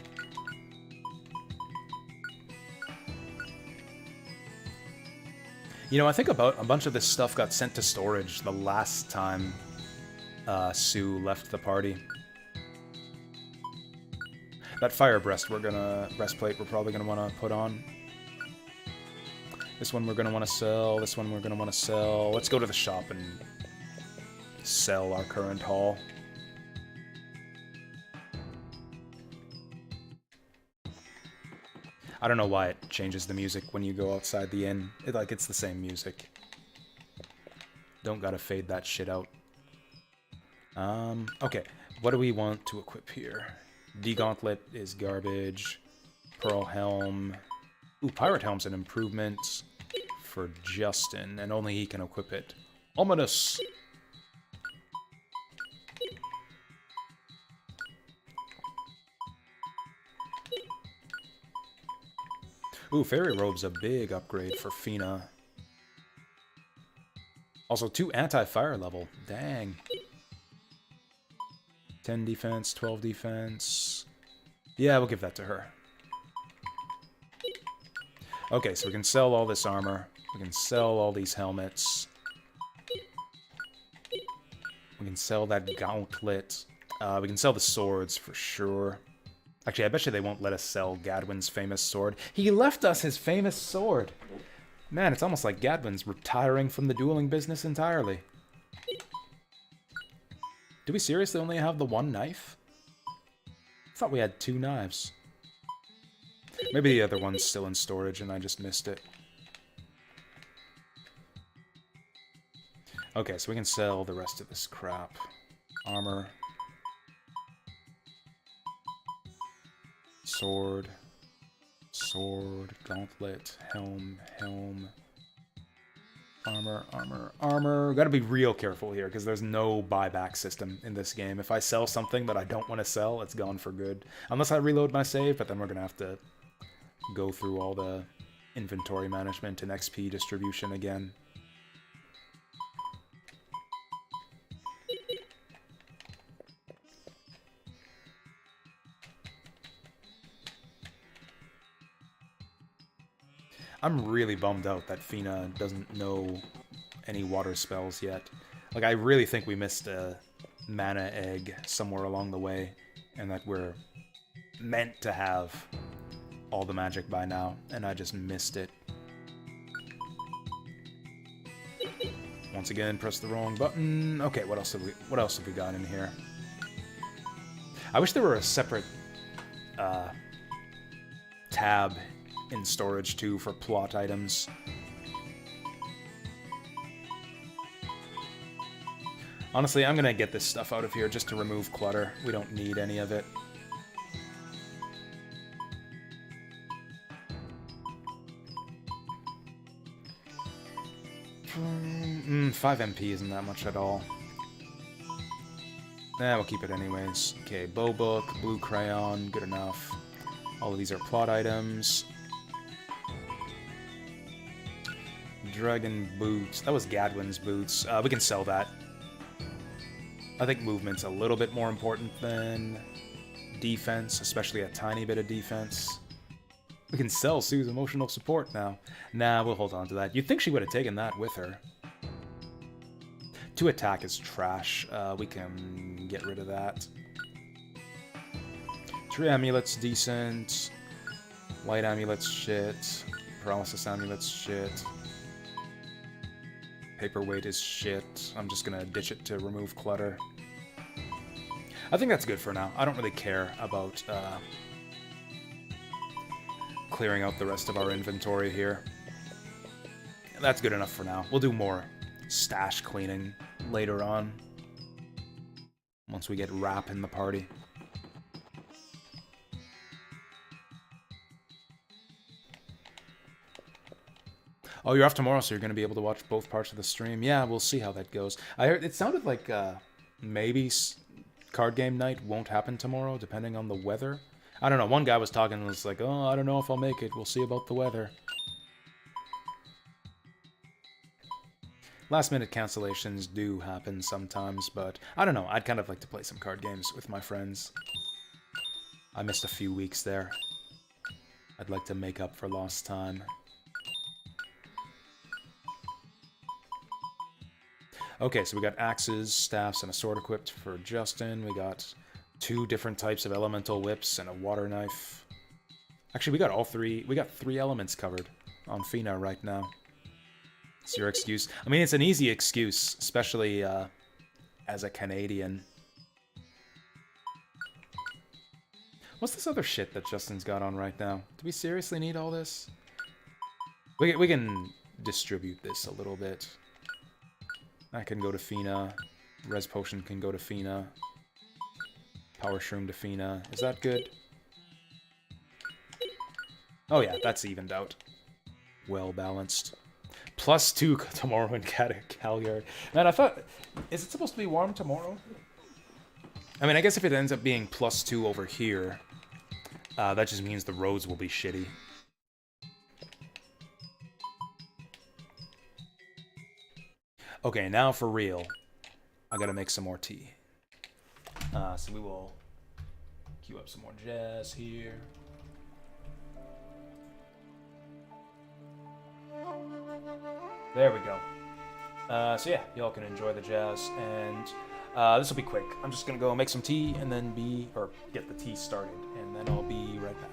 S1: You know, I think about a bunch of this stuff got sent to storage the last time Sue left the party. That fire breastplate we're probably gonna want to put on. This one we're gonna want to sell. This one we're gonna want to sell. Let's go to the shop and sell our current haul. I don't know why it changes the music when you go outside the inn. It's the same music. Don't gotta fade that shit out. Okay. What do we want to equip here? D-Gauntlet is garbage. Pearl Helm. Ooh, Pirate Helm's an improvement for Justin, and only he can equip it. Ominous! Ooh, Fairy Robe's a big upgrade for Fina. Also, 2 anti-fire level. Dang. 10 defense, 12 defense. Yeah, we'll give that to her. Okay, so we can sell all this armor. We can sell all these helmets. We can sell that gauntlet. We can sell the swords for sure. Actually, I bet you they won't let us sell Gadwin's famous sword. He left us his famous sword! Man, it's almost like Gadwin's retiring from the dueling business entirely. Do we seriously only have the one knife? I thought we had 2 knives. Maybe the other one's still in storage and I just missed it. Okay, so we can sell the rest of this crap. Armor. sword, sword, gauntlet, helm, helm, armor, armor, armor. Gotta be real careful here, because there's no buyback system in this game. If I sell something that I don't want to sell, it's gone for good. Unless I reload my save, but then we're gonna have to go through all the inventory management and XP distribution again. I'm really bummed out that Fina doesn't know any water spells yet. Like, I really think we missed a mana egg somewhere along the way, and that we're meant to have all the magic by now, and I just missed it. Once again, press the wrong button. Okay, what else have we got in here? I wish there were a separate tab in storage too for plot items. Honestly, I'm gonna get this stuff out of here just to remove clutter. We don't need any of it. 5 MP isn't that much at all. We'll keep it anyways. Okay, bow book, blue crayon, good enough. All of these are plot items. Dragon boots. That was Gadwin's boots. We can sell that. I think movement's a little bit more important than defense, especially a tiny bit of defense. We can sell Sue's emotional support now. Nah, we'll hold on to that. You'd think she would have taken that with her. 2 attack is trash. We can get rid of that. 3 amulets, decent. Light amulets, shit. Paralysis amulets, shit. Paperweight is shit. I'm just gonna ditch it to remove clutter. I think that's good for now. I don't really care about clearing out the rest of our inventory here. That's good enough for now. We'll do more stash cleaning later on, once we get Rap in the party. Oh, you're off tomorrow, so you're going to be able to watch both parts of the stream. Yeah, we'll see how that goes. I heard it sounded like maybe card game night won't happen tomorrow, depending on the weather. I don't know. One guy was talking and was like, oh, I don't know if I'll make it. We'll see about the weather. Last-minute cancellations do happen sometimes, but I don't know. I'd kind of like to play some card games with my friends. I missed a few weeks there. I'd like to make up for lost time. Okay, so we got axes, staffs, and a sword equipped for Justin. We got 2 different types of elemental whips and a water knife. Actually, we got all 3. We got 3 elements covered on Fina right now. It's your excuse. I mean, it's an easy excuse, especially as a Canadian. What's this other shit that Justin's got on right now? Do we seriously need all this? We can distribute this a little bit. That can go to Fina. Res Potion can go to Fina. Power Shroom to Fina. Is that good? Oh yeah, that's evened out. Well balanced. +2 tomorrow in Calgary. Man, I thought... Is it supposed to be warm tomorrow? I mean, I guess if it ends up being +2 over here, that just means the roads will be shitty. Okay, now for real. I gotta make some more tea. So we will queue up some more jazz here. There we go. So yeah, y'all can enjoy the jazz, and this will be quick. I'm just gonna go make some tea and then get the tea started, and then I'll be right back.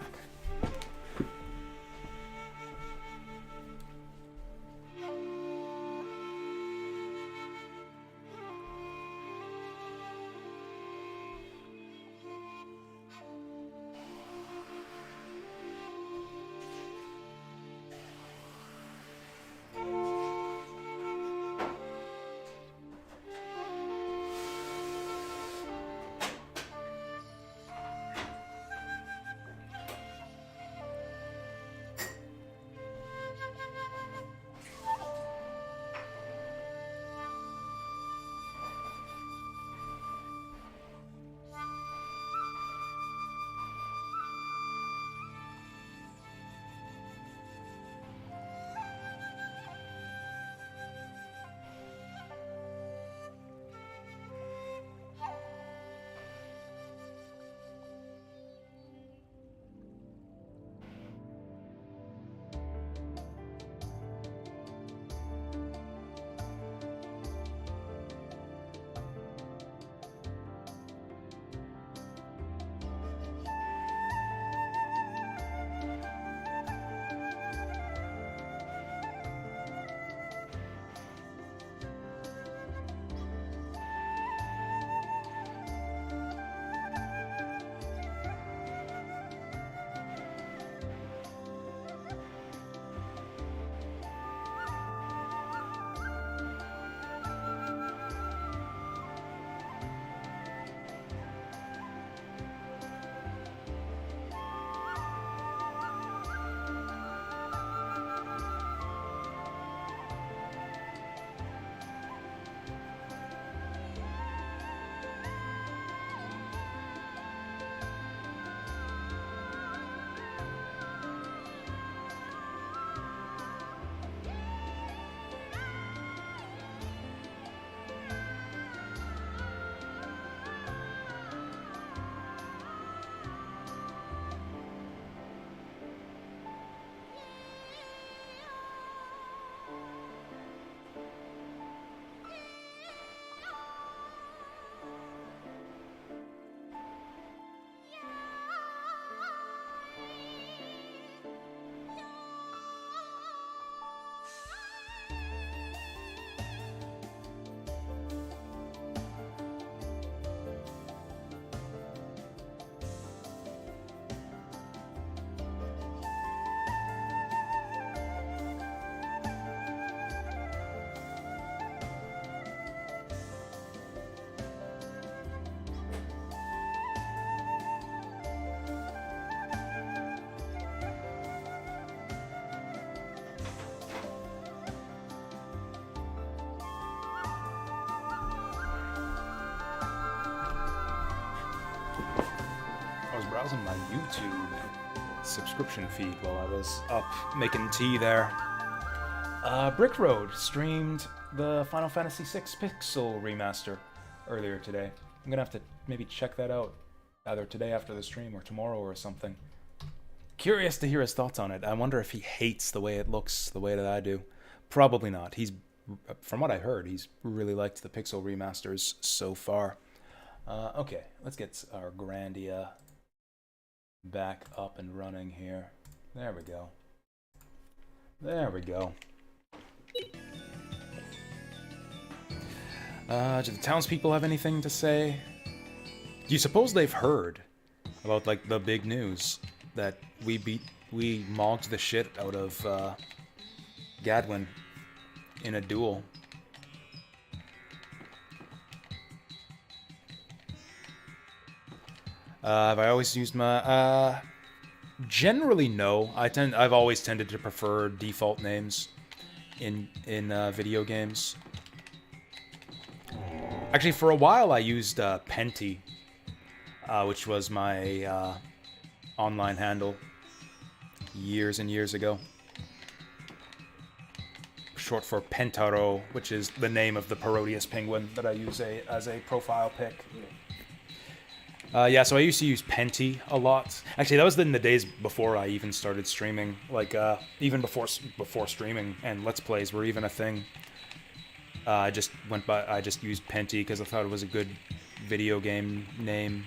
S1: browsing my YouTube subscription feed while I was up making tea there. Brick Road streamed the Final Fantasy VI Pixel remaster earlier today. I'm gonna have to maybe check that out either today after the stream or tomorrow or something. Curious to hear his thoughts on it. I wonder if he hates the way it looks the way that I do. Probably not. From what I heard, he's really liked the Pixel remasters so far. Okay, let's get our Grandia back up and running here. There we go. There we go. Do the townspeople have anything to say? Do you suppose they've heard about, like, the big news that we mogged the shit out of Gadwin in a duel? Have I always used my generally no. I've always tended to prefer default names in video games. Actually, for a while I used Penty, which was my online handle years and years ago. Short for Pentaro, which is the name of the Parodius penguin that I use as a profile pic. Yeah, so I used to use Penty a lot. Actually, that was in the days before I even started streaming. Like, even before streaming and Let's Plays were even a thing. I just used Penty because I thought it was a good video game name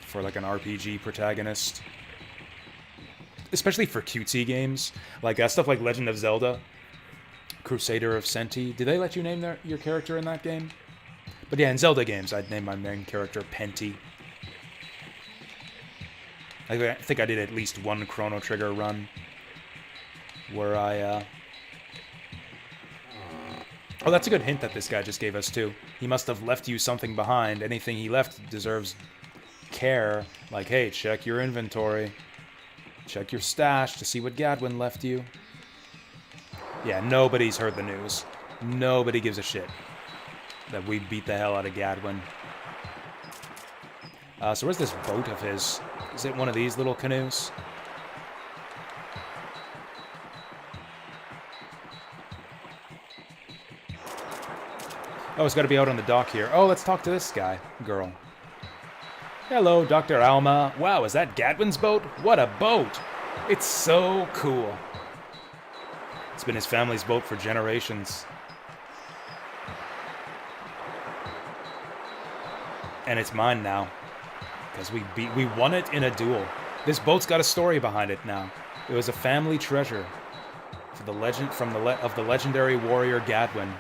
S1: for, like, an RPG protagonist. Especially for cutesy games. Like, stuff like Legend of Zelda, Crusader of Senti. Did they let you name your character in that game? But yeah, in Zelda games, I'd name my main character Penty. I think I did at least one Chrono Trigger run where I, Oh, that's a good hint that this guy just gave us, too. He must have left you something behind. Anything he left deserves care. Like, hey, check your inventory. Check your stash to see what Gadwin left you. Yeah, nobody's heard the news. Nobody gives a shit that we beat the hell out of Gadwin. So where's this boat of his? Is it one of these little canoes? Oh, it's got to be out on the dock here. Oh, let's talk to this girl. Hello, Dr. Alma. Wow, is that Gadwin's boat? What a boat! It's so cool. It's been his family's boat for generations. And it's mine now, because we won it in a duel. This boat's got a story behind it now. It was a family treasure for the legend of the legendary warrior Gadwin,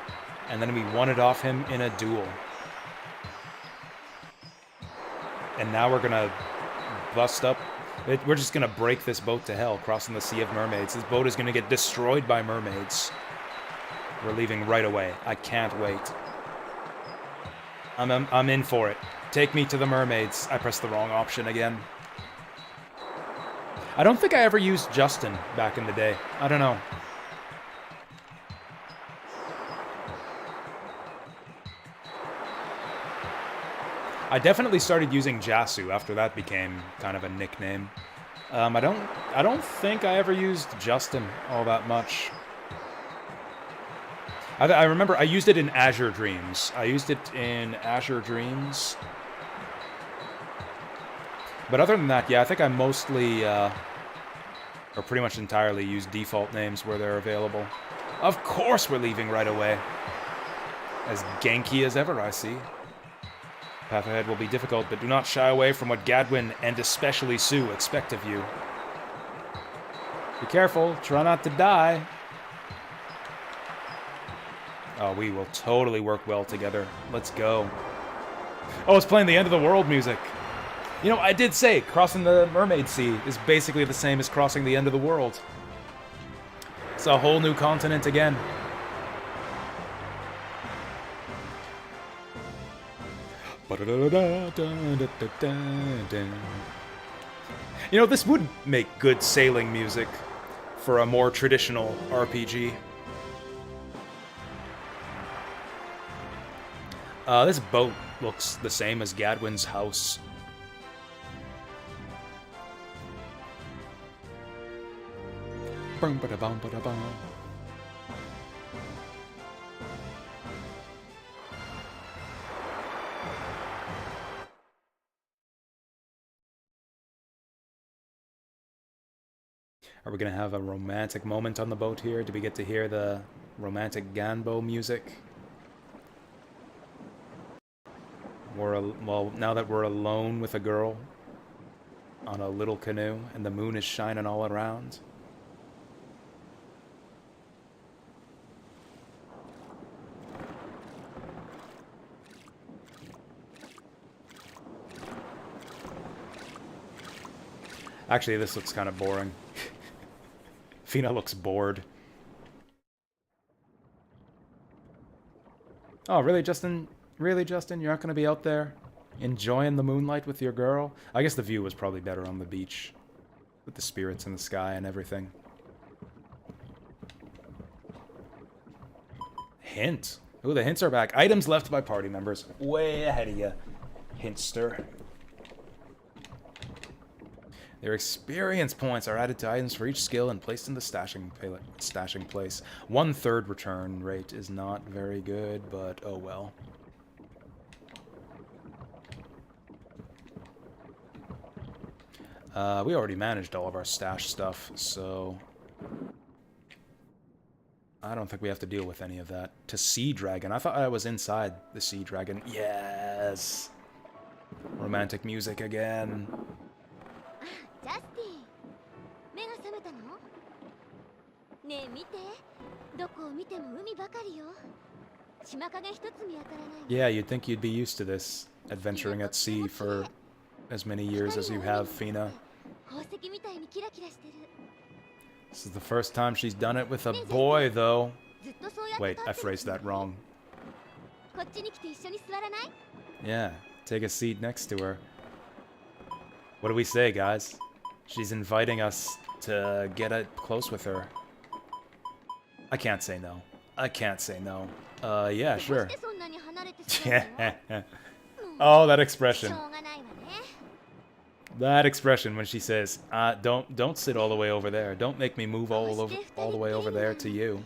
S1: and then we won it off him in a duel. And now we're gonna bust up. We're just gonna break this boat to hell, crossing the Sea of Mermaids. This boat is gonna get destroyed by mermaids. We're leaving right away. I can't wait. I'm in for it. Take me to the mermaids. I pressed the wrong option again. I don't think I ever used Justin back in the day. I don't know. I definitely started using Jasu after that became kind of a nickname. I don't think I ever used Justin all that much. I remember I used it in Azure Dreams. But other than that, yeah, I think I mostly, or pretty much entirely, use default names where they're available. Of course we're leaving right away. As Genki as ever, I see. Path ahead will be difficult, but do not shy away from what Gadwin, and especially Sue, expect of you. Be careful, try not to die. Oh, we will totally work well together. Let's go. Oh, it's playing the end of the world music. You know, I did say crossing the Mermaid Sea is basically the same as crossing the end of the world. It's a whole new continent again. You know, this would make good sailing music for a more traditional RPG. This boat looks the same as Gadwin's house. Bum, ba-da-bum, ba-da-bum. Are we gonna have a romantic moment on the boat here? Do we get to hear the romantic ganbo music? Well, now that we're alone with a girl on a little canoe and the moon is shining all around. Actually, this looks kind of boring. Fina looks bored. Oh, really, Justin? Really, Justin? You're not going to be out there enjoying the moonlight with your girl? I guess the view was probably better on the beach. With the spirits in the sky and everything. Hint. Ooh, the hints are back. Items left by party members. Way ahead of you, Hintster. Their experience points are added to items for each skill and placed in the stashing place. 1/3 return rate is not very good, but oh well. We already managed all of our stash stuff, so I don't think we have to deal with any of that. To Sea Dragon. I thought I was inside the Sea Dragon. Yes! Romantic music again. Yeah, you'd think you'd be used to this, adventuring at sea for as many years as you have, Fina. This is the first time she's done it with a boy, though. Wait, I phrased that wrong. Yeah, take a seat next to her. What do we say, guys? She's inviting us to get up close with her. I can't say no. I can't say no. Yeah, sure. Oh, that expression. That expression when she says, don't sit all the way over there. Don't make me move all the way over there to you.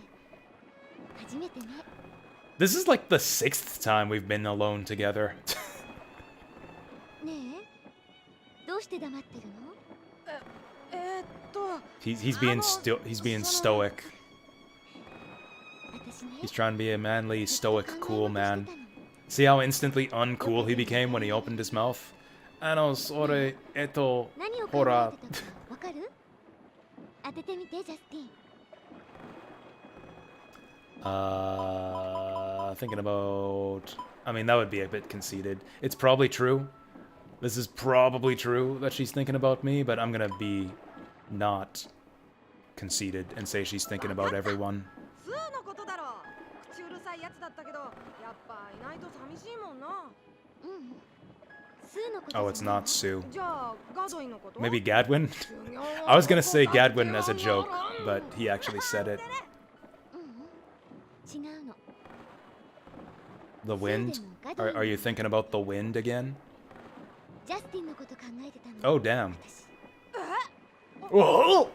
S1: This is like the 6th time we've been alone together. He's being stoic. He's trying to be a manly, stoic, cool man. See how instantly uncool he became when he opened his mouth? Sore, hora. Thinking about... I mean, that would be a bit conceited. It's probably true. This is probably true that she's thinking about me, but I'm gonna be not conceited and say she's thinking about everyone. Oh, it's not Sue. Maybe Gadwin? I was gonna say Gadwin as a joke, but he actually said it. The wind? Are you thinking about the wind again? Oh, damn. Whoa!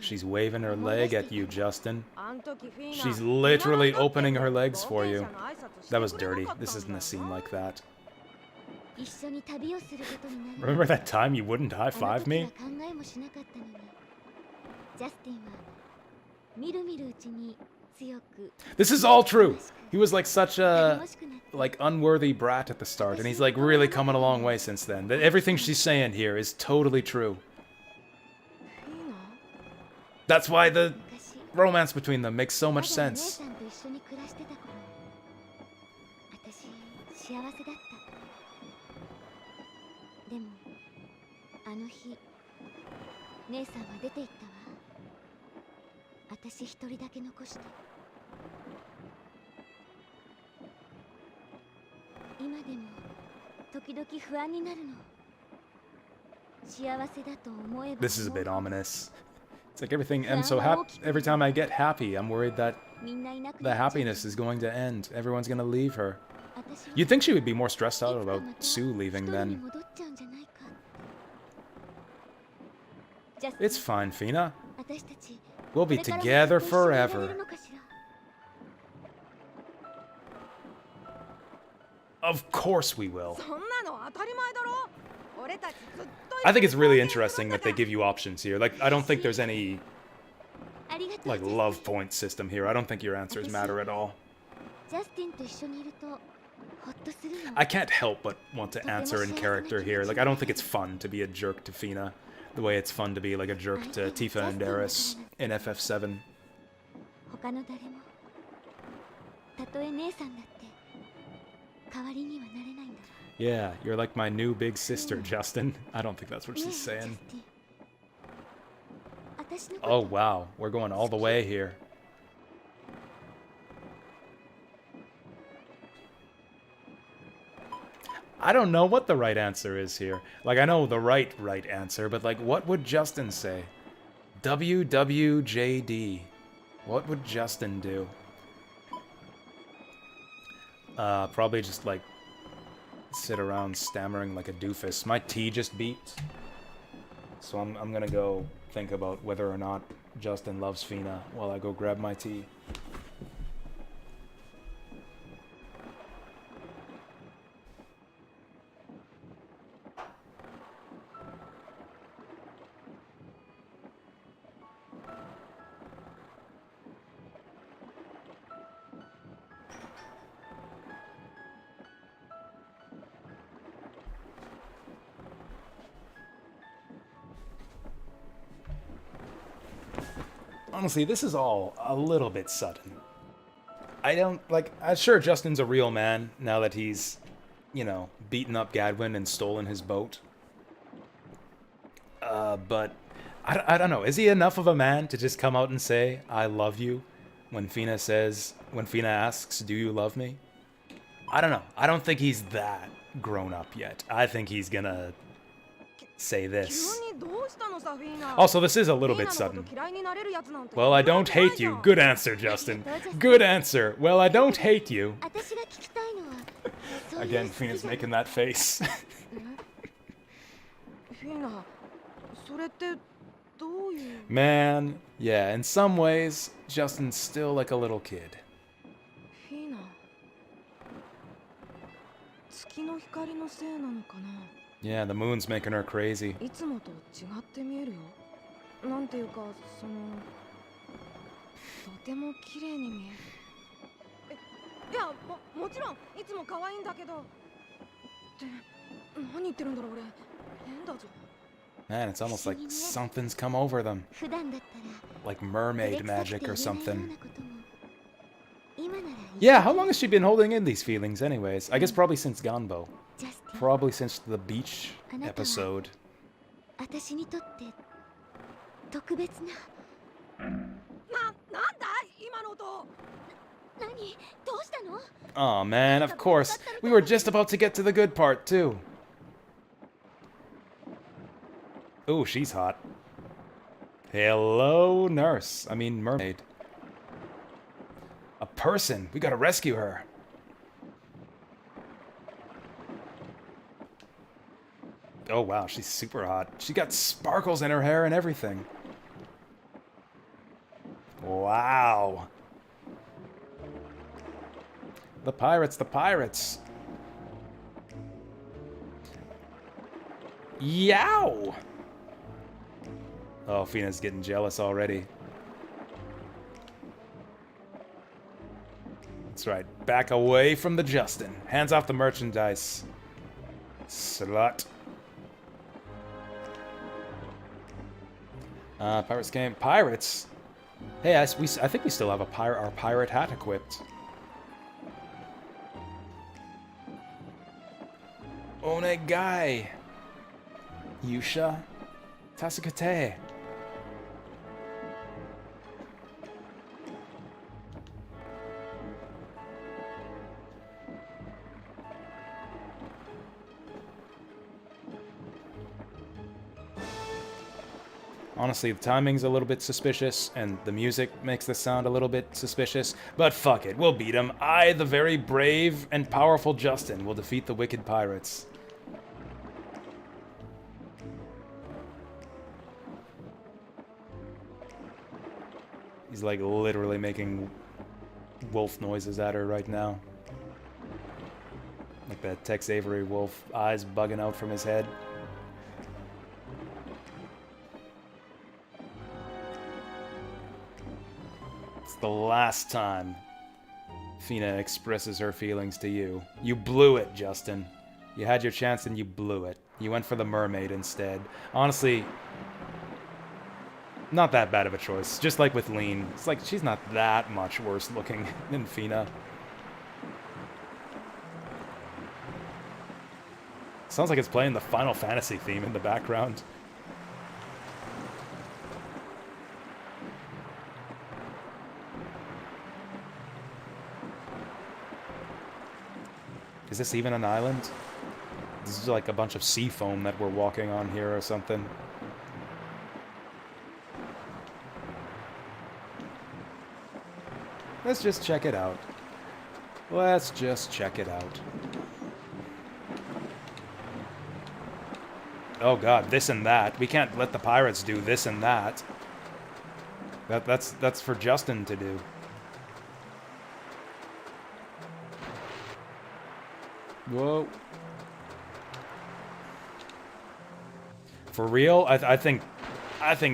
S1: She's waving her leg at you, Justin. She's literally opening her legs for you. That was dirty. This isn't a scene like that. Remember that time you wouldn't high-five me? This is all true. He was like such a unworthy brat at the start, and he's like really coming a long way since then. Everything she's saying here is totally true. That's why the romance between them makes so much sense. This is a bit ominous. It's like everything ends so every time I get happy, I'm worried that the happiness is going to end. Everyone's going to leave her. You'd think she would be more stressed out about Sue leaving then. It's fine, Fina. We'll be together forever. Of course we will. I think it's really interesting that they give you options here. Like, I don't think there's any, like, love point system here. I don't think your answers matter at all. I can't help but want to answer in character here. Like, I don't think it's fun to be a jerk to Fina, the way it's fun to be, like, a jerk to Tifa and Eris in FF7. Yeah, you're like my new big sister, Justin. I don't think that's what she's saying. Oh, wow. We're going all the way here. I don't know what the right answer is here. Like, I know the right answer, but, like, what would Justin say? WWJD. What would Justin do? Probably just, like, sit around stammering like a doofus. My tea just beeped. So I'm gonna go think about whether or not Justin loves Fina while I go grab my tea. Honestly, this is all a little bit sudden. I don't, like, sure, Justin's a real man now that he's, you know, beaten up Gadwin and stolen his boat. But, I don't know, is he enough of a man to just come out and say, I love you, when Fina asks, do you love me? I don't know. I don't think he's that grown up yet. I think he's gonna say this. Also, this is a little bit sudden. Well, I don't hate you. Good answer, Justin. Good answer. Well, I don't hate you. Again, Fina's making that face. Man, yeah, in some ways, Justin's still like a little kid. Yeah, the moon's making her crazy. Man, it's almost like something's come over them. Like mermaid magic or something. Yeah, how long has she been holding in these feelings anyways? I guess probably since Ganbo. Probably since the beach episode. Oh man, of course. We were just about to get to the good part, too. Ooh, she's hot. Hello, nurse. I mean, mermaid. A person. We gotta rescue her. Oh, wow, she's super hot. She got sparkles in her hair and everything. Wow. The pirates, the pirates. Yow! Oh, Fina's getting jealous already. That's right. Back away from the Justin. Hands off the merchandise. Slut. Pirates game. Pirates? Hey, I think we still have our pirate hat equipped. Onegai. Yusha. Tasukate. Honestly, the timing's a little bit suspicious, and the music makes this sound a little bit suspicious, but fuck it, we'll beat him. I, the very brave and powerful Justin, will defeat the wicked pirates. He's like literally making wolf noises at her right now. Like that Tex Avery wolf, eyes bugging out from his head. It's the last time Fina expresses her feelings to you. You blew it, Justin. You had your chance and you blew it. You went for the mermaid instead. Honestly, not that bad of a choice. Just like with Lean. It's like she's not that much worse looking than Fina. Sounds like it's playing the Final Fantasy theme in the background. Is this even an island? This is like a bunch of sea foam that we're walking on here or something. Let's just check it out. Let's just check it out. Oh god, this and that. We can't let the pirates do this and that. That's for Justin to do. Whoa. For real? I think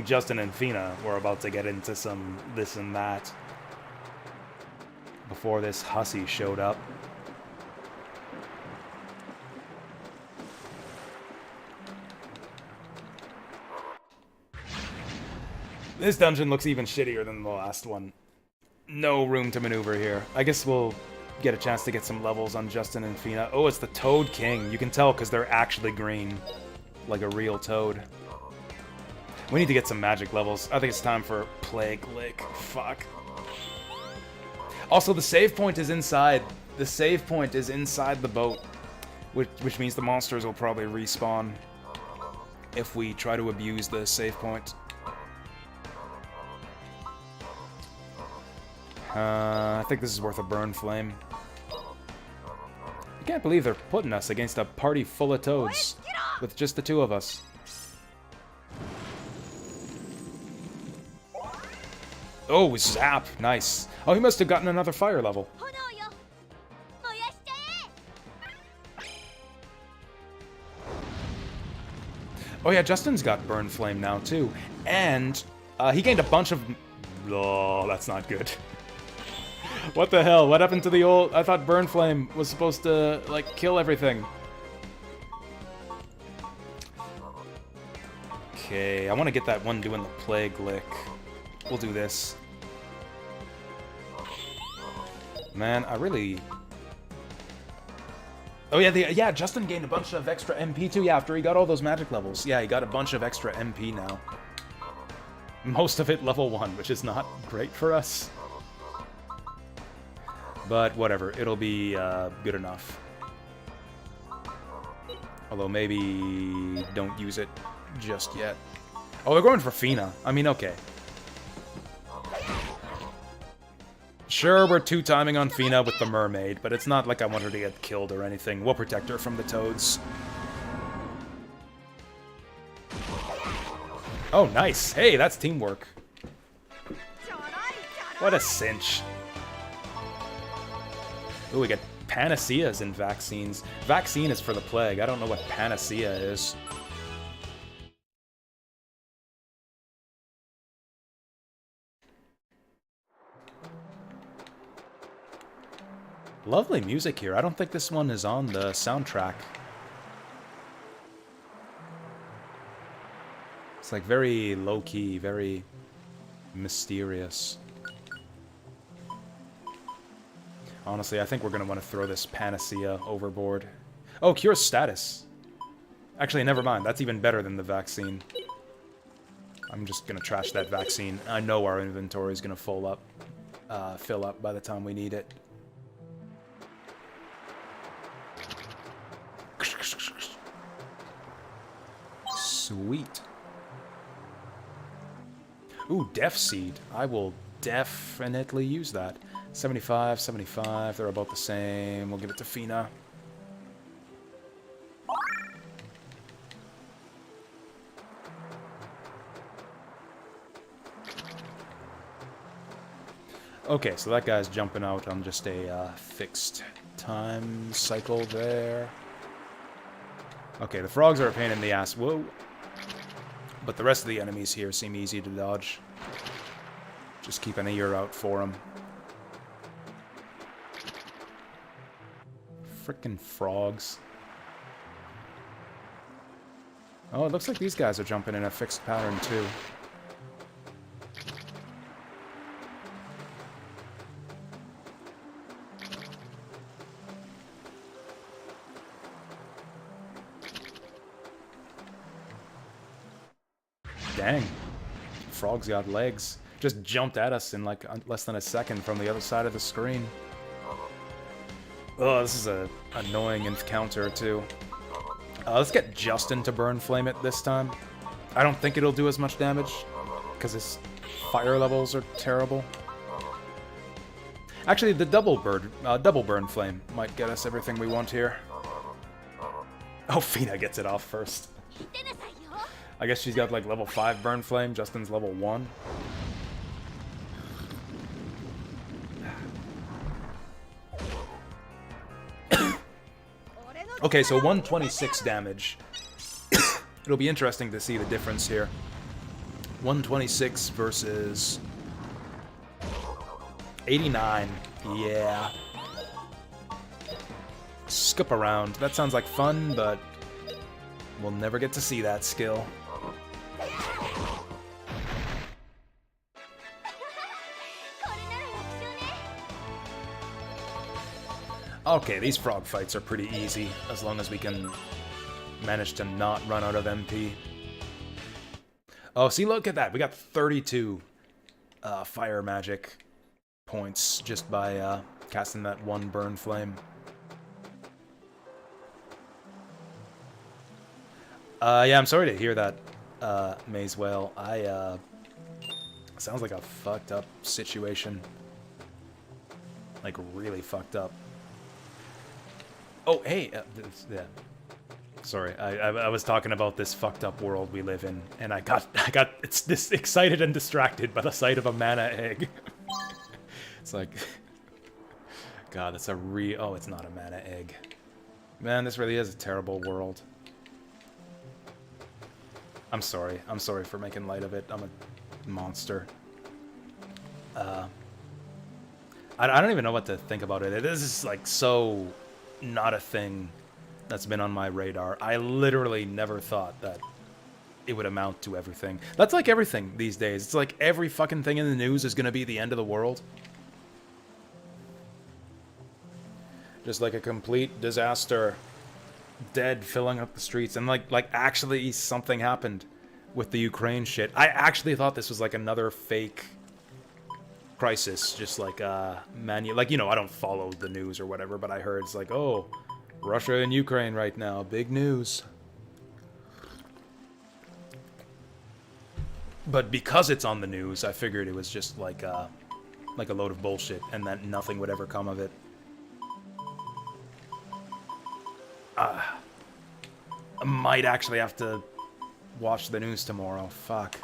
S1: Justin and Fina were about to get into some this and that before this hussy showed up. This dungeon looks even shittier than the last one. No room to maneuver here. I guess we'll get a chance to get some levels on Justin and Fina. Oh, it's the Toad King. You can tell because they're actually green. Like a real toad. We need to get some magic levels. I think it's time for Plague Lick. Fuck. Also, the save point is inside. The save point is inside the boat. Which means the monsters will probably respawn if we try to abuse the save point. I think this is worth a burn flame. I can't believe they're putting us against a party full of toads with just the two of us. Oh, zap! Nice. Oh, he must have gotten another fire level. Oh yeah, Justin's got burn flame now too. And he gained a bunch of... Oh, that's not good. What the hell? What happened to the old... I thought burn flame was supposed to, like, kill everything. Okay, I want to get that one doing the Plague Lick. We'll do this. Man, I really... Oh yeah, yeah, Justin gained a bunch of extra MP too. Yeah, after he got all those magic levels. Yeah, he got a bunch of extra MP now. Most of it level 1, which is not great for us. But whatever, it'll be good enough. Although maybe don't use it just yet. Oh, they're going for Fina. I mean, okay. Sure, we're two-timing on Fina with the mermaid, but it's not like I want her to get killed or anything. We'll protect her from the toads. Oh, nice. Hey, that's teamwork. What a cinch. Ooh, we got panaceas and vaccines. Vaccine is for the plague. I don't know what panacea is. Lovely music here. I don't think this one is on the soundtrack. It's like very low-key, very mysterious. Honestly, I think we're going to want to throw this panacea overboard. Oh, cure status. Actually, never mind. That's even better than the vaccine. I'm just going to trash that vaccine. I know our inventory is going to fill up by the time we need it. Sweet. Ooh, Def Seed. I will definitely use that. 75, 75. They're about the same. We'll give it to Fina. Okay, so that guy's jumping out on just a fixed time cycle there. Okay, the frogs are a pain in the ass. Whoa. But the rest of the enemies here seem easy to dodge. Just keep an ear out for them. Frickin' frogs. Oh, it looks like these guys are jumping in a fixed pattern too. Dang. Frog's got legs. Just jumped at us in like less than a second from the other side of the screen. Oh, this is a annoying encounter too. Let's get Justin to burn flame it this time. I don't think it'll do as much damage because his fire levels are terrible. Actually, the double burn flame might get us everything we want here. Oh, Fina gets it off first. I guess she's got like level 5 burn flame. Justin's level 1. Okay, so 126 damage. It'll be interesting to see the difference here. 126 versus 89. Yeah. Scoop around. That sounds like fun, but we'll never get to see that skill. Okay, these frog fights are pretty easy, as long as we can manage to not run out of MP. Oh, see, look at that. We got 32 fire magic points just by casting that one burn flame. Yeah, I'm sorry to hear that, Maze Whale. Sounds like a fucked up situation. Like, really fucked up. Oh, hey, yeah. Sorry, I was talking about this fucked up world we live in, and I got this excited and distracted by the sight of a mana egg. It's like, God, that's a oh, it's not a mana egg. Man, this really is a terrible world. I'm sorry for making light of it. I'm a monster. I don't even know what to think about it. This is like so not a thing that's been on my radar. I literally never thought that it would amount to everything. That's like everything these days. It's like every fucking thing in the news is gonna be the end of the world. Just like a complete disaster. Dead filling up the streets, and like actually something happened with the Ukraine shit. I actually thought this was like another fake crisis, just like like, you know, I don't follow the news or whatever, but I heard it's like, oh, Russia and Ukraine right now, big news. But because it's on the news, I figured it was just like a load of bullshit, and that nothing would ever come of it. I might actually have to watch the news tomorrow. Fuck.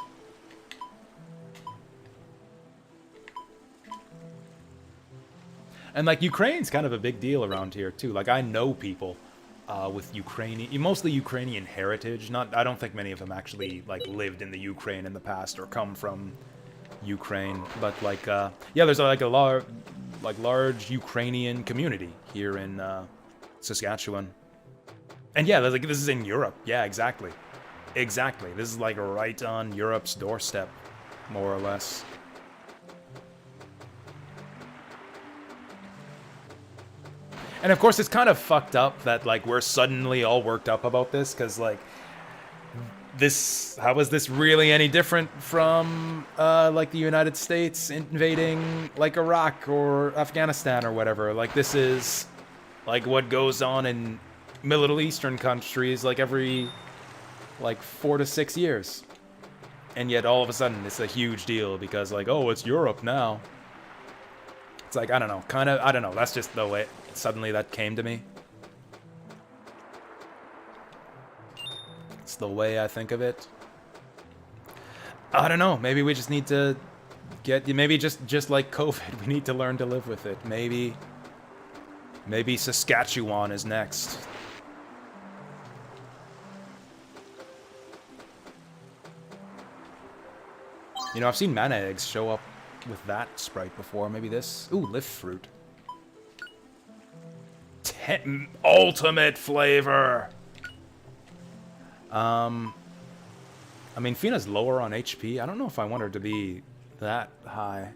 S1: And like, Ukraine's kind of a big deal around here too. Like, I know people with Ukrainian, mostly Ukrainian heritage. I don't think many of them actually like lived in the Ukraine in the past or come from Ukraine. But like, yeah, there's like a large Ukrainian community here in Saskatchewan. And yeah, like, this is in Europe. Yeah, exactly. Exactly. This is like right on Europe's doorstep, more or less. And of course, it's kind of fucked up that like we're suddenly all worked up about this, because like how is this really any different from like the United States invading like Iraq or Afghanistan or whatever? Like, this is like what goes on in Middle Eastern countries like every like 4 to 6 years. And yet all of a sudden it's a huge deal because, like, oh, it's Europe now. It's like, I don't know, kind of, I don't know. That's just the way suddenly that came to me. It's the way I think of it. I don't know. Maybe we just need to get, maybe just like COVID, we need to learn to live with it. Maybe Saskatchewan is next. You know, I've seen mana eggs show up with that sprite before. Maybe this. Ooh, lift fruit. Ultimate flavor. I mean, Fina's lower on HP. I don't know if I want her to be that high.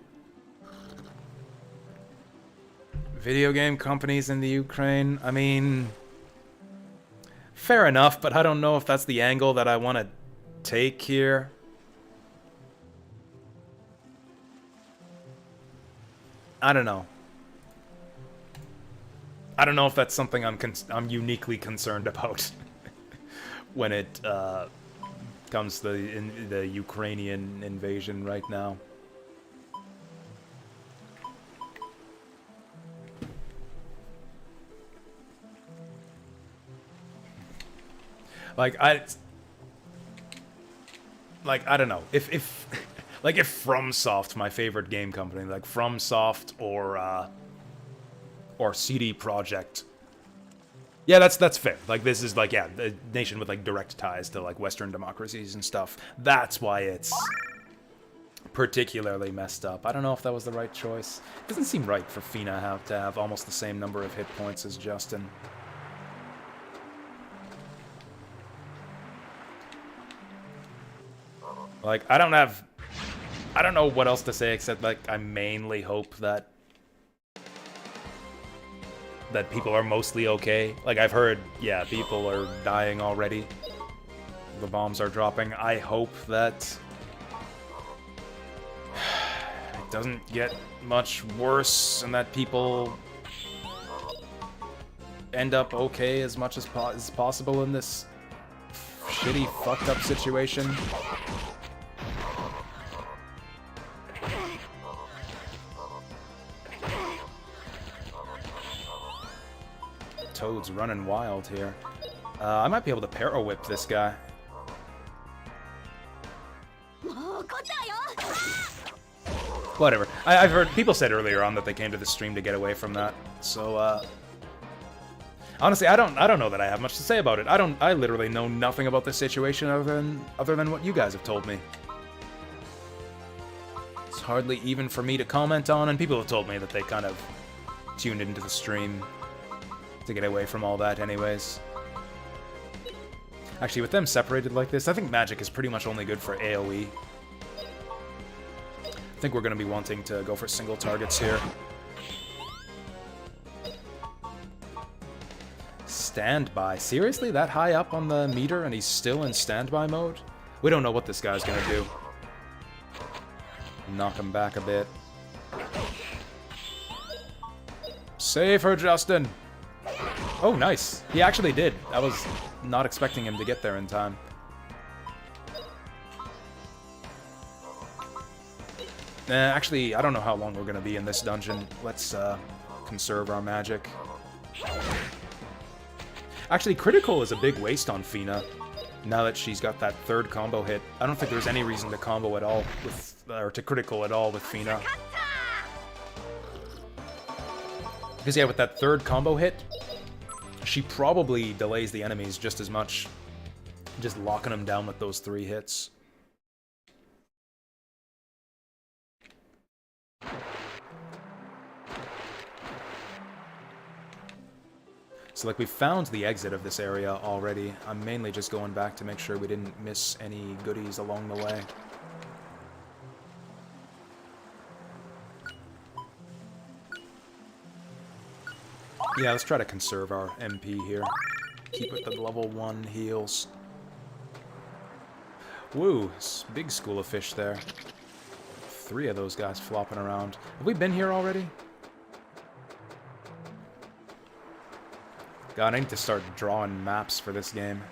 S1: Video game companies in the Ukraine. I mean, fair enough, but I don't know if that's the angle that I want to take here. I don't know. I don't know if that's something I'm uniquely concerned about when it comes to the Ukrainian invasion right now. Like I don't know if like if FromSoft, my favorite game company, like FromSoft or CD Projekt. Yeah, that's fair. Like this is like, yeah, the nation with like direct ties to like Western democracies and stuff. That's why it's particularly messed up. I don't know if that was the right choice. It doesn't seem right for Fina to have almost the same number of hit points as Justin. Like, I don't know what else to say except, like, I mainly hope that people are mostly okay. Like, I've heard, yeah, people are dying already. The bombs are dropping. I hope that it doesn't get much worse and that people end up okay as much as possible in this shitty, fucked up situation. Toad's running wild here. I might be able to Para Whip this guy. Whatever. I've heard people said earlier on that they came to the stream to get away from that. So honestly, I don't know that I have much to say about it. I literally know nothing about this situation other than what you guys have told me. It's hardly even for me to comment on, and people have told me that they kind of tuned into the stream to get away from all that anyways. Actually, with them separated like this, I think magic is pretty much only good for AoE. I think we're going to be wanting to go for single targets here. Standby. Seriously? That high up on the meter and he's still in standby mode? We don't know what this guy's going to do. Knock him back a bit. Save her, Justin! Oh, nice. He actually did. I was not expecting him to get there in time. Actually, I don't know how long we're going to be in this dungeon. Let's conserve our magic. Actually, critical is a big waste on Fina. Now that she's got that third combo hit, I don't think there's any reason to combo at all with, or to critical at all with Fina. Because yeah, with that third combo hit, she probably delays the enemies just as much, just locking them down with those 3 hits. So, like, we found the exit of this area already. I'm mainly just going back to make sure we didn't miss any goodies along the way. Yeah, let's try to conserve our MP here. Keep it the level 1 heals. Woo, big school of fish there. 3 of those guys flopping around. Have we been here already? God, I need to start drawing maps for this game.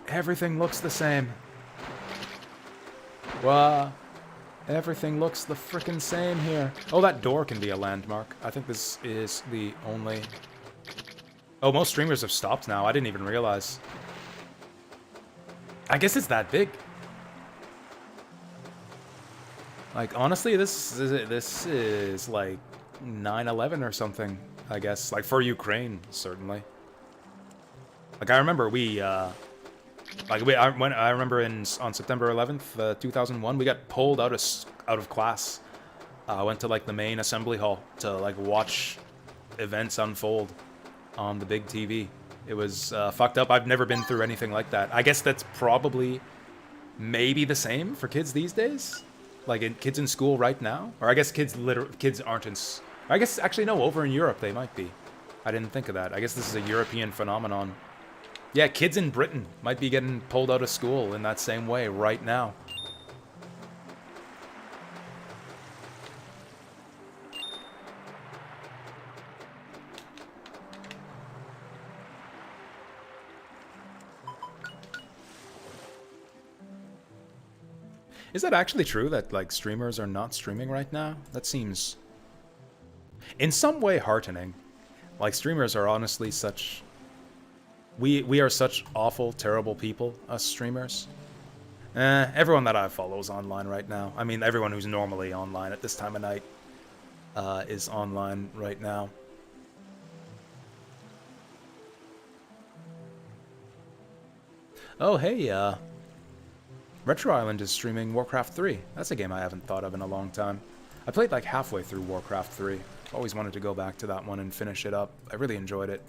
S1: Everything looks the same. Wow. Everything looks the frickin' same here. Oh, that door can be a landmark. I think this is the only... Oh, most streamers have stopped now. I didn't even realize. I guess it's that big. Like, honestly, this is like 9/11 or something, I guess. Like, for Ukraine, certainly. Like, I remember I remember on September 11th, 2001, we got pulled out of class. I went to, like, the main assembly hall to, like, watch events unfold on the big TV. It was fucked up. I've never been through anything like that. I guess that's probably maybe the same for kids these days? Like, kids in school right now? Or I guess kids aren't in... I guess, actually, no, over in Europe they might be. I didn't think of that. I guess this is a European phenomenon. Yeah, kids in Britain might be getting pulled out of school in that same way right now. Is that actually true that, like, streamers are not streaming right now? That seems in some way heartening. Like, streamers are honestly such... We are such awful, terrible people, us streamers. Everyone that I follow is online right now. I mean, everyone who's normally online at this time of night is online right now. Oh, hey, Retro Island is streaming Warcraft 3. That's a game I haven't thought of in a long time. I played like halfway through Warcraft 3. Always wanted to go back to that one and finish it up. I really enjoyed it.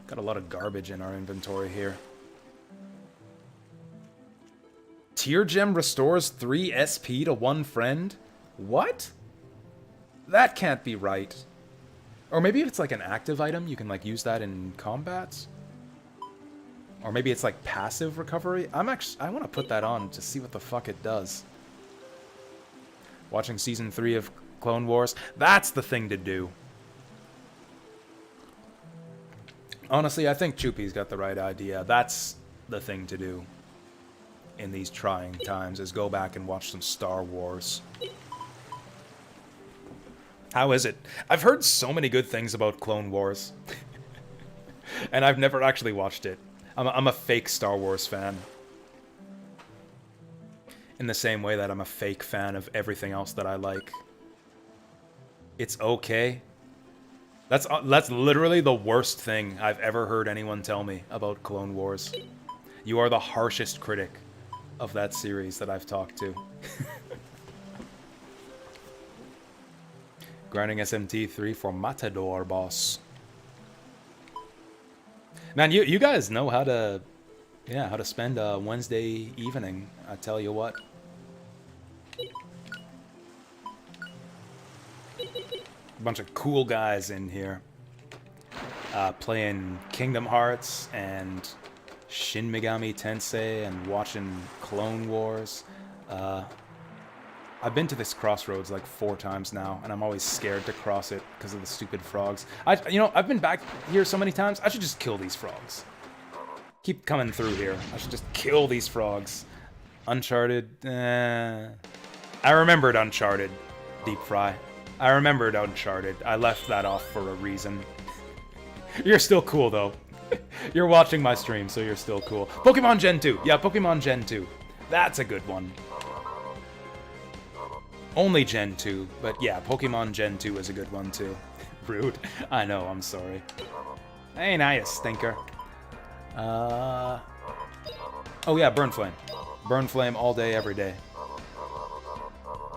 S1: Got a lot of garbage in our inventory here. Tier Gem restores 3 SP to 1 friend? What? That can't be right. Or maybe if it's like an active item, you can like use that in combats? Or maybe it's like passive recovery? I want to put that on to see what the fuck it does. Watching Season 3 of Clone Wars? That's the thing to do. Honestly, I think Choopy's got the right idea. That's the thing to do in these trying times, is go back and watch some Star Wars. How is it? I've heard so many good things about Clone Wars. And I've never actually watched it. I'm a fake Star Wars fan. In the same way that I'm a fake fan of everything else that I like. It's okay. That's literally the worst thing I've ever heard anyone tell me about Clone Wars. You are the harshest critic of that series that I've talked to. Grinding SMT3 for Matador, boss. Man, you guys know how to spend a Wednesday evening, I tell you what. A bunch of cool guys in here. Playing Kingdom Hearts and Shin Megami Tensei and watching Clone Wars. I've been to this crossroads like 4 times now, and I'm always scared to cross it because of the stupid frogs. I've been back here so many times, I should just kill these frogs. Keep coming through here. I should just kill these frogs. Uncharted, I remembered Uncharted, Deep Fry. I remembered Uncharted. I left that off for a reason. You're still cool, though. You're watching my stream, so you're still cool. Pokemon Gen 2. Yeah, Pokemon Gen 2. That's a good one. Only Gen 2, but yeah, Pokemon Gen 2 is a good one, too. Rude. I know, I'm sorry. Ain't I a stinker? Oh yeah, Burn Flame. Burn Flame all day, every day.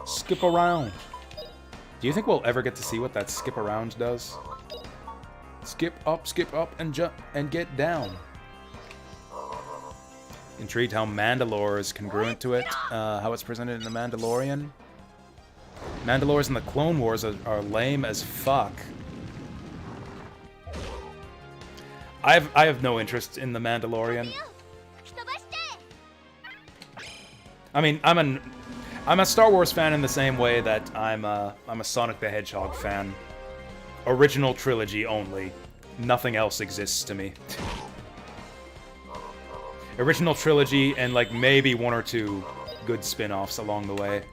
S1: Skip around. Do you think we'll ever get to see what that skip around does? Skip up, and jump, and get down. Intrigued how Mandalore is congruent to it, how it's presented in The Mandalorian. Mandalores in the Clone Wars are lame as fuck. I have no interest in The Mandalorian. I mean, I'm a Star Wars fan in the same way that I'm a Sonic the Hedgehog fan. Original trilogy only. nothing else exists to me. Original trilogy and like maybe one or two good spin-offs along the way.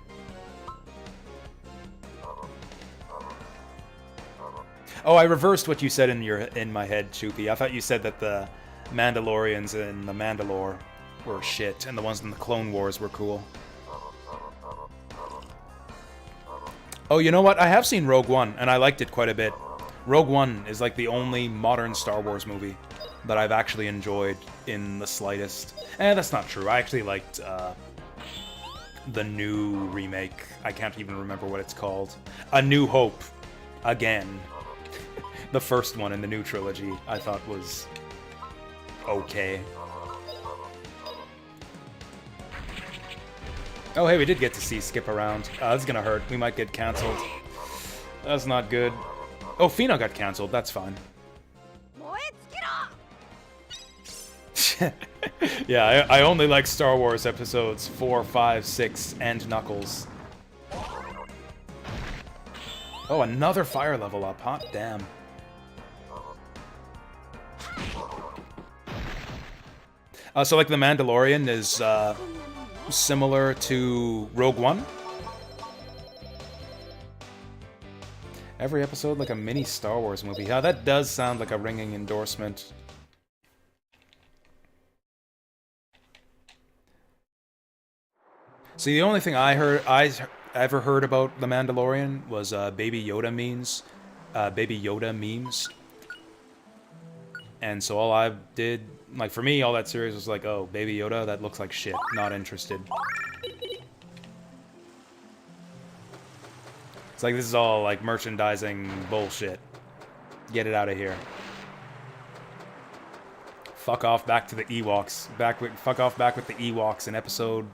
S1: Oh, I reversed what you said in my head, Choopy. I thought you said that the Mandalorians in the Mandalore were shit, and the ones in the Clone Wars were cool. Oh, you know what? I have seen Rogue One, and I liked it quite a bit. Rogue One is like the only modern Star Wars movie that I've actually enjoyed in the slightest. That's not true. I actually liked the new remake. I can't even remember what it's called. A New Hope. Again. The first one in the new trilogy I thought was okay. Oh, hey, we did get to see Skip around. That's gonna hurt. We might get cancelled. That's not good. Oh, Fino got cancelled. That's fine. Yeah, I only like Star Wars episodes 4, 5, 6, and Knuckles. Oh, another fire level up. Hot damn. So, like, The Mandalorian is similar to Rogue One. Every episode like a mini Star Wars movie. Yeah, that does sound like a ringing endorsement. See, the only thing I ever heard about The Mandalorian was Baby Yoda memes. And so all I did, like for me, all that series was like, oh, Baby Yoda, that looks like shit. Not interested. It's like, this is all like merchandising bullshit. Get it out of here. Fuck off back to the Ewoks. Fuck off back with the Ewoks in episode...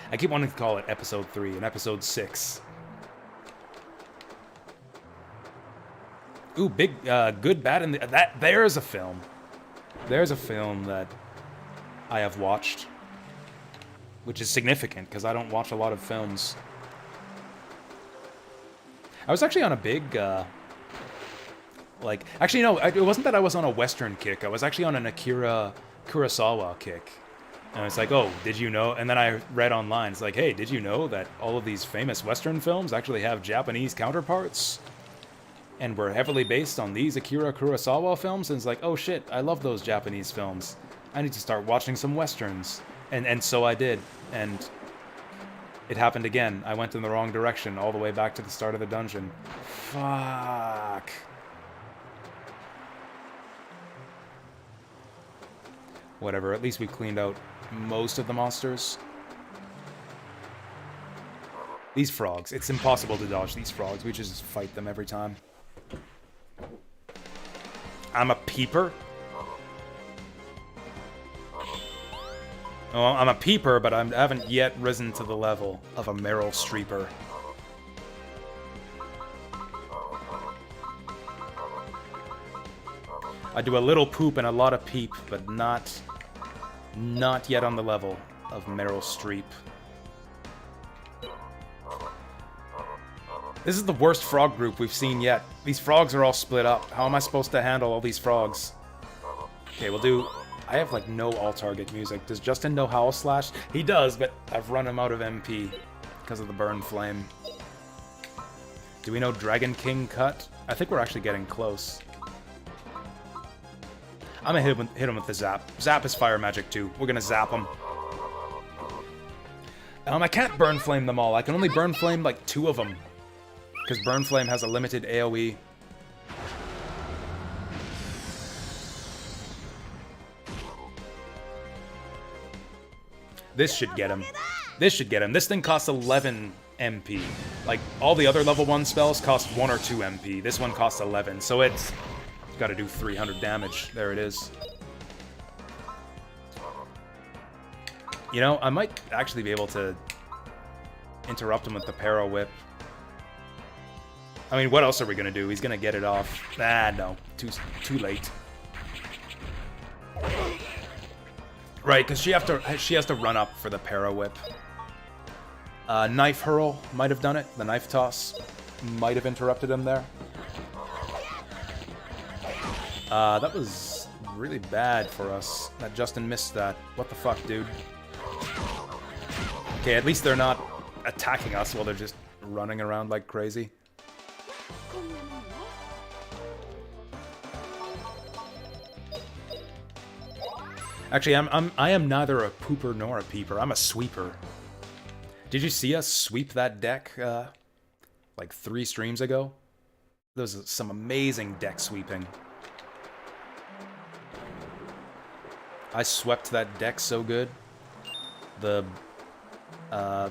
S1: I keep wanting to call it episode 3 and episode 6. Ooh, big, good, bad, and there's a film. There's a film that I have watched, which is significant because I don't watch a lot of films. I was actually on a big, actually no, it wasn't that I was on a Western kick. I was actually on an Akira Kurosawa kick. And it's like, oh, did you know? And then I read online, it's like, hey, did you know that all of these famous Western films actually have Japanese counterparts? And were heavily based on these Akira Kurosawa films? And it's like, oh shit, I love those Japanese films. I need to start watching some Westerns. And so I did. And it happened again. I went in the wrong direction all the way back to the start of the dungeon. Fuck. Whatever, at least we cleaned out most of the monsters. These frogs. It's impossible to dodge these frogs. We just fight them every time. I'm a peeper? Oh, I'm a peeper, but I haven't yet risen to the level of a Meryl Streeper. I do a little poop and a lot of peep, but not yet on the level of Meryl Streep. This is the worst frog group we've seen yet. These frogs are all split up. How am I supposed to handle all these frogs? Okay, we'll do... I have, like, no all-target music. Does Justin know Howl Slash? He does, but I've run him out of MP because of the Burn Flame. Do we know Dragon King Cut? I think we're actually getting close. I'm gonna hit him with the Zap. Zap is fire magic too. We're gonna zap him. I can't Burn Flame them all. I can only Burn Flame like 2 of them. Because Burn Flame has a limited AoE. This should get him. This should get him. This thing costs 11 MP. Like, all the other level 1 spells cost 1 or 2 MP. This one costs 11, so it's gotta do 300 damage. There it is. You know, I might actually be able to interrupt him with the Para Whip. I mean, what else are we gonna do? He's gonna get it off. Ah, no. Too late. Right, because she has to run up for the Para Whip. Knife Hurl might have done it. The Knife Toss might have interrupted him there. That was really bad for us. That Justin missed that. What the fuck, dude? Okay, at least they're not attacking us while they're just running around like crazy. Actually, I am neither a pooper nor a peeper. I'm a sweeper. Did you see us sweep that deck like 3 streams ago? There was some amazing deck sweeping. I swept that deck so good. The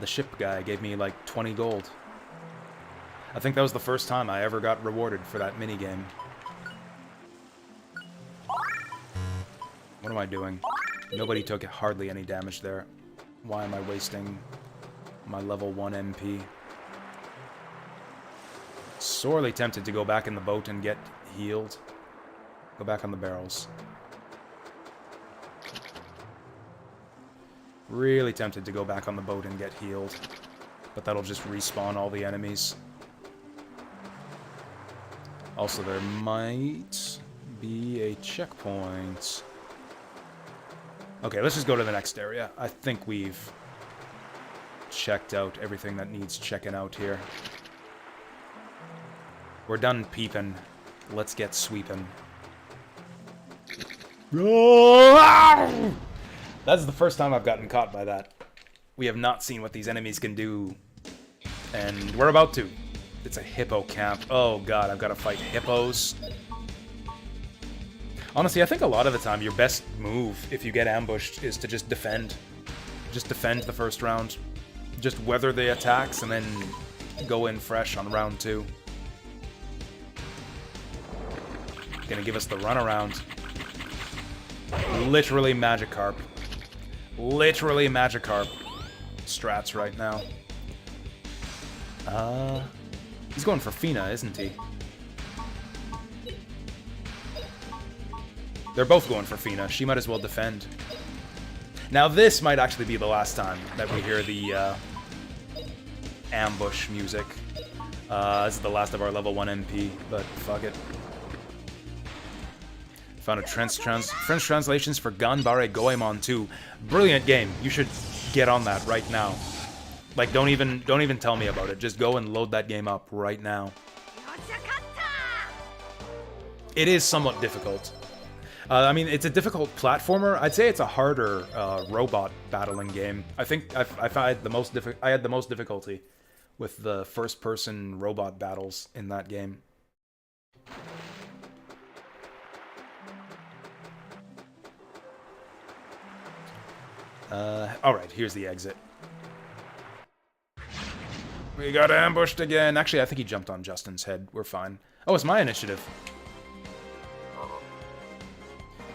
S1: ship guy gave me like 20 gold. I think that was the first time I ever got rewarded for that minigame. What am I doing? Nobody took hardly any damage there. Why am I wasting my level 1 MP? Sorely tempted to go back in the boat and get healed. Go back on the barrels. Really tempted to go back on the boat and get healed. But that'll just respawn all the enemies. Also, there might be a checkpoint. Okay, let's just go to the next area. I think we've checked out everything that needs checking out here. We're done peeping. Let's get sweeping. That's the first time I've gotten caught by that. We have not seen what these enemies can do. And we're about to. It's a hippo camp. Oh god, I've got to fight hippos. Honestly, I think a lot of the time your best move, if you get ambushed, is to just defend. Just defend the first round. Just weather the attacks and then go in fresh on round 2. Gonna give us the runaround. Literally Magikarp. Literally Magikarp strats right now. He's going for Fina, isn't he? They're both going for Fina. She might as well defend. Now this might actually be the last time that we hear the ambush music. This is the last of our level 1 MP, but fuck it. Found a French translations for Ganbare Goemon 2. Brilliant game. You should get on that right now. Like, don't even tell me about it. Just go and load that game up right now. It is somewhat difficult. I mean, it's a difficult platformer. I'd say it's a harder robot battling game. I think I had the most difficulty with the first-person robot battles in that game. Alright, here's the exit. We got ambushed again. Actually, I think he jumped on Justin's head. We're fine. Oh, it's my initiative.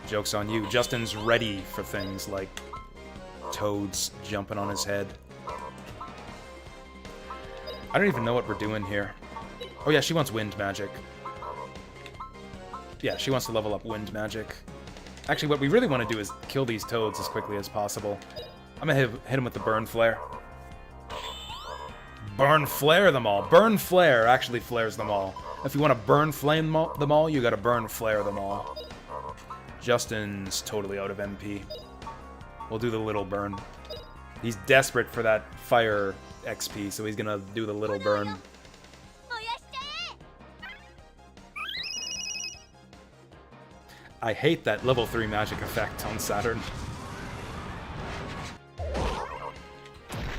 S1: Joke's on you. Justin's ready for things like toads jumping on his head. I don't even know what we're doing here. Oh yeah, she wants wind magic. Yeah, she wants to level up wind magic. Actually, what we really want to do is kill these toads as quickly as possible. I'm gonna hit him with the burn flare. Burn flare them all. Burn flare actually flares them all. If you want to burn flame them all, you gotta burn flare them all. Justin's totally out of MP. We'll do the little burn. He's desperate for that fire XP, so he's gonna do the little burn. I hate that level 3 magic effect on Saturn.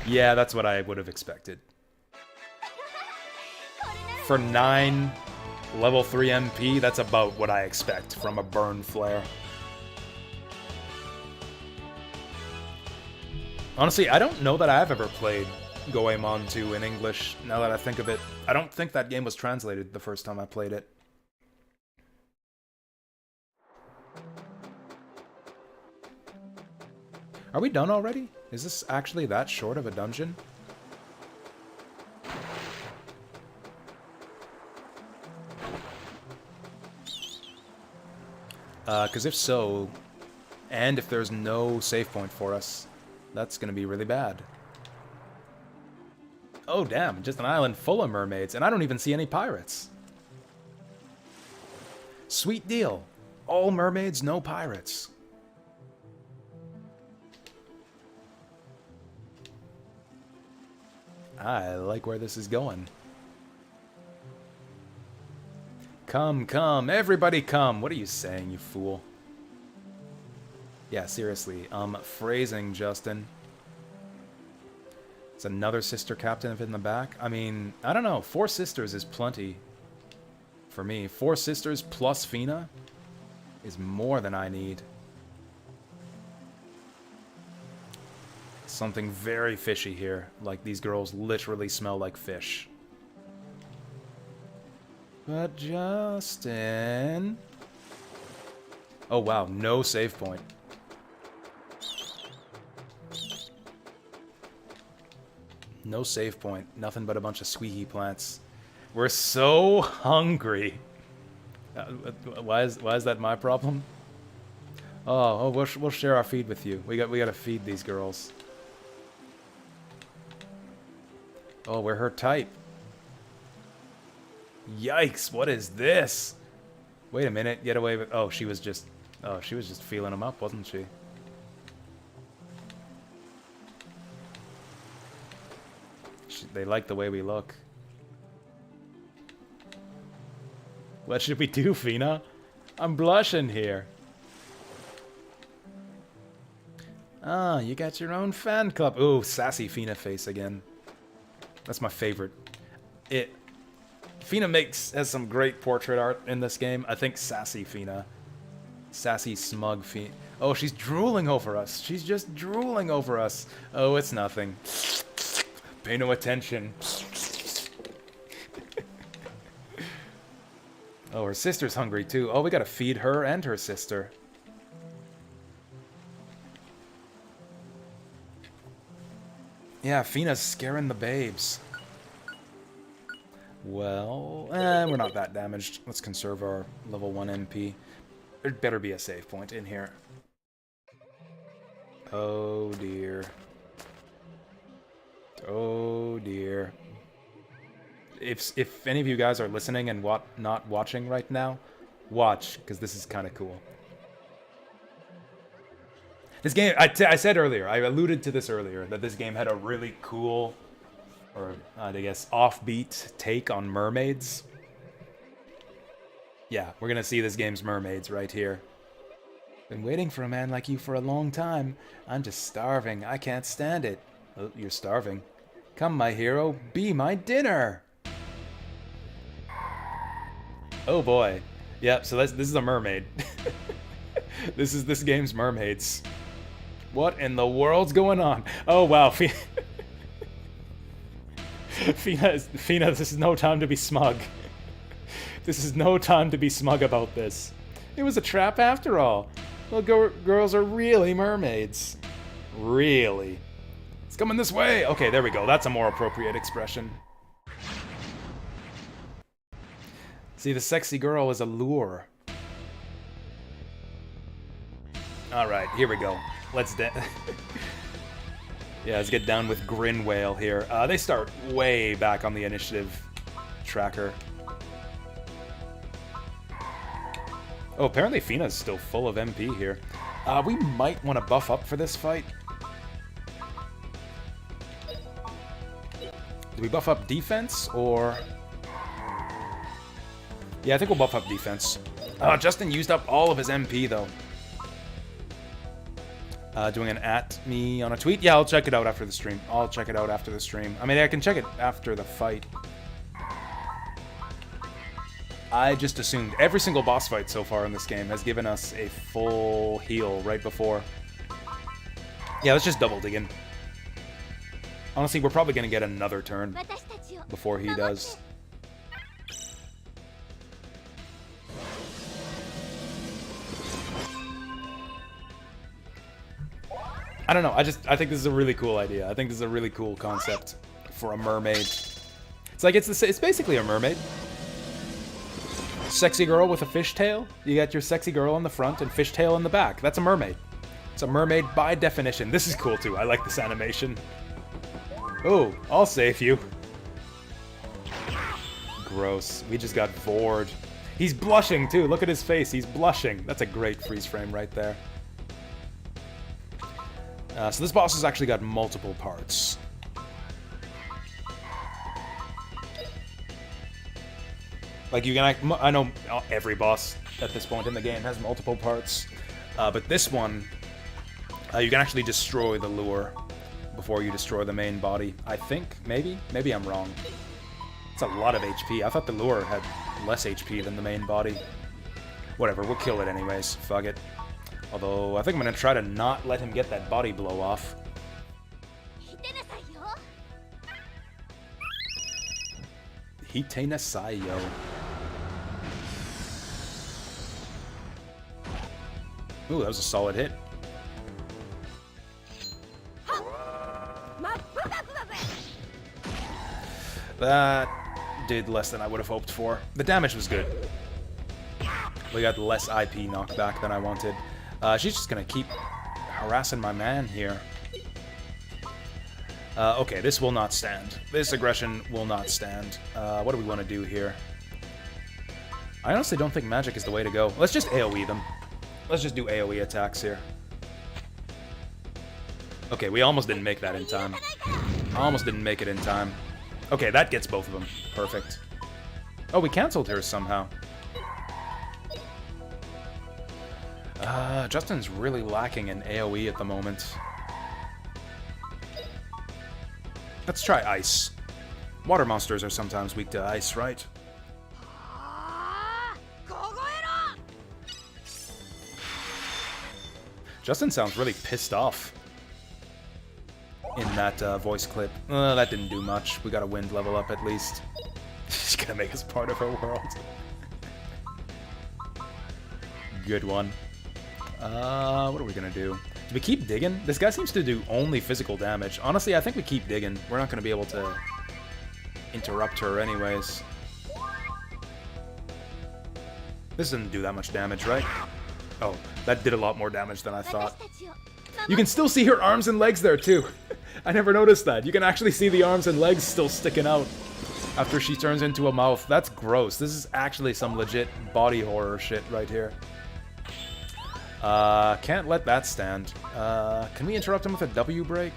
S1: Yeah, that's what I would have expected. For 9 level 3 MP, that's about what I expect from a burn flare. Honestly, I don't know that I've ever played Goemon 2 in English, now that I think of it. I don't think that game was translated the first time I played it. Are we done already? Is this actually that short of a dungeon? Because if so, and if there's no save point for us, that's gonna be really bad. Oh damn, just an island full of mermaids, and I don't even see any pirates. Sweet deal. All mermaids, no pirates. I like where this is going. Come, come, everybody come. What are you saying, you fool? Yeah, seriously. Phrasing, Justin. It's another sister captain in the back. I mean, I don't know. 4 sisters is plenty for me. 4 sisters plus Fina is more than I need. Something very fishy here. Like, these girls literally smell like fish. But Justin... Oh, wow. No save point. No save point. Nothing but a bunch of squeaky plants. We're so hungry. Why is that my problem? Oh, we'll share our feed with you. We gotta feed these girls. Oh, we're her type. Yikes! What is this? Wait a minute. Get away with. Oh, she was just feeling them up, wasn't she? They like the way we look. What should we do, Fina? I'm blushing here. Ah, you got your own fan club. Ooh, sassy Fina face again. That's my favorite. Fina has some great portrait art in this game. I think sassy Fina. Sassy, smug Fina. Oh, she's drooling over us. She's just drooling over us. Oh, it's nothing. Pay no attention. Oh, her sister's hungry too. Oh, we gotta feed her and her sister. Yeah, Fina's scaring the babes. Well, we're not that damaged. Let's conserve our level 1 MP. There'd better be a save point in here. Oh dear. Oh dear. If any of you guys are listening and not watching right now, watch, because this is kind of cool. This game, I said earlier, I alluded to this earlier, that this game had a really cool, or I guess offbeat take on mermaids. Yeah, we're gonna see this game's mermaids right here. Been waiting for a man like you for a long time. I'm just starving. I can't stand it. Oh, you're starving. Come, my hero, be my dinner. Oh boy. Yep, so this is a mermaid. This is this game's mermaids. What in the world's going on? Oh wow, Fina, this is no time to be smug. This is no time to be smug about this. It was a trap after all. Little girls are really mermaids. Really. It's coming this way. Okay, there we go. That's a more appropriate expression. See, the sexy girl is a lure. Alright, here we go. Yeah, let's get down with Grin Whale here. They start way back on the initiative tracker. Oh, apparently Fina's still full of MP here. We might want to buff up for this fight. Do we buff up defense, or... Yeah, I think we'll buff up defense. Justin used up all of his MP, though. Doing an @me on a tweet? Yeah, I'll check it out after the stream. I mean, I can check it after the fight. I just assumed every single boss fight so far in this game has given us a full heal right before. Yeah, let's just double dig in. Honestly, we're probably going to get another turn before he does. I don't know, I think this is a really cool idea. I think this is a really cool concept for a mermaid. It's like, it's basically a mermaid. Sexy girl with a fishtail. You got your sexy girl in the front and fishtail in the back. That's a mermaid. It's a mermaid by definition. This is cool too. I like this animation. Oh, I'll save you. Gross. We just got bored. He's blushing too. Look at his face. He's blushing. That's a great freeze frame right there. So this boss has actually got multiple parts. Like you can, I know every boss at this point in the game has multiple parts, but this one, you can actually destroy the lure before you destroy the main body. I think, maybe I'm wrong. It's a lot of HP. I thought the lure had less HP than the main body. Whatever, we'll kill it anyways. Fuck it. Although, I think I'm gonna try to not let him get that body blow off. Hite Nasai, yo. Ooh, that was a solid hit. That did less than I would have hoped for. The damage was good. We got less IP knockback than I wanted. She's just gonna keep harassing my man here. Okay, this will not stand. This aggression will not stand. What do we want to do here? I honestly don't think magic is the way to go. Let's just AoE them. Let's just do AoE attacks here. Okay, we almost didn't make that in time. Almost didn't make it in time. Okay, that gets both of them. Perfect. Oh, we cancelled her somehow. Justin's really lacking in AoE at the moment. Let's try ice. Water monsters are sometimes weak to ice, right? Justin sounds really pissed off in that voice clip. That didn't do much. We got a wind level up at least. She's gonna make us part of her world. Good one. What are we gonna do? Do we keep digging? This guy seems to do only physical damage. Honestly, I think we keep digging. We're not gonna be able to interrupt her anyways. This didn't do that much damage, right? Oh, that did a lot more damage than I thought. You can still see her arms and legs there, too. I never noticed that. You can actually see the arms and legs still sticking out after she turns into a mouth. That's gross. This is actually some legit body horror shit right here. Can't let that stand. Can we interrupt him with a W break?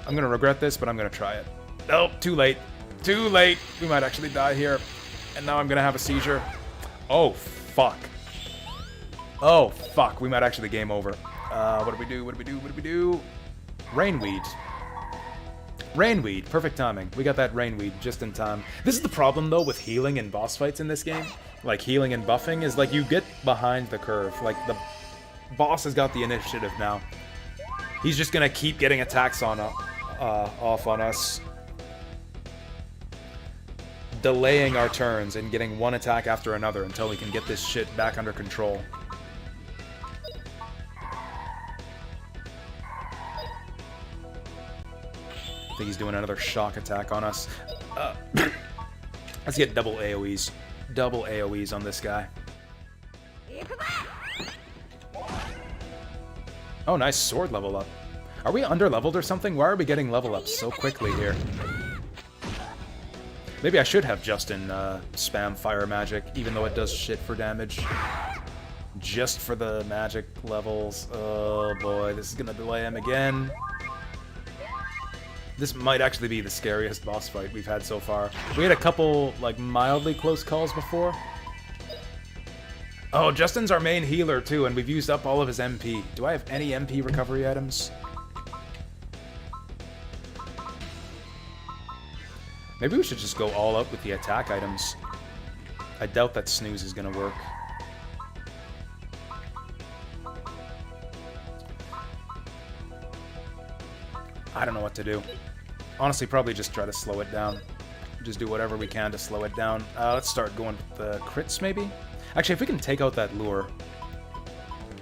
S1: I'm gonna regret this, but I'm gonna try it. Nope, too late. Too late. We might actually die here. And now I'm gonna have a seizure. Oh, fuck. Oh, fuck. We might actually game over. What do we do? What do we do? What do we do? Rainweed. Rainweed. Perfect timing. We got that Rainweed just in time. This is the problem, though, with healing in boss fights in this game. Like, healing and buffing is, like, you get behind the curve. Like, the boss has got the initiative now. He's just gonna keep getting attacks on off on us. Delaying our turns and getting one attack after another until we can get this shit back under control. I think he's doing another shock attack on us. Let's get double AoEs. Double AoEs on this guy. Oh, nice sword level up. Are we under-leveled or something? Why are we getting level ups so quickly here? Maybe I should have Justin spam fire magic, even though it does shit for damage. Just for the magic levels. Oh boy, this is gonna delay him again. This might actually be the scariest boss fight we've had so far. We had a couple, like, mildly close calls before. Oh, Justin's our main healer, too, and we've used up all of his MP. Do I have any MP recovery items? Maybe we should just go all out with the attack items. I doubt that snooze is gonna work. I don't know what to do. Honestly, probably just try to slow it down. Just do whatever we can to slow it down. Let's start going with the crits, maybe? Actually, if we can take out that lure.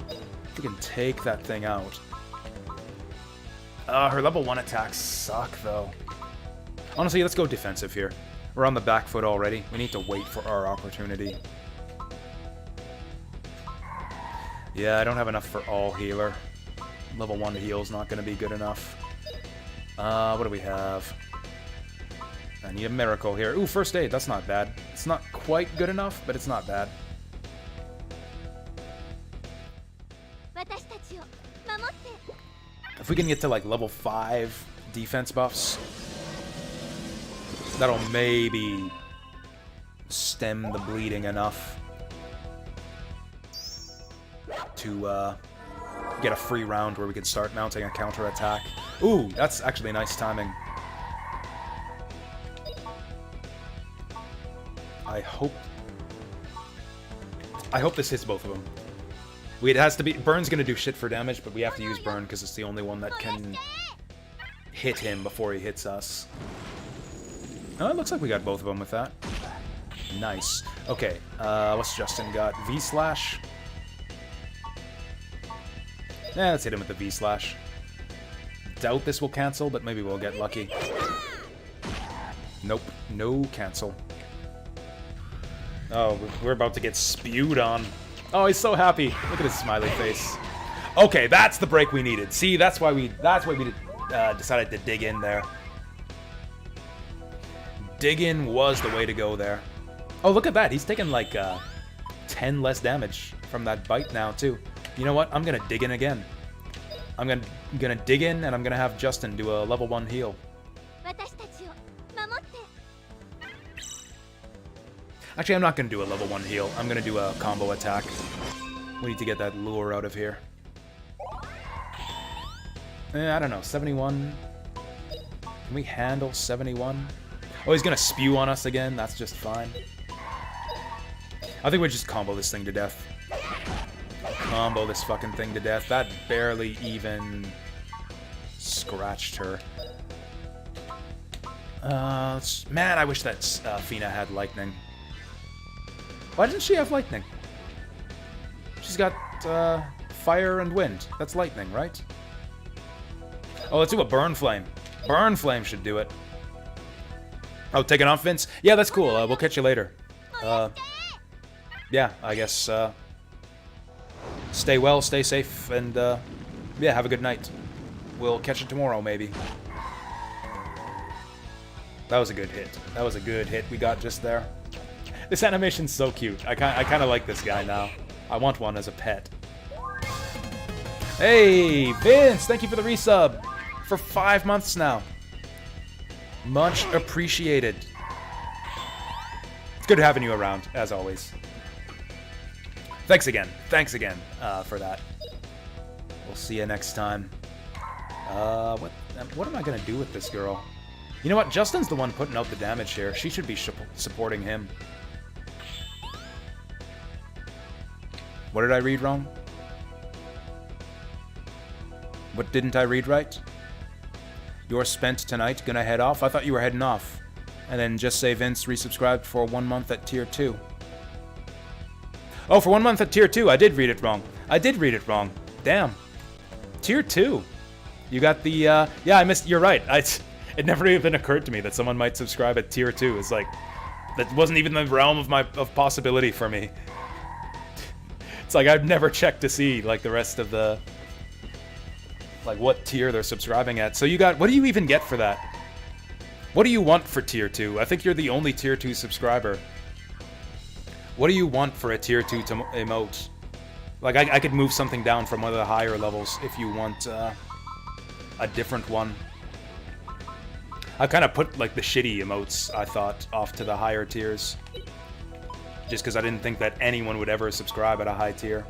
S1: If we can take that thing out. Her level 1 attacks suck, though. Honestly, let's go defensive here. We're on the back foot already. We need to wait for our opportunity. Yeah, I don't have enough for all healer. Level 1 heal's not going to be good enough. What do we have? I need a miracle here. Ooh, first aid. That's not bad. It's not quite good enough, but it's not bad.
S2: 私たちを守って
S1: If we can get to like level 5 defense buffs, that'll maybe stem the bleeding enough to get a free round where we can start mounting a counterattack. Ooh, that's actually nice timing. I hope this hits both of them. It has to be... Burn's gonna do shit for damage, but we have to use Burn because it's the only one that can hit him before he hits us. Oh, it looks like we got both of them with that. Nice. Okay, what's Justin got? V-Slash? Yeah, let's hit him with the V-Slash. Doubt this will cancel, but maybe we'll get lucky. Nope, no cancel. Oh, we're about to get spewed on. Oh, he's so happy. Look at his smiley face. Okay, that's the break we needed. See, that's why we decided to dig in there. Dig in was the way to go there. Oh, look at that. He's taking like 10 less damage from that bite now, too. You know what? I'm gonna dig in again. I'm gonna dig in, and I'm gonna have Justin do a level 1 heal.
S2: 私たちを守って
S1: Actually, I'm not gonna do a level 1 heal. I'm gonna do a combo attack. We need to get that lure out of here. I don't know, 71. Can we handle 71? Oh, he's gonna spew on us again. That's just fine. I think we just combo this thing to death. Combo this fucking thing to death. That barely even scratched her. Man, I wish that Fina had lightning. Why doesn't she have lightning? She's got fire and wind. That's lightning, right? Oh, let's do a burn flame. Burn flame should do it. Oh, taking off, Vince? Yeah, that's cool. We'll catch you later. Yeah, I guess stay well, stay safe, and yeah, have a good night. We'll catch you tomorrow, maybe. That was a good hit. That was a good hit we got just there. This animation's so cute. I kind of like this guy now. I want one as a pet. Hey, Vince! Thank you for the resub! For 5 months now. Much appreciated. It's good having you around, as always. Thanks again for that. We'll see you next time. What am I gonna do with this girl? You know what? Justin's the one putting out the damage here. She should be supporting him. What did I read wrong? What didn't I read right? You're spent tonight, gonna head off? I thought you were heading off. And then just say Vince resubscribed for 1 month at tier 2. Oh, for 1 month at tier 2, I did read it wrong. I did read it wrong. Damn. Tier 2. You got the, yeah, I missed, you're right. It never even occurred to me that someone might subscribe at tier 2. It's like, that wasn't even the realm of possibility for me. It's like I've never checked to see like the rest of the like what tier they're subscribing at. So you got, what do you even get for that? What do you want for tier 2? I think you're the only tier 2 subscriber. What do you want for a tier 2 emote? Like I could move something down from one of the higher levels if you want a different one. I kind of put like the shitty emotes, I thought, off to the higher tiers. Just because I didn't think that anyone would ever subscribe at a high tier.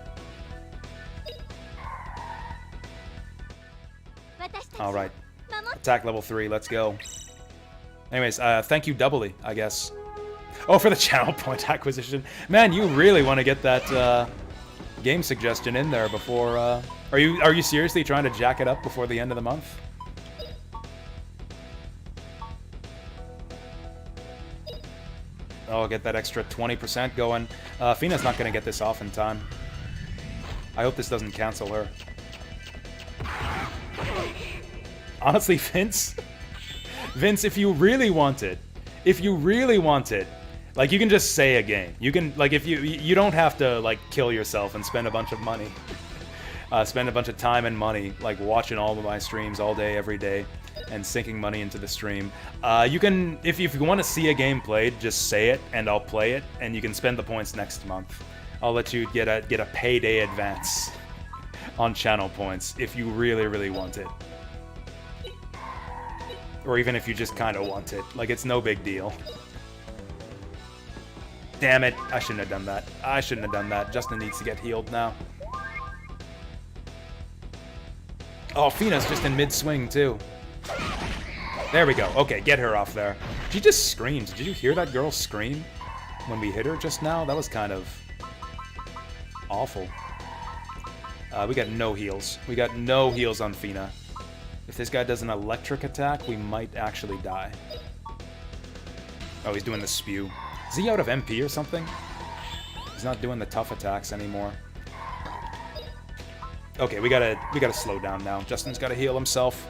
S1: Alright. Attack level 3, let's go. Anyways, thank you doubly, I guess. Oh, for the channel point acquisition. Man, you really want to get that game suggestion in there before... Are you seriously trying to jack it up before the end of the month? Oh, get that extra 20% going. Fina's not going to get this off in time. I hope this doesn't cancel her. Honestly, Vince, if you really want it, like, you can just say a game. You can, like, if you don't have to, like, kill yourself and spend a bunch of money. Spend a bunch of time and money, like, watching all of my streams all day, every day. and sinking money into the stream. You can, if you want to see a game played, just say it and I'll play it, and you can spend the points next month. I'll let you get a payday advance on channel points if you really, really want it. Or even if you just kind of want it. Like, it's no big deal. Damn it, I shouldn't have done that. I shouldn't have done that. Justin needs to get healed now. Oh, Fina's just in mid-swing, too. There we go. Okay, get her off there. She just screamed. Did you hear that girl scream when we hit her just now? That was kind of awful. We got no heals. We got no heals on Fina. If this guy does an electric attack, we might actually die. Oh, he's doing the spew. Is he out of MP or something? He's not doing the tough attacks anymore. Okay, we gotta slow down now. Justin's gotta heal himself.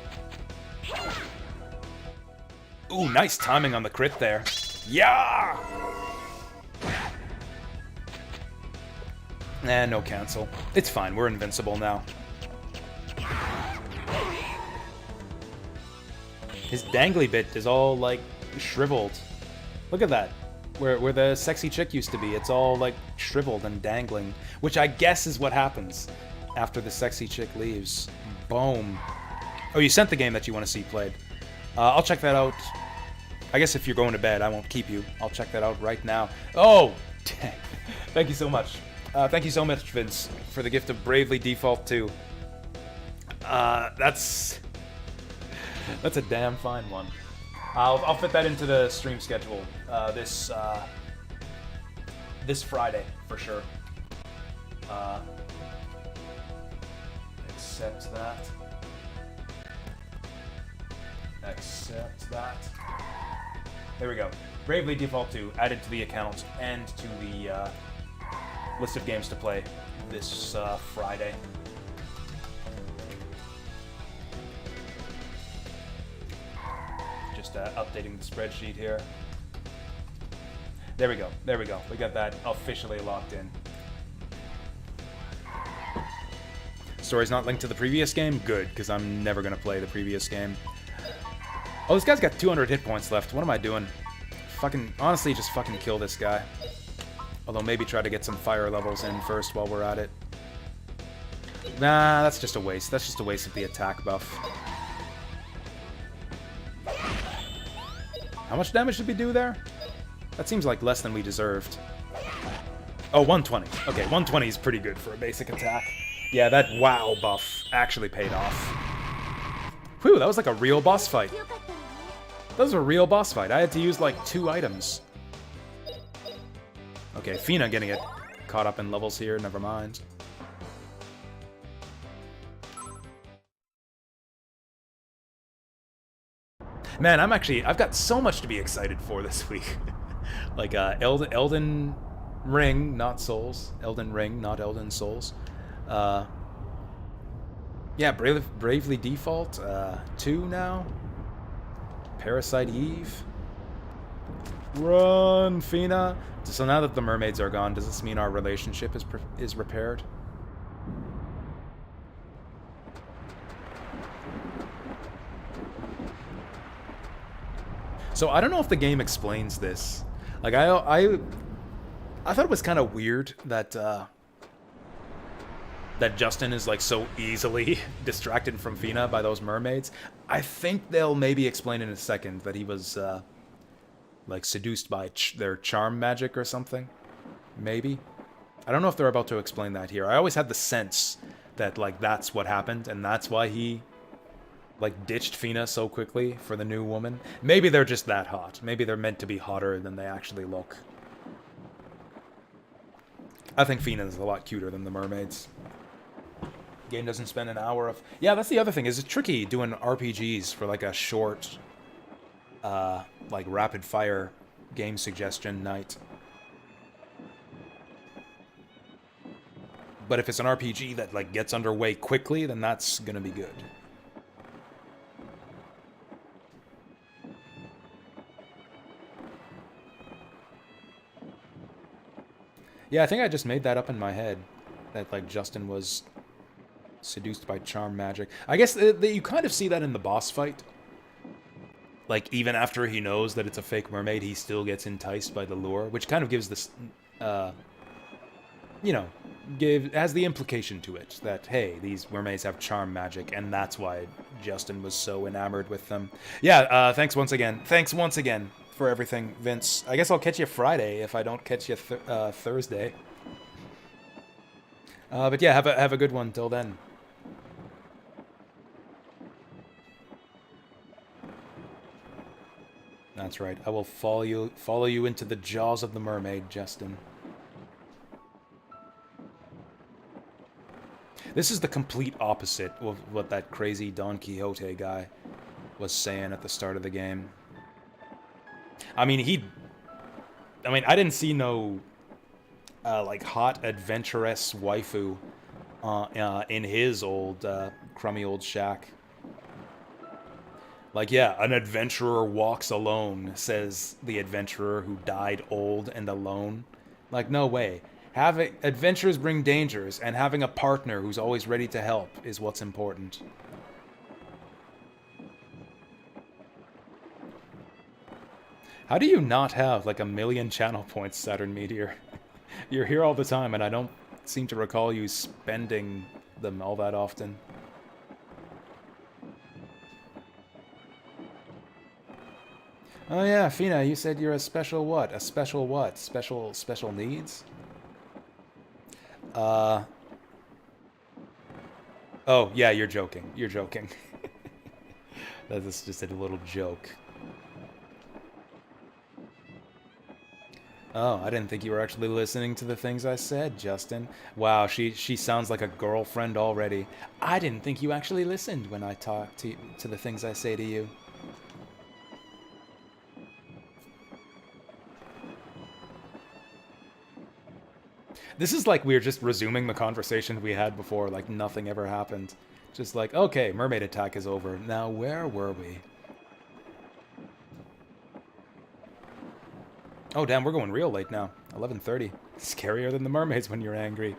S1: Ooh, nice timing on the crit there. Yeah! And no cancel. It's fine, we're invincible now. His dangly bit is all, like, shriveled. Look at that. Where the sexy chick used to be, it's all, like, shriveled and dangling. Which I guess is what happens after the sexy chick leaves. Boom. Oh, you sent the game that you want to see played. I'll check that out. I guess if you're going to bed, I won't keep you. I'll check that out right now. Oh! Dang. Thank you so much. Thank you so much, Vince, for the gift of Bravely Default 2. That's a damn fine one. I'll fit that into the stream schedule this Friday for sure. Accept that. Accept that. There we go. Bravely Default 2 added to the account and to the list of games to play this Friday. Just updating the spreadsheet here. There we go. There we go. We got that officially locked in. Story's not linked to the previous game? Good, because I'm never going to play the previous game. Oh, this guy's got 200 hit points left. What am I doing? Fucking, honestly, just fucking kill this guy. Although maybe try to get some fire levels in first while we're at it. Nah, that's just a waste. That's just a waste of the attack buff. How much damage did we do there? That seems like less than we deserved. Oh, 120. Okay, 120 is pretty good for a basic attack. Yeah, that WoW buff actually paid off. Whew, that was like a real boss fight. That was a real boss fight. I had to use like 2 items. Okay, Fina getting it caught up in levels here, never mind. Man, I've got so much to be excited for this week. Like, Elden Ring, not Souls. Elden Ring, not Elden Souls. Yeah, Bravely Default, 2 now. Parasite Eve. Run, Fina! So now that the mermaids are gone, does this mean our relationship is repaired? So I don't know if the game explains this. Like I thought it was kind of weird that that Justin is like so easily distracted from Fina by those mermaids. I think they'll maybe explain in a second that he was like seduced by their charm magic or something. Maybe. I don't know if they're about to explain that here. I always had the sense that like that's what happened and that's why he like ditched Fina so quickly for the new woman. Maybe they're just that hot. Maybe they're meant to be hotter than they actually look. I think Fina is a lot cuter than the mermaids. Game doesn't spend an hour of... Yeah, that's the other thing. Is it tricky doing RPGs for like a short, like rapid fire game suggestion night? But if it's an RPG that like gets underway quickly, then that's gonna be good. Yeah, I think I just made that up in my head. That, like, Justin was seduced by charm magic. I guess you kind of see that in the boss fight. like, even after he knows that it's a fake mermaid, he still gets enticed by the lure, which kind of gives this, you know, has the implication to it that, hey, these mermaids have charm magic, and that's why Justin was so enamored with them. Yeah, thanks once again. Thanks once again for everything, Vince. I guess I'll catch you Friday if I don't catch you Thursday. But yeah, have a good one till then. That's right. I will follow you into the jaws of the mermaid, Justin. This is the complete opposite of what that crazy Don Quixote guy was saying at the start of the game. I mean, I didn't see no, like, hot adventuress waifu in his old, crummy old shack. Like, yeah, an adventurer walks alone, says the adventurer who died old and alone. Like, no way. Adventures bring dangers, and having a partner who's always ready to help is what's important. How do you not have, like, 1,000,000 channel points, Saturn Meteor? You're here all the time, and I don't seem to recall you spending them all that often. Oh yeah, Fina, you said you're a special what? A special what? Special needs? Oh, yeah, you're joking. You're joking. That's just a little joke. Oh, I didn't think you were actually listening to the things I said, Justin. Wow, she sounds like a girlfriend already. I didn't think you actually listened when I talked to the things I say to you. This is like we're just resuming the conversation we had before, like nothing ever happened. Just like, okay, mermaid attack is over. Now, where were we? Oh, damn, we're going real late now. 11:30. Scarier than the mermaids when you're angry.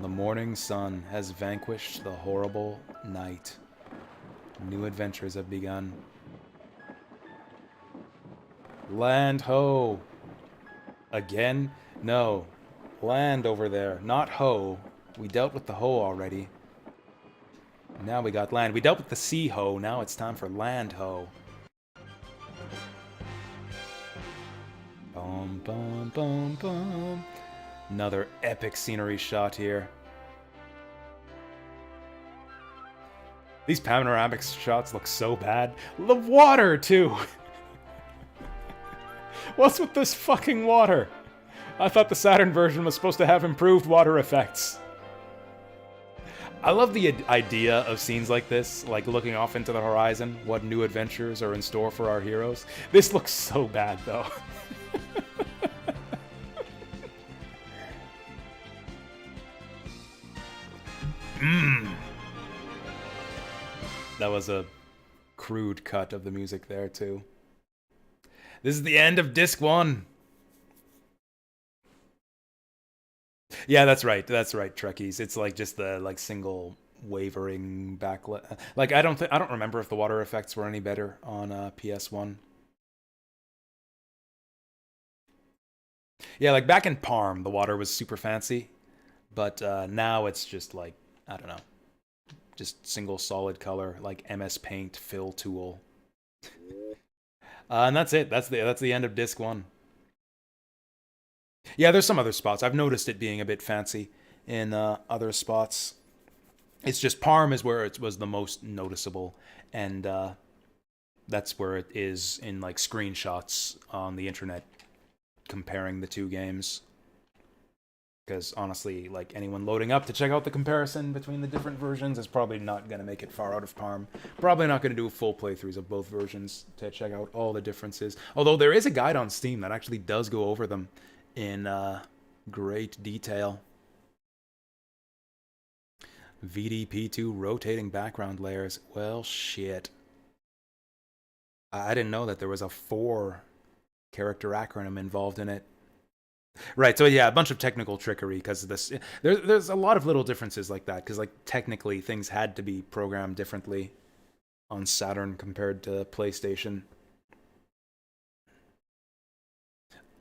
S1: The morning sun has vanquished the horrible night. New adventures have begun. Land ho! Again? No. Land over there, not ho. We dealt with the ho already. Now we got land. We dealt with the sea ho, now it's time for land ho. Boom, boom, boom, boom. Another epic scenery shot here. These panoramic shots look so bad. The water, too! What's with this fucking water? I thought the Saturn version was supposed to have improved water effects. I love the idea of scenes like this, like looking off into the horizon, what new adventures are in store for our heroes. This looks so bad, though. That was a crude cut of the music there, too. This is the end of Disc 1. Yeah, that's right, Trekkies. It's like just the like single wavering backlit. Like I don't remember if the water effects were any better on PS1. Yeah, like back in Parm, the water was super fancy, but now it's just like, I don't know, just single solid color, like MS Paint fill tool. And that's it. That's the end of Disc 1. Yeah, there's some other spots. I've noticed it being a bit fancy in other spots. It's just Parm is where it was the most noticeable, and that's where it is in like screenshots on the internet comparing the two games. Because honestly, like anyone loading up to check out the comparison between the different versions is probably not going to make it far out of Parm. Probably not going to do full playthroughs of both versions to check out all the differences. Although there is a guide on Steam that actually does go over them in great detail. VDP2 rotating background layers. Well, shit. I didn't know that there was a 4 character acronym involved in it. Right. So yeah, a bunch of technical trickery because of this. There's a lot of little differences like that because like technically things had to be programmed differently on Saturn compared to PlayStation.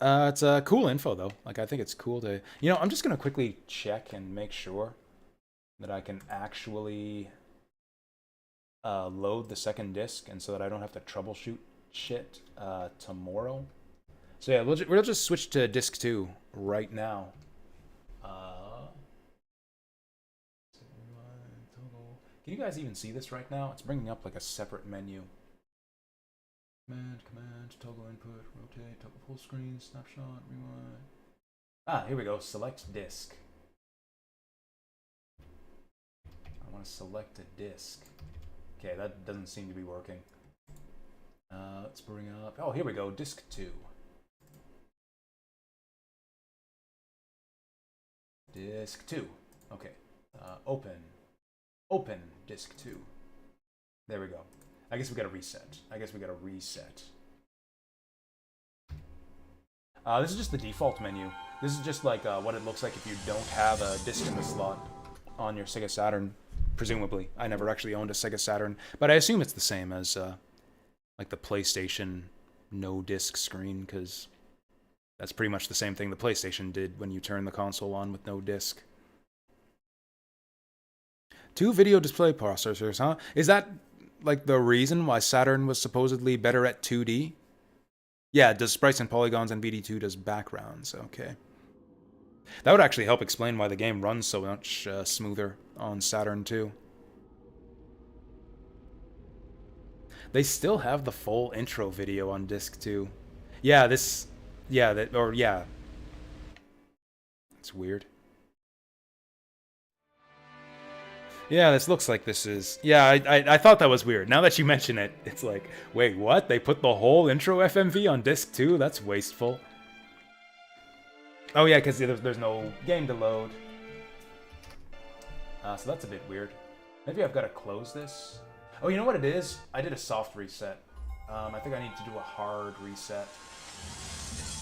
S1: It's cool info though. Like I think it's cool to I'm just gonna quickly check and make sure that I can actually load the second disc, and so that I don't have to troubleshoot shit tomorrow. So yeah, we'll just switch to disc 2 right now. Can you guys even see this right now? It's bringing up like a separate menu. Command, toggle input, rotate, toggle full screen, snapshot, rewind. Ah, here we go. Select disk. I want to select a disk. Okay, that doesn't seem to be working. Let's bring up. Oh, here we go. Disk 2. Disk 2. Okay. Open disk 2. There we go. I guess we gotta reset. This is just the default menu. This is just like what it looks like if you don't have a disc in the slot on your Sega Saturn, presumably. I never actually owned a Sega Saturn, but I assume it's the same as like the PlayStation no disc screen, because that's pretty much the same thing the PlayStation did when you turn the console on with no disc. 2 video display processors, huh? Is that like the reason why Saturn was supposedly better at 2D? Yeah, it does sprites and polygons, and VD2 does backgrounds. Okay. That would actually help explain why the game runs so much smoother on Saturn 2. They still have the full intro video on disc 2. Yeah, this... Yeah, yeah. It's weird. Yeah, this looks like this is... Yeah, I thought that was weird. Now that you mention it, it's like, wait, what? They put the whole intro FMV on disc 2? That's wasteful. Oh yeah, because there's no game to load. So that's a bit weird. Maybe I've got to close this. Oh, you know what it is? I did a soft reset. I think I need to do a hard reset.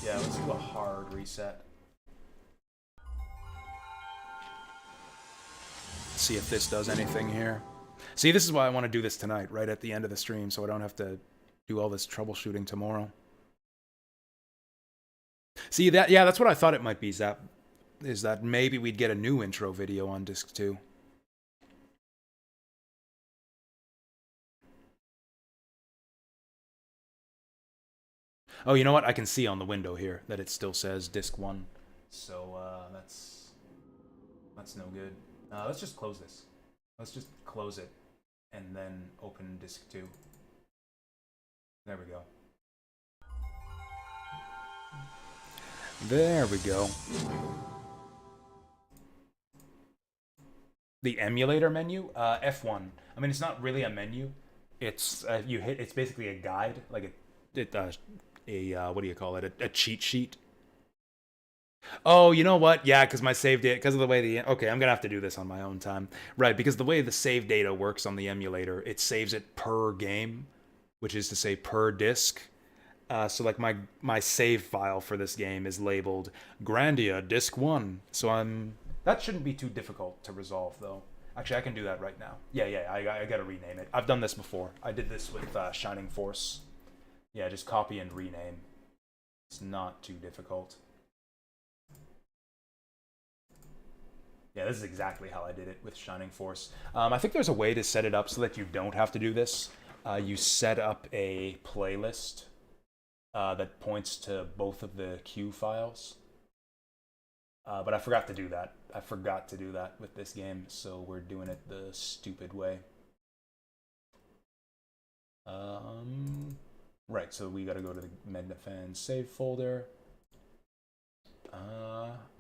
S1: Yeah, let's do a hard reset. See if this does anything here. See, this is why I want to do this tonight, right at the end of the stream, so I don't have to do all this troubleshooting tomorrow. See, that's what I thought it might be, is that maybe we'd get a new intro video on disc 2. Oh, you know what? I can see on the window here that it still says disc 1. So, that's no good. Let's just close this. Let's just close it and then open disc 2. There we go. There we go. The emulator menu, F1. I mean, it's not really a menu. It's it's basically a guide, like what do you call it? A cheat sheet. Oh, you know what? Yeah, because my save data, because of the way okay, I'm gonna have to do this on my own time, right? Because the way the save data works on the emulator, it saves it per game, which is to say per disc. So like my save file for this game is labeled Grandia Disc 1. So that shouldn't be too difficult to resolve though. Actually, I can do that right now. Yeah, I gotta rename it. I've done this before. I did this with Shining Force. Yeah, just copy and rename. It's not too difficult. Yeah, this is exactly how I did it with Shining Force. I think there's a way to set it up so that you don't have to do this. You set up a playlist that points to both of the Q files. But I forgot to do that. With this game, so we're doing it the stupid way. Right, so we gotta go to the Mednafan save folder.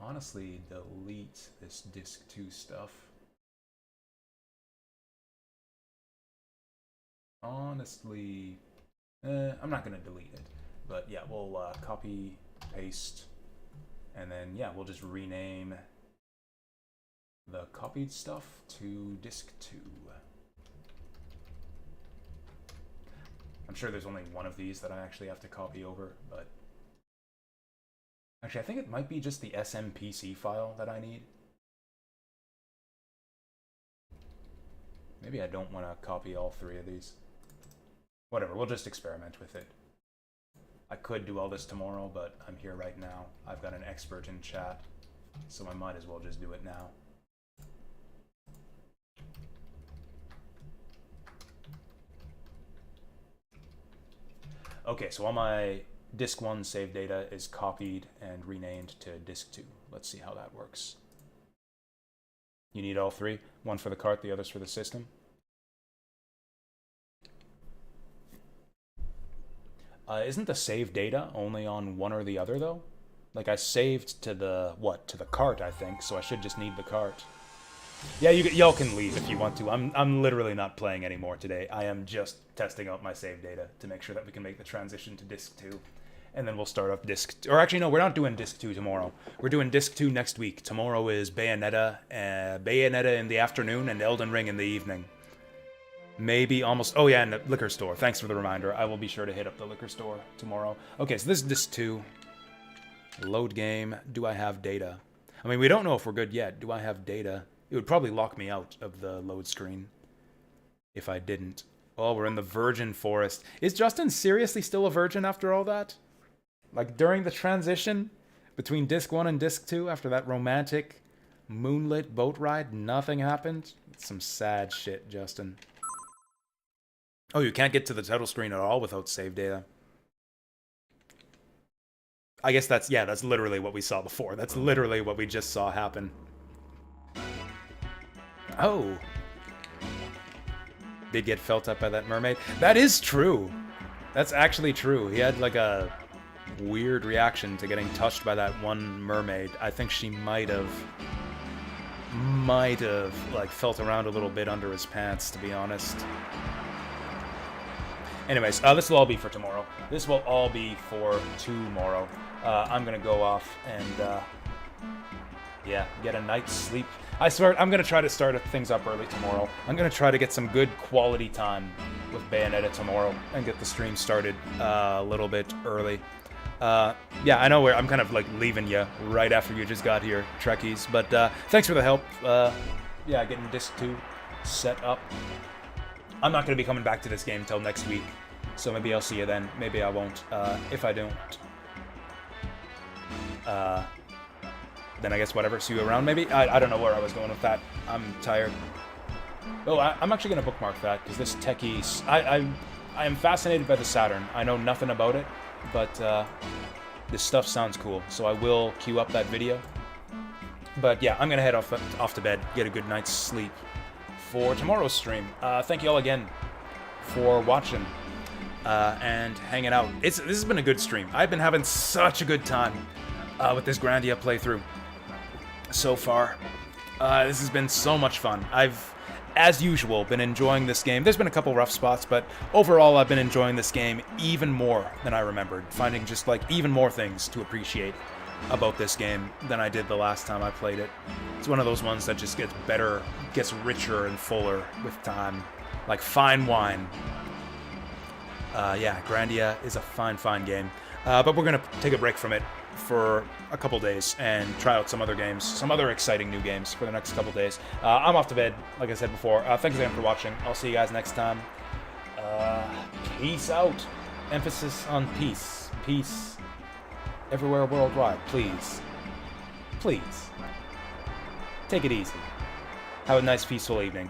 S1: Honestly, delete this disc 2 stuff. Honestly, I'm not gonna delete it, but yeah, we'll copy, paste, and then yeah, we'll just rename the copied stuff to disc 2. I'm sure there's only one of these that I actually have to copy over, but Actually, I think it might be just the SMPC file that I need. Maybe I don't want to copy all three of these. Whatever, we'll just experiment with it. I could do all this tomorrow, but I'm here right now. I've got an expert in chat, so I might as well just do it now. Okay, so all my disk 1 save data is copied and renamed to disk 2. Let's see how that works. You need all three? One for the cart, the others for the system? Isn't the save data only on one or the other, though? Like, I saved to the, what, to the cart, I think, so I should just need the cart. Yeah, y'all can leave if you want to. I'm literally not playing anymore today. I am just testing out my save data to make sure that we can make the transition to Disc 2. And then we'll start up Disc... Or actually, no, we're not doing Disc 2 tomorrow. We're doing Disc 2 next week. Tomorrow is Bayonetta in the afternoon and Elden Ring in the evening. Maybe almost... Oh, yeah, and the liquor store. Thanks for the reminder. I will be sure to hit up the liquor store tomorrow. Okay, so this is Disc 2. Load game. Do I have data? I mean, we don't know if we're good yet. Do I have data? It would probably lock me out of the load screen if I didn't. Oh, we're in the virgin forest. Is Justin seriously still a virgin after all that? Like, during the transition between Disc 1 and Disc 2, after that romantic moonlit boat ride, nothing happened? It's some sad shit, Justin. Oh, you can't get to the title screen at all without save data. I guess that's literally what we saw before. That's literally what we just saw happen. Oh. Did get felt up by that mermaid? That is true. That's actually true. He had like a weird reaction to getting touched by that one mermaid. I think she might have like felt around a little bit under his pants, to be honest. Anyways, this will all be for tomorrow. This will all be for tomorrow. I'm gonna go off and yeah, get a night's sleep. I swear, I'm gonna try to start things up early tomorrow. I'm gonna try to get some good quality time with Bayonetta tomorrow and get the stream started a little bit early. Yeah, I know I'm kind of like leaving you right after you just got here, Trekkies, but thanks for the help. Yeah, getting Disc 2 set up. I'm not gonna be coming back to this game until next week, so maybe I'll see you then. Maybe I won't. If I don't, then I guess whatever, see you around maybe? I don't know where I was going with that. I'm tired. Oh, I'm actually going to bookmark that, because this techie... I am fascinated by the Saturn. I know nothing about it, but this stuff sounds cool, so I will queue up that video. But yeah, I'm going to head off to bed, get a good night's sleep for tomorrow's stream. Thank you all again for watching and hanging out. This has been a good stream. I've been having such a good time with this Grandia playthrough so far. This has been so much fun. I've, as usual, been enjoying this game. There's been a couple rough spots, but overall I've been enjoying this game even more than I remembered. Finding just like even more things to appreciate about this game than I did the last time I played it. It's one of those ones that just gets better, gets richer and fuller with time. Like fine wine. Yeah, Grandia is a fine, fine game. But we're gonna take a break from it for a couple days and try out some other games, some other exciting new games for the next couple days. I'm off to bed, like I said before. Thanks again for watching. I'll see you guys next time. Peace out. Emphasis on peace. Peace everywhere worldwide. Please. Please. Take it easy. Have a nice, peaceful evening.